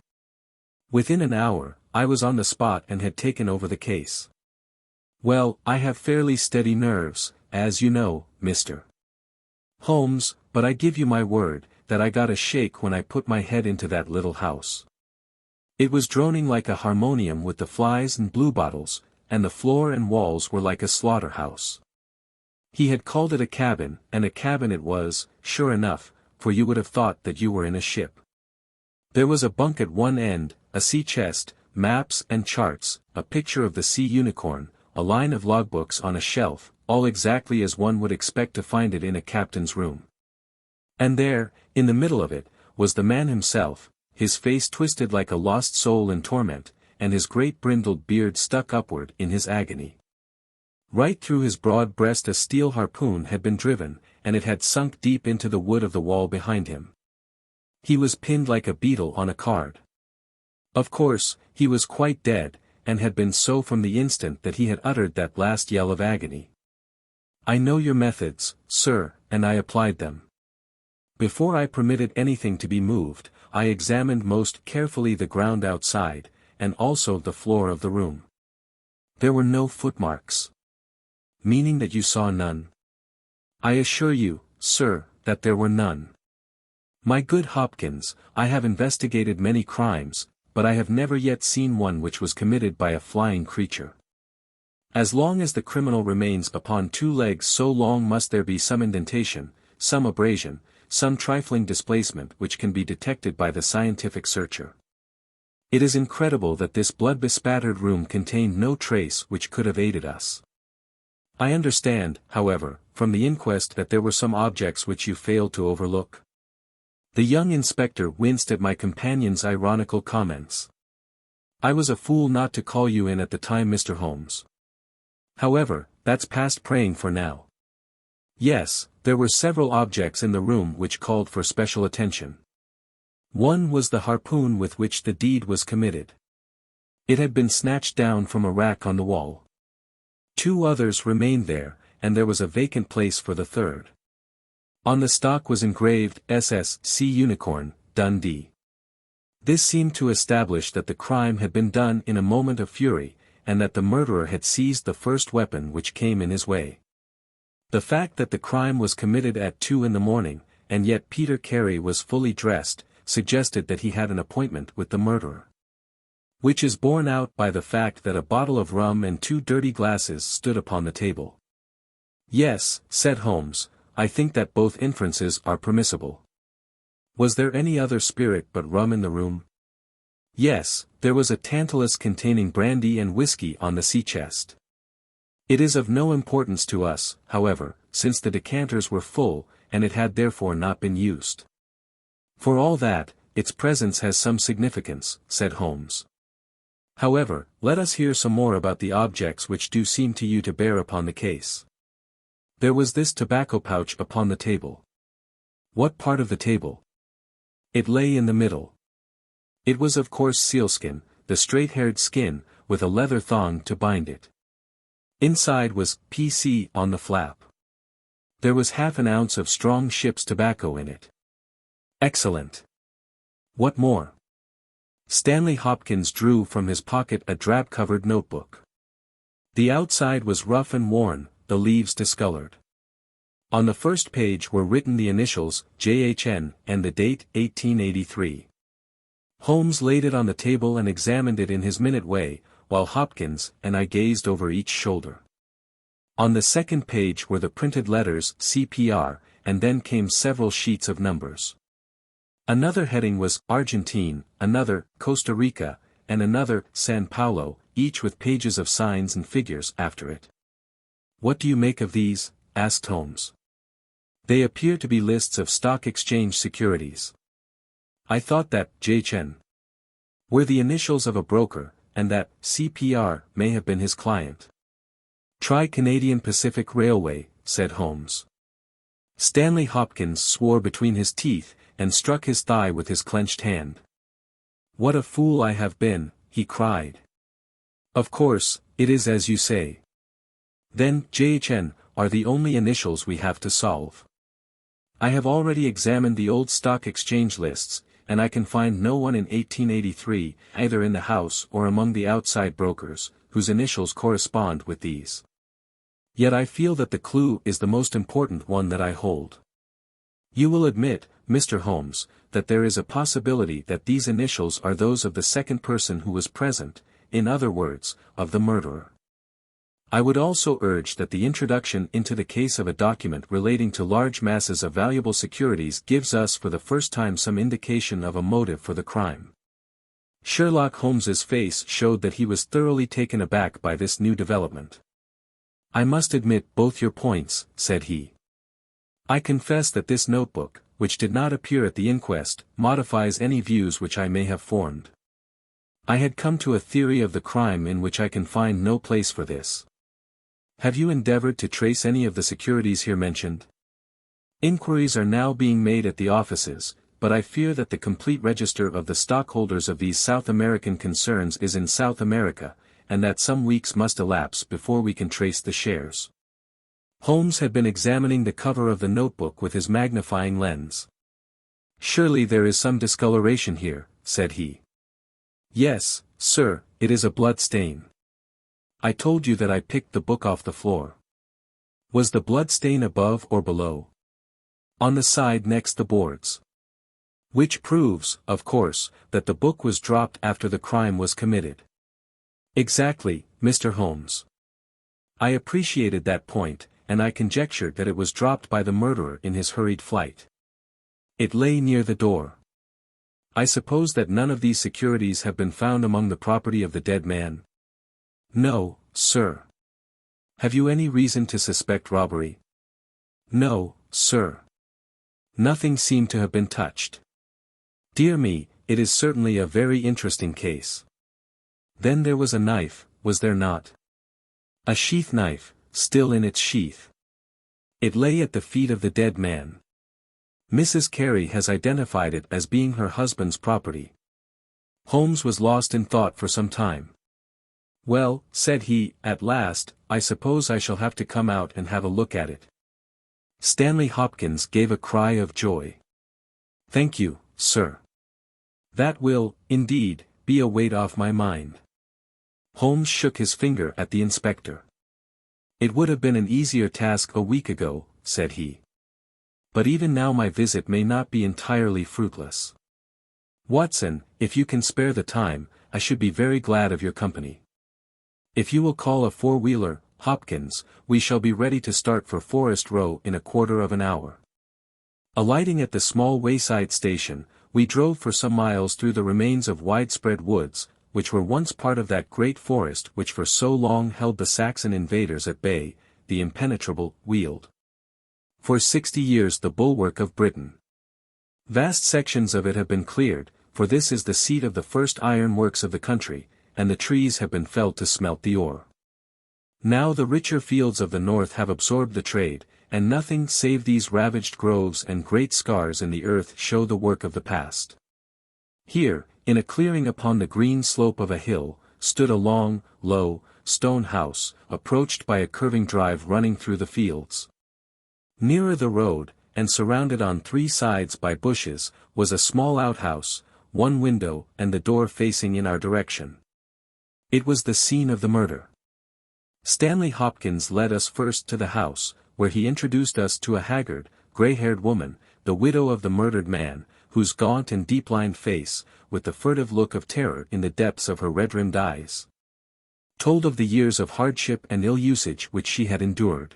Within an hour, I was on the spot and had taken over the case. Well, I have fairly steady nerves, as you know, Mr. Holmes, but I give you my word, that I got a shake when I put my head into that little house. It was droning like a harmonium with the flies and bluebottles, and the floor and walls were like a slaughterhouse. He had called it a cabin, and a cabin it was, sure enough, for you would have thought that you were in a ship. There was a bunk at one end, a sea chest, maps and charts, a picture of the sea unicorn, a line of logbooks on a shelf, all exactly as one would expect to find it in a captain's room. And there, in the middle of it, was the man himself, his face twisted like a lost soul in torment, and his great brindled beard stuck upward in his agony. Right through his broad breast a steel harpoon had been driven, and it had sunk deep into the wood of the wall behind him. He was pinned like a beetle on a card. Of course, he was quite dead, and had been so from the instant that he had uttered that last yell of agony. I know your methods, sir, and I applied them. Before I permitted anything to be moved, I examined most carefully the ground outside, and also the floor of the room. There were no footmarks. Meaning that you saw none? I assure you, sir, that there were none. My good Hopkins, I have investigated many crimes, but I have never yet seen one which was committed by a flying creature. As long as the criminal remains upon 2 legs so long must there be some indentation, some abrasion, some trifling displacement which can be detected by the scientific searcher. It is incredible that this blood-bespattered room contained no trace which could have aided us. I understand, however, from the inquest that there were some objects which you failed to overlook. The young inspector winced at my companion's ironical comments. I was a fool not to call you in at the time, Mr. Holmes. However, that's past praying for now. Yes, there were several objects in the room which called for special attention. One was the harpoon with which the deed was committed. It had been snatched down from a rack on the wall. 2 others remained there, and there was a vacant place for the third. On the stock was engraved SS Sea Unicorn, Dundee. This seemed to establish that the crime had been done in a moment of fury, and that the murderer had seized the first weapon which came in his way. The fact that the crime was committed at 2 in the morning, and yet Peter Carey was fully dressed, suggested that he had an appointment with the murderer. Which is borne out by the fact that a bottle of rum and 2 dirty glasses stood upon the table. Yes, said Holmes, I think that both inferences are permissible. Was there any other spirit but rum in the room? Yes, there was a tantalus containing brandy and whiskey on the sea chest. It is of no importance to us, however, since the decanters were full, and it had therefore not been used. For all that, its presence has some significance, said Holmes. However, let us hear some more about the objects which do seem to you to bear upon the case. There was this tobacco pouch upon the table. What part of the table? It lay in the middle. It was of course sealskin, the straight-haired skin, with a leather thong to bind it. Inside was PC on the flap. There was half an ounce of strong ship's tobacco in it. Excellent. What more? Stanley Hopkins drew from his pocket a drab-covered notebook. The outside was rough and worn, the leaves discolored. On the first page were written the initials, JHN, and the date, 1883. Holmes laid it on the table and examined it in his minute way, while Hopkins and I gazed over each shoulder. On the second page were the printed letters, CPR, and then came several sheets of numbers. Another heading was, Argentine, another, Costa Rica, and another, San Paulo, each with pages of signs and figures after it. What do you make of these? Asked Holmes. They appear to be lists of stock exchange securities. I thought that JHN were the initials of a broker, and that CPR may have been his client. Try Canadian Pacific Railway, said Holmes. Stanley Hopkins swore between his teeth, and struck his thigh with his clenched hand. What a fool I have been, he cried. Of course, it is as you say. Then, JHN, are the only initials we have to solve. I have already examined the old stock exchange lists, and I can find no one in 1883, either in the house or among the outside brokers, whose initials correspond with these. Yet I feel that the clue is the most important one that I hold. You will admit, Mr. Holmes, that there is a possibility that these initials are those of the second person who was present, in other words, of the murderer. I would also urge that the introduction into the case of a document relating to large masses of valuable securities gives us for the first time some indication of a motive for the crime. Sherlock Holmes's face showed that he was thoroughly taken aback by this new development. I must admit both your points, said he. I confess that this notebook, which did not appear at the inquest, modifies any views which I may have formed. I had come to a theory of the crime in which I can find no place for this. Have you endeavored to trace any of the securities here mentioned? Inquiries are now being made at the offices, but I fear that the complete register of the stockholders of these South American concerns is in South America, and that some weeks must elapse before we can trace the shares. Holmes had been examining the cover of the notebook with his magnifying lens. Surely there is some discoloration here, said he. Yes, sir, it is a blood stain. I told you that I picked the book off the floor. Was the blood stain above or below? On the side next the boards. Which proves, of course, that the book was dropped after the crime was committed. Exactly, Mr. Holmes. I appreciated that point, and I conjectured that it was dropped by the murderer in his hurried flight. It lay near the door. I suppose that none of these securities have been found among the property of the dead man? No, sir. Have you any reason to suspect robbery? No, sir. Nothing seemed to have been touched. Dear me, it is certainly a very interesting case. Then there was a knife, was there not? A sheath knife, still in its sheath. It lay at the feet of the dead man. Mrs. Carey has identified it as being her husband's property. Holmes was lost in thought for some time. Well, said he, at last, I suppose I shall have to come out and have a look at it. Stanley Hopkins gave a cry of joy. Thank you, sir. That will, indeed, be a weight off my mind. Holmes shook his finger at the inspector. It would have been an easier task a week ago, said he. But even now my visit may not be entirely fruitless. Watson, if you can spare the time, I should be very glad of your company. If you will call a four-wheeler, Hopkins, we shall be ready to start for Forest Row in a quarter of an hour. Alighting at the small wayside station, we drove for some miles through the remains of widespread woods, which were once part of that great forest which for so long held the Saxon invaders at bay, the impenetrable Weald. For 60 years the bulwark of Britain. Vast sections of it have been cleared, for this is the seat of the first iron works of the country, and the trees have been felled to smelt the ore. Now the richer fields of the north have absorbed the trade, and nothing save these ravaged groves and great scars in the earth show the work of the past. Here, in a clearing upon the green slope of a hill, stood a long, low, stone house, approached by a curving drive running through the fields. Nearer the road, and surrounded on three sides by bushes, was a small outhouse, one window and the door facing in our direction. It was the scene of the murder. Stanley Hopkins led us first to the house, where he introduced us to a haggard, grey-haired woman, the widow of the murdered man, whose gaunt and deep-lined face, with the furtive look of terror in the depths of her red-rimmed eyes, told of the years of hardship and ill-usage which she had endured.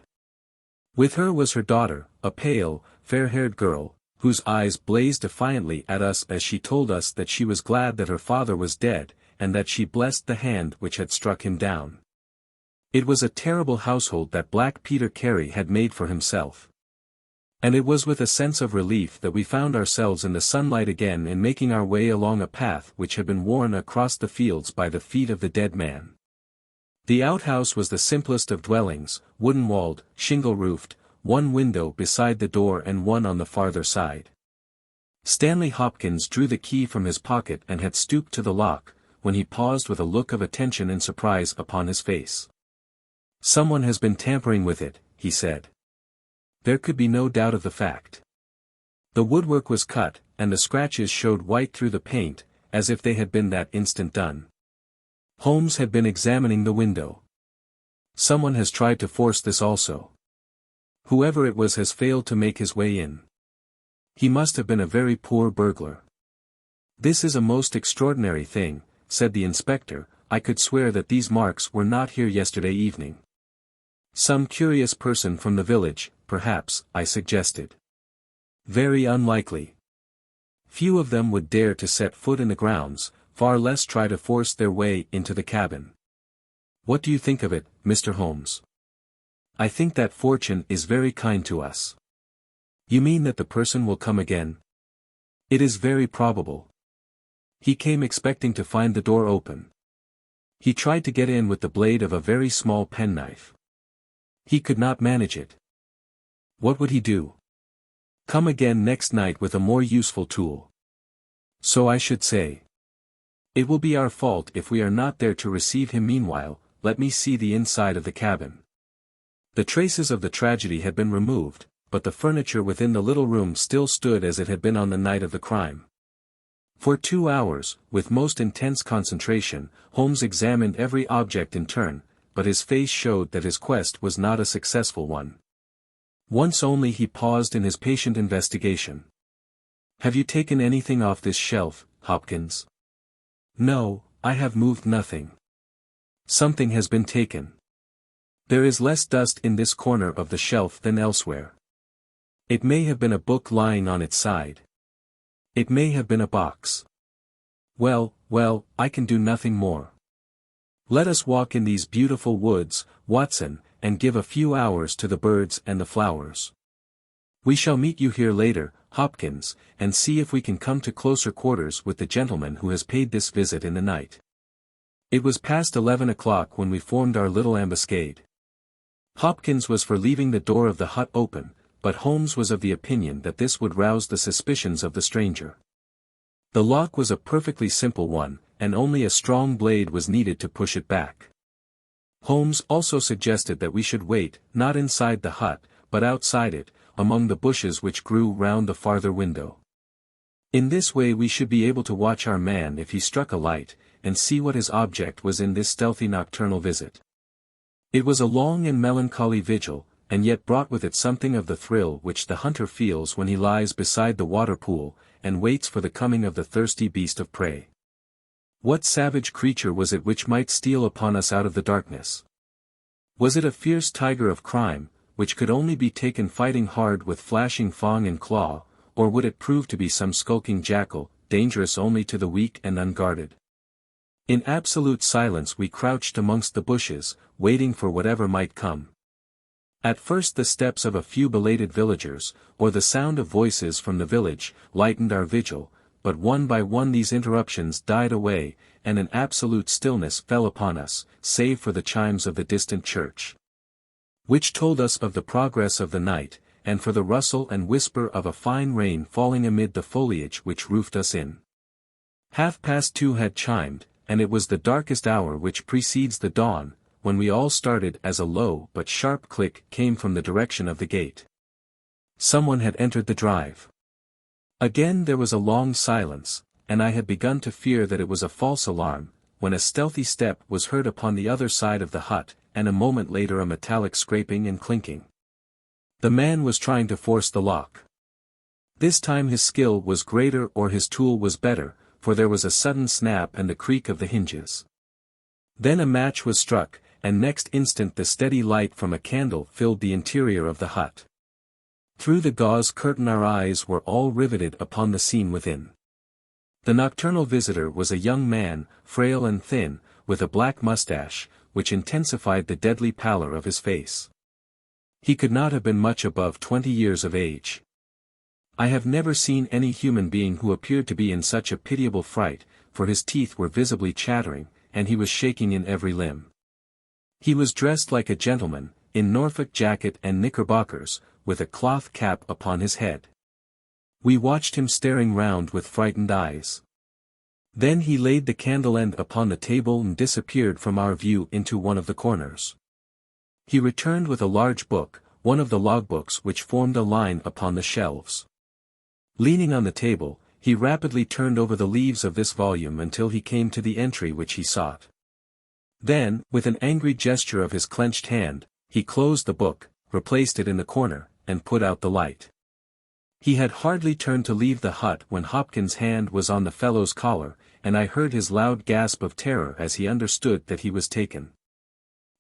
With her was her daughter, a pale, fair-haired girl, whose eyes blazed defiantly at us as she told us that she was glad that her father was dead, and that she blessed the hand which had struck him down. It was a terrible household that Black Peter Carey had made for himself. And it was with a sense of relief that we found ourselves in the sunlight again and making our way along a path which had been worn across the fields by the feet of the dead man. The outhouse was the simplest of dwellings, wooden-walled, shingle-roofed, one window beside the door and one on the farther side. Stanley Hopkins drew the key from his pocket and had stooped to the lock, when he paused with a look of attention and surprise upon his face. "Someone has been tampering with it," he said. There could be no doubt of the fact. The woodwork was cut, and the scratches showed white through the paint, as if they had been that instant done. Holmes had been examining the window. "Someone has tried to force this also. Whoever it was has failed to make his way in. He must have been a very poor burglar." "This is a most extraordinary thing," said the inspector. "I could swear that these marks were not here yesterday evening." "Some curious person from the village, perhaps," I suggested. "Very unlikely. Few of them would dare to set foot in the grounds, far less try to force their way into the cabin. What do you think of it, Mr. Holmes?" "I think that fortune is very kind to us." "You mean that the person will come again?" "It is very probable. He came expecting to find the door open. He tried to get in with the blade of a very small penknife. He could not manage it. What would he do? Come again next night with a more useful tool." "So I should say. It will be our fault if we are not there to receive him. Meanwhile, let me see the inside of the cabin." The traces of the tragedy had been removed, but the furniture within the little room still stood as it had been on the night of the crime. For 2 hours, with most intense concentration, Holmes examined every object in turn, but his face showed that his quest was not a successful one. Once only he paused in his patient investigation. "Have you taken anything off this shelf, Hopkins?" "No, I have moved nothing." "Something has been taken. There is less dust in this corner of the shelf than elsewhere. It may have been a book lying on its side. It may have been a box. Well, I can do nothing more. Let us walk in these beautiful woods, Watson, and give a few hours to the birds and the flowers. We shall meet you here later, Hopkins, and see if we can come to closer quarters with the gentleman who has paid this visit in the night." It was past 11 o'clock when we formed our little ambuscade. Hopkins was for leaving the door of the hut open, but Holmes was of the opinion that this would rouse the suspicions of the stranger. The lock was a perfectly simple one, and only a strong blade was needed to push it back. Holmes also suggested that we should wait, not inside the hut, but outside it, among the bushes which grew round the farther window. In this way we should be able to watch our man if he struck a light, and see what his object was in this stealthy nocturnal visit. It was a long and melancholy vigil, and yet brought with it something of the thrill which the hunter feels when he lies beside the water pool, and waits for the coming of the thirsty beast of prey. What savage creature was it which might steal upon us out of the darkness? Was it a fierce tiger of crime, which could only be taken fighting hard with flashing fang and claw, or would it prove to be some skulking jackal, dangerous only to the weak and unguarded? In absolute silence we crouched amongst the bushes, waiting for whatever might come. At first the steps of a few belated villagers, or the sound of voices from the village, lightened our vigil, but one by one these interruptions died away, and an absolute stillness fell upon us, save for the chimes of the distant church, which told us of the progress of the night, and for the rustle and whisper of a fine rain falling amid the foliage which roofed us in. 2:30 had chimed, and it was the darkest hour which precedes the dawn, when we all started as a low but sharp click came from the direction of the gate. Someone had entered the drive. Again there was a long silence, and I had begun to fear that it was a false alarm, when a stealthy step was heard upon the other side of the hut, and a moment later a metallic scraping and clinking. The man was trying to force the lock. This time his skill was greater or his tool was better, for there was a sudden snap and the creak of the hinges. Then a match was struck, and next instant the steady light from a candle filled the interior of the hut. Through the gauze curtain our eyes were all riveted upon the scene within. The nocturnal visitor was a young man, frail and thin, with a black mustache, which intensified the deadly pallor of his face. He could not have been much above 20 years of age. I have never seen any human being who appeared to be in such a pitiable fright, for his teeth were visibly chattering, and he was shaking in every limb. He was dressed like a gentleman, in Norfolk jacket and knickerbockers, with a cloth cap upon his head. We watched him staring round with frightened eyes. Then he laid the candle end upon the table and disappeared from our view into one of the corners. He returned with a large book, one of the logbooks which formed a line upon the shelves. Leaning on the table, he rapidly turned over the leaves of this volume until he came to the entry which he sought. Then, with an angry gesture of his clenched hand, he closed the book, replaced it in the corner, and put out the light. He had hardly turned to leave the hut when Hopkins' hand was on the fellow's collar, and I heard his loud gasp of terror as he understood that he was taken.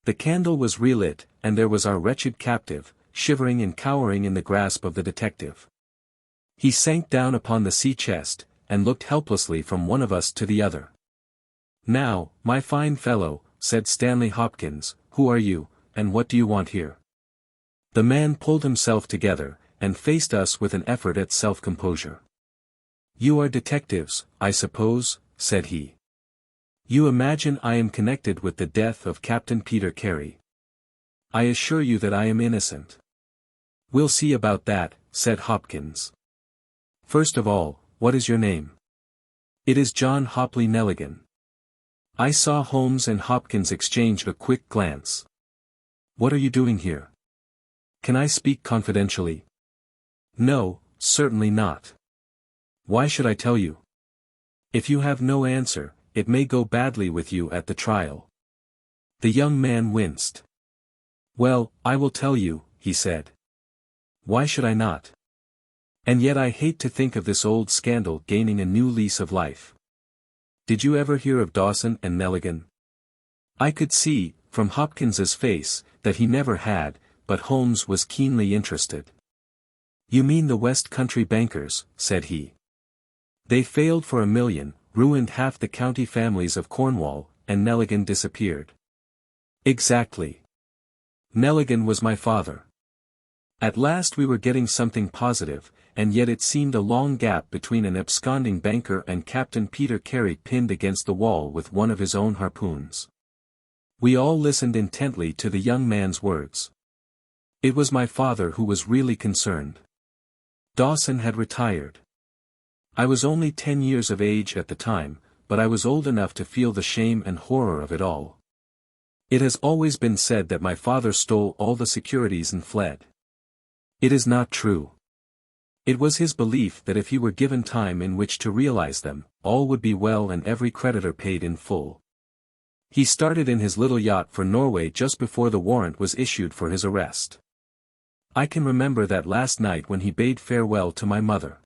The candle was relit, and there was our wretched captive, shivering and cowering in the grasp of the detective. He sank down upon the sea-chest, and looked helplessly from one of us to the other. "Now, my fine fellow," said Stanley Hopkins, "who are you, and what do you want here?" The man pulled himself together, and faced us with an effort at self-composure. "You are detectives, I suppose," said he. "You imagine I am connected with the death of Captain Peter Carey. I assure you that I am innocent." "We'll see about that," said Hopkins. "First of all, what is your name?" "It is John Hopley Nelligan." I saw Holmes and Hopkins exchange a quick glance. "What are you doing here? Can I speak confidentially?" "No, certainly not." "Why should I tell you? If you have no answer, it may go badly with you at the trial." The young man winced. "Well, I will tell you," he said. "Why should I not? And yet I hate to think of this old scandal gaining a new lease of life. Did you ever hear of Dawson and Nelligan?" I could see, from Hopkins's face, that he never had, but Holmes was keenly interested. "You mean the West Country bankers," said he. "They failed for $1 million, ruined half the county families of Cornwall, and Nelligan disappeared." "Exactly. Nelligan was my father." At last we were getting something positive, and yet it seemed a long gap between an absconding banker and Captain Peter Carey pinned against the wall with one of his own harpoons. We all listened intently to the young man's words. It was my father who was really concerned. Dawson had retired. I was only 10 years of age at the time, but I was old enough to feel the shame and horror of it all. It has always been said that my father stole all the securities and fled. It is not true. It was his belief that if he were given time in which to realize them, all would be well and every creditor paid in full. He started in his little yacht for Norway just before the warrant was issued for his arrest. I can remember that last night when he bade farewell to my mother.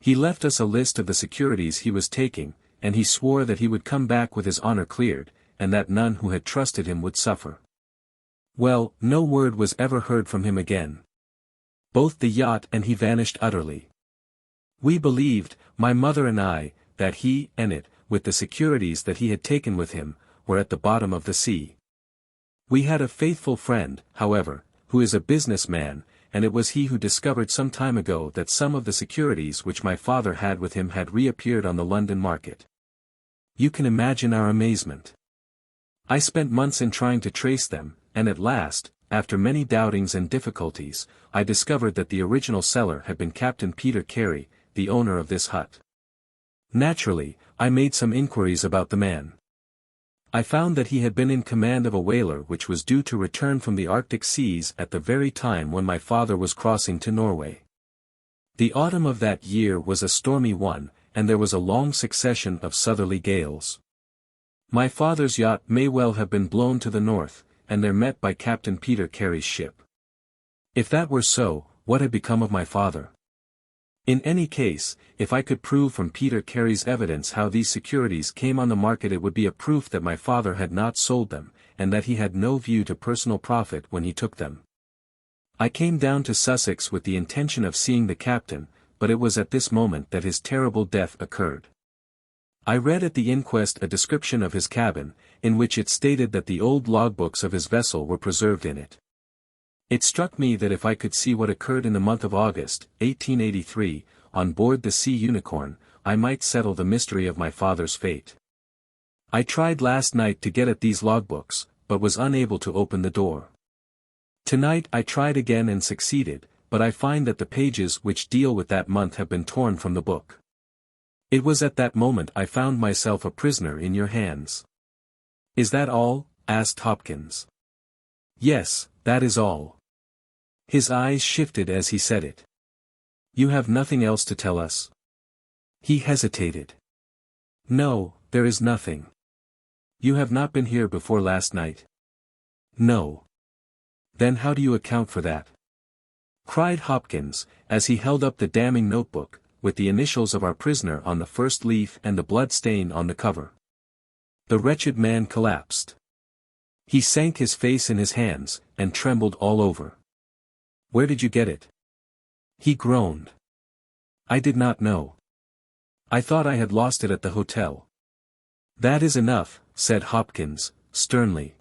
He left us a list of the securities he was taking, and he swore that he would come back with his honor cleared, and that none who had trusted him would suffer. Well, no word was ever heard from him again. Both the yacht and he vanished utterly. We believed, my mother and I, that he and it, with the securities that he had taken with him, were at the bottom of the sea. We had a faithful friend, however, who is a businessman, and it was he who discovered some time ago that some of the securities which my father had with him had reappeared on the London market. You can imagine our amazement. I spent months in trying to trace them, and at last, after many doubtings and difficulties, I discovered that the original seller had been Captain Peter Carey, the owner of this hut. Naturally, I made some inquiries about the man. I found that he had been in command of a whaler which was due to return from the Arctic seas at the very time when my father was crossing to Norway. The autumn of that year was a stormy one, and there was a long succession of southerly gales. My father's yacht may well have been blown to the north, and there met by Captain Peter Carey's ship. If that were so, what had become of my father? In any case, if I could prove from Peter Carey's evidence how these securities came on the market, it would be a proof that my father had not sold them, and that he had no view to personal profit when he took them. I came down to Sussex with the intention of seeing the captain, but it was at this moment that his terrible death occurred. I read at the inquest a description of his cabin, in which it stated that the old logbooks of his vessel were preserved in it. It struck me that if I could see what occurred in the month of August, 1883, on board the Sea Unicorn, I might settle the mystery of my father's fate. I tried last night to get at these logbooks, but was unable to open the door. Tonight I tried again and succeeded, but I find that the pages which deal with that month have been torn from the book. It was at that moment I found myself a prisoner in your hands. Is that all? Asked Hopkins. Yes, that is all. His eyes shifted as he said it. You have nothing else to tell us? He hesitated. No, there is nothing. You have not been here before last night? No. Then how do you account for that? Cried Hopkins, as he held up the damning notebook, with the initials of our prisoner on the first leaf and the blood stain on the cover. The wretched man collapsed. He sank his face in his hands, and trembled all over. Where did you get it? He groaned. I did not know. I thought I had lost it at the hotel. That is enough, said Hopkins, sternly.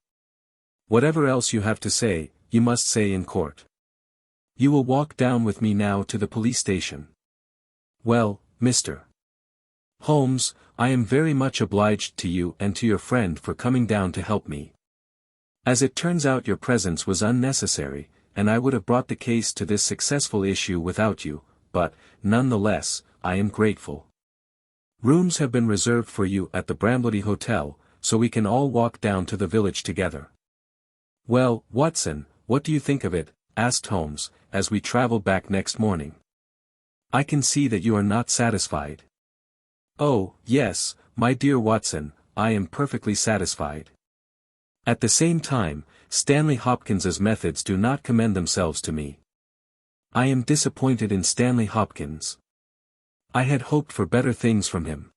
Whatever else you have to say, you must say in court. You will walk down with me now to the police station. Well, Mr. Holmes, I am very much obliged to you and to your friend for coming down to help me. As it turns out, your presence was unnecessary, and I would have brought the case to this successful issue without you, but, none the less, I am grateful. Rooms have been reserved for you at the Bramblety Hotel, so we can all walk down to the village together. Well, Watson, what do you think of it? Asked Holmes, as we traveled back next morning. I can see that you are not satisfied. Oh, yes, my dear Watson, I am perfectly satisfied. At the same time, Stanley Hopkins's methods do not commend themselves to me. I am disappointed in Stanley Hopkins. I had hoped for better things from him.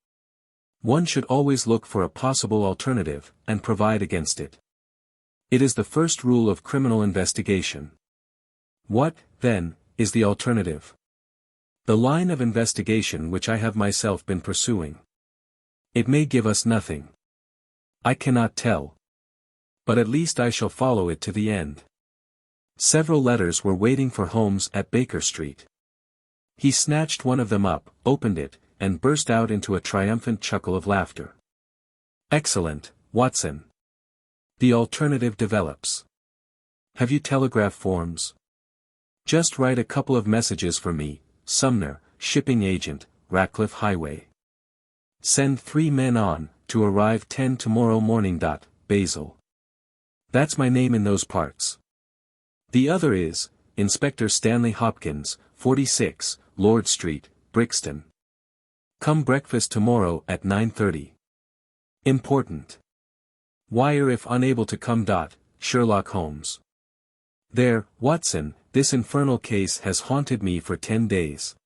One should always look for a possible alternative, and provide against it. It is the first rule of criminal investigation. What, then, is the alternative? The line of investigation which I have myself been pursuing. It may give us nothing. I cannot tell. But at least I shall follow it to the end. Several letters were waiting for Holmes at Baker Street. He snatched one of them up, opened it, and burst out into a triumphant chuckle of laughter. Excellent, Watson. The alternative develops. Have you telegraph forms? Just write a couple of messages for me, Sumner, shipping agent, Ratcliffe Highway. Send 3 men on, to arrive 10 tomorrow morning. Basil. That's my name in those parts. The other is, Inspector Stanley Hopkins, 46, Lord Street, Brixton. Come breakfast tomorrow at 9:30. Important. Wire if unable to come. Sherlock Holmes. There, Watson, this infernal case has haunted me for 10 days.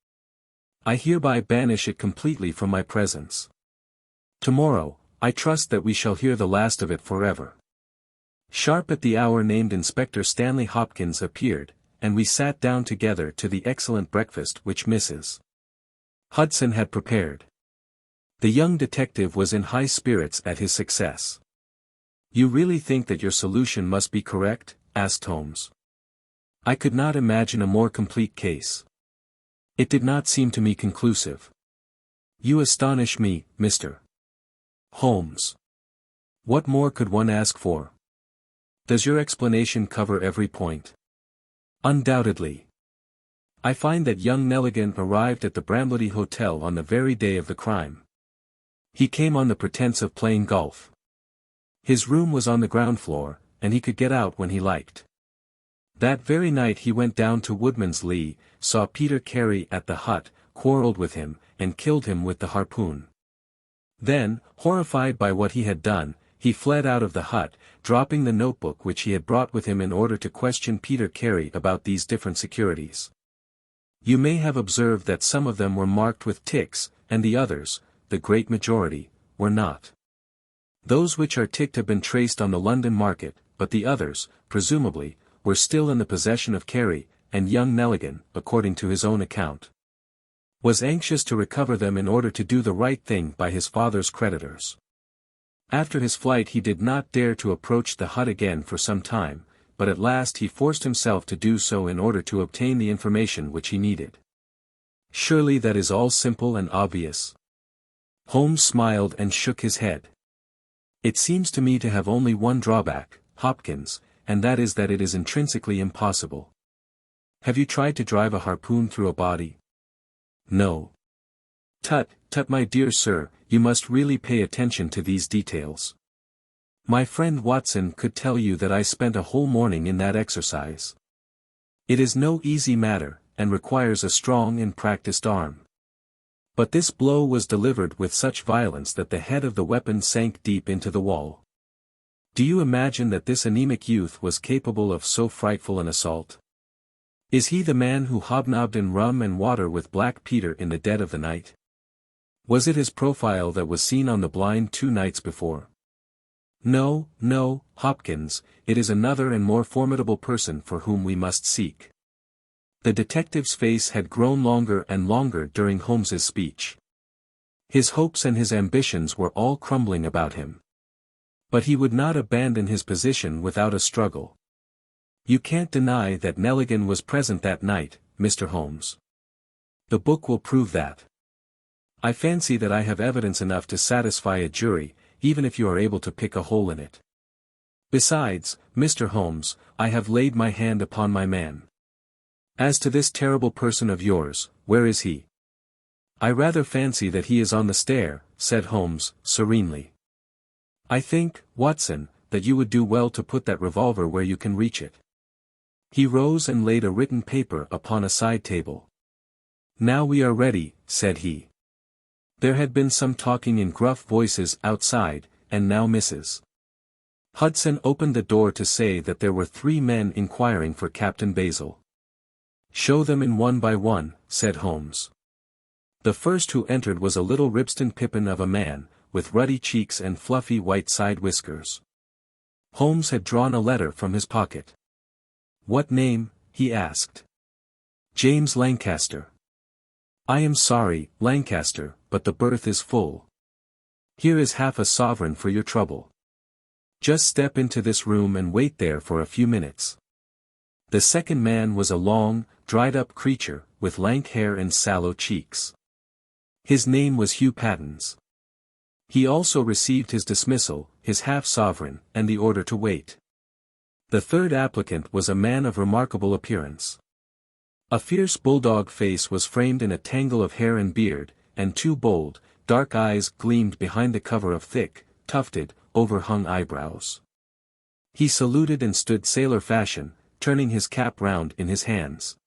I hereby banish it completely from my presence. Tomorrow, I trust that we shall hear the last of it forever. Sharp at the hour named Inspector Stanley Hopkins appeared, and we sat down together to the excellent breakfast which Mrs. Hudson had prepared. The young detective was in high spirits at his success. "You really think that your solution must be correct?" asked Holmes. "I could not imagine a more complete case. It did not seem to me conclusive." "You astonish me, Mr. Holmes. What more could one ask for? Does your explanation cover every point?" "Undoubtedly. I find that young Nelligan arrived at the Bramley Hotel on the very day of the crime. He came on the pretense of playing golf. His room was on the ground floor, and he could get out when he liked. That very night he went down to Woodman's Lee, saw Peter Carey at the hut, quarrelled with him, and killed him with the harpoon. Then, horrified by what he had done, he fled out of the hut, dropping the notebook which he had brought with him in order to question Peter Carey about these different securities. You may have observed that some of them were marked with ticks, and the others, the great majority, were not. Those which are ticked have been traced on the London market, but the others, presumably, were still in the possession of Carey, and young Nelligan, according to his own account, was anxious to recover them in order to do the right thing by his father's creditors. After his flight he did not dare to approach the hut again for some time, but at last he forced himself to do so in order to obtain the information which he needed. Surely that is all simple and obvious." Holmes smiled and shook his head. "It seems to me to have only one drawback, Hopkins, and that is that it is intrinsically impossible. Have you tried to drive a harpoon through a body?" "No." "Tut, tut, my dear sir, you must really pay attention to these details. My friend Watson could tell you that I spent a whole morning in that exercise. It is no easy matter, and requires a strong and practiced arm. But this blow was delivered with such violence that the head of the weapon sank deep into the wall. Do you imagine that this anemic youth was capable of so frightful an assault? Is he the man who hobnobbed in rum and water with Black Peter in the dead of the night? Was it his profile that was seen on the blind 2 nights before? No, no, Hopkins, it is another and more formidable person for whom we must seek." The detective's face had grown longer and longer during Holmes's speech. His hopes and his ambitions were all crumbling about him. But he would not abandon his position without a struggle. "You can't deny that Nelligan was present that night, Mr. Holmes. The book will prove that. I fancy that I have evidence enough to satisfy a jury, even if you are able to pick a hole in it. Besides, Mr. Holmes, I have laid my hand upon my man. As to this terrible person of yours, where is he?" "I rather fancy that he is on the stair," said Holmes, serenely. "I think, Watson, that you would do well to put that revolver where you can reach it." He rose and laid a written paper upon a side table. "Now we are ready," said he. There had been some talking in gruff voices outside, and now Mrs. Hudson opened the door to say that there were 3 men inquiring for Captain Basil. "Show them in one by one," said Holmes. The first who entered was a little Ribston pippin of a man, with ruddy cheeks and fluffy white side whiskers. Holmes had drawn a letter from his pocket. "What name?" he asked. "James Lancaster." "I am sorry, Lancaster, but the berth is full. Here is half a sovereign for your trouble. Just step into this room and wait there for a few minutes." The second man was a long, dried-up creature, with lank hair and sallow cheeks. His name was Hugh Pattens. He also received his dismissal, his half-sovereign, and the order to wait. The third applicant was a man of remarkable appearance. A fierce bulldog face was framed in a tangle of hair and beard, and 2 bold, dark eyes gleamed behind the cover of thick, tufted, overhung eyebrows. He saluted and stood sailor fashion, turning his cap round in his hands.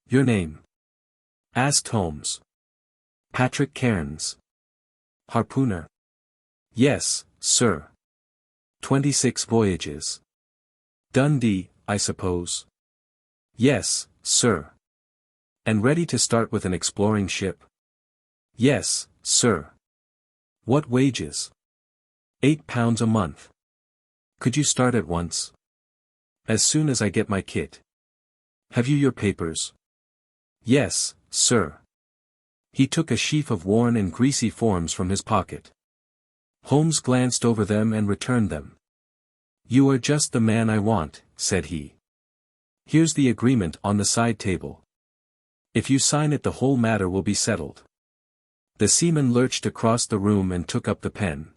"Your name?" asked Holmes. "Patrick Cairns." "Harpooner?" "Yes, sir. 26 voyages. Dundee, I suppose? Yes, sir. And ready to start with an exploring ship? Yes, sir. What wages? £8 a month. Could you start at once? As soon as I get my kit. Have you your papers? Yes, sir. He took a sheaf of worn and greasy forms from his pocket. Holmes glanced over them and returned them. You are just the man I want, said he. Here's the agreement on the side table. If you sign it, the whole matter will be settled. The seaman lurched across the room and took up the pen.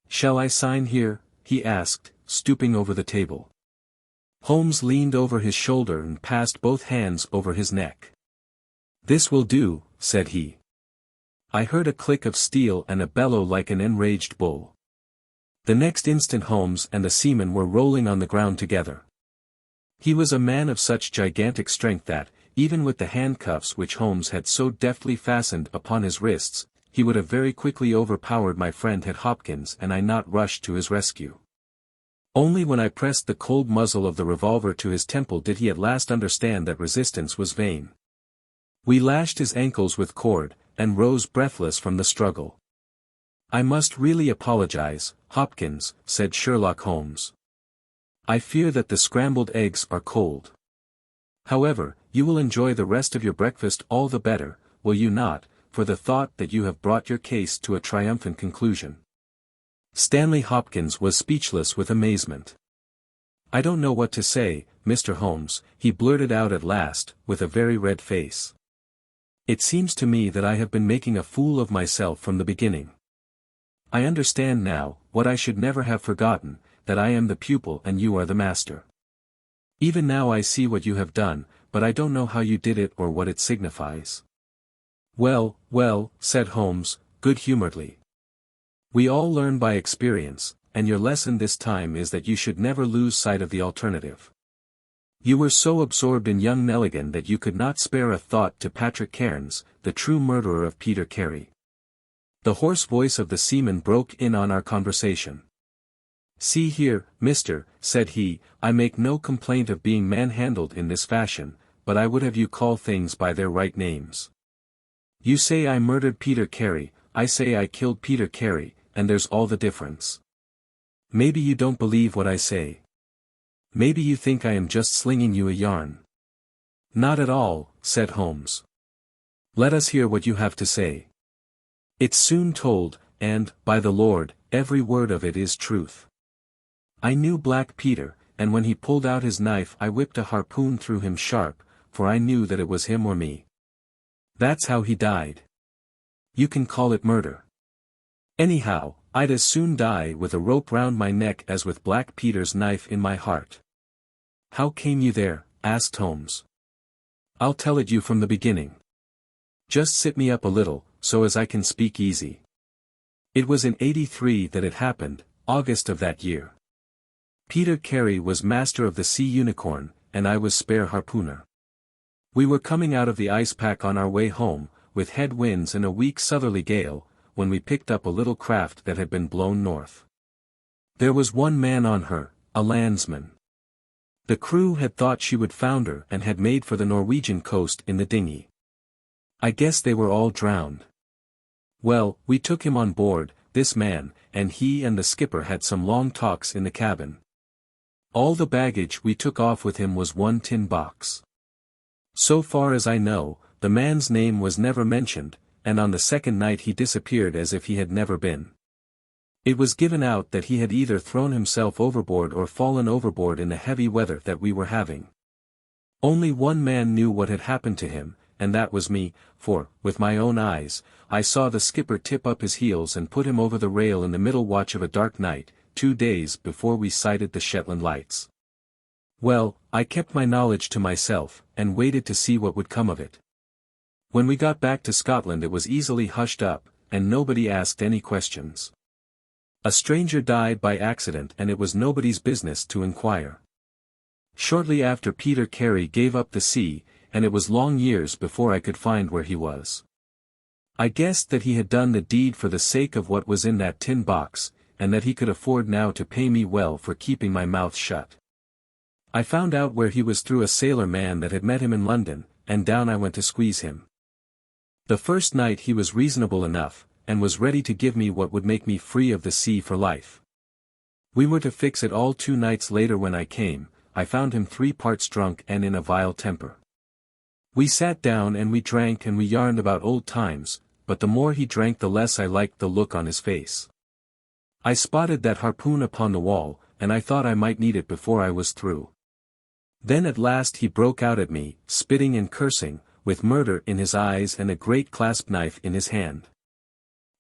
Shall I sign here? He asked, stooping over the table. Holmes leaned over his shoulder and passed both hands over his neck. This will do, said he. I heard a click of steel and a bellow like an enraged bull. The next instant Holmes and the seaman were rolling on the ground together. He was a man of such gigantic strength that, even with the handcuffs which Holmes had so deftly fastened upon his wrists, he would have very quickly overpowered my friend had Hopkins and I not rushed to his rescue. Only when I pressed the cold muzzle of the revolver to his temple did he at last understand that resistance was vain. We lashed his ankles with cord, and rose breathless from the struggle. I must really apologize, Hopkins, said Sherlock Holmes. I fear that the scrambled eggs are cold. However, you will enjoy the rest of your breakfast all the better, will you not, for the thought that you have brought your case to a triumphant conclusion. Stanley Hopkins was speechless with amazement. I don't know what to say, Mr. Holmes, he blurted out at last, with a very red face. It seems to me that I have been making a fool of myself from the beginning. I understand now, what I should never have forgotten, that I am the pupil and you are the master. Even now I see what you have done, but I don't know how you did it or what it signifies. Well, well, said Holmes, good-humoredly. We all learn by experience, and your lesson this time is that you should never lose sight of the alternative. You were so absorbed in young Nelligan that you could not spare a thought to Patrick Cairns, the true murderer of Peter Carey. The hoarse voice of the seaman broke in on our conversation. See here, mister, said he, I make no complaint of being manhandled in this fashion, but I would have you call things by their right names. You say I murdered Peter Carey, I say I killed Peter Carey, and there's all the difference. Maybe you don't believe what I say. Maybe you think I am just slinging you a yarn. Not at all, said Holmes. Let us hear what you have to say. It's soon told, and, by the Lord, every word of it is truth. I knew Black Peter, and when he pulled out his knife I whipped a harpoon through him sharp, for I knew that it was him or me. That's how he died. You can call it murder. Anyhow, I'd as soon die with a rope round my neck as with Black Peter's knife in my heart. How came you there? Asked Holmes. I'll tell it you from the beginning. Just sit me up a little, so as I can speak easy. It was in '83 that it happened, August of that year. Peter Carey was master of the Sea Unicorn, and I was spare harpooner. We were coming out of the ice pack on our way home, with head winds and a weak southerly gale, when we picked up a little craft that had been blown north. There was one man on her, a landsman. The crew had thought she would founder and had made for the Norwegian coast in the dinghy. I guess they were all drowned. Well, we took him on board, this man, and he and the skipper had some long talks in the cabin. All the baggage we took off with him was one tin box. So far as I know, the man's name was never mentioned, and on the second night he disappeared as if he had never been. It was given out that he had either thrown himself overboard or fallen overboard in the heavy weather that we were having. Only one man knew what had happened to him, and that was me, for, with my own eyes, I saw the skipper tip up his heels and put him over the rail in the middle watch of a dark night, 2 days before we sighted the Shetland lights. Well, I kept my knowledge to myself, and waited to see what would come of it. When we got back to Scotland it was easily hushed up, and nobody asked any questions. A stranger died by accident and it was nobody's business to inquire. Shortly after Peter Carey gave up the sea, and it was long years before I could find where he was. I guessed that he had done the deed for the sake of what was in that tin box, and that he could afford now to pay me well for keeping my mouth shut. I found out where he was through a sailor man that had met him in London, and down I went to squeeze him. The first night he was reasonable enough, and was ready to give me what would make me free of the sea for life. We were to fix it all 2 nights later. When I came, I found him 3 parts drunk and in a vile temper. We sat down and we drank and we yarned about old times, but the more he drank the less I liked the look on his face. I spotted that harpoon upon the wall, and I thought I might need it before I was through. Then at last he broke out at me, spitting and cursing, with murder in his eyes and a great clasp knife in his hand.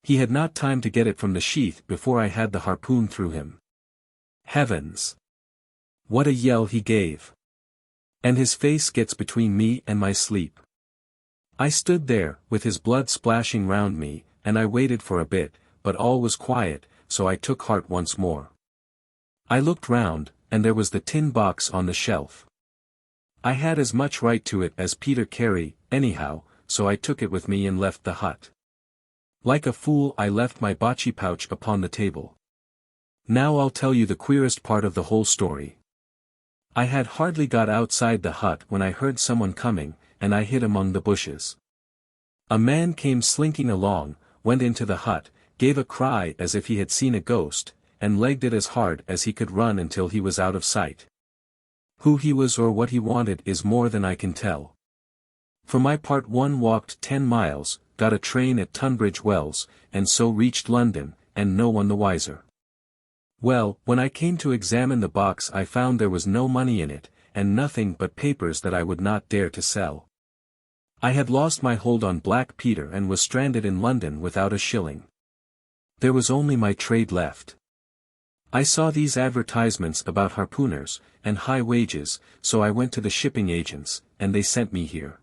He had not time to get it from the sheath before I had the harpoon through him. Heavens! What a yell he gave! And his face gets between me and my sleep. I stood there, with his blood splashing round me, and I waited for a bit, but all was quiet, so I took heart once more. I looked round, and there was the tin box on the shelf. I had as much right to it as Peter Carey, anyhow, so I took it with me and left the hut. Like a fool I left my bocce pouch upon the table. Now I'll tell you the queerest part of the whole story. I had hardly got outside the hut when I heard someone coming, and I hid among the bushes. A man came slinking along, went into the hut, gave a cry as if he had seen a ghost, and legged it as hard as he could run until he was out of sight. Who he was or what he wanted is more than I can tell. For my part, one walked 10 miles, got a train at Tunbridge Wells, and so reached London, and no one the wiser. Well, when I came to examine the box I found there was no money in it, and nothing but papers that I would not dare to sell. I had lost my hold on Black Peter and was stranded in London without a shilling. There was only my trade left. I saw these advertisements about harpooners, and high wages, so I went to the shipping agents, and they sent me here.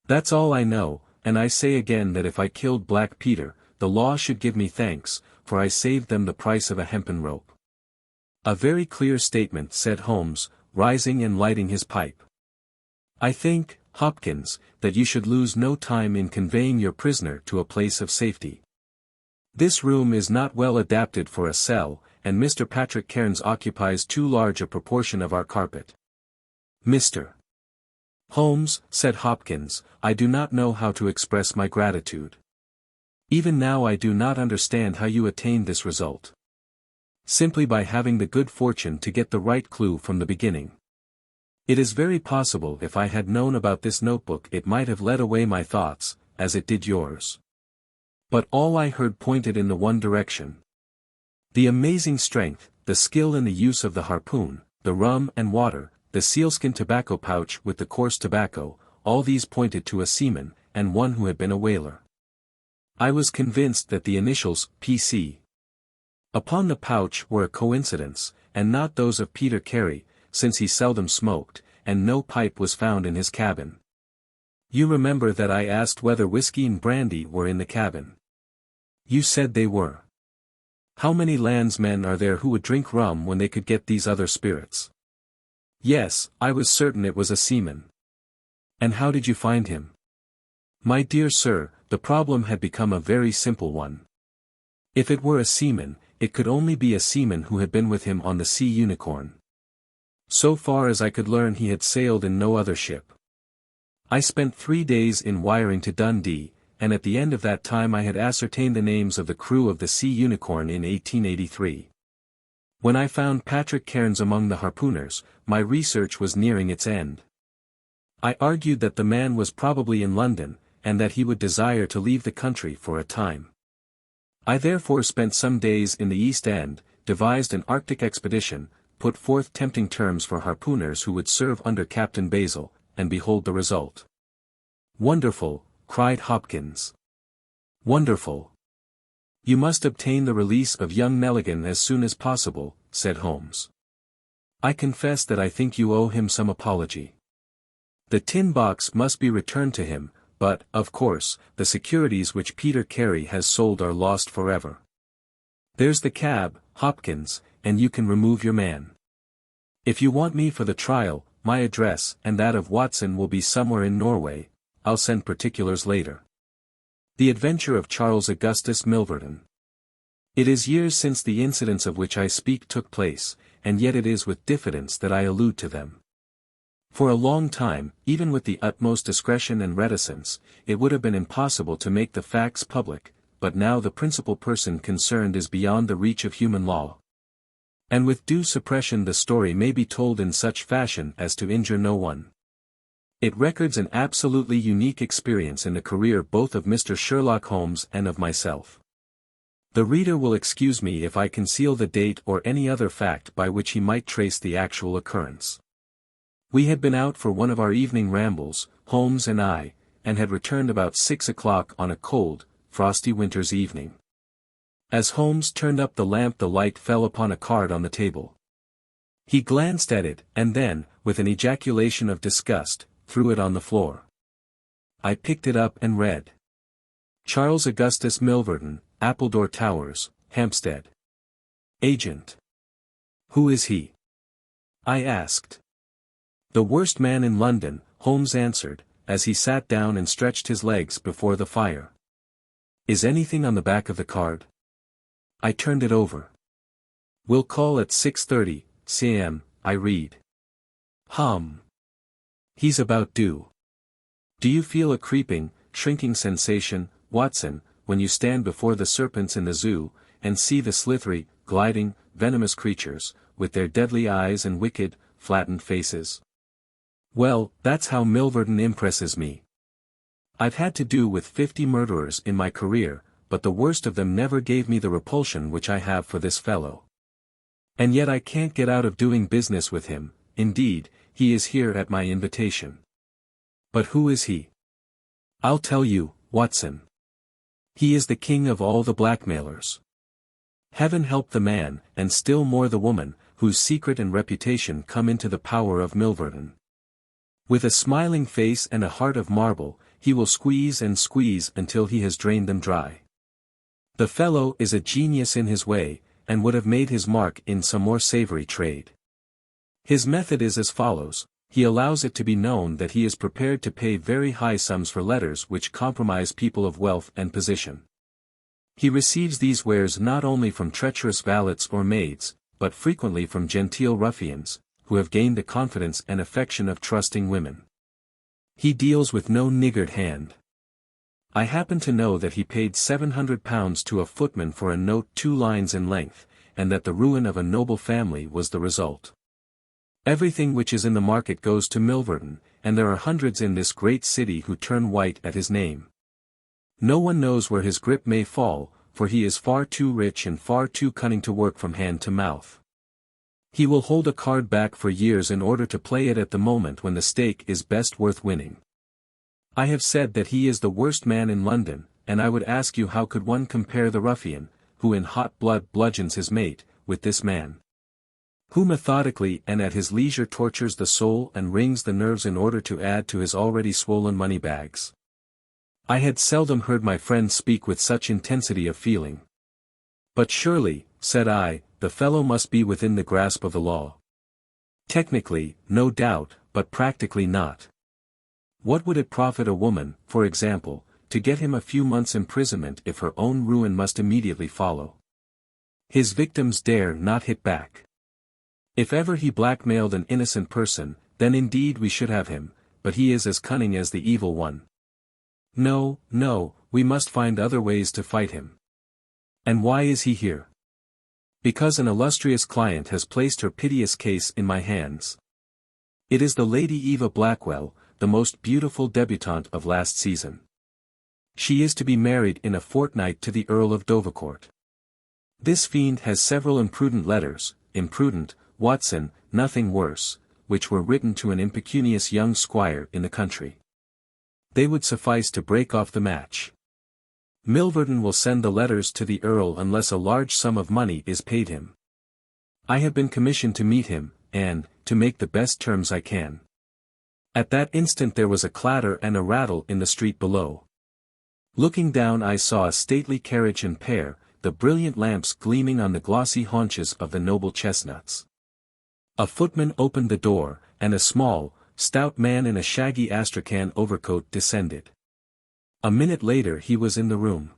That's all I know, and I say again that if I killed Black Peter, the law should give me thanks, for I saved them the price of a hempen rope. A very clear statement, said Holmes, rising and lighting his pipe. I think, Hopkins, that you should lose no time in conveying your prisoner to a place of safety. This room is not well adapted for a cell, and Mr. Patrick Cairns occupies too large a proportion of our carpet. Mr. Holmes, said Hopkins, I do not know how to express my gratitude. Even now I do not understand how you attained this result. Simply by having the good fortune to get the right clue from the beginning. It is very possible if I had known about this notebook it might have led away my thoughts, as it did yours. But all I heard pointed in the one direction. The amazing strength, the skill in the use of the harpoon, the rum and water, the sealskin tobacco pouch with the coarse tobacco, all these pointed to a seaman, and one who had been a whaler. I was convinced that the initials, P.C. upon the pouch were a coincidence, and not those of Peter Carey, since he seldom smoked, and no pipe was found in his cabin. You remember that I asked whether whiskey and brandy were in the cabin. You said they were. How many landsmen are there who would drink rum when they could get these other spirits? Yes, I was certain it was a seaman. And how did you find him? My dear sir, the problem had become a very simple one. If it were a seaman, it could only be a seaman who had been with him on the Sea Unicorn. So far as I could learn, he had sailed in no other ship. I spent 3 days in wiring to Dundee, and at the end of that time I had ascertained the names of the crew of the Sea Unicorn in 1883. When I found Patrick Cairns among the harpooners, my research was nearing its end. I argued that the man was probably in London, and that he would desire to leave the country for a time. I therefore spent some days in the East End, devised an Arctic expedition, put forth tempting terms for harpooners who would serve under Captain Basil, and behold the result. Wonderful, cried Hopkins. Wonderful. You must obtain the release of young Nelligan as soon as possible, said Holmes. I confess that I think you owe him some apology. The tin box must be returned to him, but, of course, the securities which Peter Carey has sold are lost forever. There's the cab, Hopkins, and you can remove your man. If you want me for the trial, my address and that of Watson will be somewhere in Norway. I'll send particulars later. The Adventure of Charles Augustus Milverton. It is years since the incidents of which I speak took place, and yet it is with diffidence that I allude to them. For a long time, even with the utmost discretion and reticence, it would have been impossible to make the facts public, but now the principal person concerned is beyond the reach of human law. And with due suppression the story may be told in such fashion as to injure no one. It records an absolutely unique experience in the career both of Mr. Sherlock Holmes and of myself. The reader will excuse me if I conceal the date or any other fact by which he might trace the actual occurrence. We had been out for one of our evening rambles, Holmes and I, and had returned about 6 o'clock on a cold, frosty winter's evening. As Holmes turned up the lamp the light fell upon a card on the table. He glanced at it, and then, with an ejaculation of disgust, threw it on the floor. I picked it up and read. Charles Augustus Milverton, Appledore Towers, Hampstead. Agent. Who is he? I asked. The worst man in London, Holmes answered, as he sat down and stretched his legs before the fire. Is anything on the back of the card? I turned it over. Will call at 6:30 p.m., I read. He's about due. Do you feel a creeping, shrinking sensation, Watson, when you stand before the serpents in the zoo, and see the slithery, gliding, venomous creatures, with their deadly eyes and wicked, flattened faces? Well, that's how Milverton impresses me. I've had to do with 50 murderers in my career, but the worst of them never gave me the repulsion which I have for this fellow. And yet I can't get out of doing business with him. Indeed, he is here at my invitation. But who is he? I'll tell you, Watson. He is the king of all the blackmailers. Heaven help the man, and still more the woman, whose secret and reputation come into the power of Milverton. With a smiling face and a heart of marble, he will squeeze and squeeze until he has drained them dry. The fellow is a genius in his way, and would have made his mark in some more savory trade. His method is as follows: he allows it to be known that he is prepared to pay very high sums for letters which compromise people of wealth and position. He receives these wares not only from treacherous valets or maids, but frequently from genteel ruffians, who have gained the confidence and affection of trusting women. He deals with no niggard hand. I happen to know that he paid £700 to a footman for a note 2 lines in length, and that the ruin of a noble family was the result. Everything which is in the market goes to Milverton, and there are hundreds in this great city who turn white at his name. No one knows where his grip may fall, for he is far too rich and far too cunning to work from hand to mouth. He will hold a card back for years in order to play it at the moment when the stake is best worth winning. I have said that he is the worst man in London, and I would ask you how could one compare the ruffian, who in hot blood bludgeons his mate, with this man, who methodically and at his leisure tortures the soul and wrings the nerves in order to add to his already swollen money bags. I had seldom heard my friend speak with such intensity of feeling. But surely, said I, the fellow must be within the grasp of the law. Technically, no doubt, but practically not. What would it profit a woman, for example, to get him a few months' imprisonment if her own ruin must immediately follow? His victims dare not hit back. If ever he blackmailed an innocent person, then indeed we should have him, but he is as cunning as the evil one. No, we must find other ways to fight him. And why is he here? Because an illustrious client has placed her piteous case in my hands. It is the Lady Eva Blackwell, the most beautiful debutante of last season. She is to be married in a fortnight to the Earl of Dovercourt. This fiend has several imprudent letters, imprudent, Watson, nothing worse, which were written to an impecunious young squire in the country. They would suffice to break off the match. Milverton will send the letters to the Earl unless a large sum of money is paid him. I have been commissioned to meet him, and, to make the best terms I can. At that instant there was a clatter and a rattle in the street below. Looking down I saw a stately carriage and pair, the brilliant lamps gleaming on the glossy haunches of the noble chestnuts. A footman opened the door, and a small, stout man in a shaggy astrakhan overcoat descended. A minute later he was in the room.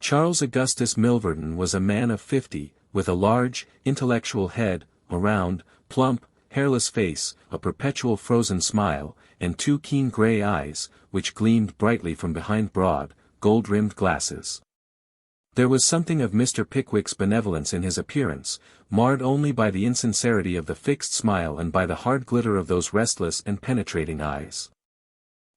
Charles Augustus Milverton was a man of 50, with a large, intellectual head, a round, plump, hairless face, a perpetual frozen smile, and two keen grey eyes, which gleamed brightly from behind broad, gold-rimmed glasses. There was something of Mr. Pickwick's benevolence in his appearance, marred only by the insincerity of the fixed smile and by the hard glitter of those restless and penetrating eyes.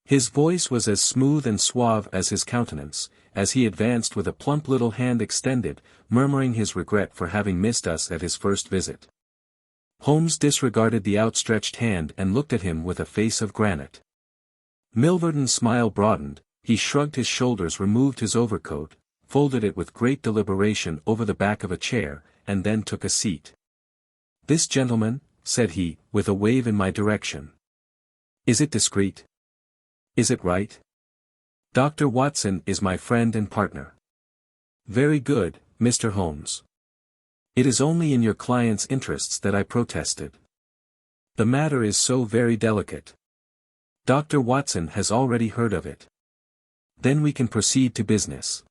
His voice was as smooth and suave as his countenance, as he advanced with a plump little hand extended, murmuring his regret for having missed us at his first visit. Holmes disregarded the outstretched hand and looked at him with a face of granite. Milverton's smile broadened, he shrugged his shoulders, removed his overcoat, folded it with great deliberation over the back of a chair, and then took a seat. "This gentleman," said he, with a wave in my direction. "Is it discreet? Is it right? Dr. Watson is my friend and partner." "Very good, Mr. Holmes. It is only in your client's interests that I protested. The matter is so very delicate. Dr. Watson has already heard of it. Then we can proceed to business.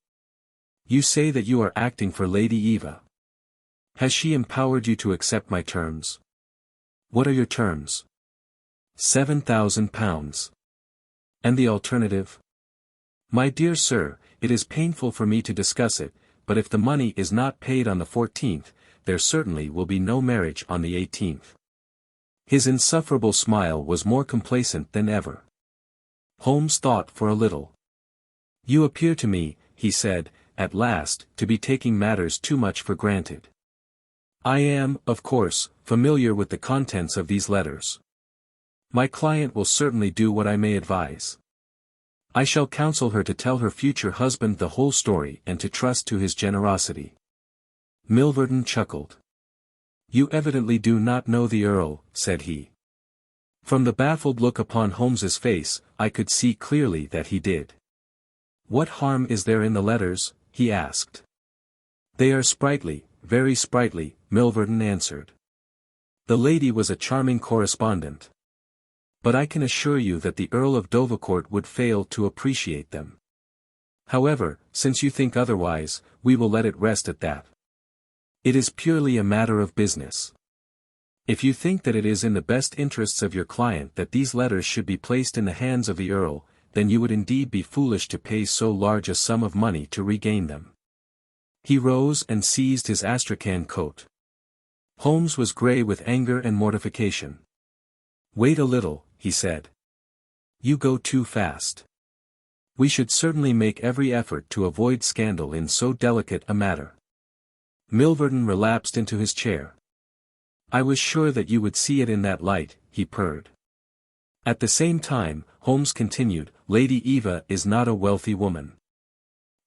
You say that you are acting for Lady Eva. Has she empowered you to accept my terms? What are your terms?" £7,000. "And the alternative?" "My dear sir, it is painful for me to discuss it, but if the money is not paid on the 14th, there certainly will be no marriage on the 18th. His insufferable smile was more complacent than ever. Holmes thought for a little. "You appear to me," he said, at last, "to be taking matters too much for granted. I am, of course, familiar with the contents of these letters. My client will certainly do what I may advise. I shall counsel her to tell her future husband the whole story and to trust to his generosity." Milverton chuckled. "You evidently do not know the Earl," said he. From the baffled look upon Holmes's face, I could see clearly that he did. "What harm is there in the letters?" he asked. "They are sprightly, very sprightly," Milverton answered. "The lady was a charming correspondent. But I can assure you that the Earl of Dovercourt would fail to appreciate them. However, since you think otherwise, we will let it rest at that. It is purely a matter of business. If you think that it is in the best interests of your client that these letters should be placed in the hands of the Earl, then you would indeed be foolish to pay so large a sum of money to regain them." He rose and seized his astrakhan coat. Holmes was grey with anger and mortification. "Wait a little," he said. "You go too fast. We should certainly make every effort to avoid scandal in so delicate a matter." Milverton relapsed into his chair. "I was sure that you would see it in that light," he purred. At the same time, Holmes continued, "Lady Eva is not a wealthy woman.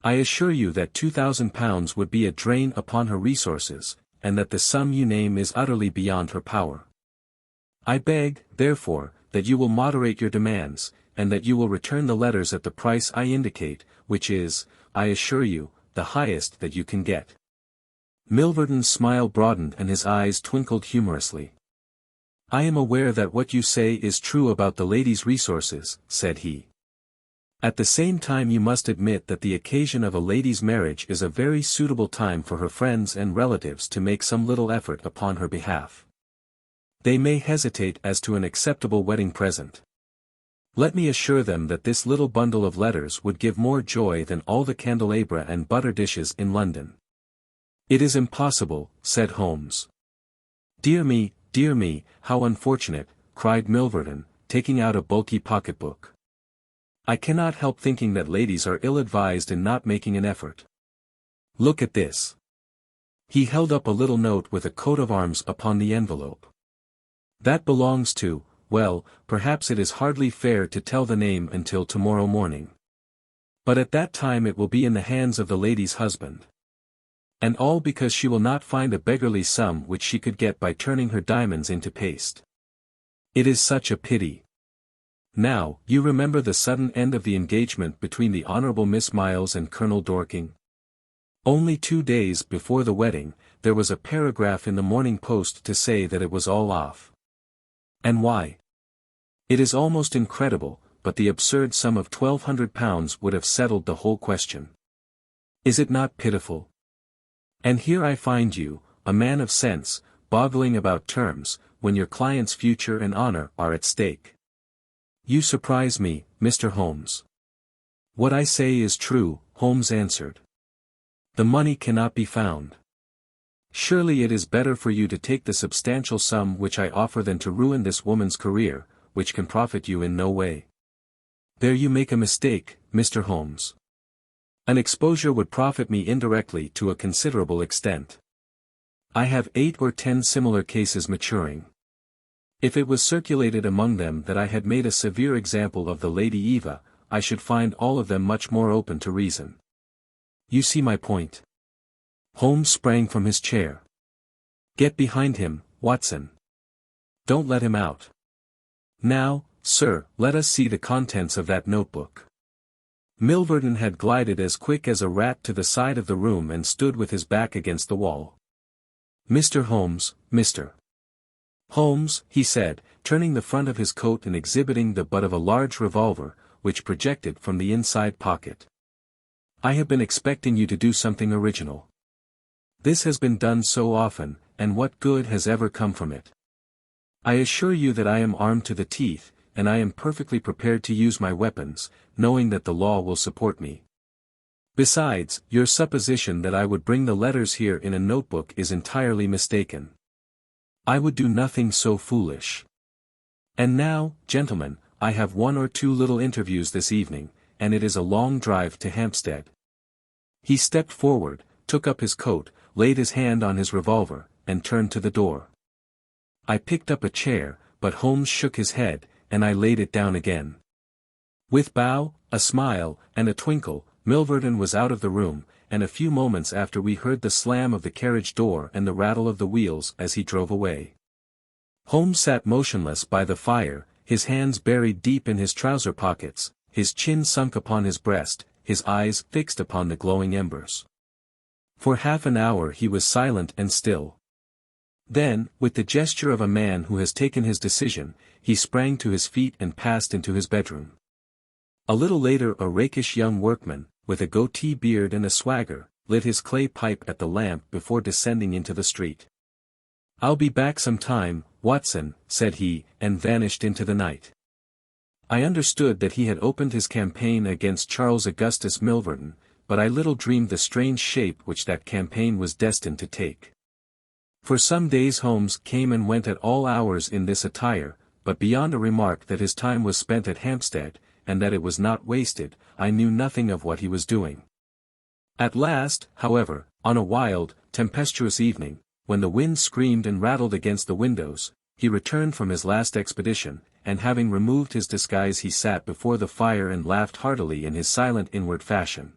I assure you that £2,000 would be a drain upon her resources, and that the sum you name is utterly beyond her power. I beg, therefore, that you will moderate your demands, and that you will return the letters at the price I indicate, which is, I assure you, the highest that you can get." Milverton's smile broadened and his eyes twinkled humorously. "I am aware that what you say is true about the lady's resources," said he. "At the same time you must admit that the occasion of a lady's marriage is a very suitable time for her friends and relatives to make some little effort upon her behalf. They may hesitate as to an acceptable wedding present. Let me assure them that this little bundle of letters would give more joy than all the candelabra and butter dishes in London." "It is impossible," said Holmes. Dear me, how unfortunate," cried Milverton, taking out a bulky pocketbook. "I cannot help thinking that ladies are ill-advised in not making an effort. Look at this." He held up a little note with a coat of arms upon the envelope. "That belongs to, well, perhaps it is hardly fair to tell the name until tomorrow morning. But at that time it will be in the hands of the lady's husband. And all because she will not find a beggarly sum which she could get by turning her diamonds into paste. It is such a pity. Now, you remember the sudden end of the engagement between the Honourable Miss Miles and Colonel Dorking? Only 2 days before the wedding, there was a paragraph in the Morning Post to say that it was all off. And why? It is almost incredible, but the absurd sum of £1,200 would have settled the whole question. Is it not pitiful? And here I find you, a man of sense, boggling about terms, when your client's future and honor are at stake. You surprise me, Mr. Holmes. What I say is true, Holmes answered. The money cannot be found. Surely it is better for you to take the substantial sum which I offer than to ruin this woman's career, which can profit you in no way. There you make a mistake, Mr. Holmes. An exposure would profit me indirectly to a considerable extent. I have 8 or 10 similar cases maturing. If it was circulated among them that I had made a severe example of the Lady Eva, I should find all of them much more open to reason. You see my point. Holmes sprang from his chair. Get behind him, Watson. Don't let him out. Now, sir, let us see the contents of that notebook. Milverton had glided as quick as a rat to the side of the room and stood with his back against the wall. Mr. Holmes, Mr. Holmes, he said, turning the front of his coat and exhibiting the butt of a large revolver, which projected from the inside pocket. I have been expecting you to do something original. This has been done so often, and what good has ever come from it? I assure you that I am armed to the teeth, and I am perfectly prepared to use my weapons, knowing that the law will support me. Besides, your supposition that I would bring the letters here in a notebook is entirely mistaken. I would do nothing so foolish. And now, gentlemen, I have 1 or 2 little interviews this evening, and it is a long drive to Hampstead. He stepped forward, took up his coat, laid his hand on his revolver, and turned to the door. I picked up a chair, but Holmes shook his head, and I laid it down again. With bow, a smile, and a twinkle, Milverton was out of the room, and a few moments after we heard the slam of the carriage door and the rattle of the wheels as he drove away. Holmes sat motionless by the fire, his hands buried deep in his trouser pockets, his chin sunk upon his breast, his eyes fixed upon the glowing embers. For half an hour he was silent and still. Then, with the gesture of a man who has taken his decision, he sprang to his feet and passed into his bedroom. A little later a rakish young workman, with a goatee beard and a swagger, lit his clay pipe at the lamp before descending into the street. I'll be back some time, Watson, said he, and vanished into the night. I understood that he had opened his campaign against Charles Augustus Milverton, but I little dreamed the strange shape which that campaign was destined to take. For some days Holmes came and went at all hours in this attire, but beyond a remark that his time was spent at Hampstead, and that it was not wasted, I knew nothing of what he was doing. At last, however, on a wild, tempestuous evening, when the wind screamed and rattled against the windows, he returned from his last expedition, and having removed his disguise he sat before the fire and laughed heartily in his silent inward fashion.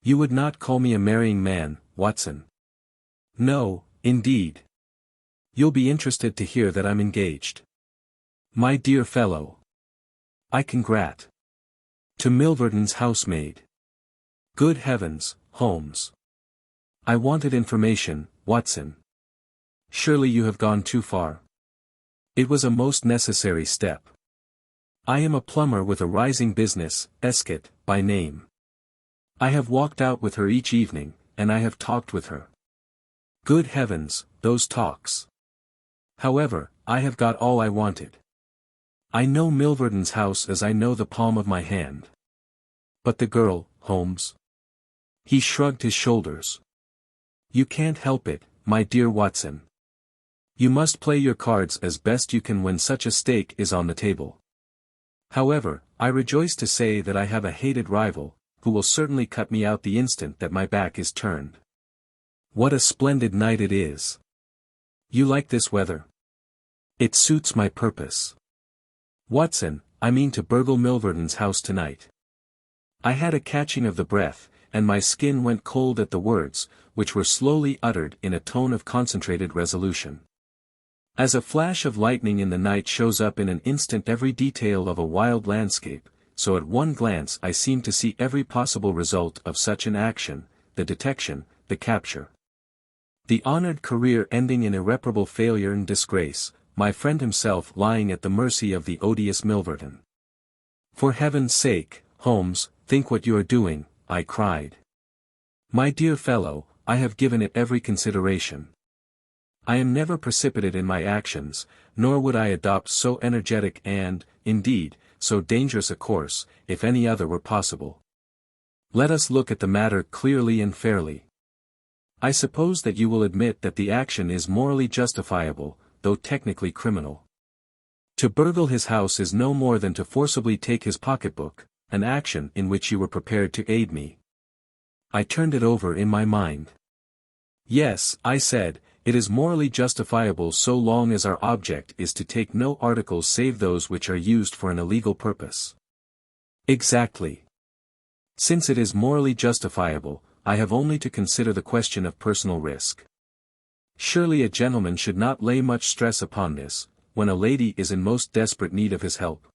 You would not call me a marrying man, Watson. No, indeed. You'll be interested to hear that I'm engaged. My dear fellow. I congrat. To Milverton's housemaid. Good heavens, Holmes. I wanted information, Watson. Surely you have gone too far. It was a most necessary step. I am a plumber with a rising business, Escott, by name. I have walked out with her each evening, and I have talked with her. Good heavens, those talks. However, I have got all I wanted. I know Milverton's house as I know the palm of my hand. But the girl, Holmes? He shrugged his shoulders. You can't help it, my dear Watson. You must play your cards as best you can when such a stake is on the table. However, I rejoice to say that I have a hated rival, who will certainly cut me out the instant that my back is turned. What a splendid night it is! You like this weather? It suits my purpose. Watson, I mean to burgle Milverton's house tonight. I had a catching of the breath, and my skin went cold at the words, which were slowly uttered in a tone of concentrated resolution. As a flash of lightning in the night shows up in an instant every detail of a wild landscape, so at one glance I seemed to see every possible result of such an action, the detection, the capture. The honored career ending in irreparable failure and disgrace, my friend himself lying at the mercy of the odious Milverton. For heaven's sake, Holmes, think what you are doing, I cried. My dear fellow, I have given it every consideration. I am never precipitate in my actions, nor would I adopt so energetic and, indeed, so dangerous a course, if any other were possible. Let us look at the matter clearly and fairly. I suppose that you will admit that the action is morally justifiable, though technically criminal. To burgle his house is no more than to forcibly take his pocketbook, an action in which you were prepared to aid me. I turned it over in my mind. Yes, I said, it is morally justifiable so long as our object is to take no articles save those which are used for an illegal purpose. Exactly. Since it is morally justifiable, I have only to consider the question of personal risk. Surely a gentleman should not lay much stress upon this, when a lady is in most desperate need of his help.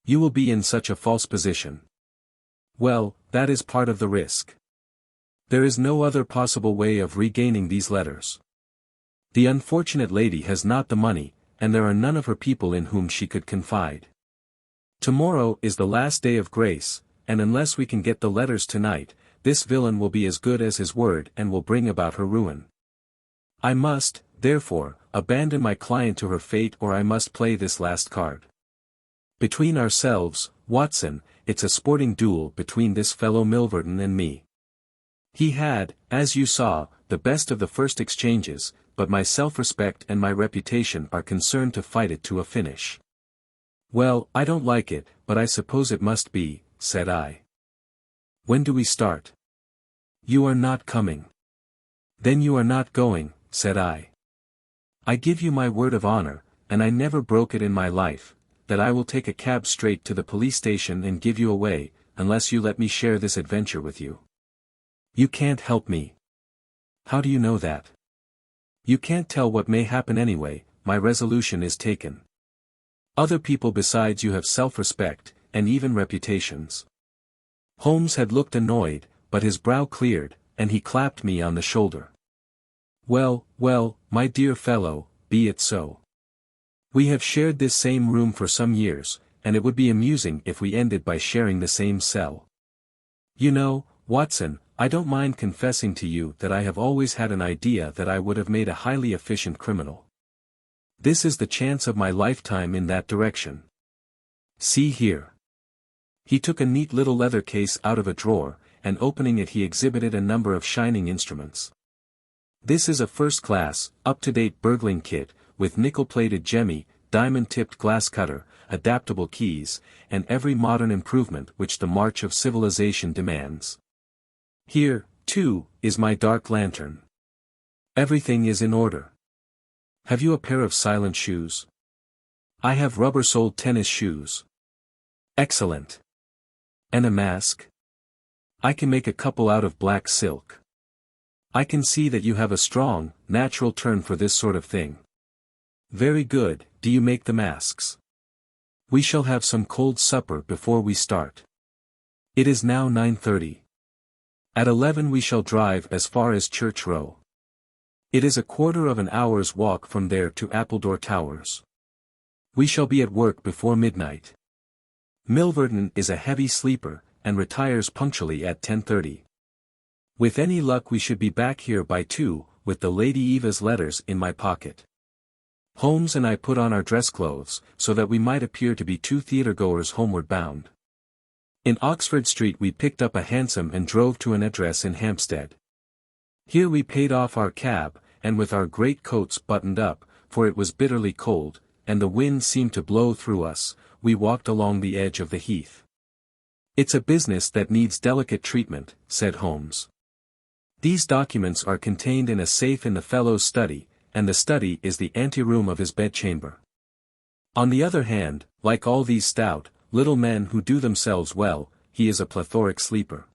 You will be in such a false position. Well, that is part of the risk. There is no other possible way of regaining these letters. The unfortunate lady has not the money, and there are none of her people in whom she could confide. Tomorrow is the last day of grace, and unless we can get the letters tonight, this villain will be as good as his word and will bring about her ruin. I must, therefore, abandon my client to her fate, or I must play this last card. Between ourselves, Watson, it's a sporting duel between this fellow Milverton and me. He had, as you saw, the best of the first exchanges, but my self-respect and my reputation are concerned to fight it to a finish. Well, I don't like it, but I suppose it must be, said I. When do we start? You are not coming. Then you are not going, said I. I give you my word of honor, and I never broke it in my life, that I will take a cab straight to the police station and give you away, unless you let me share this adventure with you. You can't help me. How do you know that? You can't tell what may happen anyway. My resolution is taken. Other people besides you have self-respect, and even reputations. Holmes had looked annoyed, but his brow cleared, and he clapped me on the shoulder. Well, well, my dear fellow, be it so. We have shared this same room for some years, and it would be amusing if we ended by sharing the same cell. You know, Watson, I don't mind confessing to you that I have always had an idea that I would have made a highly efficient criminal. This is the chance of my lifetime in that direction. See here. He took a neat little leather case out of a drawer, and opening it he exhibited a number of shining instruments. This is a first-class, up-to-date burgling kit, with nickel-plated jemmy, diamond-tipped glass cutter, adaptable keys, and every modern improvement which the march of civilization demands. Here, too, is my dark lantern. Everything is in order. Have you a pair of silent shoes? I have rubber-soled tennis shoes. Excellent. And a mask? I can make a couple out of black silk. I can see that you have a strong, natural turn for this sort of thing. Very good. Do you make the masks? We shall have some cold supper before we start. It is now 9:30. At 11 we shall drive as far as Church Row. It is a quarter of an hour's walk from there to Appledore Towers. We shall be at work before midnight. Milverton is a heavy sleeper, and retires punctually at 10:30. With any luck we should be back here by 2, with the Lady Eva's letters in my pocket. Holmes and I put on our dress clothes, so that we might appear to be two theatre-goers homeward bound. In Oxford Street we picked up a hansom and drove to an address in Hampstead. Here we paid off our cab, and with our great coats buttoned up, for it was bitterly cold, and the wind seemed to blow through us, we walked along the edge of the heath. It's a business that needs delicate treatment, said Holmes. These documents are contained in a safe in the fellow's study, and the study is the anteroom of his bedchamber. On the other hand, like all these stout, little men who do themselves well, he is a plethoric sleeper.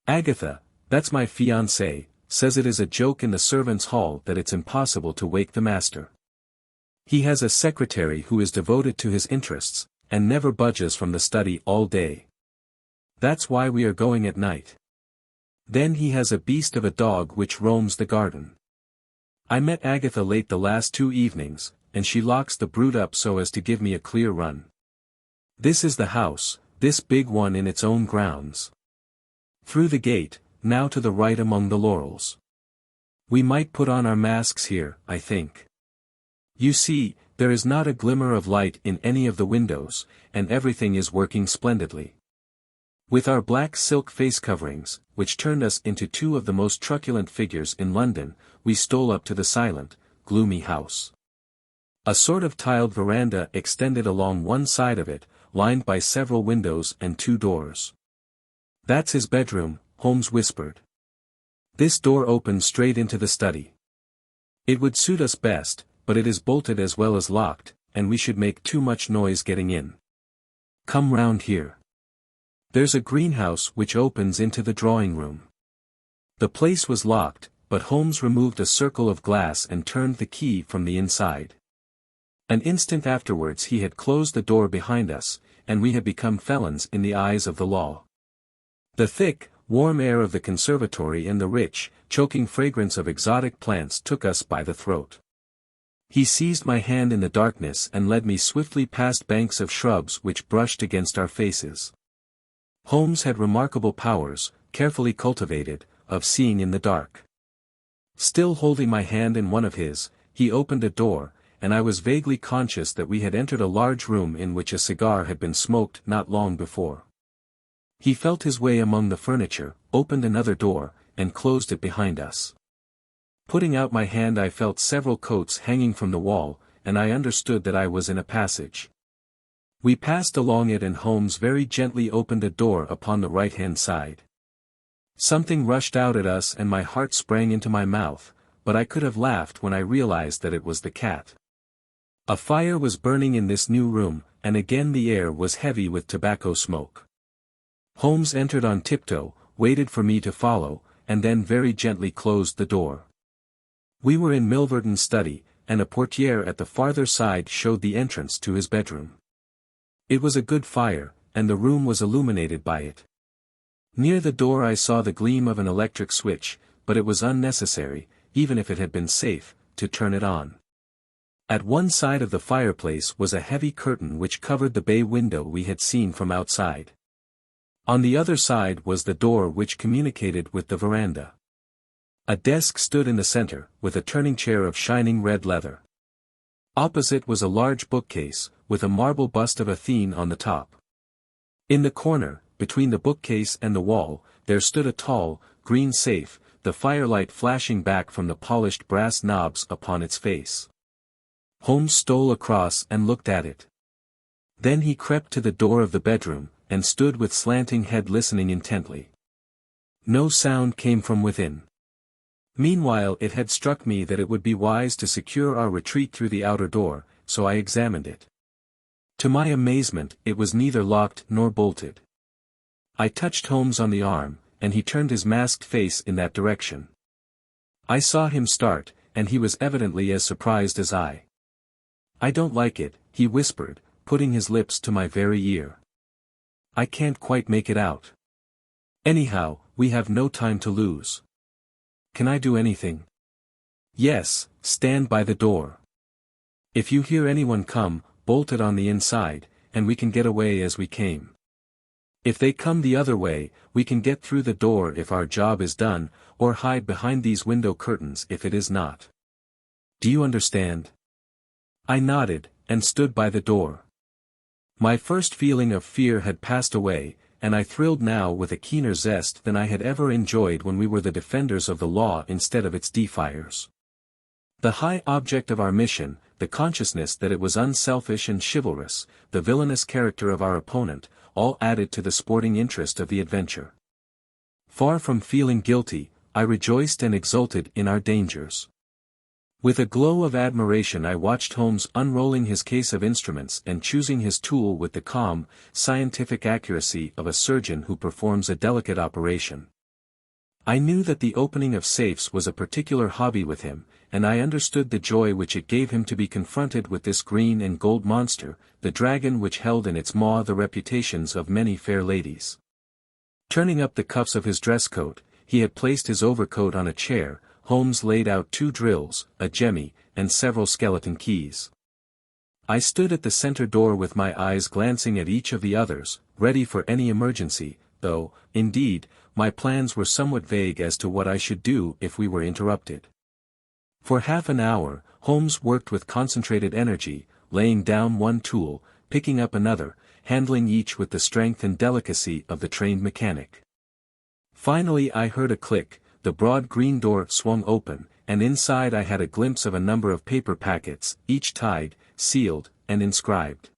Agatha, that's my fiancée, says it is a joke in the servants' hall that it's impossible to wake the master. He has a secretary who is devoted to his interests, and never budges from the study all day. That's why we are going at night. Then he has a beast of a dog which roams the garden. I met Agatha late the last 2 evenings, and she locks the brute up so as to give me a clear run. This is the house, this big one in its own grounds. Through the gate, now to the right among the laurels. We might put on our masks here, I think. You see, there is not a glimmer of light in any of the windows, and everything is working splendidly. With our black silk face coverings, which turned us into two of the most truculent figures in London, we stole up to the silent, gloomy house. A sort of tiled veranda extended along one side of it, lined by several windows and two doors. "That's his bedroom," Holmes whispered. "This door opens straight into the study. It would suit us best, but it is bolted as well as locked, and we should make too much noise getting in. Come round here. There's a greenhouse which opens into the drawing room." The place was locked, but Holmes removed a circle of glass and turned the key from the inside. An instant afterwards he had closed the door behind us, and we had become felons in the eyes of the law. The thick, warm air of the conservatory and the rich, choking fragrance of exotic plants took us by the throat. He seized my hand in the darkness and led me swiftly past banks of shrubs which brushed against our faces. Holmes had remarkable powers, carefully cultivated, of seeing in the dark. Still holding my hand in one of his, he opened a door, and I was vaguely conscious that we had entered a large room in which a cigar had been smoked not long before. He felt his way among the furniture, opened another door, and closed it behind us. Putting out my hand I felt several coats hanging from the wall, and I understood that I was in a passage. We passed along it and Holmes very gently opened a door upon the right-hand side. Something rushed out at us and my heart sprang into my mouth, but I could have laughed when I realized that it was the cat. A fire was burning in this new room, and again the air was heavy with tobacco smoke. Holmes entered on tiptoe, waited for me to follow, and then very gently closed the door. We were in Milverton's study, and a portière at the farther side showed the entrance to his bedroom. It was a good fire, and the room was illuminated by it. Near the door I saw the gleam of an electric switch, but it was unnecessary, even if it had been safe, to turn it on. At one side of the fireplace was a heavy curtain which covered the bay window we had seen from outside. On the other side was the door which communicated with the veranda. A desk stood in the center, with a turning chair of shining red leather. Opposite was a large bookcase, with a marble bust of Athene on the top. In the corner, between the bookcase and the wall, there stood a tall, green safe, the firelight flashing back from the polished brass knobs upon its face. Holmes stole across and looked at it. Then he crept to the door of the bedroom, and stood with slanting head listening intently. No sound came from within. Meanwhile it had struck me that it would be wise to secure our retreat through the outer door, so I examined it. To my amazement it was neither locked nor bolted. I touched Holmes on the arm, and he turned his masked face in that direction. I saw him start, and he was evidently as surprised as I. "I don't like it," he whispered, putting his lips to my very ear. "I can't quite make it out. Anyhow, we have no time to lose. Can I do anything?" "Yes, stand by the door. If you hear anyone come, bolt it on the inside, and we can get away as we came. If they come the other way, we can get through the door if our job is done, or hide behind these window curtains if it is not. Do you understand?" I nodded, and stood by the door. My first feeling of fear had passed away, and I thrilled now with a keener zest than I had ever enjoyed when we were the defenders of the law instead of its defiers. The high object of our mission, the consciousness that it was unselfish and chivalrous, the villainous character of our opponent, all added to the sporting interest of the adventure. Far from feeling guilty, I rejoiced and exulted in our dangers. With a glow of admiration I watched Holmes unrolling his case of instruments and choosing his tool with the calm, scientific accuracy of a surgeon who performs a delicate operation. I knew that the opening of safes was a particular hobby with him, and I understood the joy which it gave him to be confronted with this green and gold monster, the dragon which held in its maw the reputations of many fair ladies. Turning up the cuffs of his dress coat, he had placed his overcoat on a chair. Holmes laid out 2 drills, a jemmy, and several skeleton keys. I stood at the center door with my eyes glancing at each of the others, ready for any emergency, though, indeed, my plans were somewhat vague as to what I should do if we were interrupted. For half an hour, Holmes worked with concentrated energy, laying down one tool, picking up another, handling each with the strength and delicacy of the trained mechanic. Finally I heard a click, the broad green door swung open, and inside I had a glimpse of a number of paper packets, each tied, sealed, and inscribed.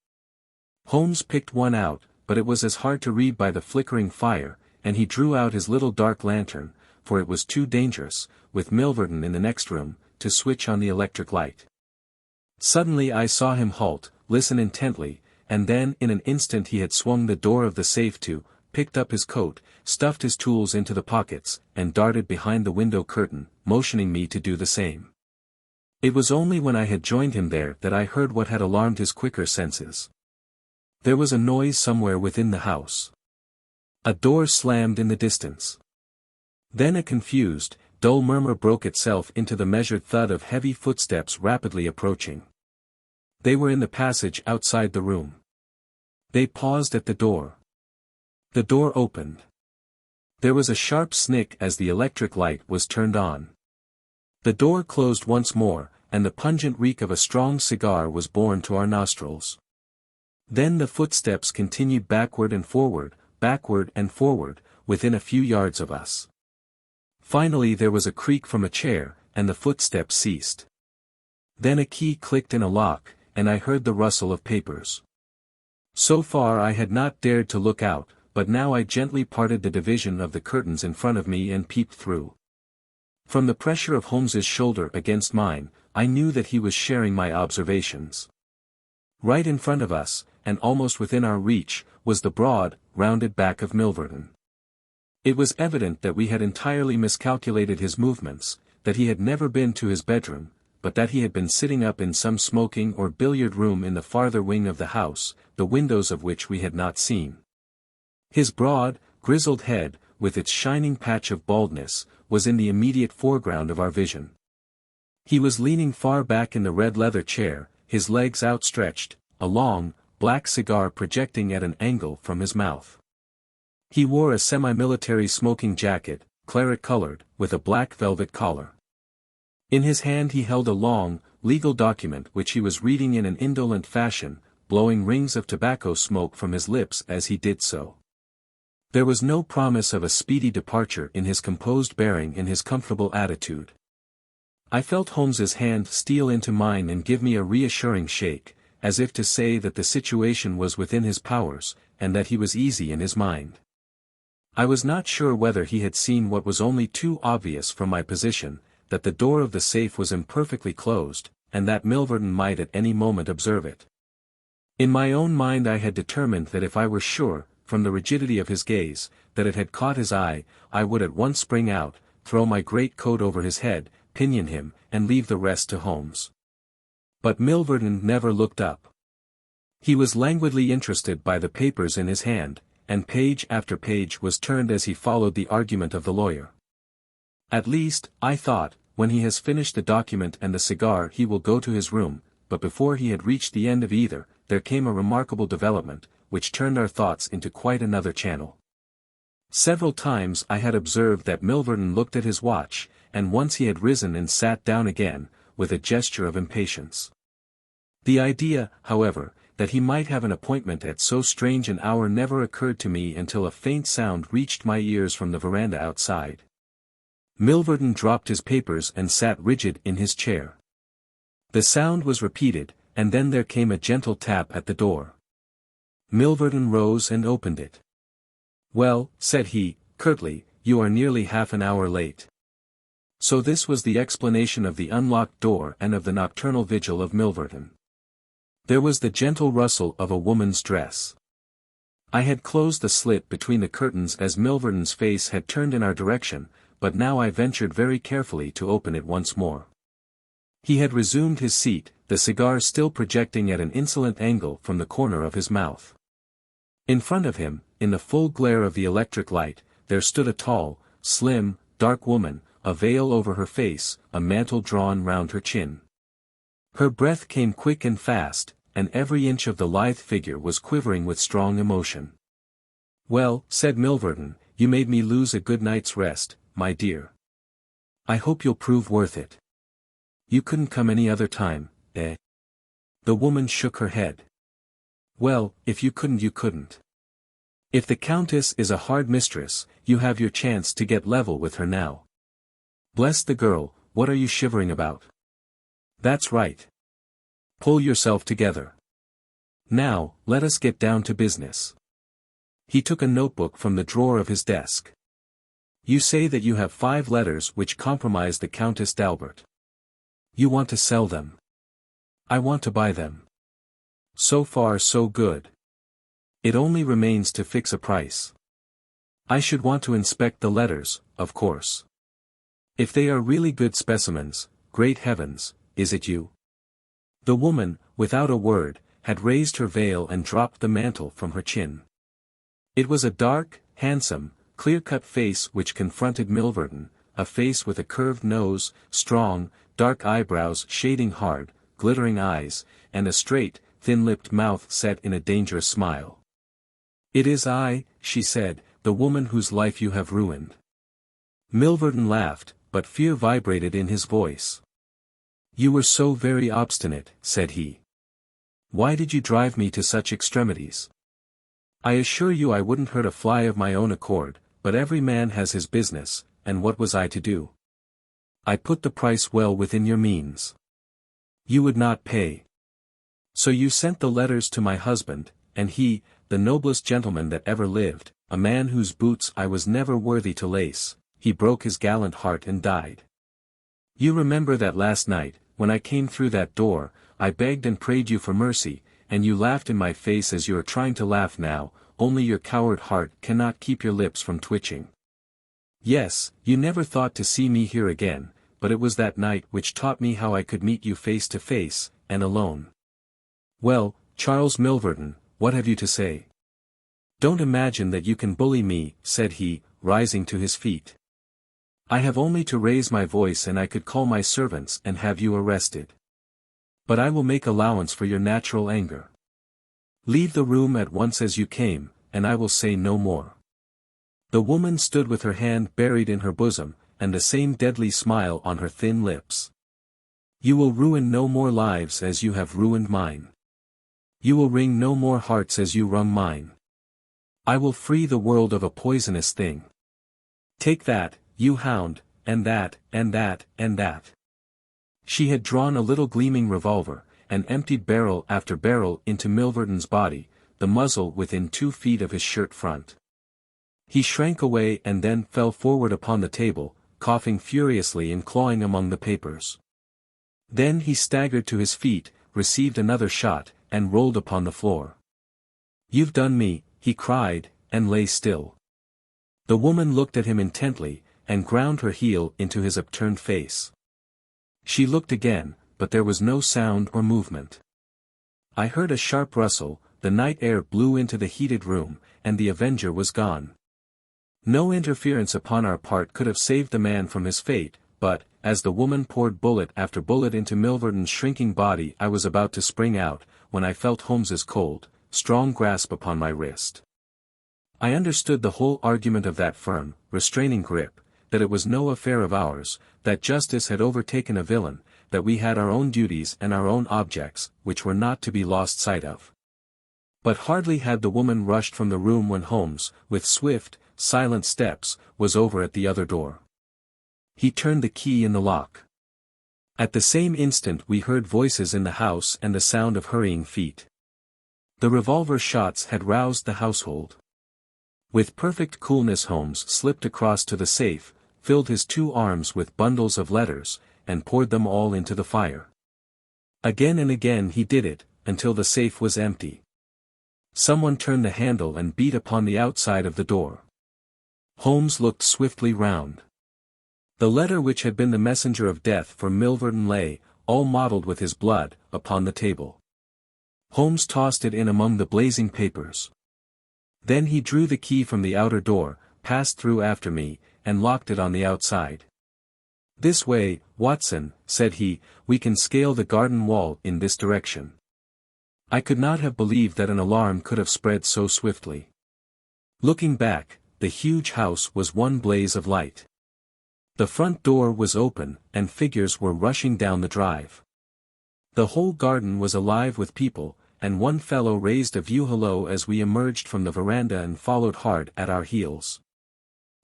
Holmes picked one out, but it was as hard to read by the flickering fire, and he drew out his little dark lantern, for it was too dangerous, with Milverton in the next room, to switch on the electric light. Suddenly I saw him halt, listen intently, and then in an instant he had swung the door of the safe to, picked up his coat, stuffed his tools into the pockets, and darted behind the window curtain, motioning me to do the same. It was only when I had joined him there that I heard what had alarmed his quicker senses. There was a noise somewhere within the house. A door slammed in the distance. Then a confused, dull murmur broke itself into the measured thud of heavy footsteps rapidly approaching. They were in the passage outside the room. They paused at the door. The door opened. There was a sharp snick as the electric light was turned on. The door closed once more, and the pungent reek of a strong cigar was borne to our nostrils. Then the footsteps continued backward and forward, within a few yards of us. Finally there was a creak from a chair, and the footsteps ceased. Then a key clicked in a lock, and I heard the rustle of papers. So far I had not dared to look out, but now I gently parted the division of the curtains in front of me and peeped through. From the pressure of Holmes's shoulder against mine, I knew that he was sharing my observations. Right in front of us, and almost within our reach, was the broad, rounded back of Milverton. It was evident that we had entirely miscalculated his movements, that he had never been to his bedroom, but that he had been sitting up in some smoking or billiard room in the farther wing of the house, the windows of which we had not seen. His broad, grizzled head, with its shining patch of baldness, was in the immediate foreground of our vision. He was leaning far back in the red leather chair, his legs outstretched, a long, black cigar projecting at an angle from his mouth. He wore a semi-military smoking jacket, claret-colored, with a black velvet collar. In his hand he held a long, legal document which he was reading in an indolent fashion, blowing rings of tobacco smoke from his lips as he did so. There was no promise of a speedy departure in his composed bearing and his comfortable attitude. I felt Holmes's hand steal into mine and give me a reassuring shake, as if to say that the situation was within his powers, and that he was easy in his mind. I was not sure whether he had seen what was only too obvious from my position, that the door of the safe was imperfectly closed, and that Milverton might at any moment observe it. In my own mind I had determined that if I were sure, from the rigidity of his gaze, that it had caught his eye, I would at once spring out, throw my great coat over his head, pinion him, and leave the rest to Holmes. But Milverton never looked up. He was languidly interested by the papers in his hand, and page after page was turned as he followed the argument of the lawyer. At least, I thought, when he has finished the document and the cigar he will go to his room, but before he had reached the end of either, there came a remarkable development, which turned our thoughts into quite another channel. Several times I had observed that Milverton looked at his watch, and once he had risen and sat down again, with a gesture of impatience. The idea, however, that he might have an appointment at so strange an hour never occurred to me until a faint sound reached my ears from the veranda outside. Milverton dropped his papers and sat rigid in his chair. The sound was repeated, and then there came a gentle tap at the door. Milverton rose and opened it. "Well," said he, curtly, "you are nearly half an hour late." So this was the explanation of the unlocked door and of the nocturnal vigil of Milverton. There was the gentle rustle of a woman's dress. I had closed the slit between the curtains as Milverton's face had turned in our direction, but now I ventured very carefully to open it once more. He had resumed his seat, the cigar still projecting at an insolent angle from the corner of his mouth. In front of him, in the full glare of the electric light, there stood a tall, slim, dark woman, a veil over her face, a mantle drawn round her chin. Her breath came quick and fast, and every inch of the lithe figure was quivering with strong emotion. "Well," said Milverton, "you made me lose a good night's rest, my dear. I hope you'll prove worth it." You couldn't come any other time, eh? The woman shook her head. Well, if you couldn't you couldn't. If the Countess is a hard mistress, you have your chance to get level with her now. Bless the girl, what are you shivering about? That's right. Pull yourself together. Now, let us get down to business. He took a notebook from the drawer of his desk. You say that you have 5 letters which compromise the Countess d'Albert. You want to sell them. I want to buy them. So far so good. It only remains to fix a price. I should want to inspect the letters, of course. If they are really good specimens, great heavens, is it you? The woman, without a word, had raised her veil and dropped the mantle from her chin. It was a dark, handsome, clear-cut face which confronted Milverton, a face with a curved nose, strong, dark eyebrows shading hard, glittering eyes, and a straight, thin-lipped mouth set in a dangerous smile. It is I, she said, the woman whose life you have ruined. Milverton laughed, but fear vibrated in his voice. You were so very obstinate, said he. Why did you drive me to such extremities? I assure you I wouldn't hurt a fly of my own accord, but every man has his business, and what was I to do? I put the price well within your means. You would not pay. So you sent the letters to my husband, and he, the noblest gentleman that ever lived, a man whose boots I was never worthy to lace, he broke his gallant heart and died. You remember that last night, when I came through that door, I begged and prayed you for mercy, and you laughed in my face as you are trying to laugh now, only your coward heart cannot keep your lips from twitching. Yes, you never thought to see me here again, but it was that night which taught me how I could meet you face to face, and alone. Well, Charles Milverton, what have you to say? Don't imagine that you can bully me, said he, rising to his feet. I have only to raise my voice and I could call my servants and have you arrested. But I will make allowance for your natural anger. Leave the room at once as you came, and I will say no more. The woman stood with her hand buried in her bosom, and the same deadly smile on her thin lips. You will ruin no more lives as you have ruined mine. You will wring no more hearts as you wrung mine. I will free the world of a poisonous thing. Take that, you hound, and that, and that, and that. She had drawn a little gleaming revolver, and emptied barrel after barrel into Milverton's body, the muzzle within 2 feet of his shirt front. He shrank away and then fell forward upon the table, coughing furiously and clawing among the papers. Then he staggered to his feet, received another shot, and rolled upon the floor. You've done me, he cried, and lay still. The woman looked at him intently, and ground her heel into his upturned face. She looked again, but there was no sound or movement. I heard a sharp rustle, the night air blew into the heated room, and the avenger was gone. No interference upon our part could have saved the man from his fate, but, as the woman poured bullet after bullet into Milverton's shrinking body, I was about to spring out, when I felt Holmes's cold, strong grasp upon my wrist. I understood the whole argument of that firm, restraining grip, that it was no affair of ours, that justice had overtaken a villain, that we had our own duties and our own objects, which were not to be lost sight of. But hardly had the woman rushed from the room when Holmes, with swift, silent steps, was over at the other door. He turned the key in the lock. At the same instant we heard voices in the house and the sound of hurrying feet. The revolver shots had roused the household. With perfect coolness Holmes slipped across to the safe, filled his 2 arms with bundles of letters, and poured them all into the fire. Again and again he did it, until the safe was empty. Someone turned the handle and beat upon the outside of the door. Holmes looked swiftly round. The letter which had been the messenger of death for Milverton lay, all mottled with his blood, upon the table. Holmes tossed it in among the blazing papers. Then he drew the key from the outer door, passed through after me, and locked it on the outside. This way, Watson, said he, we can scale the garden wall in this direction. I could not have believed that an alarm could have spread so swiftly. Looking back, the huge house was one blaze of light. The front door was open, and figures were rushing down the drive. The whole garden was alive with people, and one fellow raised a view hello as we emerged from the veranda and followed hard at our heels.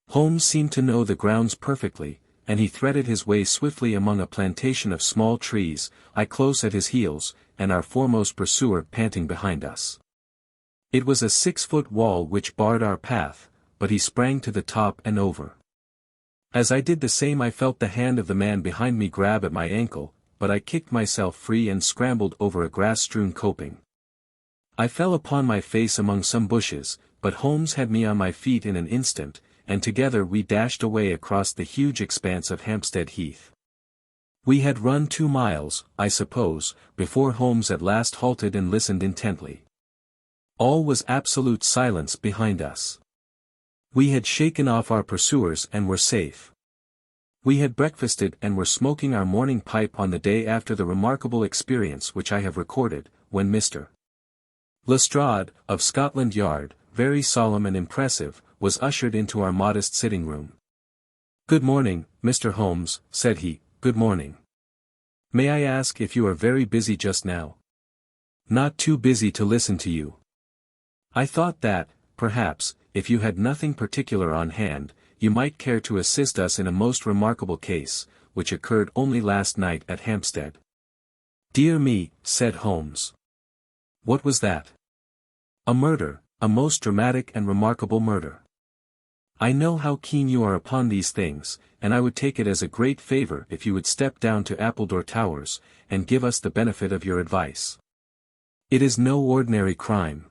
Holmes seemed to know the grounds perfectly, and he threaded his way swiftly among a plantation of small trees, I close at his heels, and our foremost pursuer panting behind us. It was a 6-foot wall which barred our path, but he sprang to the top and over. As I did the same I felt the hand of the man behind me grab at my ankle, but I kicked myself free and scrambled over a grass-strewn coping. I fell upon my face among some bushes, but Holmes had me on my feet in an instant, and together we dashed away across the huge expanse of Hampstead Heath. We had run 2 miles, I suppose, before Holmes at last halted and listened intently. All was absolute silence behind us. We had shaken off our pursuers and were safe. We had breakfasted and were smoking our morning pipe on the day after the remarkable experience which I have recorded, when Mr. Lestrade, of Scotland Yard, very solemn and impressive, was ushered into our modest sitting-room. "Good morning, Mr. Holmes," said he, "good morning. May I ask if you are very busy just now?" "Not too busy to listen to you. I thought that, perhaps, if you had nothing particular on hand, you might care to assist us in a most remarkable case, which occurred only last night at Hampstead." "Dear me," said Holmes. "What was that?" "A murder, a most dramatic and remarkable murder. I know how keen you are upon these things, and I would take it as a great favor if you would step down to Appledore Towers, and give us the benefit of your advice. It is no ordinary crime.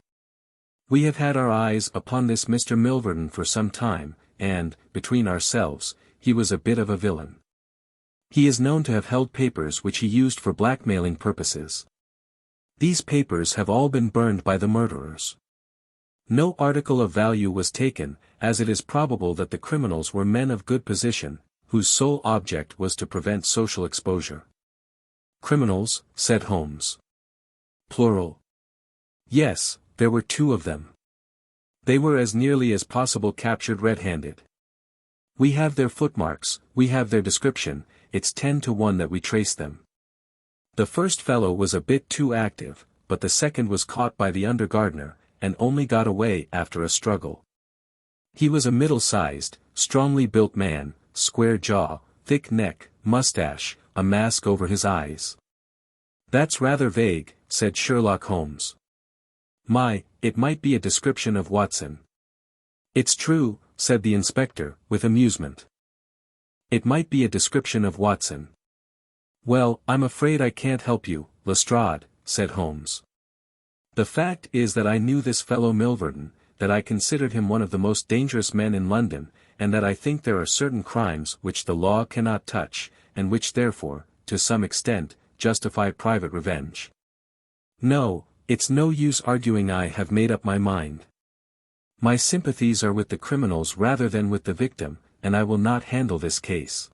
We have had our eyes upon this Mr. Milverton for some time, and, between ourselves, he was a bit of a villain. He is known to have held papers which he used for blackmailing purposes. These papers have all been burned by the murderers. No article of value was taken, as it is probable that the criminals were men of good position, whose sole object was to prevent social exposure." "Criminals," said Holmes. "Plural." "Yes, there were 2 of them. They were as nearly as possible captured red-handed. We have their footmarks, we have their description, it's 10 to 1 that we trace them. The first fellow was a bit too active, but the second was caught by the under-gardener, and only got away after a struggle. He was a middle-sized, strongly built man, square jaw, thick neck, mustache, a mask over his eyes." "That's rather vague," said Sherlock Holmes. It might be a description of Watson." "It's true," said the inspector, with amusement. "It might be a description of Watson." "Well, I'm afraid I can't help you, Lestrade," said Holmes. "The fact is that I knew this fellow Milverton, that I considered him one of the most dangerous men in London, and that I think there are certain crimes which the law cannot touch, and which therefore, to some extent, justify private revenge. No, it's no use arguing. I have made up my mind. My sympathies are with the criminals rather than with the victim, and I will not handle this case."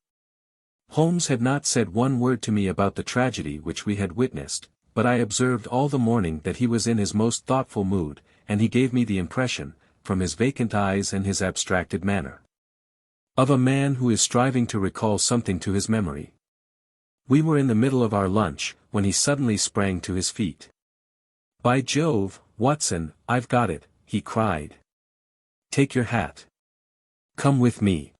Holmes had not said one word to me about the tragedy which we had witnessed, but I observed all the morning that he was in his most thoughtful mood, and he gave me the impression, from his vacant eyes and his abstracted manner, of a man who is striving to recall something to his memory. We were in the middle of our lunch, when he suddenly sprang to his feet. "By Jove, Watson, I've got it," he cried. "Take your hat. Come with me."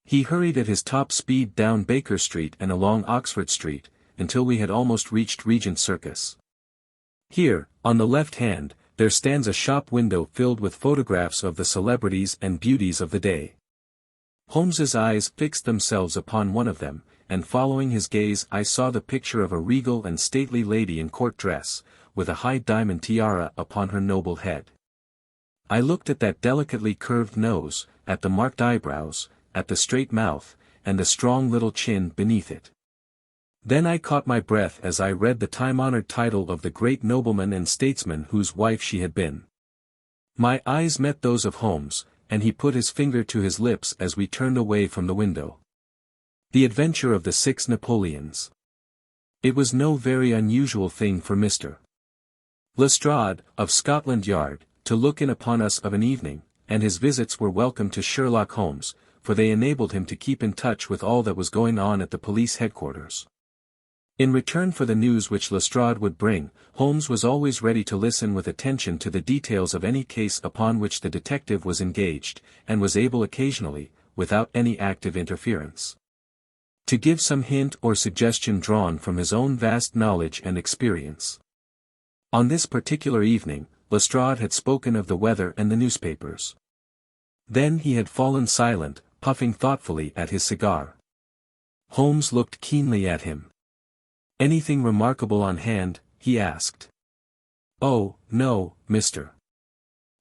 He hurried at his top speed down Baker Street and along Oxford Street, until we had almost reached Regent Circus. "Here, on the left hand, there stands a shop window filled with photographs of the celebrities and beauties of the day." Holmes's eyes fixed themselves upon one of them, and following his gaze I saw the picture of a regal and stately lady in court dress, with a high diamond tiara upon her noble head. I looked at that delicately curved nose, at the marked eyebrows, at the straight mouth, and the strong little chin beneath it. Then I caught my breath as I read the time-honored title of the great nobleman and statesman whose wife she had been. My eyes met those of Holmes, and he put his finger to his lips as we turned away from the window. The Adventure of the 6 Napoleons. It was no very unusual thing for Mr. Lestrade, of Scotland Yard, to look in upon us of an evening, and his visits were welcome to Sherlock Holmes, for they enabled him to keep in touch with all that was going on at the police headquarters. In return for the news which Lestrade would bring, Holmes was always ready to listen with attention to the details of any case upon which the detective was engaged, and was able occasionally, without any active interference, to give some hint or suggestion drawn from his own vast knowledge and experience. On this particular evening, Lestrade had spoken of the weather and the newspapers. Then he had fallen silent, puffing thoughtfully at his cigar. Holmes looked keenly at him. "Anything remarkable on hand?" he asked. "Oh, no, Mr.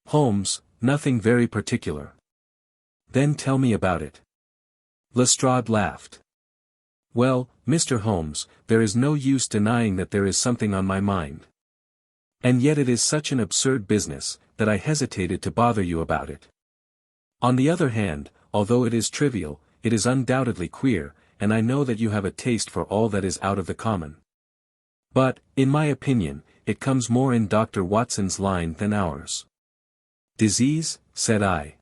Holmes, nothing very particular." "Then tell me about it." Lestrade laughed. "Well, Mr. Holmes, there is no use denying that there is something on my mind. And yet it is such an absurd business, that I hesitated to bother you about it. On the other hand, although it is trivial, it is undoubtedly queer, and I know that you have a taste for all that is out of the common. But, in my opinion, it comes more in Dr. Watson's line than ours." "Disease?" said I.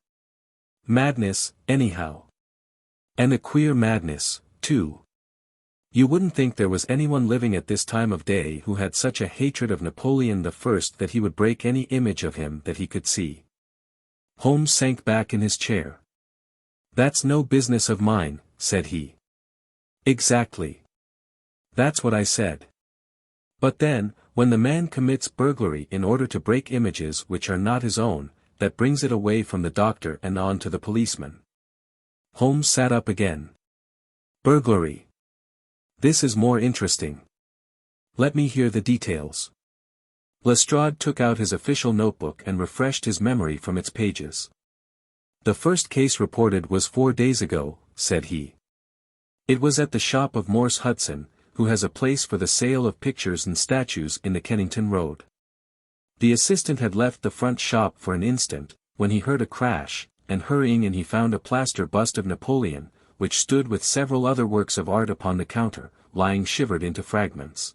"Madness, anyhow. And a queer madness, too. You wouldn't think there was anyone living at this time of day who had such a hatred of Napoleon I that he would break any image of him that he could see." Holmes sank back in his chair. "That's no business of mine," said he. "Exactly. That's what I said. But then, when the man commits burglary in order to break images which are not his own, that brings it away from the doctor and on to the policeman." Holmes sat up again. "Burglary. This is more interesting. Let me hear the details." Lestrade took out his official notebook and refreshed his memory from its pages. "The first case reported was 4 days ago," said he. "It was at the shop of Morse Hudson, who has a place for the sale of pictures and statues in the Kennington Road. The assistant had left the front shop for an instant, when he heard a crash, and hurrying in he found a plaster bust of Napoleon, which stood with several other works of art upon the counter, lying shivered into fragments.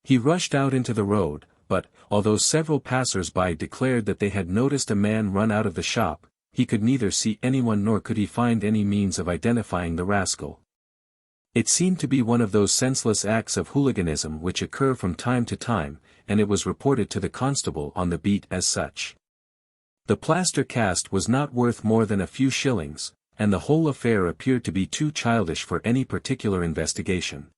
He rushed out into the road, but, although several passers-by declared that they had noticed a man run out of the shop, he could neither see anyone nor could he find any means of identifying the rascal. It seemed to be one of those senseless acts of hooliganism which occur from time to time, and it was reported to the constable on the beat as such. The plaster cast was not worth more than a few shillings, and the whole affair appeared to be too childish for any particular investigation.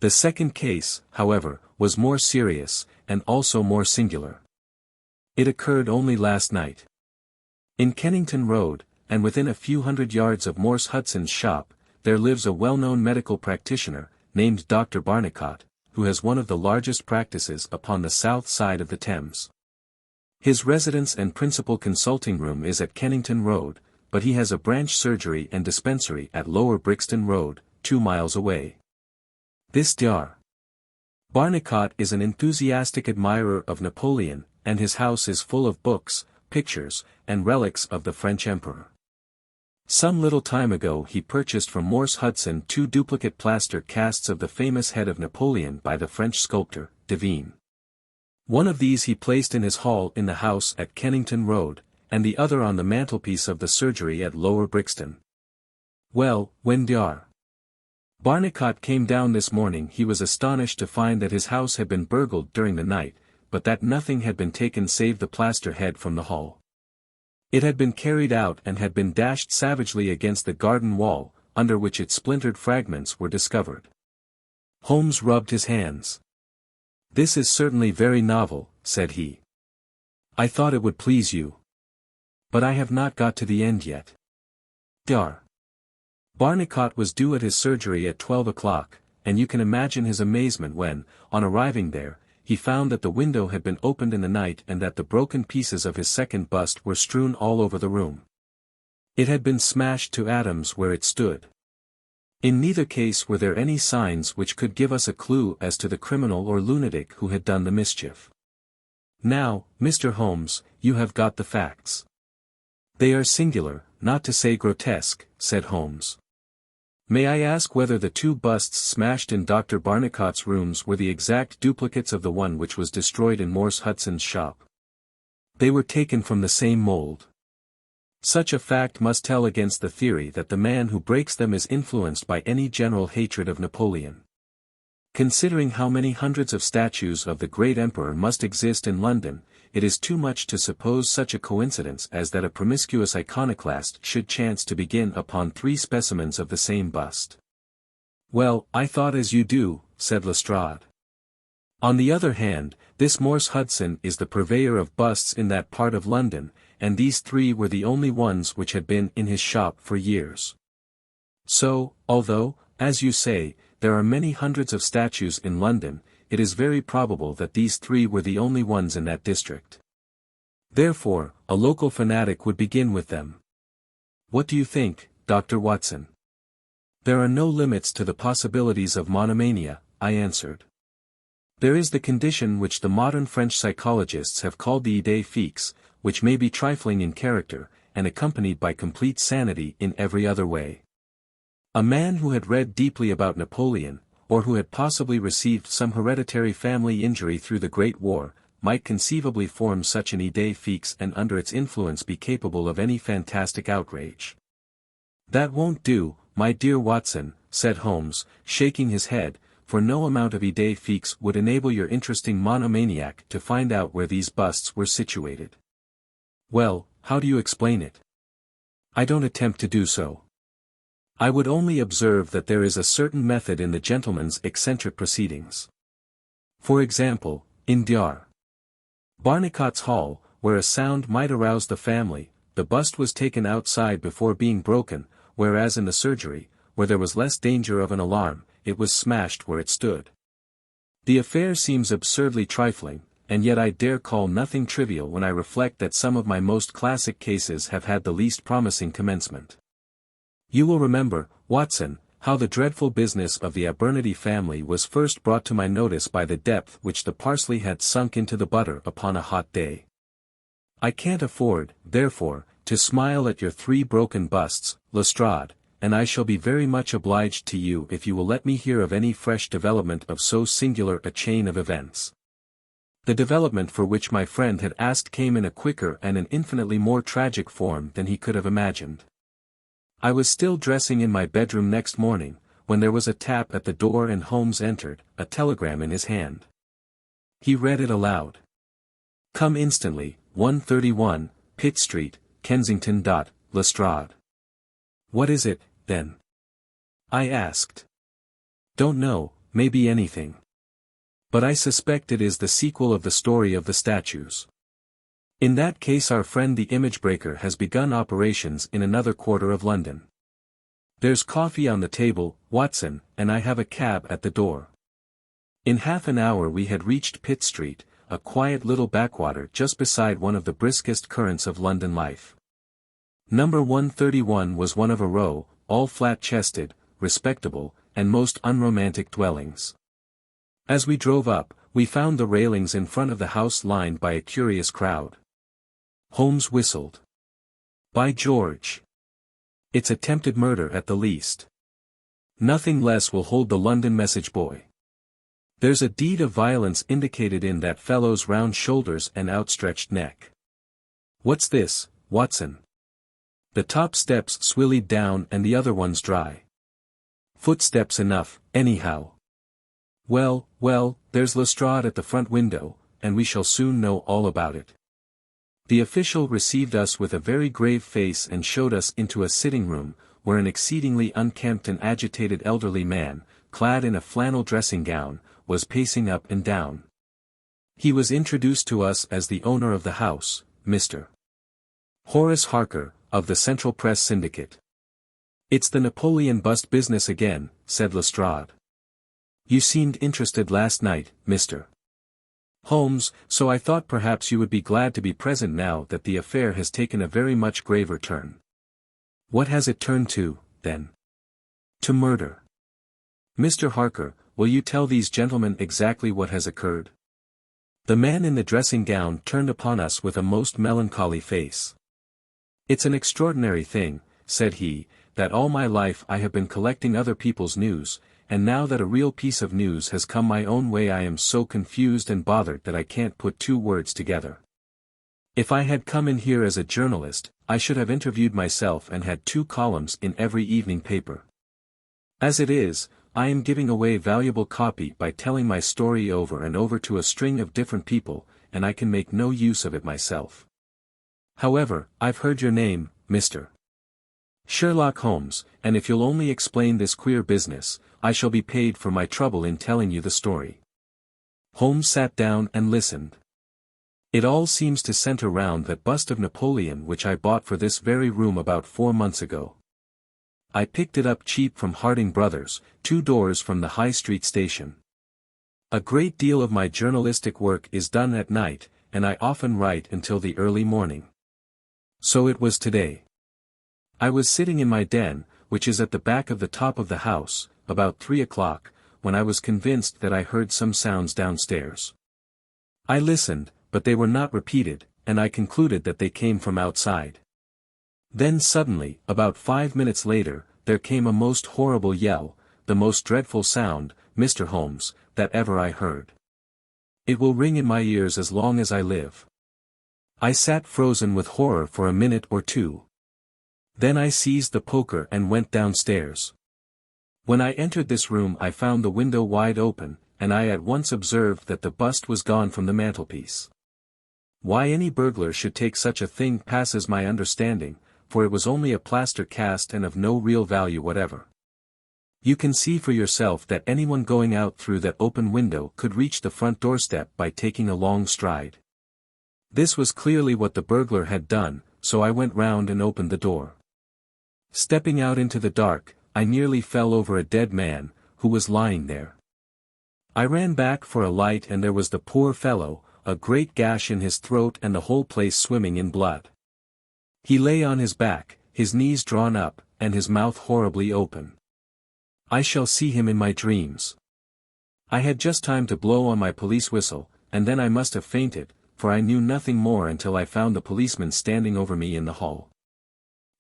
The second case, however, was more serious, and also more singular. It occurred only last night. In Kennington Road, and within a few hundred yards of Morse Hudson's shop, there lives a well-known medical practitioner, named Dr. Barnicot, who has one of the largest practices upon the south side of the Thames. His residence and principal consulting room is at Kennington Road, but he has a branch surgery and dispensary at Lower Brixton Road, 2 miles away. This Dr. Barnicot is an enthusiastic admirer of Napoleon, and his house is full of books, pictures, and relics of the French Emperor. Some little time ago he purchased from Morse Hudson 2 duplicate plaster casts of the famous head of Napoleon by the French sculptor, Devine. One of these he placed in his hall in the house at Kennington Road, and the other on the mantelpiece of the surgery at Lower Brixton. Well, when Dr. Barnicot came down this morning he was astonished to find that his house had been burgled during the night, but that nothing had been taken save the plaster head from the hall. It had been carried out and had been dashed savagely against the garden wall, under which its splintered fragments were discovered. Holmes rubbed his hands. "This is certainly very novel," said he. "I thought it would please you. But I have not got to the end yet." Dr. Barnicot was due at his surgery at 12 o'clock, and you can imagine his amazement when, on arriving there, he found that the window had been opened in the night and that the broken pieces of his second bust were strewn all over the room. It had been smashed to atoms where it stood. In neither case were there any signs which could give us a clue as to the criminal or lunatic who had done the mischief. Now, Mr. Holmes, you have got the facts. They are singular, not to say grotesque, said Holmes. May I ask whether the 2 busts smashed in Dr. Barnicot's rooms were the exact duplicates of the one which was destroyed in Morse Hudson's shop? They were taken from the same mold. Such a fact must tell against the theory that the man who breaks them is influenced by any general hatred of Napoleon. Considering how many hundreds of statues of the great emperor must exist in London, it is too much to suppose such a coincidence as that a promiscuous iconoclast should chance to begin upon 3 specimens of the same bust. Well, I thought as you do, said Lestrade. On the other hand, this Morse Hudson is the purveyor of busts in that part of London, and these 3 were the only ones which had been in his shop for years. So, although, as you say, there are many hundreds of statues in London, it is very probable that these 3 were the only ones in that district. Therefore, a local fanatic would begin with them. What do you think, Dr. Watson? There are no limits to the possibilities of monomania, I answered. There is the condition which the modern French psychologists have called the idée fixe, which may be trifling in character, and accompanied by complete sanity in every other way. A man who had read deeply about Napoleon, or who had possibly received some hereditary family injury through the Great War, might conceivably form such an idée fixe and under its influence be capable of any fantastic outrage. That won't do, my dear Watson, said Holmes, shaking his head, for no amount of idée fixe would enable your interesting monomaniac to find out where these busts were situated. Well, how do you explain it? I don't attempt to do so. I would only observe that there is a certain method in the gentleman's eccentric proceedings. For example, in Dr. Barnicot's hall, where a sound might arouse the family, the bust was taken outside before being broken, whereas in the surgery, where there was less danger of an alarm, it was smashed where it stood. The affair seems absurdly trifling, and yet I dare call nothing trivial when I reflect that some of my most classic cases have had the least promising commencement. You will remember, Watson, how the dreadful business of the Abernethy family was first brought to my notice by the depth which the parsley had sunk into the butter upon a hot day. I can't afford, therefore, to smile at your 3 broken busts, Lestrade, and I shall be very much obliged to you if you will let me hear of any fresh development of so singular a chain of events. The development for which my friend had asked came in a quicker and an infinitely more tragic form than he could have imagined. I was still dressing in my bedroom next morning, when there was a tap at the door and Holmes entered, a telegram in his hand. He read it aloud. Come instantly, 131, Pitt Street, Kensington. Lestrade. What is it, then? I asked. Don't know, maybe anything. But I suspect it is the sequel of the story of the statues. In that case our friend the image breaker has begun operations in another quarter of London. There's coffee on the table, Watson, and I have a cab at the door. In half an hour we had reached Pitt Street, a quiet little backwater just beside one of the briskest currents of London life. Number 131 was one of a row, all flat-chested, respectable, and most unromantic dwellings. As we drove up, we found the railings in front of the house lined by a curious crowd. Holmes whistled. By George! It's attempted murder at the least. Nothing less will hold the London message boy. There's a deed of violence indicated in that fellow's round shoulders and outstretched neck. What's this, Watson? The top steps swillied down and the other ones dry. Footsteps enough, anyhow. Well, there's Lestrade at the front window, and we shall soon know all about it. The official received us with a very grave face and showed us into a sitting room, where an exceedingly unkempt and agitated elderly man, clad in a flannel dressing gown, was pacing up and down. He was introduced to us as the owner of the house, Mr. Horace Harker, of the Central Press Syndicate. It's the Napoleon bust business again, said Lestrade. You seemed interested last night, Mr. Holmes, so I thought perhaps you would be glad to be present now that the affair has taken a very much graver turn. What has it turned to, then? To murder. Mr. Harker, will you tell these gentlemen exactly what has occurred? The man in the dressing gown turned upon us with a most melancholy face. It's an extraordinary thing, said he, that all my life I have been collecting other people's news, and now that a real piece of news has come my own way I am so confused and bothered that I can't put 2 words together. If I had come in here as a journalist, I should have interviewed myself and had 2 columns in every evening paper. As it is, I am giving away valuable copy by telling my story over and over to a string of different people, and I can make no use of it myself. However, I've heard your name, Mr. Sherlock Holmes, and if you'll only explain this queer business, I shall be paid for my trouble in telling you the story." Holmes sat down and listened. "It all seems to center round that bust of Napoleon which I bought for this very room about 4 months ago. I picked it up cheap from Harding Brothers, 2 doors from the High Street station. A great deal of my journalistic work is done at night, and I often write until the early morning. So it was today. I was sitting in my den, which is at the back of the top of the house, about 3 o'clock, when I was convinced that I heard some sounds downstairs. I listened, but they were not repeated, and I concluded that they came from outside. Then suddenly, about 5 minutes later, there came a most horrible yell, the most dreadful sound, Mr. Holmes, that ever I heard. It will ring in my ears as long as I live. I sat frozen with horror for a minute or 2. Then I seized the poker and went downstairs. When I entered this room I found the window wide open, and I at once observed that the bust was gone from the mantelpiece. Why any burglar should take such a thing passes my understanding, for it was only a plaster cast and of no real value whatever. You can see for yourself that anyone going out through that open window could reach the front doorstep by taking a long stride. This was clearly what the burglar had done, so I went round and opened the door. Stepping out into the dark, I nearly fell over a dead man, who was lying there. I ran back for a light and there was the poor fellow, a great gash in his throat and the whole place swimming in blood. He lay on his back, his knees drawn up, and his mouth horribly open. I shall see him in my dreams. I had just time to blow on my police whistle, and then I must have fainted, for I knew nothing more until I found the policeman standing over me in the hall.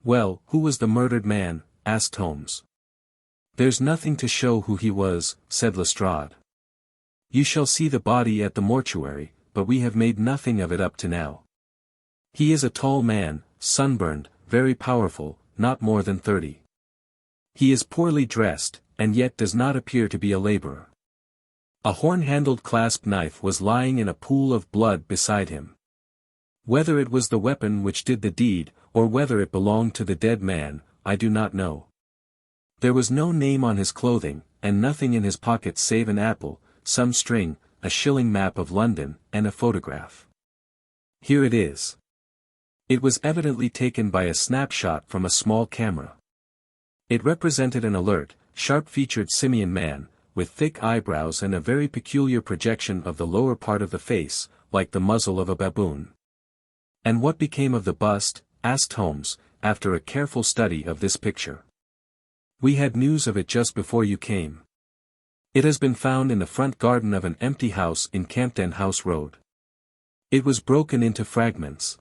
"Well, who was the murdered man?" asked Holmes. "There's nothing to show who he was," said Lestrade. "You shall see the body at the mortuary, but we have made nothing of it up to now. He is a tall man, sunburned, very powerful, not more than 30. He is poorly dressed, and yet does not appear to be a laborer. A horn-handled clasp knife was lying in a pool of blood beside him. Whether it was the weapon which did the deed, or whether it belonged to the dead man, I do not know. There was no name on his clothing, and nothing in his pockets save an apple, some string, a shilling map of London, and a photograph. Here it is. It was evidently taken by a snapshot from a small camera. It represented an alert, sharp-featured simian man, with thick eyebrows and a very peculiar projection of the lower part of the face, like the muzzle of a baboon." "And what became of the bust?" asked Holmes, after a careful study of this picture. "We had news of it just before you came. It has been found in the front garden of an empty house in Campden House Road. It was broken into fragments.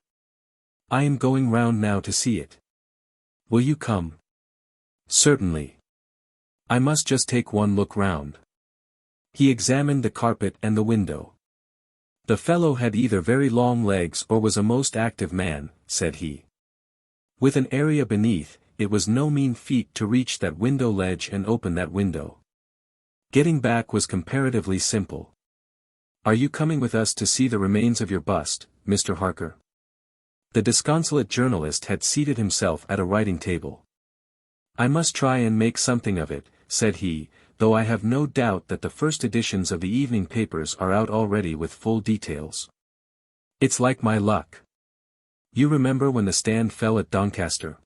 I am going round now to see it. Will you come?" "Certainly. I must just take one look round." He examined the carpet and the window. "The fellow had either very long legs or was a most active man," said he. "With an area beneath, it was no mean feat to reach that window ledge and open that window. Getting back was comparatively simple. Are you coming with us to see the remains of your bust, Mr. Harker?" The disconsolate journalist had seated himself at a writing table. "I must try and make something of it," said he, "though I have no doubt that the first editions of the evening papers are out already with full details. It's like my luck. You remember when the Stand fell at Doncaster?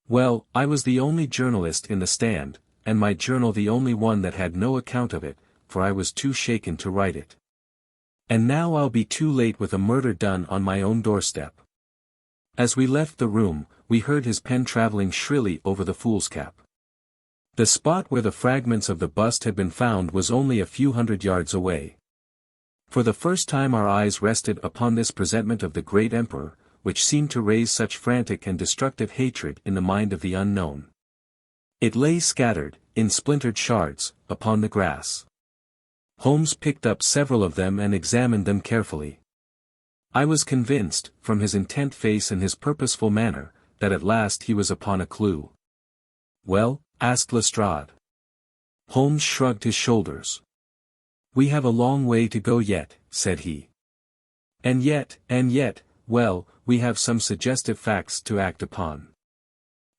Well, I was the only journalist in the Stand, and my journal the only one that had no account of it, for I was too shaken to write it. And now I'll be too late with a murder done on my own doorstep." As we left the room, we heard his pen travelling shrilly over the foolscap. The spot where the fragments of the bust had been found was only a few hundred yards away. For the first time our eyes rested upon this presentment of the great emperor, which seemed to raise such frantic and destructive hatred in the mind of the unknown. It lay scattered, in splintered shards, upon the grass. Holmes picked up several of them and examined them carefully. I was convinced, from his intent face and his purposeful manner, that at last he was upon a clue. "Well?" asked Lestrade. Holmes shrugged his shoulders. "We have a long way to go yet," said he. And yet, well, we have some suggestive facts to act upon.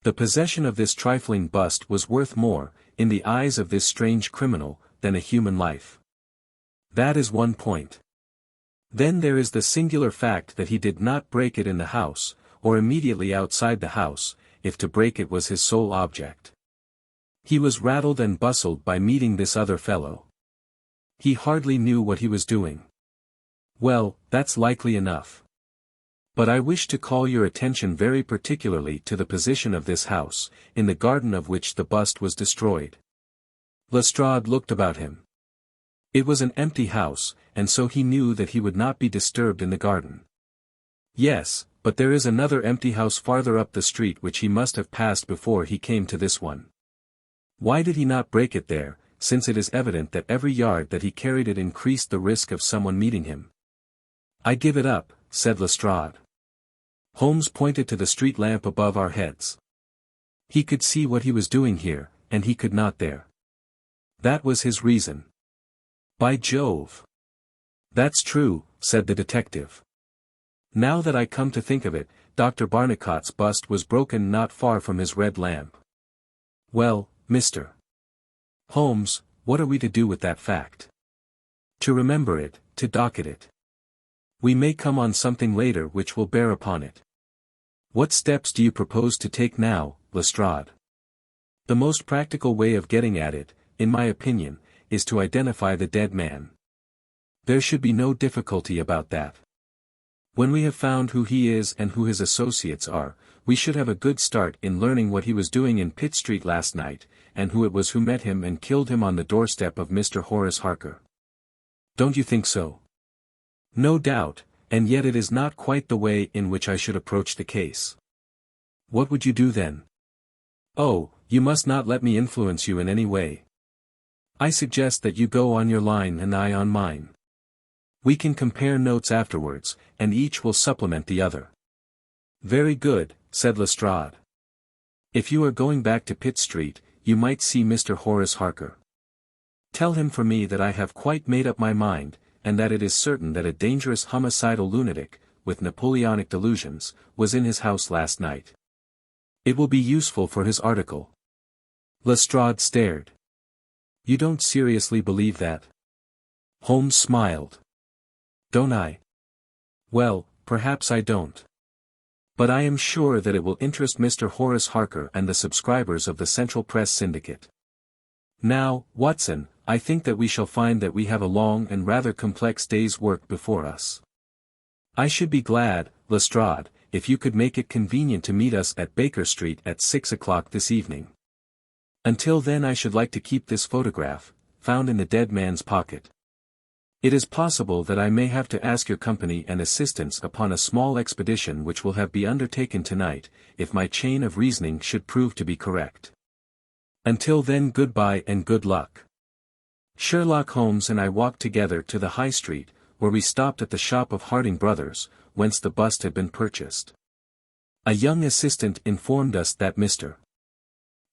The possession of this trifling bust was worth more, in the eyes of this strange criminal, than a human life. That is one point. Then there is the singular fact that he did not break it in the house, or immediately outside the house, if to break it was his sole object. He was rattled and bustled by meeting this other fellow. He hardly knew what he was doing. Well, that's likely enough. But I wish to call your attention very particularly to the position of this house, in the garden of which the bust was destroyed. Lestrade looked about him. It was an empty house, and so he knew that he would not be disturbed in the garden. Yes, but there is another empty house farther up the street which he must have passed before he came to this one. Why did he not break it there, since it is evident that every yard that he carried it increased the risk of someone meeting him? "I give it up," said Lestrade. Holmes pointed to the street lamp above our heads. He could see what he was doing here, and he could not there. That was his reason. "By Jove! That's true," said the detective. "Now that I come to think of it, Dr. Barnicot's bust was broken not far from his red lamp. Well, Mr. Holmes, what are we to do with that fact? To remember it, to docket it. We may come on something later which will bear upon it. What steps do you propose to take now, Lestrade?" "The most practical way of getting at it, in my opinion, is to identify the dead man. There should be no difficulty about that. When we have found who he is and who his associates are, we should have a good start in learning what he was doing in Pitt Street last night, and who it was who met him and killed him on the doorstep of Mr. Horace Harker. Don't you think so?" "No doubt, and yet it is not quite the way in which I should approach the case." "What would you do then?" "Oh, you must not let me influence you in any way. I suggest that you go on your line and I on mine. We can compare notes afterwards, and each will supplement the other." "Very good," said Lestrade. "If you are going back to Pitt Street, you might see Mr. Horace Harker. Tell him for me that I have quite made up my mind, and that it is certain that a dangerous homicidal lunatic, with Napoleonic delusions, was in his house last night. It will be useful for his article." Lestrade stared. "You don't seriously believe that?" Holmes smiled. "Don't I? Well, perhaps I don't. But I am sure that it will interest Mr. Horace Harker and the subscribers of the Central Press Syndicate. Now, Watson, I think that we shall find that we have a long and rather complex day's work before us. I should be glad, Lestrade, if you could make it convenient to meet us at Baker Street at 6 o'clock this evening. Until then I should like to keep this photograph, found in the dead man's pocket. It is possible that I may have to ask your company and assistance upon a small expedition which will have be undertaken tonight, if my chain of reasoning should prove to be correct. Until then, goodbye and good luck." Sherlock Holmes and I walked together to the High Street, where we stopped at the shop of Harding Brothers, whence the bust had been purchased. A young assistant informed us that Mr.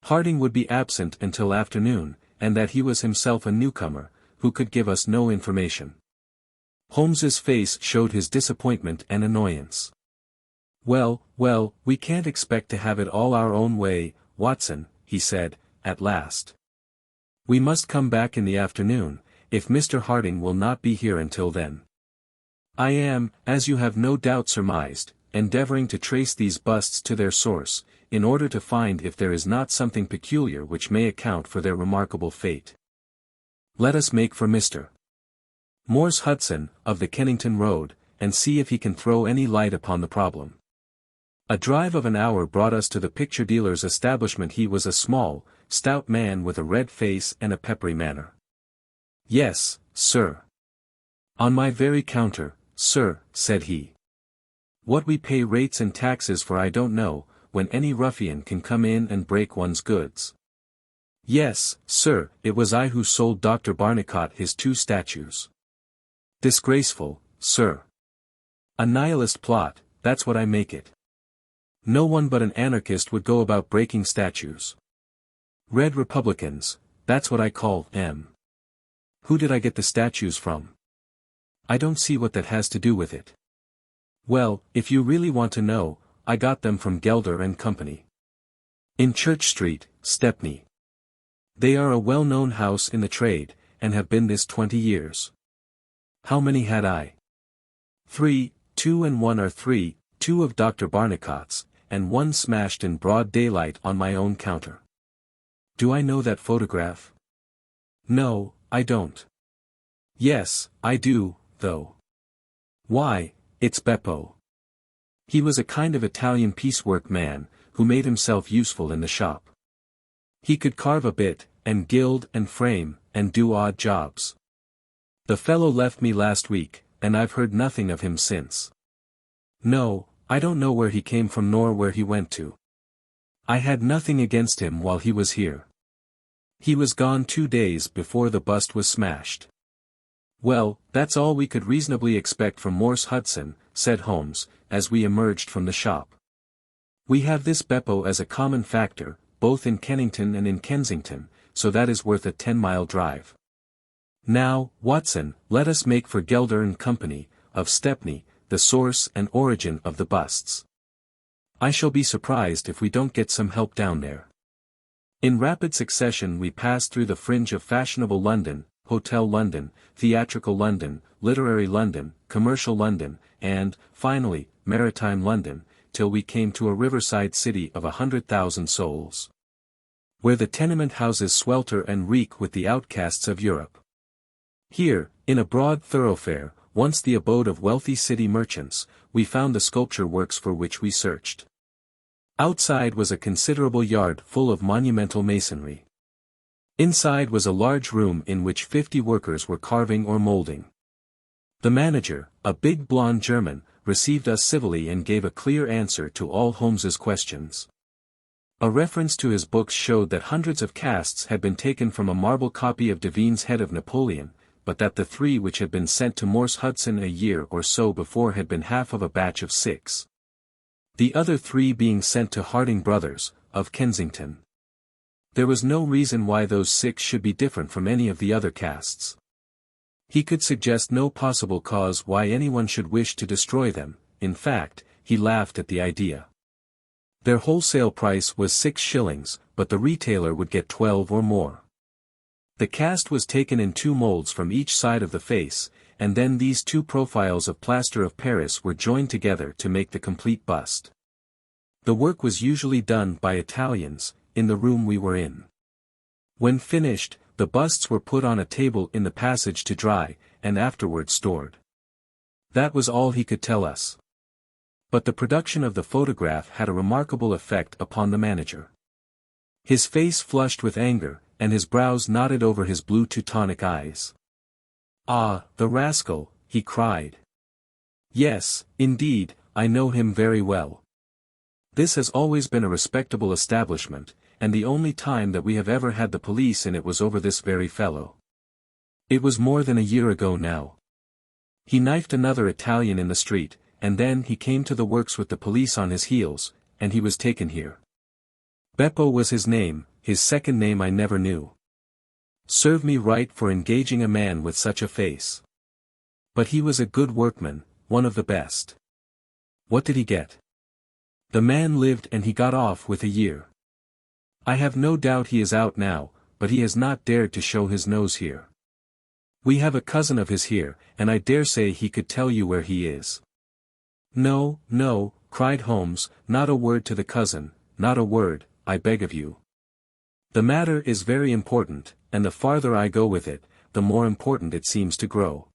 Harding would be absent until afternoon, and that he was himself a newcomer, who could give us no information. Holmes's face showed his disappointment and annoyance. Well, we can't expect to have it all our own way, Watson," he said, at last. "We must come back in the afternoon, if Mr. Harding will not be here until then. I am, as you have no doubt surmised, endeavoring to trace these busts to their source, in order to find if there is not something peculiar which may account for their remarkable fate. Let us make for Mr. Morse Hudson, of the Kennington Road, and see if he can throw any light upon the problem." A drive of an hour brought us to the picture dealer's establishment. He was a small, stout man with a red face and a peppery manner. "Yes, sir. On my very counter, sir," said he. "What we pay rates and taxes for I don't know, when any ruffian can come in and break one's goods. Yes, sir, it was I who sold Dr. Barnicot his 2 statues. Disgraceful, sir. A nihilist plot, that's what I make it. No one but an anarchist would go about breaking statues. Red Republicans, that's what I call them. Who did I get the statues from? I don't see what that has to do with it. Well, if you really want to know, I got them from Gelder and Company. In Church Street, Stepney. They are a well-known house in the trade, and have been this 20 years. How many had I? 3, 2 and 1 are 3, 2 of Dr. Barnicott's, and 1 smashed in broad daylight on my own counter. Do I know that photograph? No, I don't. Yes, I do, though. Why, it's Beppo. He was a kind of Italian piecework man, who made himself useful in the shop. He could carve a bit, and gild and frame, and do odd jobs. The fellow left me last week, and I've heard nothing of him since. No, I don't know where he came from nor where he went to. I had nothing against him while he was here. He was gone 2 days before the bust was smashed. Well, that's all we could reasonably expect from Morse Hudson, said Holmes, as we emerged from the shop. We have this Beppo as a common factor, both in Kennington and in Kensington, so that is worth a 10-mile drive. Now, Watson, let us make for Gelder and Company, of Stepney, the source and origin of the busts. I shall be surprised if we don't get some help down there. In rapid succession we passed through the fringe of fashionable London, Hotel London, Theatrical London, Literary London, Commercial London, and, finally, Maritime London, till we came to a riverside city of 100,000 souls. Where the tenement houses swelter and reek with the outcasts of Europe. Here, in a broad thoroughfare, once the abode of wealthy city merchants, we found the sculpture works for which we searched. Outside was a considerable yard full of monumental masonry. Inside was a large room in which 50 workers were carving or molding. The manager, a big blonde German, received us civilly and gave a clear answer to all Holmes's questions. A reference to his books showed that hundreds of casts had been taken from a marble copy of Devine's head of Napoleon, but that the 3 which had been sent to Morse Hudson a year or so before had been half of a batch of 6. The other 3 being sent to Harding Brothers, of Kensington. There was no reason why those 6 should be different from any of the other casts. He could suggest no possible cause why anyone should wish to destroy them. In fact, he laughed at the idea. Their wholesale price was 6 shillings, but the retailer would get 12 or more. The cast was taken in 2 molds from each side of the face, and then these 2 profiles of plaster of Paris were joined together to make the complete bust. The work was usually done by Italians, in the room we were in. When finished, the busts were put on a table in the passage to dry, and afterward stored. That was all he could tell us. But the production of the photograph had a remarkable effect upon the manager. His face flushed with anger, and his brows knotted over his blue Teutonic eyes. "Ah, the rascal," he cried. "Yes, indeed, I know him very well. This has always been a respectable establishment, and the only time that we have ever had the police in it was over this very fellow. It was more than a year ago now. He knifed another Italian in the street, and then he came to the works with the police on his heels, and he was taken here. Beppo was his name, his second name I never knew. Serve me right for engaging a man with such a face. But he was a good workman, one of the best. What did he get? The man lived and he got off with a year. I have no doubt he is out now, but he has not dared to show his nose here. We have a cousin of his here, and I dare say he could tell you where he is." "No, no," cried Holmes, "not a word to the cousin, not a word, I beg of you. The matter is very important, and the farther I go with it, the more important it seems to grow.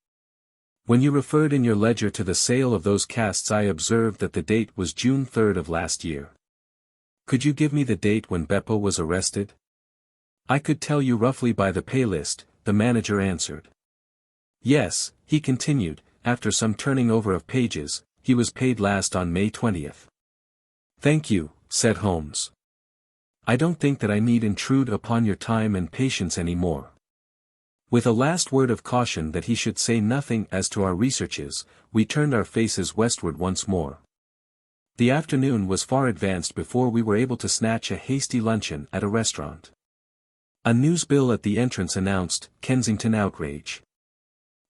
When you referred in your ledger to the sale of those casts I observed that the date was June 3rd of last year. Could you give me the date when Beppo was arrested?" "I could tell you roughly by the pay list," the manager answered. "Yes," he continued, after some turning over of pages, "he was paid last on May 20th. "Thank you," said Holmes. "I don't think that I need intrude upon your time and patience any more. With a last word of caution that he should say nothing as to our researches, we turned our faces westward once more. The afternoon was far advanced before we were able to snatch a hasty luncheon at a restaurant. A newsbill at the entrance announced, "Kensington Outrage.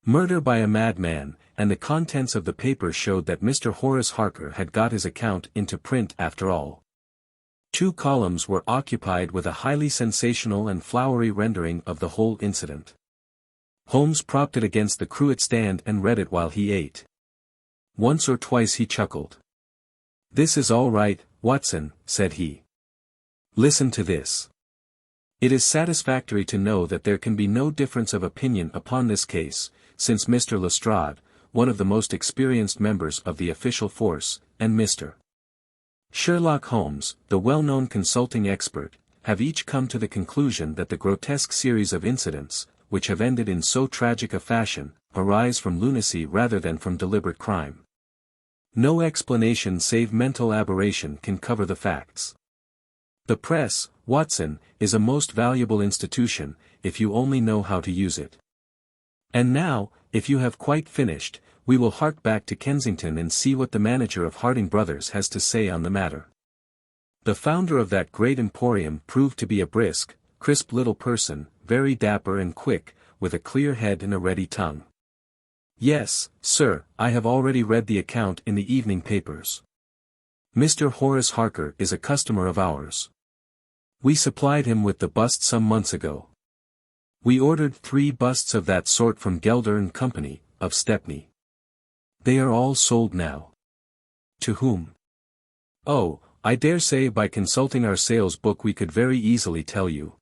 Murder by a madman," and the contents of the paper showed that Mr. Horace Harker had got his account into print after all. 2 columns were occupied with a highly sensational and flowery rendering of the whole incident. Holmes propped it against the cruet stand and read it while he ate. Once or twice he chuckled. "This is all right, Watson," said he. "Listen to this. It is satisfactory to know that there can be no difference of opinion upon this case, since Mr. Lestrade, one of the most experienced members of the official force, and Mr. Sherlock Holmes, the well-known consulting expert, have each come to the conclusion that the grotesque series of incidents, which have ended in so tragic a fashion, arise from lunacy rather than from deliberate crime. No explanation save mental aberration can cover the facts. The press, Watson, is a most valuable institution, if you only know how to use it. And now, if you have quite finished, we will hark back to Kensington and see what the manager of Harding Brothers has to say on the matter." The founder of that great emporium proved to be a brisk, crisp little person, very dapper and quick, with a clear head and a ready tongue. "Yes, sir, I have already read the account in the evening papers. Mr. Horace Harker is a customer of ours. We supplied him with the bust some months ago. We ordered 3 busts of that sort from Gelder and Company, of Stepney. They are all sold now." "To whom?" "Oh, I dare say by consulting our sales book we could very easily tell you.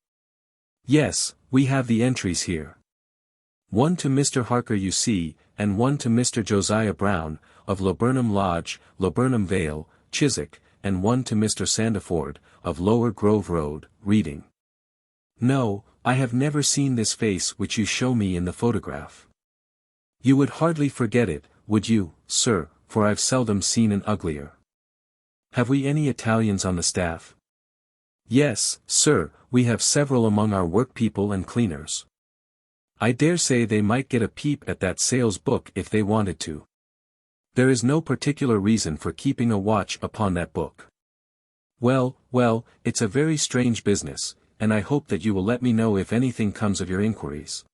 Yes, we have the entries here. 1 to Mr. Harker you see, and 1 to Mr. Josiah Brown, of Laburnum Lodge, Laburnum Vale, Chiswick, and 1 to Mr. Sandiford, of Lower Grove Road, Reading. No, I have never seen this face which you show me in the photograph. You would hardly forget it, would you, sir, for I've seldom seen an uglier. Have we any Italians on the staff?" "Yes, sir, we have several among our workpeople and cleaners. I dare say they might get a peep at that sales book if they wanted to. There is no particular reason for keeping a watch upon that book. Well, well, it's a very strange business, and I hope that you will let me know if anything comes of your inquiries."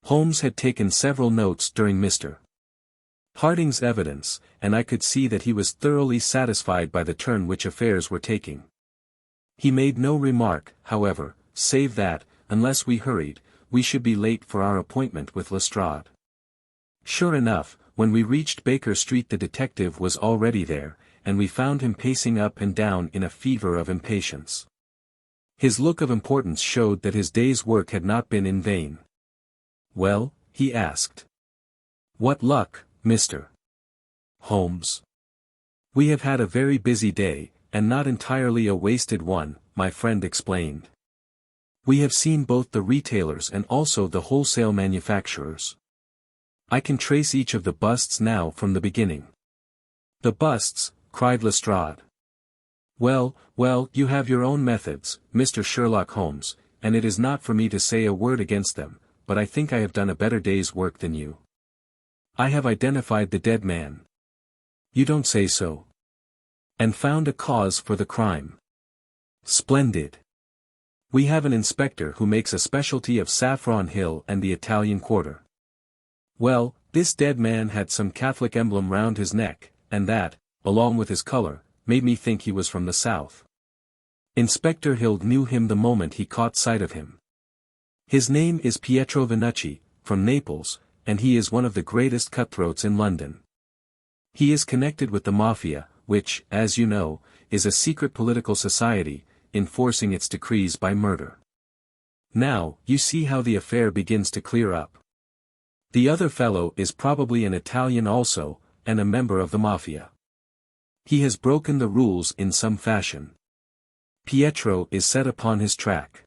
Holmes had taken several notes during Mr. Harding's evidence, and I could see that he was thoroughly satisfied by the turn which affairs were taking. He made no remark, however, save that, unless we hurried, we should be late for our appointment with Lestrade. Sure enough, when we reached Baker Street the detective was already there, and we found him pacing up and down in a fever of impatience. His look of importance showed that his day's work had not been in vain. "Well?" he asked. "What luck, Mr. Holmes?" "We have had a very busy day, and not entirely a wasted one," my friend explained. "We have seen both the retailers and also the wholesale manufacturers. I can trace each of the busts now from the beginning." "The busts?" cried Lestrade. "Well, well, you have your own methods, Mr. Sherlock Holmes, and it is not for me to say a word against them, but I think I have done a better day's work than you. I have identified the dead man." "You don't say so." "And found a cause for the crime." "Splendid. We have an inspector who makes a specialty of Saffron Hill and the Italian Quarter. Well, this dead man had some Catholic emblem round his neck, and that, along with his color, made me think he was from the south. Inspector Hill knew him the moment he caught sight of him. His name is Pietro Venucci, from Naples, and he is one of the greatest cutthroats in London. He is connected with the Mafia, which, as you know, is a secret political society, enforcing its decrees by murder. Now, you see how the affair begins to clear up. The other fellow is probably an Italian also, and a member of the Mafia. He has broken the rules in some fashion. Pietro is set upon his track.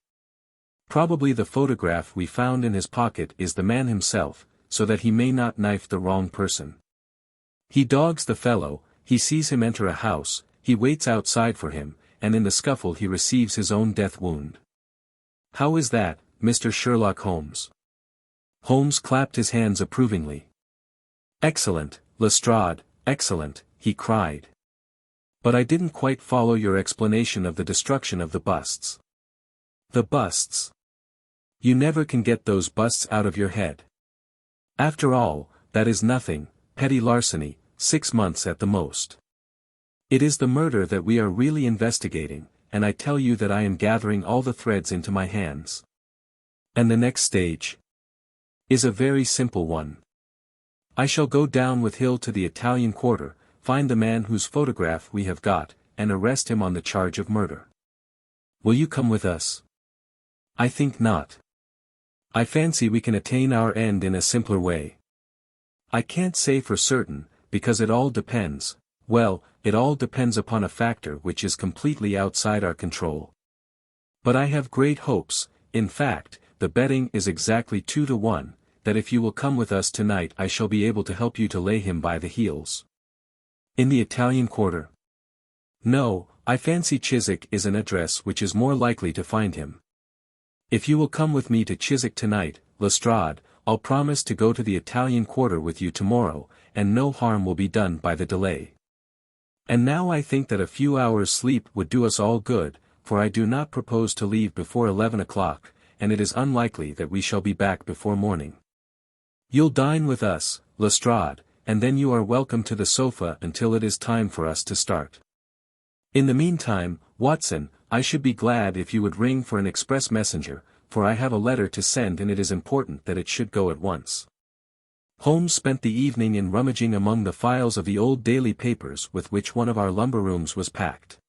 Probably the photograph we found in his pocket is the man himself, so that he may not knife the wrong person. He dogs the fellow, he sees him enter a house, he waits outside for him, and in the scuffle he receives his own death wound. How is that, Mr. Sherlock Holmes?" Holmes clapped his hands approvingly. "Excellent, Lestrade, excellent," he cried. "But I didn't quite follow your explanation of the destruction of the busts." "The busts? You never can get those busts out of your head. After all, that is nothing, petty larceny, 6 months at the most. It is the murder that we are really investigating, and I tell you that I am gathering all the threads into my hands. And the next stage is a very simple one. I shall go down with Hill to the Italian quarter, find the man whose photograph we have got, and arrest him on the charge of murder. Will you come with us?" "I think not. I fancy we can attain our end in a simpler way." "I can't say for certain, because it all depends, well, it all depends upon a factor which is completely outside our control. But I have great hopes, in fact, the betting is exactly 2 to 1, that if you will come with us tonight I shall be able to help you to lay him by the heels." "In the Italian quarter?" "No, I fancy Chiswick is an address which is more likely to find him. If you will come with me to Chiswick tonight, Lestrade, I'll promise to go to the Italian quarter with you tomorrow, and no harm will be done by the delay. And now I think that a few hours' sleep would do us all good, for I do not propose to leave before 11 o'clock, and it is unlikely that we shall be back before morning. You'll dine with us, Lestrade, and then you are welcome to the sofa until it is time for us to start. In the meantime, Watson, I should be glad if you would ring for an express messenger, for I have a letter to send and it is important that it should go at once." Holmes spent the evening in rummaging among the files of the old daily papers with which one of our lumber rooms was packed.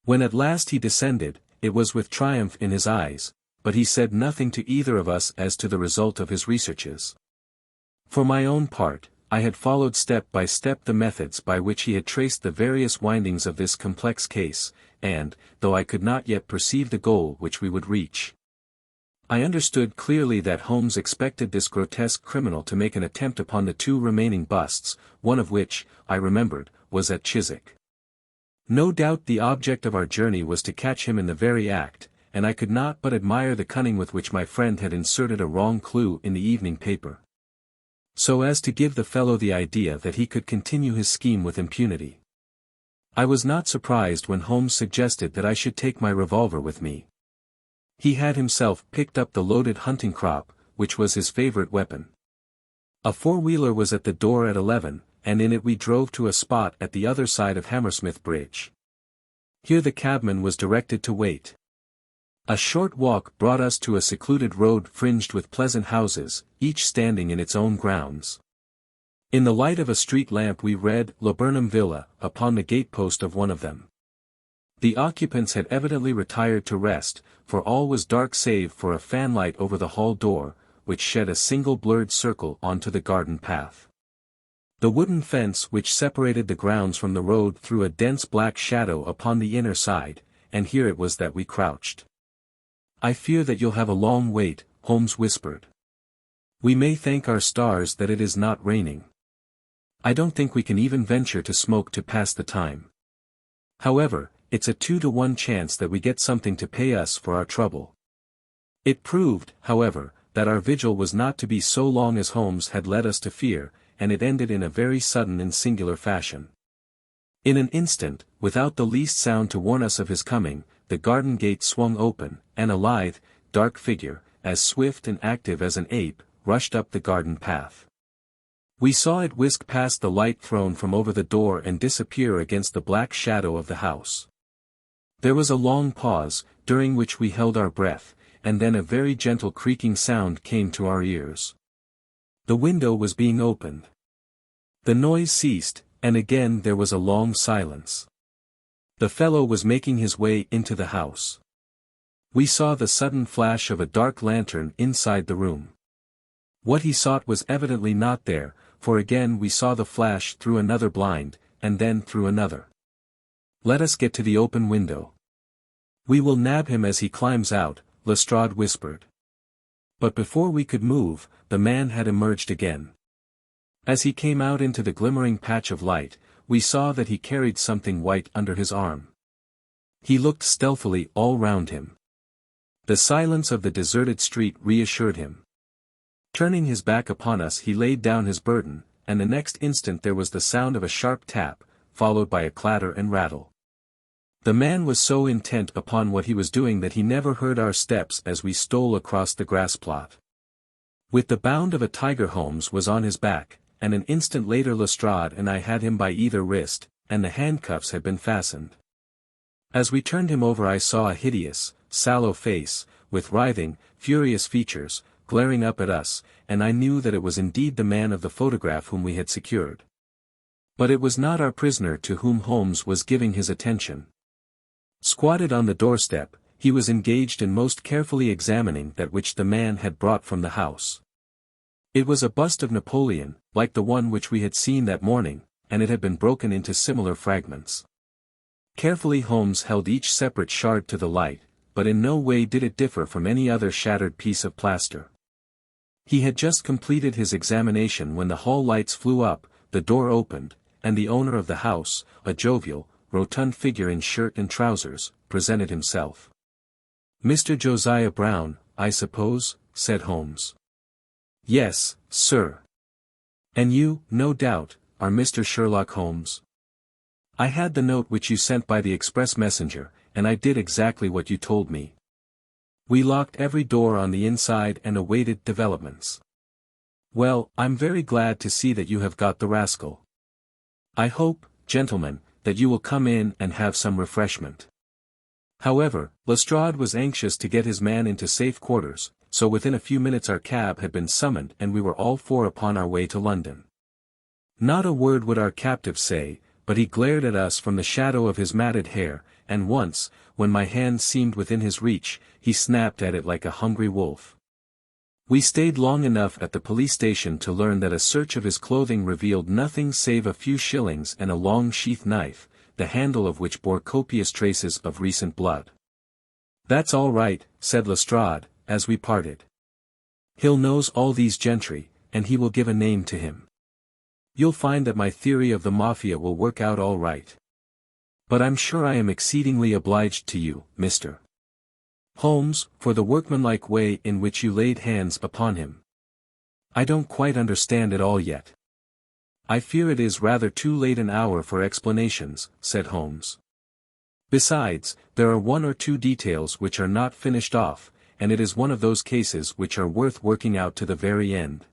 When at last he descended, it was with triumph in his eyes, but he said nothing to either of us as to the result of his researches. For my own part, I had followed step by step the methods by which he had traced the various windings of this complex case, and, though I could not yet perceive the goal which we would reach, I understood clearly that Holmes expected this grotesque criminal to make an attempt upon the 2 remaining busts, one of which, I remembered, was at Chiswick. No doubt the object of our journey was to catch him in the very act, and I could not but admire the cunning with which my friend had inserted a wrong clue in the evening paper, so as to give the fellow the idea that he could continue his scheme with impunity. I was not surprised when Holmes suggested that I should take my revolver with me. He had himself picked up the loaded hunting crop, which was his favorite weapon. A 4-wheeler was at the door at 11, and in it we drove to a spot at the other side of Hammersmith Bridge. Here the cabman was directed to wait. A short walk brought us to a secluded road fringed with pleasant houses, each standing in its own grounds. In the light of a street lamp we read "Laburnum Villa" upon the gatepost of one of them. The occupants had evidently retired to rest, for all was dark save for a fanlight over the hall door, which shed a single blurred circle onto the garden path. The wooden fence which separated the grounds from the road threw a dense black shadow upon the inner side, and here it was that we crouched. "I fear that you'll have a long wait," Holmes whispered. "We may thank our stars that it is not raining. I don't think we can even venture to smoke to pass the time. However, it's a 2 to 1 chance that we get something to pay us for our trouble." It proved, however, that our vigil was not to be so long as Holmes had led us to fear, and it ended in a very sudden and singular fashion. In an instant, without the least sound to warn us of his coming, the garden gate swung open, and a lithe, dark figure, as swift and active as an ape, rushed up the garden path. We saw it whisk past the light thrown from over the door and disappear against the black shadow of the house. There was a long pause, during which we held our breath, and then a very gentle creaking sound came to our ears. The window was being opened. The noise ceased, and again there was a long silence. The fellow was making his way into the house. We saw the sudden flash of a dark lantern inside the room. What he sought was evidently not there, for again we saw the flash through another blind, and then through another. "Let us get to the open window. We will nab him as he climbs out," Lestrade whispered. But before we could move, the man had emerged again. As he came out into the glimmering patch of light, we saw that he carried something white under his arm. He looked stealthily all round him. The silence of the deserted street reassured him. Turning his back upon us he laid down his burden, and the next instant there was the sound of a sharp tap, followed by a clatter and rattle. The man was so intent upon what he was doing that he never heard our steps as we stole across the grass plot. With the bound of a tiger Holmes was on his back, and an instant later Lestrade and I had him by either wrist, and the handcuffs had been fastened. As we turned him over I saw a hideous, sallow face, with writhing, furious features, glaring up at us, and I knew that it was indeed the man of the photograph whom we had secured. But it was not our prisoner to whom Holmes was giving his attention. Squatted on the doorstep, he was engaged in most carefully examining that which the man had brought from the house. It was a bust of Napoleon, like the one which we had seen that morning, and it had been broken into similar fragments. Carefully Holmes held each separate shard to the light, but in no way did it differ from any other shattered piece of plaster. He had just completed his examination when the hall lights flew up, the door opened, and the owner of the house, a jovial, rotund figure in shirt and trousers, presented himself. "Mr. Josiah Brown, I suppose," said Holmes. "Yes, sir. And you, no doubt, are Mr. Sherlock Holmes? I had the note which you sent by the express messenger, and I did exactly what you told me. We locked every door on the inside and awaited developments. Well, I'm very glad to see that you have got the rascal. I hope, gentlemen, that you will come in and have some refreshment." However, Lestrade was anxious to get his man into safe quarters, so within a few minutes our cab had been summoned and we were all four upon our way to London. Not a word would our captive say, but he glared at us from the shadow of his matted hair, and once, when my hand seemed within his reach, he snapped at it like a hungry wolf. We stayed long enough at the police station to learn that a search of his clothing revealed nothing save a few shillings and a long sheath knife, the handle of which bore copious traces of recent blood. "That's all right," said Lestrade, as we parted. "He'll knows all these gentry, and he will give a name to him. You'll find that my theory of the Mafia will work out all right. But I'm sure I am exceedingly obliged to you, Mr. Holmes, for the workmanlike way in which you laid hands upon him. I don't quite understand it all yet." "I fear it is rather too late an hour for explanations," said Holmes. "Besides, there are one or two details which are not finished off, and it is one of those cases which are worth working out to the very end.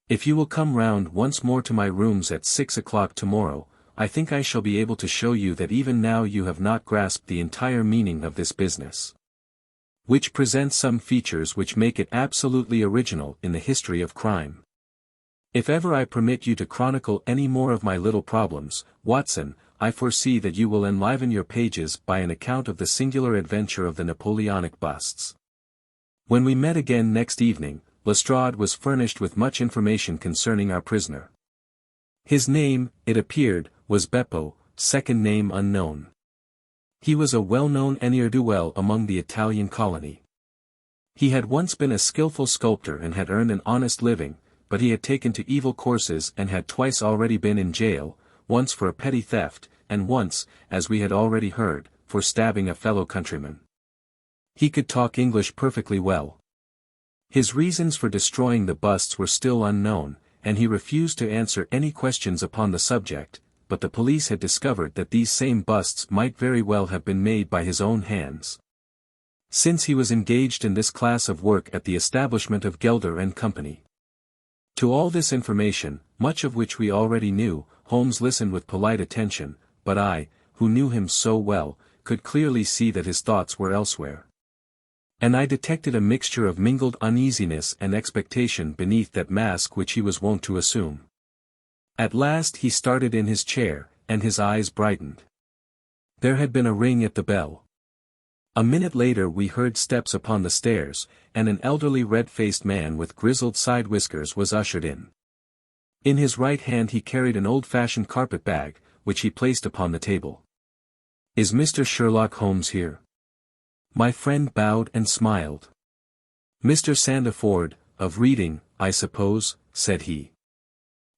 If you will come round once more to my rooms at 6 o'clock tomorrow, I think I shall be able to show you that even now you have not grasped the entire meaning of this business, which presents some features which make it absolutely original in the history of crime. If ever I permit you to chronicle any more of my little problems, Watson, I foresee that you will enliven your pages by an account of the singular adventure of the Napoleonic busts." When we met again next evening, Lestrade was furnished with much information concerning our prisoner. His name, it appeared, was Beppo, second name unknown. He was a well-known ne'er-do-well among the Italian colony. He had once been a skillful sculptor and had earned an honest living, but he had taken to evil courses and had twice already been in jail, once for a petty theft, and once, as we had already heard, for stabbing a fellow countryman. He could talk English perfectly well. His reasons for destroying the busts were still unknown, and he refused to answer any questions upon the subject, but the police had discovered that these same busts might very well have been made by his own hands, since he was engaged in this class of work at the establishment of Gelder and Company. To all this information, much of which we already knew, Holmes listened with polite attention, but I, who knew him so well, could clearly see that his thoughts were elsewhere. And I detected a mixture of mingled uneasiness and expectation beneath that mask which he was wont to assume. At last he started in his chair, and his eyes brightened. There had been a ring at the bell. A minute later we heard steps upon the stairs, and an elderly red-faced man with grizzled side whiskers was ushered in. In his right hand he carried an old-fashioned carpet-bag, which he placed upon the table. "Is Mr. Sherlock Holmes here?" My friend bowed and smiled. "Mr. Sandiford, of Reading, I suppose," said he.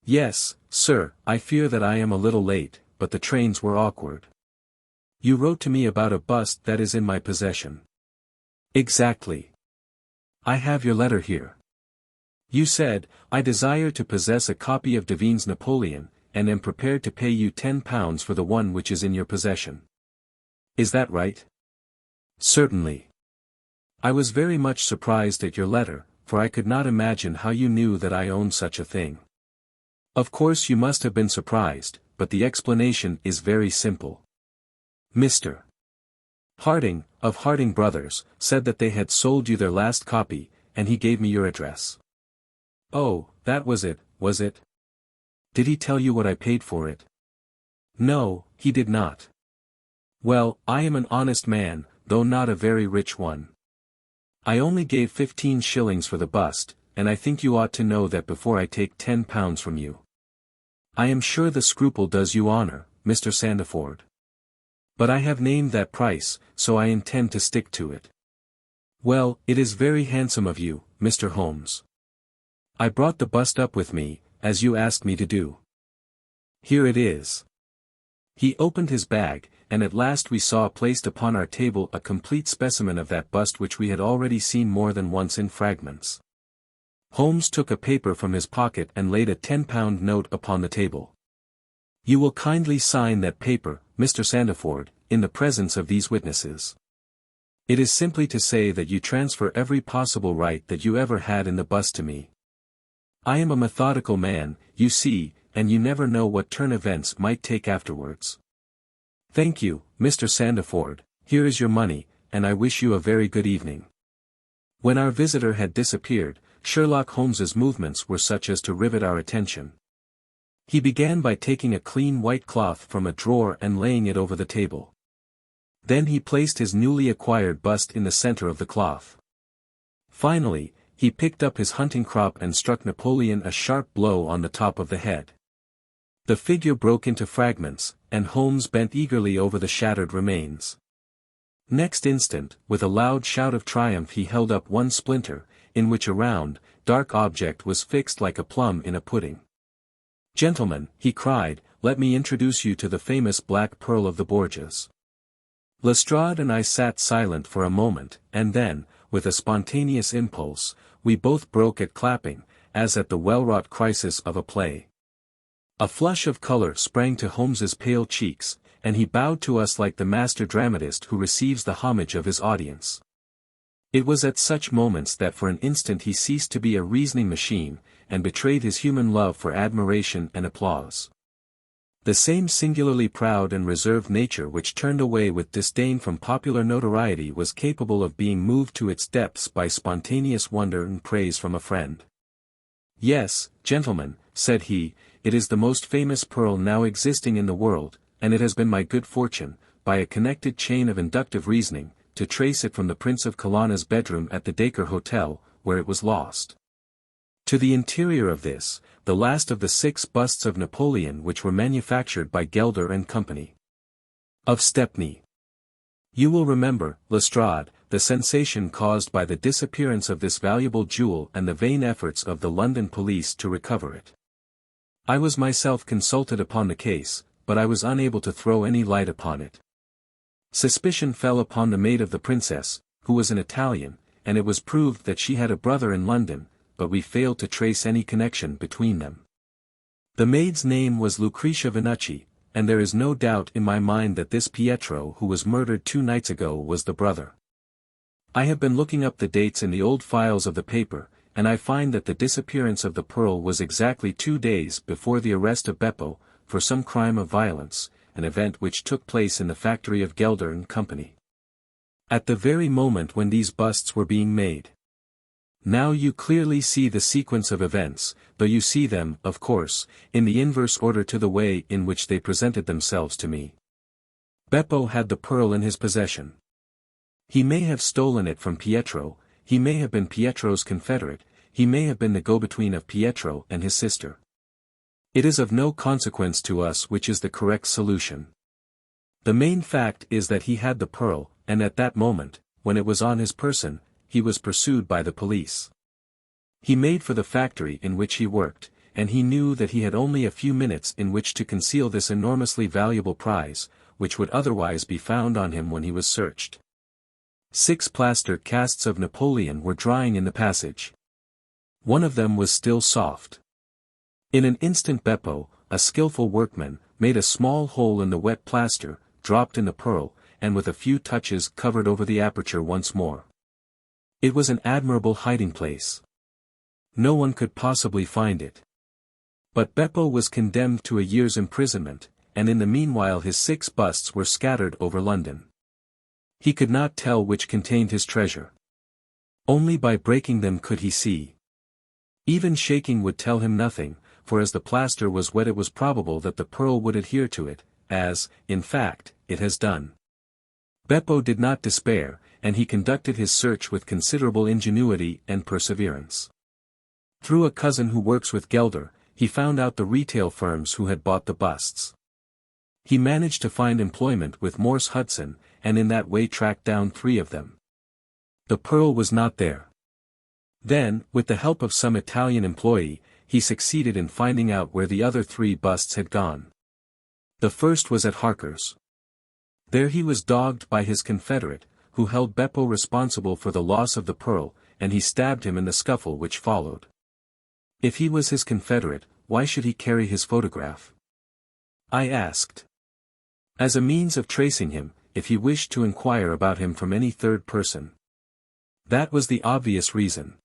"Yes, sir, I fear that I am a little late, but the trains were awkward. You wrote to me about a bust that is in my possession." "Exactly. I have your letter here. You said, I desire to possess a copy of Devine's Napoleon, and am prepared to pay you £10 for the one which is in your possession. Is that right? Certainly. I was very much surprised at your letter, for I could not imagine how you knew that I owned such a thing. Of course you must have been surprised, but the explanation is very simple. Mr. Harding, of Harding Brothers, said that they had sold you their last copy, and he gave me your address. Oh, that was it, was it? Did he tell you what I paid for it? No, he did not. Well, I am an honest man, though not a very rich one. I only gave 15 shillings for the bust, and I think you ought to know that before I take £10 from you. I am sure the scruple does you honor, Mr. Sandford. But I have named that price, so I intend to stick to it. Well, it is very handsome of you, Mr. Holmes. I brought the bust up with me, as you asked me to do. Here it is. He opened his bag, and at last we saw placed upon our table a complete specimen of that bust which we had already seen more than once in fragments. Holmes took a paper from his pocket and laid a £10 note upon the table. You will kindly sign that paper, Mr. Sandford, in the presence of these witnesses. It is simply to say that you transfer every possible right that you ever had in the bust to me. I am a methodical man, you see, and you never know what turn events might take afterwards. Thank you, Mr. Sandford, here is your money, and I wish you a very good evening. When our visitor had disappeared, Sherlock Holmes's movements were such as to rivet our attention. He began by taking a clean white cloth from a drawer and laying it over the table. Then he placed his newly acquired bust in the center of the cloth. Finally, he picked up his hunting crop and struck Napoleon a sharp blow on the top of the head. The figure broke into fragments, and Holmes bent eagerly over the shattered remains. Next instant, with a loud shout of triumph he held up one splinter, in which a round, dark object was fixed like a plum in a pudding. Gentlemen, he cried, let me introduce you to the famous Black Pearl of the Borgias. Lestrade and I sat silent for a moment, and then, with a spontaneous impulse, we both broke at clapping, as at the well-wrought crisis of a play. A flush of color sprang to Holmes's pale cheeks, and he bowed to us like the master dramatist who receives the homage of his audience. It was at such moments that for an instant he ceased to be a reasoning machine, and betrayed his human love for admiration and applause. The same singularly proud and reserved nature which turned away with disdain from popular notoriety was capable of being moved to its depths by spontaneous wonder and praise from a friend. Yes, gentlemen, said he, it is the most famous pearl now existing in the world, and it has been my good fortune, by a connected chain of inductive reasoning, to trace it from the Prince of Colonna's bedroom at the Dacre Hotel, where it was lost, to the interior of this, the last of the 6 busts of Napoleon which were manufactured by Gelder and Company, of Stepney. You will remember, Lestrade, the sensation caused by the disappearance of this valuable jewel and the vain efforts of the London police to recover it. I was myself consulted upon the case, but I was unable to throw any light upon it. Suspicion fell upon the maid of the princess, who was an Italian, and it was proved that she had a brother in London, but we failed to trace any connection between them. The maid's name was Lucretia Venucci, and there is no doubt in my mind that this Pietro who was murdered 2 nights ago was the brother. I have been looking up the dates in the old files of the paper, and I find that the disappearance of the pearl was exactly 2 days before the arrest of Beppo, for some crime of violence, an event which took place in the factory of Gelder and Company, at the very moment when these busts were being made. Now you clearly see the sequence of events, though you see them, of course, in the inverse order to the way in which they presented themselves to me. Beppo had the pearl in his possession. He may have stolen it from Pietro, he may have been Pietro's confederate, he may have been the go-between of Pietro and his sister. It is of no consequence to us which is the correct solution. The main fact is that he had the pearl, and at that moment, when it was on his person, he was pursued by the police. He made for the factory in which he worked, and he knew that he had only a few minutes in which to conceal this enormously valuable prize, which would otherwise be found on him when he was searched. 6 plaster casts of Napoleon were drying in the passage. One of them was still soft. In an instant Beppo, a skillful workman, made a small hole in the wet plaster, dropped in the pearl, and with a few touches covered over the aperture once more. It was an admirable hiding place. No one could possibly find it. But Beppo was condemned to a year's imprisonment, and in the meanwhile his 6 busts were scattered over London. He could not tell which contained his treasure. Only by breaking them could he see. Even shaking would tell him nothing, for as the plaster was wet it was probable that the pearl would adhere to it, as, in fact, it has done. Beppo did not despair, and he conducted his search with considerable ingenuity and perseverance. Through a cousin who works with Gelder, he found out the retail firms who had bought the busts. He managed to find employment with Morse Hudson, and in that way tracked down 3 of them. The pearl was not there. Then, with the help of some Italian employee, he succeeded in finding out where the other 3 busts had gone. The first was at Harker's. There he was dogged by his confederate, who held Beppo responsible for the loss of the pearl, and he stabbed him in the scuffle which followed. If he was his confederate, why should he carry his photograph? I asked. As a means of tracing him, if he wished to inquire about him from any third person. That was the obvious reason.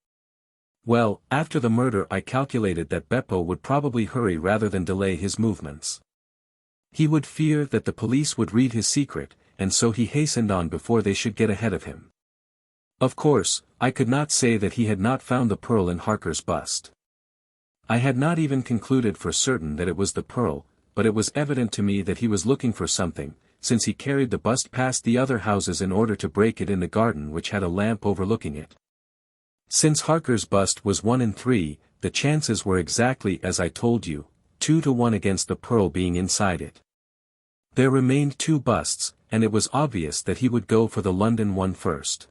Well, after the murder I calculated that Beppo would probably hurry rather than delay his movements. He would fear that the police would read his secret, and so he hastened on before they should get ahead of him. Of course, I could not say that he had not found the pearl in Harker's bust. I had not even concluded for certain that it was the pearl, but it was evident to me that he was looking for something, since he carried the bust past the other houses in order to break it in the garden which had a lamp overlooking it. Since Harker's bust was 1 in 3, the chances were exactly as I told you, 2 to 1 against the pearl being inside it. There remained 2 busts, and it was obvious that he would go for the London one first.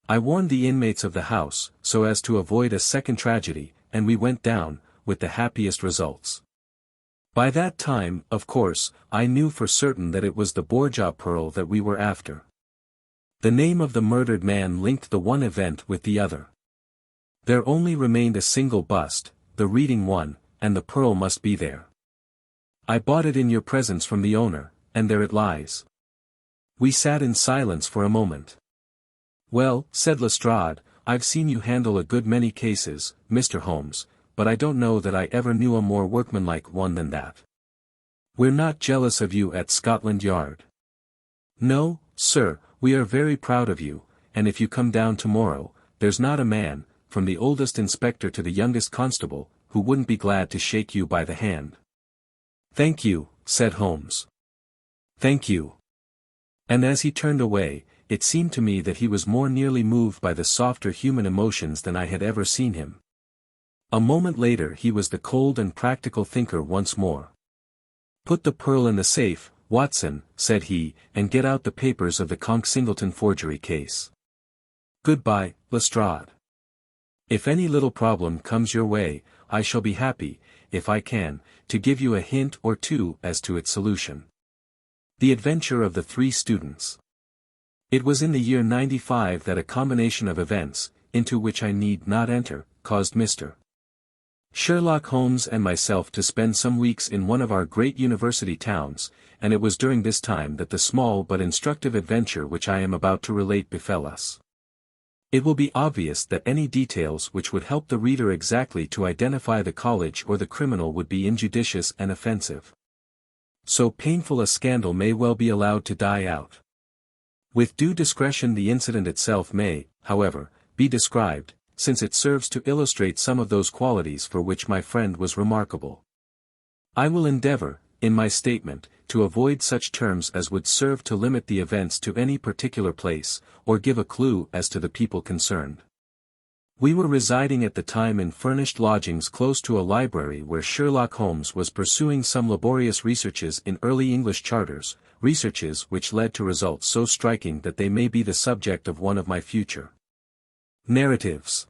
I warned the inmates of the house, so as to avoid a second tragedy, and we went down, with the happiest results. By that time, of course, I knew for certain that it was the Borgia pearl that we were after. The name of the murdered man linked the one event with the other. There only remained a single bust, the reading one, and the pearl must be there. I bought it in your presence from the owner, and there it lies. We sat in silence for a moment. Well, said Lestrade, I've seen you handle a good many cases, Mr. Holmes, but I don't know that I ever knew a more workmanlike one than that. We're not jealous of you at Scotland Yard. No, sir, we are very proud of you, and if you come down tomorrow, there's not a man, from the oldest inspector to the youngest constable, who wouldn't be glad to shake you by the hand. Thank you, said Holmes. Thank you. And as he turned away, it seemed to me that he was more nearly moved by the softer human emotions than I had ever seen him. A moment later he was the cold and practical thinker once more. Put the pearl in the safe, Watson, said he, and get out the papers of the Conk-Singleton forgery case. Goodbye, Lestrade. If any little problem comes your way, I shall be happy, if I can, to give you a hint or 2 as to its solution. The Adventure of the 3 Students. It was in the year 95 that a combination of events, into which I need not enter, caused Mr. Sherlock Holmes and myself to spend some weeks in one of our great university towns, and it was during this time that the small but instructive adventure which I am about to relate befell us. It will be obvious that any details which would help the reader exactly to identify the college or the criminal would be injudicious and offensive. So painful a scandal may well be allowed to die out. With due discretion the incident itself may, however, be described, since it serves to illustrate some of those qualities for which my friend was remarkable. I will endeavor, in my statement, to avoid such terms as would serve to limit the events to any particular place, or give a clue as to the people concerned. We were residing at the time in furnished lodgings close to a library where Sherlock Holmes was pursuing some laborious researches in early English charters, researches which led to results so striking that they may be the subject of one of my future narratives.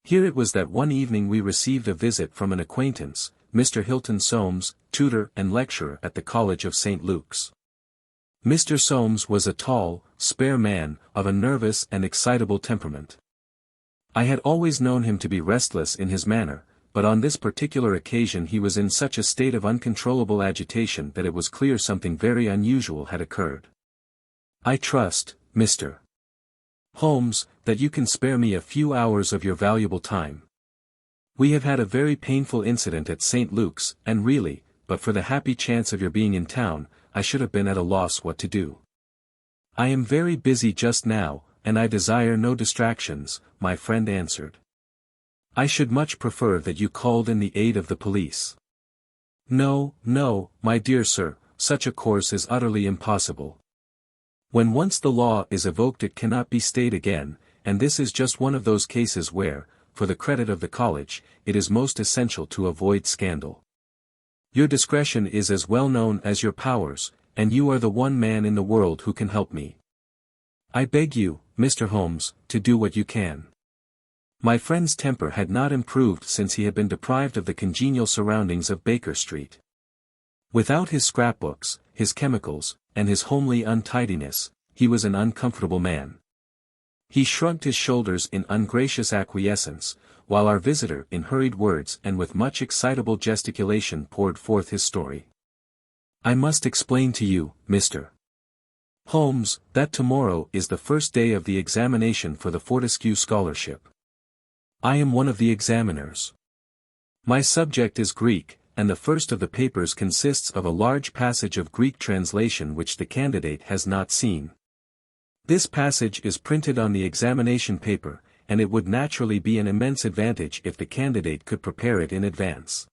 Here it was that one evening we received a visit from an acquaintance, Mr. Hilton Soames, tutor and lecturer at the College of St. Luke's. Mr. Soames was a tall, spare man, of a nervous and excitable temperament. I had always known him to be restless in his manner, but on this particular occasion he was in such a state of uncontrollable agitation that it was clear something very unusual had occurred. "I trust, Mr. Holmes, that you can spare me a few hours of your valuable time. We have had a very painful incident at St. Luke's, and really, but for the happy chance of your being in town, I should have been at a loss what to do. I am very busy just now, and I desire no distractions," my friend answered. "I should much prefer that you called in the aid of the police." "No, no, my dear sir, such a course is utterly impossible. When once the law is evoked it cannot be stayed again, and this is just one of those cases where, for the credit of the college, it is most essential to avoid scandal. Your discretion is as well known as your powers, and you are the one man in the world who can help me. I beg you, Mr. Holmes, to do what you can." My friend's temper had not improved since he had been deprived of the congenial surroundings of Baker Street. Without his scrapbooks, his chemicals, and his homely untidiness, he was an uncomfortable man. He shrugged his shoulders in ungracious acquiescence, while our visitor in hurried words and with much excitable gesticulation poured forth his story. "I must explain to you, Mr. Holmes, that tomorrow is the first day of the examination for the Fortescue Scholarship. I am one of the examiners. My subject is Greek, and the first of the papers consists of a large passage of Greek translation which the candidate has not seen. This passage is printed on the examination paper, and it would naturally be an immense advantage if the candidate could prepare it in advance.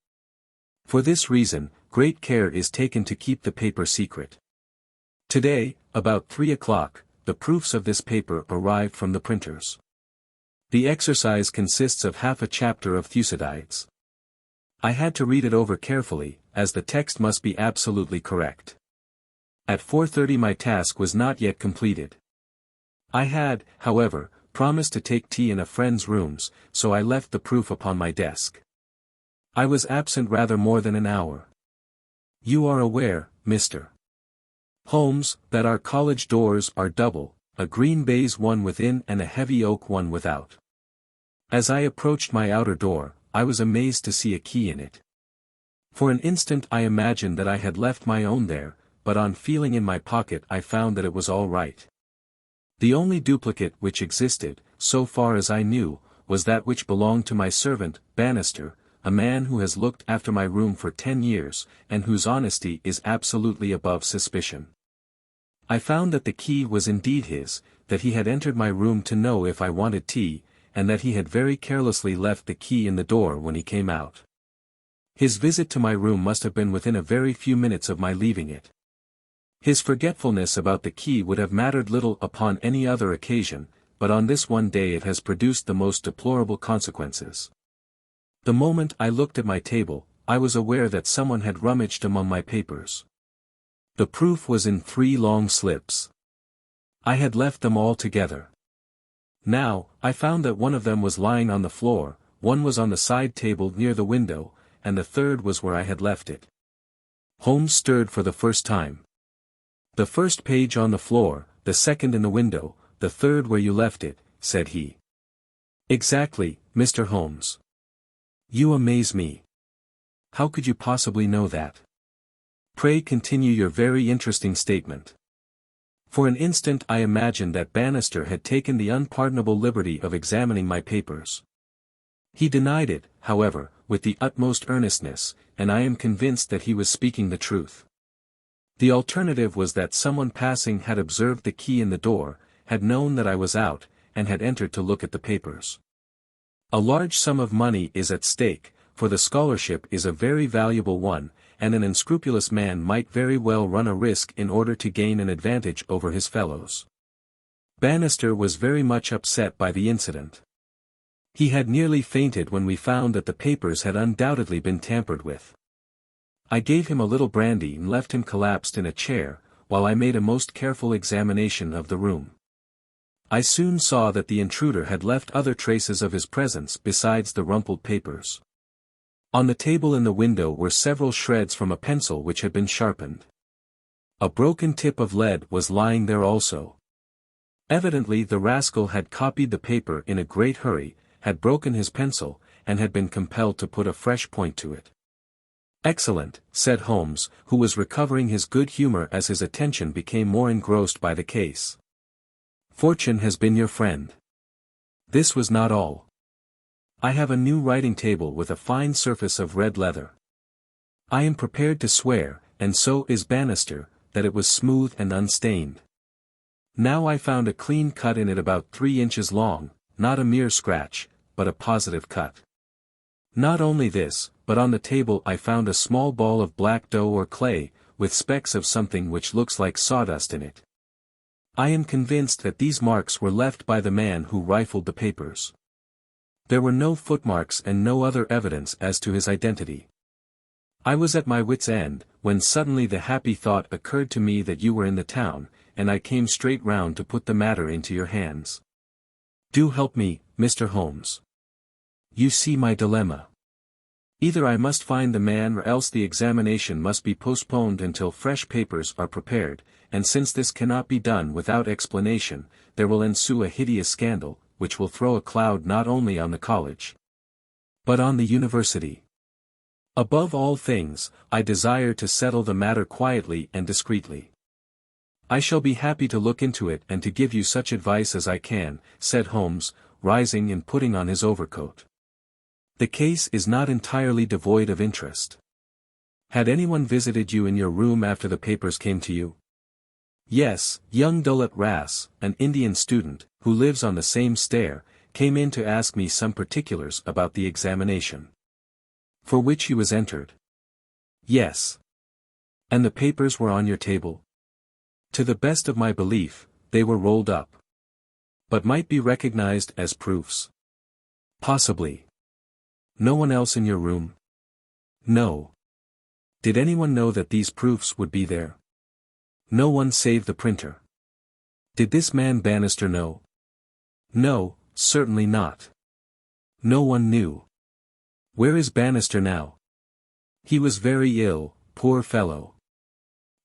For this reason, great care is taken to keep the paper secret. Today, about 3 o'clock, the proofs of this paper arrived from the printers. The exercise consists of half a chapter of Thucydides. I had to read it over carefully, as the text must be absolutely correct. At 4:30 my task was not yet completed. I had, however, promised to take tea in a friend's rooms, so I left the proof upon my desk. I was absent rather more than an hour. You are aware, Mr. Holmes, that our college doors are double, a green baize one within and a heavy oak one without. As I approached my outer door, I was amazed to see a key in it. For an instant I imagined that I had left my own there, but on feeling in my pocket I found that it was all right. The only duplicate which existed, so far as I knew, was that which belonged to my servant, Bannister, a man who has looked after my room for 10 years, and whose honesty is absolutely above suspicion. I found that the key was indeed his, that he had entered my room to know if I wanted tea, and that he had very carelessly left the key in the door when he came out. His visit to my room must have been within a very few minutes of my leaving it. His forgetfulness about the key would have mattered little upon any other occasion, but on this one day it has produced the most deplorable consequences. The moment I looked at my table, I was aware that someone had rummaged among my papers. The proof was in 3 long slips. I had left them all together. Now, I found that one of them was lying on the floor, one was on the side table near the window, and the third was where I had left it. Holmes stirred for the first time. "The first page on the floor, the second in the window, the third where you left it," said he. "Exactly, Mr. Holmes. You amaze me. How could you possibly know that? Pray continue your very interesting statement." For an instant I imagined that Bannister had taken the unpardonable liberty of examining my papers. He denied it, however, with the utmost earnestness, and I am convinced that he was speaking the truth. The alternative was that someone passing had observed the key in the door, had known that I was out, and had entered to look at the papers. A large sum of money is at stake, for the scholarship is a very valuable one, and an unscrupulous man might very well run a risk in order to gain an advantage over his fellows. Bannister was very much upset by the incident. He had nearly fainted when we found that the papers had undoubtedly been tampered with. I gave him a little brandy and left him collapsed in a chair, while I made a most careful examination of the room. I soon saw that the intruder had left other traces of his presence besides the rumpled papers. On the table in the window were several shreds from a pencil which had been sharpened. A broken tip of lead was lying there also. Evidently the rascal had copied the paper in a great hurry, had broken his pencil, and had been compelled to put a fresh point to it. "Excellent," said Holmes, who was recovering his good humor as his attention became more engrossed by the case. "Fortune has been your friend." This was not all. "I have a new writing table with a fine surface of red leather. I am prepared to swear, and so is Bannister, that it was smooth and unstained. Now I found a clean cut in it about 3 inches long, not a mere scratch, but a positive cut. Not only this, but on the table I found a small ball of black dough or clay, with specks of something which looks like sawdust in it. I am convinced that these marks were left by the man who rifled the papers. There were no footmarks and no other evidence as to his identity. I was at my wit's end, when suddenly the happy thought occurred to me that you were in the town, and I came straight round to put the matter into your hands. Do help me, Mr. Holmes. You see my dilemma. Either I must find the man or else the examination must be postponed until fresh papers are prepared, and since this cannot be done without explanation, there will ensue a hideous scandal, which will throw a cloud not only on the college, but on the university. Above all things, I desire to settle the matter quietly and discreetly. I shall be happy to look into it and to give you such advice as I can," said Holmes, rising and putting on his overcoat. "The case is not entirely devoid of interest. Had anyone visited you in your room after the papers came to you?" "Yes, young Dulett Rass, an Indian student, who lives on the same stair, came in to ask me some particulars about the examination." "For which he was entered?" "Yes." "And the papers were on your table?" "To the best of my belief, they were rolled up." "But might be recognized as proofs?" "Possibly." "No one else in your room?" "No." "Did anyone know that these proofs would be there?" "No one save the printer." "Did this man Bannister know?" "No, certainly not." "No one knew. Where is Bannister now?" "He was very ill, poor fellow.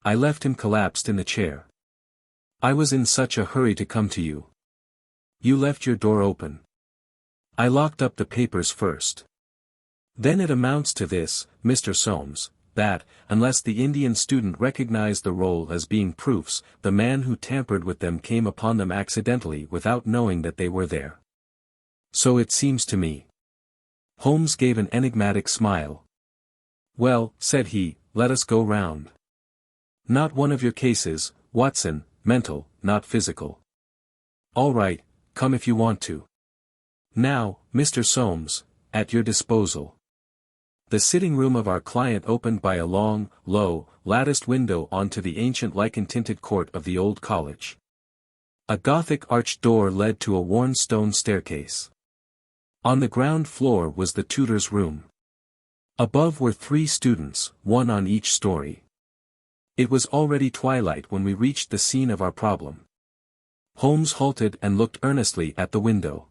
I left him collapsed in the chair. I was in such a hurry to come to you." "You left your door open." "I locked up the papers first." "Then it amounts to this, Mr. Soames, that, unless the Indian student recognized the roll as being proofs, the man who tampered with them came upon them accidentally without knowing that they were there. So it seems to me." Holmes gave an enigmatic smile. "Well," said he, "let us go round. Not one of your cases, Watson, mental, not physical." "All right, come if you want to. Now, Mr. Soames, at your disposal." The sitting room of our client opened by a long, low, latticed window onto the ancient lichen-tinted court of the old college. A Gothic arched door led to a worn stone staircase. On the ground floor was the tutor's room. Above were 3 students, one on each story. It was already twilight when we reached the scene of our problem. Holmes halted and looked earnestly at the window.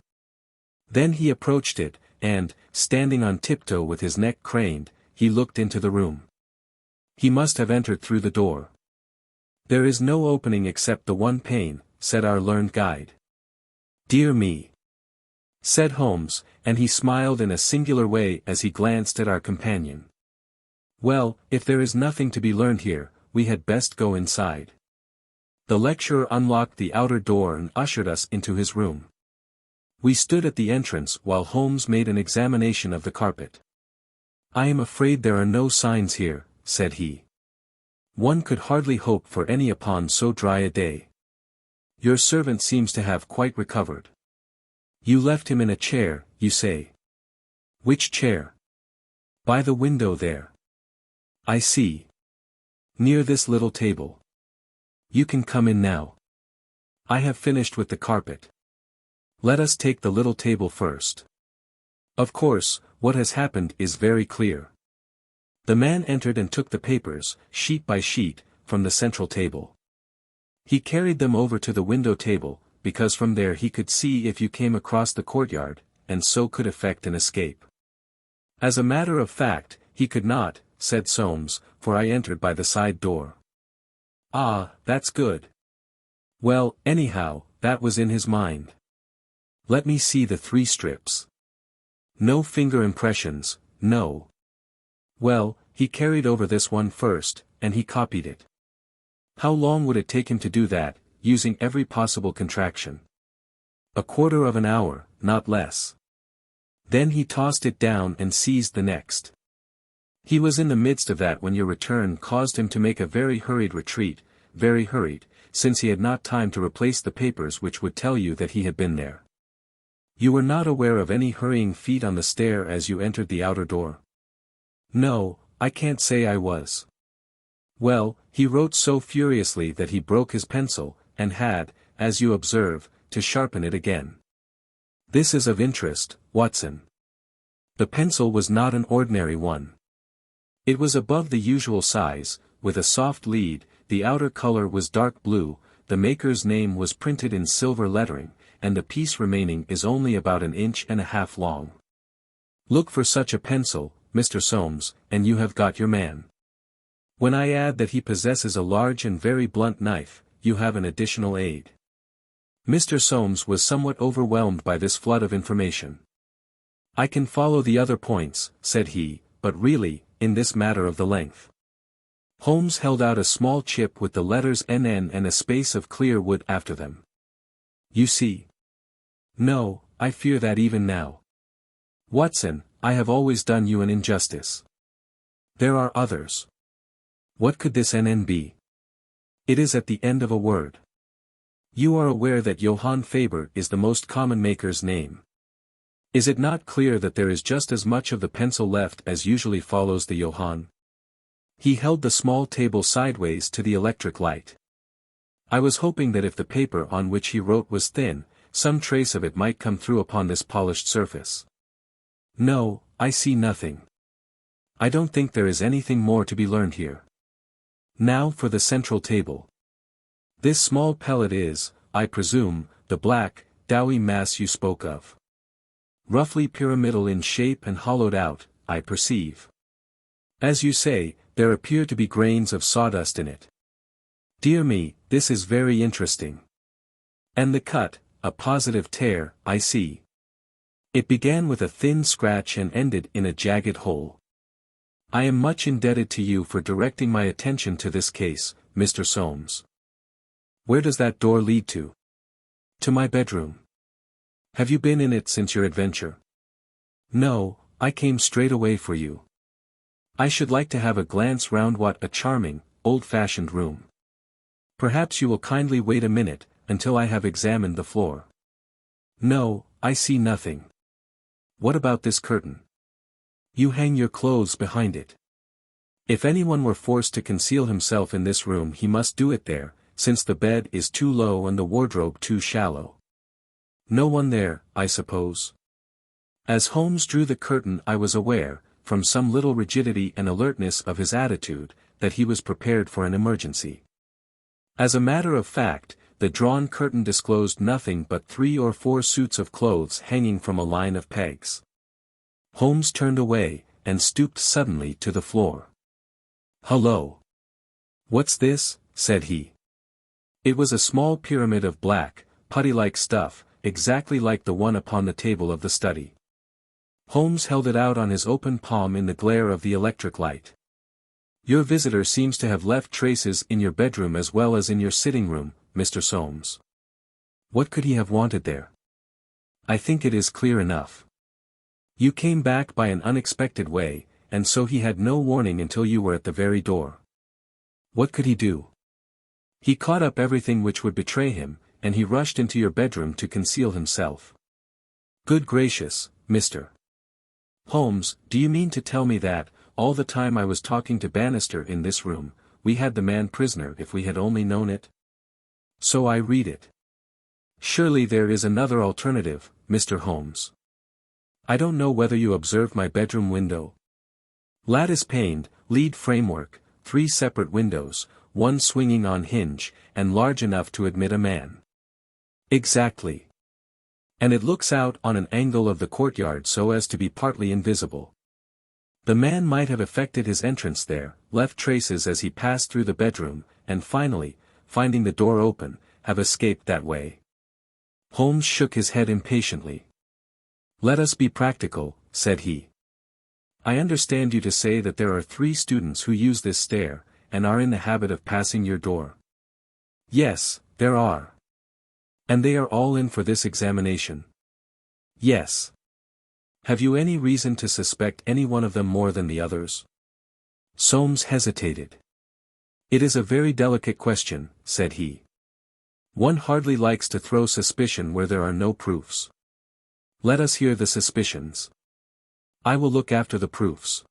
Then he approached it, and, standing on tiptoe with his neck craned, he looked into the room. He must have entered through the door. "There is no opening except the one pane," said our learned guide. "Dear me," said Holmes, and he smiled in a singular way as he glanced at our companion. "Well, if there is nothing to be learned here, we had best go inside." The lecturer unlocked the outer door and ushered us into his room. We stood at the entrance while Holmes made an examination of the carpet. "I am afraid there are no signs here," said he. "One could hardly hope for any upon so dry a day. Your servant seems to have quite recovered. You left him in a chair, you say?" "Which chair?" "By the window there." "I see. Near this little table. You can come in now. I have finished with the carpet. Let us take the little table first. Of course, what has happened is very clear. The man entered and took the papers, sheet by sheet, from the central table. He carried them over to the window table, because from there he could see if you came across the courtyard, and so could effect an escape. As a matter of fact, he could not," said Soames, "for I entered by the side door." "Ah, that's good. Well, anyhow, that was in his mind. Let me see the 3 strips." No finger impressions, no. Well, he carried over this one first, and he copied it. How long would it take him to do that, using every possible contraction? A quarter of an hour, not less. Then he tossed it down and seized the next. He was in the midst of that when your return caused him to make a very hurried retreat, very hurried, since he had not time to replace the papers which would tell you that he had been there. You were not aware of any hurrying feet on the stair as you entered the outer door? No, I can't say I was. Well, he wrote so furiously that he broke his pencil, and had, as you observe, to sharpen it again. This is of interest, Watson. The pencil was not an ordinary one. It was above the usual size, with a soft lead, the outer color was dark blue, the maker's name was printed in silver lettering, and the piece remaining is only about 1.5 inches long. Look for such a pencil, Mr. Soames, and you have got your man. When I add that he possesses a large and very blunt knife, you have an additional aid. Mr. Soames was somewhat overwhelmed by this flood of information. I can follow the other points, said he, but really, in this matter of the length. Holmes held out a small chip with the letters NN and a space of clear wood after them. You see? No, I fear that even now. Watson, I have always done you an injustice. There are others. What could this NN be? It is at the end of a word. You are aware that Johann Faber is the most common maker's name. Is it not clear that there is just as much of the pencil left as usually follows the Johann? He held the small table sideways to the electric light. I was hoping that if the paper on which he wrote was thin, some trace of it might come through upon this polished surface. No, I see nothing. I don't think there is anything more to be learned here. Now for the central table. This small pellet is, I presume, the black, doughy mass you spoke of. Roughly pyramidal in shape and hollowed out, I perceive. As you say, there appear to be grains of sawdust in it. Dear me, this is very interesting. And the cut, a positive tear, I see. It began with a thin scratch and ended in a jagged hole. I am much indebted to you for directing my attention to this case, Mr. Soames. Where does that door lead to? To my bedroom. Have you been in it since your adventure? No, I came straight away for you. I should like to have a glance round what a charming, old-fashioned room. Perhaps you will kindly wait a minute, until I have examined the floor. No, I see nothing. What about this curtain? You hang your clothes behind it. If anyone were forced to conceal himself in this room he must do it there, since the bed is too low and the wardrobe too shallow. No one there, I suppose? As Holmes drew the curtain I was aware, from some little rigidity and alertness of his attitude, that he was prepared for an emergency. As a matter of fact, the drawn curtain disclosed nothing but 3 or 4 suits of clothes hanging from a line of pegs. Holmes turned away, and stooped suddenly to the floor. "Hullo! What's this?" said he. It was a small pyramid of black, putty-like stuff, exactly like the one upon the table of the study. Holmes held it out on his open palm in the glare of the electric light. "Your visitor seems to have left traces in your bedroom as well as in your sitting room, Mr. Soames. What could he have wanted there? I think it is clear enough. You came back by an unexpected way, and so he had no warning until you were at the very door. What could he do? He caught up everything which would betray him, and he rushed into your bedroom to conceal himself. Good gracious, Mr. Holmes, do you mean to tell me that, all the time I was talking to Bannister in this room, we had the man prisoner if we had only known it? So I read it. Surely there is another alternative, Mr. Holmes. I don't know whether you observed my bedroom window. Lattice-paned, lead framework, 3 separate windows, one swinging on hinge, and large enough to admit a man. Exactly. And it looks out on an angle of the courtyard so as to be partly invisible. The man might have effected his entrance there, left traces as he passed through the bedroom, and finally, finding the door open, have escaped that way. Holmes shook his head impatiently. Let us be practical, said he. I understand you to say that there are 3 students who use this stair, and are in the habit of passing your door. Yes, there are. And they are all in for this examination. Yes. Have you any reason to suspect any one of them more than the others? Soames hesitated. It is a very delicate question, said he. One hardly likes to throw suspicion where there are no proofs. Let us hear the suspicions. I will look after the proofs.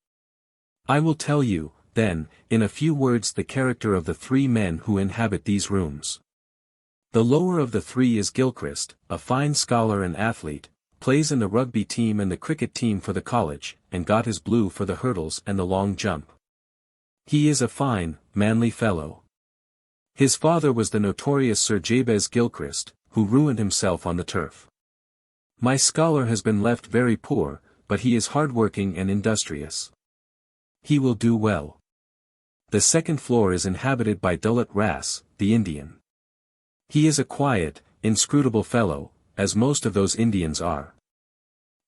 I will tell you, then, in a few words the character of the 3 men who inhabit these rooms. The lower of the 3 is Gilchrist, a fine scholar and athlete, plays in the rugby team and the cricket team for the college, and got his blue for the hurdles and the long jump. He is a fine, manly fellow. His father was the notorious Sir Jabez Gilchrist, who ruined himself on the turf. My scholar has been left very poor, but he is hard-working and industrious. He will do well. The 2nd floor is inhabited by Dullet Ras, the Indian. He is a quiet, inscrutable fellow, as most of those Indians are.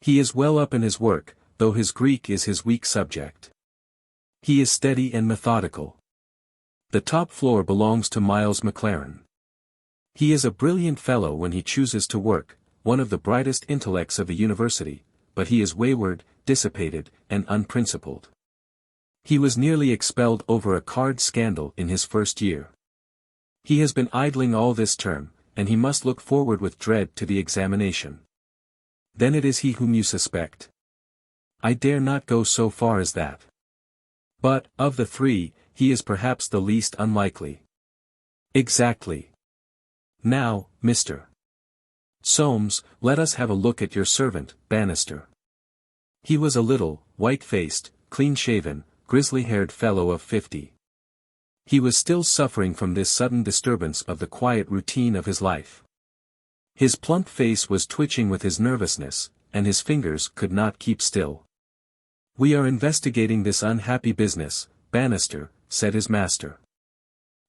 He is well up in his work, though his Greek is his weak subject. He is steady and methodical. The top floor belongs to Miles Maclaren. He is a brilliant fellow when he chooses to work, one of the brightest intellects of the university, but he is wayward, dissipated, and unprincipled. He was nearly expelled over a card scandal in his first year. He has been idling all this term, and he must look forward with dread to the examination. Then it is he whom you suspect. I dare not go so far as that. But, of the 3, he is perhaps the least unlikely. Exactly. Now, Mr. Soames, let us have a look at your servant, Bannister. He was a little, white-faced, clean-shaven, grizzly-haired fellow of 50. He was still suffering from this sudden disturbance of the quiet routine of his life. His plump face was twitching with his nervousness, and his fingers could not keep still. We are investigating this unhappy business, Bannister, said his master.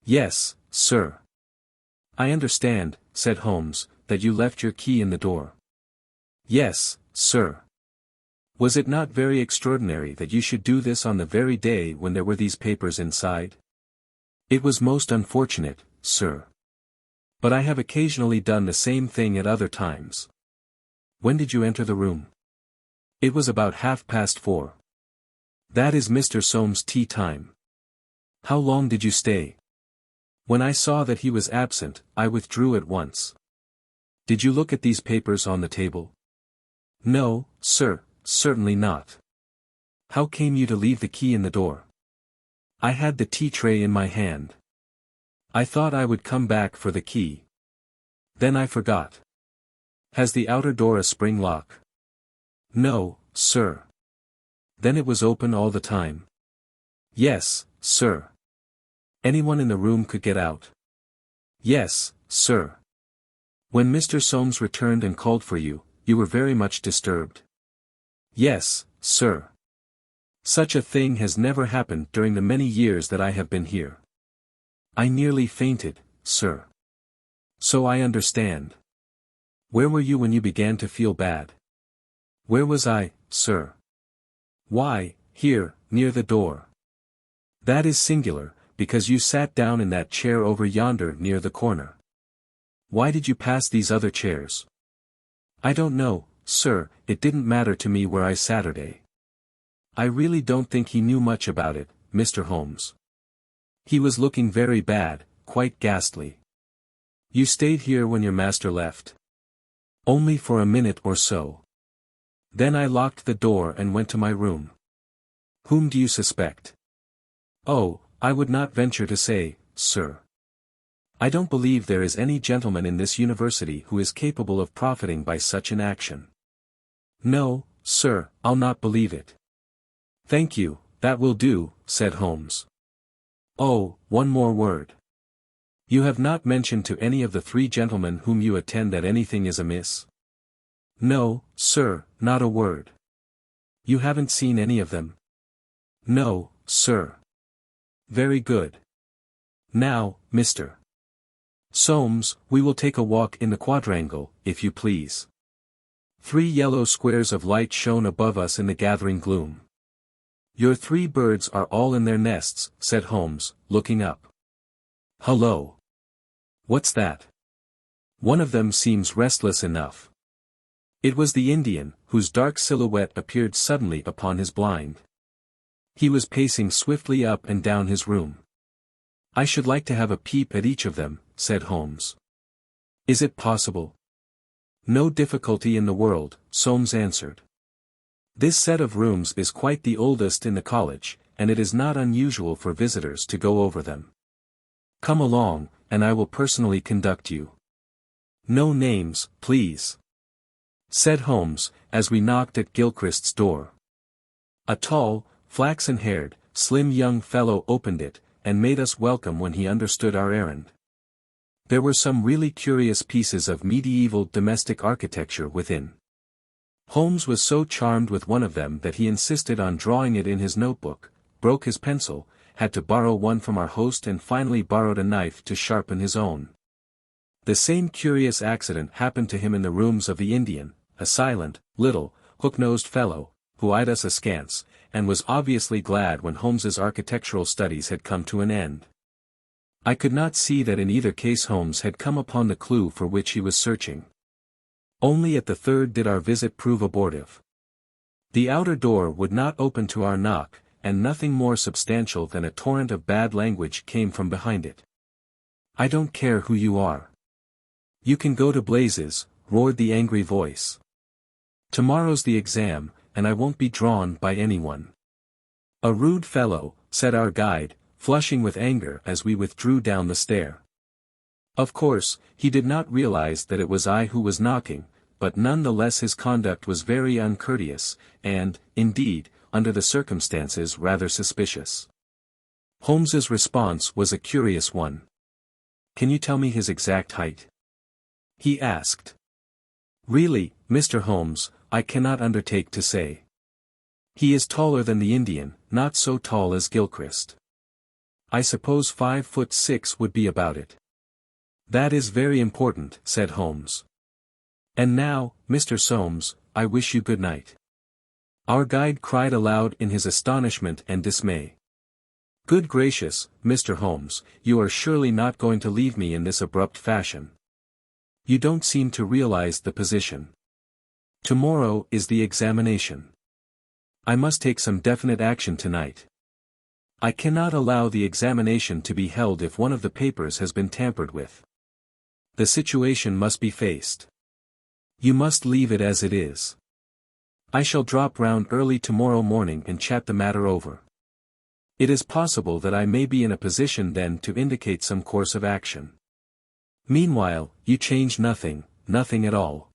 Yes, sir. I understand, said Holmes, that you left your key in the door. Yes, sir. Was it not very extraordinary that you should do this on the very day when there were these papers inside? It was most unfortunate, sir. But I have occasionally done the same thing at other times. When did you enter the room? It was about 4:30. That is Mr. Soames' tea time. How long did you stay? When I saw that he was absent, I withdrew at once. Did you look at these papers on the table? No, sir, certainly not. How came you to leave the key in the door? I had the tea tray in my hand. I thought I would come back for the key. Then I forgot. Has the outer door a spring lock? No, sir. Then it was open all the time? Yes, sir. Anyone in the room could get out? Yes, sir. When Mr. Soames returned and called for you, you were very much disturbed? Yes, sir. Such a thing has never happened during the many years that I have been here. I nearly fainted, sir. So I understand. Where were you when you began to feel bad? Where was I, sir? Why, here, near the door. That is singular, because you sat down in that chair over yonder near the corner. Why did you pass these other chairs? I don't know, sir, it didn't matter to me where I Saturday. I really don't think he knew much about it, Mr. Holmes. He was looking very bad, quite ghastly. You stayed here when your master left? Only for a minute or so. Then I locked the door and went to my room. Whom do you suspect? Oh, I would not venture to say, sir. I don't believe there is any gentleman in this university who is capable of profiting by such an action. No, sir, I'll not believe it. Thank you, that will do, said Holmes. Oh, one more word. You have not mentioned to any of the 3 gentlemen whom you attend that anything is amiss? No, sir, not a word. You haven't seen any of them? No, sir. Very good. Now, Mr. Soames, we will take a walk in the quadrangle, if you please. 3 yellow squares of light shone above us in the gathering gloom. "Your 3 birds are all in their nests," said Holmes, looking up. "Hullo! What's that? One of them seems restless enough." It was the Indian, whose dark silhouette appeared suddenly upon his blind. He was pacing swiftly up and down his room. "I should like to have a peep at each of them," said Holmes. "Is it possible?" "No difficulty in the world," Soames answered. "This set of rooms is quite the oldest in the college, and it is not unusual for visitors to go over them. Come along, and I will personally conduct you." "No names, please," said Holmes, as we knocked at Gilchrist's door. A tall, flaxen-haired, slim young fellow opened it, and made us welcome when he understood our errand. There were some really curious pieces of medieval domestic architecture within. Holmes was so charmed with one of them that he insisted on drawing it in his notebook, broke his pencil, had to borrow one from our host and finally borrowed a knife to sharpen his own. The same curious accident happened to him in the rooms of the Indian, a silent, little, hook-nosed fellow, who eyed us askance, and was obviously glad when Holmes's architectural studies had come to an end. I could not see that in either case Holmes had come upon the clue for which he was searching. Only at the third did our visit prove abortive. The outer door would not open to our knock, and nothing more substantial than a torrent of bad language came from behind it. "I don't care who you are. You can go to blazes," roared the angry voice. "Tomorrow's the exam, and I won't be drawn by anyone." "A rude fellow," said our guide, flushing with anger as we withdrew down the stair. Of course, he did not realize that it was I who was knocking, but none the less his conduct was very uncourteous, and, indeed, under the circumstances rather suspicious. Holmes's response was a curious one. "Can you tell me his exact height?" he asked. "Really, Mr. Holmes, I cannot undertake to say. He is taller than the Indian, not so tall as Gilchrist. I suppose 5'6" would be about it." "That is very important," said Holmes. "And now, Mr. Soames, I wish you good night." Our guide cried aloud in his astonishment and dismay. "Good gracious, Mr. Holmes, you are surely not going to leave me in this abrupt fashion. You don't seem to realize the position. Tomorrow is the examination. I must take some definite action tonight. I cannot allow the examination to be held if one of the papers has been tampered with. The situation must be faced. You must leave it as it is. I shall drop round early tomorrow morning and chat the matter over. It is possible that I may be in a position then to indicate some course of action. Meanwhile, you change nothing, nothing at all.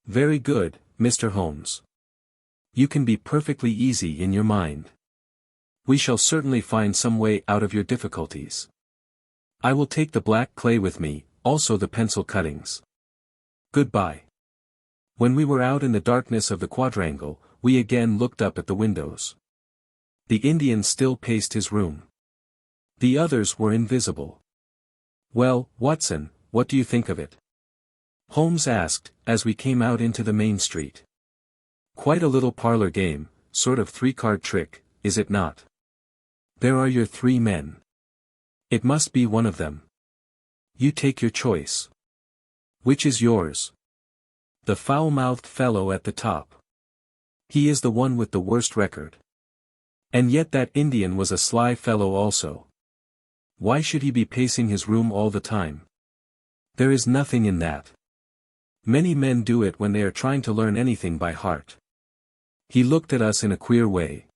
Very good, Mr. Holmes. You can be perfectly easy in your mind. We shall certainly find some way out of your difficulties. I will take the black clay with me, also the pencil cuttings. Goodbye." When we were out in the darkness of the quadrangle, we again looked up at the windows. The Indian still paced his room. The others were invisible. "Well, Watson, what do you think of it?" Holmes asked, as we came out into the main street. "Quite a little parlor game, sort of 3-card trick, is it not? There are your 3 men. It must be one of them. You take your choice. Which is yours?" "The foul-mouthed fellow at the top. He is the one with the worst record. And yet that Indian was a sly fellow also. Why should he be pacing his room all the time? There is nothing in that. Many men do it when they are trying to learn anything by heart." He looked at us in a queer way.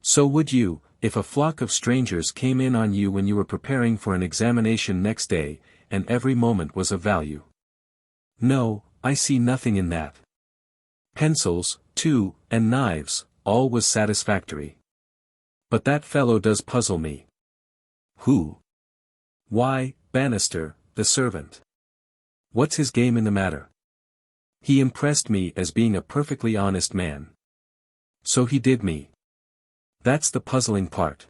"So would you, if a flock of strangers came in on you when you were preparing for an examination next day, and every moment was of value?" "No, I see nothing in that. Pencils, too, and knives, all was satisfactory. But that fellow does puzzle me." "Who?" "Why, Bannister, the servant. What's his game in the matter? He impressed me as being a perfectly honest man. So he did me. That's the puzzling part.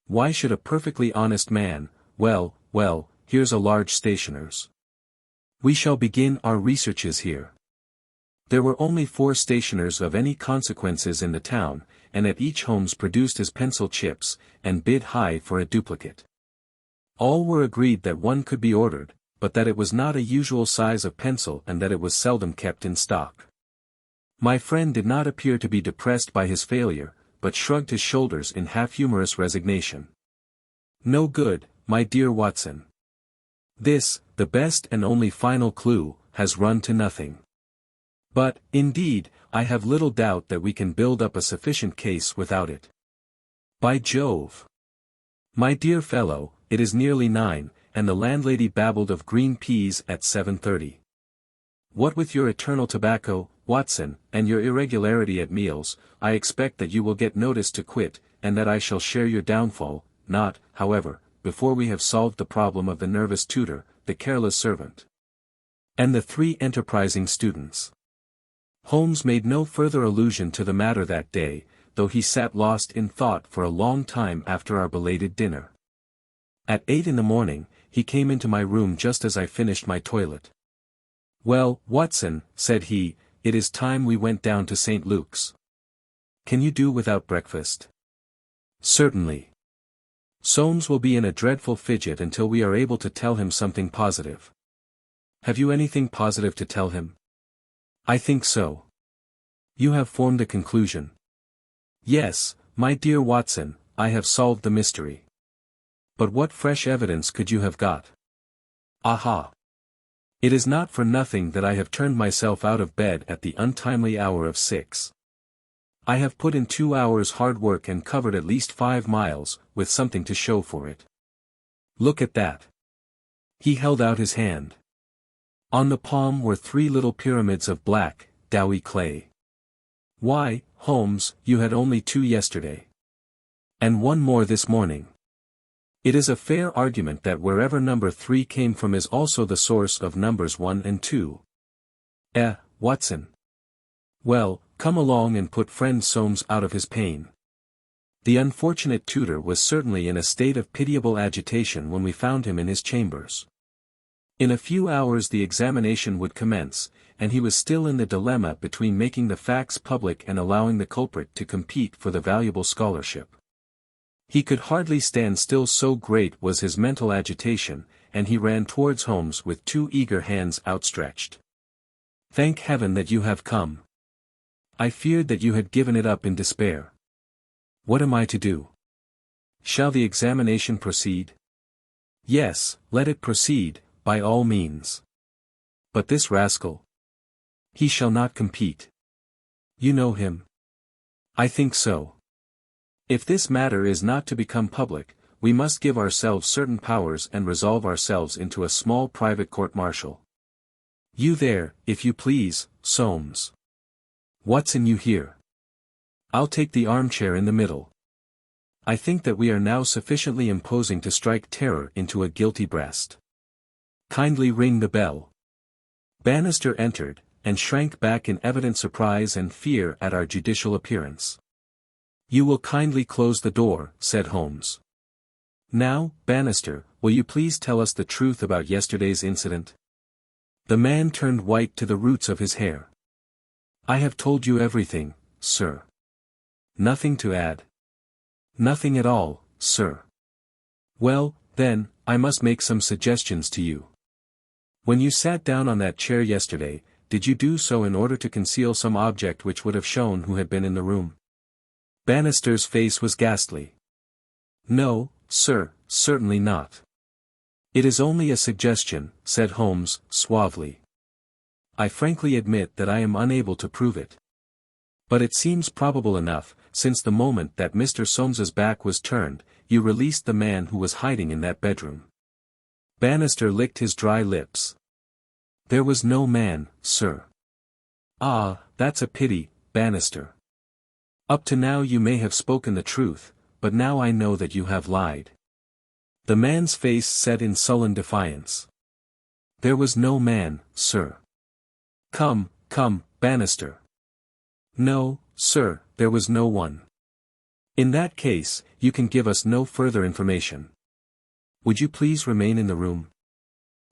Why should a perfectly honest man, well, here's a large stationer's. We shall begin our researches here. There were only 4 stationers of any consequences in the town, and at each Holmes produced his pencil chips, and bid high for a duplicate. All were agreed that one could be ordered, but that it was not a usual size of pencil and that it was seldom kept in stock. My friend did not appear to be depressed by his failure, but shrugged his shoulders in half-humorous resignation. No good, my dear Watson. This, the best and only final clue, has run to nothing. But, indeed, I have little doubt that we can build up a sufficient case without it. By Jove! My dear fellow, it is nearly 9, and the landlady babbled of green peas at 7:30. What with your eternal tobacco, Watson, and your irregularity at meals, I expect that you will get notice to quit, and that I shall share your downfall, not, however, before we have solved the problem of the nervous tutor, the careless servant, and the 3 enterprising students. Holmes made no further allusion to the matter that day, though he sat lost in thought for a long time after our belated dinner. At 8 in the morning, he came into my room just as I finished my toilet. "Well, Watson," said he, "it is time we went down to St. Luke's. Can you do without breakfast?" "Certainly. Soames will be in a dreadful fidget until we are able to tell him something positive." "Have you anything positive to tell him?" "I think so." "You have formed a conclusion?" "Yes, my dear Watson, I have solved the mystery." "But what fresh evidence could you have got?" "Aha! It is not for nothing that I have turned myself out of bed at the untimely hour of 6. I have put in 2 hours hard work and covered at least 5 miles, with something to show for it. Look at that." He held out his hand. On the palm were 3 little pyramids of black, doughy clay. "Why, Holmes, you had only 2 yesterday. And 1 more this morning. It is a fair argument that wherever number 3 came from is also the source of numbers 1 and 2. Watson. Well, come along and put friend Soames out of his pain." The unfortunate tutor was certainly in a state of pitiable agitation when we found him in his chambers. In a few hours the examination would commence, and he was still in the dilemma between making the facts public and allowing the culprit to compete for the valuable scholarship. He could hardly stand still, so great was his mental agitation, and he ran towards Holmes with 2 eager hands outstretched. "Thank heaven that you have come. I feared that you had given it up in despair. What am I to do? Shall the examination proceed?" "Yes, let it proceed, by all means." "But this rascal? He shall not compete." "You know him?" "I think so. If this matter is not to become public, we must give ourselves certain powers and resolve ourselves into a small private court-martial. You there, if you please, Soames. Watson, you here. I'll take the armchair in the middle. I think that we are now sufficiently imposing to strike terror into a guilty breast. Kindly ring the bell." Bannister entered, and shrank back in evident surprise and fear at our judicial appearance. "You will kindly close the door," said Holmes. "Now, Bannister, will you please tell us the truth about yesterday's incident?" The man turned white to the roots of his hair. "I have told you everything, sir." "Nothing to add?" "Nothing at all, sir." "Well, then, I must make some suggestions to you. When you sat down on that chair yesterday, did you do so in order to conceal some object which would have shown who had been in the room?" Bannister's face was ghastly. "No, sir, certainly not." "It is only a suggestion," said Holmes, suavely. "I frankly admit that I am unable to prove it. But it seems probable enough, since the moment that Mr. Soames's back was turned, you released the man who was hiding in that bedroom." Bannister licked his dry lips. "There was no man, sir." "Ah, that's a pity, Bannister. Up to now you may have spoken the truth, but now I know that you have lied." The man's face set in sullen defiance. "There was no man, sir." Come, Bannister." "No, sir, there was no one." "In that case, you can give us no further information. Would you please remain in the room?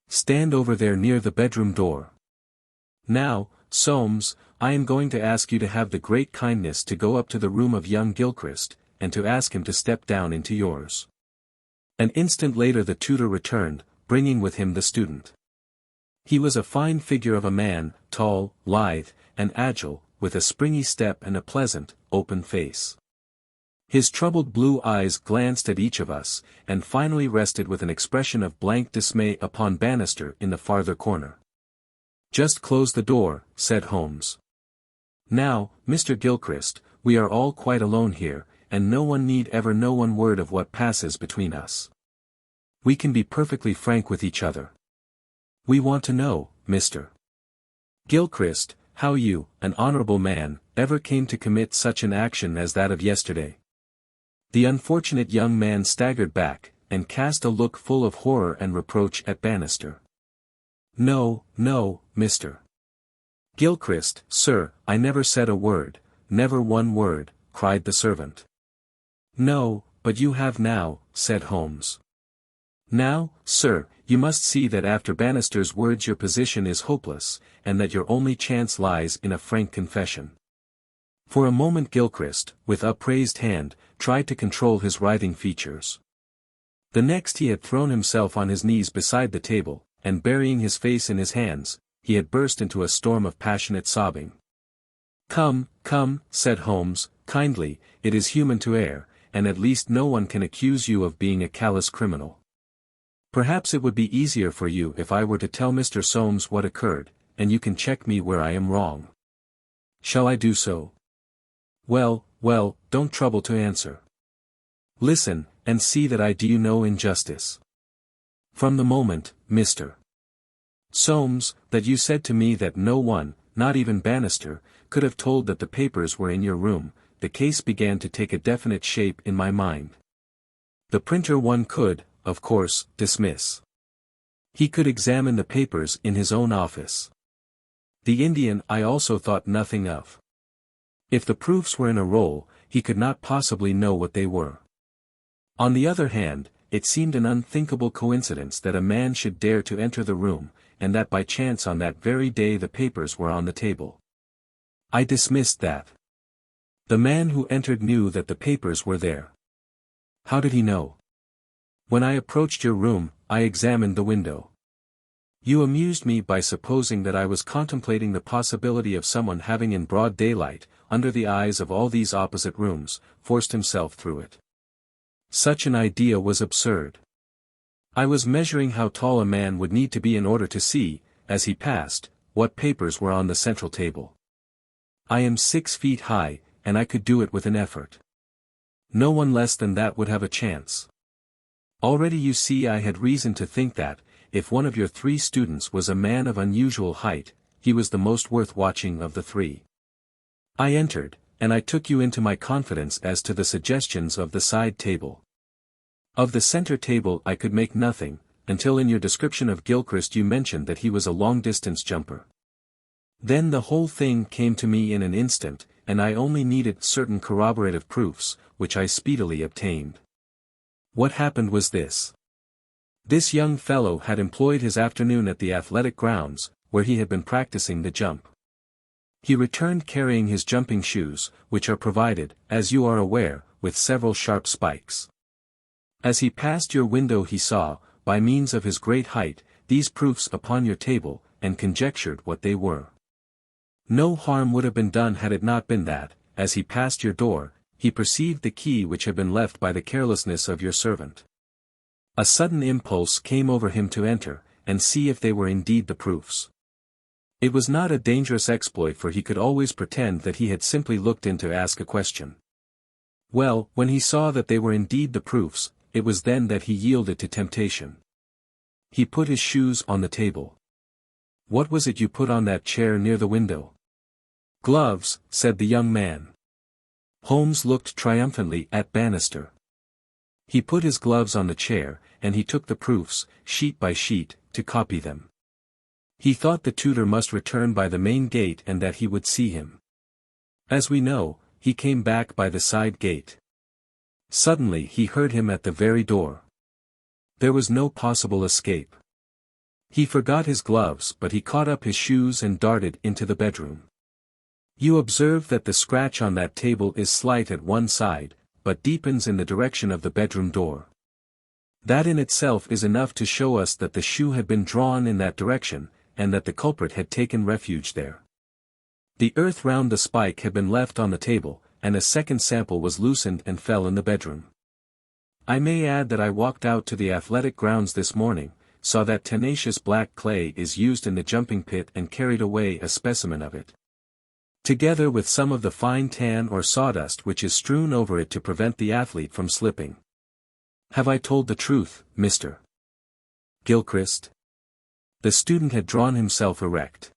Stand over there near the bedroom door. Now, Soames, I am going to ask you to have the great kindness to go up to the room of young Gilchrist, and to ask him to step down into yours." An instant later the tutor returned, bringing with him the student. He was a fine figure of a man, tall, lithe, and agile, with a springy step and a pleasant, open face. His troubled blue eyes glanced at each of us, and finally rested with an expression of blank dismay upon Bannister in the farther corner. "Just close the door," said Holmes. "Now, Mr. Gilchrist, we are all quite alone here, and no one need ever know one word of what passes between us. We can be perfectly frank with each other. We want to know, Mr. Gilchrist, how you, an honorable man, ever came to commit such an action as that of yesterday." The unfortunate young man staggered back, and cast a look full of horror and reproach at Bannister. "No, no, Mr. Gilchrist, sir, I never said a word, never one word," cried the servant. "No, but you have now," said Holmes. "Now, sir, you must see that after Bannister's words your position is hopeless, and that your only chance lies in a frank confession." For a moment Gilchrist, with upraised hand, tried to control his writhing features. The next he had thrown himself on his knees beside the table, and burying his face in his hands, he had burst into a storm of passionate sobbing. "Come, come," said Holmes, kindly, "it is human to err, and at least no one can accuse you of being a callous criminal. Perhaps it would be easier for you if I were to tell Mr. Soames what occurred, and you can check me where I am wrong. Shall I do so?" "Well, well, don't trouble to answer. Listen, and see that I do you no injustice. From the moment, Mr. Soames, that you said to me that no one, not even Bannister, could have told that the papers were in your room, the case began to take a definite shape in my mind. The printer one could, of course, dismiss. He could examine the papers in his own office. The Indian I also thought nothing of. If the proofs were in a roll, he could not possibly know what they were. On the other hand, it seemed an unthinkable coincidence that a man should dare to enter the room, and that by chance on that very day the papers were on the table. I dismissed that. The man who entered knew that the papers were there. How did he know? When I approached your room, I examined the window. You amused me by supposing that I was contemplating the possibility of someone having in broad daylight, under the eyes of all these opposite rooms, forced himself through it. Such an idea was absurd. I was measuring how tall a man would need to be in order to see, as he passed, what papers were on the central table. I am 6 feet high, and I could do it with an effort. No one less than that would have a chance. Already you see I had reason to think that, if one of your 3 students was a man of unusual height, he was the most worth watching of the 3. I entered, and I took you into my confidence as to the suggestions of the side table. Of the center table I could make nothing, until in your description of Gilchrist you mentioned that he was a long-distance jumper. Then the whole thing came to me in an instant, and I only needed certain corroborative proofs, which I speedily obtained. What happened was this. This young fellow had employed his afternoon at the athletic grounds, where he had been practicing the jump. He returned carrying his jumping shoes, which are provided, as you are aware, with several sharp spikes. As he passed your window he saw, by means of his great height, these proofs upon your table, and conjectured what they were. No harm would have been done had it not been that, as he passed your door, he perceived the key which had been left by the carelessness of your servant. A sudden impulse came over him to enter, and see if they were indeed the proofs. It was not a dangerous exploit, for he could always pretend that he had simply looked in to ask a question. Well, when he saw that they were indeed the proofs, it was then that he yielded to temptation. He put his shoes on the table. What was it you put on that chair near the window? Gloves, said the young man. Holmes looked triumphantly at Bannister. He put his gloves on the chair, and he took the proofs, sheet by sheet, to copy them. He thought the tutor must return by the main gate and that he would see him. As we know, he came back by the side gate. Suddenly he heard him at the very door. There was no possible escape. He forgot his gloves, but he caught up his shoes and darted into the bedroom. You observe that the scratch on that table is slight at one side, but deepens in the direction of the bedroom door. That in itself is enough to show us that the shoe had been drawn in that direction, and that the culprit had taken refuge there. The earth round the spike had been left on the table, and a second sample was loosened and fell in the bedroom. I may add that I walked out to the athletic grounds this morning, saw that tenacious black clay is used in the jumping pit and carried away a specimen of it, together with some of the fine tan or sawdust which is strewn over it to prevent the athlete from slipping. Have I told the truth, Mr. Gilchrist? The student had drawn himself erect.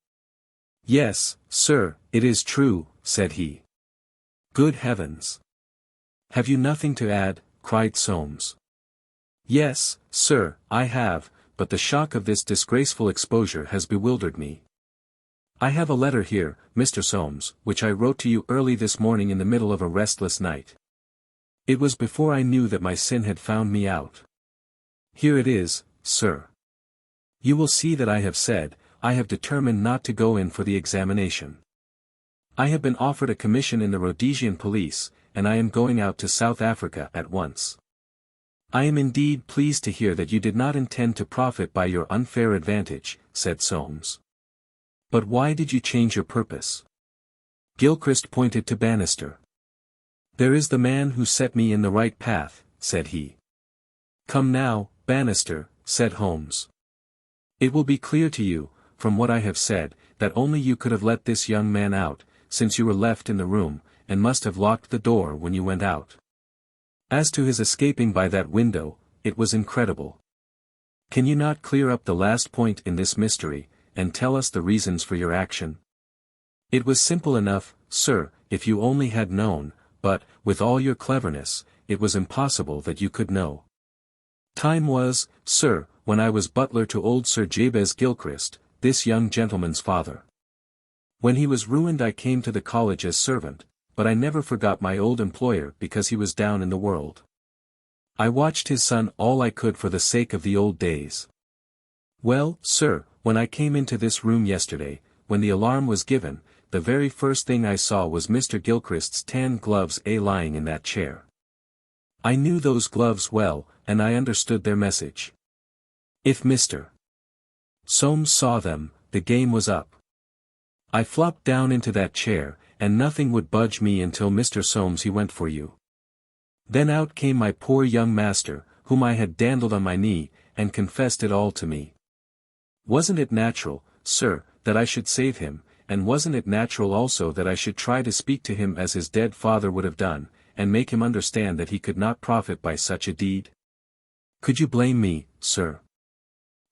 Yes, sir, it is true, said he. Good heavens! Have you nothing to add? Cried Soames. Yes, sir, I have, but the shock of this disgraceful exposure has bewildered me. I have a letter here, Mr. Soames, which I wrote to you early this morning in the middle of a restless night. It was before I knew that my sin had found me out. Here it is, sir. You will see that I have determined not to go in for the examination. I have been offered a commission in the Rhodesian police, and I am going out to South Africa at once. I am indeed pleased to hear that you did not intend to profit by your unfair advantage, said Soames. But why did you change your purpose? Gilchrist pointed to Bannister. There is the man who set me in the right path, said he. Come now, Bannister, said Holmes. It will be clear to you, from what I have said, that only you could have let this young man out, since you were left in the room, and must have locked the door when you went out. As to his escaping by that window, it was incredible. Can you not clear up the last point in this mystery, and tell us the reasons for your action? It was simple enough, sir, if you only had known, but, with all your cleverness, it was impossible that you could know. Time was, sir, when I was butler to old Sir Jabez Gilchrist, this young gentleman's father. When he was ruined I came to the college as servant, but I never forgot my old employer because he was down in the world. I watched his son all I could for the sake of the old days. Well, sir, when I came into this room yesterday, when the alarm was given, the very first thing I saw was Mr. Gilchrist's tan gloves lying in that chair. I knew those gloves well, and I understood their message. If Mr. Soames saw them, the game was up. I flopped down into that chair, and nothing would budge me until Mr. Soames he went for you. Then out came my poor young master, whom I had dandled on my knee, and confessed it all to me. Wasn't it natural, sir, that I should save him, and wasn't it natural also that I should try to speak to him as his dead father would have done, and make him understand that he could not profit by such a deed? Could you blame me, sir?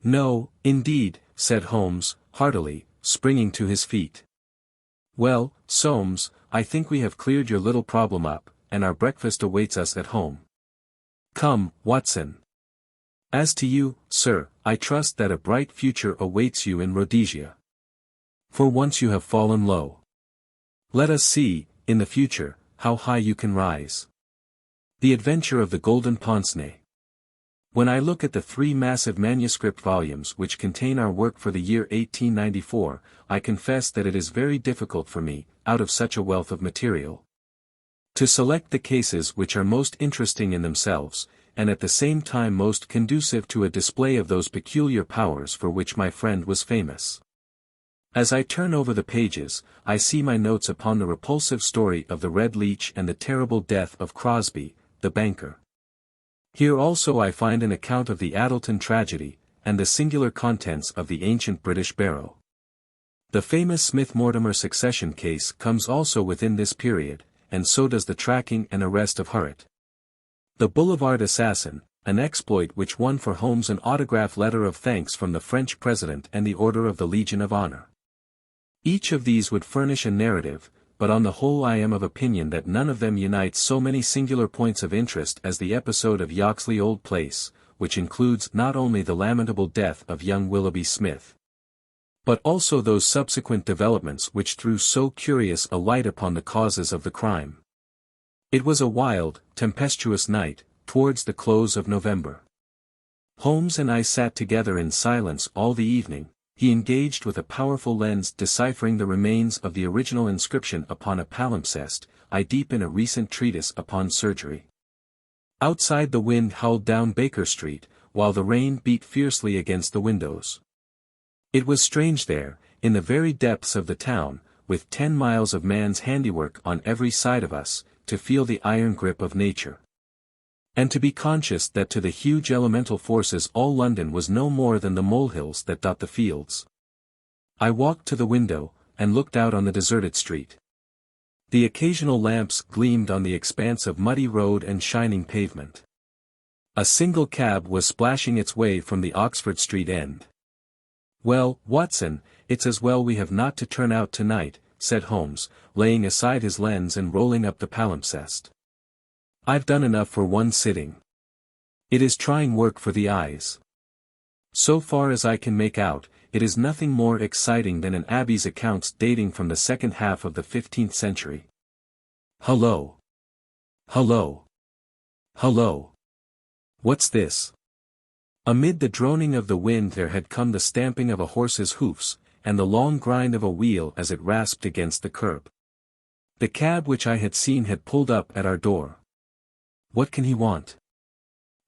No, indeed, said Holmes, heartily, springing to his feet. Well, Soames, I think we have cleared your little problem up, and our breakfast awaits us at home. Come, Watson. As to you, sir, I trust that a bright future awaits you in Rhodesia. For once you have fallen low. Let us see, in the future, how high you can rise. The Adventure of the Golden Pince-Nez. When I look at the 3 massive manuscript volumes which contain our work for the year 1894, I confess that it is very difficult for me, out of such a wealth of material, to select the cases which are most interesting in themselves, and at the same time most conducive to a display of those peculiar powers for which my friend was famous. As I turn over the pages, I see my notes upon the repulsive story of the Red Leech and the terrible death of Crosby, the banker. Here also I find an account of the Addleton tragedy, and the singular contents of the ancient British barrow. The famous Smith-Mortimer succession case comes also within this period, and so does the tracking and arrest of Hurrett. The Boulevard assassin, an exploit which won for Holmes an autograph letter of thanks from the French President and the Order of the Legion of Honor. Each of these would furnish a narrative, but on the whole I am of opinion that none of them unites so many singular points of interest as the episode of Yoxley Old Place, which includes not only the lamentable death of young Willoughby Smith, but also those subsequent developments which threw so curious a light upon the causes of the crime. It was a wild, tempestuous night, towards the close of November. Holmes and I sat together in silence all the evening, he engaged with a powerful lens deciphering the remains of the original inscription upon a palimpsest, I deep in a recent treatise upon surgery. Outside the wind howled down Baker Street, while the rain beat fiercely against the windows. It was strange there, in the very depths of the town, with 10 miles of man's handiwork on every side of us, to feel the iron grip of nature. And to be conscious that to the huge elemental forces all London was no more than the molehills that dot the fields. I walked to the window, and looked out on the deserted street. The occasional lamps gleamed on the expanse of muddy road and shining pavement. A single cab was splashing its way from the Oxford Street end. "Well, Watson, it's as well we have not to turn out tonight," said Holmes, laying aside his lens and rolling up the palimpsest. "I've done enough for one sitting. It is trying work for the eyes. So far as I can make out, it is nothing more exciting than an abbey's accounts dating from the second half of the 15th century. Hullo! Hullo! Hullo! What's this?" Amid the droning of the wind there had come the stamping of a horse's hoofs, and the long grind of a wheel as it rasped against the curb. The cab which I had seen had pulled up at our door. "What can he want?"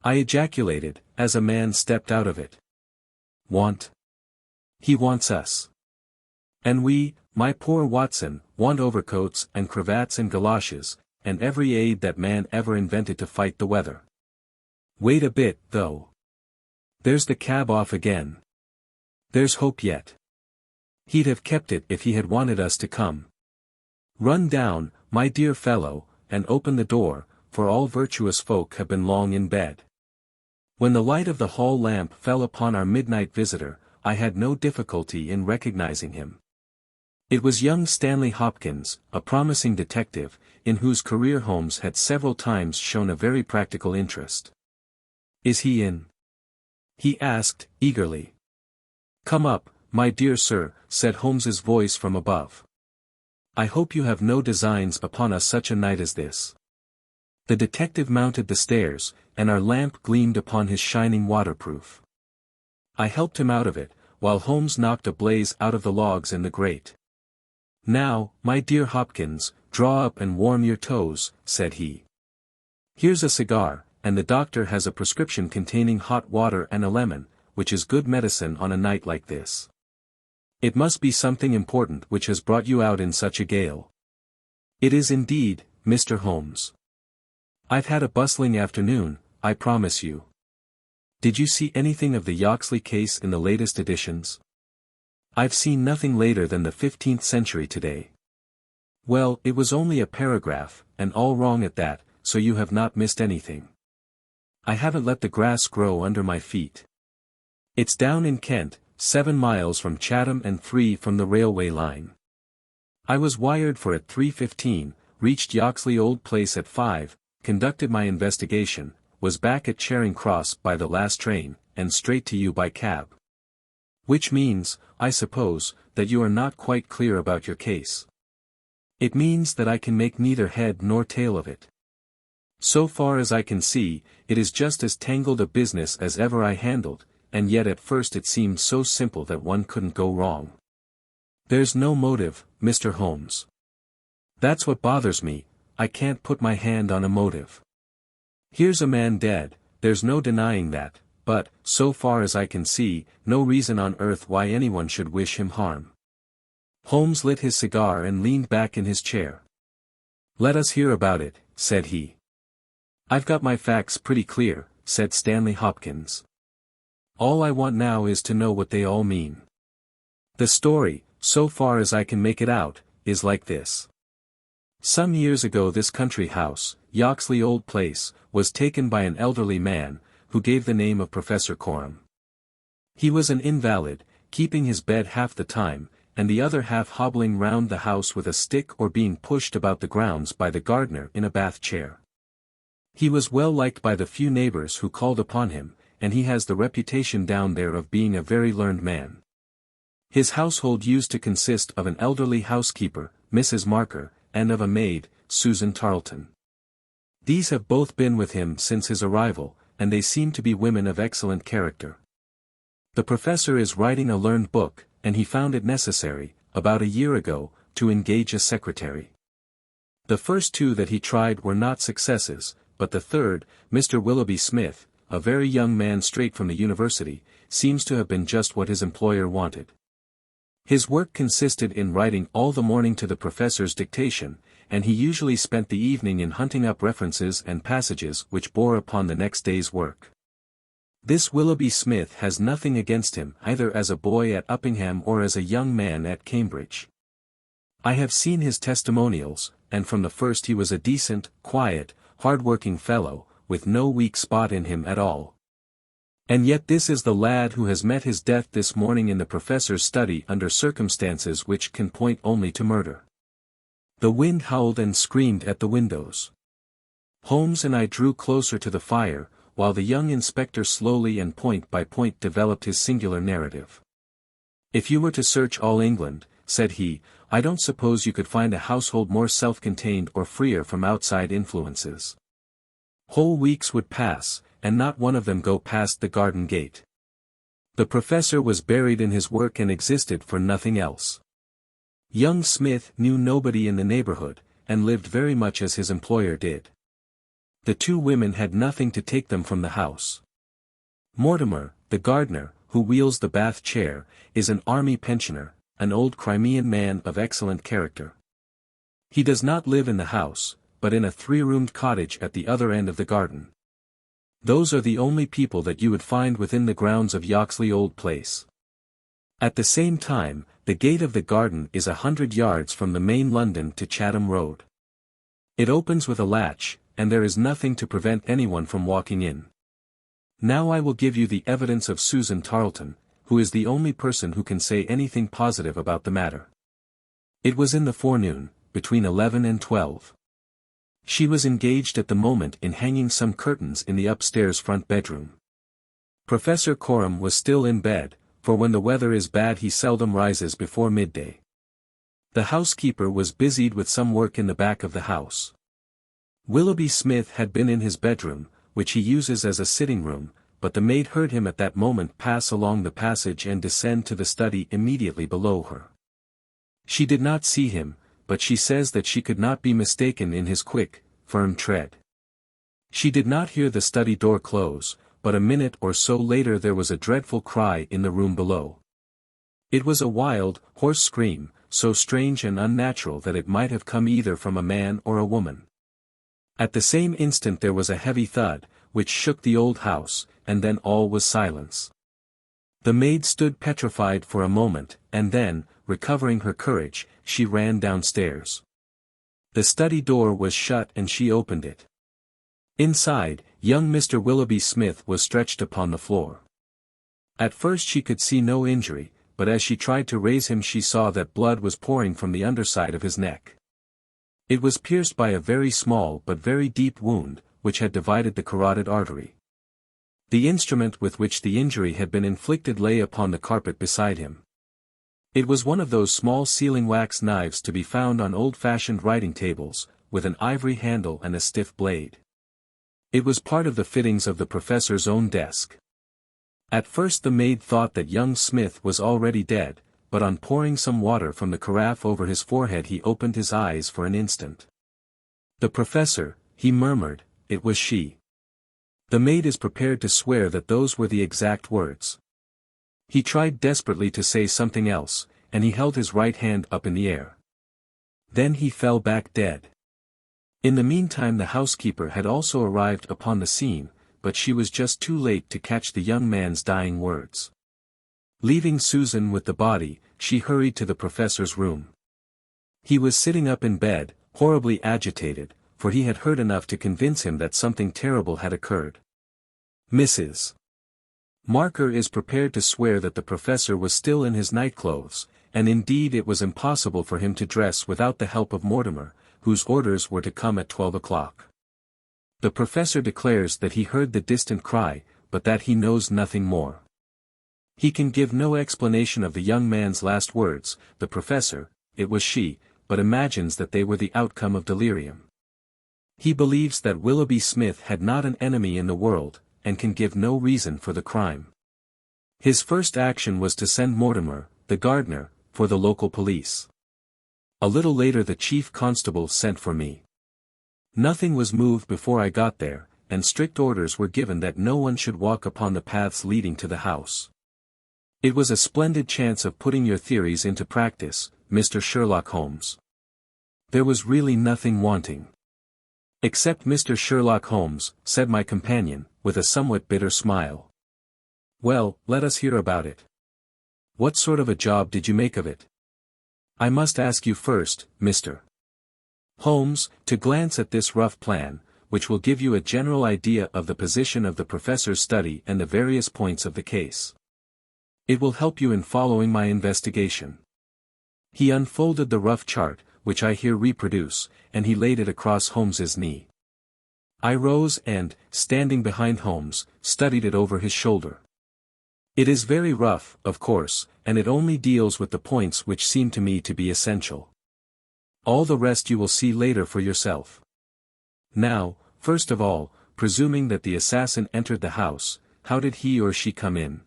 I ejaculated, as a man stepped out of it. "Want? He wants us. And we, my poor Watson, want overcoats and cravats and galoshes, and every aid that man ever invented to fight the weather. Wait a bit, though. There's the cab off again. There's hope yet. He'd have kept it if he had wanted us to come. Run down, my dear fellow, and open the door, for all virtuous folk have been long in bed." When the light of the hall lamp fell upon our midnight visitor, I had no difficulty in recognizing him. It was young Stanley Hopkins, a promising detective, in whose career Holmes had several times shown a very practical interest. "Is he in?" he asked, eagerly. "Come up, my dear sir," said Holmes's voice from above. "I hope you have no designs upon us such a night as this." The detective mounted the stairs, and our lamp gleamed upon his shining waterproof. I helped him out of it, while Holmes knocked a blaze out of the logs in the grate. "Now, my dear Hopkins, draw up and warm your toes," said he. "Here's a cigar, and the doctor has a prescription containing hot water and a lemon, which is good medicine on a night like this. It must be something important which has brought you out in such a gale." "It is indeed, Mr. Holmes. I've had a bustling afternoon, I promise you. Did you see anything of the Yoxley case in the latest editions?" "I've seen nothing later than the 15th century today." "Well, it was only a paragraph, and all wrong at that, so you have not missed anything. I haven't let the grass grow under my feet. It's down in Kent, 7 miles from Chatham and 3 from the railway line. I was wired for at 3:15, reached Yoxley Old Place at 5, conducted my investigation, was back at Charing Cross by the last train, and straight to you by cab. Which means, I suppose, that you are not quite clear about your case." "It means that I can make neither head nor tail of it. So far as I can see, it is just as tangled a business as ever I handled, and yet at first it seemed so simple that one couldn't go wrong. There's no motive, Mr. Holmes. That's what bothers me, I can't put my hand on a motive. Here's a man dead, there's no denying that, but, so far as I can see, no reason on earth why anyone should wish him harm." Holmes lit his cigar and leaned back in his chair. "Let us hear about it," said he. "I've got my facts pretty clear," said Stanley Hopkins. "All I want now is to know what they all mean. The story, so far as I can make it out, is like this. Some years ago this country house, Yoxley Old Place, was taken by an elderly man, who gave the name of Professor Coram. He was an invalid, keeping his bed half the time, and the other half hobbling round the house with a stick or being pushed about the grounds by the gardener in a bath chair. He was well liked by the few neighbors who called upon him, and he has the reputation down there of being a very learned man. His household used to consist of an elderly housekeeper, Mrs. Marker, and of a maid, Susan Tarleton. These have both been with him since his arrival, and they seem to be women of excellent character. The professor is writing a learned book, and he found it necessary, about a year ago, to engage a secretary. The first two that he tried were not successes, but the third, Mr. Willoughby Smith, a very young man straight from the university, seems to have been just what his employer wanted. His work consisted in writing all the morning to the professor's dictation, and he usually spent the evening in hunting up references and passages which bore upon the next day's work. This Willoughby Smith has nothing against him either as a boy at Uppingham or as a young man at Cambridge. I have seen his testimonials, and from the first he was a decent, quiet, hard-working fellow, with no weak spot in him at all. And yet this is the lad who has met his death this morning in the professor's study under circumstances which can point only to murder. The wind howled and screamed at the windows. Holmes and I drew closer to the fire, while the young inspector slowly and point by point developed his singular narrative. "If you were to search all England," said he, "I don't suppose you could find a household more self-contained or freer from outside influences. Whole weeks would pass, and not one of them go past the garden gate." The professor was buried in his work and existed for nothing else. Young Smith knew nobody in the neighborhood, and lived very much as his employer did. The two women had nothing to take them from the house. Mortimer, the gardener, who wheels the bath chair, is an army pensioner, an old Crimean man of excellent character. He does not live in the house, but in a three-roomed cottage at the other end of the garden. Those are the only people that you would find within the grounds of Yoxley Old Place. At the same time, the gate of the garden is 100 yards from the main London to Chatham Road. It opens with a latch, and there is nothing to prevent anyone from walking in. Now I will give you the evidence of Susan Tarleton, who is the only person who can say anything positive about the matter. It was in the forenoon, between 11 and 12. She was engaged at the moment in hanging some curtains in the upstairs front bedroom. Professor Coram was still in bed, for when the weather is bad he seldom rises before midday. The housekeeper was busied with some work in the back of the house. Willoughby Smith had been in his bedroom, which he uses as a sitting room, but the maid heard him at that moment pass along the passage and descend to the study immediately below her. She did not see him, but she says that she could not be mistaken in his quick, firm tread. She did not hear the study door close, but a minute or so later there was a dreadful cry in the room below. It was a wild, hoarse scream, so strange and unnatural that it might have come either from a man or a woman. At the same instant there was a heavy thud, which shook the old house, and then all was silence. The maid stood petrified for a moment, and then, recovering her courage, she ran downstairs. The study door was shut and she opened it. Inside, young Mr. Willoughby Smith was stretched upon the floor. At first she could see no injury, but as she tried to raise him she saw that blood was pouring from the underside of his neck. It was pierced by a very small but very deep wound, which had divided the carotid artery. The instrument with which the injury had been inflicted lay upon the carpet beside him. It was one of those small sealing wax knives to be found on old-fashioned writing tables, with an ivory handle and a stiff blade. It was part of the fittings of the professor's own desk. At first the maid thought that young Smith was already dead, but on pouring some water from the carafe over his forehead he opened his eyes for an instant. "The professor," he murmured, "it was she." The maid is prepared to swear that those were the exact words. He tried desperately to say something else, and he held his right hand up in the air. Then he fell back dead. In the meantime the housekeeper had also arrived upon the scene, but she was just too late to catch the young man's dying words. Leaving Susan with the body, she hurried to the professor's room. He was sitting up in bed, horribly agitated, for he had heard enough to convince him that something terrible had occurred. Mrs. Marker is prepared to swear that the professor was still in his nightclothes, and indeed it was impossible for him to dress without the help of Mortimer, whose orders were to come at 12 o'clock. The professor declares that he heard the distant cry, but that he knows nothing more. He can give no explanation of the young man's last words, the professor, "It was she," but imagines that they were the outcome of delirium. He believes that Willoughby Smith had not an enemy in the world, and can give no reason for the crime. His first action was to send Mortimer, the gardener, for the local police. A little later the chief constable sent for me. Nothing was moved before I got there, and strict orders were given that no one should walk upon the paths leading to the house. It was a splendid chance of putting your theories into practice, Mr. Sherlock Holmes. There was really nothing wanting. Except Mr. Sherlock Holmes, said my companion, with a somewhat bitter smile. Well, let us hear about it. What sort of a job did you make of it? I must ask you first, Mr. Holmes, to glance at this rough plan, which will give you a general idea of the position of the professor's study and the various points of the case. It will help you in following my investigation. He unfolded the rough chart, which I here reproduce, and he laid it across Holmes's knee. I rose and, standing behind Holmes, studied it over his shoulder. It is very rough, of course, and it only deals with the points which seem to me to be essential. All the rest you will see later for yourself. Now, first of all, presuming that the assassin entered the house, how did he or she come in?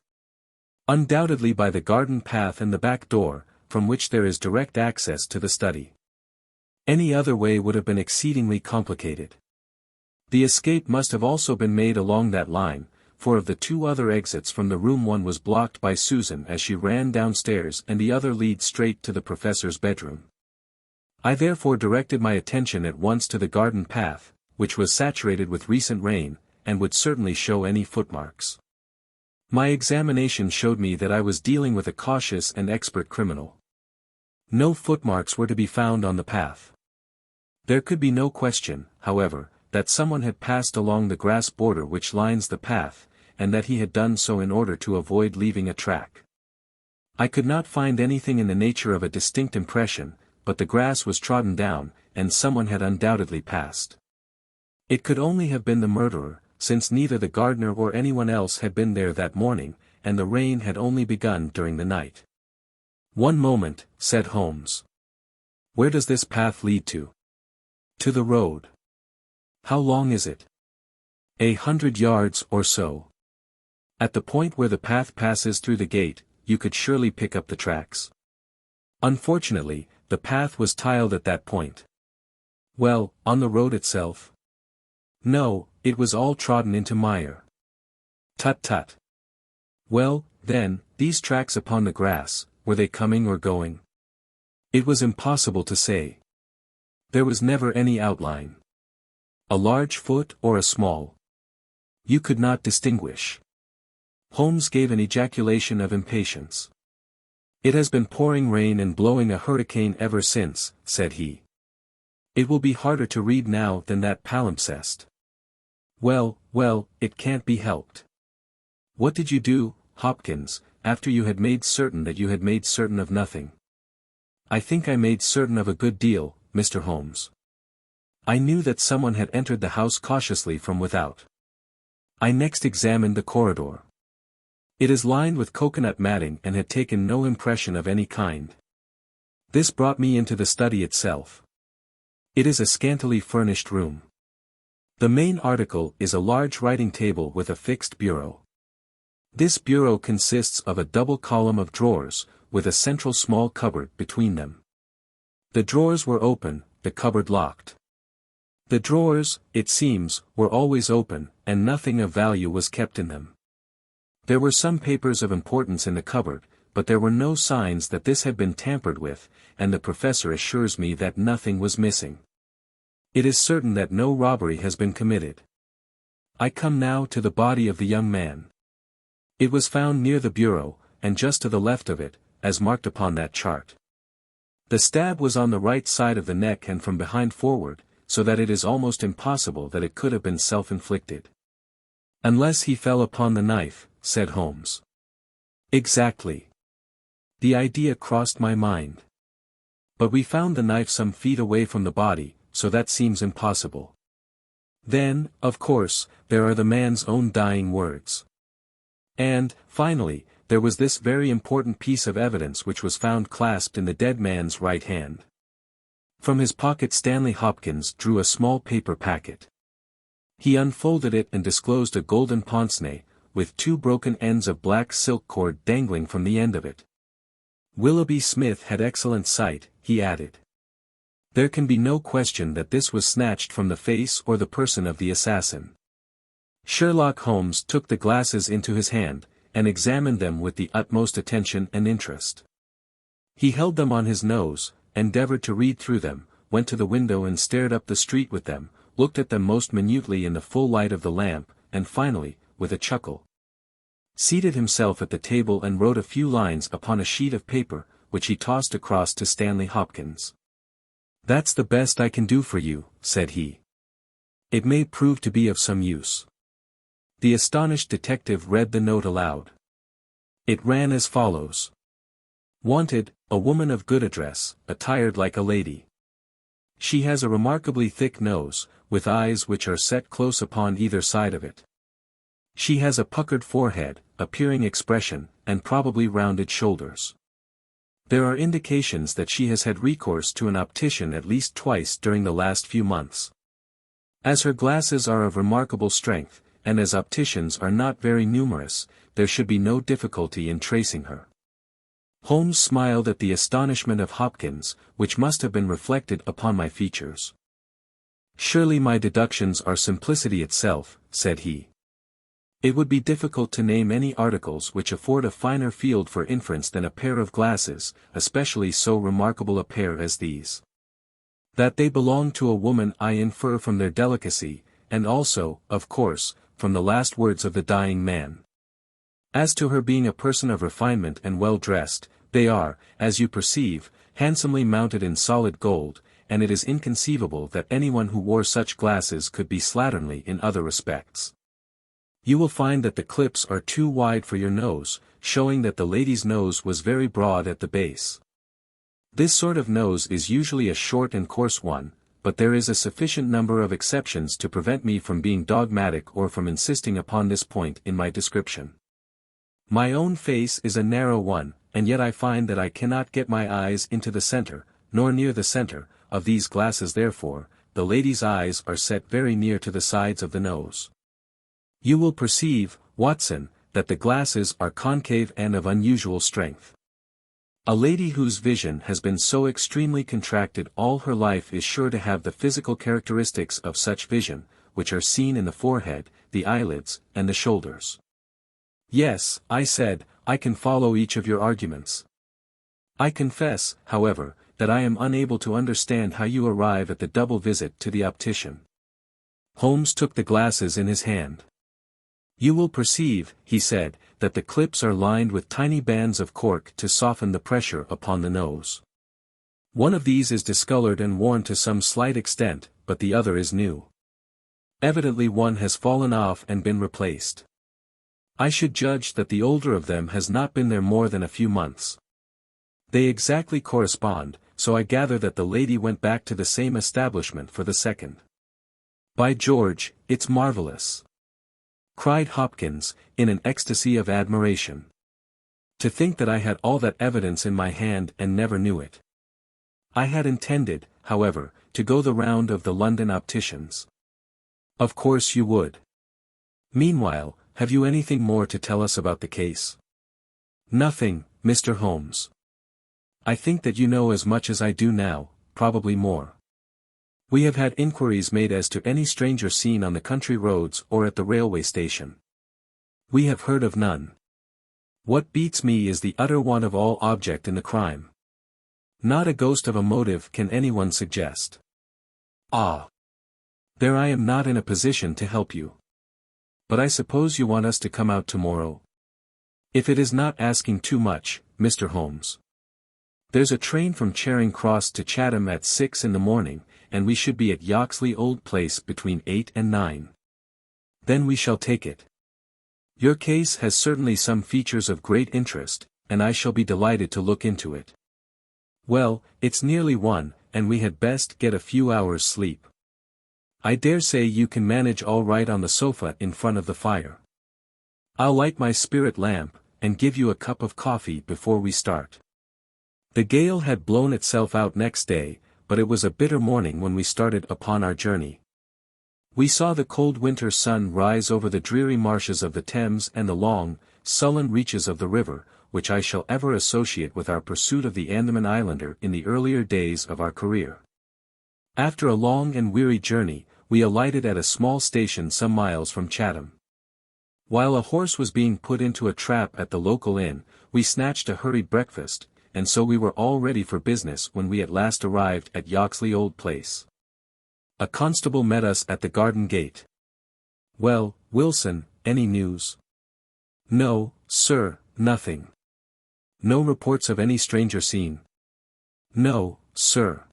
Undoubtedly by the garden path and the back door, from which there is direct access to the study. Any other way would have been exceedingly complicated. The escape must have also been made along that line, for of the two other exits from the room one was blocked by Susan as she ran downstairs and the other leads straight to the professor's bedroom. I therefore directed my attention at once to the garden path, which was saturated with recent rain, and would certainly show any footmarks. My examination showed me that I was dealing with a cautious and expert criminal. No footmarks were to be found on the path. There could be no question, however, that someone had passed along the grass border which lines the path, and that he had done so in order to avoid leaving a track. I could not find anything in the nature of a distinct impression, but the grass was trodden down, and someone had undoubtedly passed. It could only have been the murderer, since neither the gardener or anyone else had been there that morning, and the rain had only begun during the night. One moment, said Holmes. Where does this path lead to? To the road. How long is it? 100 yards or so. At the point where the path passes through the gate, you could surely pick up the tracks. Unfortunately, the path was tiled at that point. Well, on the road itself? No, it was all trodden into mire. Tut tut. Well, then, these tracks upon the grass, were they coming or going? It was impossible to say. There was never any outline. A large foot or a small? You could not distinguish. Holmes gave an ejaculation of impatience. It has been pouring rain and blowing a hurricane ever since, said he. It will be harder to read now than that palimpsest. Well, it can't be helped. What did you do, Hopkins, after you had made certain that you had made certain of nothing? I think I made certain of a good deal, Mr. Holmes. I knew that someone had entered the house cautiously from without. I next examined the corridor. It is lined with coconut matting and had taken no impression of any kind. This brought me into the study itself. It is a scantily furnished room. The main article is a large writing table with a fixed bureau. This bureau consists of a double column of drawers, with a central small cupboard between them. The drawers were open, the cupboard locked. The drawers, it seems, were always open, and nothing of value was kept in them. There were some papers of importance in the cupboard, but there were no signs that this had been tampered with, and the professor assures me that nothing was missing. It is certain that no robbery has been committed. I come now to the body of the young man. It was found near the bureau, and just to the left of it, as marked upon that chart. The stab was on the right side of the neck and from behind forward, so that it is almost impossible that it could have been self-inflicted. Unless he fell upon the knife, said Holmes. Exactly. The idea crossed my mind. But we found the knife some feet away from the body, so that seems impossible. Then, of course, there are the man's own dying words. And, finally, there was this very important piece of evidence which was found clasped in the dead man's right hand. From his pocket Stanley Hopkins drew a small paper packet. He unfolded it and disclosed a golden pince-nez, with 2 broken ends of black silk cord dangling from the end of it. Willoughby Smith had excellent sight, he added. There can be no question that this was snatched from the face or the person of the assassin. Sherlock Holmes took the glasses into his hand, and examined them with the utmost attention and interest. He held them on his nose, endeavored to read through them, went to the window and stared up the street with them, looked at them most minutely in the full light of the lamp, and finally, with a chuckle, seated himself at the table and wrote a few lines upon a sheet of paper, which he tossed across to Stanley Hopkins. "That's the best I can do for you," said he. "It may prove to be of some use." The astonished detective read the note aloud. It ran as follows. "Wanted, a woman of good address, attired like a lady. She has a remarkably thick nose, with eyes which are set close upon either side of it. She has a puckered forehead, a peering expression, and probably rounded shoulders. There are indications that she has had recourse to an optician at least twice during the last few months. As her glasses are of remarkable strength, and as opticians are not very numerous, there should be no difficulty in tracing her." Holmes smiled at the astonishment of Hopkins, which must have been reflected upon my features. "Surely my deductions are simplicity itself," said he. "It would be difficult to name any articles which afford a finer field for inference than a pair of glasses, especially so remarkable a pair as these. That they belong to a woman I infer from their delicacy, and also, of course, from the last words of the dying man. As to her being a person of refinement and well dressed, they are, as you perceive, handsomely mounted in solid gold, and it is inconceivable that anyone who wore such glasses could be slatternly in other respects. You will find that the clips are too wide for your nose, showing that the lady's nose was very broad at the base. This sort of nose is usually a short and coarse one, but there is a sufficient number of exceptions to prevent me from being dogmatic or from insisting upon this point in my description. My own face is a narrow one, and yet I find that I cannot get my eyes into the center, nor near the center, of these glasses. Therefore, the lady's eyes are set very near to the sides of the nose. You will perceive, Watson, that the glasses are concave and of unusual strength. A lady whose vision has been so extremely contracted all her life is sure to have the physical characteristics of such vision, which are seen in the forehead, the eyelids, and the shoulders." "Yes," I said, "I can follow each of your arguments. I confess, however, that I am unable to understand how you arrive at the double visit to the optician." Holmes took the glasses in his hand. "You will perceive," he said, "that the clips are lined with tiny bands of cork to soften the pressure upon the nose. One of these is discolored and worn to some slight extent, but the other is new. Evidently one has fallen off and been replaced. I should judge that the older of them has not been there more than a few months. They exactly correspond, so I gather that the lady went back to the same establishment for the second." "By George, it's marvelous!" cried Hopkins, in an ecstasy of admiration. "To think that I had all that evidence in my hand and never knew it. I had intended, however, to go the round of the London opticians." "Of course you would. Meanwhile, have you anything more to tell us about the case?" "Nothing, Mr. Holmes. I think that you know as much as I do now, probably more. We have had inquiries made as to any stranger seen on the country roads or at the railway station. We have heard of none. What beats me is the utter want of all object in the crime. Not a ghost of a motive can anyone suggest. Ah! There I am not in a position to help you. But I suppose you want us to come out tomorrow? If it is not asking too much, Mr. Holmes. There's a train from Charing Cross to Chatham at 6 in the morning, and we should be at Yoxley Old Place between 8 and 9. Then we shall take it. Your case has certainly some features of great interest, and I shall be delighted to look into it. Well, it's nearly 1, and we had best get a few hours' sleep. I dare say you can manage all right on the sofa in front of the fire. I'll light my spirit lamp, and give you a cup of coffee before we start." The gale had blown itself out next day, but it was a bitter morning when we started upon our journey. We saw the cold winter sun rise over the dreary marshes of the Thames and the long, sullen reaches of the river, which I shall ever associate with our pursuit of the Andaman Islander in the earlier days of our career. After a long and weary journey, we alighted at a small station some miles from Chatham. While a horse was being put into a trap at the local inn, we snatched a hurried breakfast, and so we were all ready for business when we at last arrived at Yoxley Old Place. A constable met us at the garden gate. "Well, Wilson, any news?" "No, sir, nothing." "No reports of any stranger seen?" "No, sir."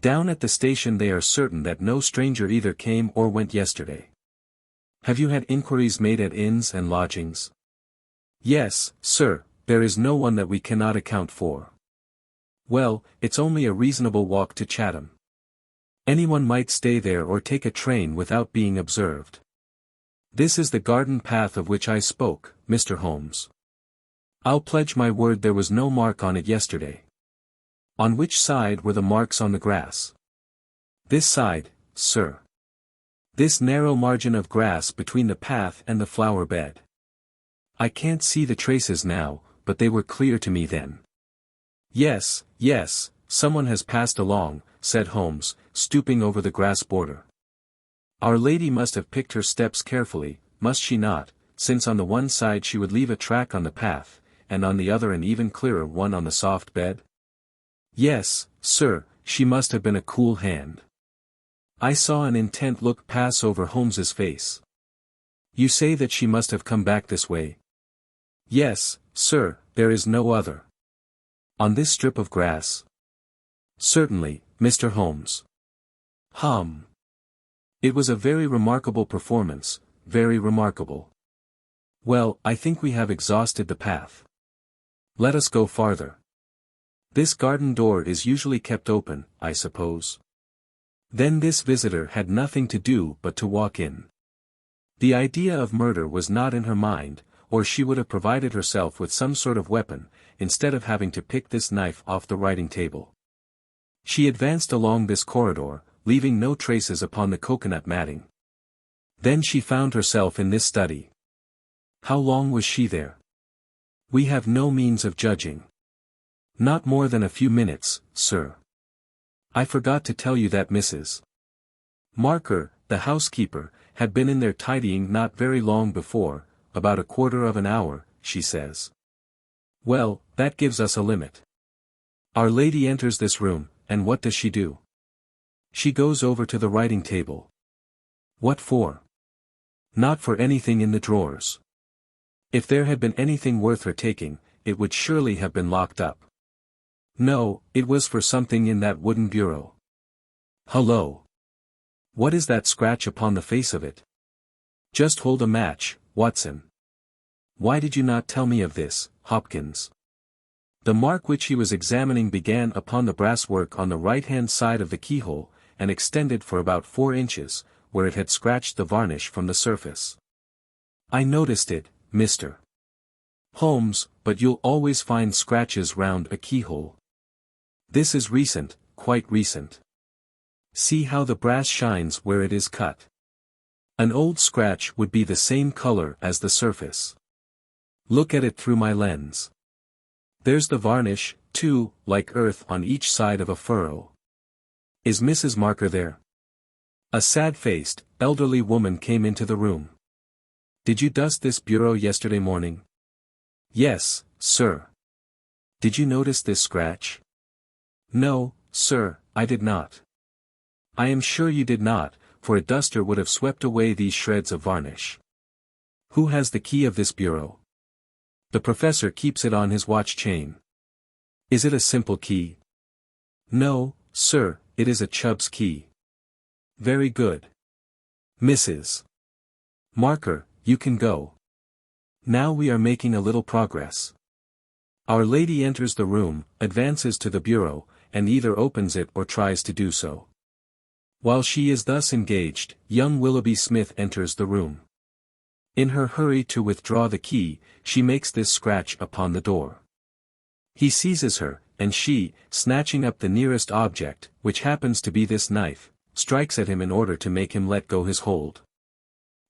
"Down at the station they are certain that no stranger either came or went yesterday." "Have you had inquiries made at inns and lodgings?" "Yes, sir, there is no one that we cannot account for." "Well, it's only a reasonable walk to Chatham. Anyone might stay there or take a train without being observed. This is the garden path of which I spoke, Mr. Holmes. I'll pledge my word there was no mark on it yesterday." "On which side were the marks on the grass?" "This side, sir. This narrow margin of grass between the path and the flower bed. I can't see the traces now, but they were clear to me then." "Yes, yes, someone has passed along," said Holmes, stooping over the grass border. "Our lady must have picked her steps carefully, must she not, since on the one side she would leave a track on the path, and on the other an even clearer one on the soft bed?" "Yes, sir, she must have been a cool hand." I saw an intent look pass over Holmes's face. "You say that she must have come back this way?" "Yes, sir, there is no other." "On this strip of grass?" "Certainly, Mr. Holmes." "Hum. It was a very remarkable performance, very remarkable. Well, I think we have exhausted the path. Let us go farther. This garden door is usually kept open, I suppose." Then this visitor had nothing to do but to walk in. The idea of murder was not in her mind, or she would have provided herself with some sort of weapon, instead of having to pick this knife off the writing table. She advanced along this corridor, leaving no traces upon the coconut matting. Then she found herself in this study. How long was she there? We have no means of judging. Not more than a few minutes, sir. I forgot to tell you that Mrs. Marker, the housekeeper, had been in there tidying not very long before, about a quarter of an hour, she says. Well, that gives us a limit. Our lady enters this room, and what does she do? She goes over to the writing table. What for? Not for anything in the drawers. If there had been anything worth her taking, it would surely have been locked up. No, it was for something in that wooden bureau. Hullo! What is that scratch upon the face of it? Just hold a match, Watson. Why did you not tell me of this, Hopkins? The mark which he was examining began upon the brasswork on the right-hand side of the keyhole, and extended for about 4 inches, where it had scratched the varnish from the surface. I noticed it, Mr. Holmes, but you'll always find scratches round a keyhole. This is recent, quite recent. See how the brass shines where it is cut. An old scratch would be the same color as the surface. Look at it through my lens. There's the varnish, too, like earth on each side of a furrow. Is Mrs. Marker there? A sad-faced, elderly woman came into the room. Did you dust this bureau yesterday morning? Yes, sir. Did you notice this scratch? No, sir, I did not. I am sure you did not, for a duster would have swept away these shreds of varnish. Who has the key of this bureau? The professor keeps it on his watch chain. Is it a simple key? No, sir, it is a Chubb's key. Very good. Mrs. Marker, you can go. Now we are making a little progress. Our lady enters the room, advances to the bureau, and either opens it or tries to do so. While she is thus engaged, young Willoughby Smith enters the room. In her hurry to withdraw the key, she makes this scratch upon the door. He seizes her, and she, snatching up the nearest object, which happens to be this knife, strikes at him in order to make him let go his hold.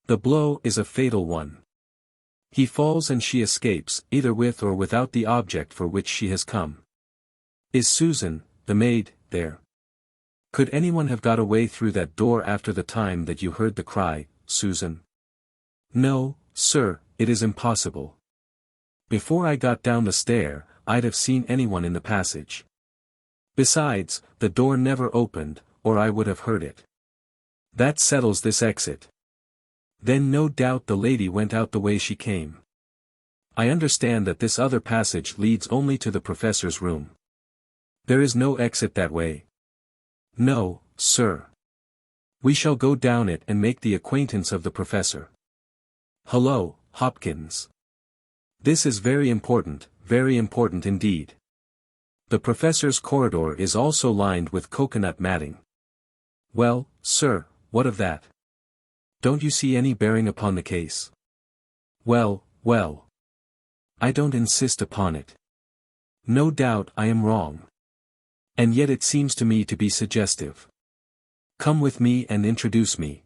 The blow is a fatal one. He falls and she escapes, either with or without the object for which she has come. Is Susan, the maid, there? Could anyone have got away through that door after the time that you heard the cry, Susan? No, sir, it is impossible. Before I got down the stair, I'd have seen anyone in the passage. Besides, the door never opened, or I would have heard it. That settles this exit. Then no doubt the lady went out the way she came. I understand that this other passage leads only to the professor's room. There is no exit that way. No, sir. We shall go down it and make the acquaintance of the professor. Hello, Hopkins. This is very important indeed. The professor's corridor is also lined with coconut matting. Well, sir, what of that? Don't you see any bearing upon the case? Well, I don't insist upon it. No doubt I am wrong. And yet it seems to me to be suggestive. Come with me and introduce me.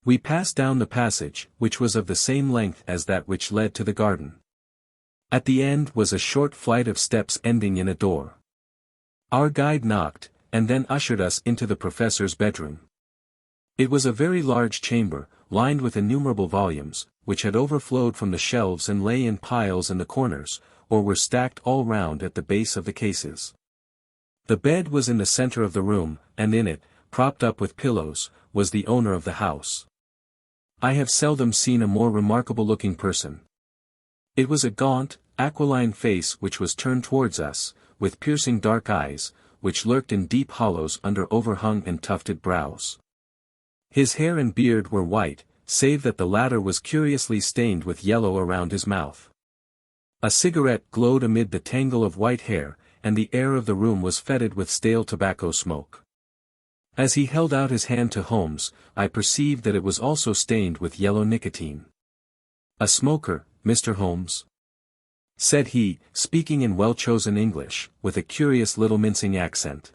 We passed down the passage, which was of the same length as that which led to the garden. At the end was a short flight of steps ending in a door. Our guide knocked, and then ushered us into the professor's bedroom. It was a very large chamber, lined with innumerable volumes, which had overflowed from the shelves and lay in piles in the corners, or were stacked all round at the base of the cases. The bed was in the center of the room, and in it, propped up with pillows, was the owner of the house. I have seldom seen a more remarkable-looking person. It was a gaunt, aquiline face which was turned towards us, with piercing dark eyes, which lurked in deep hollows under overhung and tufted brows. His hair and beard were white, save that the latter was curiously stained with yellow around his mouth. A cigarette glowed amid the tangle of white hair, and the air of the room was fetid with stale tobacco smoke. As he held out his hand to Holmes, I perceived that it was also stained with yellow nicotine. "A smoker, Mr. Holmes?" said he, speaking in well-chosen English, with a curious little mincing accent.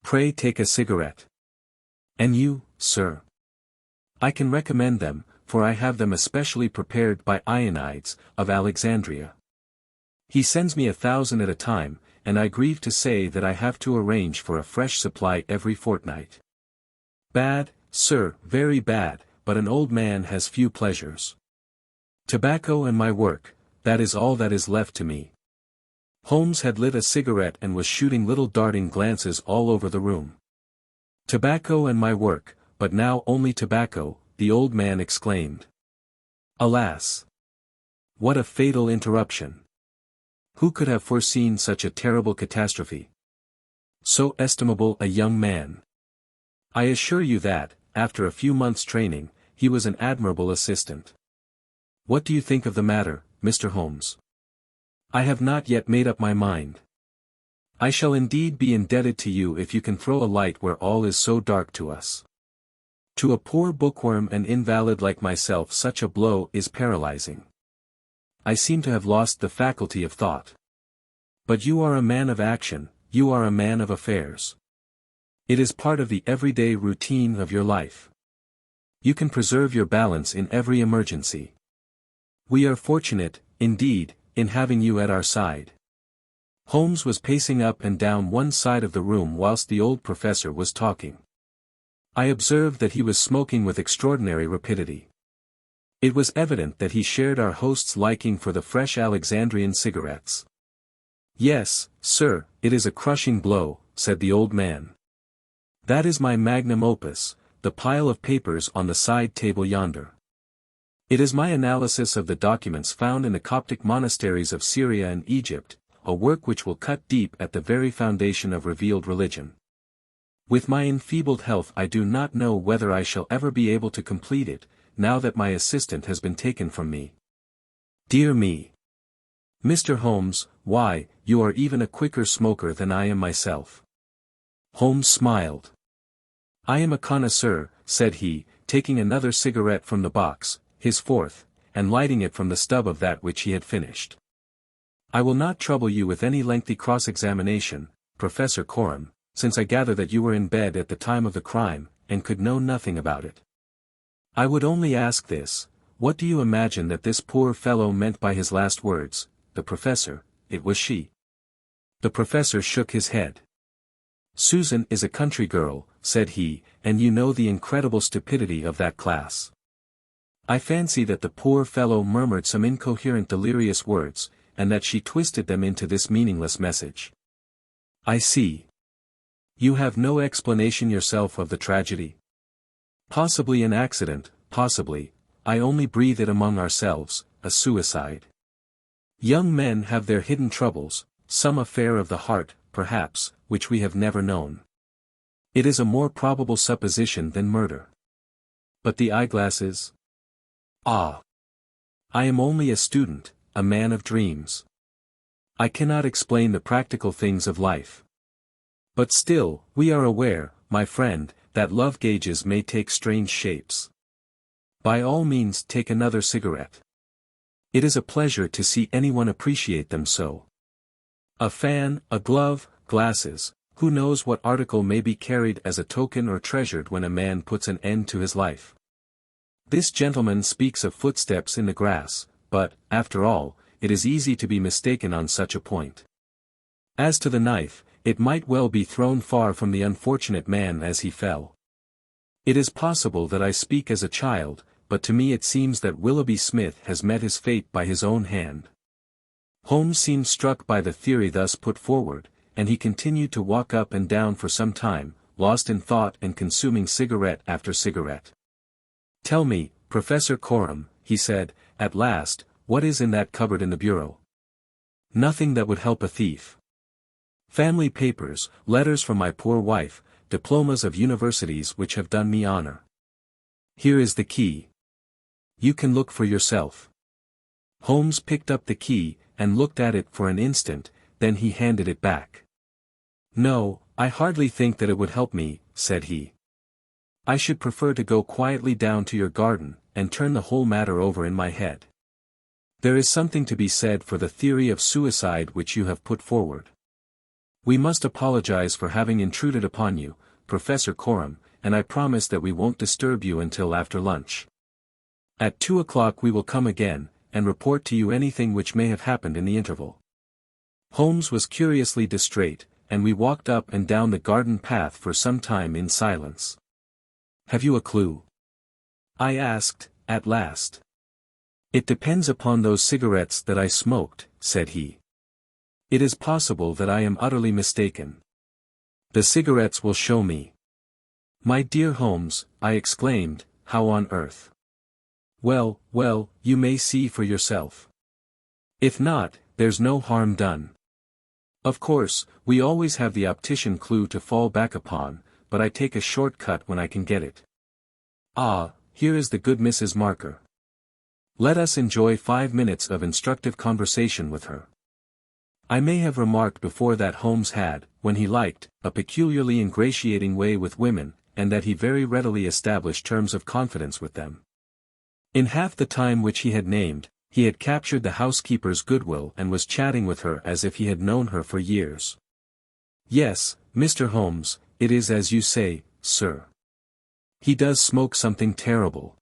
"Pray take a cigarette. And you, sir?" "I can recommend them, for I have them especially prepared by Ionides, of Alexandria. He sends me 1,000 at a time, and I grieve to say that I have to arrange for a fresh supply every fortnight. Bad, sir, very bad, but an old man has few pleasures. Tobacco and my work, that is all that is left to me." Holmes had lit a cigarette and was shooting little darting glances all over the room. "Tobacco and my work, but now only tobacco," the old man exclaimed. "Alas! What a fatal interruption! Who could have foreseen such a terrible catastrophe? So estimable a young man. I assure you that, after a few months' training, he was an admirable assistant. What do you think of the matter, Mr. Holmes?" "I have not yet made up my mind. I shall indeed be indebted to you if you can throw a light where all is so dark to us. To a poor bookworm and invalid like myself such a blow is paralyzing. I seem to have lost the faculty of thought. But you are a man of action, you are a man of affairs. It is part of the everyday routine of your life. You can preserve your balance in every emergency. We are fortunate, indeed, in having you at our side." Holmes was pacing up and down one side of the room whilst the old professor was talking. I observed that he was smoking with extraordinary rapidity. It was evident that he shared our host's liking for the fresh Alexandrian cigarettes. "Yes, sir, it is a crushing blow," said the old man. "That is my magnum opus, the pile of papers on the side table yonder. It is my analysis of the documents found in the Coptic monasteries of Syria and Egypt, a work which will cut deep at the very foundation of revealed religion. With my enfeebled health I do not know whether I shall ever be able to complete it, now that my assistant has been taken from me. Dear me! Mr. Holmes, why, you are even a quicker smoker than I am myself." Holmes smiled. "I am a connoisseur," said he, taking another cigarette from the box, his fourth, and lighting it from the stub of that which he had finished. "I will not trouble you with any lengthy cross-examination, Professor Coram, since I gather that you were in bed at the time of the crime, and could know nothing about it. I would only ask this, what do you imagine that this poor fellow meant by his last words, the professor, it was she? The professor shook his head. Susan is a country girl, said he, and you know the incredible stupidity of that class. I fancy that the poor fellow murmured some incoherent delirious words, and that she twisted them into this meaningless message. I see. You have no explanation yourself of the tragedy? Possibly an accident, possibly, I only breathe it among ourselves, a suicide. Young men have their hidden troubles, some affair of the heart, perhaps, which we have never known. It is a more probable supposition than murder. But the eyeglasses? Ah! I am only a student, a man of dreams. I cannot explain the practical things of life. But still, we are aware, my friend, that love gauges may take strange shapes. By all means take another cigarette. It is a pleasure to see anyone appreciate them so. A fan, a glove, glasses, who knows what article may be carried as a token or treasured when a man puts an end to his life. This gentleman speaks of footsteps in the grass, but, after all, it is easy to be mistaken on such a point. As to the knife, it might well be thrown far from the unfortunate man as he fell. It is possible that I speak as a child, but to me it seems that Willoughby Smith has met his fate by his own hand. Holmes seemed struck by the theory thus put forward, and he continued to walk up and down for some time, lost in thought and consuming cigarette after cigarette. Tell me, Professor Coram, he said, at last, what is in that cupboard in the bureau? Nothing that would help a thief. Family papers, letters from my poor wife, diplomas of universities which have done me honor. Here is the key. You can look for yourself. Holmes picked up the key, and looked at it for an instant, then he handed it back. No, I hardly think that it would help me, said he. I should prefer to go quietly down to your garden, and turn the whole matter over in my head. There is something to be said for the theory of suicide which you have put forward. We must apologize for having intruded upon you, Professor Coram, and I promise that we won't disturb you until after lunch. At 2 o'clock we will come again, and report to you anything which may have happened in the interval. Holmes was curiously distrait, and we walked up and down the garden path for some time in silence. Have you a clue? I asked, at last. It depends upon those cigarettes that I smoked, said he. It is possible that I am utterly mistaken. The cigarettes will show me. My dear Holmes, I exclaimed, how on earth? Well, well, you may see for yourself. If not, there's no harm done. Of course, we always have the optician clue to fall back upon, but I take a short cut when I can get it. Ah, here is the good Mrs. Marker. Let us enjoy 5 minutes of instructive conversation with her. I may have remarked before that Holmes had, when he liked, a peculiarly ingratiating way with women, and that he very readily established terms of confidence with them. In half the time which he had named, he had captured the housekeeper's goodwill and was chatting with her as if he had known her for years. Yes, Mr. Holmes, it is as you say, sir. He does smoke something terrible.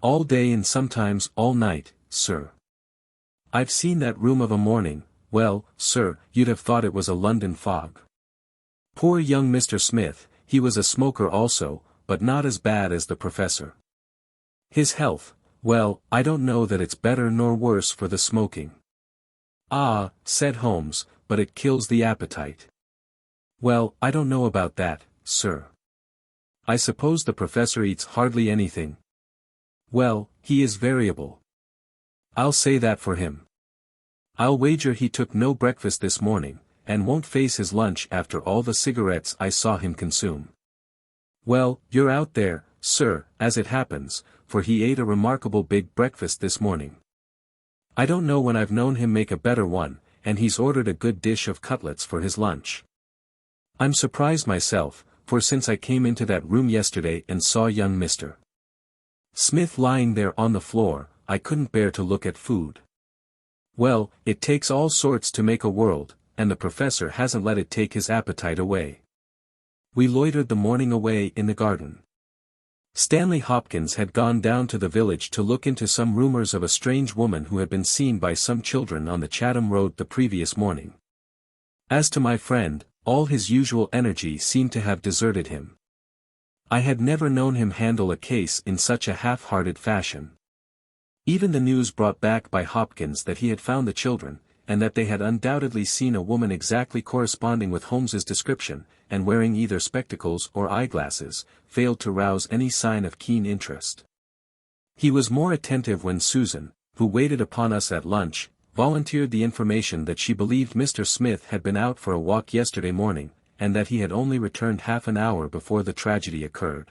All day and sometimes all night, sir. I've seen that room of a morning, well, sir, you'd have thought it was a London fog. Poor young Mr. Smith, he was a smoker also, but not as bad as the professor. His health, well, I don't know that it's better nor worse for the smoking. Ah, said Holmes, but it kills the appetite. Well, I don't know about that, sir. I suppose the professor eats hardly anything. Well, he is variable. I'll say that for him. I'll wager he took no breakfast this morning, and won't face his lunch after all the cigarettes I saw him consume. Well, you're out there, sir, as it happens, for he ate a remarkable big breakfast this morning. I don't know when I've known him make a better one, and he's ordered a good dish of cutlets for his lunch. I'm surprised myself, for since I came into that room yesterday and saw young Mr. Smith lying there on the floor, I couldn't bear to look at food. Well, it takes all sorts to make a world, and the professor hasn't let it take his appetite away. We loitered the morning away in the garden. Stanley Hopkins had gone down to the village to look into some rumors of a strange woman who had been seen by some children on the Chatham Road the previous morning. As to my friend, all his usual energy seemed to have deserted him. I had never known him handle a case in such a half-hearted fashion. Even the news brought back by Hopkins that he had found the children, and that they had undoubtedly seen a woman exactly corresponding with Holmes's description, and wearing either spectacles or eyeglasses, failed to rouse any sign of keen interest. He was more attentive when Susan, who waited upon us at lunch, volunteered the information that she believed Mr. Smith had been out for a walk yesterday morning, and that he had only returned half an hour before the tragedy occurred.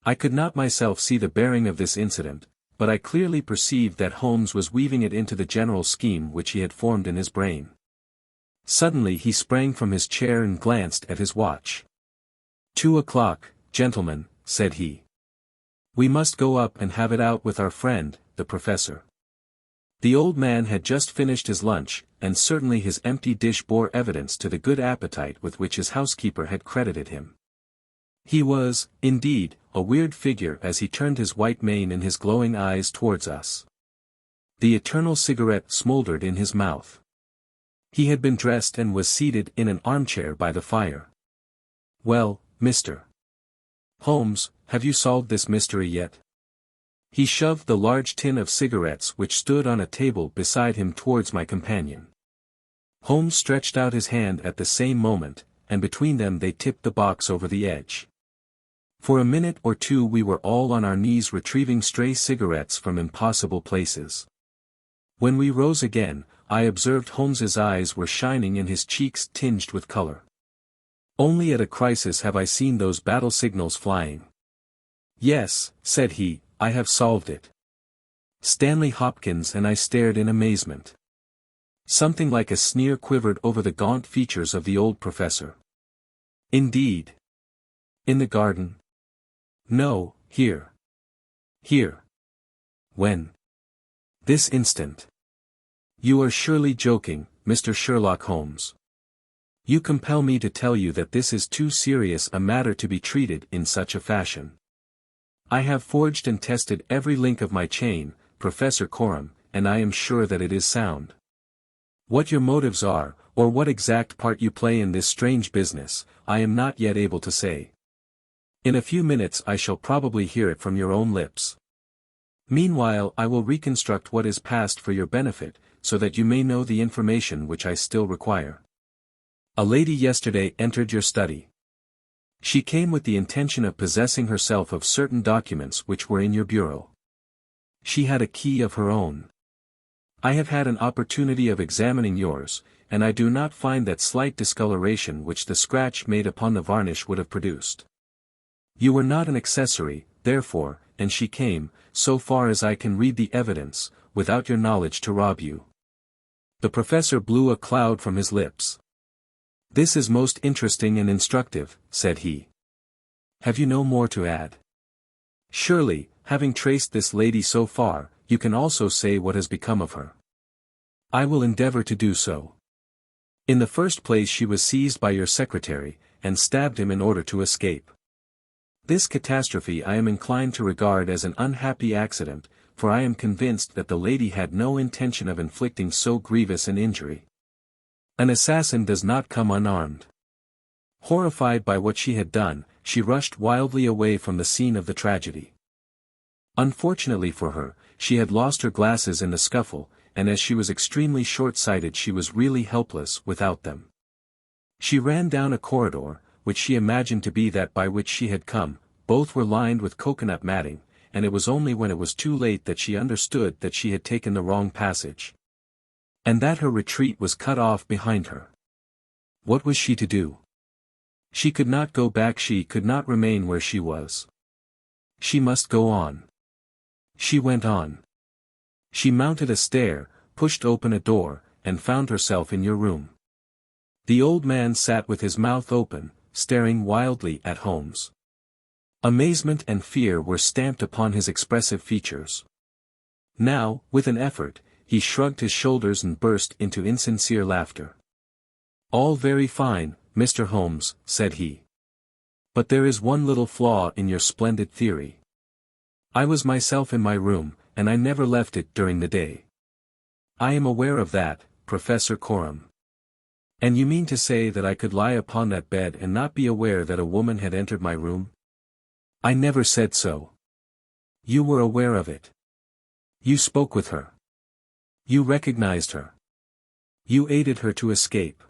I could not myself see the bearing of this incident, but I clearly perceived that Holmes was weaving it into the general scheme which he had formed in his brain. Suddenly he sprang from his chair and glanced at his watch. 2 o'clock, gentlemen, said he. We must go up and have it out with our friend, the professor. The old man had just finished his lunch, and certainly his empty dish bore evidence to the good appetite with which his housekeeper had credited him. He was, indeed, a weird figure as he turned his white mane and his glowing eyes towards us. The eternal cigarette smouldered in his mouth. He had been dressed and was seated in an armchair by the fire. Well, Mr. Holmes, have you solved this mystery yet? He shoved the large tin of cigarettes which stood on a table beside him towards my companion. Holmes stretched out his hand at the same moment, and between them they tipped the box over the edge. For a minute or two we were all on our knees retrieving stray cigarettes from impossible places. When we rose again, I observed Holmes's eyes were shining and his cheeks tinged with color. Only at a crisis have I seen those battle signals flying. Yes, said he, I have solved it. Stanley Hopkins and I stared in amazement. Something like a sneer quivered over the gaunt features of the old professor. Indeed. In the garden? No, here. Here. When? This instant. You are surely joking, Mr. Sherlock Holmes. You compel me to tell you that this is too serious a matter to be treated in such a fashion. I have forged and tested every link of my chain, Professor Coram, and I am sure that it is sound. What your motives are, or what exact part you play in this strange business, I am not yet able to say. In a few minutes I shall probably hear it from your own lips. Meanwhile I will reconstruct what is past for your benefit, so that you may know the information which I still require. A lady yesterday entered your study. She came with the intention of possessing herself of certain documents which were in your bureau. She had a key of her own. I have had an opportunity of examining yours, and I do not find that slight discoloration which the scratch made upon the varnish would have produced. You were not an accessory, therefore, and she came, so far as I can read the evidence, without your knowledge to rob you. The professor blew a cloud from his lips. This is most interesting and instructive, said he. Have you no more to add? Surely, having traced this lady so far, you can also say what has become of her. I will endeavor to do so. In the first place she was seized by your secretary, and stabbed him in order to escape. This catastrophe I am inclined to regard as an unhappy accident, for I am convinced that the lady had no intention of inflicting so grievous an injury. An assassin does not come unarmed. Horrified by what she had done, she rushed wildly away from the scene of the tragedy. Unfortunately for her, she had lost her glasses in the scuffle, and as she was extremely short-sighted she was really helpless without them. She ran down a corridor, which she imagined to be that by which she had come. Both were lined with coconut matting, and it was only when it was too late that she understood that she had taken the wrong passage. And that her retreat was cut off behind her. What was she to do? She could not go back, she could not remain where she was. She must go on. She went on. She mounted a stair, pushed open a door, and found herself in your room. The old man sat with his mouth open, staring wildly at Holmes. Amazement and fear were stamped upon his expressive features. Now, with an effort, he shrugged his shoulders and burst into insincere laughter. All very fine, Mr. Holmes, said he. But there is one little flaw in your splendid theory. I was myself in my room, and I never left it during the day. I am aware of that, Professor Coram. And you mean to say that I could lie upon that bed and not be aware that a woman had entered my room? I never said so. You were aware of it. You spoke with her. You recognized her. You aided her to escape.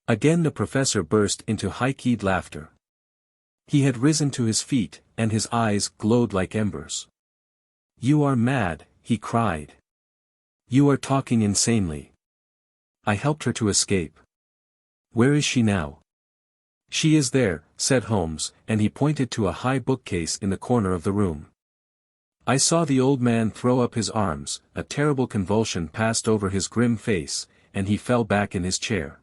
Again the professor burst into high-keyed laughter. He had risen to his feet, and his eyes glowed like embers. You are mad, he cried. You are talking insanely. I helped her to escape. Where is she now? She is there, said Holmes, and he pointed to a high bookcase in the corner of the room. I saw the old man throw up his arms, a terrible convulsion passed over his grim face, and he fell back in his chair.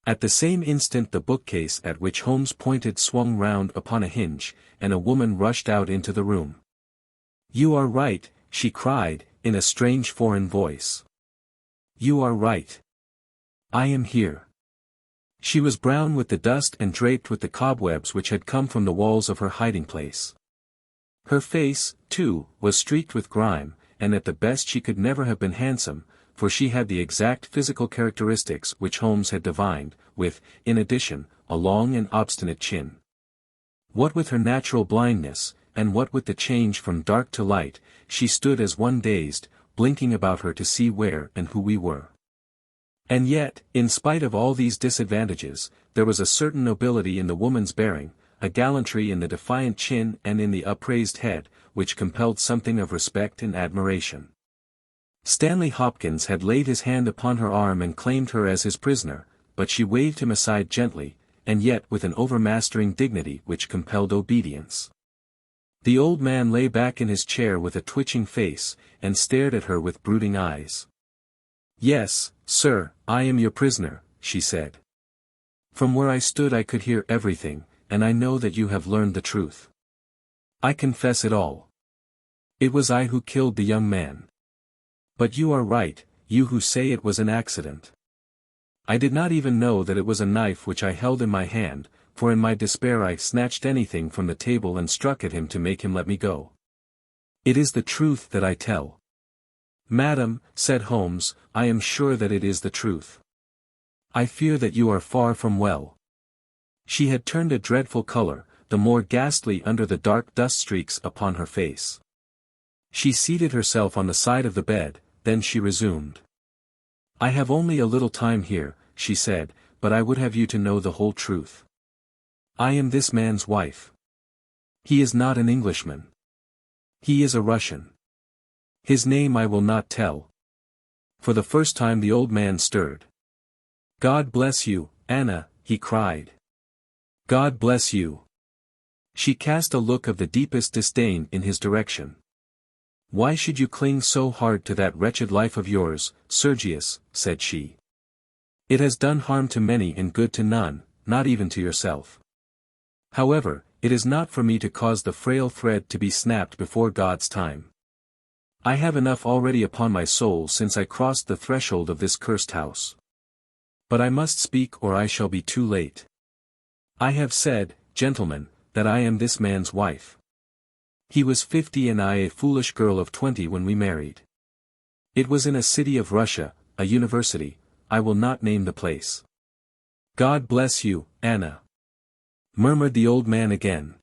At the same instant the bookcase at which Holmes pointed swung round upon a hinge, and a woman rushed out into the room. You are right, she cried, in a strange foreign voice. You are right. I am here. She was brown with the dust and draped with the cobwebs which had come from the walls of her hiding place. Her face, too, was streaked with grime, and at the best she could never have been handsome, for she had the exact physical characteristics which Holmes had divined, with, in addition, a long and obstinate chin. What with her natural blindness, and what with the change from dark to light, she stood as one dazed, blinking about her to see where and who we were. And yet, in spite of all these disadvantages, there was a certain nobility in the woman's bearing, a gallantry in the defiant chin and in the upraised head, which compelled something of respect and admiration. Stanley Hopkins had laid his hand upon her arm and claimed her as his prisoner, but she waved him aside gently, and yet with an overmastering dignity which compelled obedience. The old man lay back in his chair with a twitching face, and stared at her with brooding eyes. Yes, sir, I am your prisoner, she said. From where I stood I could hear everything, and I know that you have learned the truth. I confess it all. It was I who killed the young man. But you are right, you who say it was an accident. I did not even know that it was a knife which I held in my hand, for in my despair I snatched anything from the table and struck at him to make him let me go. It is the truth that I tell. Madam, said Holmes, I am sure that it is the truth. I fear that you are far from well. She had turned a dreadful color, the more ghastly under the dark dust streaks upon her face. She seated herself on the side of the bed, then she resumed. I have only a little time here, she said, but I would have you to know the whole truth. I am this man's wife. He is not an Englishman. He is a Russian. His name I will not tell. For the first time the old man stirred. God bless you, Anna, he cried. God bless you. She cast a look of the deepest disdain in his direction. Why should you cling so hard to that wretched life of yours, Sergius, said she. It has done harm to many and good to none, not even to yourself. However, it is not for me to cause the frail thread to be snapped before God's time. I have enough already upon my soul since I crossed the threshold of this cursed house. But I must speak or I shall be too late. I have said, gentlemen, that I am this man's wife. He was 50 and I a foolish girl of 20 when we married. It was in a city of Russia, a university, I will not name the place. God bless you, Anna, murmured the old man again.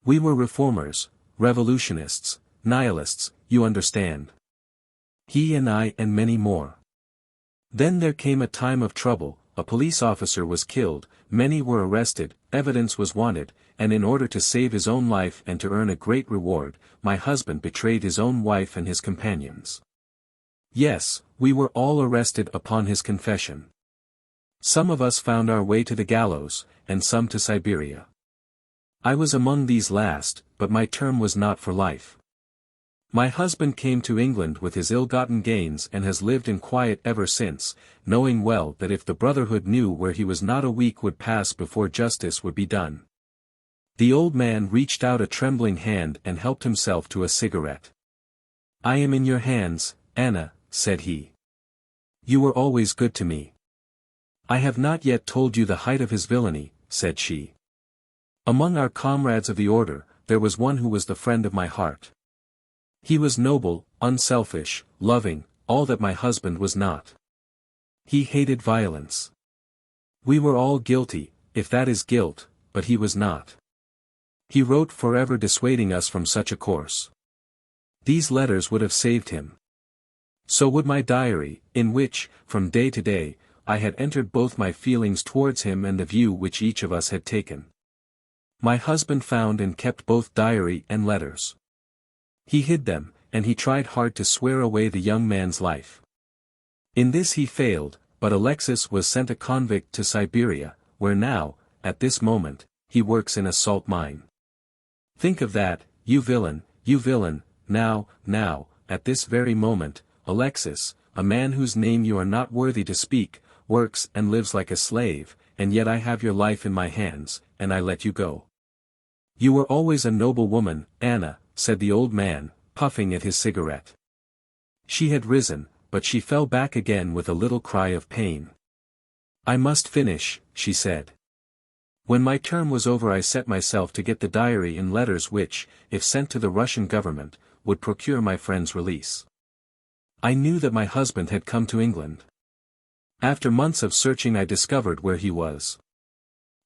We were reformers, revolutionists, nihilists, you understand. He and I and many more. Then there came a time of trouble, a police officer was killed, many were arrested, evidence was wanted, and in order to save his own life and to earn a great reward, my husband betrayed his own wife and his companions. Yes, we were all arrested upon his confession. Some of us found our way to the gallows, and some to Siberia. I was among these last, but my term was not for life. My husband came to England with his ill-gotten gains and has lived in quiet ever since, knowing well that if the Brotherhood knew where he was not a week would pass before justice would be done. The old man reached out a trembling hand and helped himself to a cigarette. I am in your hands, Anna, said he. You were always good to me. I have not yet told you the height of his villainy, said she. Among our comrades of the order, there was one who was the friend of my heart. He was noble, unselfish, loving, all that my husband was not. He hated violence. We were all guilty, if that is guilt, but he was not. He wrote forever dissuading us from such a course. These letters would have saved him. So would my diary, in which, from day to day, I had entered both my feelings towards him and the view which each of us had taken. My husband found and kept both diary and letters. He hid them, and he tried hard to swear away the young man's life. In this he failed, but Alexis was sent a convict to Siberia, where now, at this moment, he works in a salt mine. Think of that, you villain, now, at this very moment, Alexis, a man whose name you are not worthy to speak, works and lives like a slave, and yet I have your life in my hands, and I let you go. You were always a noble woman, Anna, said the old man, puffing at his cigarette. She had risen, but she fell back again with a little cry of pain. I must finish, she said. When my term was over I set myself to get the diary and letters which, if sent to the Russian government, would procure my friend's release. I knew that my husband had come to England. After months of searching I discovered where he was.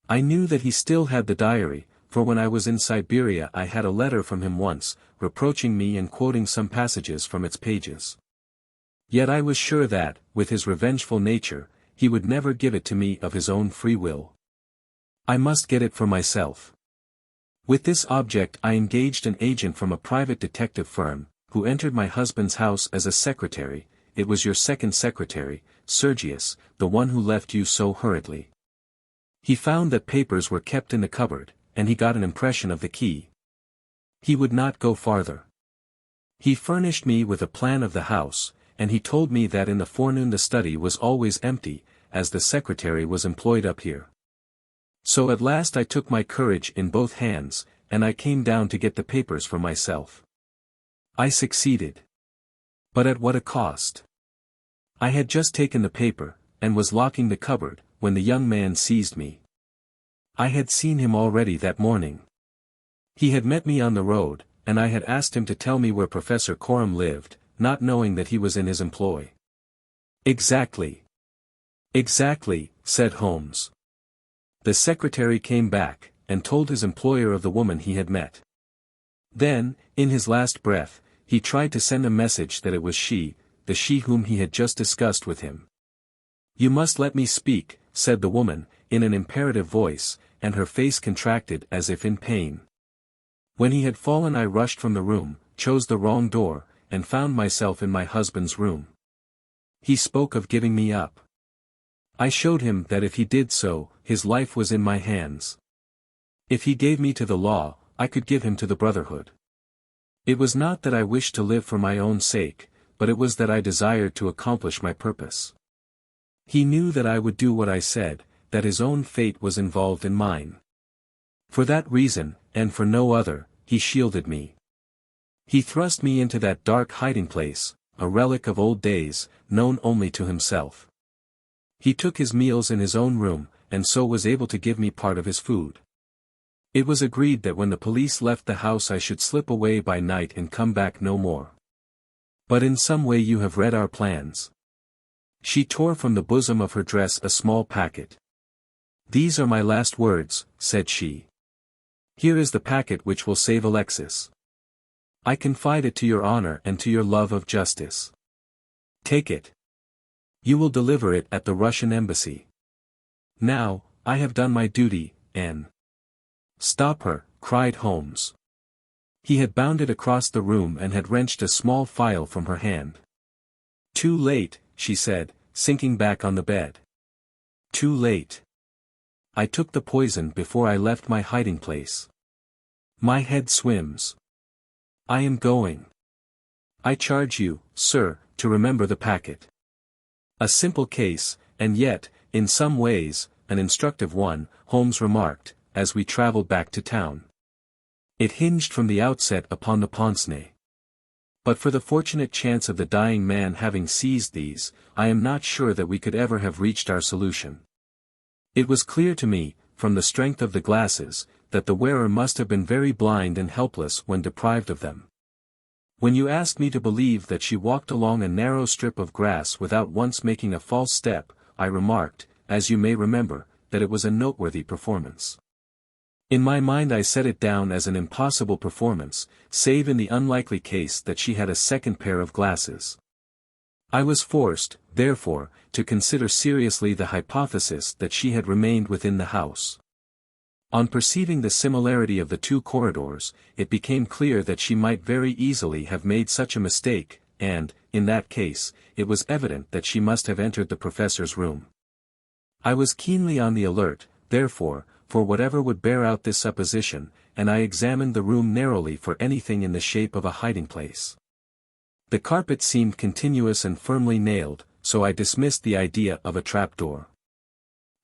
I knew that he still had the diary, for when I was in Siberia I had a letter from him once, reproaching me and quoting some passages from its pages. Yet I was sure that, with his revengeful nature, he would never give it to me of his own free will. I must get it for myself. With this object I engaged an agent from a private detective firm, who entered my husband's house as a secretary. It was your second secretary, Sergius, the one who left you so hurriedly. He found that papers were kept in the cupboard, and he got an impression of the key. He would not go farther. He furnished me with a plan of the house, and he told me that in the forenoon the study was always empty, as the secretary was employed up here. So at last I took my courage in both hands, and I came down to get the papers for myself. I succeeded. But at what a cost! I had just taken the paper, and was locking the cupboard, when the young man seized me. I had seen him already that morning. He had met me on the road, and I had asked him to tell me where Professor Coram lived, not knowing that he was in his employ. Exactly. Exactly, said Holmes. The secretary came back, and told his employer of the woman he had met. Then, in his last breath, he tried to send a message that it was she, the she whom he had just discussed with him. You must let me speak, said the woman, in an imperative voice, and her face contracted as if in pain. When he had fallen I rushed from the room, chose the wrong door, and found myself in my husband's room. He spoke of giving me up. I showed him that if he did so, his life was in my hands. If he gave me to the law, I could give him to the brotherhood. It was not that I wished to live for my own sake, but it was that I desired to accomplish my purpose. He knew that I would do what I said, that his own fate was involved in mine. For that reason, and for no other, he shielded me. He thrust me into that dark hiding place, a relic of old days, known only to himself. He took his meals in his own room, and so was able to give me part of his food. It was agreed that when the police left the house I should slip away by night and come back no more. But in some way you have read our plans. She tore from the bosom of her dress a small packet. These are my last words, said she. Here is the packet which will save Alexis. I confide it to your honor and to your love of justice. Take it. You will deliver it at the Russian embassy. Now, I have done my duty, Anne. Stop her, cried Holmes. He had bounded across the room and had wrenched a small phial from her hand. Too late, she said, sinking back on the bed. Too late. I took the poison before I left my hiding place. My head swims. I am going. I charge you, sir, to remember the packet. A simple case, and yet, in some ways, an instructive one, Holmes remarked, as we traveled back to town. It hinged from the outset upon the PINCE-NEZ. But for the fortunate chance of the dying man having seized these, I am not sure that we could ever have reached our solution. It was clear to me, from the strength of the glasses, that the wearer must have been very blind and helpless when deprived of them. When you asked me to believe that she walked along a narrow strip of grass without once making a false step, I remarked, as you may remember, that it was a noteworthy performance. In my mind I set it down as an impossible performance, save in the unlikely case that she had a second pair of glasses. I was forced, therefore, to consider seriously the hypothesis that she had remained within the house. On perceiving the similarity of the two corridors, it became clear that she might very easily have made such a mistake, and, in that case, it was evident that she must have entered the professor's room. I was keenly on the alert, therefore, for whatever would bear out this supposition, and I examined the room narrowly for anything in the shape of a hiding place. The carpet seemed continuous and firmly nailed, so I dismissed the idea of a trapdoor.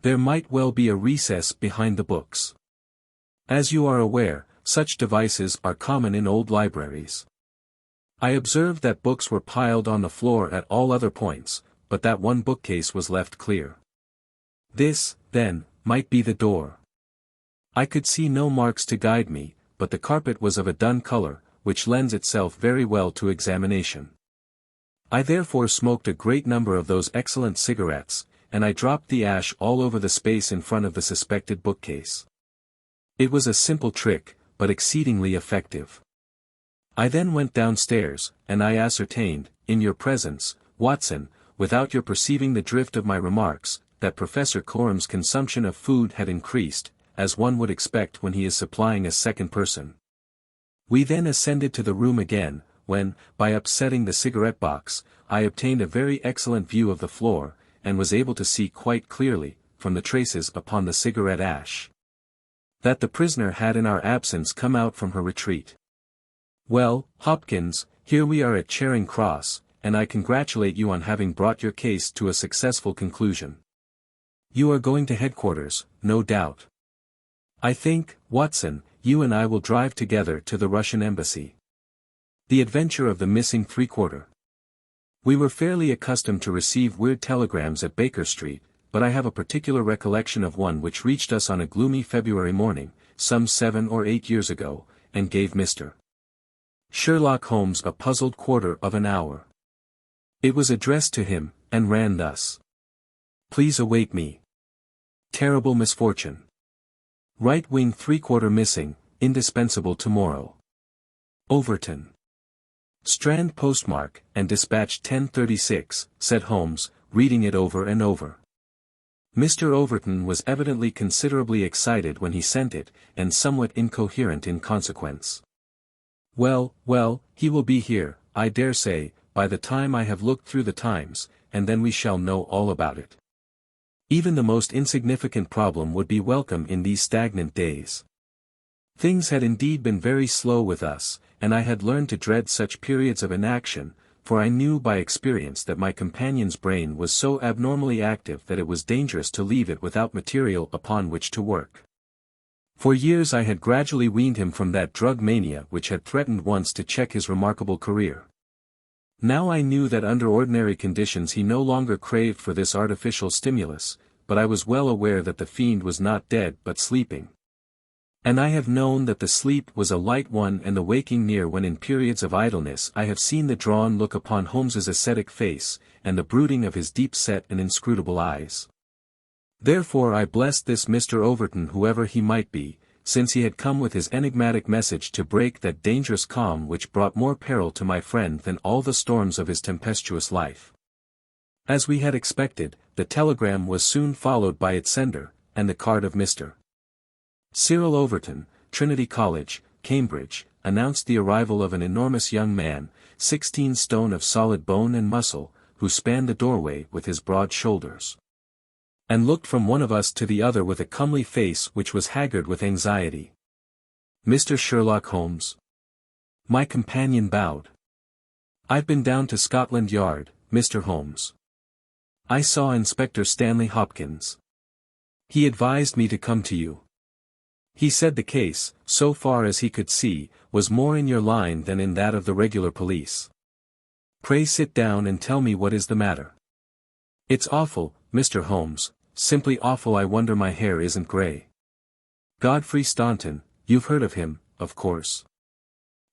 There might well be a recess behind the books. As you are aware, such devices are common in old libraries. I observed that books were piled on the floor at all other points, but that one bookcase was left clear. This, then, might be the door. I could see no marks to guide me, but the carpet was of a dun color, which lends itself very well to examination. I therefore smoked a great number of those excellent cigarettes, and I dropped the ash all over the space in front of the suspected bookcase. It was a simple trick, but exceedingly effective. I then went downstairs, and I ascertained, in your presence, Watson, without your perceiving the drift of my remarks, that Professor Coram's consumption of food had increased, as one would expect when he is supplying a second person. We then ascended to the room again, when, by upsetting the cigarette box, I obtained a very excellent view of the floor, and was able to see quite clearly, from the traces upon the cigarette ash, that the prisoner had in our absence come out from her retreat. Well, Hopkins, here we are at Charing Cross, and I congratulate you on having brought your case to a successful conclusion. You are going to headquarters, no doubt. I think, Watson, you and I will drive together to the Russian embassy. The adventure of the missing three-quarter. We were fairly accustomed to receive weird telegrams at Baker Street, but I have a particular recollection of one which reached us on a gloomy February morning, some 7 or 8 years ago, and gave Mr. Sherlock Holmes a puzzled quarter of an hour. It was addressed to him, and ran thus. Please await me. Terrible misfortune. Right wing three-quarter missing, indispensable tomorrow. Overton. Strand postmark, and dispatch 10:36, said Holmes, reading it over and over. Mr. Overton was evidently considerably excited when he sent it, and somewhat incoherent in consequence. Well, he will be here, I dare say, by the time I have looked through the Times, and then we shall know all about it. Even the most insignificant problem would be welcome in these stagnant days. Things had indeed been very slow with us, and I had learned to dread such periods of inaction, for I knew by experience that my companion's brain was so abnormally active that it was dangerous to leave it without material upon which to work. For years I had gradually weaned him from that drug mania which had threatened once to check his remarkable career. Now I knew that under ordinary conditions he no longer craved for this artificial stimulus, but I was well aware that the fiend was not dead but sleeping. And I have known that the sleep was a light one and the waking near when in periods of idleness I have seen the drawn look upon Holmes's ascetic face, and the brooding of his deep-set and inscrutable eyes. Therefore I blessed this Mr. Overton whoever he might be, since he had come with his enigmatic message to break that dangerous calm which brought more peril to my friend than all the storms of his tempestuous life. As we had expected, the telegram was soon followed by its sender, and the card of Mr. Cyril Overton, Trinity College, Cambridge, announced the arrival of an enormous young man, 16 stone of solid bone and muscle, who spanned the doorway with his broad shoulders, and looked from one of us to the other with a comely face which was haggard with anxiety. Mr. Sherlock Holmes. My companion bowed. I've been down to Scotland Yard, Mr. Holmes. I saw Inspector Stanley Hopkins. He advised me to come to you. He said the case, so far as he could see, was more in your line than in that of the regular police. Pray sit down and tell me what is the matter. It's awful, Mr. Holmes, simply awful. I wonder my hair isn't grey. Godfrey Staunton, you've heard of him, of course.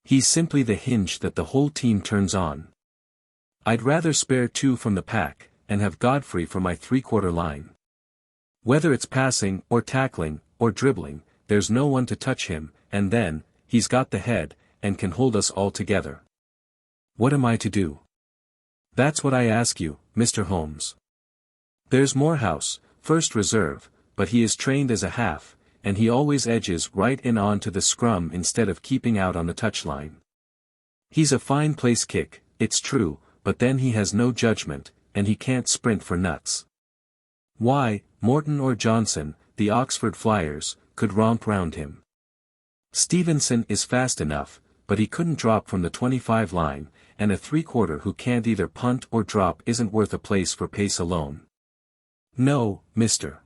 He's simply the hinge that the whole team turns on. I'd rather spare 2 from the pack, and have Godfrey for my three-quarter line. Whether it's passing, or tackling, or dribbling, there's no one to touch him, and then, he's got the head, and can hold us all together. What am I to do? That's what I ask you, Mr. Holmes. There's Morehouse, first reserve, but he is trained as a half, and he always edges right in on to the scrum instead of keeping out on the touchline. He's a fine place kick, it's true, but then he has no judgment, and he can't sprint for nuts. Why, Morton or Johnson, the Oxford Flyers, could romp round him. Stevenson is fast enough, but he couldn't drop from the 25 line, and a three-quarter who can't either punt or drop isn't worth a place for pace alone. No, Mr.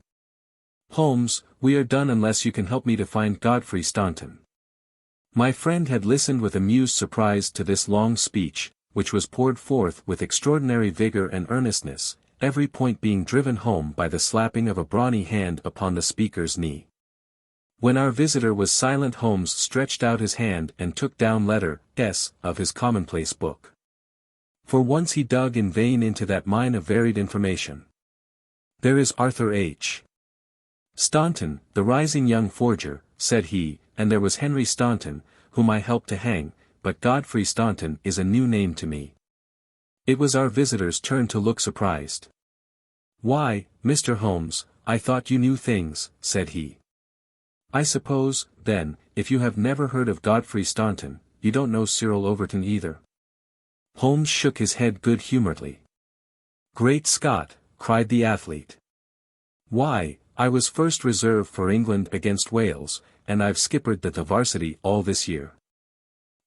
Holmes, we are done unless you can help me to find Godfrey Staunton. My friend had listened with amused surprise to this long speech, which was poured forth with extraordinary vigor and earnestness, every point being driven home by the slapping of a brawny hand upon the speaker's knee. When our visitor was silent, Holmes stretched out his hand and took down letter S of his commonplace book. For once he dug in vain into that mine of varied information. There is Arthur H. Staunton, the rising young forger, said he, and there was Henry Staunton, whom I helped to hang, but Godfrey Staunton is a new name to me. It was our visitor's turn to look surprised. Why, Mr. Holmes, I thought you knew things, said he. I suppose, then, if you have never heard of Godfrey Staunton, you don't know Cyril Overton either. Holmes shook his head good-humoredly. Great Scott, cried the athlete. Why, I was first reserve for England against Wales, and I've skippered the varsity all this year.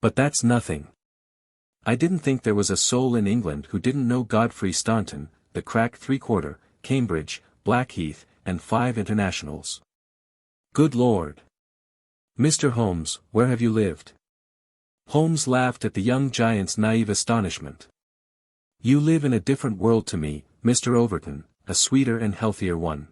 But that's nothing. I didn't think there was a soul in England who didn't know Godfrey Staunton, the crack three-quarter, Cambridge, Blackheath, and 5 internationals. Good Lord! Mr. Holmes, where have you lived? Holmes laughed at the young giant's naive astonishment. You live in a different world to me, Mr. Overton, a sweeter and healthier one.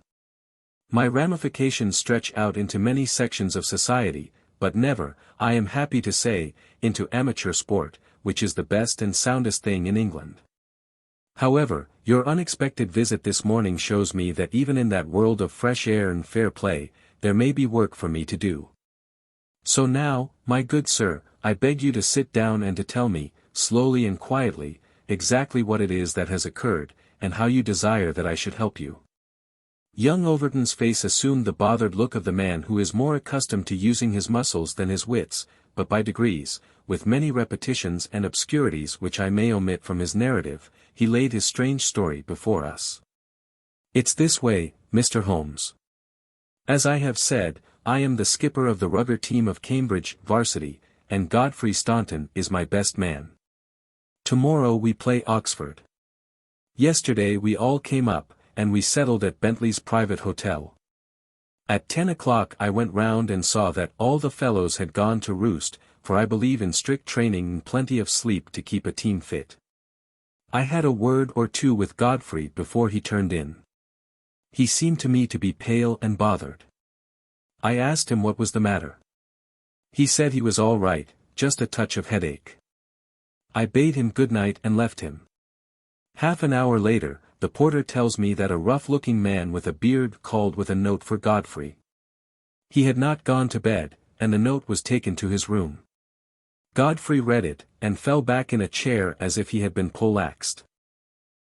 My ramifications stretch out into many sections of society, but never, I am happy to say, into amateur sport, which is the best and soundest thing in England. However, your unexpected visit this morning shows me that even in that world of fresh air and fair play, there may be work for me to do. So now, my good sir, I beg you to sit down and to tell me, slowly and quietly, exactly what it is that has occurred, and how you desire that I should help you. Young Overton's face assumed the bothered look of the man who is more accustomed to using his muscles than his wits, but by degrees, with many repetitions and obscurities which I may omit from his narrative, he laid his strange story before us. It's this way, Mr. Holmes. As I have said, I am the skipper of the rugger team of Cambridge varsity, and Godfrey Staunton is my best man. Tomorrow we play Oxford. Yesterday we all came up, and we settled at Bentley's private hotel. At 10 o'clock I went round and saw that all the fellows had gone to roost, for I believe in strict training and plenty of sleep to keep a team fit. I had a word or two with Godfrey before he turned in. He seemed to me to be pale and bothered. I asked him what was the matter. He said he was all right, just a touch of headache. I bade him good night and left him. Half an hour later, the porter tells me that a rough-looking man with a beard called with a note for Godfrey. He had not gone to bed, and the note was taken to his room. Godfrey read it, and fell back in a chair as if he had been poleaxed.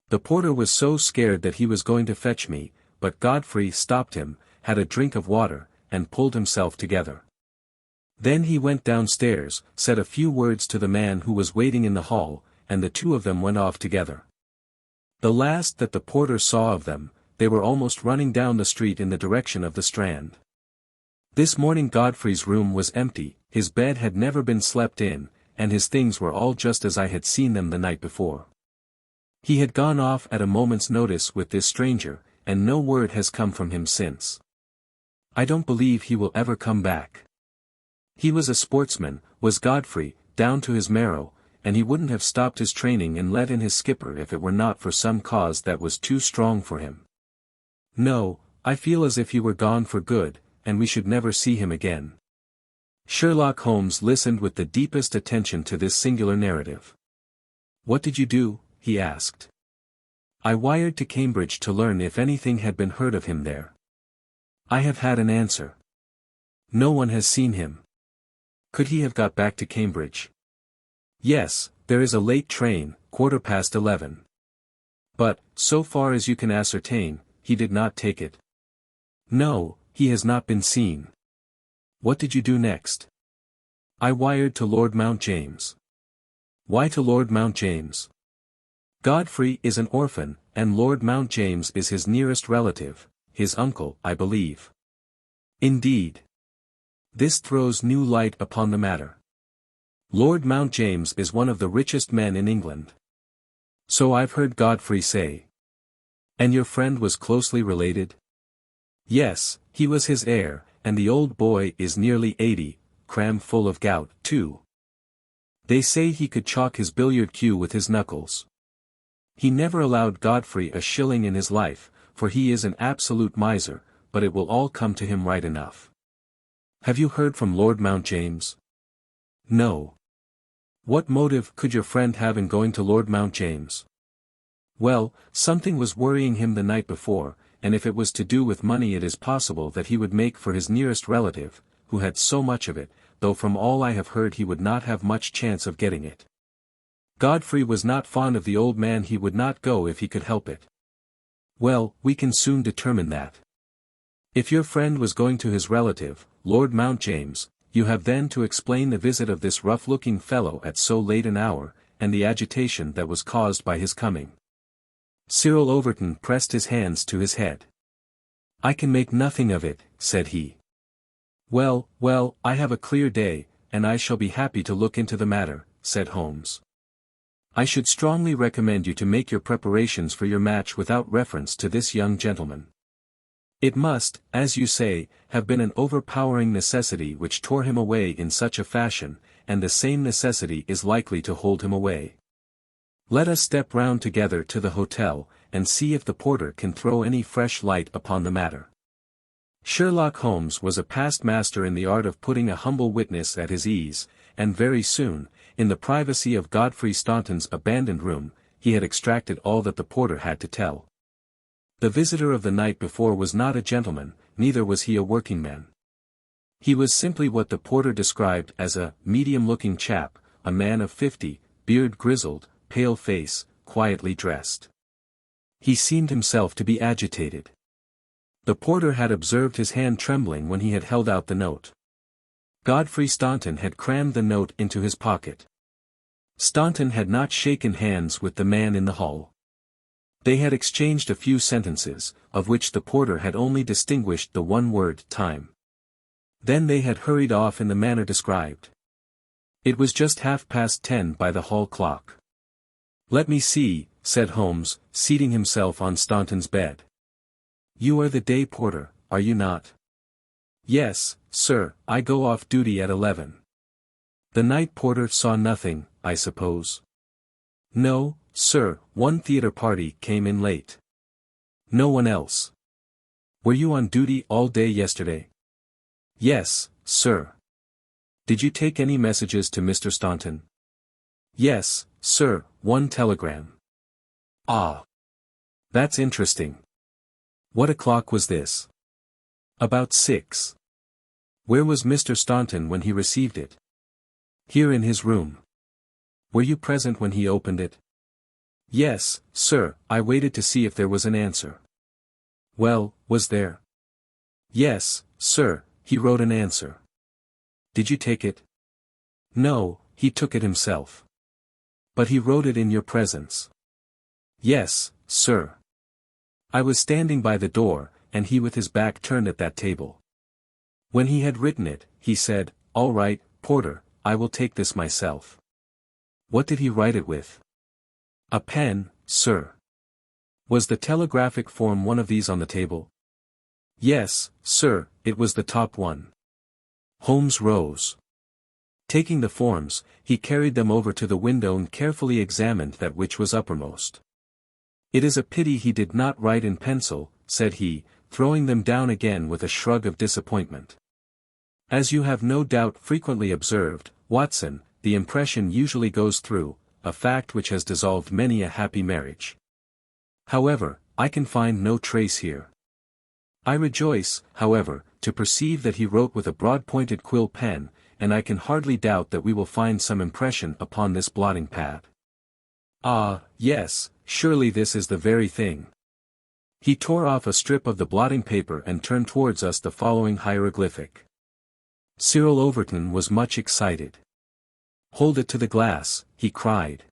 The porter was so scared that he was going to fetch me, but Godfrey stopped him, had a drink of water, and pulled himself together. Then he went downstairs, said a few words to the man who was waiting in the hall, and the two of them went off together. The last that the porter saw of them, they were almost running down the street in the direction of the Strand. This morning Godfrey's room was empty, his bed had never been slept in, and his things were all just as I had seen them the night before. He had gone off at a moment's notice with this stranger, and no word has come from him since. I don't believe he will ever come back. He was a sportsman, was Godfrey, down to his marrow, and he wouldn't have stopped his training and let in his skipper if it were not for some cause that was too strong for him. No, I feel as if he were gone for good, and we should never see him again. Sherlock Holmes listened with the deepest attention to this singular narrative. "What did you do?" he asked. "I wired to Cambridge to learn if anything had been heard of him there. I have had an answer. No one has seen him." "Could he have got back to Cambridge?" "Yes, there is a late train, 11:15. But, so far as you can ascertain, he did not take it." "No, he has not been seen." "What did you do next?" "I wired to Lord Mount James." "Why to Lord Mount James?" "Godfrey is an orphan, and Lord Mount James is his nearest relative, his uncle, I believe." "Indeed. This throws new light upon the matter. Lord Mount James is one of the richest men in England." "So I've heard Godfrey say." "And your friend was closely related?" "Yes, he was his heir, and the old boy is nearly 80, cram full of gout, too. They say he could chalk his billiard cue with his knuckles. He never allowed Godfrey a shilling in his life, for he is an absolute miser, but it will all come to him right enough." "Have you heard from Lord Mount James?" "No." "What motive could your friend have in going to Lord Mount James?" "Well, something was worrying him the night before, and if it was to do with money it is possible that he would make for his nearest relative, who had so much of it, though from all I have heard he would not have much chance of getting it. Godfrey was not fond of the old man. He would not go if he could help it." "Well, we can soon determine that. If your friend was going to his relative, Lord Mount James, you have then to explain the visit of this rough-looking fellow at so late an hour, and the agitation that was caused by his coming." Cyril Overton pressed his hands to his head. "I can make nothing of it," said he. "Well, well, I have a clear day, and I shall be happy to look into the matter," said Holmes. "I should strongly recommend you to make your preparations for your match without reference to this young gentleman. It must, as you say, have been an overpowering necessity which tore him away in such a fashion, and the same necessity is likely to hold him away. Let us step round together to the hotel, and see if the porter can throw any fresh light upon the matter." Sherlock Holmes was a past master in the art of putting a humble witness at his ease, and very soon, in the privacy of Godfrey Staunton's abandoned room, he had extracted all that the porter had to tell. The visitor of the night before was not a gentleman, neither was he a working-man. He was simply what the porter described as a medium-looking chap, a man of 50, beard grizzled, pale face, quietly dressed. He seemed himself to be agitated. The porter had observed his hand trembling when he had held out the note. Godfrey Staunton had crammed the note into his pocket. Staunton had not shaken hands with the man in the hall. They had exchanged a few sentences, of which the porter had only distinguished the one word "time." Then they had hurried off in the manner described. It was just 10:30 by the hall clock. "Let me see," said Holmes, seating himself on Staunton's bed. "You are the day porter, are you not?" "Yes, sir, I go off duty at 11. "The night porter saw nothing, I suppose?" "No, sir, one theatre party came in late. No one else." "Were you on duty all day yesterday?" "Yes, sir." "Did you take any messages to Mr. Staunton?" "Yes, sir, one telegram." "Ah. That's interesting. What o'clock was this?" "About 6. "Where was Mr. Staunton when he received it?" "Here in his room." "Were you present when he opened it?" "Yes, sir, I waited to see if there was an answer." "Well, was there?" "Yes, sir, he wrote an answer." "Did you take it?" "No, he took it himself." "But he wrote it in your presence?" "Yes, sir. I was standing by the door, and he with his back turned at that table. When he had written it, he said, 'All right, porter, I will take this myself.'" "What did he write it with?" "A pen, sir." "Was the telegraphic form one of these on the table?" "Yes, sir, it was the top one." Holmes rose. Taking the forms, he carried them over to the window and carefully examined that which was uppermost. "It is a pity he did not write in pencil," said he, throwing them down again with a shrug of disappointment. As you have no doubt frequently observed, Watson, the impression usually goes through, a fact which has dissolved many a happy marriage. However, I can find no trace here. I rejoice, however, to perceive that he wrote with a broad-pointed quill pen, and I can hardly doubt that we will find some impression upon this blotting pad. Ah, yes, surely this is the very thing. He tore off a strip of the blotting paper and turned towards us the following hieroglyphic. Cyril Overton was much excited. "Hold it to the glass," he cried.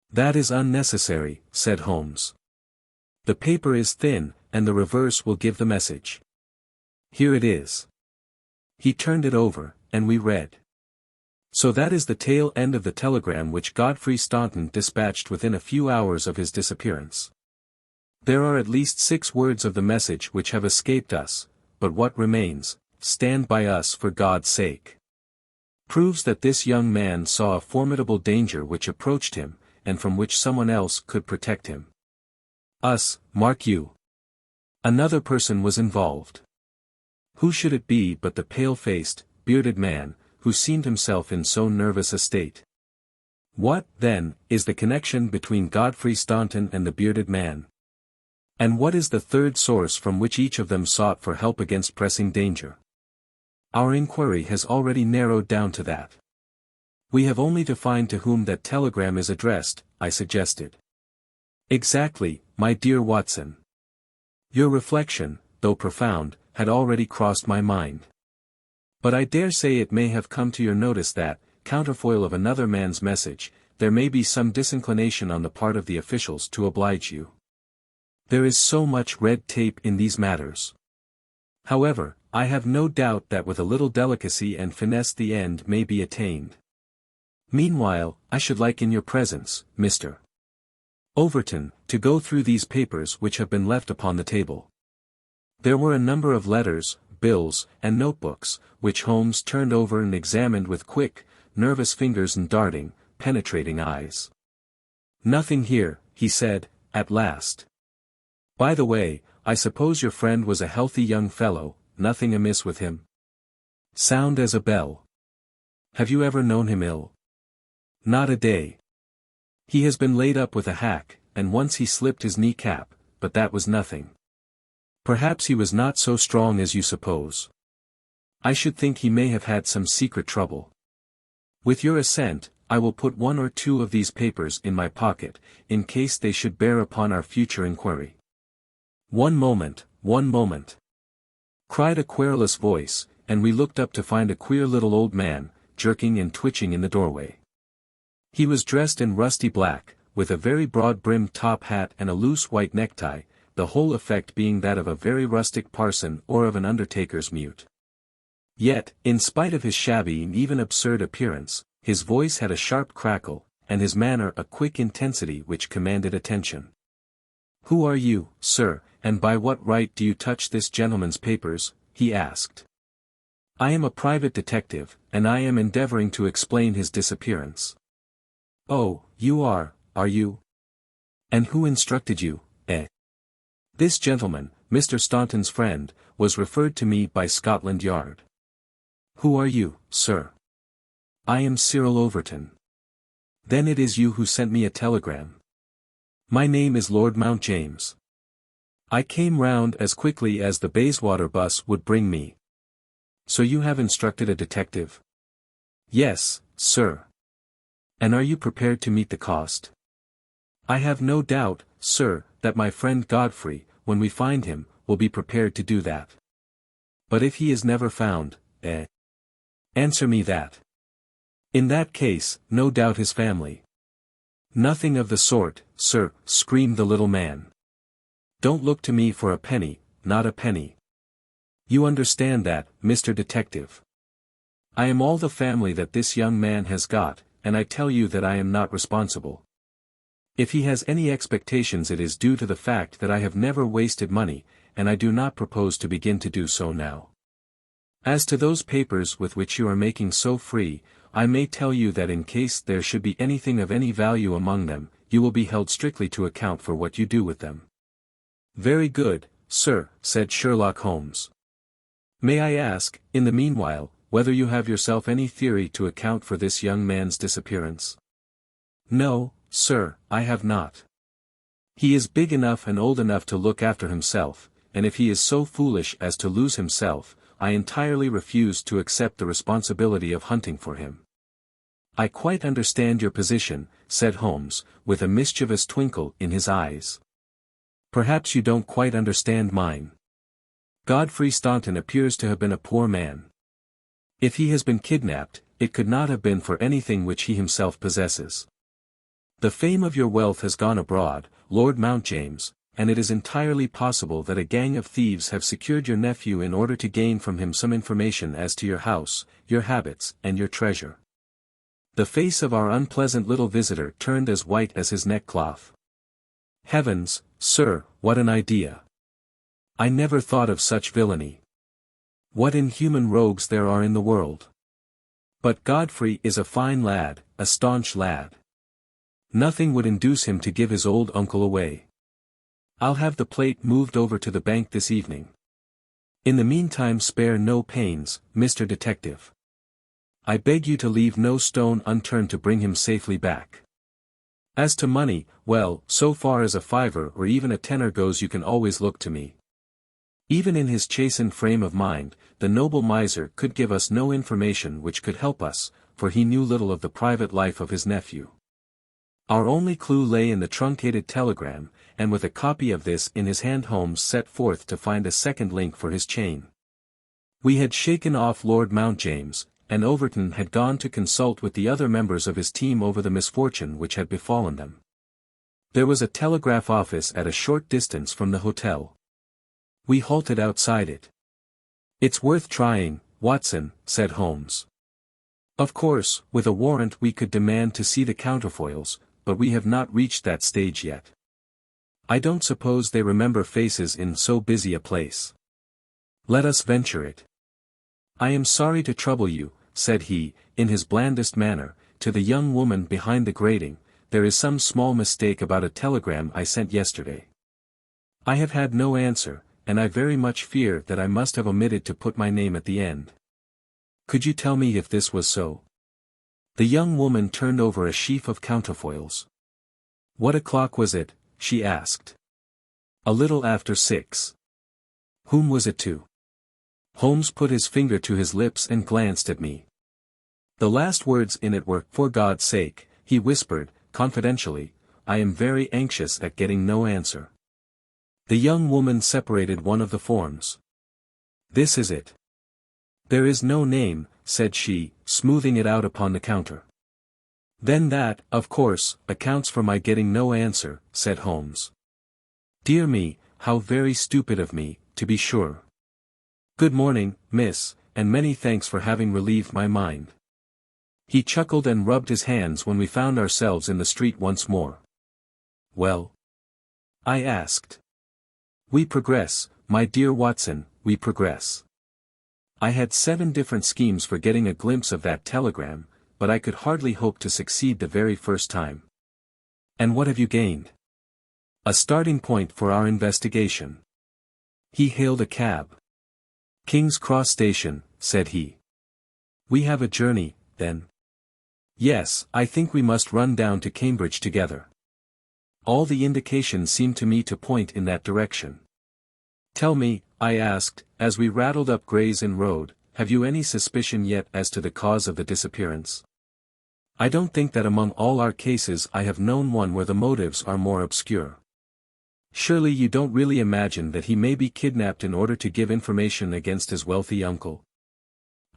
"That is unnecessary," said Holmes. "The paper is thin, and the reverse will give the message. Here it is." He turned it over, and we read. So that is the tail end of the telegram which Godfrey Staunton dispatched within a few hours of his disappearance. There are at least 6 words of the message which have escaped us, but what remains, "Stand by us for God's sake," proves that this young man saw a formidable danger which approached him, and from which someone else could protect him. Us, mark you. Another person was involved. Who should it be but the pale-faced, bearded man, who seemed himself in so nervous a state? What, then, is the connection between Godfrey Staunton and the bearded man? And what is the third source from which each of them sought for help against pressing danger? Our inquiry has already narrowed down to that. We have only to find to whom that telegram is addressed, I suggested. Exactly, my dear Watson. Your reflection, though profound, had already crossed my mind. But I dare say it may have come to your notice that, counterfoil of another man's message, there may be some disinclination on the part of the officials to oblige you. There is so much red tape in these matters. However, I have no doubt that with a little delicacy and finesse the end may be attained. Meanwhile, I should like in your presence, Mr. Overton, to go through these papers which have been left upon the table. There were a number of letters, bills, and notebooks, which Holmes turned over and examined with quick, nervous fingers and darting, penetrating eyes. "Nothing here," he said, at last. "By the way, I suppose your friend was a healthy young fellow, nothing amiss with him?" "Sound as a bell." "Have you ever known him ill?" "Not a day. He has been laid up with a hack, and once he slipped his knee-cap, but that was nothing. Perhaps he was not so strong as you suppose. I should think he may have had some secret trouble. With your assent, I will put 1 or 2 of these papers in my pocket, in case they should bear upon our future inquiry." "One moment, cried a querulous voice, and we looked up to find a queer little old man, jerking and twitching in the doorway. He was dressed in rusty black, with a very broad-brimmed top hat and a loose white necktie, the whole effect being that of a very rustic parson or of an undertaker's mute. Yet, in spite of his shabby and even absurd appearance, his voice had a sharp crackle, and his manner a quick intensity which commanded attention. "Who are you, sir, and by what right do you touch this gentleman's papers?" he asked. "I am a private detective, and I am endeavoring to explain his disappearance." "Oh, you are you? And who instructed you, eh?" "This gentleman, Mr. Staunton's friend, was referred to me by Scotland Yard." "Who are you, sir?" "I am Cyril Overton." "Then it is you who sent me a telegram." "My name is Lord Mount James. I came round as quickly as the Bayswater bus would bring me." "So you have instructed a detective?" "Yes, sir." "And are you prepared to meet the cost?" "I have no doubt, sir, that my friend Godfrey, when we find him, will be prepared to do that." "But if he is never found, eh?" "Answer me that." "In that case, no doubt his family." "Nothing of the sort, sir," screamed the little man. "Don't look to me for a penny, not a penny. You understand that, Mr. Detective. I am all the family that this young man has got, and I tell you that I am not responsible. If he has any expectations it is due to the fact that I have never wasted money, and I do not propose to begin to do so now. As to those papers with which you are making so free, I may tell you that in case there should be anything of any value among them, you will be held strictly to account for what you do with them." "Very good, sir," said Sherlock Holmes. "May I ask, in the meanwhile, whether you have yourself any theory to account for this young man's disappearance?" "No, sir, I have not. He is big enough and old enough to look after himself, and if he is so foolish as to lose himself, I entirely refuse to accept the responsibility of hunting for him." "I quite understand your position," said Holmes, with a mischievous twinkle in his eyes. "Perhaps you don't quite understand mine. Godfrey Staunton appears to have been a poor man. If he has been kidnapped, it could not have been for anything which he himself possesses. The fame of your wealth has gone abroad, Lord Mountjames, and it is entirely possible that a gang of thieves have secured your nephew in order to gain from him some information as to your house, your habits, and your treasure." The face of our unpleasant little visitor turned as white as his neckcloth. "Heavens, sir, what an idea! I never thought of such villainy. What inhuman rogues there are in the world! But Godfrey is a fine lad, a staunch lad. Nothing would induce him to give his old uncle away. I'll have the plate moved over to the bank this evening. In the meantime spare no pains, Mr. Detective. I beg you to leave no stone unturned to bring him safely back. As to money, well, so far as a fiver or even a tenner goes you can always look to me." Even in his chastened frame of mind, the noble miser could give us no information which could help us, for he knew little of the private life of his nephew. Our only clue lay in the truncated telegram, and with a copy of this in his hand Holmes set forth to find a second link for his chain. We had shaken off Lord Mountjames, and Overton had gone to consult with the other members of his team over the misfortune which had befallen them. There was a telegraph office at a short distance from the hotel. We halted outside it. "It's worth trying, Watson," said Holmes. "Of course, with a warrant we could demand to see the counterfoils, but we have not reached that stage yet. I don't suppose they remember faces in so busy a place. Let us venture it." "I am sorry to trouble you," said he, in his blandest manner, to the young woman behind the grating, "there is some small mistake about a telegram I sent yesterday. I have had no answer, and I very much fear that I must have omitted to put my name at the end. Could you tell me if this was so?" The young woman turned over a sheaf of counterfoils. "What o'clock was it?" she asked. "A little after 6. Whom was it to?" Holmes put his finger to his lips and glanced at me. The last words in it were, "For God's sake," he whispered, confidentially, "I am very anxious at getting no answer." The young woman separated one of the forms. "This is it." "There is no name," said she, smoothing it out upon the counter. "Then that, of course, accounts for my getting no answer," said Holmes. "Dear me, how very stupid of me, to be sure. Good morning, miss, and many thanks for having relieved my mind." He chuckled and rubbed his hands when we found ourselves in the street once more. "Well?" I asked. "We progress, my dear Watson, we progress. I had 7 different schemes for getting a glimpse of that telegram, but I could hardly hope to succeed the very first time." "And what have you gained?" "A starting point for our investigation." He hailed a cab. "King's Cross Station," said he. "We have a journey, then?" "Yes, I think we must run down to Cambridge together. All the indications seem to me to point in that direction." "Tell me," I asked, as we rattled up Gray's Inn Road, "have you any suspicion yet as to the cause of the disappearance? I don't think that among all our cases I have known one where the motives are more obscure. Surely you don't really imagine that he may be kidnapped in order to give information against his wealthy uncle?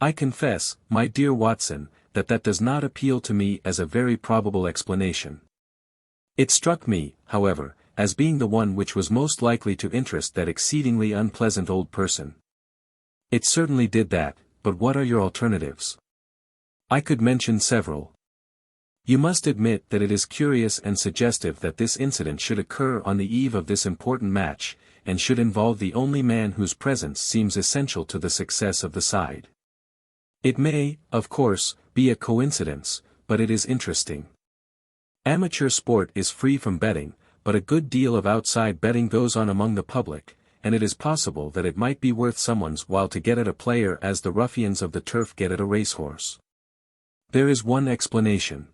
I confess, my dear Watson, that does not appeal to me as a very probable explanation. It struck me, however, as being the one which was most likely to interest that exceedingly unpleasant old person." "It certainly did that, but what are your alternatives?" "I could mention several. You must admit that it is curious and suggestive that this incident should occur on the eve of this important match, and should involve the only man whose presence seems essential to the success of the side. It may, of course, be a coincidence, but it is interesting. Amateur sport is free from betting, but a good deal of outside betting goes on among the public, and it is possible that it might be worth someone's while to get at a player as the ruffians of the turf get at a racehorse. There is one explanation.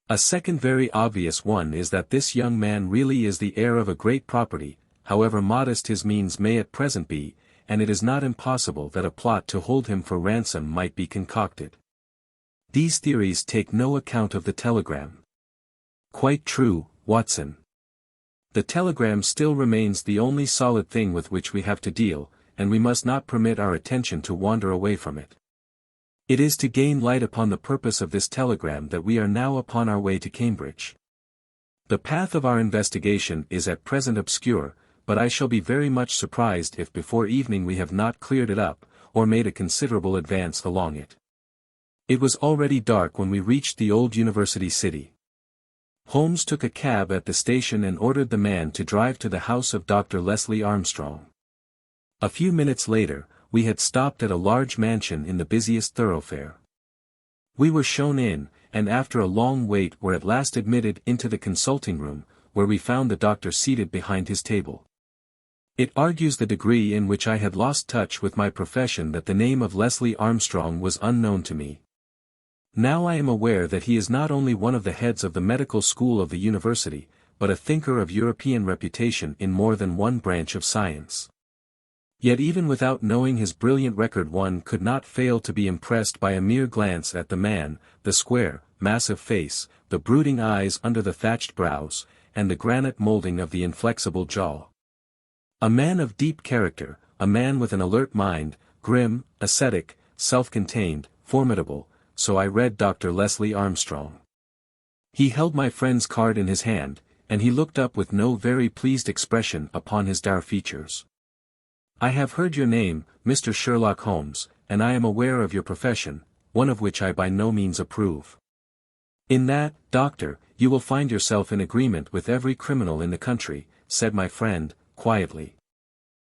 A second very obvious one is that this young man really is the heir of a great property, however modest his means may at present be, and it is not impossible that a plot to hold him for ransom might be concocted. These theories take no account of the telegram. Quite true, Watson. The telegram still remains the only solid thing with which we have to deal, and we must not permit our attention to wander away from it. It is to gain light upon the purpose of this telegram that we are now upon our way to Cambridge. The path of our investigation is at present obscure, but I shall be very much surprised if before evening we have not cleared it up, or made a considerable advance along it. It was already dark when we reached the old university city. Holmes took a cab at the station and ordered the man to drive to the house of Dr. Leslie Armstrong. A few minutes later, we had stopped at a large mansion in the busiest thoroughfare. We were shown in, and after a long wait were at last admitted into the consulting room, where we found the doctor seated behind his table. It argues the degree in which I had lost touch with my profession that the name of Leslie Armstrong was unknown to me. Now I am aware that he is not only one of the heads of the medical school of the university, but a thinker of European reputation in more than one branch of science. Yet even without knowing his brilliant record one could not fail to be impressed by a mere glance at the man, the square, massive face, the brooding eyes under the thatched brows, and the granite molding of the inflexible jaw. A man of deep character, a man with an alert mind, grim, ascetic, self-contained, formidable, so I read Dr. Leslie Armstrong. He held my friend's card in his hand, and he looked up with no very pleased expression upon his dour features. "I have heard your name, Mr. Sherlock Holmes, and I am aware of your profession, one of which I by no means approve. In that, doctor, you will find yourself in agreement with every criminal in the country," said my friend, quietly.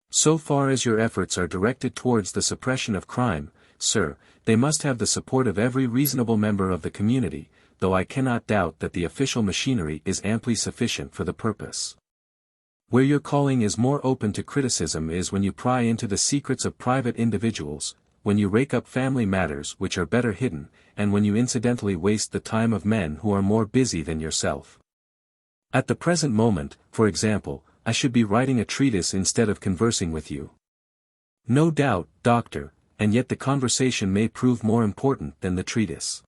"So far as your efforts are directed towards the suppression of crime, sir, they must have the support of every reasonable member of the community, though I cannot doubt that the official machinery is amply sufficient for the purpose. Where your calling is more open to criticism is when you pry into the secrets of private individuals, when you rake up family matters which are better hidden, and when you incidentally waste the time of men who are more busy than yourself. At the present moment, for example, I should be writing a treatise instead of conversing with you. No doubt, doctor, and yet the conversation may prove more important than the treatise.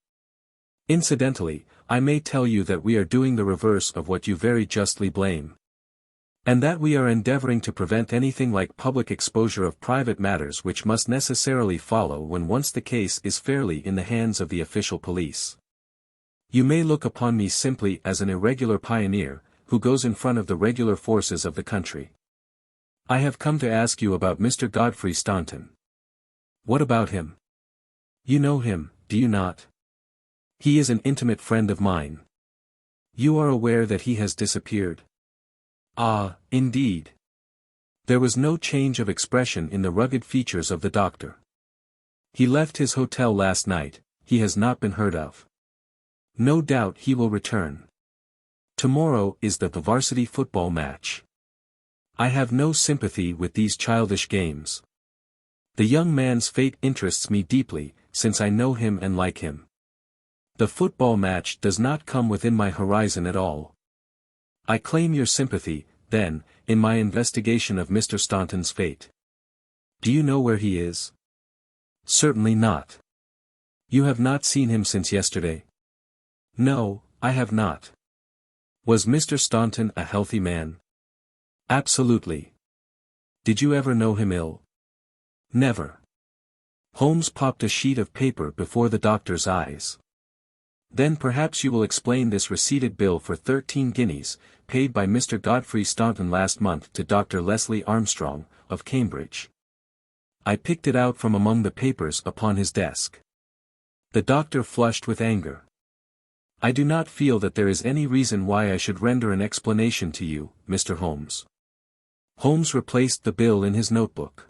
Incidentally, I may tell you that we are doing the reverse of what you very justly blame. And that we are endeavoring to prevent anything like public exposure of private matters which must necessarily follow when once the case is fairly in the hands of the official police. You may look upon me simply as an irregular pioneer, who goes in front of the regular forces of the country. I have come to ask you about Mr. Godfrey Staunton. What about him? You know him, do you not? He is an intimate friend of mine. You are aware that he has disappeared? Ah, indeed. There was no change of expression in the rugged features of the doctor. He left his hotel last night, he has not been heard of. No doubt he will return. Tomorrow is the varsity football match. I have no sympathy with these childish games. The young man's fate interests me deeply, since I know him and like him. The football match does not come within my horizon at all. I claim your sympathy, then, in my investigation of Mr. Staunton's fate. Do you know where he is? Certainly not. You have not seen him since yesterday? No, I have not. Was Mr. Staunton a healthy man? Absolutely. Did you ever know him ill? Never. Holmes popped a sheet of paper before the doctor's eyes. Then perhaps you will explain this receipted bill for 13 guineas, paid by Mr. Godfrey Staunton last month to Dr. Leslie Armstrong, of Cambridge. I picked it out from among the papers upon his desk. The doctor flushed with anger. I do not feel that there is any reason why I should render an explanation to you, Mr. Holmes. Holmes replaced the bill in his notebook.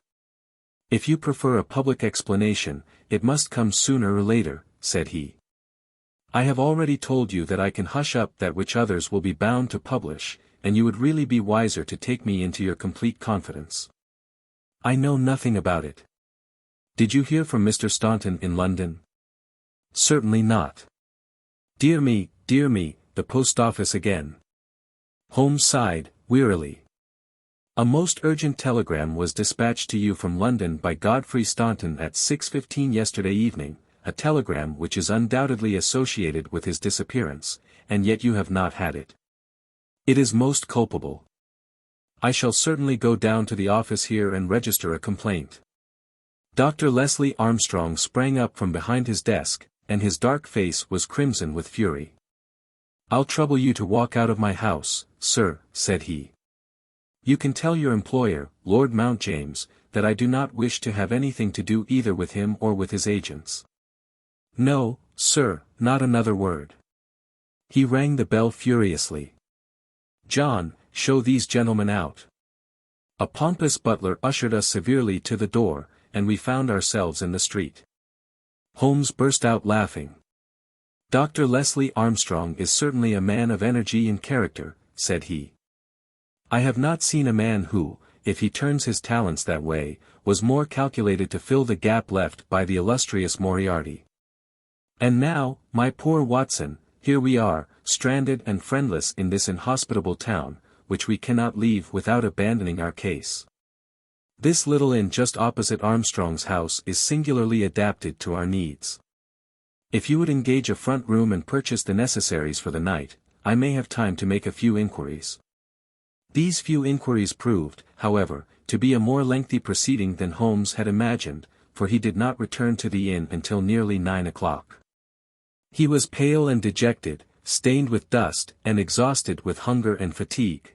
If you prefer a public explanation, it must come sooner or later, said he. I have already told you that I can hush up that which others will be bound to publish, and you would really be wiser to take me into your complete confidence. I know nothing about it. Did you hear from Mr. Staunton in London? Certainly not. Dear me, the post office again. Holmes sighed, wearily. A most urgent telegram was dispatched to you from London by Godfrey Staunton at 6:15 yesterday evening, a telegram which is undoubtedly associated with his disappearance, and yet you have not had it. It is most culpable. I shall certainly go down to the office here and register a complaint. Dr. Leslie Armstrong sprang up from behind his desk, and his dark face was crimson with fury. I'll trouble you to walk out of my house, sir, said he. You can tell your employer, Lord Mountjames, that I do not wish to have anything to do either with him or with his agents. No, sir, not another word. He rang the bell furiously. John, show these gentlemen out. A pompous butler ushered us severely to the door, and we found ourselves in the street. Holmes burst out laughing. Dr. Leslie Armstrong is certainly a man of energy and character, said he. I have not seen a man who, if he turns his talents that way, was more calculated to fill the gap left by the illustrious Moriarty. And now, my poor Watson, here we are, stranded and friendless in this inhospitable town, which we cannot leave without abandoning our case. This little inn just opposite Armstrong's house is singularly adapted to our needs. If you would engage a front room and purchase the necessaries for the night, I may have time to make a few inquiries. These few inquiries proved, however, to be a more lengthy proceeding than Holmes had imagined, for he did not return to the inn until nearly 9 o'clock. He was pale and dejected, stained with dust, and exhausted with hunger and fatigue.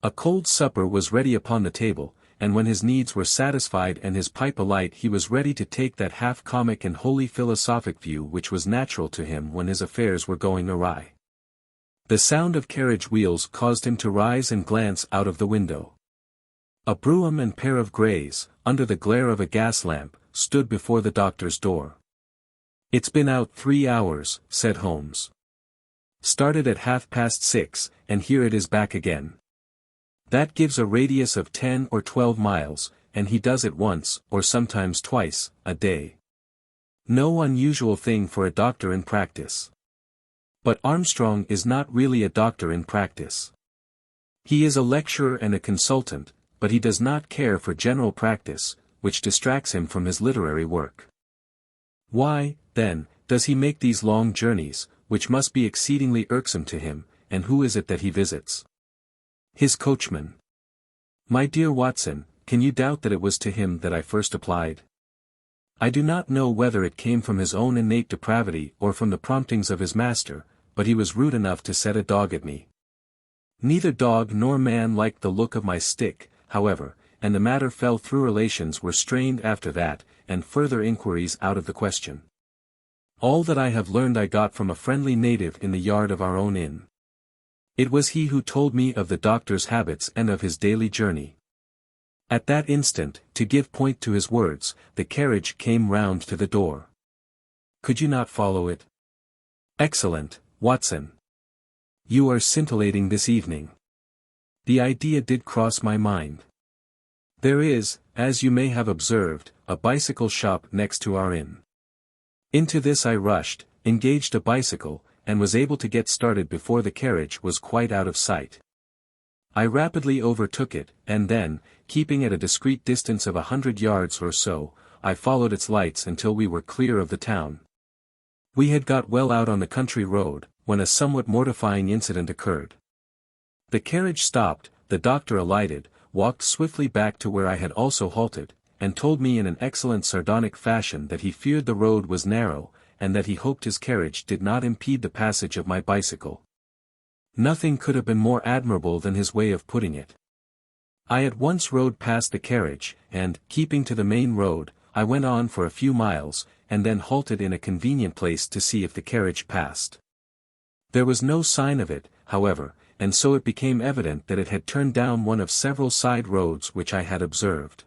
A cold supper was ready upon the table, and when his needs were satisfied and his pipe alight he was ready to take that half-comic and wholly philosophic view which was natural to him when his affairs were going awry. The sound of carriage wheels caused him to rise and glance out of the window. A brougham and pair of greys, under the glare of a gas lamp, stood before the doctor's door. It's been out 3 hours, said Holmes. Started at 6:30, and here it is back again. That gives a radius of 10 or 12 miles, and he does it once, or sometimes twice, a day. No unusual thing for a doctor in practice. But Armstrong is not really a doctor in practice. He is a lecturer and a consultant, but he does not care for general practice, which distracts him from his literary work. Why, then, does he make these long journeys, which must be exceedingly irksome to him, and who is it that he visits? His coachman. My dear Watson, can you doubt that it was to him that I first applied? I do not know whether it came from his own innate depravity or from the promptings of his master, but he was rude enough to set a dog at me. Neither dog nor man liked the look of my stick, however, and the matter fell through. Relations were strained after that, and further inquiries out of the question. All that I have learned I got from a friendly native in the yard of our own inn. It was he who told me of the doctor's habits and of his daily journey. At that instant, to give point to his words, the carriage came round to the door. Could you not follow it? Excellent, Watson. You are scintillating this evening. The idea did cross my mind. There is, as you may have observed, a bicycle shop next to our inn. Into this I rushed, engaged a bicycle, and was able to get started before the carriage was quite out of sight. I rapidly overtook it, and then, keeping at a discreet distance of 100 yards or so, I followed its lights until we were clear of the town. We had got well out on the country road, when a somewhat mortifying incident occurred. The carriage stopped, the doctor alighted, walked swiftly back to where I had also halted, and told me in an excellent sardonic fashion that he feared the road was narrow, and that he hoped his carriage did not impede the passage of my bicycle. Nothing could have been more admirable than his way of putting it. I at once rode past the carriage, and, keeping to the main road, I went on for a few miles, and then halted in a convenient place to see if the carriage passed. There was no sign of it, however, and so it became evident that it had turned down one of several side roads which I had observed.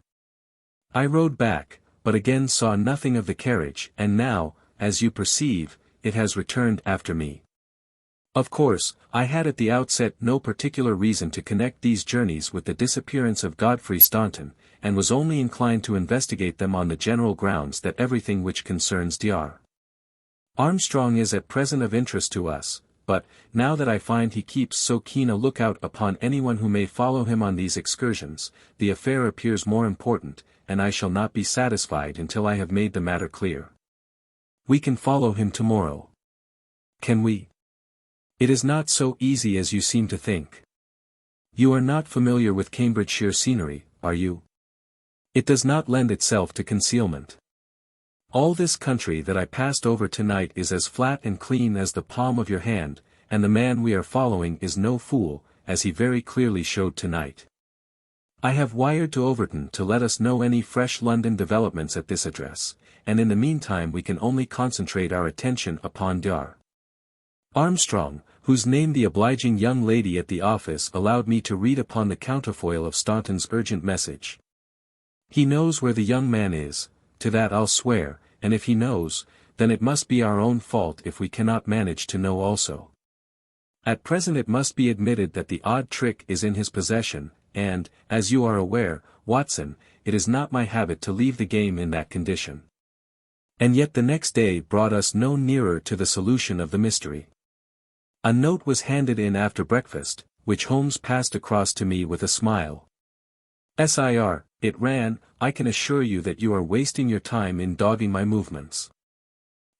I rode back, but again saw nothing of the carriage, and now, as you perceive, it has returned after me. Of course, I had at the outset no particular reason to connect these journeys with the disappearance of Godfrey Staunton, and was only inclined to investigate them on the general grounds that everything which concerns Dr. Armstrong is at present of interest to us, but, now that I find he keeps so keen a lookout upon anyone who may follow him on these excursions, the affair appears more important, and I shall not be satisfied until I have made the matter clear. We can follow him tomorrow. Can we? It is not so easy as you seem to think. You are not familiar with Cambridgeshire scenery, are you? It does not lend itself to concealment. All this country that I passed over tonight is as flat and clean as the palm of your hand, and the man we are following is no fool, as he very clearly showed tonight. I have wired to Overton to let us know any fresh London developments at this address, and in the meantime we can only concentrate our attention upon Dr. Armstrong, whose name the obliging young lady at the office allowed me to read upon the counterfoil of Staunton's urgent message. He knows where the young man is, to that I'll swear, and if he knows, then it must be our own fault if we cannot manage to know also. At present it must be admitted that the odd trick is in his possession, and, as you are aware, Watson, it is not my habit to leave the game in that condition. And yet the next day brought us no nearer to the solution of the mystery. A note was handed in after breakfast, which Holmes passed across to me with a smile. Sir, it ran, I can assure you that you are wasting your time in dogging my movements.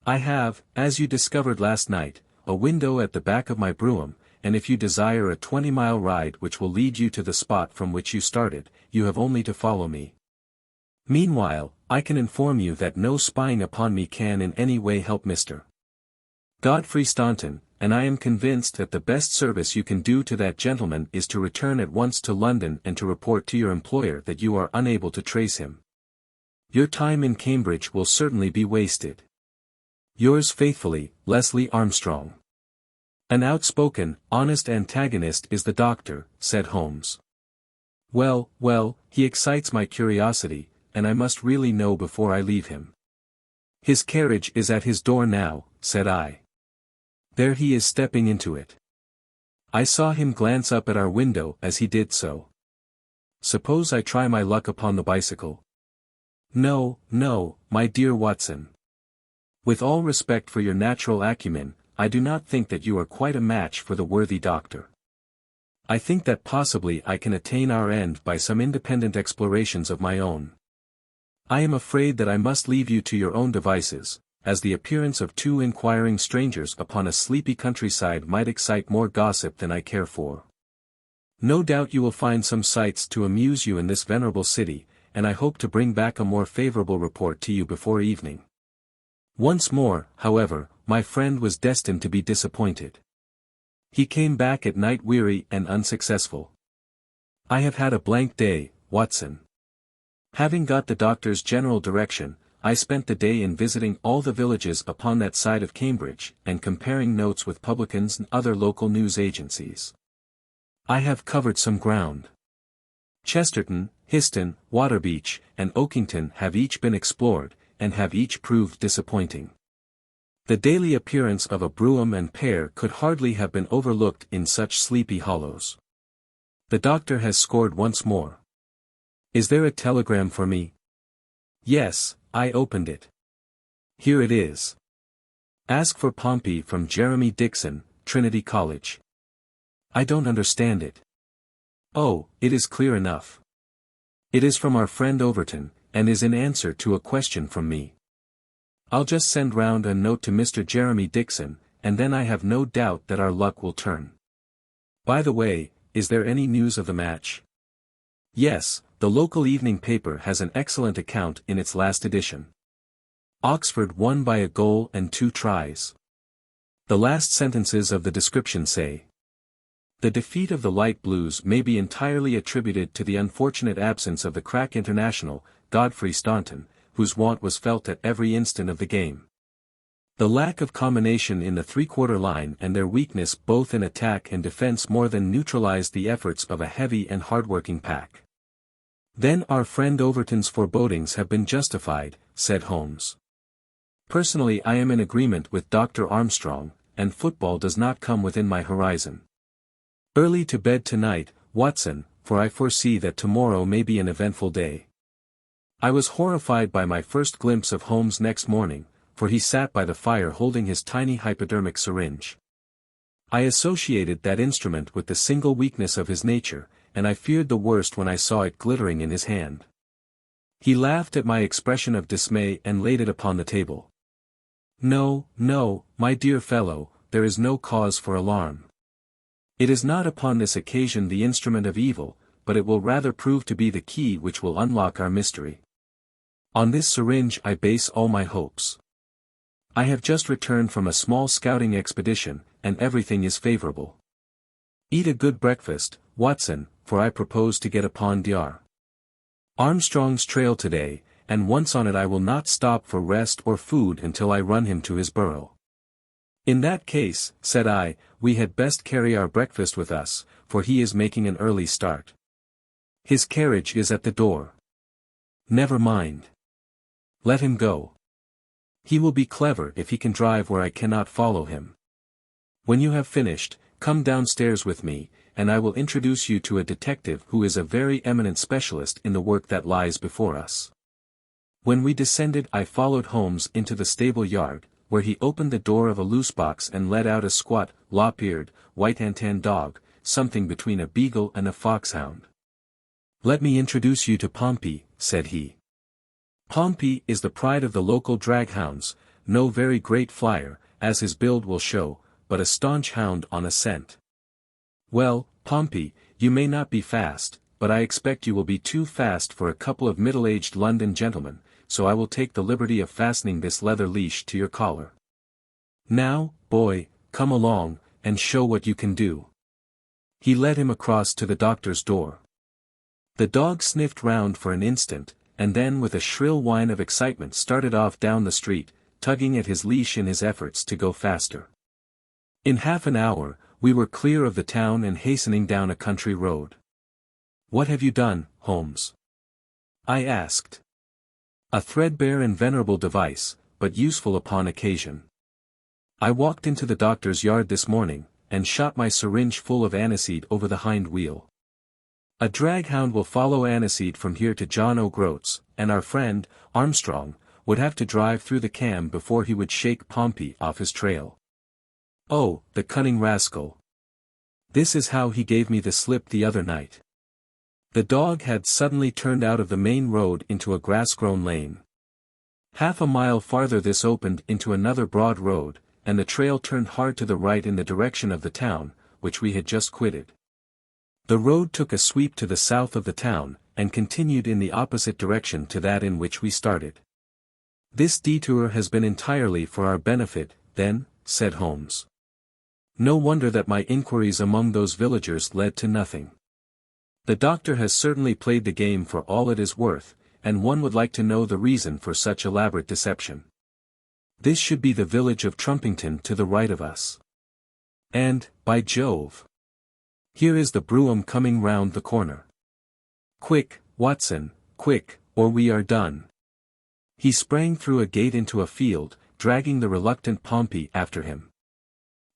I have, as you discovered last night, a window at the back of my brougham, and if you desire a 20-mile ride which will lead you to the spot from which you started, you have only to follow me. Meanwhile, I can inform you that no spying upon me can in any way help Mr. Godfrey Staunton, and I am convinced that the best service you can do to that gentleman is to return at once to London and to report to your employer that you are unable to trace him. Your time in Cambridge will certainly be wasted. Yours faithfully, Leslie Armstrong. An outspoken, honest antagonist is the doctor, said Holmes. Well, he excites my curiosity, and I must really know before I leave him. His carriage is at his door now, said I. There he is stepping into it. I saw him glance up at our window as he did so. Suppose I try my luck upon the bicycle? No, my dear Watson. With all respect for your natural acumen, I do not think that you are quite a match for the worthy doctor. I think that possibly I can attain our end by some independent explorations of my own. I am afraid that I must leave you to your own devices, as the appearance of two inquiring strangers upon a sleepy countryside might excite more gossip than I care for. No doubt you will find some sights to amuse you in this venerable city, and I hope to bring back a more favorable report to you before evening. Once more, however, my friend was destined to be disappointed. He came back at night weary and unsuccessful. I have had a blank day, Watson. Having got the doctor's general direction, I spent the day in visiting all the villages upon that side of Cambridge, and comparing notes with publicans and other local news agencies. I have covered some ground. Chesterton, Histon, Waterbeach, and Oakington have each been explored, and have each proved disappointing. The daily appearance of a brougham and pair could hardly have been overlooked in such sleepy hollows. The doctor has scored once more. Is there a telegram for me? Yes, I opened it. Here it is. Ask for Pompey from Jeremy Dixon, Trinity College. I don't understand it. Oh, it is clear enough. It is from our friend Overton, and is in answer to a question from me. I'll just send round a note to Mr. Jeremy Dixon, and then I have no doubt that our luck will turn. By the way, is there any news of the match? Yes, the local evening paper has an excellent account in its last edition. Oxford won by a goal and 2 tries. The last sentences of the description say, "The defeat of the Light Blues may be entirely attributed to the unfortunate absence of the crack international, Godfrey Staunton, whose want was felt at every instant of the game. The lack of combination in the three-quarter line and their weakness both in attack and defense more than neutralized the efforts of a heavy and hard-working pack." Then our friend Overton's forebodings have been justified, said Holmes. Personally I am in agreement with Dr. Armstrong, and football does not come within my horizon. Early to bed tonight, Watson, for I foresee that tomorrow may be an eventful day. I was horrified by my first glimpse of Holmes next morning, for he sat by the fire holding his tiny hypodermic syringe. I associated that instrument with the single weakness of his nature, and I feared the worst when I saw it glittering in his hand. He laughed at my expression of dismay and laid it upon the table. "No, no, my dear fellow, there is no cause for alarm. It is not upon this occasion the instrument of evil, but it will rather prove to be the key which will unlock our mystery. On this syringe I base all my hopes. I have just returned from a small scouting expedition, and everything is favorable. Eat a good breakfast, Watson, for I propose to get upon Dr. Armstrong's trail today, and once on it I will not stop for rest or food until I run him to his burrow." "In that case," said I, "we had best carry our breakfast with us, for he is making an early start. His carriage is at the door." "Never mind. Let him go. He will be clever if he can drive where I cannot follow him. When you have finished, come downstairs with me, and I will introduce you to a detective who is a very eminent specialist in the work that lies before us." When we descended I followed Holmes into the stable yard, where he opened the door of a loose box and let out a squat, lop-eared, white-and-tan dog, something between a beagle and a foxhound. "Let me introduce you to Pompey," said he. Pompey is the pride of the local draghounds, no very great flyer, as his build will show, but a staunch hound on a scent. "Well, Pompey, you may not be fast, but I expect you will be too fast for a couple of middle-aged London gentlemen, so I will take the liberty of fastening this leather leash to your collar. Now, boy, come along, and show what you can do." He led him across to the doctor's door. The dog sniffed round for an instant, and then with a shrill whine of excitement started off down the street, tugging at his leash in his efforts to go faster. In half an hour, we were clear of the town and hastening down a country road. "What have you done, Holmes?" I asked. "A threadbare and venerable device, but useful upon occasion. I walked into the doctor's yard this morning, and shot my syringe full of aniseed over the hind wheel. A draghound will follow aniseed from here to John O'Groats, and our friend, Armstrong, would have to drive through the Cam before he would shake Pompey off his trail. Oh, the cunning rascal! This is how he gave me the slip the other night." The dog had suddenly turned out of the main road into a grass-grown lane. Half a mile farther this opened into another broad road, and the trail turned hard to the right in the direction of the town, which we had just quitted. The road took a sweep to the south of the town, and continued in the opposite direction to that in which we started. "This detour has been entirely for our benefit, then," said Holmes. "No wonder that my inquiries among those villagers led to nothing. The doctor has certainly played the game for all it is worth, and one would like to know the reason for such elaborate deception. This should be the village of Trumpington to the right of us. And, by Jove! Here is the brougham coming round the corner. Quick, Watson, quick, or we are done." He sprang through a gate into a field, dragging the reluctant Pompey after him.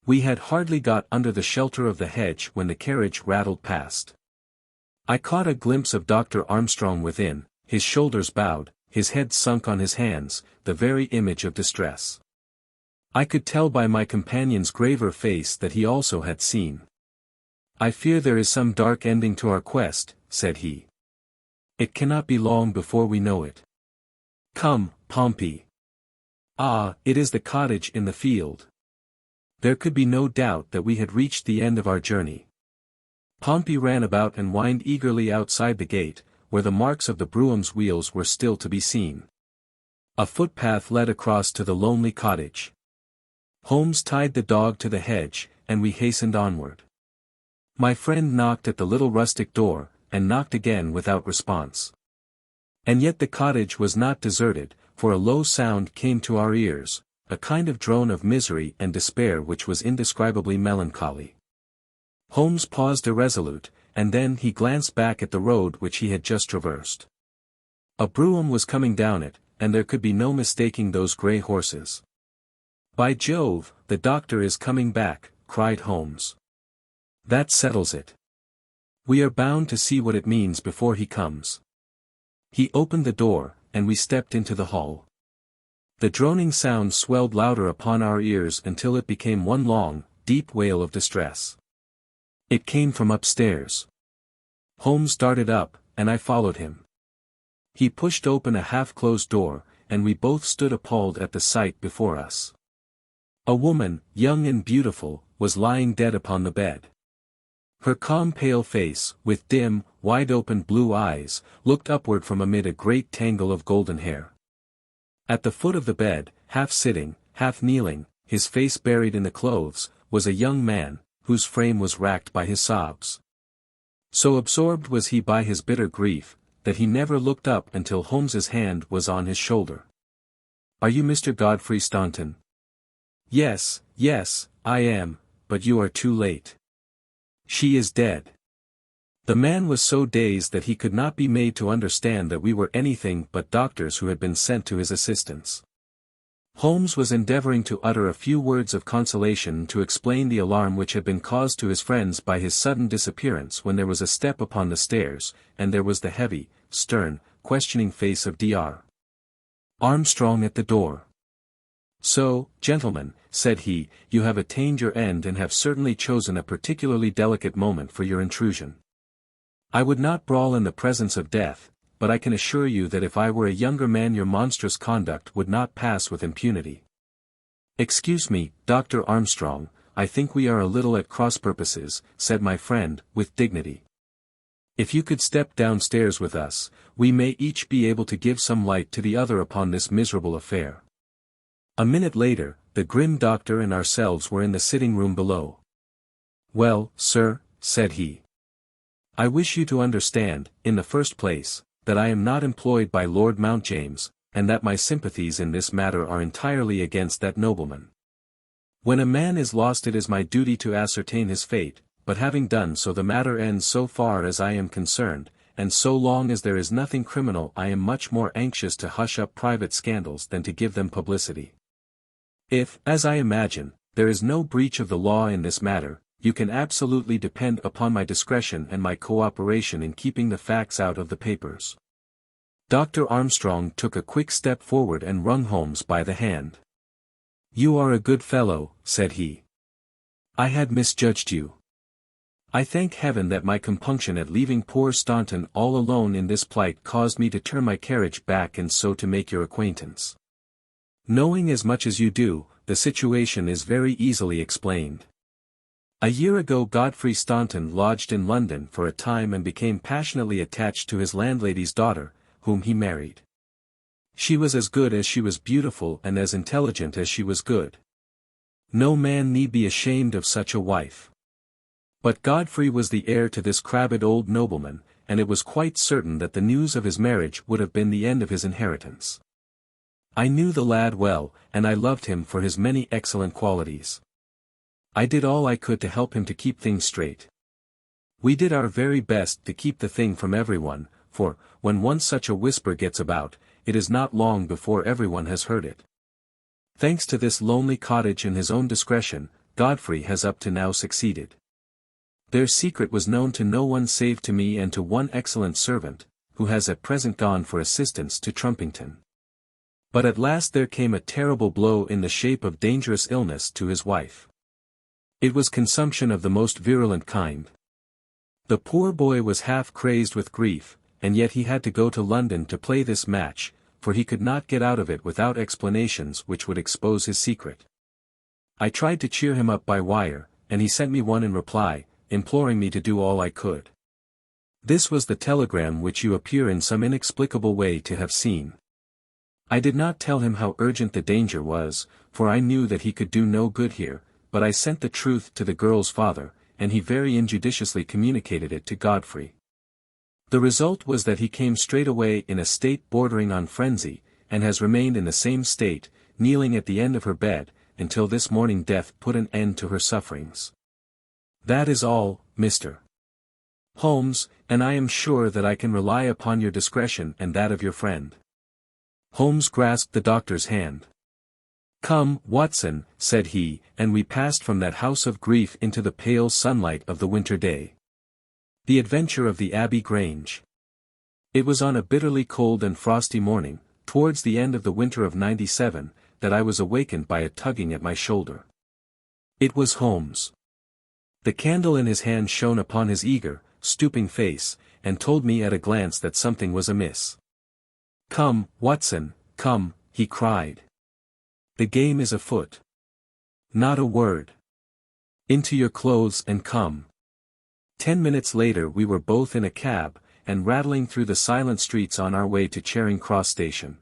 We had hardly got under the shelter of the hedge when the carriage rattled past. I caught a glimpse of Dr. Armstrong within, his shoulders bowed, his head sunk on his hands, the very image of distress. I could tell by my companion's graver face that he also had seen. "I fear there is some dark ending to our quest," said he. "It cannot be long before we know it. Come, Pompey. Ah, it is the cottage in the field." There could be no doubt that we had reached the end of our journey. Pompey ran about and whined eagerly outside the gate, where the marks of the brougham's wheels were still to be seen. A footpath led across to the lonely cottage. Holmes tied the dog to the hedge, and we hastened onward. My friend knocked at the little rustic door, and knocked again without response. And yet the cottage was not deserted, for a low sound came to our ears, a kind of drone of misery and despair which was indescribably melancholy. Holmes paused irresolute, and then he glanced back at the road which he had just traversed. A brougham was coming down it, and there could be no mistaking those grey horses. "By Jove, the doctor is coming back," cried Holmes. "That settles it. We are bound to see what it means before he comes." He opened the door, and we stepped into the hall. The droning sound swelled louder upon our ears until it became one long, deep wail of distress. It came from upstairs. Holmes darted up, and I followed him. He pushed open a half-closed door, and we both stood appalled at the sight before us. A woman, young and beautiful, was lying dead upon the bed. Her calm pale face, with dim, wide-open blue eyes, looked upward from amid a great tangle of golden hair. At the foot of the bed, half sitting, half kneeling, his face buried in the clothes, was a young man, whose frame was racked by his sobs. So absorbed was he by his bitter grief, that he never looked up until Holmes's hand was on his shoulder. "Are you Mr. Godfrey Staunton?" "Yes, yes, I am, but you are too late. She is dead." The man was so dazed that he could not be made to understand that we were anything but doctors who had been sent to his assistance. Holmes was endeavoring to utter a few words of consolation to explain the alarm which had been caused to his friends by his sudden disappearance when there was a step upon the stairs, and there was the heavy, stern, questioning face of Dr. Armstrong at the door. "So, gentlemen," said he, "you have attained your end and have certainly chosen a particularly delicate moment for your intrusion. I would not brawl in the presence of death, but I can assure you that if I were a younger man your monstrous conduct would not pass with impunity. Excuse me, Dr. Armstrong, I think we are a little at cross purposes," said my friend, with dignity. "If you could step downstairs with us, we may each be able to give some light to the other upon this miserable affair." A minute later, the grim doctor and ourselves were in the sitting-room below. "Well, sir," said he. "I wish you to understand, in the first place, that I am not employed by Lord Mountjames, and that my sympathies in this matter are entirely against that nobleman. When a man is lost it is my duty to ascertain his fate, but having done so the matter ends so far as I am concerned, and so long as there is nothing criminal I am much more anxious to hush up private scandals than to give them publicity. If, as I imagine, there is no breach of the law in this matter, you can absolutely depend upon my discretion and my cooperation in keeping the facts out of the papers." Dr. Armstrong took a quick step forward and wrung Holmes by the hand. "You are a good fellow," said he. "I had misjudged you. I thank heaven that my compunction at leaving poor Staunton all alone in this plight caused me to turn my carriage back and so to make your acquaintance. Knowing as much as you do, the situation is very easily explained. A year ago Godfrey Staunton lodged in London for a time and became passionately attached to his landlady's daughter, whom he married. She was as good as she was beautiful and as intelligent as she was good. No man need be ashamed of such a wife. But Godfrey was the heir to this crabbed old nobleman, and it was quite certain that the news of his marriage would have been the end of his inheritance. I knew the lad well, and I loved him for his many excellent qualities. I did all I could to help him to keep things straight. We did our very best to keep the thing from everyone, for, when once such a whisper gets about, it is not long before everyone has heard it. Thanks to this lonely cottage and his own discretion, Godfrey has up to now succeeded. Their secret was known to no one save to me and to one excellent servant, who has at present gone for assistance to Trumpington. But at last there came a terrible blow in the shape of dangerous illness to his wife. It was consumption of the most virulent kind. The poor boy was half crazed with grief, and yet he had to go to London to play this match, for he could not get out of it without explanations which would expose his secret. I tried to cheer him up by wire, and he sent me one in reply, imploring me to do all I could. This was the telegram which you appear in some inexplicable way to have seen. I did not tell him how urgent the danger was, for I knew that he could do no good here, but I sent the truth to the girl's father, and he very injudiciously communicated it to Godfrey. The result was that he came straight away in a state bordering on frenzy, and has remained in the same state, kneeling at the end of her bed, until this morning death put an end to her sufferings. That is all, Mr. Holmes, and I am sure that I can rely upon your discretion and that of your friend." Holmes grasped the doctor's hand. "Come, Watson," said he, and we passed from that house of grief into the pale sunlight of the winter day. The Adventure of the Abbey Grange. It was on a bitterly cold and frosty morning, towards the end of the winter of '97, that I was awakened by a tugging at my shoulder. It was Holmes. The candle in his hand shone upon his eager, stooping face, and told me at a glance that something was amiss. "Come, Watson, come," he cried. "The game is afoot. Not a word. Into your clothes and come." 10 minutes later we were both in a cab, and rattling through the silent streets on our way to Charing Cross Station.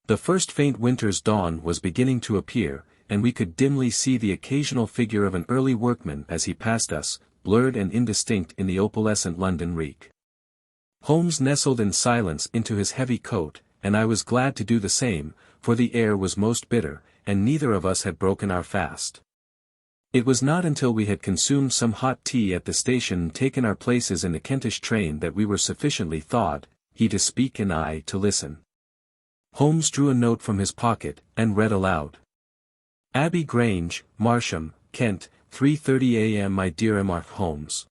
The first faint winter's dawn was beginning to appear, and we could dimly see the occasional figure of an early workman as he passed us, blurred and indistinct in the opalescent London reek. Holmes nestled in silence into his heavy coat, and I was glad to do the same, for the air was most bitter, and neither of us had broken our fast. It was not until we had consumed some hot tea at the station and taken our places in the Kentish train that we were sufficiently thawed, he to speak and I to listen. Holmes drew a note from his pocket, and read aloud. "Abbey Grange, Marsham, Kent, 3:30 a.m. My dear M. Holmes.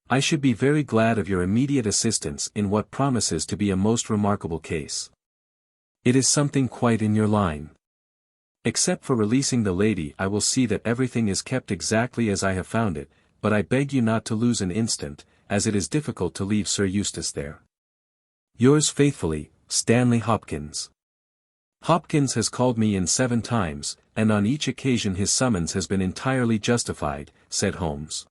I should be very glad of your immediate assistance in what promises to be a most remarkable case. It is something quite in your line. Except for releasing the lady, I will see that everything is kept exactly as I have found it, but I beg you not to lose an instant, as it is difficult to leave Sir Eustace there. Yours faithfully, Stanley Hopkins." Hopkins has called me in 7 times, and on each occasion his summons has been entirely justified, said Holmes.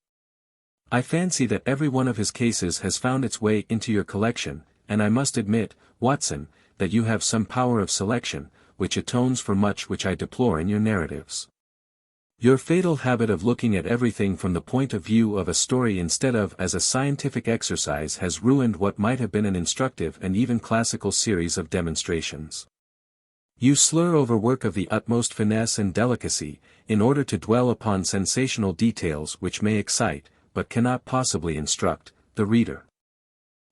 "I fancy that every one of his cases has found its way into your collection, and I must admit, Watson, that you have some power of selection, which atones for much which I deplore in your narratives. Your fatal habit of looking at everything from the point of view of a story instead of as a scientific exercise has ruined what might have been an instructive and even classical series of demonstrations. You slur over work of the utmost finesse and delicacy, in order to dwell upon sensational details which may excite, but cannot possibly instruct, the reader.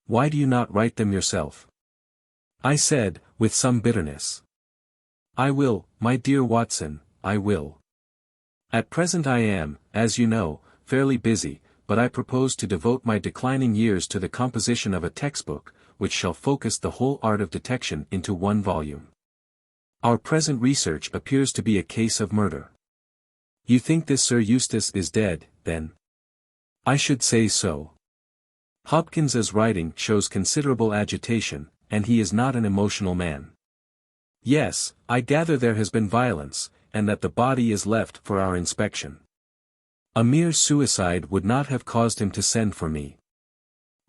Why do you not write them yourself?" I said, with some bitterness. "I will, my dear Watson, I will. At present I am, as you know, fairly busy, but I propose to devote my declining years to the composition of a textbook, which shall focus the whole art of detection into one volume. Our present research appears to be a case of murder. You think this Sir Eustace is dead, then?" "I should say so. Hopkins's writing shows considerable agitation, and he is not an emotional man." "Yes, I gather there has been violence, and that the body is left for our inspection. A mere suicide would not have caused him to send for me.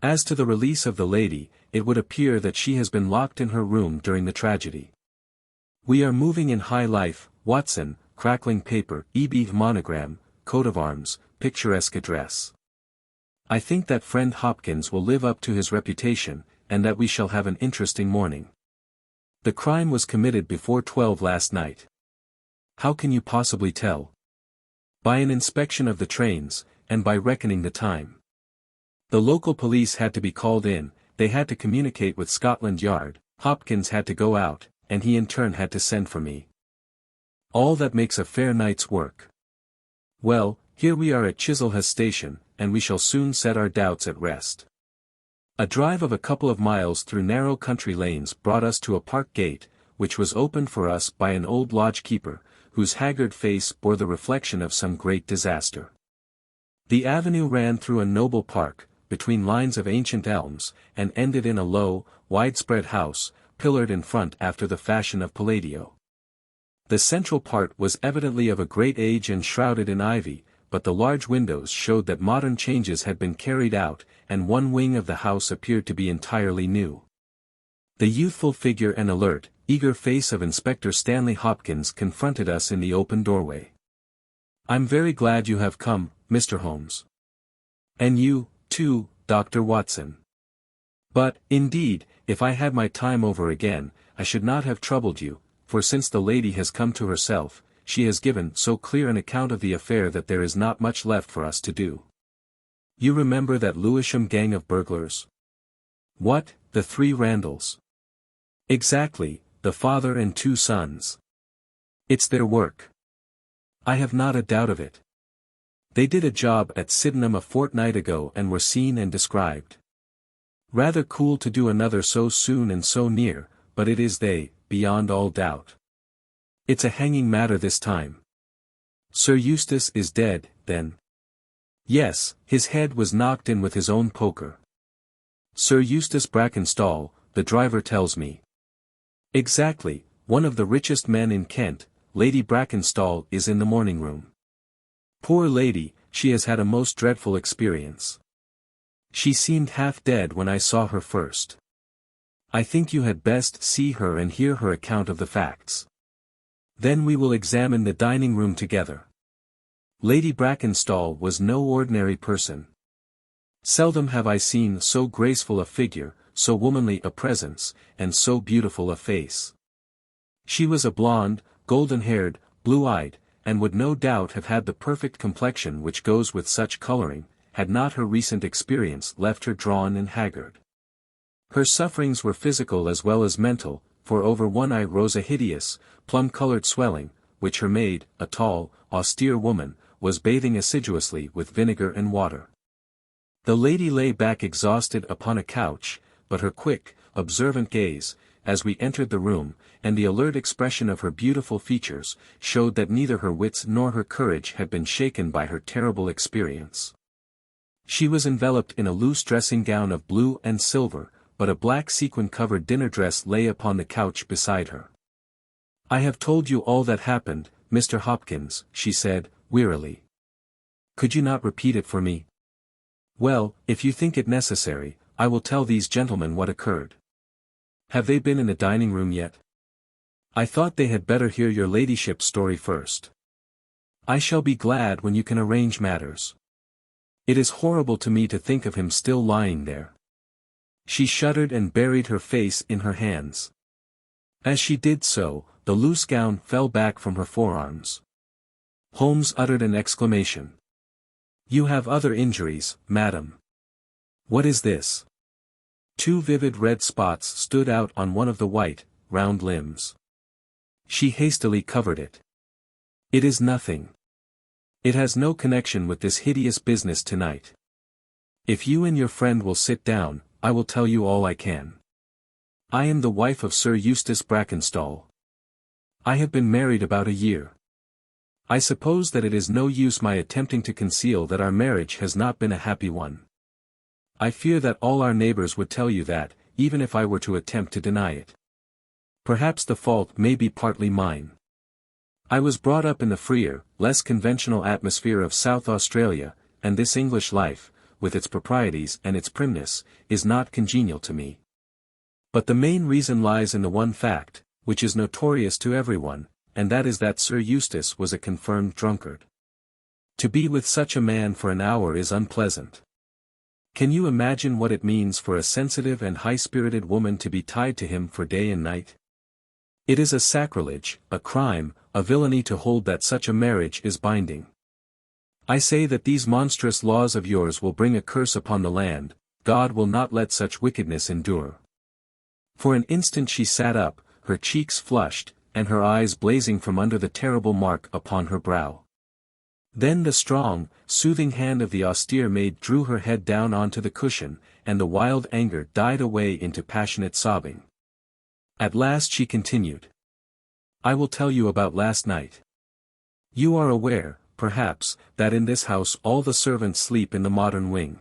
As to the release of the lady, it would appear that she has been locked in her room during the tragedy. We are moving in high life, Watson, crackling paper, EB monogram, coat of arms, picturesque address. I think that friend Hopkins will live up to his reputation, and that we shall have an interesting morning. The crime was committed before 12 last night. How can you possibly tell? By an inspection of the trains, and by reckoning the time. The local police had to be called in, they had to communicate with Scotland Yard, Hopkins had to go out, and he in turn had to send for me. All that makes a fair night's work. Well, here we are at Chislehurst Station, and we shall soon set our doubts at rest." A drive of a couple of miles through narrow country lanes brought us to a park gate, which was opened for us by an old lodge-keeper, whose haggard face bore the reflection of some great disaster. The avenue ran through a noble park, between lines of ancient elms, and ended in a low, widespread house, pillared in front after the fashion of Palladio. The central part was evidently of a great age and shrouded in ivy, but the large windows showed that modern changes had been carried out, and one wing of the house appeared to be entirely new. The youthful figure and alert, eager face of Inspector Stanley Hopkins confronted us in the open doorway. "I'm very glad you have come, Mr. Holmes. And you, too, Dr. Watson. But, indeed, if I had my time over again, I should not have troubled you, for since the lady has come to herself, she has given so clear an account of the affair that there is not much left for us to do. You remember that Lewisham gang of burglars?" "What, the 3 Randalls?" "Exactly, the father and 2 sons. It's their work. I have not a doubt of it. They did a job at Sydenham a fortnight ago and were seen and described. Rather cool to do another so soon and so near, but it is they, beyond all doubt. It's a hanging matter this time. Sir Eustace is dead, then? Yes, his head was knocked in with his own poker. Sir Eustace Brackenstall, the driver tells me. Exactly, one of the richest men in Kent. Lady Brackenstall is in the morning room. Poor lady, she has had a most dreadful experience. She seemed half dead when I saw her first. I think you had best see her and hear her account of the facts. Then we will examine the dining room together. Lady Brackenstall was no ordinary person. Seldom have I seen so graceful a figure, so womanly a presence, and so beautiful a face. She was a blonde, golden-haired, blue-eyed, and would no doubt have had the perfect complexion which goes with such coloring, had not her recent experience left her drawn and haggard. Her sufferings were physical as well as mental, for over one eye rose a hideous, plum-colored swelling, which her maid, a tall, austere woman, was bathing assiduously with vinegar and water. The lady lay back exhausted upon a couch, but her quick, observant gaze, as we entered the room, and the alert expression of her beautiful features, showed that neither her wits nor her courage had been shaken by her terrible experience. She was enveloped in a loose dressing gown of blue and silver, but a black sequin-covered dinner dress lay upon the couch beside her. "I have told you all that happened, Mr. Hopkins," she said, wearily. "Could you not repeat it for me?" "Well, if you think it necessary, I will tell these gentlemen what occurred. Have they been in the dining room yet? I thought they had better hear your ladyship's story first. I shall be glad when you can arrange matters. It is horrible to me to think of him still lying there." She shuddered and buried her face in her hands. As she did so, the loose gown fell back from her forearms. Holmes uttered an exclamation. "You have other injuries, madam." "What is this?" Two vivid red spots stood out on one of the white, round limbs. She hastily covered it. "It is nothing. It has no connection with this hideous business tonight. If you and your friend will sit down, I will tell you all I can. I am the wife of Sir Eustace Brackenstall. I have been married about a year. I suppose that it is no use my attempting to conceal that our marriage has not been a happy one. I fear that all our neighbors would tell you that, even if I were to attempt to deny it. Perhaps the fault may be partly mine. I was brought up in the freer, less conventional atmosphere of South Australia, and this English life, with its proprieties and its primness, is not congenial to me. But the main reason lies in the one fact, which is notorious to everyone, and that is that Sir Eustace was a confirmed drunkard. To be with such a man for an hour is unpleasant. Can you imagine what it means for a sensitive and high-spirited woman to be tied to him for day and night? It is a sacrilege, a crime, a villainy to hold that such a marriage is binding. I say that these monstrous laws of yours will bring a curse upon the land. God will not let such wickedness endure." For an instant she sat up, her cheeks flushed, and her eyes blazing from under the terrible mark upon her brow. Then the strong, soothing hand of the austere maid drew her head down onto the cushion, and the wild anger died away into passionate sobbing. At last she continued. "I will tell you about last night. You are aware, perhaps, that in this house all the servants sleep in the modern wing.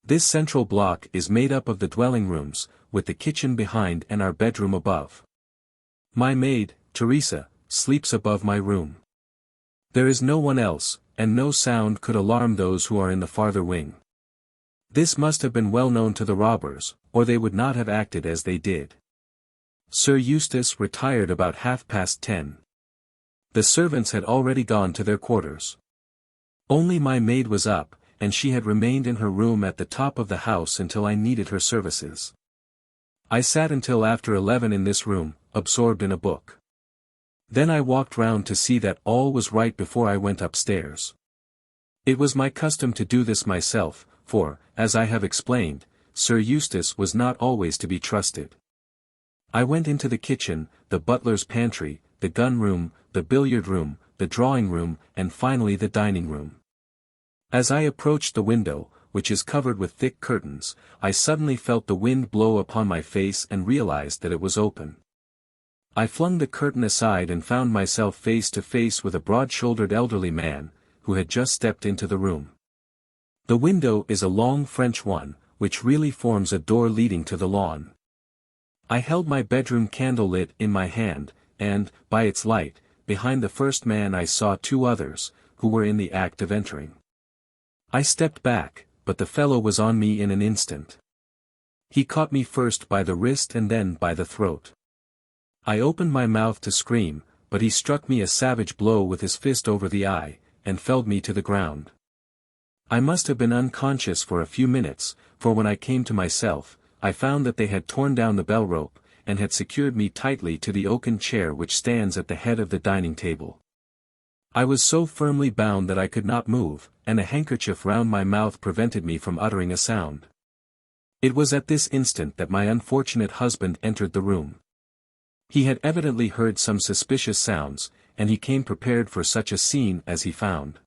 This central block is made up of the dwelling rooms, with the kitchen behind and our bedroom above. My maid, Teresa, sleeps above my room. There is no one else, and no sound could alarm those who are in the farther wing. This must have been well known to the robbers, or they would not have acted as they did. Sir Eustace retired about 10:30. The servants had already gone to their quarters. Only my maid was up, and she had remained in her room at the top of the house until I needed her services. I sat until after 11 in this room, absorbed in a book. Then I walked round to see that all was right before I went upstairs. It was my custom to do this myself, for, as I have explained, Sir Eustace was not always to be trusted. I went into the kitchen, the butler's pantry, the gun room, the billiard room, the drawing room, and finally the dining room. As I approached the window, which is covered with thick curtains, I suddenly felt the wind blow upon my face and realized that it was open. I flung the curtain aside and found myself face to face with a broad-shouldered elderly man, who had just stepped into the room. The window is a long French one, which really forms a door leading to the lawn. I held my bedroom candle lit in my hand, and, by its light, behind the first man I saw two others, who were in the act of entering. I stepped back, but the fellow was on me in an instant. He caught me first by the wrist and then by the throat. I opened my mouth to scream, but he struck me a savage blow with his fist over the eye, and felled me to the ground. I must have been unconscious for a few minutes, for when I came to myself, I found that they had torn down the bell rope, and had secured me tightly to the oaken chair which stands at the head of the dining table. I was so firmly bound that I could not move, and a handkerchief round my mouth prevented me from uttering a sound. It was at this instant that my unfortunate husband entered the room. He had evidently heard some suspicious sounds, and he came prepared for such a scene as he found.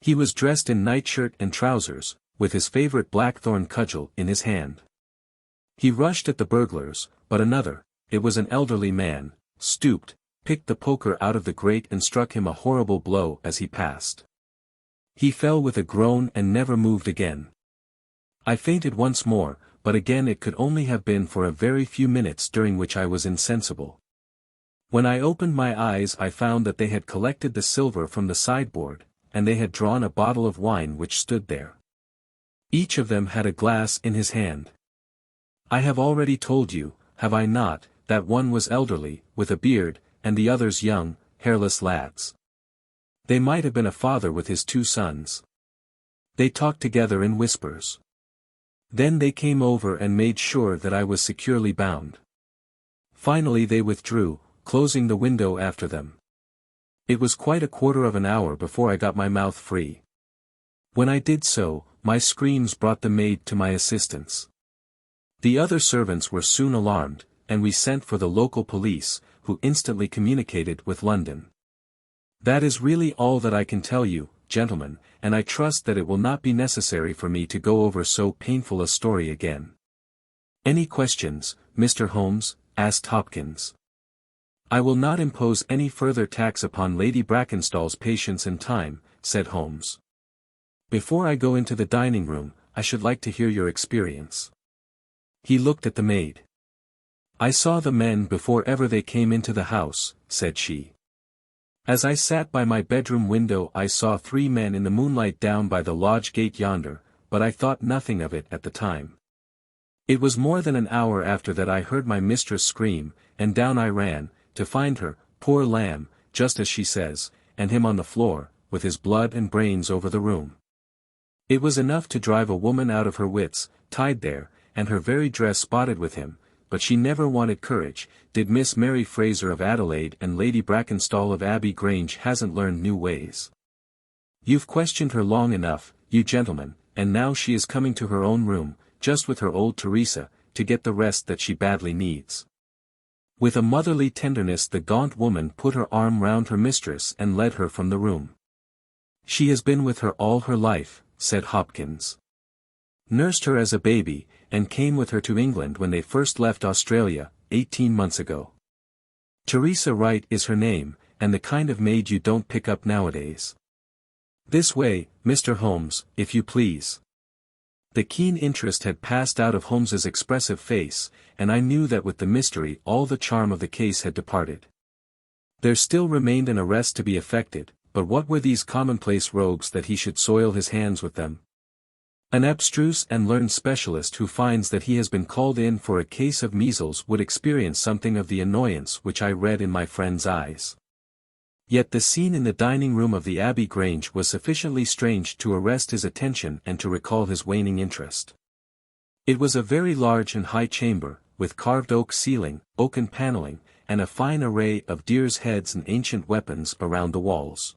He was dressed in nightshirt and trousers, with his favorite blackthorn cudgel in his hand. He rushed at the burglars, but another, it was an elderly man, stooped, picked the poker out of the grate and struck him a horrible blow as he passed. He fell with a groan and never moved again. I fainted once more, but again it could only have been for a very few minutes during which I was insensible. When I opened my eyes I found that they had collected the silver from the sideboard, and they had drawn a bottle of wine which stood there. Each of them had a glass in his hand. I have already told you, have I not, that one was elderly, with a beard, and the others young, hairless lads. They might have been a father with his two sons. They talked together in whispers. Then they came over and made sure that I was securely bound. Finally they withdrew, closing the window after them. It was quite a quarter of an hour before I got my mouth free. When I did so, my screams brought the maid to my assistance. The other servants were soon alarmed, and we sent for the local police, who instantly communicated with London. That is really all that I can tell you, gentlemen, and I trust that it will not be necessary for me to go over so painful a story again. Any questions, Mr. Holmes? Asked Hopkins. I will not impose any further tax upon Lady Brackenstall's patience and time, said Holmes. Before I go into the dining room, I should like to hear your experience. He looked at the maid. I saw the men before ever they came into the house, said she. As I sat by my bedroom window I saw 3 men in the moonlight down by the lodge gate yonder, but I thought nothing of it at the time. It was more than an hour after that I heard my mistress scream, and down I ran, to find her, poor lamb, just as she says, and him on the floor, with his blood and brains over the room. It was enough to drive a woman out of her wits, tied there, and her very dress spotted with him, but she never wanted courage, did Miss Mary Fraser of Adelaide, and Lady Brackenstall of Abbey Grange hasn't learned new ways. You've questioned her long enough, you gentlemen, and now she is coming to her own room, just with her old Teresa, to get the rest that she badly needs. With a motherly tenderness the gaunt woman put her arm round her mistress and led her from the room. She has been with her all her life, said Hopkins. Nursed her as a baby, and came with her to England when they first left Australia, 18 months ago. Teresa Wright is her name, and the kind of maid you don't pick up nowadays. This way, Mr. Holmes, if you please. The keen interest had passed out of Holmes's expressive face, and I knew that with the mystery all the charm of the case had departed. There still remained an arrest to be effected, but what were these commonplace rogues that he should soil his hands with them? An abstruse and learned specialist who finds that he has been called in for a case of measles would experience something of the annoyance which I read in my friend's eyes. Yet the scene in the dining room of the Abbey Grange was sufficiently strange to arrest his attention and to recall his waning interest. It was a very large and high chamber, with carved oak ceiling, oaken paneling, and a fine array of deer's heads and ancient weapons around the walls.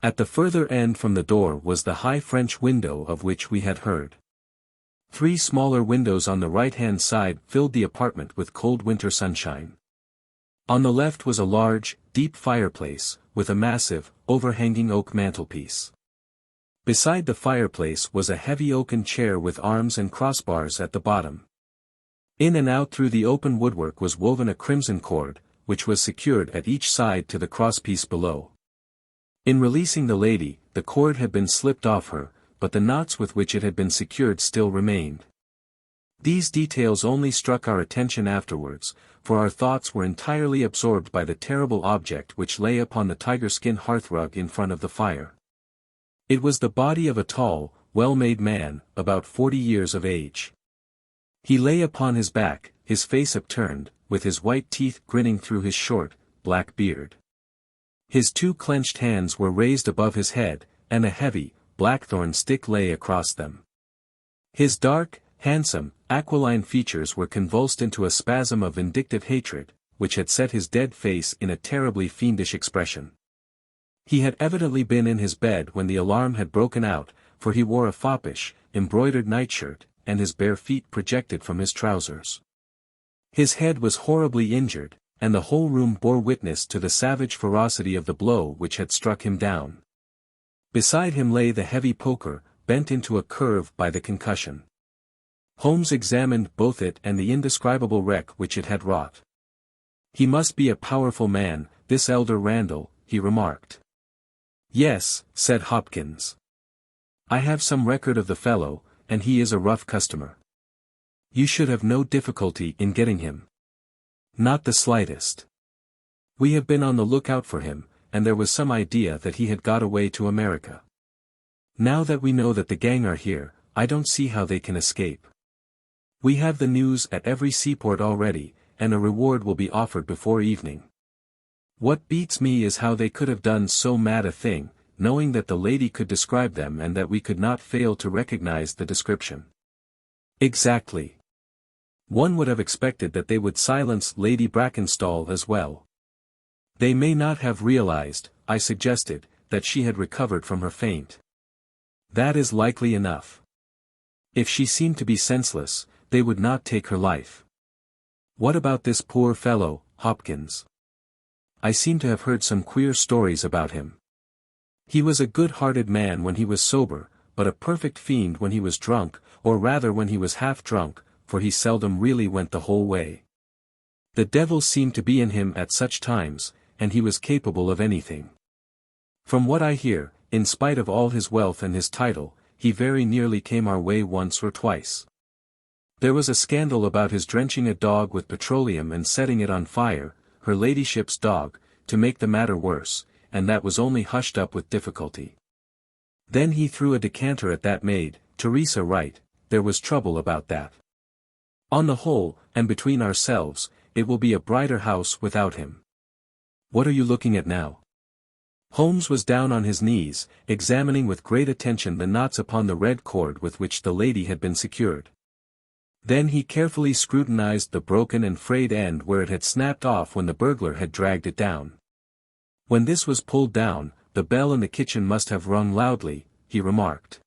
At the further end from the door was the high French window of which we had heard. 3 smaller windows on the right-hand side filled the apartment with cold winter sunshine. On the left was a large, deep fireplace, with a massive, overhanging oak mantelpiece. Beside the fireplace was a heavy oaken chair with arms and crossbars at the bottom. In and out through the open woodwork was woven a crimson cord, which was secured at each side to the crosspiece below. In releasing the lady, the cord had been slipped off her, but the knots with which it had been secured still remained. These details only struck our attention afterwards, for our thoughts were entirely absorbed by the terrible object which lay upon the tiger-skin hearthrug in front of the fire. It was the body of a tall, well-made man, about 40 years of age. He lay upon his back, his face upturned, with his white teeth grinning through his short, black beard. His two clenched hands were raised above his head, and a heavy, blackthorn stick lay across them. His dark, handsome, aquiline features were convulsed into a spasm of vindictive hatred, which had set his dead face in a terribly fiendish expression. He had evidently been in his bed when the alarm had broken out, for he wore a foppish, embroidered nightshirt, and his bare feet projected from his trousers. His head was horribly injured, and the whole room bore witness to the savage ferocity of the blow which had struck him down. Beside him lay the heavy poker, bent into a curve by the concussion. Holmes examined both it and the indescribable wreck which it had wrought. "He must be a powerful man, this elder Randall," he remarked. "Yes," said Hopkins. "I have some record of the fellow, and he is a rough customer. You should have no difficulty in getting him." "Not the slightest. We have been on the lookout for him, and there was some idea that he had got away to America. Now that we know that the gang are here, I don't see how they can escape. We have the news at every seaport already, and a reward will be offered before evening. What beats me is how they could have done so mad a thing, knowing that the lady could describe them and that we could not fail to recognize the description." "Exactly. One would have expected that they would silence Lady Brackenstall as well." "They may not have realized," I suggested, "that she had recovered from her faint." "That is likely enough. If she seemed to be senseless, they would not take her life. What about this poor fellow, Hopkins? I seem to have heard some queer stories about him. He was a good-hearted man when he was sober, but a perfect fiend when he was drunk, or rather when he was half drunk, for he seldom really went the whole way. The devil seemed to be in him at such times, and he was capable of anything. From what I hear, in spite of all his wealth and his title, he very nearly came our way once or twice. There was a scandal about his drenching a dog with petroleum and setting it on fire, her ladyship's dog, to make the matter worse, and that was only hushed up with difficulty. Then he threw a decanter at that maid, Teresa Wright. There was trouble about that. On the whole, and between ourselves, it will be a brighter house without him. What are you looking at now?" Holmes was down on his knees, examining with great attention the knots upon the red cord with which the lady had been secured. Then he carefully scrutinized the broken and frayed end where it had snapped off when the burglar had dragged it down. "When this was pulled down, the bell in the kitchen must have rung loudly," he remarked.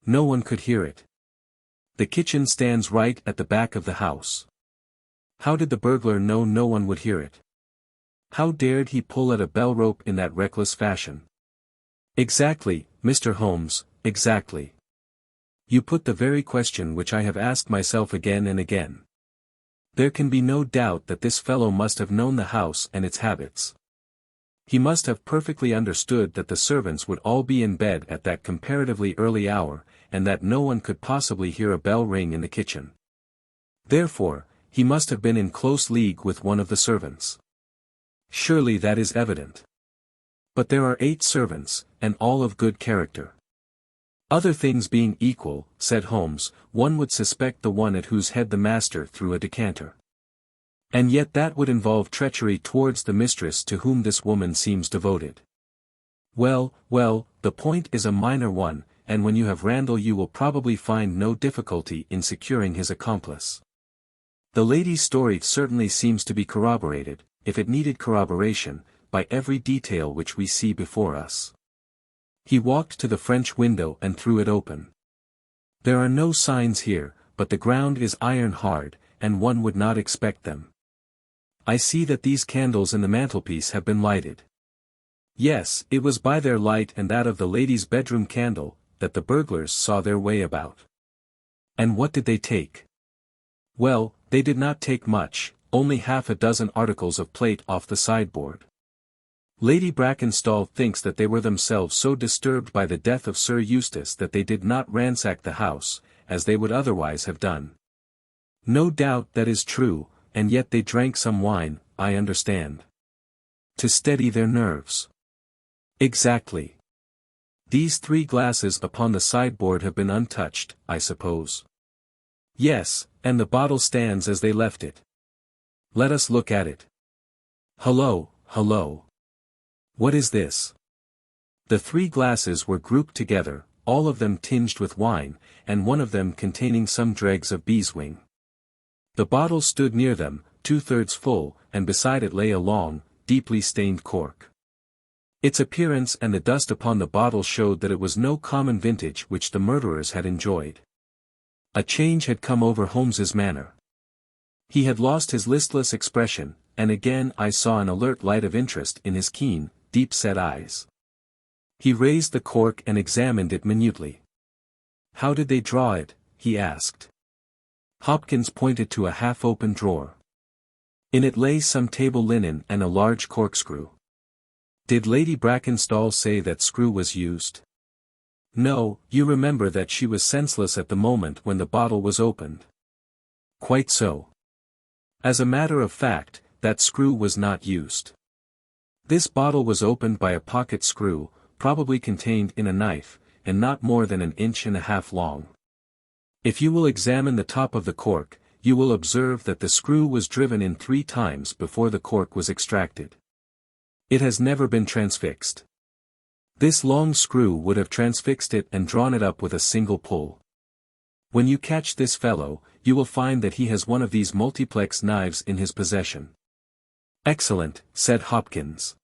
"No one could hear it. The kitchen stands right at the back of the house. How did the burglar know no one would hear it? How dared he pull at a bell rope in that reckless fashion?" "Exactly, Mr. Holmes, exactly. You put the very question which I have asked myself again and again. There can be no doubt that this fellow must have known the house and its habits. He must have perfectly understood that the servants would all be in bed at that comparatively early hour, and that no one could possibly hear a bell ring in the kitchen. Therefore, he must have been in close league with one of the servants. Surely that is evident. But there are 8 servants, and all of good character. Other things being equal," said Holmes, "one would suspect the one at whose head the master threw a decanter. And yet that would involve treachery towards the mistress to whom this woman seems devoted. Well, the point is a minor one, and when you have Randall you will probably find no difficulty in securing his accomplice. The lady's story certainly seems to be corroborated, if it needed corroboration, by every detail which we see before us." He walked to the French window and threw it open. "There are no signs here, but the ground is iron hard, and one would not expect them. I see that these candles in the mantelpiece have been lighted. Yes, it was by their light and that of the lady's bedroom candle, that the burglars saw their way about. And what did they take? Well, they did not take much, only half a dozen articles of plate off the sideboard. Lady Brackenstall thinks that they were themselves so disturbed by the death of Sir Eustace that they did not ransack the house, as they would otherwise have done. No doubt that is true, and yet they drank some wine, I understand. To steady their nerves. Exactly. These 3 glasses upon the sideboard have been untouched, I suppose. Yes, and the bottle stands as they left it. Let us look at it. Hullo, hullo. What is this? The 3 glasses were grouped together, all of them tinged with wine, and one of them containing some dregs of beeswing. The bottle stood near them, 2/3 full, and beside it lay a long, deeply stained cork. Its appearance and the dust upon the bottle showed that it was no common vintage which the murderers had enjoyed. A change had come over Holmes's manner. He had lost his listless expression, and again I saw an alert light of interest in his keen, deep-set eyes. He raised the cork and examined it minutely. How did they draw it? He asked. Hopkins pointed to a half-open drawer. In it lay some table linen and a large corkscrew. Did Lady Brackenstall say that screw was used? No, you remember that she was senseless at the moment when the bottle was opened. Quite so. As a matter of fact, that screw was not used. This bottle was opened by a pocket screw, probably contained in a knife, and not more than 1.5 inches long. If you will examine the top of the cork, you will observe that the screw was driven in 3 times before the cork was extracted. It has never been transfixed. This long screw would have transfixed it and drawn it up with a single pull. When you catch this fellow, you will find that he has one of these multiplex knives in his possession. Excellent, said Hopkins.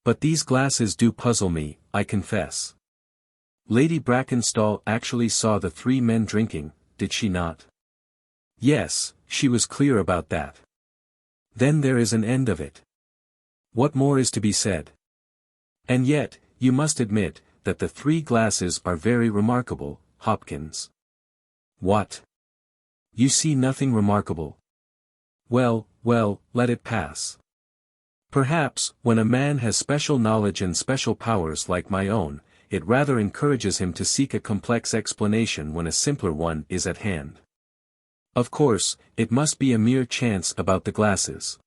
But these glasses do puzzle me, I confess. Lady Brackenstall actually saw the 3 men drinking, did she not? Yes, she was clear about that. Then there is an end of it. What more is to be said? And yet, you must admit, that the 3 glasses are very remarkable, Hopkins. What? You see nothing remarkable? Well, let it pass. Perhaps, when a man has special knowledge and special powers like my own, it rather encourages him to seek a complex explanation when a simpler one is at hand. Of course, it must be a mere chance about the glasses.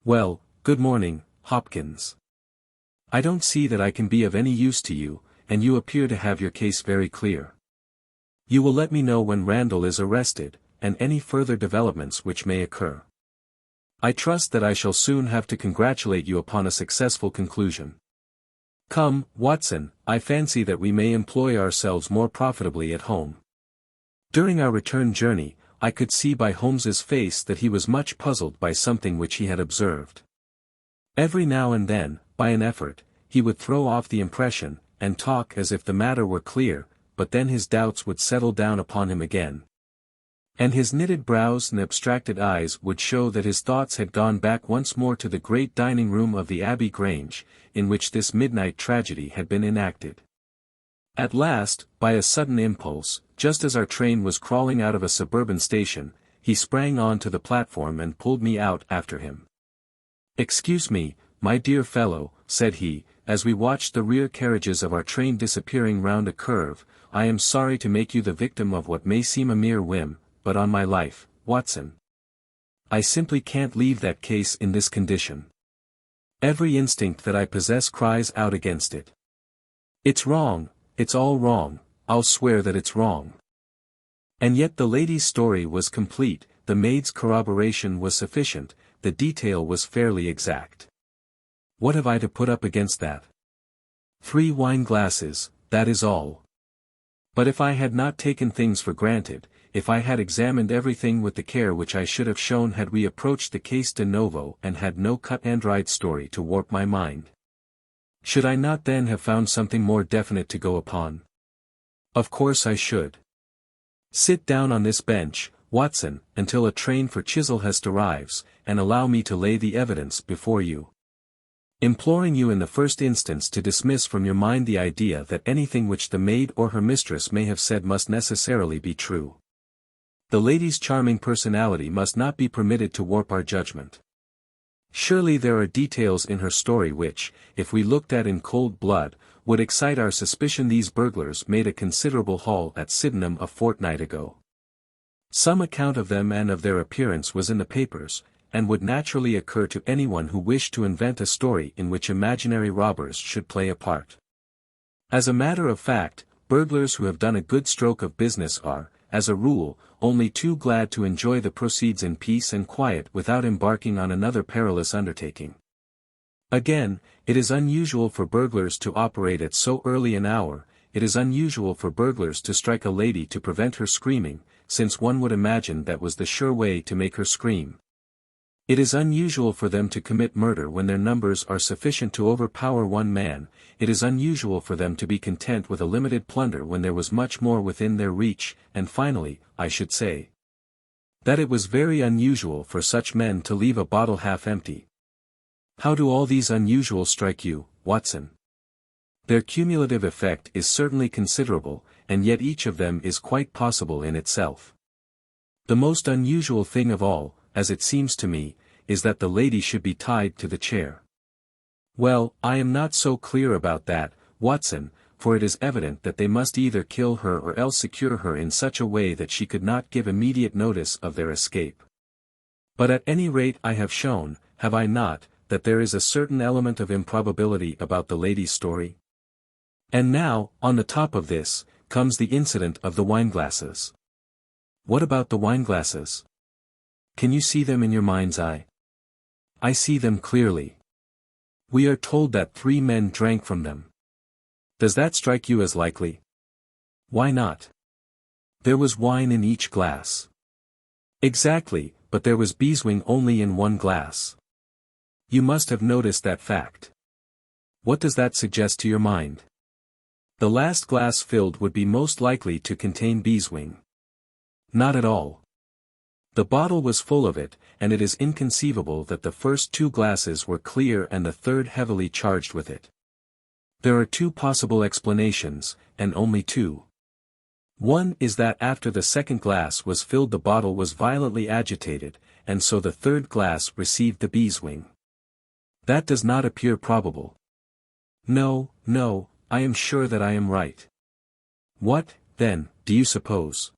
Well, good morning, Hopkins. I don't see that I can be of any use to you, and you appear to have your case very clear. You will let me know when Randall is arrested, and any further developments which may occur. I trust that I shall soon have to congratulate you upon a successful conclusion. Come, Watson, I fancy that we may employ ourselves more profitably at home. During our return journey, I could see by Holmes's face that he was much puzzled by something which he had observed. Every now and then, by an effort, he would throw off the impression, and talk as if the matter were clear, but then his doubts would settle down upon him again. And his knitted brows and abstracted eyes would show that his thoughts had gone back once more to the great dining room of the Abbey Grange, in which this midnight tragedy had been enacted. At last, by a sudden impulse, just as our train was crawling out of a suburban station, he sprang on to the platform and pulled me out after him. "Excuse me, my dear fellow," said he, as we watched the rear carriages of our train disappearing round a curve, "I am sorry to make you the victim of what may seem a mere whim, but on my life, Watson, I simply can't leave that case in this condition. Every instinct that I possess cries out against it. It's wrong, it's all wrong, I'll swear that it's wrong." And yet the lady's story was complete, the maid's corroboration was sufficient, the detail was fairly exact. What have I to put up against that? 3 wine glasses, that is all. But if I had not taken things for granted, if I had examined everything with the care which I should have shown had we approached the case de novo and had no cut-and-dried story to warp my mind, should I not then have found something more definite to go upon? Of course I should. Sit down on this bench, Watson, until a train for Chislehurst arrives, and allow me to lay the evidence before you. Imploring you in the first instance to dismiss from your mind the idea that anything which the maid or her mistress may have said must necessarily be true. The lady's charming personality must not be permitted to warp our judgment. Surely there are details in her story which, if we looked at in cold blood, would excite our suspicion. These burglars made a considerable haul at Sydenham a fortnight ago. Some account of them and of their appearance was in the papers, and would naturally occur to anyone who wished to invent a story in which imaginary robbers should play a part. As a matter of fact, burglars who have done a good stroke of business are, as a rule, only too glad to enjoy the proceeds in peace and quiet without embarking on another perilous undertaking. Again, it is unusual for burglars to operate at so early an hour. It is unusual for burglars to strike a lady to prevent her screaming, since one would imagine that was the sure way to make her scream. It is unusual for them to commit murder when their numbers are sufficient to overpower one man. It is unusual for them to be content with a limited plunder when there was much more within their reach, and finally, I should say that it was very unusual for such men to leave a bottle half empty. How do all these unusuals strike you, Watson? Their cumulative effect is certainly considerable, and yet each of them is quite possible in itself. The most unusual thing of all, as it seems to me, is that the lady should be tied to the chair. Well, I am not so clear about that, Watson, for it is evident that they must either kill her or else secure her in such a way that she could not give immediate notice of their escape. But at any rate I have shown, have I not, that there is a certain element of improbability about the lady's story? And now, on the top of this, comes the incident of the wineglasses. What about the wineglasses? Can you see them in your mind's eye? I see them clearly. We are told that 3 men drank from them. Does that strike you as likely? Why not? There was wine in each glass. Exactly, but there was beeswing only in one glass. You must have noticed that fact. What does that suggest to your mind? The last glass filled would be most likely to contain beeswing. Not at all. The bottle was full of it, and it is inconceivable that the first 2 glasses were clear and the third heavily charged with it. There are 2 possible explanations, and only 2. One is that after the second glass was filled the bottle was violently agitated, and so the third glass received the beeswing. That does not appear probable. No, I am sure that I am right. What, then, do you suppose?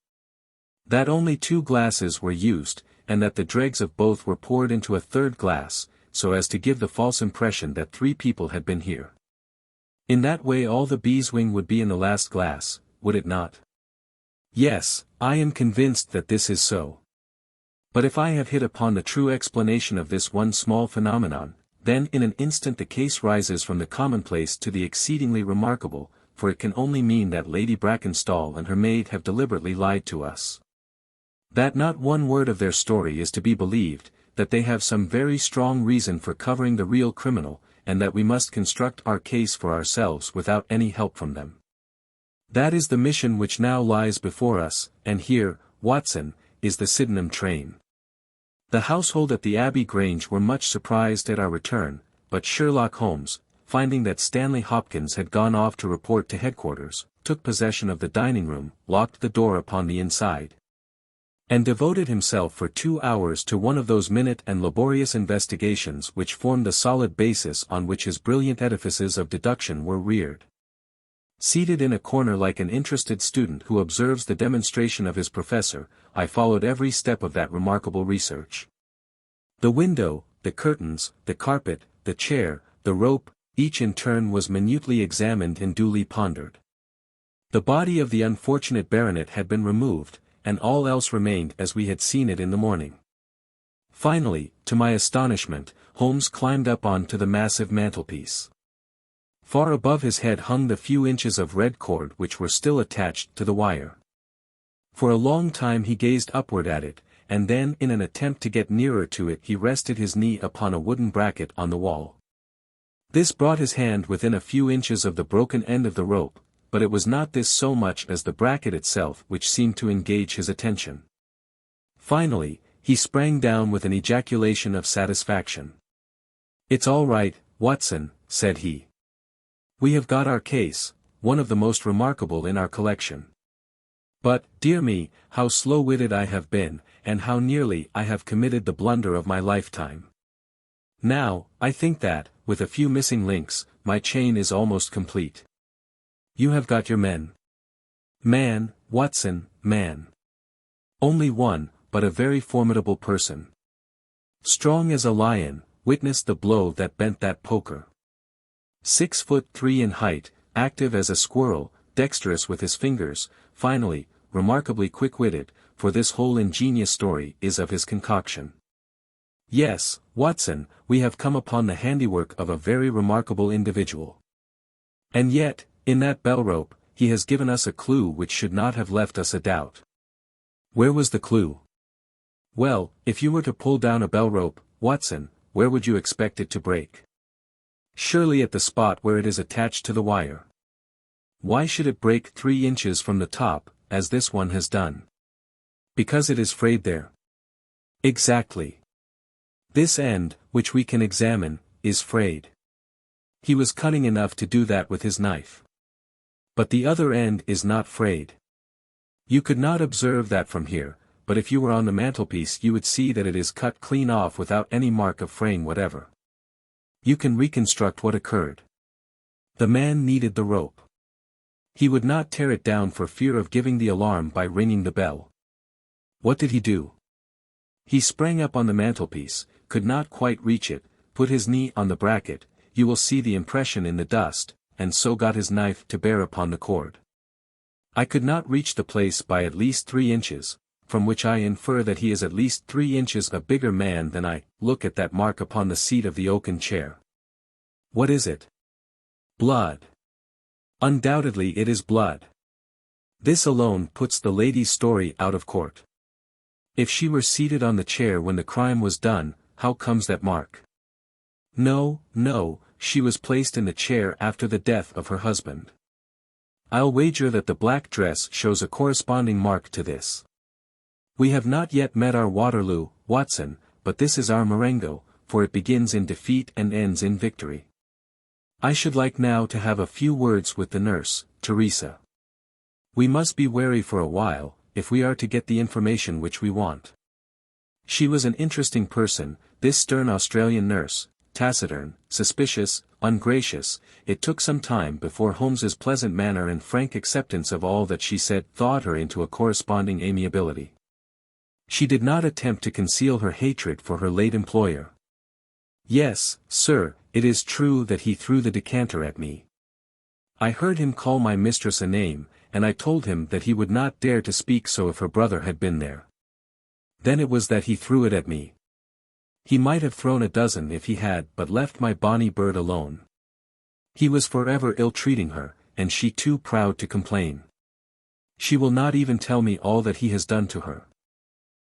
That only 2 glasses were used, and that the dregs of both were poured into a third glass, so as to give the false impression that 3 people had been here. In that way all the beeswing would be in the last glass, would it not? Yes, I am convinced that this is so. But if I have hit upon the true explanation of this one small phenomenon, then in an instant the case rises from the commonplace to the exceedingly remarkable, for it can only mean that Lady Brackenstall and her maid have deliberately lied to us. That not one word of their story is to be believed, that they have some very strong reason for covering the real criminal, and that we must construct our case for ourselves without any help from them. That is the mission which now lies before us, and here, Watson, is the Sydenham train. The household at the Abbey Grange were much surprised at our return, but Sherlock Holmes, finding that Stanley Hopkins had gone off to report to headquarters, took possession of the dining room, locked the door upon the inside, and devoted himself for 2 hours to one of those minute and laborious investigations which formed the solid basis on which his brilliant edifices of deduction were reared. Seated in a corner like an interested student who observes the demonstration of his professor, I followed every step of that remarkable research. The window, the curtains, the carpet, the chair, the rope, each in turn was minutely examined and duly pondered. The body of the unfortunate baronet had been removed, and all else remained as we had seen it in the morning. Finally, to my astonishment, Holmes climbed up on to the massive mantelpiece. Far above his head hung the few inches of red cord which were still attached to the wire. For a long time he gazed upward at it, and then in an attempt to get nearer to it he rested his knee upon a wooden bracket on the wall. This brought his hand within a few inches of the broken end of the rope, but it was not this so much as the bracket itself which seemed to engage his attention. Finally, he sprang down with an ejaculation of satisfaction. "It's all right, Watson," said he. "We have got our case, one of the most remarkable in our collection. But, dear me, how slow-witted I have been, and how nearly I have committed the blunder of my lifetime. Now, I think that, with a few missing links, my chain is almost complete. You have got your men." "Man, Watson, man. Only one, but a very formidable person. Strong as a lion, witness the blow that bent that poker. 6'3" in height, active as a squirrel, dexterous with his fingers, finally, remarkably quick-witted, for this whole ingenious story is of his concoction. Yes, Watson, we have come upon the handiwork of a very remarkable individual. And yet, in that bell-rope, he has given us a clue which should not have left us a doubt." "Where was the clue?" "Well, if you were to pull down a bell-rope, Watson, where would you expect it to break? Surely at the spot where it is attached to the wire. Why should it break 3 inches from the top, as this one has done? Because it is frayed there." "Exactly. This end, which we can examine, is frayed. He was cunning enough to do that with his knife. But the other end is not frayed. You could not observe that from here, but if you were on the mantelpiece you would see that it is cut clean off without any mark of fraying whatever. You can reconstruct what occurred. The man needed the rope. He would not tear it down for fear of giving the alarm by ringing the bell. What did he do? He sprang up on the mantelpiece, could not quite reach it, put his knee on the bracket, you will see the impression in the dust, and so got his knife to bear upon the cord. I could not reach the place by at least 3 inches, from which I infer that he is at least 3 inches a bigger man than I. Look at that mark upon the seat of the oaken chair. What is it? Blood. Undoubtedly it is blood. This alone puts the lady's story out of court. If she were seated on the chair when the crime was done, how comes that mark? No, no, she was placed in the chair after the death of her husband. I'll wager that the black dress shows a corresponding mark to this. We have not yet met our Waterloo, Watson, but this is our Marengo, for it begins in defeat and ends in victory. I should like now to have a few words with the nurse, Teresa. We must be wary for a while, if we are to get the information which we want. She was an interesting person, this stern Australian nurse, taciturn, suspicious, ungracious. It took some time before Holmes's pleasant manner and frank acceptance of all that she said thawed her into a corresponding amiability. She did not attempt to conceal her hatred for her late employer. Yes, sir, it is true that he threw the decanter at me. I heard him call my mistress a name, and I told him that he would not dare to speak so if her brother had been there. Then it was that he threw it at me. He might have thrown a dozen if he had but left my bonny bird alone. He was forever ill-treating her, and she too proud to complain. She will not even tell me all that he has done to her.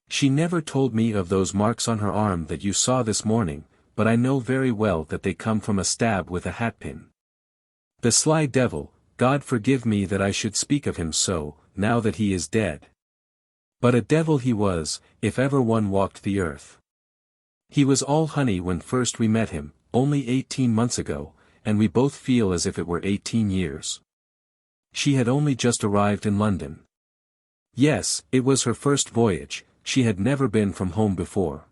She never told me of those marks on her arm that you saw this morning, but I know very well that they come from a stab with a hatpin. The sly devil, God forgive me that I should speak of him so, now that he is dead. But a devil he was, if ever one walked the earth. He was all honey when first we met him, only 18 months ago, and we both feel as if it were 18 years. She had only just arrived in London. Yes, it was her first voyage, she had never been from home before.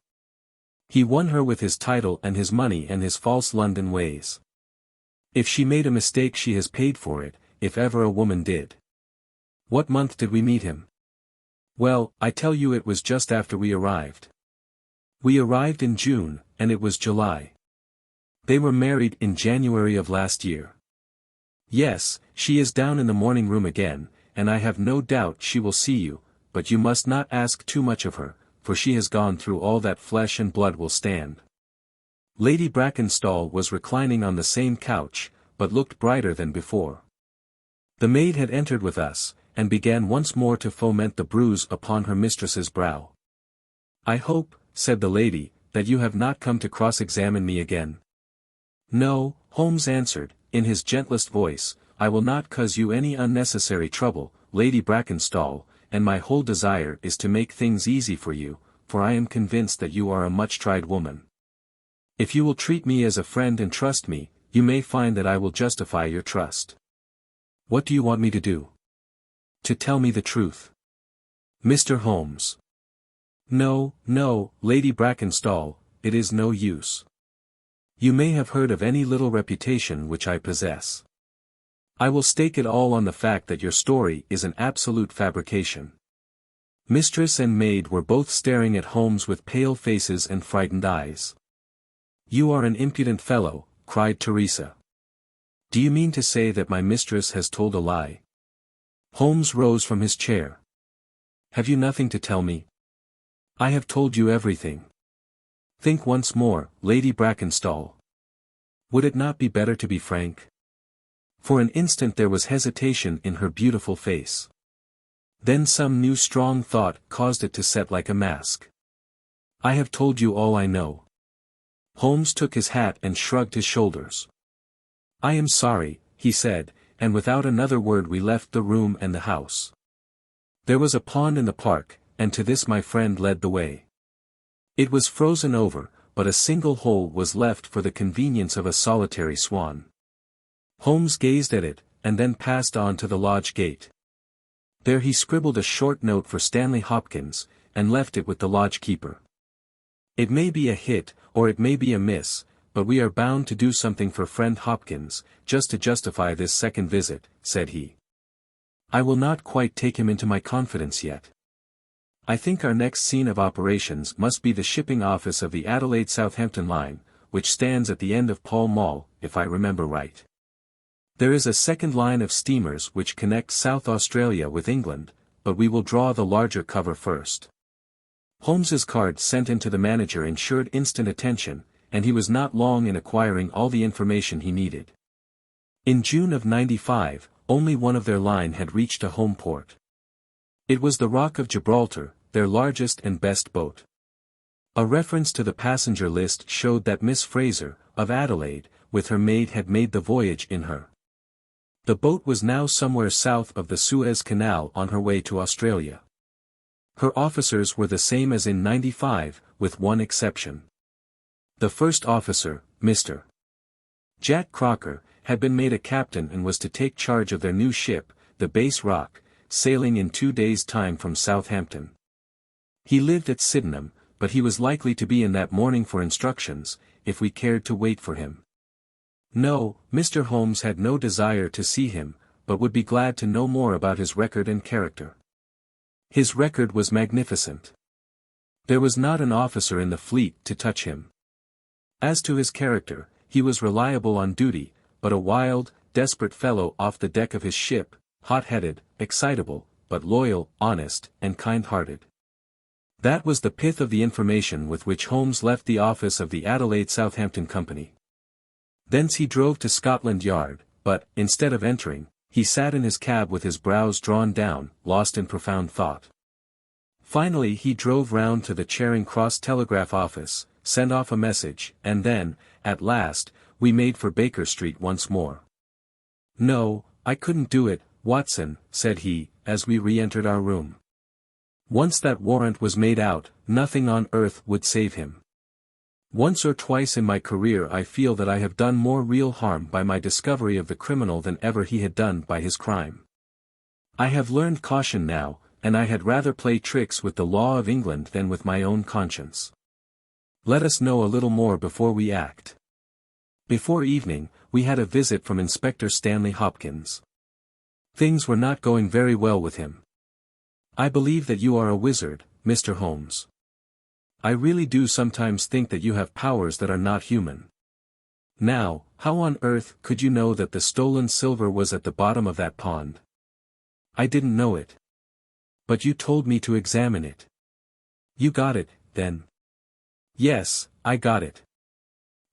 He won her with his title and his money and his false London ways. If she made a mistake she has paid for it, if ever a woman did. What month did we meet him? Well, I tell you it was just after we arrived. We arrived in June, and it was July. They were married in January of last year. Yes, she is down in the morning room again, and I have no doubt she will see you, but you must not ask too much of her, for she has gone through all that flesh and blood will stand. Lady Brackenstall was reclining on the same couch, but looked brighter than before. The maid had entered with us, and began once more to foment the bruise upon her mistress's brow. I hope, said the lady, that you have not come to cross-examine me again. No, Holmes answered, in his gentlest voice, I will not cause you any unnecessary trouble, Lady Brackenstall, and my whole desire is to make things easy for you, for I am convinced that you are a much-tried woman. If you will treat me as a friend and trust me, you may find that I will justify your trust. What do you want me to do? To tell me the truth. Mr. Holmes. No, no, Lady Brackenstall, it is no use. You may have heard of any little reputation which I possess. I will stake it all on the fact that your story is an absolute fabrication. Mistress and maid were both staring at Holmes with pale faces and frightened eyes. You are an impudent fellow, cried Teresa. Do you mean to say that my mistress has told a lie? Holmes rose from his chair. Have you nothing to tell me? I have told you everything. Think once more, Lady Brackenstall. Would it not be better to be frank? For an instant there was hesitation in her beautiful face. Then some new strong thought caused it to set like a mask. I have told you all I know. Holmes took his hat and shrugged his shoulders. I am sorry, he said, and without another word we left the room and the house. There was a pond in the park, and to this my friend led the way. It was frozen over, but a single hole was left for the convenience of a solitary swan. Holmes gazed at it, and then passed on to the lodge gate. There he scribbled a short note for Stanley Hopkins, and left it with the lodge keeper. It may be a hit, or it may be a miss, but we are bound to do something for friend Hopkins, just to justify this second visit, said he. I will not quite take him into my confidence yet. I think our next scene of operations must be the shipping office of the Adelaide-Southampton line, which stands at the end of Pall Mall, if I remember right. There is a second line of steamers which connect South Australia with England, but we will draw the larger cover first. Holmes's card sent in to the manager ensured instant attention, and he was not long in acquiring all the information he needed. In June of '95, only one of their line had reached a home port. It was the Rock of Gibraltar, their largest and best boat. A reference to the passenger list showed that Miss Fraser, of Adelaide, with her maid had made the voyage in her. The boat was now somewhere south of the Suez Canal on her way to Australia. Her officers were the same as in '95, with one exception. The first officer, Mr. Jack Crocker, had been made a captain and was to take charge of their new ship, the Bass Rock, sailing in 2 days' time from Southampton. He lived at Sydenham, but he was likely to be in that morning for instructions, if we cared to wait for him. No, Mr. Holmes had no desire to see him, but would be glad to know more about his record and character. His record was magnificent. There was not an officer in the fleet to touch him. As to his character, he was reliable on duty, but a wild, desperate fellow off the deck of his ship, hot-headed, excitable, but loyal, honest, and kind-hearted. That was the pith of the information with which Holmes left the office of the Adelaide-Southampton Company. Thence he drove to Scotland Yard, but, instead of entering, he sat in his cab with his brows drawn down, lost in profound thought. Finally he drove round to the Charing Cross Telegraph Office, sent off a message, and then, at last, we made for Baker Street once more. No, I couldn't do it, Watson, said he, as we re-entered our room. Once that warrant was made out, nothing on earth would save him. Once or twice in my career I feel that I have done more real harm by my discovery of the criminal than ever he had done by his crime. I have learned caution now, and I had rather play tricks with the law of England than with my own conscience. Let us know a little more before we act. Before evening, we had a visit from Inspector Stanley Hopkins. Things were not going very well with him. I believe that you are a wizard, Mr. Holmes. I really do sometimes think that you have powers that are not human. Now, how on earth could you know that the stolen silver was at the bottom of that pond? I didn't know it. But you told me to examine it. You got it, then? Yes, I got it.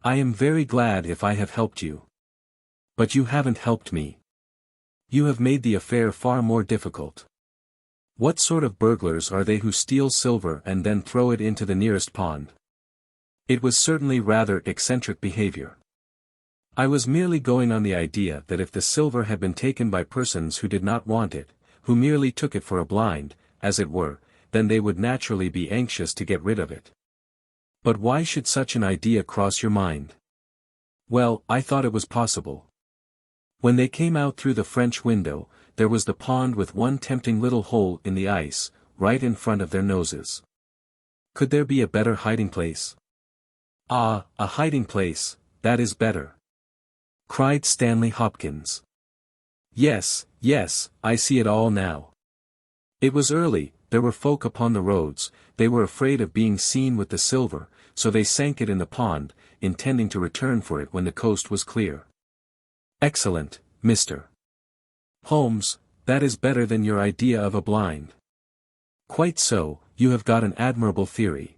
I am very glad if I have helped you. But you haven't helped me. You have made the affair far more difficult. What sort of burglars are they who steal silver and then throw it into the nearest pond? It was certainly rather eccentric behavior. I was merely going on the idea that if the silver had been taken by persons who did not want it, who merely took it for a blind, as it were, then they would naturally be anxious to get rid of it. But why should such an idea cross your mind? Well, I thought it was possible. When they came out through the French window, there was the pond with one tempting little hole in the ice, right in front of their noses. Could there be a better hiding place? Ah, a hiding place, that is better, cried Stanley Hopkins. Yes, yes, I see it all now. It was early, there were folk upon the roads, they were afraid of being seen with the silver, so they sank it in the pond, intending to return for it when the coast was clear. Excellent, Mr. Holmes, that is better than your idea of a blind. Quite so, you have got an admirable theory.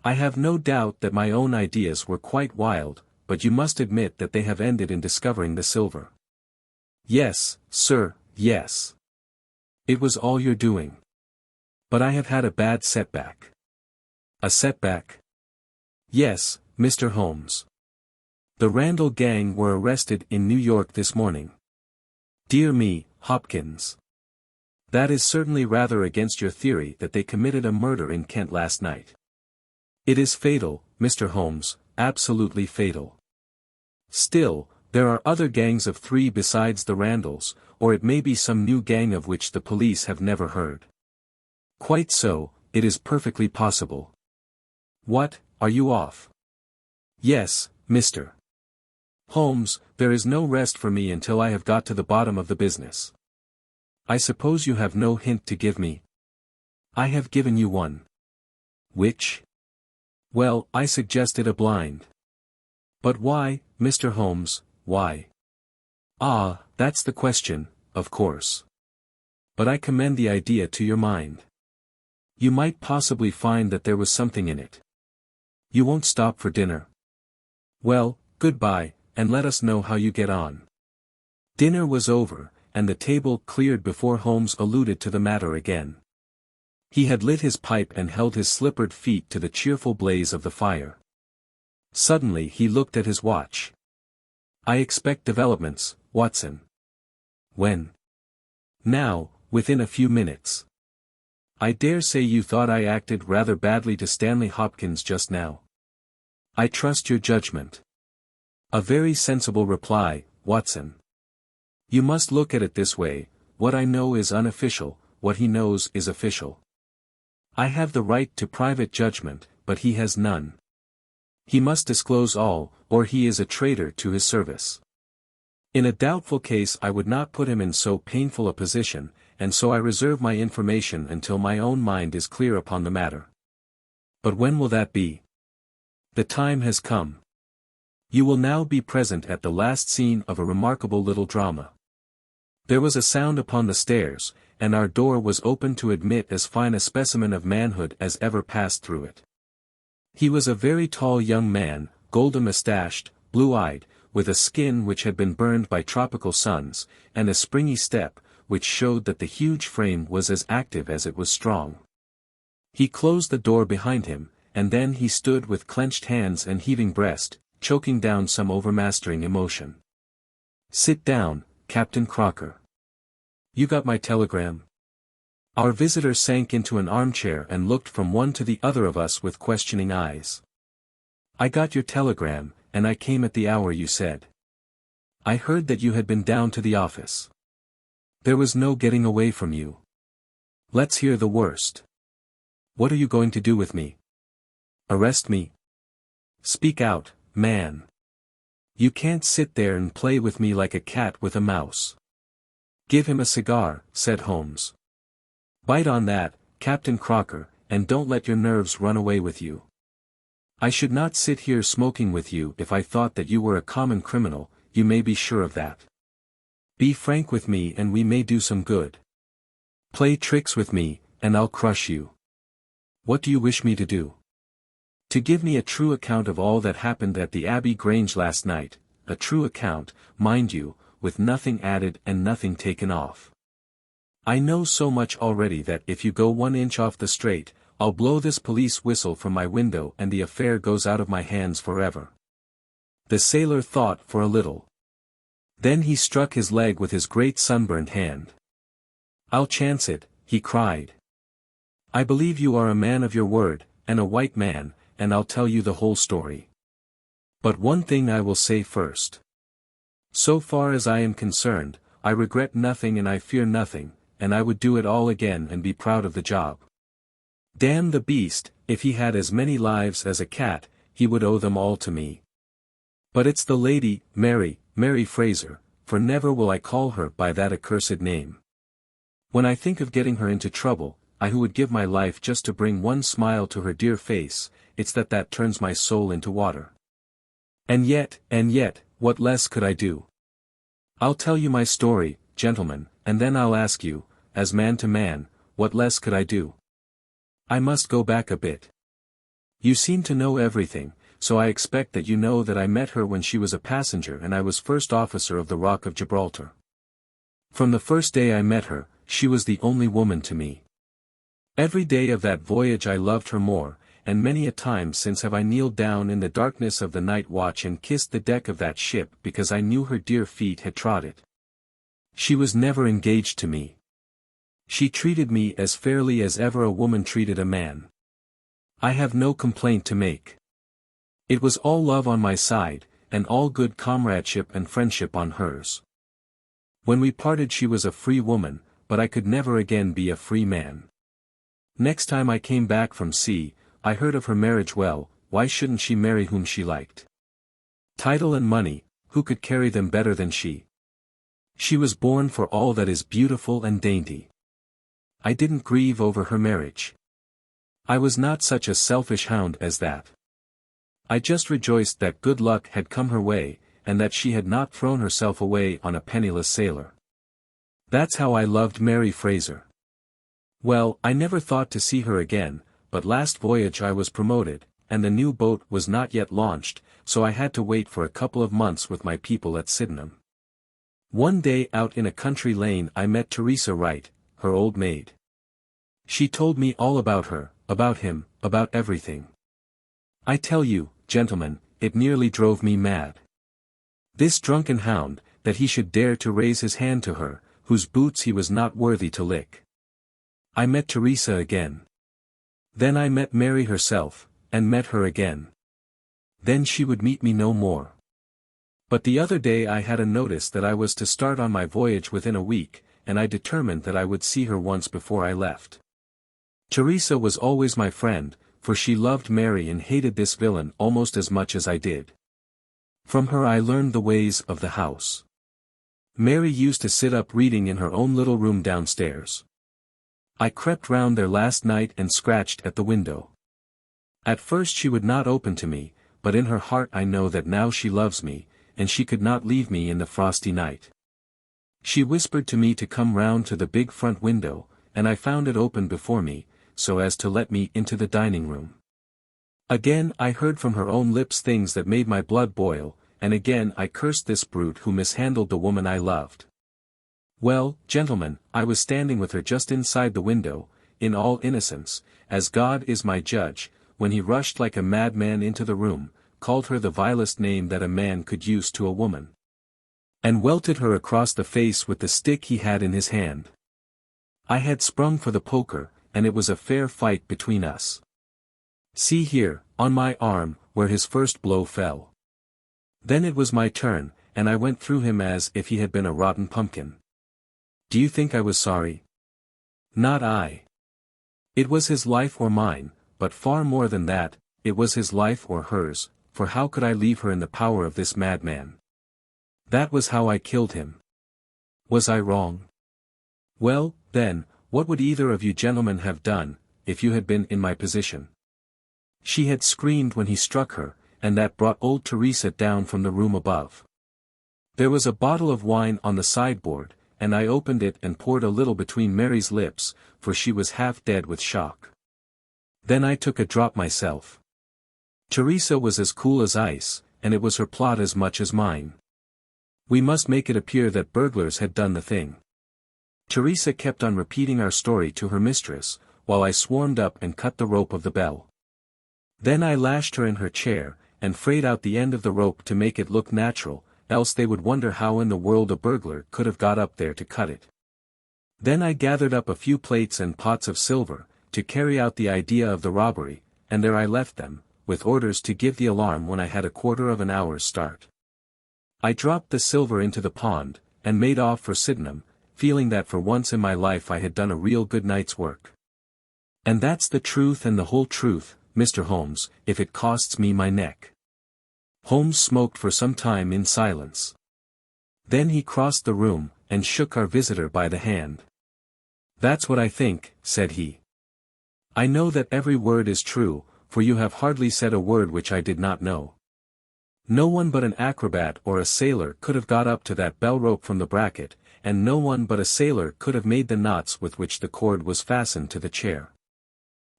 I have no doubt that my own ideas were quite wild, but you must admit that they have ended in discovering the silver. Yes, sir, yes. It was all your doing. But I have had a bad setback. A setback? Yes, Mr. Holmes. The Randall gang were arrested in New York this morning. Dear me, Hopkins. That is certainly rather against your theory that they committed a murder in Kent last night. It is fatal, Mr. Holmes, absolutely fatal. Still, there are other gangs of 3 besides the Randalls, or it may be some new gang of which the police have never heard. Quite so, it is perfectly possible. What, are you off? Yes, Mr. Holmes, there is no rest for me until I have got to the bottom of the business. I suppose you have no hint to give me? I have given you one. Which? Well, I suggested a blind. But why, Mr. Holmes, why? Ah, that's the question, of course. But I commend the idea to your mind. You might possibly find that there was something in it. You won't stop for dinner? Well, goodbye, and let us know how you get on. Dinner was over, and the table cleared before Holmes alluded to the matter again. He had lit his pipe and held his slippered feet to the cheerful blaze of the fire. Suddenly he looked at his watch. I expect developments, Watson. When? Now, within a few minutes. I dare say you thought I acted rather badly to Stanley Hopkins just now. I trust your judgment. A very sensible reply, Watson. You must look at it this way, what I know is unofficial, what he knows is official. I have the right to private judgment, but he has none. He must disclose all, or he is a traitor to his service. In a doubtful case I would not put him in so painful a position, and so I reserve my information until my own mind is clear upon the matter. But when will that be? The time has come. You will now be present at the last scene of a remarkable little drama. There was a sound upon the stairs, and our door was opened to admit as fine a specimen of manhood as ever passed through it. He was a very tall young man, golden-moustached, blue-eyed, with a skin which had been burned by tropical suns, and a springy step, which showed that the huge frame was as active as it was strong. He closed the door behind him, and then he stood with clenched hands and heaving breast, choking down some overmastering emotion. Sit down, Captain Crocker. You got my telegram? Our visitor sank into an armchair and looked from one to the other of us with questioning eyes. I got your telegram, and I came at the hour you said. I heard that you had been down to the office. There was no getting away from you. Let's hear the worst. What are you going to do with me? Arrest me? Speak out, man. You can't sit there and play with me like a cat with a mouse. Give him a cigar, said Holmes. Bite on that, Captain Crocker, and don't let your nerves run away with you. I should not sit here smoking with you if I thought that you were a common criminal, you may be sure of that. Be frank with me and we may do some good. Play tricks with me, and I'll crush you. What do you wish me to do? To give me a true account of all that happened at the Abbey Grange last night, a true account, mind you, with nothing added and nothing taken off. I know so much already that if you go 1 inch off the straight, I'll blow this police whistle from my window and the affair goes out of my hands forever. The sailor thought for a little. Then he struck his leg with his great sunburned hand. I'll chance it, he cried. I believe you are a man of your word, and a white man, and I'll tell you the whole story. But one thing I will say first. So far as I am concerned, I regret nothing and I fear nothing, and I would do it all again and be proud of the job. Damn the beast, if he had as many lives as a cat, he would owe them all to me. But it's the lady, Mary Fraser, for never will I call her by that accursed name. When I think of getting her into trouble, I who would give my life just to bring one smile to her dear face, it's that turns my soul into water. And yet, what less could I do? I'll tell you my story, gentlemen, and then I'll ask you, as man to man, what less could I do? I must go back a bit. You seem to know everything, so I expect that you know that I met her when she was a passenger and I was first officer of the Rock of Gibraltar. From the first day I met her, she was the only woman to me. Every day of that voyage I loved her more, and many a time since have I kneeled down in the darkness of the night watch and kissed the deck of that ship because I knew her dear feet had trod it. She was never engaged to me. She treated me as fairly as ever a woman treated a man. I have no complaint to make. It was all love on my side, and all good comradeship and friendship on hers. When we parted she was a free woman, but I could never again be a free man. Next time I came back from sea, I heard of her marriage. Well, why shouldn't she marry whom she liked? Title and money, who could carry them better than she? She was born for all that is beautiful and dainty. I didn't grieve over her marriage. I was not such a selfish hound as that. I just rejoiced that good luck had come her way, and that she had not thrown herself away on a penniless sailor. That's how I loved Mary Fraser. Well, I never thought to see her again, but last voyage I was promoted, and the new boat was not yet launched, so I had to wait for a couple of months with my people at Sydenham. One day out in a country lane I met Teresa Wright, her old maid. She told me all about her, about him, about everything. I tell you, gentlemen, it nearly drove me mad. This drunken hound, that he should dare to raise his hand to her, whose boots he was not worthy to lick. I met Teresa again. Then I met Mary herself, and met her again. Then she would meet me no more. But the other day I had a notice that I was to start on my voyage within a week, and I determined that I would see her once before I left. Teresa was always my friend, for she loved Mary and hated this villain almost as much as I did. From her I learned the ways of the house. Mary used to sit up reading in her own little room downstairs. I crept round there last night and scratched at the window. At first she would not open to me, but in her heart I know that now she loves me, and she could not leave me in the frosty night. She whispered to me to come round to the big front window, and I found it open before me, so as to let me into the dining room. Again I heard from her own lips things that made my blood boil, and again I cursed this brute who mishandled the woman I loved. Well, gentlemen, I was standing with her just inside the window, in all innocence, as God is my judge, when he rushed like a madman into the room, called her the vilest name that a man could use to a woman, and welted her across the face with the stick he had in his hand. I had sprung for the poker, and it was a fair fight between us. See here, on my arm, where his first blow fell. Then it was my turn, and I went through him as if he had been a rotten pumpkin. Do you think I was sorry? Not I. It was his life or mine, but far more than that, it was his life or hers, for how could I leave her in the power of this madman? That was how I killed him. Was I wrong? Well, then, what would either of you gentlemen have done, if you had been in my position? She had screamed when he struck her, and that brought old Teresa down from the room above. There was a bottle of wine on the sideboard, and I opened it and poured a little between Mary's lips, for she was half dead with shock. Then I took a drop myself. Teresa was as cool as ice, and it was her plot as much as mine. We must make it appear that burglars had done the thing. Teresa kept on repeating our story to her mistress, while I swarmed up and cut the rope of the bell. Then I lashed her in her chair, and frayed out the end of the rope to make it look natural, else they would wonder how in the world a burglar could have got up there to cut it. Then I gathered up a few plates and pots of silver, to carry out the idea of the robbery, and there I left them, with orders to give the alarm when I had a quarter of an hour's start. I dropped the silver into the pond, and made off for Sydenham, feeling that for once in my life I had done a real good night's work. And that's the truth and the whole truth, Mr. Holmes, if it costs me my neck. Holmes smoked for some time in silence. Then he crossed the room, and shook our visitor by the hand. "That's what I think," said he. "I know that every word is true, for you have hardly said a word which I did not know. No one but an acrobat or a sailor could have got up to that bell rope from the bracket, and no one but a sailor could have made the knots with which the cord was fastened to the chair.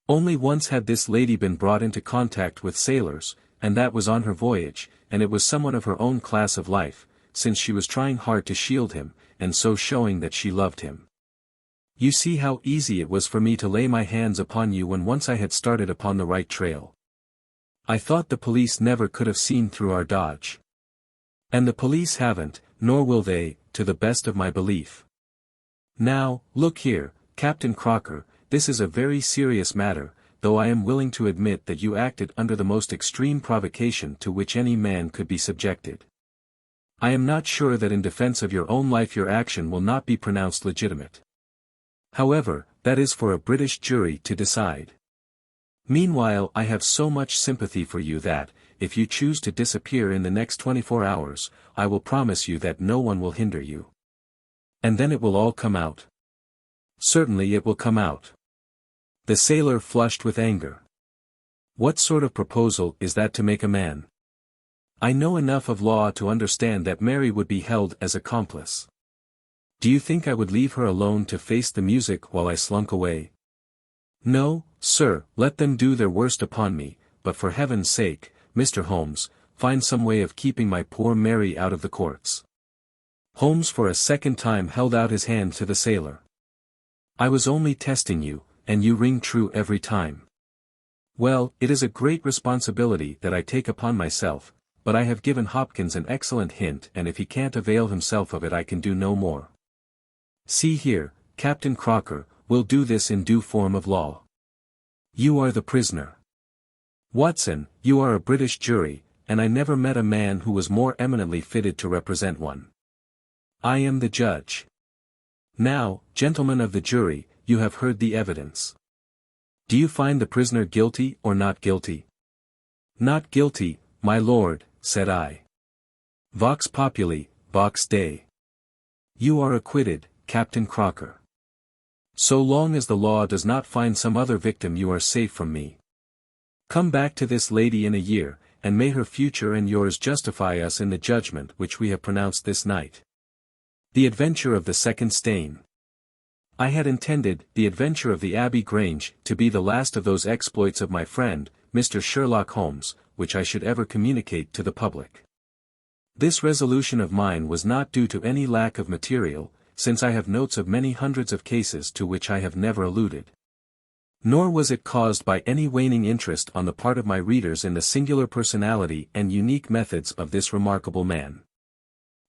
Only once had this lady been brought into contact with sailors, and that was on her voyage, and it was someone of her own class of life, since she was trying hard to shield him, and so showing that she loved him. You see how easy it was for me to lay my hands upon you when once I had started upon the right trail. I thought the police never could have seen through our dodge. And the police haven't, nor will they, to the best of my belief. Now, look here, Captain Crocker, this is a very serious matter, though I am willing to admit that you acted under the most extreme provocation to which any man could be subjected. I am not sure that in defense of your own life your action will not be pronounced legitimate. However, that is for a British jury to decide. Meanwhile I have so much sympathy for you that, if you choose to disappear in the next 24 hours, I will promise you that no one will hinder you. And then it will all come out. Certainly it will come out. The sailor flushed with anger. What sort of proposal is that to make a man? I know enough of law to understand that Mary would be held as accomplice. Do you think I would leave her alone to face the music while I slunk away? No, sir, let them do their worst upon me, but for heaven's sake, Mr. Holmes, find some way of keeping my poor Mary out of the courts. Holmes for a second time held out his hand to the sailor. I was only testing you, and you ring true every time. Well, it is a great responsibility that I take upon myself, but I have given Hopkins an excellent hint, and if he can't avail himself of it I can do no more. See here, Captain Crocker, we'll do this in due form of law. You are the prisoner. Watson, you are a British jury, and I never met a man who was more eminently fitted to represent one. I am the judge. Now, gentlemen of the jury, you have heard the evidence. Do you find the prisoner guilty or not guilty? Not guilty, my lord, said I. Vox populi, vox Dei. You are acquitted, Captain Crocker. So long as the law does not find some other victim you are safe from me. Come back to this lady in a year, and may her future and yours justify us in the judgment which we have pronounced this night. The Adventure of the Second Stain. I had intended The Adventure of the Abbey Grange to be the last of those exploits of my friend, Mr. Sherlock Holmes, which I should ever communicate to the public. This resolution of mine was not due to any lack of material, since I have notes of many hundreds of cases to which I have never alluded. Nor was it caused by any waning interest on the part of my readers in the singular personality and unique methods of this remarkable man.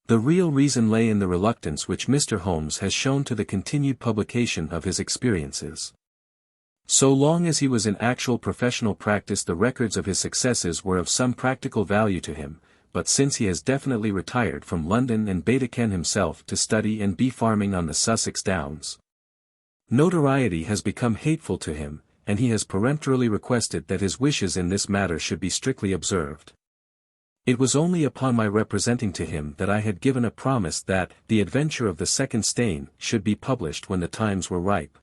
The real reason lay in the reluctance which Mr. Holmes has shown to the continued publication of his experiences. So long as he was in actual professional practice the records of his successes were of some practical value to him, but since he has definitely retired from London and Baedeker himself to study and bee farming on the Sussex Downs, notoriety has become hateful to him, and he has peremptorily requested that his wishes in this matter should be strictly observed. It was only upon my representing to him that I had given a promise that The Adventure of the Second Stain should be published when the times were ripe.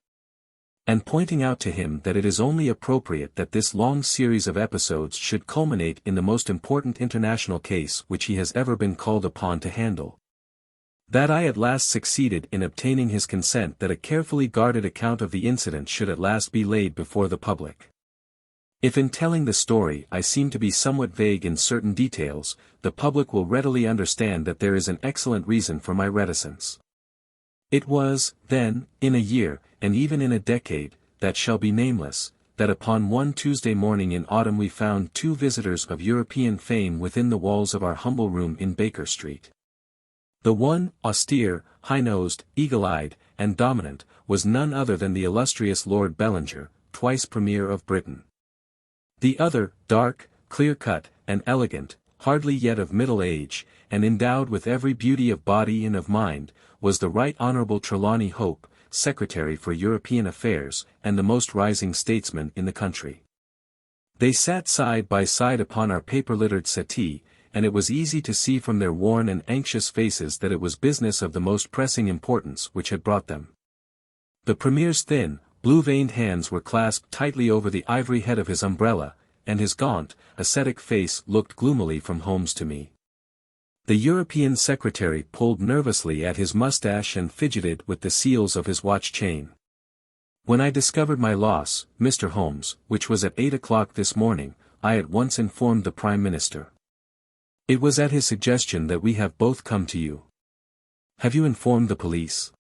And pointing out to him that it is only appropriate that this long series of episodes should culminate in the most important international case which he has ever been called upon to handle. That I at last succeeded in obtaining his consent that a carefully guarded account of the incident should at last be laid before the public. If in telling the story I seem to be somewhat vague in certain details, the public will readily understand that there is an excellent reason for my reticence. It was, then, in a year, and even in a decade, that shall be nameless, that upon one Tuesday morning in autumn we found two visitors of European fame within the walls of our humble room in Baker Street. The one, austere, high-nosed, eagle-eyed, and dominant, was none other than the illustrious Lord Bellinger, twice Premier of Britain. The other, dark, clear-cut, and elegant, hardly yet of middle age, and endowed with every beauty of body and of mind, was the Right Honourable Trelawney Hope, Secretary for European Affairs, and the most rising statesman in the country. They sat side by side upon our paper-littered settee, and it was easy to see from their worn and anxious faces that it was business of the most pressing importance which had brought them. The Premier's thin, blue-veined hands were clasped tightly over the ivory head of his umbrella, and his gaunt, ascetic face looked gloomily from Holmes to me. The European Secretary pulled nervously at his moustache and fidgeted with the seals of his watch-chain. When I discovered my loss, Mr. Holmes, which was at 8 o'clock this morning, I at once informed the Prime Minister. It was at his suggestion that we have both come to you. Have you informed the police?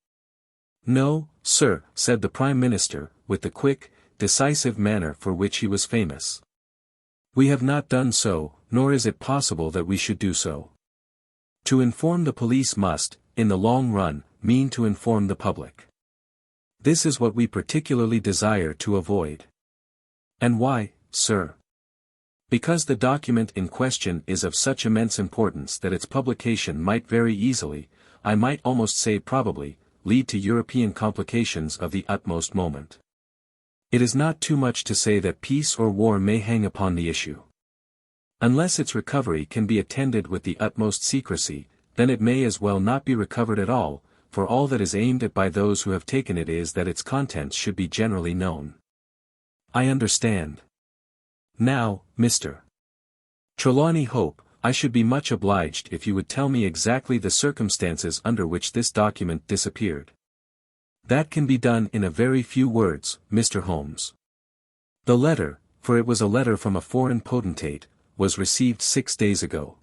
No, sir, said the Prime Minister, with the quick, decisive manner for which he was famous. We have not done so, nor is it possible that we should do so. To inform the police must, in the long run, mean to inform the public. This is what we particularly desire to avoid. And why, sir? Because the document in question is of such immense importance that its publication might very easily, I might almost say probably, lead to European complications of the utmost moment. It is not too much to say that peace or war may hang upon the issue. Unless its recovery can be attended with the utmost secrecy, then it may as well not be recovered at all, for all that is aimed at by those who have taken it is that its contents should be generally known. I understand. Now, Mr. Trelawney Hope, I should be much obliged if you would tell me exactly the circumstances under which this document disappeared. That can be done in a very few words, Mr. Holmes. The letter, for it was a letter from a foreign potentate, was received 6 days ago.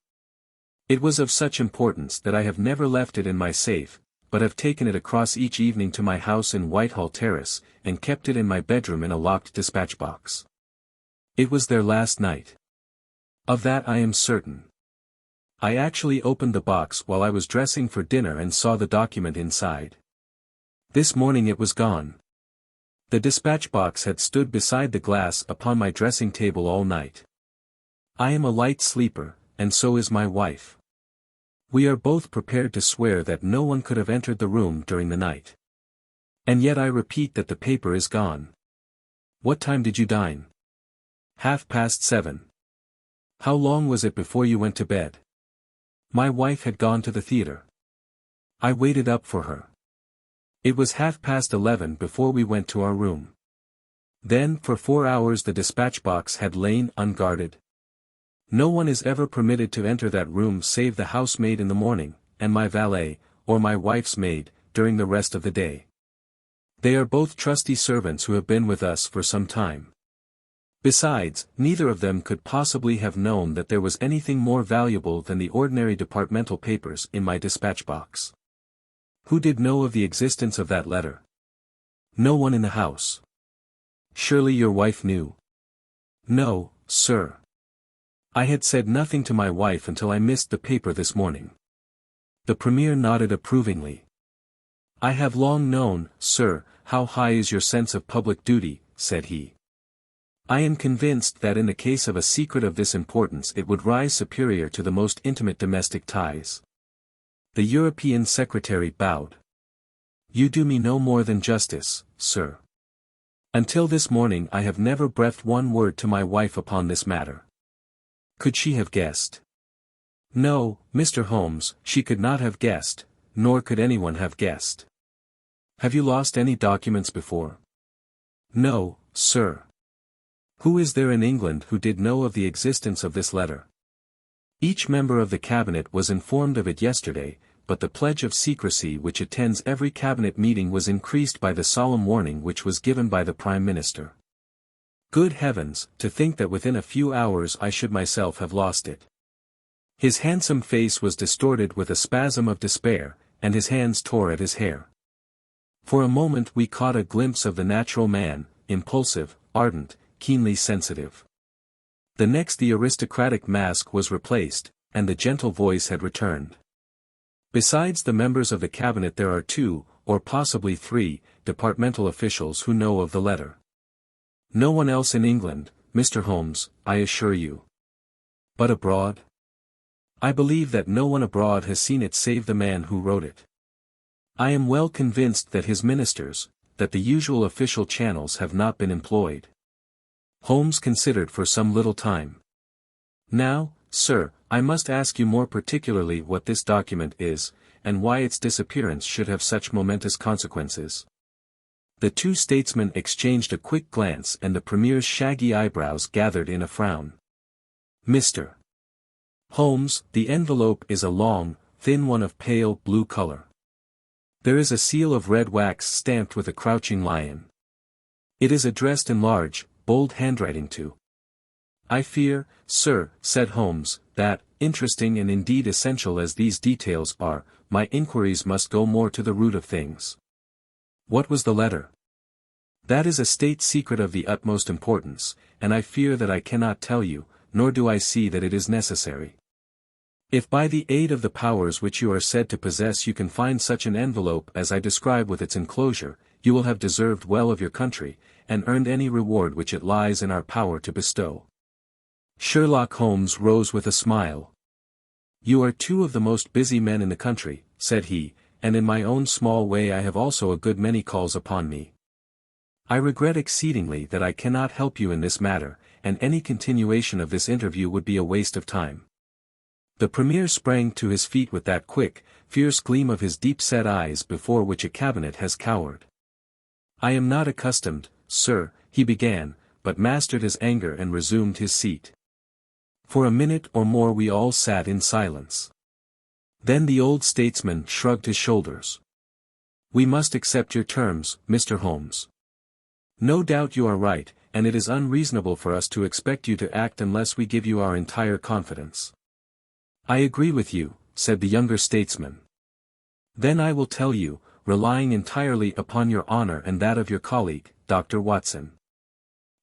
It was of such importance that I have never left it in my safe, but have taken it across each evening to my house in Whitehall Terrace, and kept it in my bedroom in a locked dispatch box. It was there last night. Of that I am certain. I actually opened the box while I was dressing for dinner and saw the document inside. This morning it was gone. The dispatch box had stood beside the glass upon my dressing table all night. I am a light sleeper, and so is my wife. We are both prepared to swear that no one could have entered the room during the night. And yet I repeat that the paper is gone. What time did you dine? 7:30. How long was it before you went to bed? My wife had gone to the theatre. I waited up for her. It was 11:30 before we went to our room. Then for 4 hours the dispatch box had lain unguarded. No one is ever permitted to enter that room save the housemaid in the morning, and my valet, or my wife's maid, during the rest of the day. They are both trusty servants who have been with us for some time. Besides, neither of them could possibly have known that there was anything more valuable than the ordinary departmental papers in my dispatch box. Who did know of the existence of that letter? No one in the house. Surely your wife knew? No, sir. I had said nothing to my wife until I missed the paper this morning. The Premier nodded approvingly. I have long known, sir, how high is your sense of public duty, said he. I am convinced that in the case of a secret of this importance it would rise superior to the most intimate domestic ties. The European Secretary bowed. You do me no more than justice, sir. Until this morning I have never breathed one word to my wife upon this matter. Could she have guessed? No, Mr. Holmes, she could not have guessed, nor could anyone have guessed. Have you lost any documents before? No, sir. Who is there in England who did know of the existence of this letter? Each member of the Cabinet was informed of it yesterday, but the pledge of secrecy which attends every Cabinet meeting was increased by the solemn warning which was given by the Prime Minister. Good heavens, to think that within a few hours I should myself have lost it. His handsome face was distorted with a spasm of despair, and his hands tore at his hair. For a moment we caught a glimpse of the natural man, impulsive, ardent, keenly sensitive. The next the aristocratic mask was replaced, and the gentle voice had returned. Besides the members of the Cabinet there are 2, or possibly 3, departmental officials who know of the letter. No one else in England, Mr. Holmes, I assure you. But abroad? I believe that no one abroad has seen it save the man who wrote it. I am well convinced that his ministers, that the usual official channels have not been employed. Holmes considered for some little time. Now, sir, I must ask you more particularly what this document is, and why its disappearance should have such momentous consequences. The two statesmen exchanged a quick glance and the Premier's shaggy eyebrows gathered in a frown. Mr. Holmes, the envelope is a long, thin one of pale blue color. There is a seal of red wax stamped with a crouching lion. It is addressed in large, bold handwriting to. I fear, sir, said Holmes, that, interesting and indeed essential as these details are, my inquiries must go more to the root of things. What was the letter? That is a state secret of the utmost importance, and I fear that I cannot tell you, nor do I see that it is necessary. If by the aid of the powers which you are said to possess you can find such an envelope as I describe with its enclosure, you will have deserved well of your country, and earned any reward which it lies in our power to bestow. Sherlock Holmes rose with a smile. You are two of the most busy men in the country, said he, and in my own small way I have also a good many calls upon me. I regret exceedingly that I cannot help you in this matter, and any continuation of this interview would be a waste of time. The Premier sprang to his feet with that quick, fierce gleam of his deep-set eyes before which a cabinet has cowered. I am not accustomed, sir, he began, but mastered his anger and resumed his seat. For a minute or more we all sat in silence. Then the old statesman shrugged his shoulders. We must accept your terms, Mr. Holmes. No doubt you are right, and it is unreasonable for us to expect you to act unless we give you our entire confidence. I agree with you, said the younger statesman. Then I will tell you, relying entirely upon your honor and that of your colleague, Dr. Watson.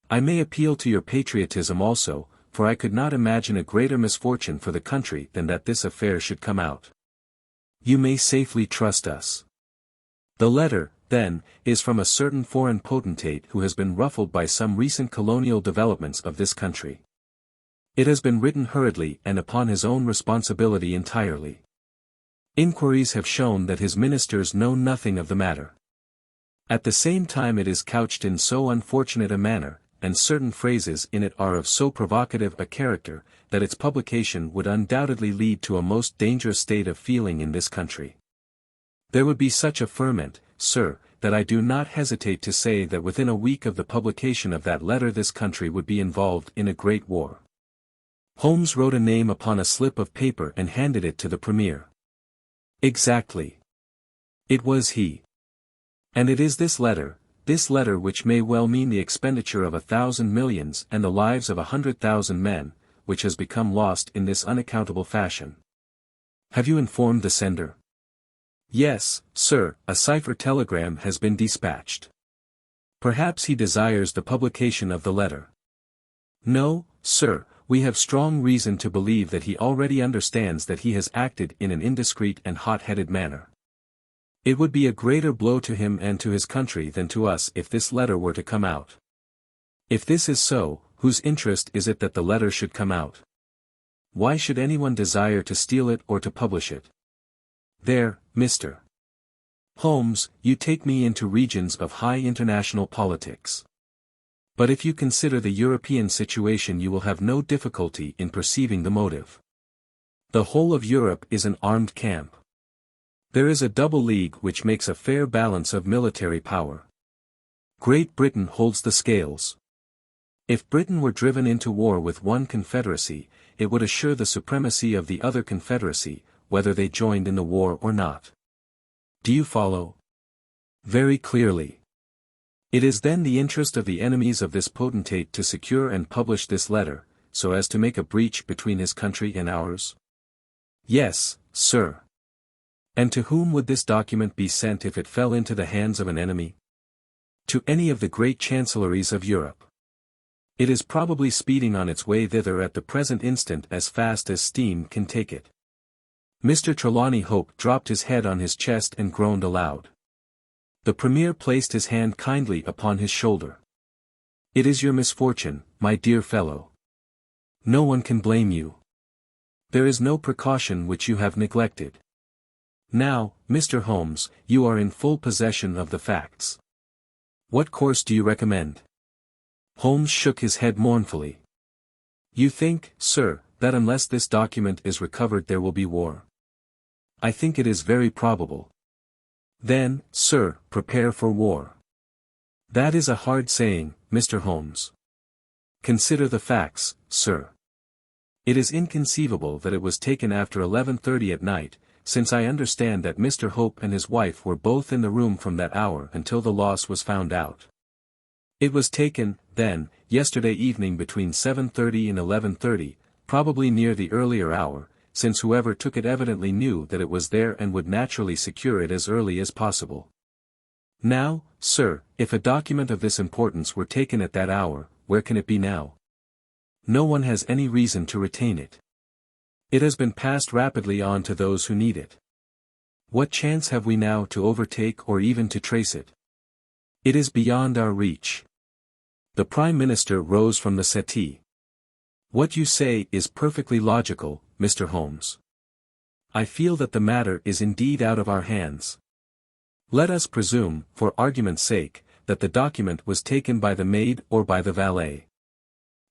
I may appeal to your patriotism also, for I could not imagine a greater misfortune for the country than that this affair should come out. You may safely trust us. The letter, then, is from a certain foreign potentate who has been ruffled by some recent colonial developments of this country. It has been written hurriedly and upon his own responsibility entirely. Inquiries have shown that his ministers know nothing of the matter. At the same time it is couched in so unfortunate a manner, and certain phrases in it are of so provocative a character, that its publication would undoubtedly lead to a most dangerous state of feeling in this country. There would be such a ferment, sir, that I do not hesitate to say that within a week of the publication of that letter this country would be involved in a great war. Holmes wrote a name upon a slip of paper and handed it to the Premier. Exactly. It was he. And it is this letter which may well mean the expenditure of 1,000 millions and the lives of 100,000 men, which has become lost in this unaccountable fashion. Have you informed the sender? Yes, sir, a cipher telegram has been dispatched. Perhaps he desires the publication of the letter. No, sir, we have strong reason to believe that he already understands that he has acted in an indiscreet and hot-headed manner. It would be a greater blow to him and to his country than to us if this letter were to come out. If this is so, whose interest is it that the letter should come out? Why should anyone desire to steal it or to publish it? There, Mr. Holmes, you take me into regions of high international politics. But if you consider the European situation you will have no difficulty in perceiving the motive. The whole of Europe is an armed camp. There is a double league which makes a fair balance of military power. Great Britain holds the scales. If Britain were driven into war with one confederacy, it would assure the supremacy of the other confederacy, whether they joined in the war or not. Do you follow? Very clearly. It is then the interest of the enemies of this potentate to secure and publish this letter, so as to make a breach between his country and ours? Yes, sir. And to whom would this document be sent if it fell into the hands of an enemy? To any of the great chancelleries of Europe. It is probably speeding on its way thither at the present instant as fast as steam can take it. Mr. Trelawney Hope dropped his head on his chest and groaned aloud. The Premier placed his hand kindly upon his shoulder. It is your misfortune, my dear fellow. No one can blame you. There is no precaution which you have neglected. Now, Mr. Holmes, you are in full possession of the facts. What course do you recommend? Holmes shook his head mournfully. You think, sir, that unless this document is recovered there will be war? I think it is very probable. Then, sir, prepare for war. That is a hard saying, Mr. Holmes. Consider the facts, sir. It is inconceivable that it was taken after 11:30 at night, since I understand that Mr. Hope and his wife were both in the room from that hour until the loss was found out. It was taken, then, yesterday evening between 7:30 and 11:30, probably near the earlier hour, since whoever took it evidently knew that it was there and would naturally secure it as early as possible. Now, sir, if a document of this importance were taken at that hour, where can it be now? No one has any reason to retain it. It has been passed rapidly on to those who need it. What chance have we now to overtake or even to trace it? It is beyond our reach. The Prime Minister rose from the settee. What you say is perfectly logical, Mr. Holmes. I feel that the matter is indeed out of our hands. Let us presume, for argument's sake, that the document was taken by the maid or by the valet.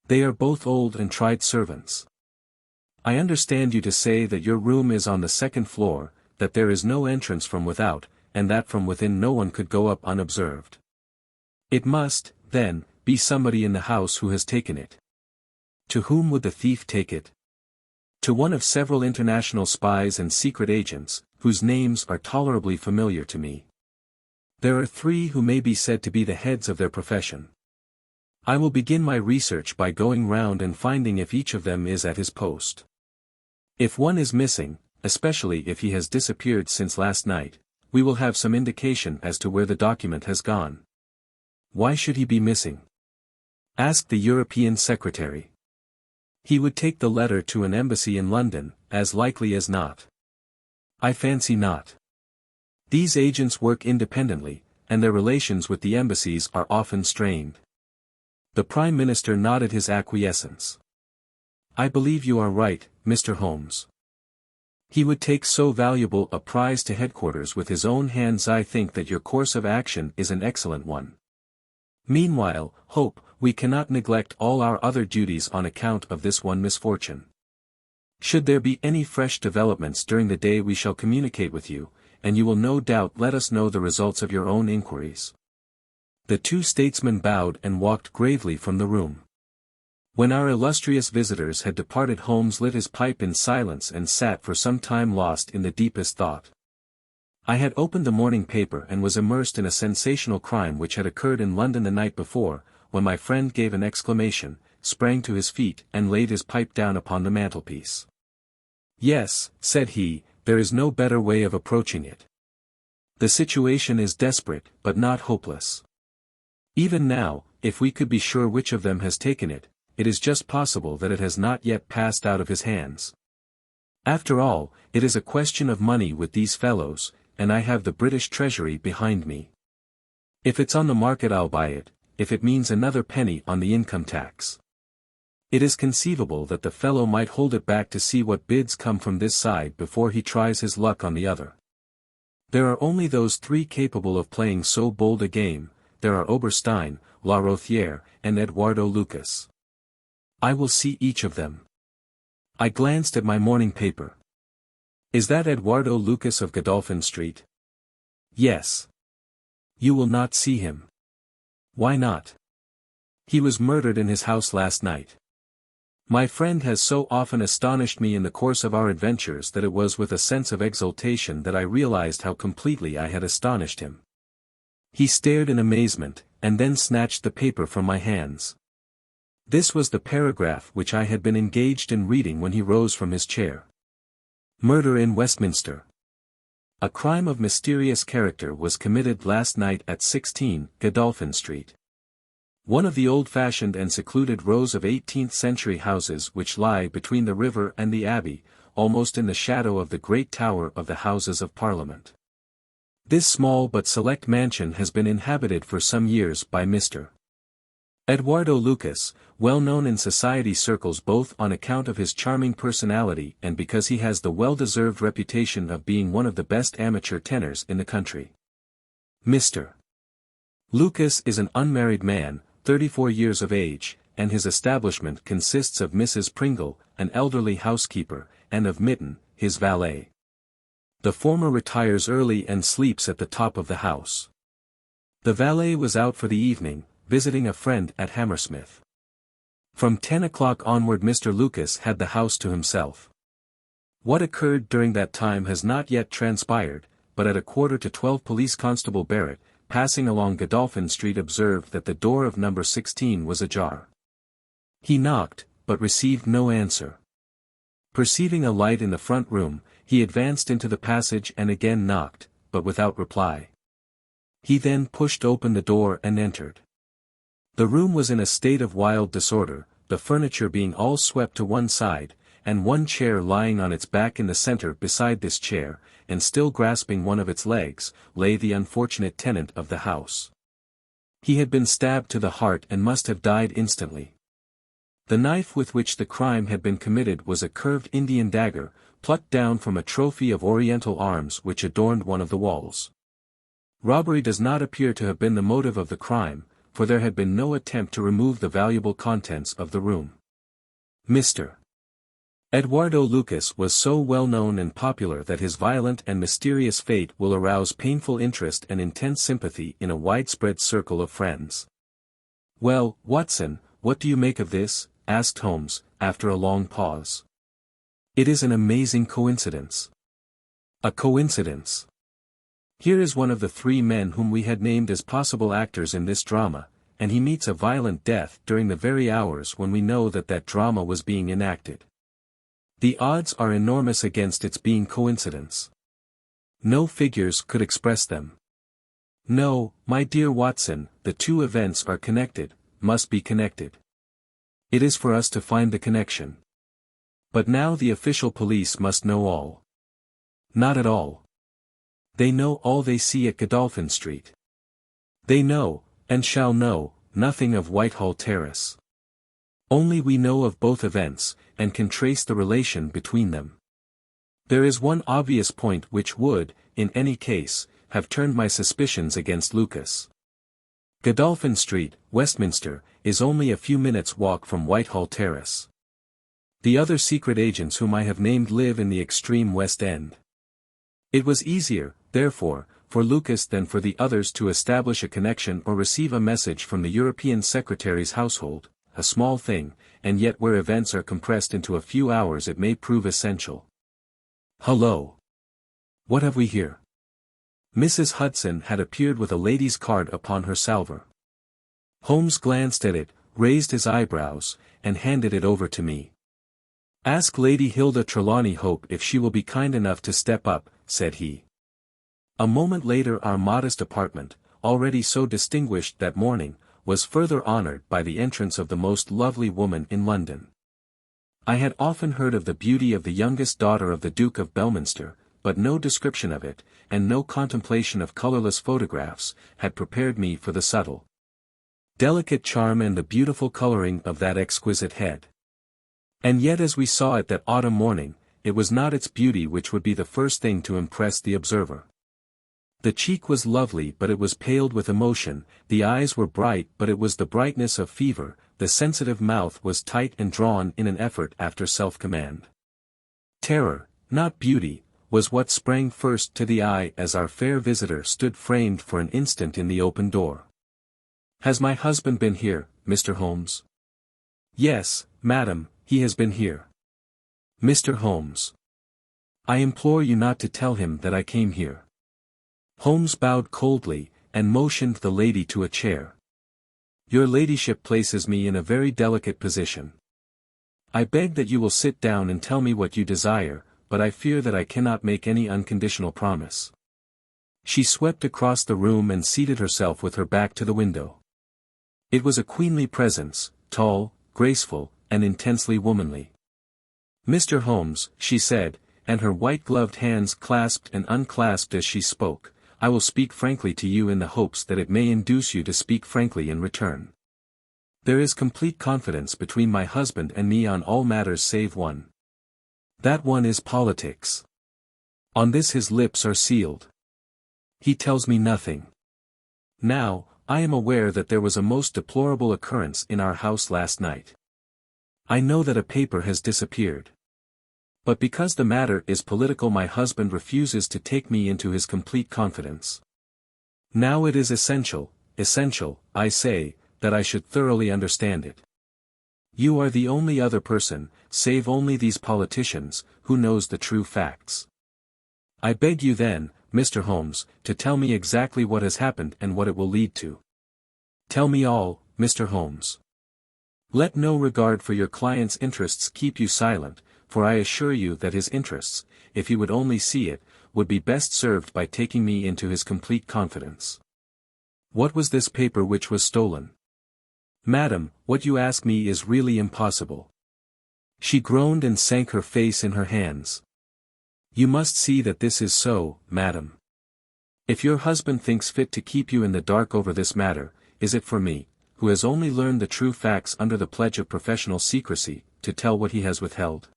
They are both old and tried servants. I understand you to say that your room is on the second floor, that there is no entrance from without, and that from within no one could go up unobserved. It must, then, be somebody in the house who has taken it. To whom would the thief take it? To one of several international spies and secret agents, whose names are tolerably familiar to me. There are 3 who may be said to be the heads of their profession. I will begin my research by going round and finding if each of them is at his post. If one is missing, especially if he has disappeared since last night, we will have some indication as to where the document has gone. Why should he be missing? Asked the European Secretary. He would take the letter to an embassy in London, as likely as not. I fancy not. These agents work independently, and their relations with the embassies are often strained. The Prime Minister nodded his acquiescence. I believe you are right, Mr. Holmes. He would take so valuable a prize to headquarters with his own hands. I think that your course of action is an excellent one. Meanwhile, Hope, we cannot neglect all our other duties on account of this one misfortune. Should there be any fresh developments during the day we shall communicate with you, and you will no doubt let us know the results of your own inquiries. The 2 statesmen bowed and walked gravely from the room. When our illustrious visitors had departed, Holmes lit his pipe in silence and sat for some time lost in the deepest thought. I had opened the morning paper and was immersed in a sensational crime which had occurred in London the night before, when my friend gave an exclamation, sprang to his feet and laid his pipe down upon the mantelpiece. Yes, said he, there is no better way of approaching it. The situation is desperate, but not hopeless. Even now, if we could be sure which of them has taken it, it is just possible that it has not yet passed out of his hands. After all, it is a question of money with these fellows, and I have the British Treasury behind me. If it's on the market I'll buy it, if it means another penny on the income tax. It is conceivable that the fellow might hold it back to see what bids come from this side before he tries his luck on the other. There are only those 3 capable of playing so bold a game. There are Oberstein, La Rothière, and Eduardo Lucas. I will see each of them. I glanced at my morning paper. Is that Eduardo Lucas of Godolphin Street? Yes. You will not see him. Why not? He was murdered in his house last night. My friend has so often astonished me in the course of our adventures that it was with a sense of exultation that I realized how completely I had astonished him. He stared in amazement, and then snatched the paper from my hands. This was the paragraph which I had been engaged in reading when he rose from his chair. Murder in Westminster. A crime of mysterious character was committed last night at 16 Godolphin Street. One of the old-fashioned and secluded rows of 18th-century houses which lie between the river and the Abbey, almost in the shadow of the great tower of the Houses of Parliament. This small but select mansion has been inhabited for some years by Mr. Eduardo Lucas, well known in society circles both on account of his charming personality and because he has the well-deserved reputation of being one of the best amateur tenors in the country. Mr. Lucas is an unmarried man, 34 years of age, and his establishment consists of Mrs. Pringle, an elderly housekeeper, and of Mitten, his valet. The former retires early and sleeps at the top of the house. The valet was out for the evening, visiting a friend at Hammersmith. From 10 o'clock onward Mr. Lucas had the house to himself. What occurred during that time has not yet transpired, but at 11:45 Police Constable Barrett, passing along Godolphin Street observed that the door of number 16 was ajar. He knocked, but received no answer. Perceiving a light in the front room, he advanced into the passage and again knocked, but without reply. He then pushed open the door and entered. The room was in a state of wild disorder, the furniture being all swept to one side, and one chair lying on its back in the center. Beside this chair, and still grasping one of its legs, lay the unfortunate tenant of the house. He had been stabbed to the heart and must have died instantly. The knife with which the crime had been committed was a curved Indian dagger, plucked down from a trophy of Oriental arms which adorned one of the walls. Robbery does not appear to have been the motive of the crime, for there had been no attempt to remove the valuable contents of the room. Mr. Eduardo Lucas was so well known and popular that his violent and mysterious fate will arouse painful interest and intense sympathy in a widespread circle of friends. "Well, Watson, what do you make of this?" asked Holmes, after a long pause. "It is an amazing coincidence." "A coincidence. Here is one of the three men whom we had named as possible actors in this drama, and he meets a violent death during the very hours when we know that that drama was being enacted. The odds are enormous against its being coincidence. No figures could express them. No, my dear Watson, the two events are connected, must be connected. It is for us to find the connection. But now the official police must know all. Not at all. They know all they see at Godolphin Street. They know, and shall know, nothing of Whitehall Terrace. Only we know of both events, and can trace the relation between them. There is one obvious point which would, in any case, have turned my suspicions against Lucas. Godolphin Street, Westminster, is only a few minutes' walk from Whitehall Terrace. The other secret agents whom I have named live in the extreme West End. It was easier, therefore, for Lucas than for the others to establish a connection or receive a message from the European secretary's household, a small thing, and yet where events are compressed into a few hours it may prove essential. Hullo! What have we here? Mrs. Hudson had appeared with a lady's card upon her salver. Holmes glanced at it, raised his eyebrows, and handed it over to me. "Ask Lady Hilda Trelawney Hope if she will be kind enough to step up," said he. A moment later our modest apartment, already so distinguished that morning, was further honored by the entrance of the most lovely woman in London. I had often heard of the beauty of the youngest daughter of the Duke of Belminster, but no description of it, and no contemplation of colorless photographs, had prepared me for the subtle, delicate charm and the beautiful coloring of that exquisite head. And yet as we saw it that autumn morning, it was not its beauty which would be the first thing to impress the observer. The cheek was lovely but it was paled with emotion, the eyes were bright but it was the brightness of fever, the sensitive mouth was tight and drawn in an effort after self-command. Terror, not beauty, was what sprang first to the eye as our fair visitor stood framed for an instant in the open door. "Has my husband been here, Mr. Holmes?" "Yes, madam, he has been here." "Mr. Holmes. I implore you not to tell him that I came here." Holmes bowed coldly, and motioned the lady to a chair. "Your ladyship places me in a very delicate position. I beg that you will sit down and tell me what you desire, but I fear that I cannot make any unconditional promise." She swept across the room and seated herself with her back to the window. It was a queenly presence, tall, graceful, and intensely womanly. "Mr. Holmes," she said, and her white-gloved hands clasped and unclasped as she spoke, "I will speak frankly to you in the hopes that it may induce you to speak frankly in return. There is complete confidence between my husband and me on all matters save one. That one is politics. On this his lips are sealed. He tells me nothing. Now, I am aware that there was a most deplorable occurrence in our house last night. I know that a paper has disappeared. But because the matter is political, my husband refuses to take me into his complete confidence. Now it is essential, I say, that I should thoroughly understand it. You are the only other person, save only these politicians, who knows the true facts. I beg you then, Mr. Holmes, to tell me exactly what has happened and what it will lead to. Tell me all, Mr. Holmes. Let no regard for your client's interests keep you silent, for I assure you that his interests, if he would only see it, would be best served by taking me into his complete confidence. What was this paper which was stolen? Madam, what you ask me is really impossible. She groaned and sank her face in her hands. You must see that this is so, madam. If your husband thinks fit to keep you in the dark over this matter, is it for me, who has only learned the true facts under the pledge of professional secrecy, to tell what he has withheld?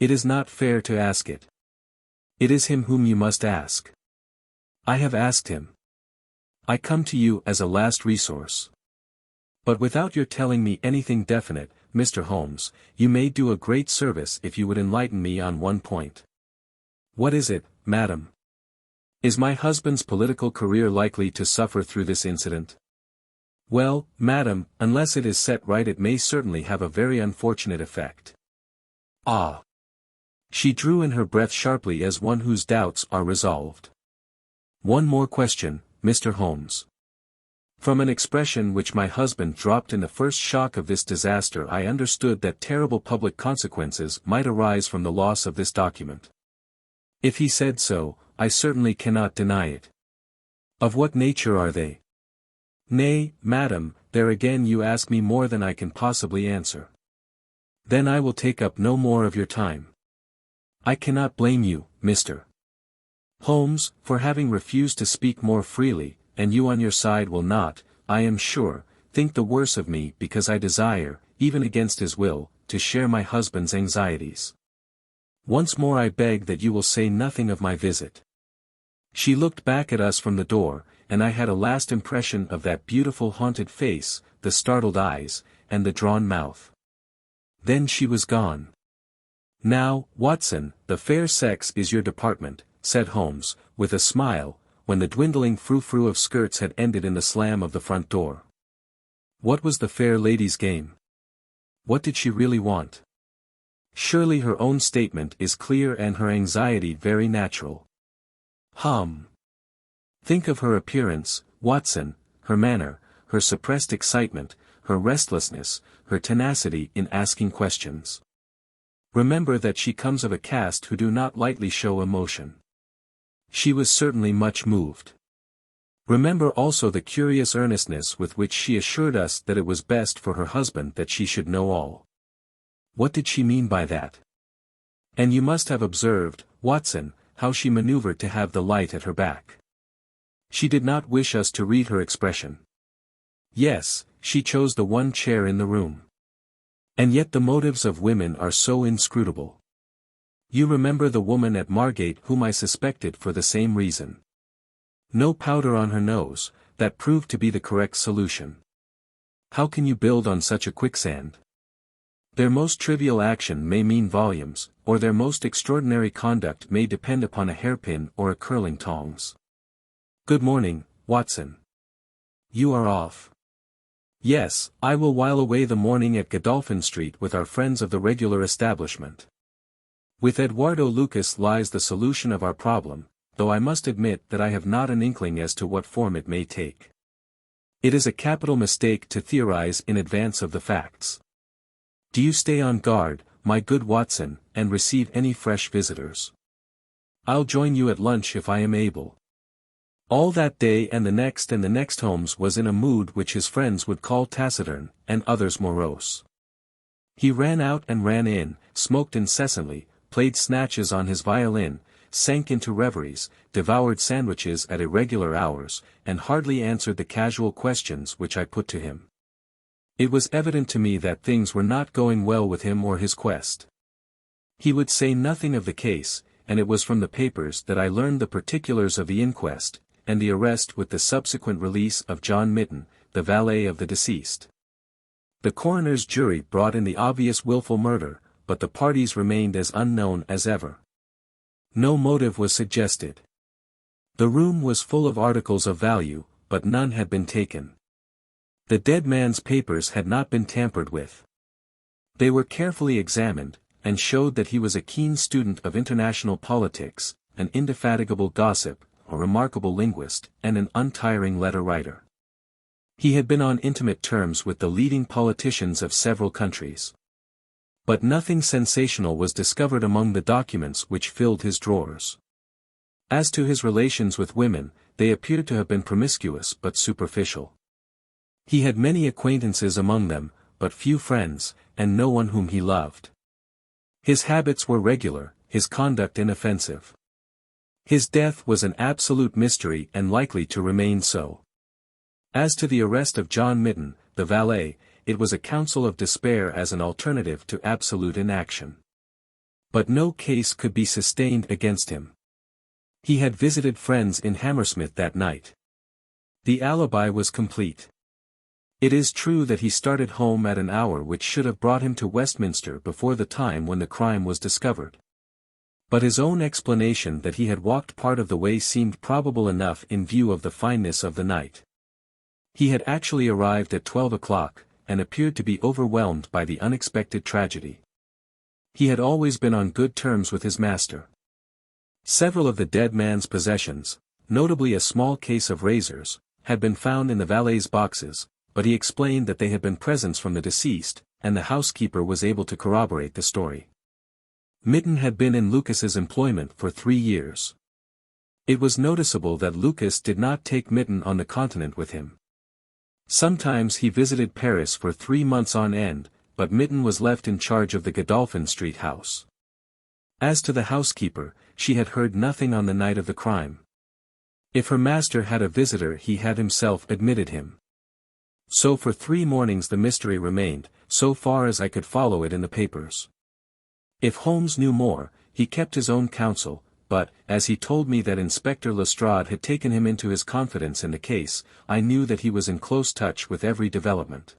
It is not fair to ask it. It is him whom you must ask. I have asked him. I come to you as a last resource. But without your telling me anything definite, Mr. Holmes, you may do a great service if you would enlighten me on one point. What is it, madam? Is my husband's political career likely to suffer through this incident? Well, madam, unless it is set right it may certainly have a very unfortunate effect. Ah! She drew in her breath sharply as one whose doubts are resolved. One more question, Mr. Holmes. From an expression which my husband dropped in the first shock of this disaster I understood that terrible public consequences might arise from the loss of this document. If he said so, I certainly cannot deny it. Of what nature are they? Nay, madam, there again you ask me more than I can possibly answer. Then I will take up no more of your time. I cannot blame you, Mr. Holmes, for having refused to speak more freely, and you on your side will not, I am sure, think the worse of me because I desire, even against his will, to share my husband's anxieties. Once more I beg that you will say nothing of my visit. She looked back at us from the door, and I had a last impression of that beautiful haunted face, the startled eyes, and the drawn mouth. Then she was gone. Now, Watson, the fair sex is your department, said Holmes, with a smile, when the dwindling frou-frou of skirts had ended in the slam of the front door. What was the fair lady's game? What did she really want? Surely her own statement is clear and her anxiety very natural. Think of her appearance, Watson, her manner, her suppressed excitement, her restlessness, her tenacity in asking questions. Remember that she comes of a caste who do not lightly show emotion. She was certainly much moved. Remember also the curious earnestness with which she assured us that it was best for her husband that she should know all. What did she mean by that? And you must have observed, Watson, how she maneuvered to have the light at her back. She did not wish us to read her expression. Yes, she chose the one chair in the room. And yet the motives of women are so inscrutable. You remember the woman at Margate whom I suspected for the same reason. No powder on her nose, that proved to be the correct solution. How can you build on such a quicksand? Their most trivial action may mean volumes, or their most extraordinary conduct may depend upon a hairpin or a curling tongs. Good morning, Watson. You are off. Yes, I will while away the morning at Godolphin Street with our friends of the regular establishment. With Eduardo Lucas lies the solution of our problem, though I must admit that I have not an inkling as to what form it may take. It is a capital mistake to theorize in advance of the facts. Do you stay on guard, my good Watson, and receive any fresh visitors. I'll join you at lunch if I am able. All that day and the next Holmes was in a mood which his friends would call taciturn, and others morose. He ran out and ran in, smoked incessantly, played snatches on his violin, sank into reveries, devoured sandwiches at irregular hours, and hardly answered the casual questions which I put to him. It was evident to me that things were not going well with him or his quest. He would say nothing of the case, and it was from the papers that I learned the particulars of the inquest, and the arrest with the subsequent release of John Mitten, the valet of the deceased. The coroner's jury brought in the obvious willful murder, but the parties remained as unknown as ever. No motive was suggested. The room was full of articles of value, but none had been taken. The dead man's papers had not been tampered with. They were carefully examined, and showed that he was a keen student of international politics, an indefatigable gossip, a remarkable linguist, and an untiring letter writer. He had been on intimate terms with the leading politicians of several countries. But nothing sensational was discovered among the documents which filled his drawers. As to his relations with women, they appeared to have been promiscuous but superficial. He had many acquaintances among them, but few friends, and no one whom he loved. His habits were regular, his conduct inoffensive. His death was an absolute mystery and likely to remain so. As to the arrest of John Mitten, the valet, it was a counsel of despair as an alternative to absolute inaction. But no case could be sustained against him. He had visited friends in Hammersmith that night. The alibi was complete. It is true that he started home at an hour which should have brought him to Westminster before the time when the crime was discovered. But his own explanation that he had walked part of the way seemed probable enough in view of the fineness of the night. He had actually arrived at 12 o'clock, and appeared to be overwhelmed by the unexpected tragedy. He had always been on good terms with his master. Several of the dead man's possessions, notably a small case of razors, had been found in the valet's boxes, but he explained that they had been presents from the deceased, and the housekeeper was able to corroborate the story. Mitten had been in Lucas's employment for 3 years. It was noticeable that Lucas did not take Mitten on the continent with him. Sometimes he visited Paris for 3 months on end, but Mitten was left in charge of the Godolphin Street house. As to the housekeeper, she had heard nothing on the night of the crime. If her master had a visitor he had himself admitted him. So for 3 mornings the mystery remained, so far as I could follow it in the papers. If Holmes knew more, he kept his own counsel, but, as he told me that Inspector Lestrade had taken him into his confidence in the case, I knew that he was in close touch with every development.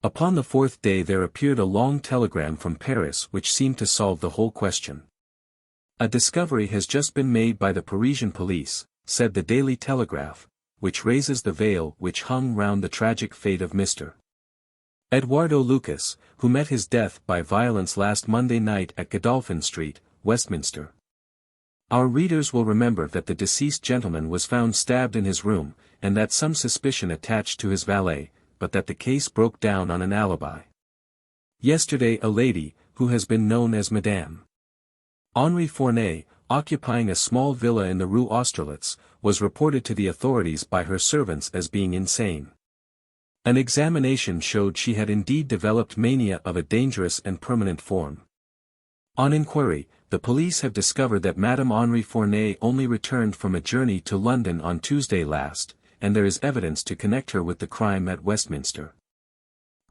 Upon the 4th day there appeared a long telegram from Paris which seemed to solve the whole question. "A discovery has just been made by the Parisian police," said the Daily Telegraph, "which raises the veil which hung round the tragic fate of Mr. Eduardo Lucas, who met his death by violence last Monday night at Godolphin Street, Westminster. Our readers will remember that the deceased gentleman was found stabbed in his room, and that some suspicion attached to his valet, but that the case broke down on an alibi. Yesterday a lady, who has been known as Madame Henri Fournay, occupying a small villa in the Rue Austerlitz, was reported to the authorities by her servants as being insane. An examination showed she had indeed developed mania of a dangerous and permanent form. On inquiry, the police have discovered that Madame Henri Fournay only returned from a journey to London on Tuesday last, and there is evidence to connect her with the crime at Westminster.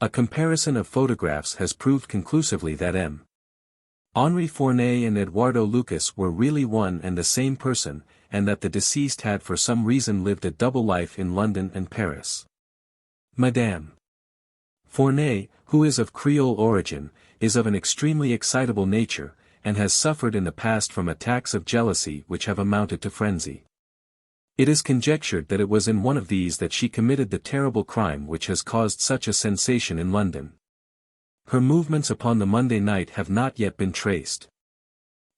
A comparison of photographs has proved conclusively that M. Henri Fournay and Eduardo Lucas were really one and the same person, and that the deceased had for some reason lived a double life in London and Paris. Madame Fournay, who is of Creole origin, is of an extremely excitable nature, and has suffered in the past from attacks of jealousy which have amounted to frenzy. It is conjectured that it was in one of these that she committed the terrible crime which has caused such a sensation in London. Her movements upon the Monday night have not yet been traced.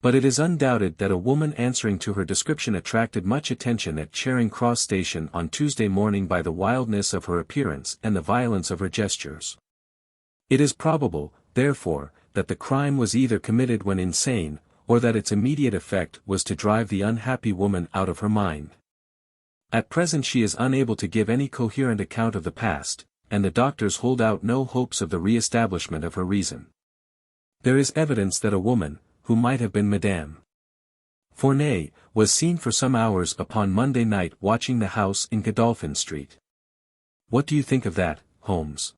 But it is undoubted that a woman answering to her description attracted much attention at Charing Cross Station on Tuesday morning by the wildness of her appearance and the violence of her gestures. It is probable, therefore, that the crime was either committed when insane, or that its immediate effect was to drive the unhappy woman out of her mind. At present she is unable to give any coherent account of the past, and the doctors hold out no hopes of the re-establishment of her reason. There is evidence that a woman, who might have been Madame Fournay, was seen for some hours upon Monday night watching the house in Godolphin Street. What do you think of that, Holmes?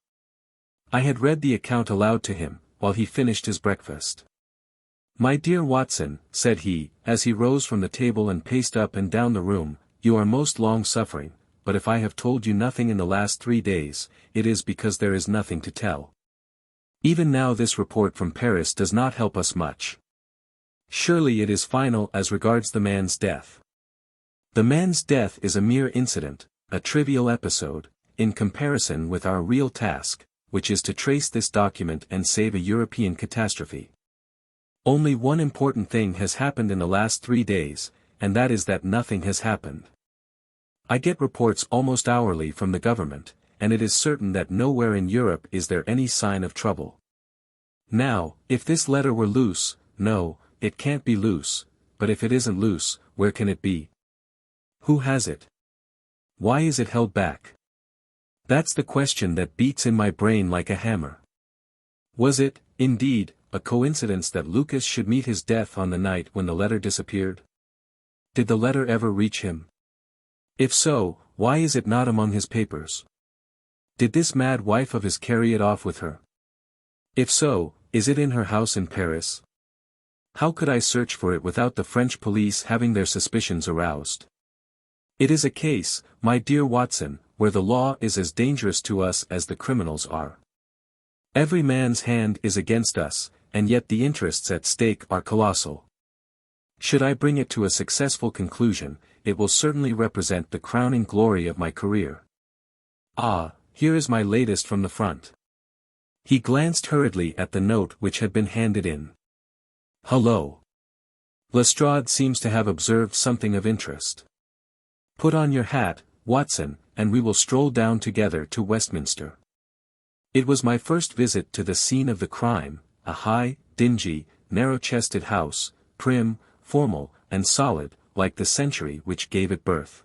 I had read the account aloud to him, while he finished his breakfast. "My dear Watson," said he, as he rose from the table and paced up and down the room, "you are most long-suffering, but if I have told you nothing in the last 3 days, it is because there is nothing to tell. Even now this report from Paris does not help us much. Surely it is final as regards the man's death. The man's death is a mere incident, a trivial episode, in comparison with our real task, which is to trace this document and save a European catastrophe. Only one important thing has happened in the last 3 days, and that is that nothing has happened. I get reports almost hourly from the government, and it is certain that nowhere in Europe is there any sign of trouble. Now, if this letter were loose, no, it can't be loose, but if it isn't loose, where can it be? Who has it? Why is it held back? That's the question that beats in my brain like a hammer. Was it, indeed, a coincidence that Lucas should meet his death on the night when the letter disappeared? Did the letter ever reach him? If so, why is it not among his papers? Did this mad wife of his carry it off with her? If so, is it in her house in Paris? How could I search for it without the French police having their suspicions aroused? It is a case, my dear Watson, where the law is as dangerous to us as the criminals are. Every man's hand is against us, and yet the interests at stake are colossal. Should I bring it to a successful conclusion, it will certainly represent the crowning glory of my career. Ah, here is my latest from the front." He glanced hurriedly at the note which had been handed in. "Hullo! Lestrade seems to have observed something of interest. Put on your hat, Watson, and we will stroll down together to Westminster." It was my first visit to the scene of the crime, a high, dingy, narrow-chested house, prim, formal, and solid, like the century which gave it birth.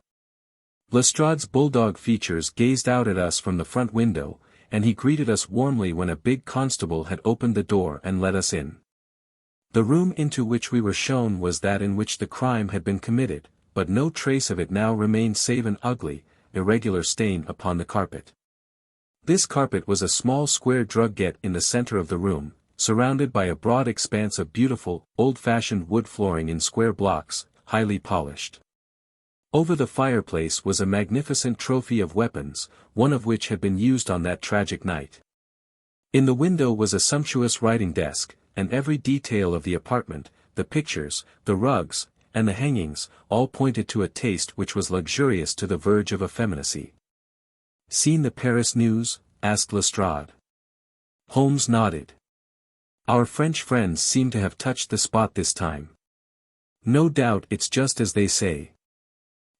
Lestrade's bulldog features gazed out at us from the front window, and he greeted us warmly when a big constable had opened the door and let us in. The room into which we were shown was that in which the crime had been committed, but no trace of it now remained save an ugly, irregular stain upon the carpet. This carpet was a small square drugget in the center of the room, surrounded by a broad expanse of beautiful, old-fashioned wood flooring in square blocks, highly polished. Over the fireplace was a magnificent trophy of weapons, one of which had been used on that tragic night. In the window was a sumptuous writing desk, and every detail of the apartment, the pictures, the rugs, and the hangings, all pointed to a taste which was luxurious to the verge of effeminacy. "Seen the Paris news?" asked Lestrade. Holmes nodded. "Our French friends seem to have touched the spot this time. No doubt it's just as they say.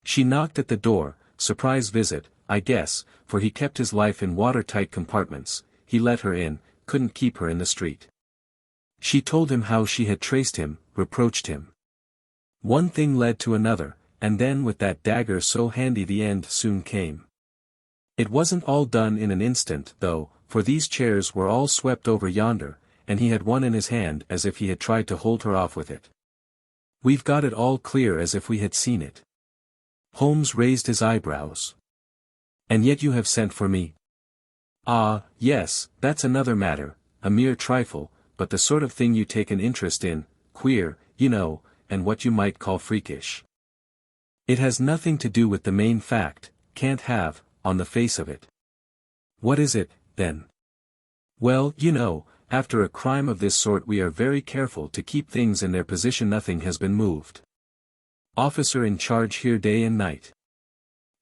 She knocked at the door, surprise visit, I guess, for he kept his life in watertight compartments, he let her in, couldn't keep her in the street. She told him how she had traced him, reproached him. One thing led to another, and then with that dagger so handy the end soon came. It wasn't all done in an instant, though, for these chairs were all swept over yonder, and he had one in his hand as if he had tried to hold her off with it. We've got it all clear as if we had seen it." Holmes raised his eyebrows. "And yet you have sent for me?" "Ah, yes, that's another matter, a mere trifle, but the sort of thing you take an interest in, queer, you know, and what you might call freakish. It has nothing to do with the main fact, can't have, on the face of it." "What is it, then?" "Well, you know, after a crime of this sort we are very careful to keep things in their position. Nothing has been moved. Officer in charge here day and night.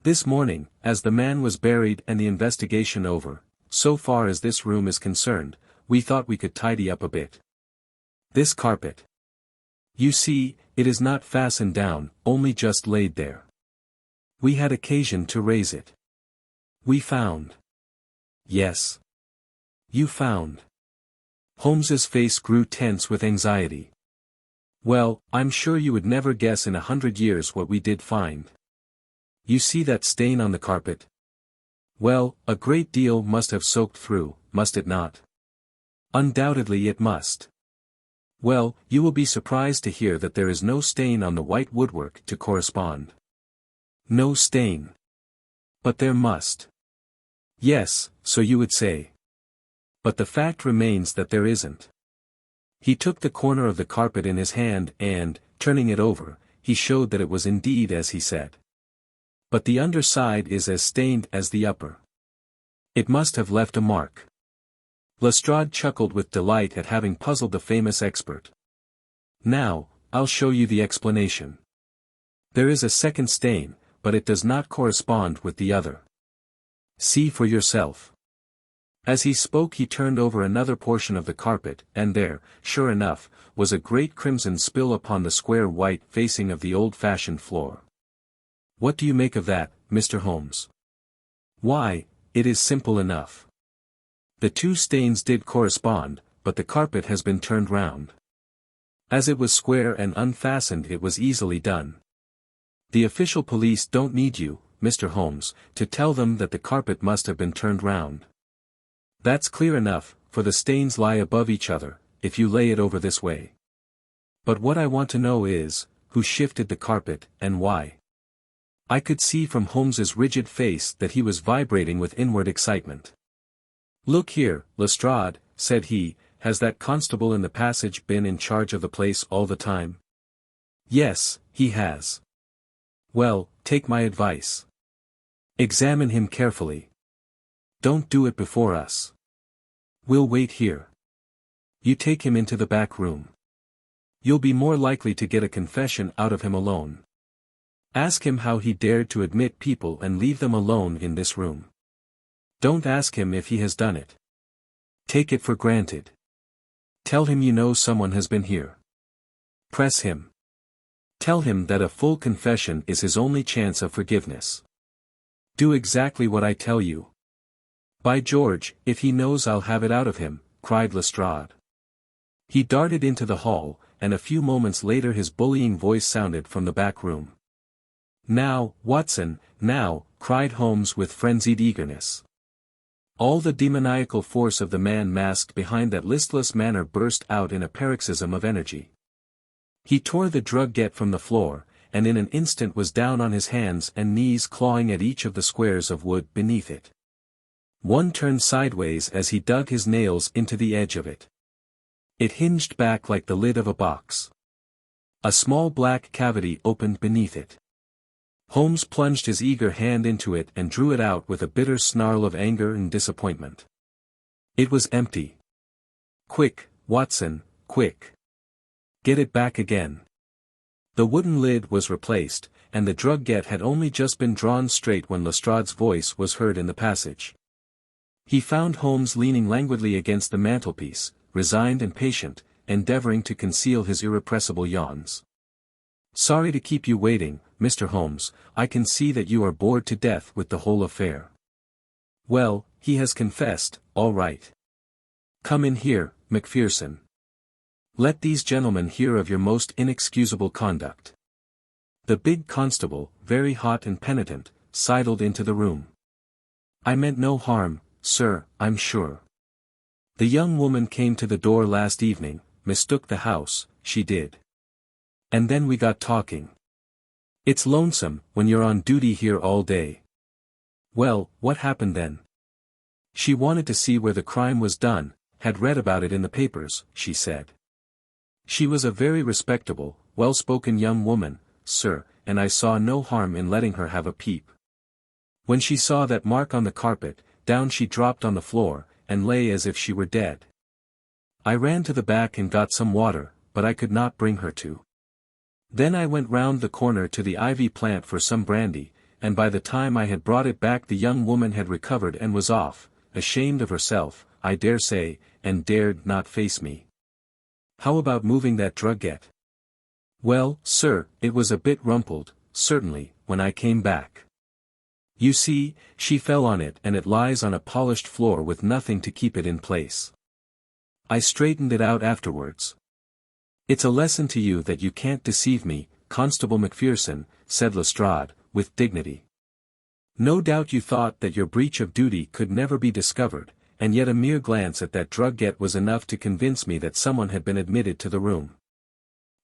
This morning, as the man was buried and the investigation over, so far as this room is concerned, we thought we could tidy up a bit. This carpet. You see, it is not fastened down, only just laid there. We had occasion to raise it. We found." "Yes. You found." Holmes's face grew tense with anxiety. "Well, I'm sure you would never guess in 100 years what we did find. You see that stain on the carpet? Well, a great deal must have soaked through, must it not?" "Undoubtedly it must." "Well, you will be surprised to hear that there is no stain on the white woodwork to correspond." "No stain. But there must." "Yes, so you would say." But the fact remains that there isn't. He took the corner of the carpet in his hand and, turning it over, he showed that it was indeed as he said. But the underside is as stained as the upper. It must have left a mark. Lestrade chuckled with delight at having puzzled the famous expert. Now, I'll show you the explanation. There is a second stain, but it does not correspond with the other. See for yourself. As he spoke he turned over another portion of the carpet, and there, sure enough, was a great crimson spill upon the square white facing of the old-fashioned floor. What do you make of that, Mr. Holmes? Why, it is simple enough. The two stains did correspond, but the carpet has been turned round. As it was square and unfastened it was easily done. The official police don't need you, Mr. Holmes, to tell them that the carpet must have been turned round. That's clear enough, for the stains lie above each other, if you lay it over this way. But what I want to know is, who shifted the carpet, and why? I could see from Holmes's rigid face that he was vibrating with inward excitement. Look here, Lestrade, said he, has that constable in the passage been in charge of the place all the time? Yes, he has. Well, take my advice. Examine him carefully. Don't do it before us. We'll wait here. You take him into the back room. You'll be more likely to get a confession out of him alone. Ask him how he dared to admit people and leave them alone in this room. Don't ask him if he has done it. Take it for granted. Tell him you know someone has been here. Press him. Tell him that a full confession is his only chance of forgiveness. Do exactly what I tell you. By George, if he knows I'll have it out of him, cried Lestrade. He darted into the hall, and a few moments later his bullying voice sounded from the back room. Now, Watson, now, cried Holmes with frenzied eagerness. All the demoniacal force of the man masked behind that listless manner burst out in a paroxysm of energy. He tore the drugget from the floor, and in an instant was down on his hands and knees clawing at each of the squares of wood beneath it. One turned sideways as he dug his nails into the edge of it. It hinged back like the lid of a box. A small black cavity opened beneath it. Holmes plunged his eager hand into it and drew it out with a bitter snarl of anger and disappointment. It was empty. Quick, Watson, quick. Get it back again. The wooden lid was replaced, and the drugget had only just been drawn straight when Lestrade's voice was heard in the passage. He found Holmes leaning languidly against the mantelpiece, resigned and patient, endeavoring to conceal his irrepressible yawns. Sorry to keep you waiting, Mr. Holmes, I can see that you are bored to death with the whole affair. Well, he has confessed, all right. Come in here, Macpherson. Let these gentlemen hear of your most inexcusable conduct. The big constable, very hot and penitent, sidled into the room. I meant no harm, sir, I'm sure. The young woman came to the door last evening, mistook the house, she did. And then we got talking. It's lonesome, when you're on duty here all day. Well, what happened then? She wanted to see where the crime was done, had read about it in the papers, she said. She was a very respectable, well-spoken young woman, sir, and I saw no harm in letting her have a peep. When she saw that mark on the carpet, down she dropped on the floor, and lay as if she were dead. I ran to the back and got some water, but I could not bring her to. Then I went round the corner to the ivy plant for some brandy, and by the time I had brought it back the young woman had recovered and was off, ashamed of herself, I dare say, and dared not face me. How about moving that drugget? Well, sir, it was a bit rumpled, certainly, when I came back. You see, she fell on it and it lies on a polished floor with nothing to keep it in place. I straightened it out afterwards. It's a lesson to you that you can't deceive me, Constable Macpherson, said Lestrade, with dignity. No doubt you thought that your breach of duty could never be discovered, and yet a mere glance at that drugget was enough to convince me that someone had been admitted to the room.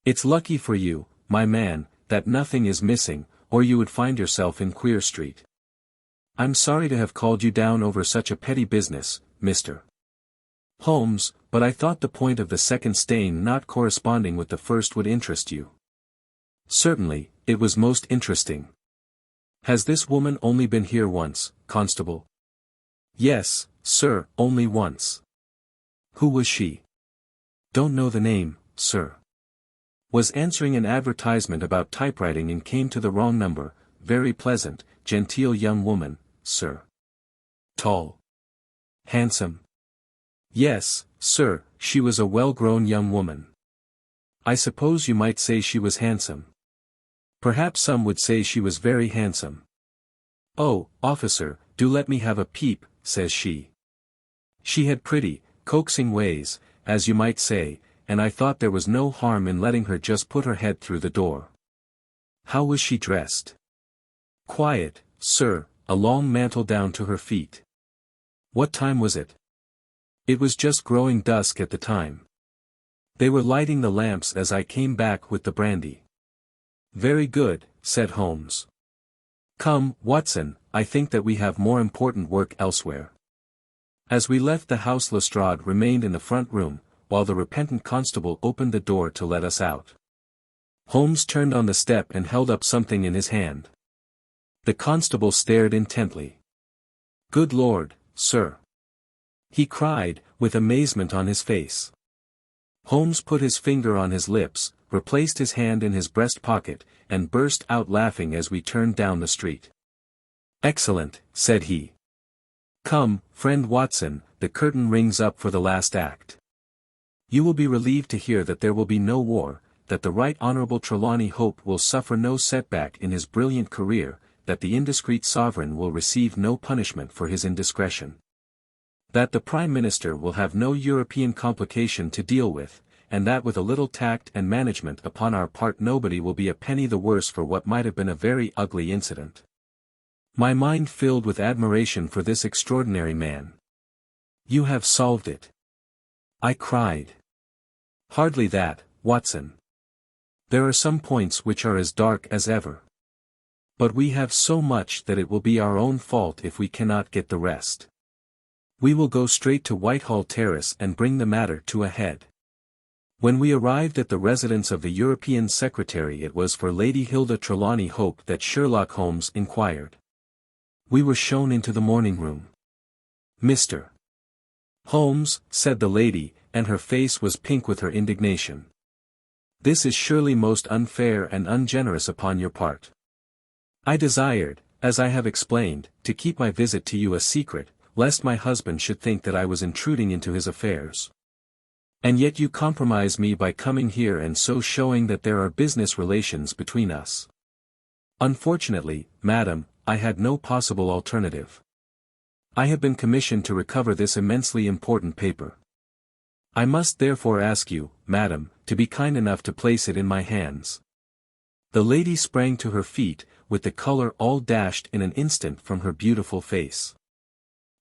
It's lucky for you, my man, that nothing is missing, or you would find yourself in Queer Street. I'm sorry to have called you down over such a petty business, Mr. Holmes, but I thought the point of the second stain not corresponding with the first would interest you. Certainly, it was most interesting. Has this woman only been here once, Constable? Yes, sir, only once. Who was she? Don't know the name, sir. Was answering an advertisement about typewriting and came to the wrong number. Very pleasant, genteel young woman, sir. Tall. Handsome. Yes, sir, she was a well-grown young woman. I suppose you might say she was handsome. Perhaps some would say she was very handsome. Oh, officer, do let me have a peep, says she. She had pretty, coaxing ways, as you might say, and I thought there was no harm in letting her just put her head through the door. How was she dressed? Quiet, sir, a long mantle down to her feet. What time was it? It was just growing dusk at the time. They were lighting the lamps as I came back with the brandy. Very good, said Holmes. Come, Watson, I think that we have more important work elsewhere. As we left the house Lestrade remained in the front room, while the repentant constable opened the door to let us out. Holmes turned on the step and held up something in his hand. The constable stared intently. Good Lord, sir! He cried, with amazement on his face. Holmes put his finger on his lips, replaced his hand in his breast pocket, and burst out laughing as we turned down the street. Excellent, said he. Come, friend Watson, the curtain rings up for the last act. You will be relieved to hear that there will be no war, that the Right Honourable Trelawney Hope will suffer no setback in his brilliant career, that the indiscreet sovereign will receive no punishment for his indiscretion. That the Prime Minister will have no European complication to deal with, and that with a little tact and management upon our part nobody will be a penny the worse for what might have been a very ugly incident. My mind filled with admiration for this extraordinary man. You have solved it. I cried. Hardly that, Watson. There are some points which are as dark as ever. But we have so much that it will be our own fault if we cannot get the rest. We will go straight to Whitehall Terrace and bring the matter to a head. When we arrived at the residence of the European Secretary it was for Lady Hilda Trelawney Hope that Sherlock Holmes inquired. We were shown into the morning room. Mr. Holmes, said the lady, and her face was pink with her indignation. This is surely most unfair and ungenerous upon your part. I desired, as I have explained, to keep my visit to you a secret, lest my husband should think that I was intruding into his affairs. And yet you compromise me by coming here and so showing that there are business relations between us. Unfortunately, madam, I had no possible alternative. I have been commissioned to recover this immensely important paper. I must therefore ask you, madam, to be kind enough to place it in my hands. The lady sprang to her feet, with the color all dashed in an instant from her beautiful face.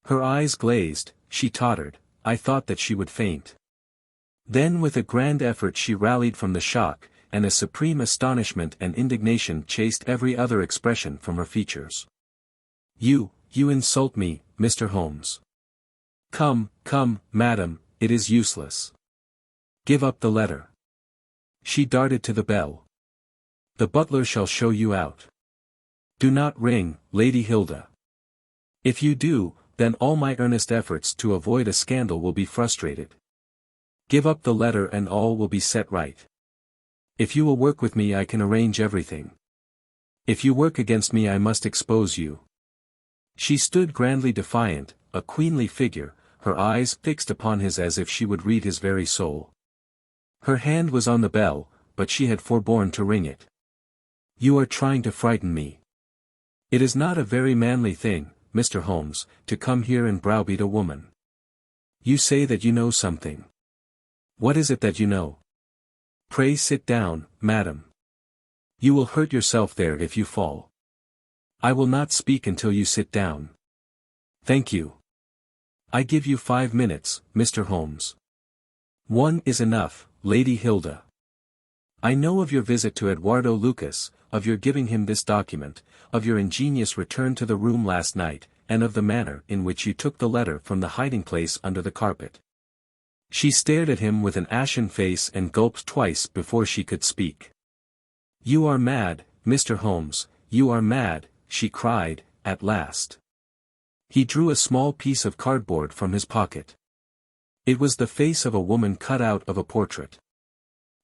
Her eyes glazed, she tottered, I thought that she would faint. Then with a grand effort she rallied from the shock, and a supreme astonishment and indignation chased every other expression from her features. You insult me, Mr. Holmes. Come, madam, it is useless. Give up the letter. She darted to the bell. The butler shall show you out. Do not ring, Lady Hilda. If you do, then all my earnest efforts to avoid a scandal will be frustrated. Give up the letter and all will be set right. If you will work with me I can arrange everything. If you work against me I must expose you. She stood grandly defiant, a queenly figure, her eyes fixed upon his as if she would read his very soul. Her hand was on the bell, but she had forborne to ring it. You are trying to frighten me. It is not a very manly thing, Mr. Holmes, to come here and browbeat a woman. You say that you know something. What is it that you know? Pray sit down, madam. You will hurt yourself there if you fall. I will not speak until you sit down. Thank you. I give you 5 minutes, Mr. Holmes. 1 is enough, Lady Hilda. I know of your visit to Eduardo Lucas, of your giving him this document, of your ingenious return to the room last night, and of the manner in which you took the letter from the hiding-place under the carpet. She stared at him with an ashen face and gulped twice before she could speak. "You are mad, Mr. Holmes, you are mad," she cried, at last. He drew a small piece of cardboard from his pocket. It was the face of a woman cut out of a portrait.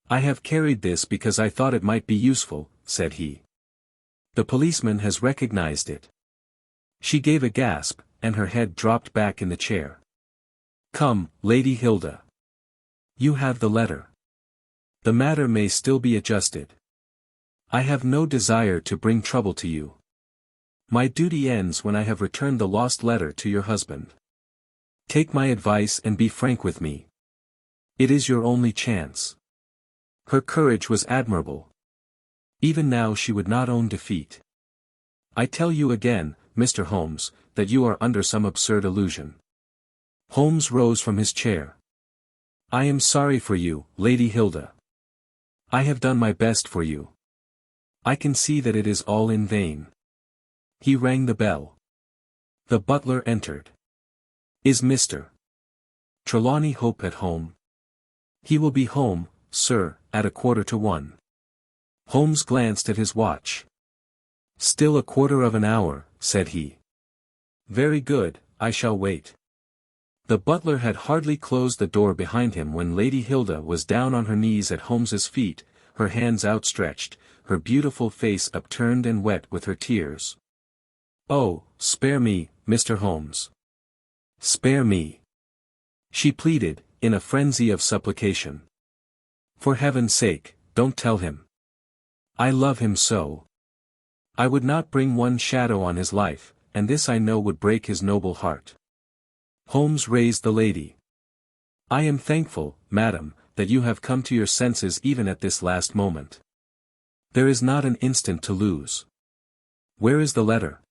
"I have carried this because I thought it might be useful," said he. "The policeman has recognized it." She gave a gasp, and her head dropped back in the chair. "Come, Lady Hilda. You have the letter. The matter may still be adjusted. I have no desire to bring trouble to you. My duty ends when I have returned the lost letter to your husband. Take my advice and be frank with me. It is your only chance." Her courage was admirable. Even now she would not own defeat. "I tell you again, Mr. Holmes, that you are under some absurd illusion." Holmes rose from his chair. "I am sorry for you, Lady Hilda. I have done my best for you. I can see that it is all in vain." He rang the bell. The butler entered. "Is Mr. Trelawney Hope at home?" "He will be home, sir, at 1:15. Holmes glanced at his watch. "Still 1/4 hour," said he. "Very good, I shall wait." The butler had hardly closed the door behind him when Lady Hilda was down on her knees at Holmes's feet, her hands outstretched, her beautiful face upturned and wet with her tears. "Oh, spare me, Mr. Holmes. Spare me," she pleaded, in a frenzy of supplication. "For heaven's sake, don't tell him. I love him so. I would not bring one shadow on his life, and this I know would break his noble heart." Holmes raised the lady. "I am thankful, madam, that you have come to your senses even at this last moment. There is not an instant to lose. Where is the letter?"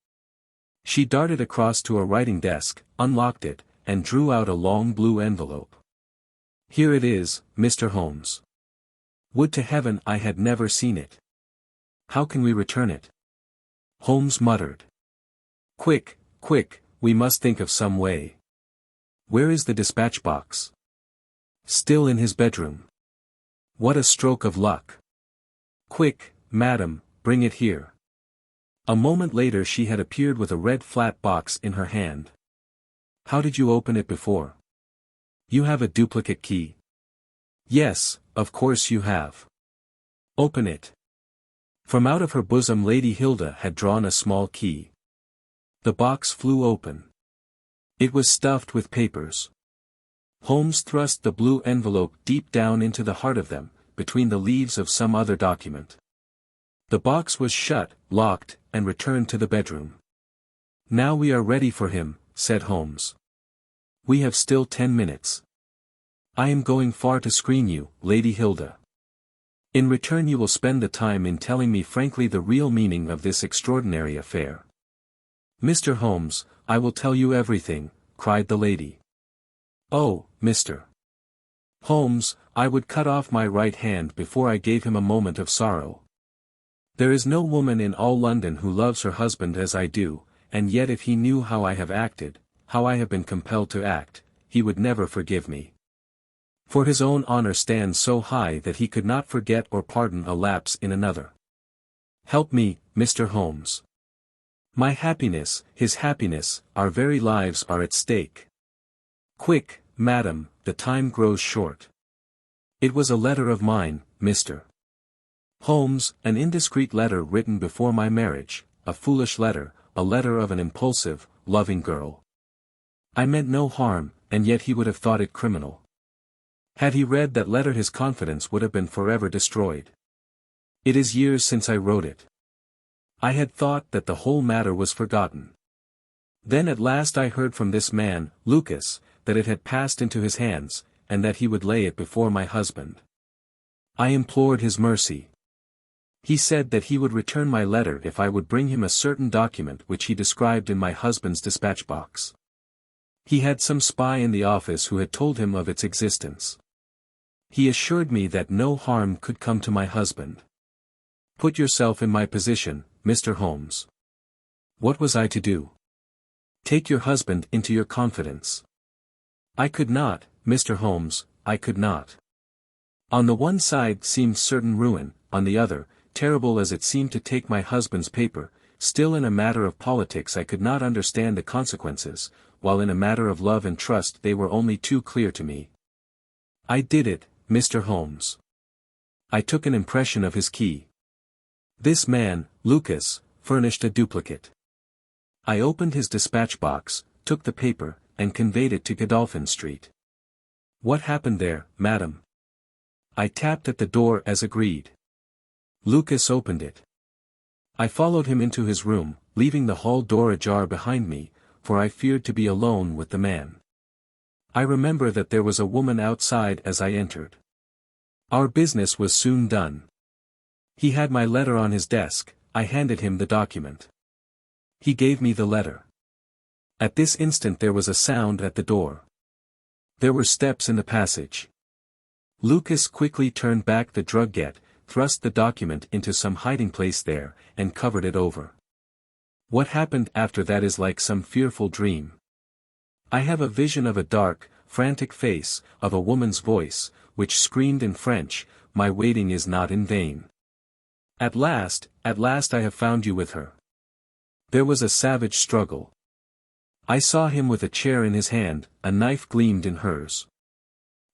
She darted across to a writing desk, unlocked it, and drew out a long blue envelope. "Here it is, Mr. Holmes. Would to heaven I had never seen it. How can we return it?" Holmes muttered. "Quick, quick, we must think of some way. Where is the dispatch box?" "Still in his bedroom." "What a stroke of luck. Quick, madam, bring it here." A moment later she had appeared with a red flat box in her hand. "How did you open it before? You have a duplicate key." "Yes, of course you have. Open it." From out of her bosom Lady Hilda had drawn a small key. The box flew open. It was stuffed with papers. Holmes thrust the blue envelope deep down into the heart of them, between the leaves of some other document. The box was shut, locked, and returned to the bedroom. "Now we are ready for him," said Holmes. "We have still 10 minutes. I am going far to screen you, Lady Hilda. In return you will spend the time in telling me frankly the real meaning of this extraordinary affair." "Mr. Holmes, I will tell you everything," cried the lady. "Oh, Mr. Holmes, I would cut off my right hand before I gave him a moment of sorrow. There is no woman in all London who loves her husband as I do, and yet if he knew how I have acted, how I have been compelled to act, he would never forgive me. For his own honor stands so high that he could not forget or pardon a lapse in another. Help me, Mr. Holmes. My happiness, his happiness, our very lives are at stake. Quick, madam, the time grows short. It was a letter of mine, Mr. Holmes, an indiscreet letter written before my marriage, a foolish letter, a letter of an impulsive, loving girl. I meant no harm, and yet he would have thought it criminal. Had he read that letter his confidence would have been forever destroyed. It is years since I wrote it. I had thought that the whole matter was forgotten. Then at last I heard from this man, Lucas, that it had passed into his hands, and that he would lay it before my husband. I implored his mercy. He said that he would return my letter if I would bring him a certain document which he described in my husband's dispatch box. He had some spy in the office who had told him of its existence. He assured me that no harm could come to my husband. Put yourself in my position, Mr. Holmes. What was I to do? Take your husband into your confidence. I could not, Mr. Holmes, I could not. On the one side seemed certain ruin, on the other, terrible as it seemed to take my husband's paper, still in a matter of politics I could not understand the consequences, while in a matter of love and trust they were only too clear to me. I did it, Mr. Holmes. I took an impression of his key. This man, Lucas, furnished a duplicate. I opened his dispatch box, took the paper, and conveyed it to Godolphin Street. What happened there, madam? I tapped at the door as agreed. Lucas opened it. I followed him into his room, leaving the hall door ajar behind me, for I feared to be alone with the man. I remember that there was a woman outside as I entered. Our business was soon done. He had my letter on his desk, I handed him the document. He gave me the letter. At this instant there was a sound at the door. There were steps in the passage. Lucas quickly turned back the drugget, thrust the document into some hiding place there, and covered it over. What happened after that is like some fearful dream. I have a vision of a dark, frantic face, of a woman's voice, which screamed in French, "My waiting is not in vain. At last I have found you with her." There was a savage struggle. I saw him with a chair in his hand, a knife gleamed in hers.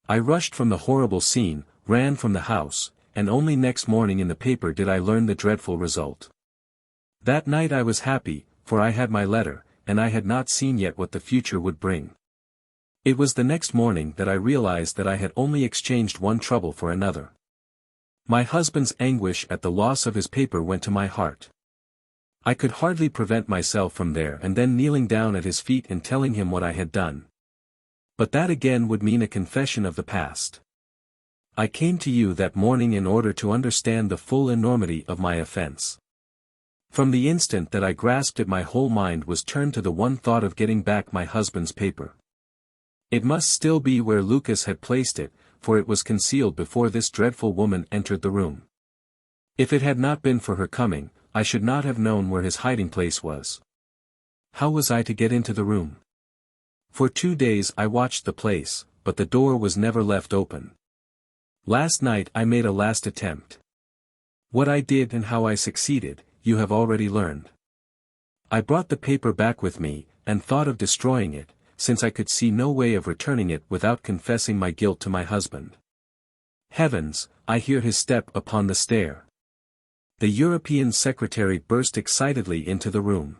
I rushed from the horrible scene, ran from the house, and only next morning in the paper did I learn the dreadful result. That night I was happy, for I had my letter, and I had not seen yet what the future would bring. It was the next morning that I realized that I had only exchanged one trouble for another. My husband's anguish at the loss of his paper went to my heart. I could hardly prevent myself from there and then kneeling down at his feet and telling him what I had done. But that again would mean a confession of the past. I came to you that morning in order to understand the full enormity of my offense. From the instant that I grasped it my whole mind was turned to the one thought of getting back my husband's paper. It must still be where Lucas had placed it, for it was concealed before this dreadful woman entered the room. If it had not been for her coming, I should not have known where his hiding place was. How was I to get into the room? For 2 days I watched the place, but the door was never left open. Last night I made a last attempt. What I did and how I succeeded, you have already learned. I brought the paper back with me, and thought of destroying it, since I could see no way of returning it without confessing my guilt to my husband. Heavens, I hear his step upon the stair. The European secretary burst excitedly into the room.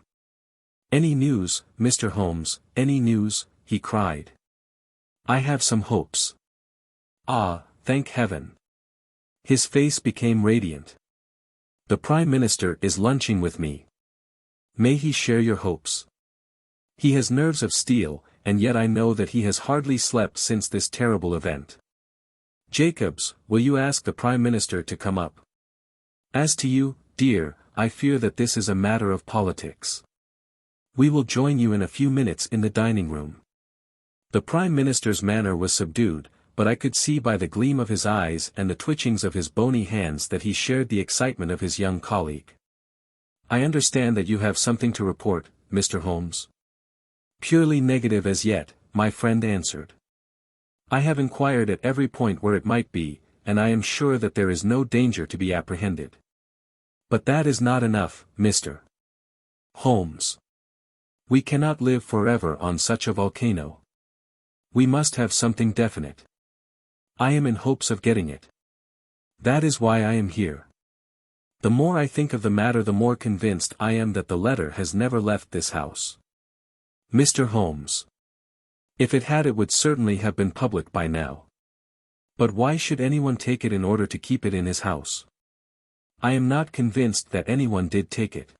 "Any news, Mr. Holmes, any news?" he cried. "I have some hopes." "Ah, thank heaven." His face became radiant. "The Prime Minister is lunching with me. May he share your hopes. He has nerves of steel, and yet I know that he has hardly slept since this terrible event. Jacobs, will you ask the Prime Minister to come up? As to you, dear, I fear that this is a matter of politics. We will join you in a few minutes in the dining room." The Prime Minister's manner was subdued, but I could see by the gleam of his eyes and the twitchings of his bony hands that he shared the excitement of his young colleague. "I understand that you have something to report, Mr. Holmes." "Purely negative as yet," my friend answered. "I have inquired at every point where it might be, and I am sure that there is no danger to be apprehended. But that is not enough, Mr. Holmes. We cannot live forever on such a volcano. We must have something definite. I am in hopes of getting it. That is why I am here. The more I think of the matter the more convinced I am that the letter has never left this house. Mr. Holmes. If it had it would certainly have been public by now. But why should anyone take it in order to keep it in his house? I am not convinced that anyone did take it.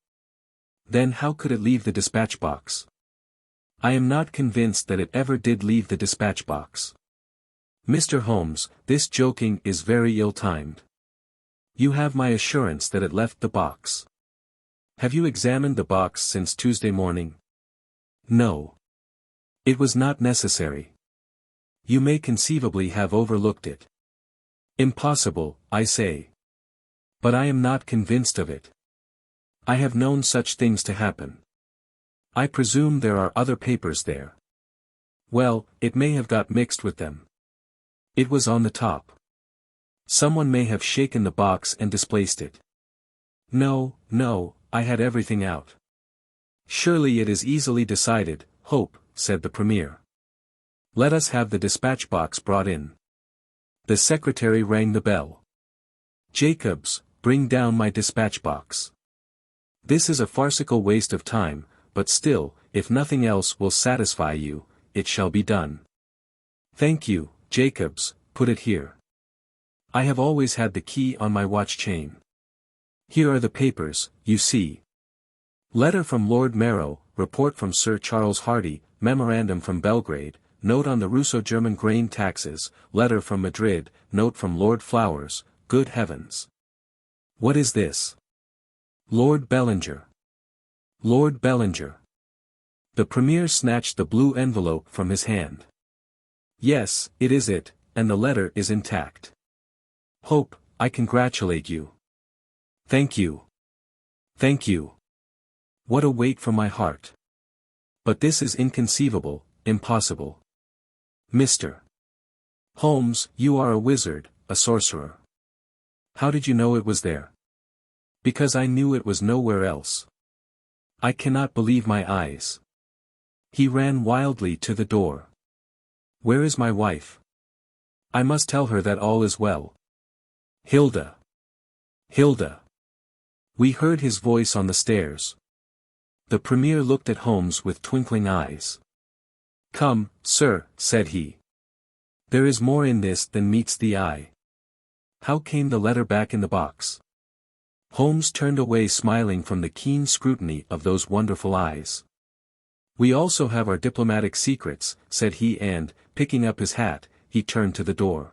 Then how could it leave the dispatch box? I am not convinced that it ever did leave the dispatch box. Mr. Holmes, this joking is very ill-timed. You have my assurance that it left the box. Have you examined the box since Tuesday morning? No. It was not necessary. You may conceivably have overlooked it. Impossible, I say. But I am not convinced of it. I have known such things to happen. I presume there are other papers there. Well, it may have got mixed with them. It was on the top. Someone may have shaken the box and displaced it. No, no, I had everything out. Surely it is easily decided, Hope, said the Premier. Let us have the dispatch box brought in. The secretary rang the bell. Jacobs, bring down my dispatch box. This is a farcical waste of time, but still, if nothing else will satisfy you, it shall be done. Thank you, Jacobs, put it here. I have always had the key on my watch chain. Here are the papers, you see. Letter from Lord Marrow, report from Sir Charles Hardy, memorandum from Belgrade, note on the Russo-German grain taxes, letter from Madrid, note from Lord Flowers, good heavens. What is this? Lord Bellinger. Lord Bellinger. The Premier snatched the blue envelope from his hand. Yes, it is it, and the letter is intact. Hope, I congratulate you. Thank you. Thank you. What a weight from my heart. But this is inconceivable, impossible. Mr. Holmes, you are a wizard, a sorcerer. How did you know it was there? Because I knew it was nowhere else. I cannot believe my eyes. He ran wildly to the door. Where is my wife? I must tell her that all is well. Hilda. Hilda. We heard his voice on the stairs. The Premier looked at Holmes with twinkling eyes. Come, sir, said he. There is more in this than meets the eye. How came the letter back in the box? Holmes turned away smiling from the keen scrutiny of those wonderful eyes. We also have our diplomatic secrets, said he and, picking up his hat, he turned to the door.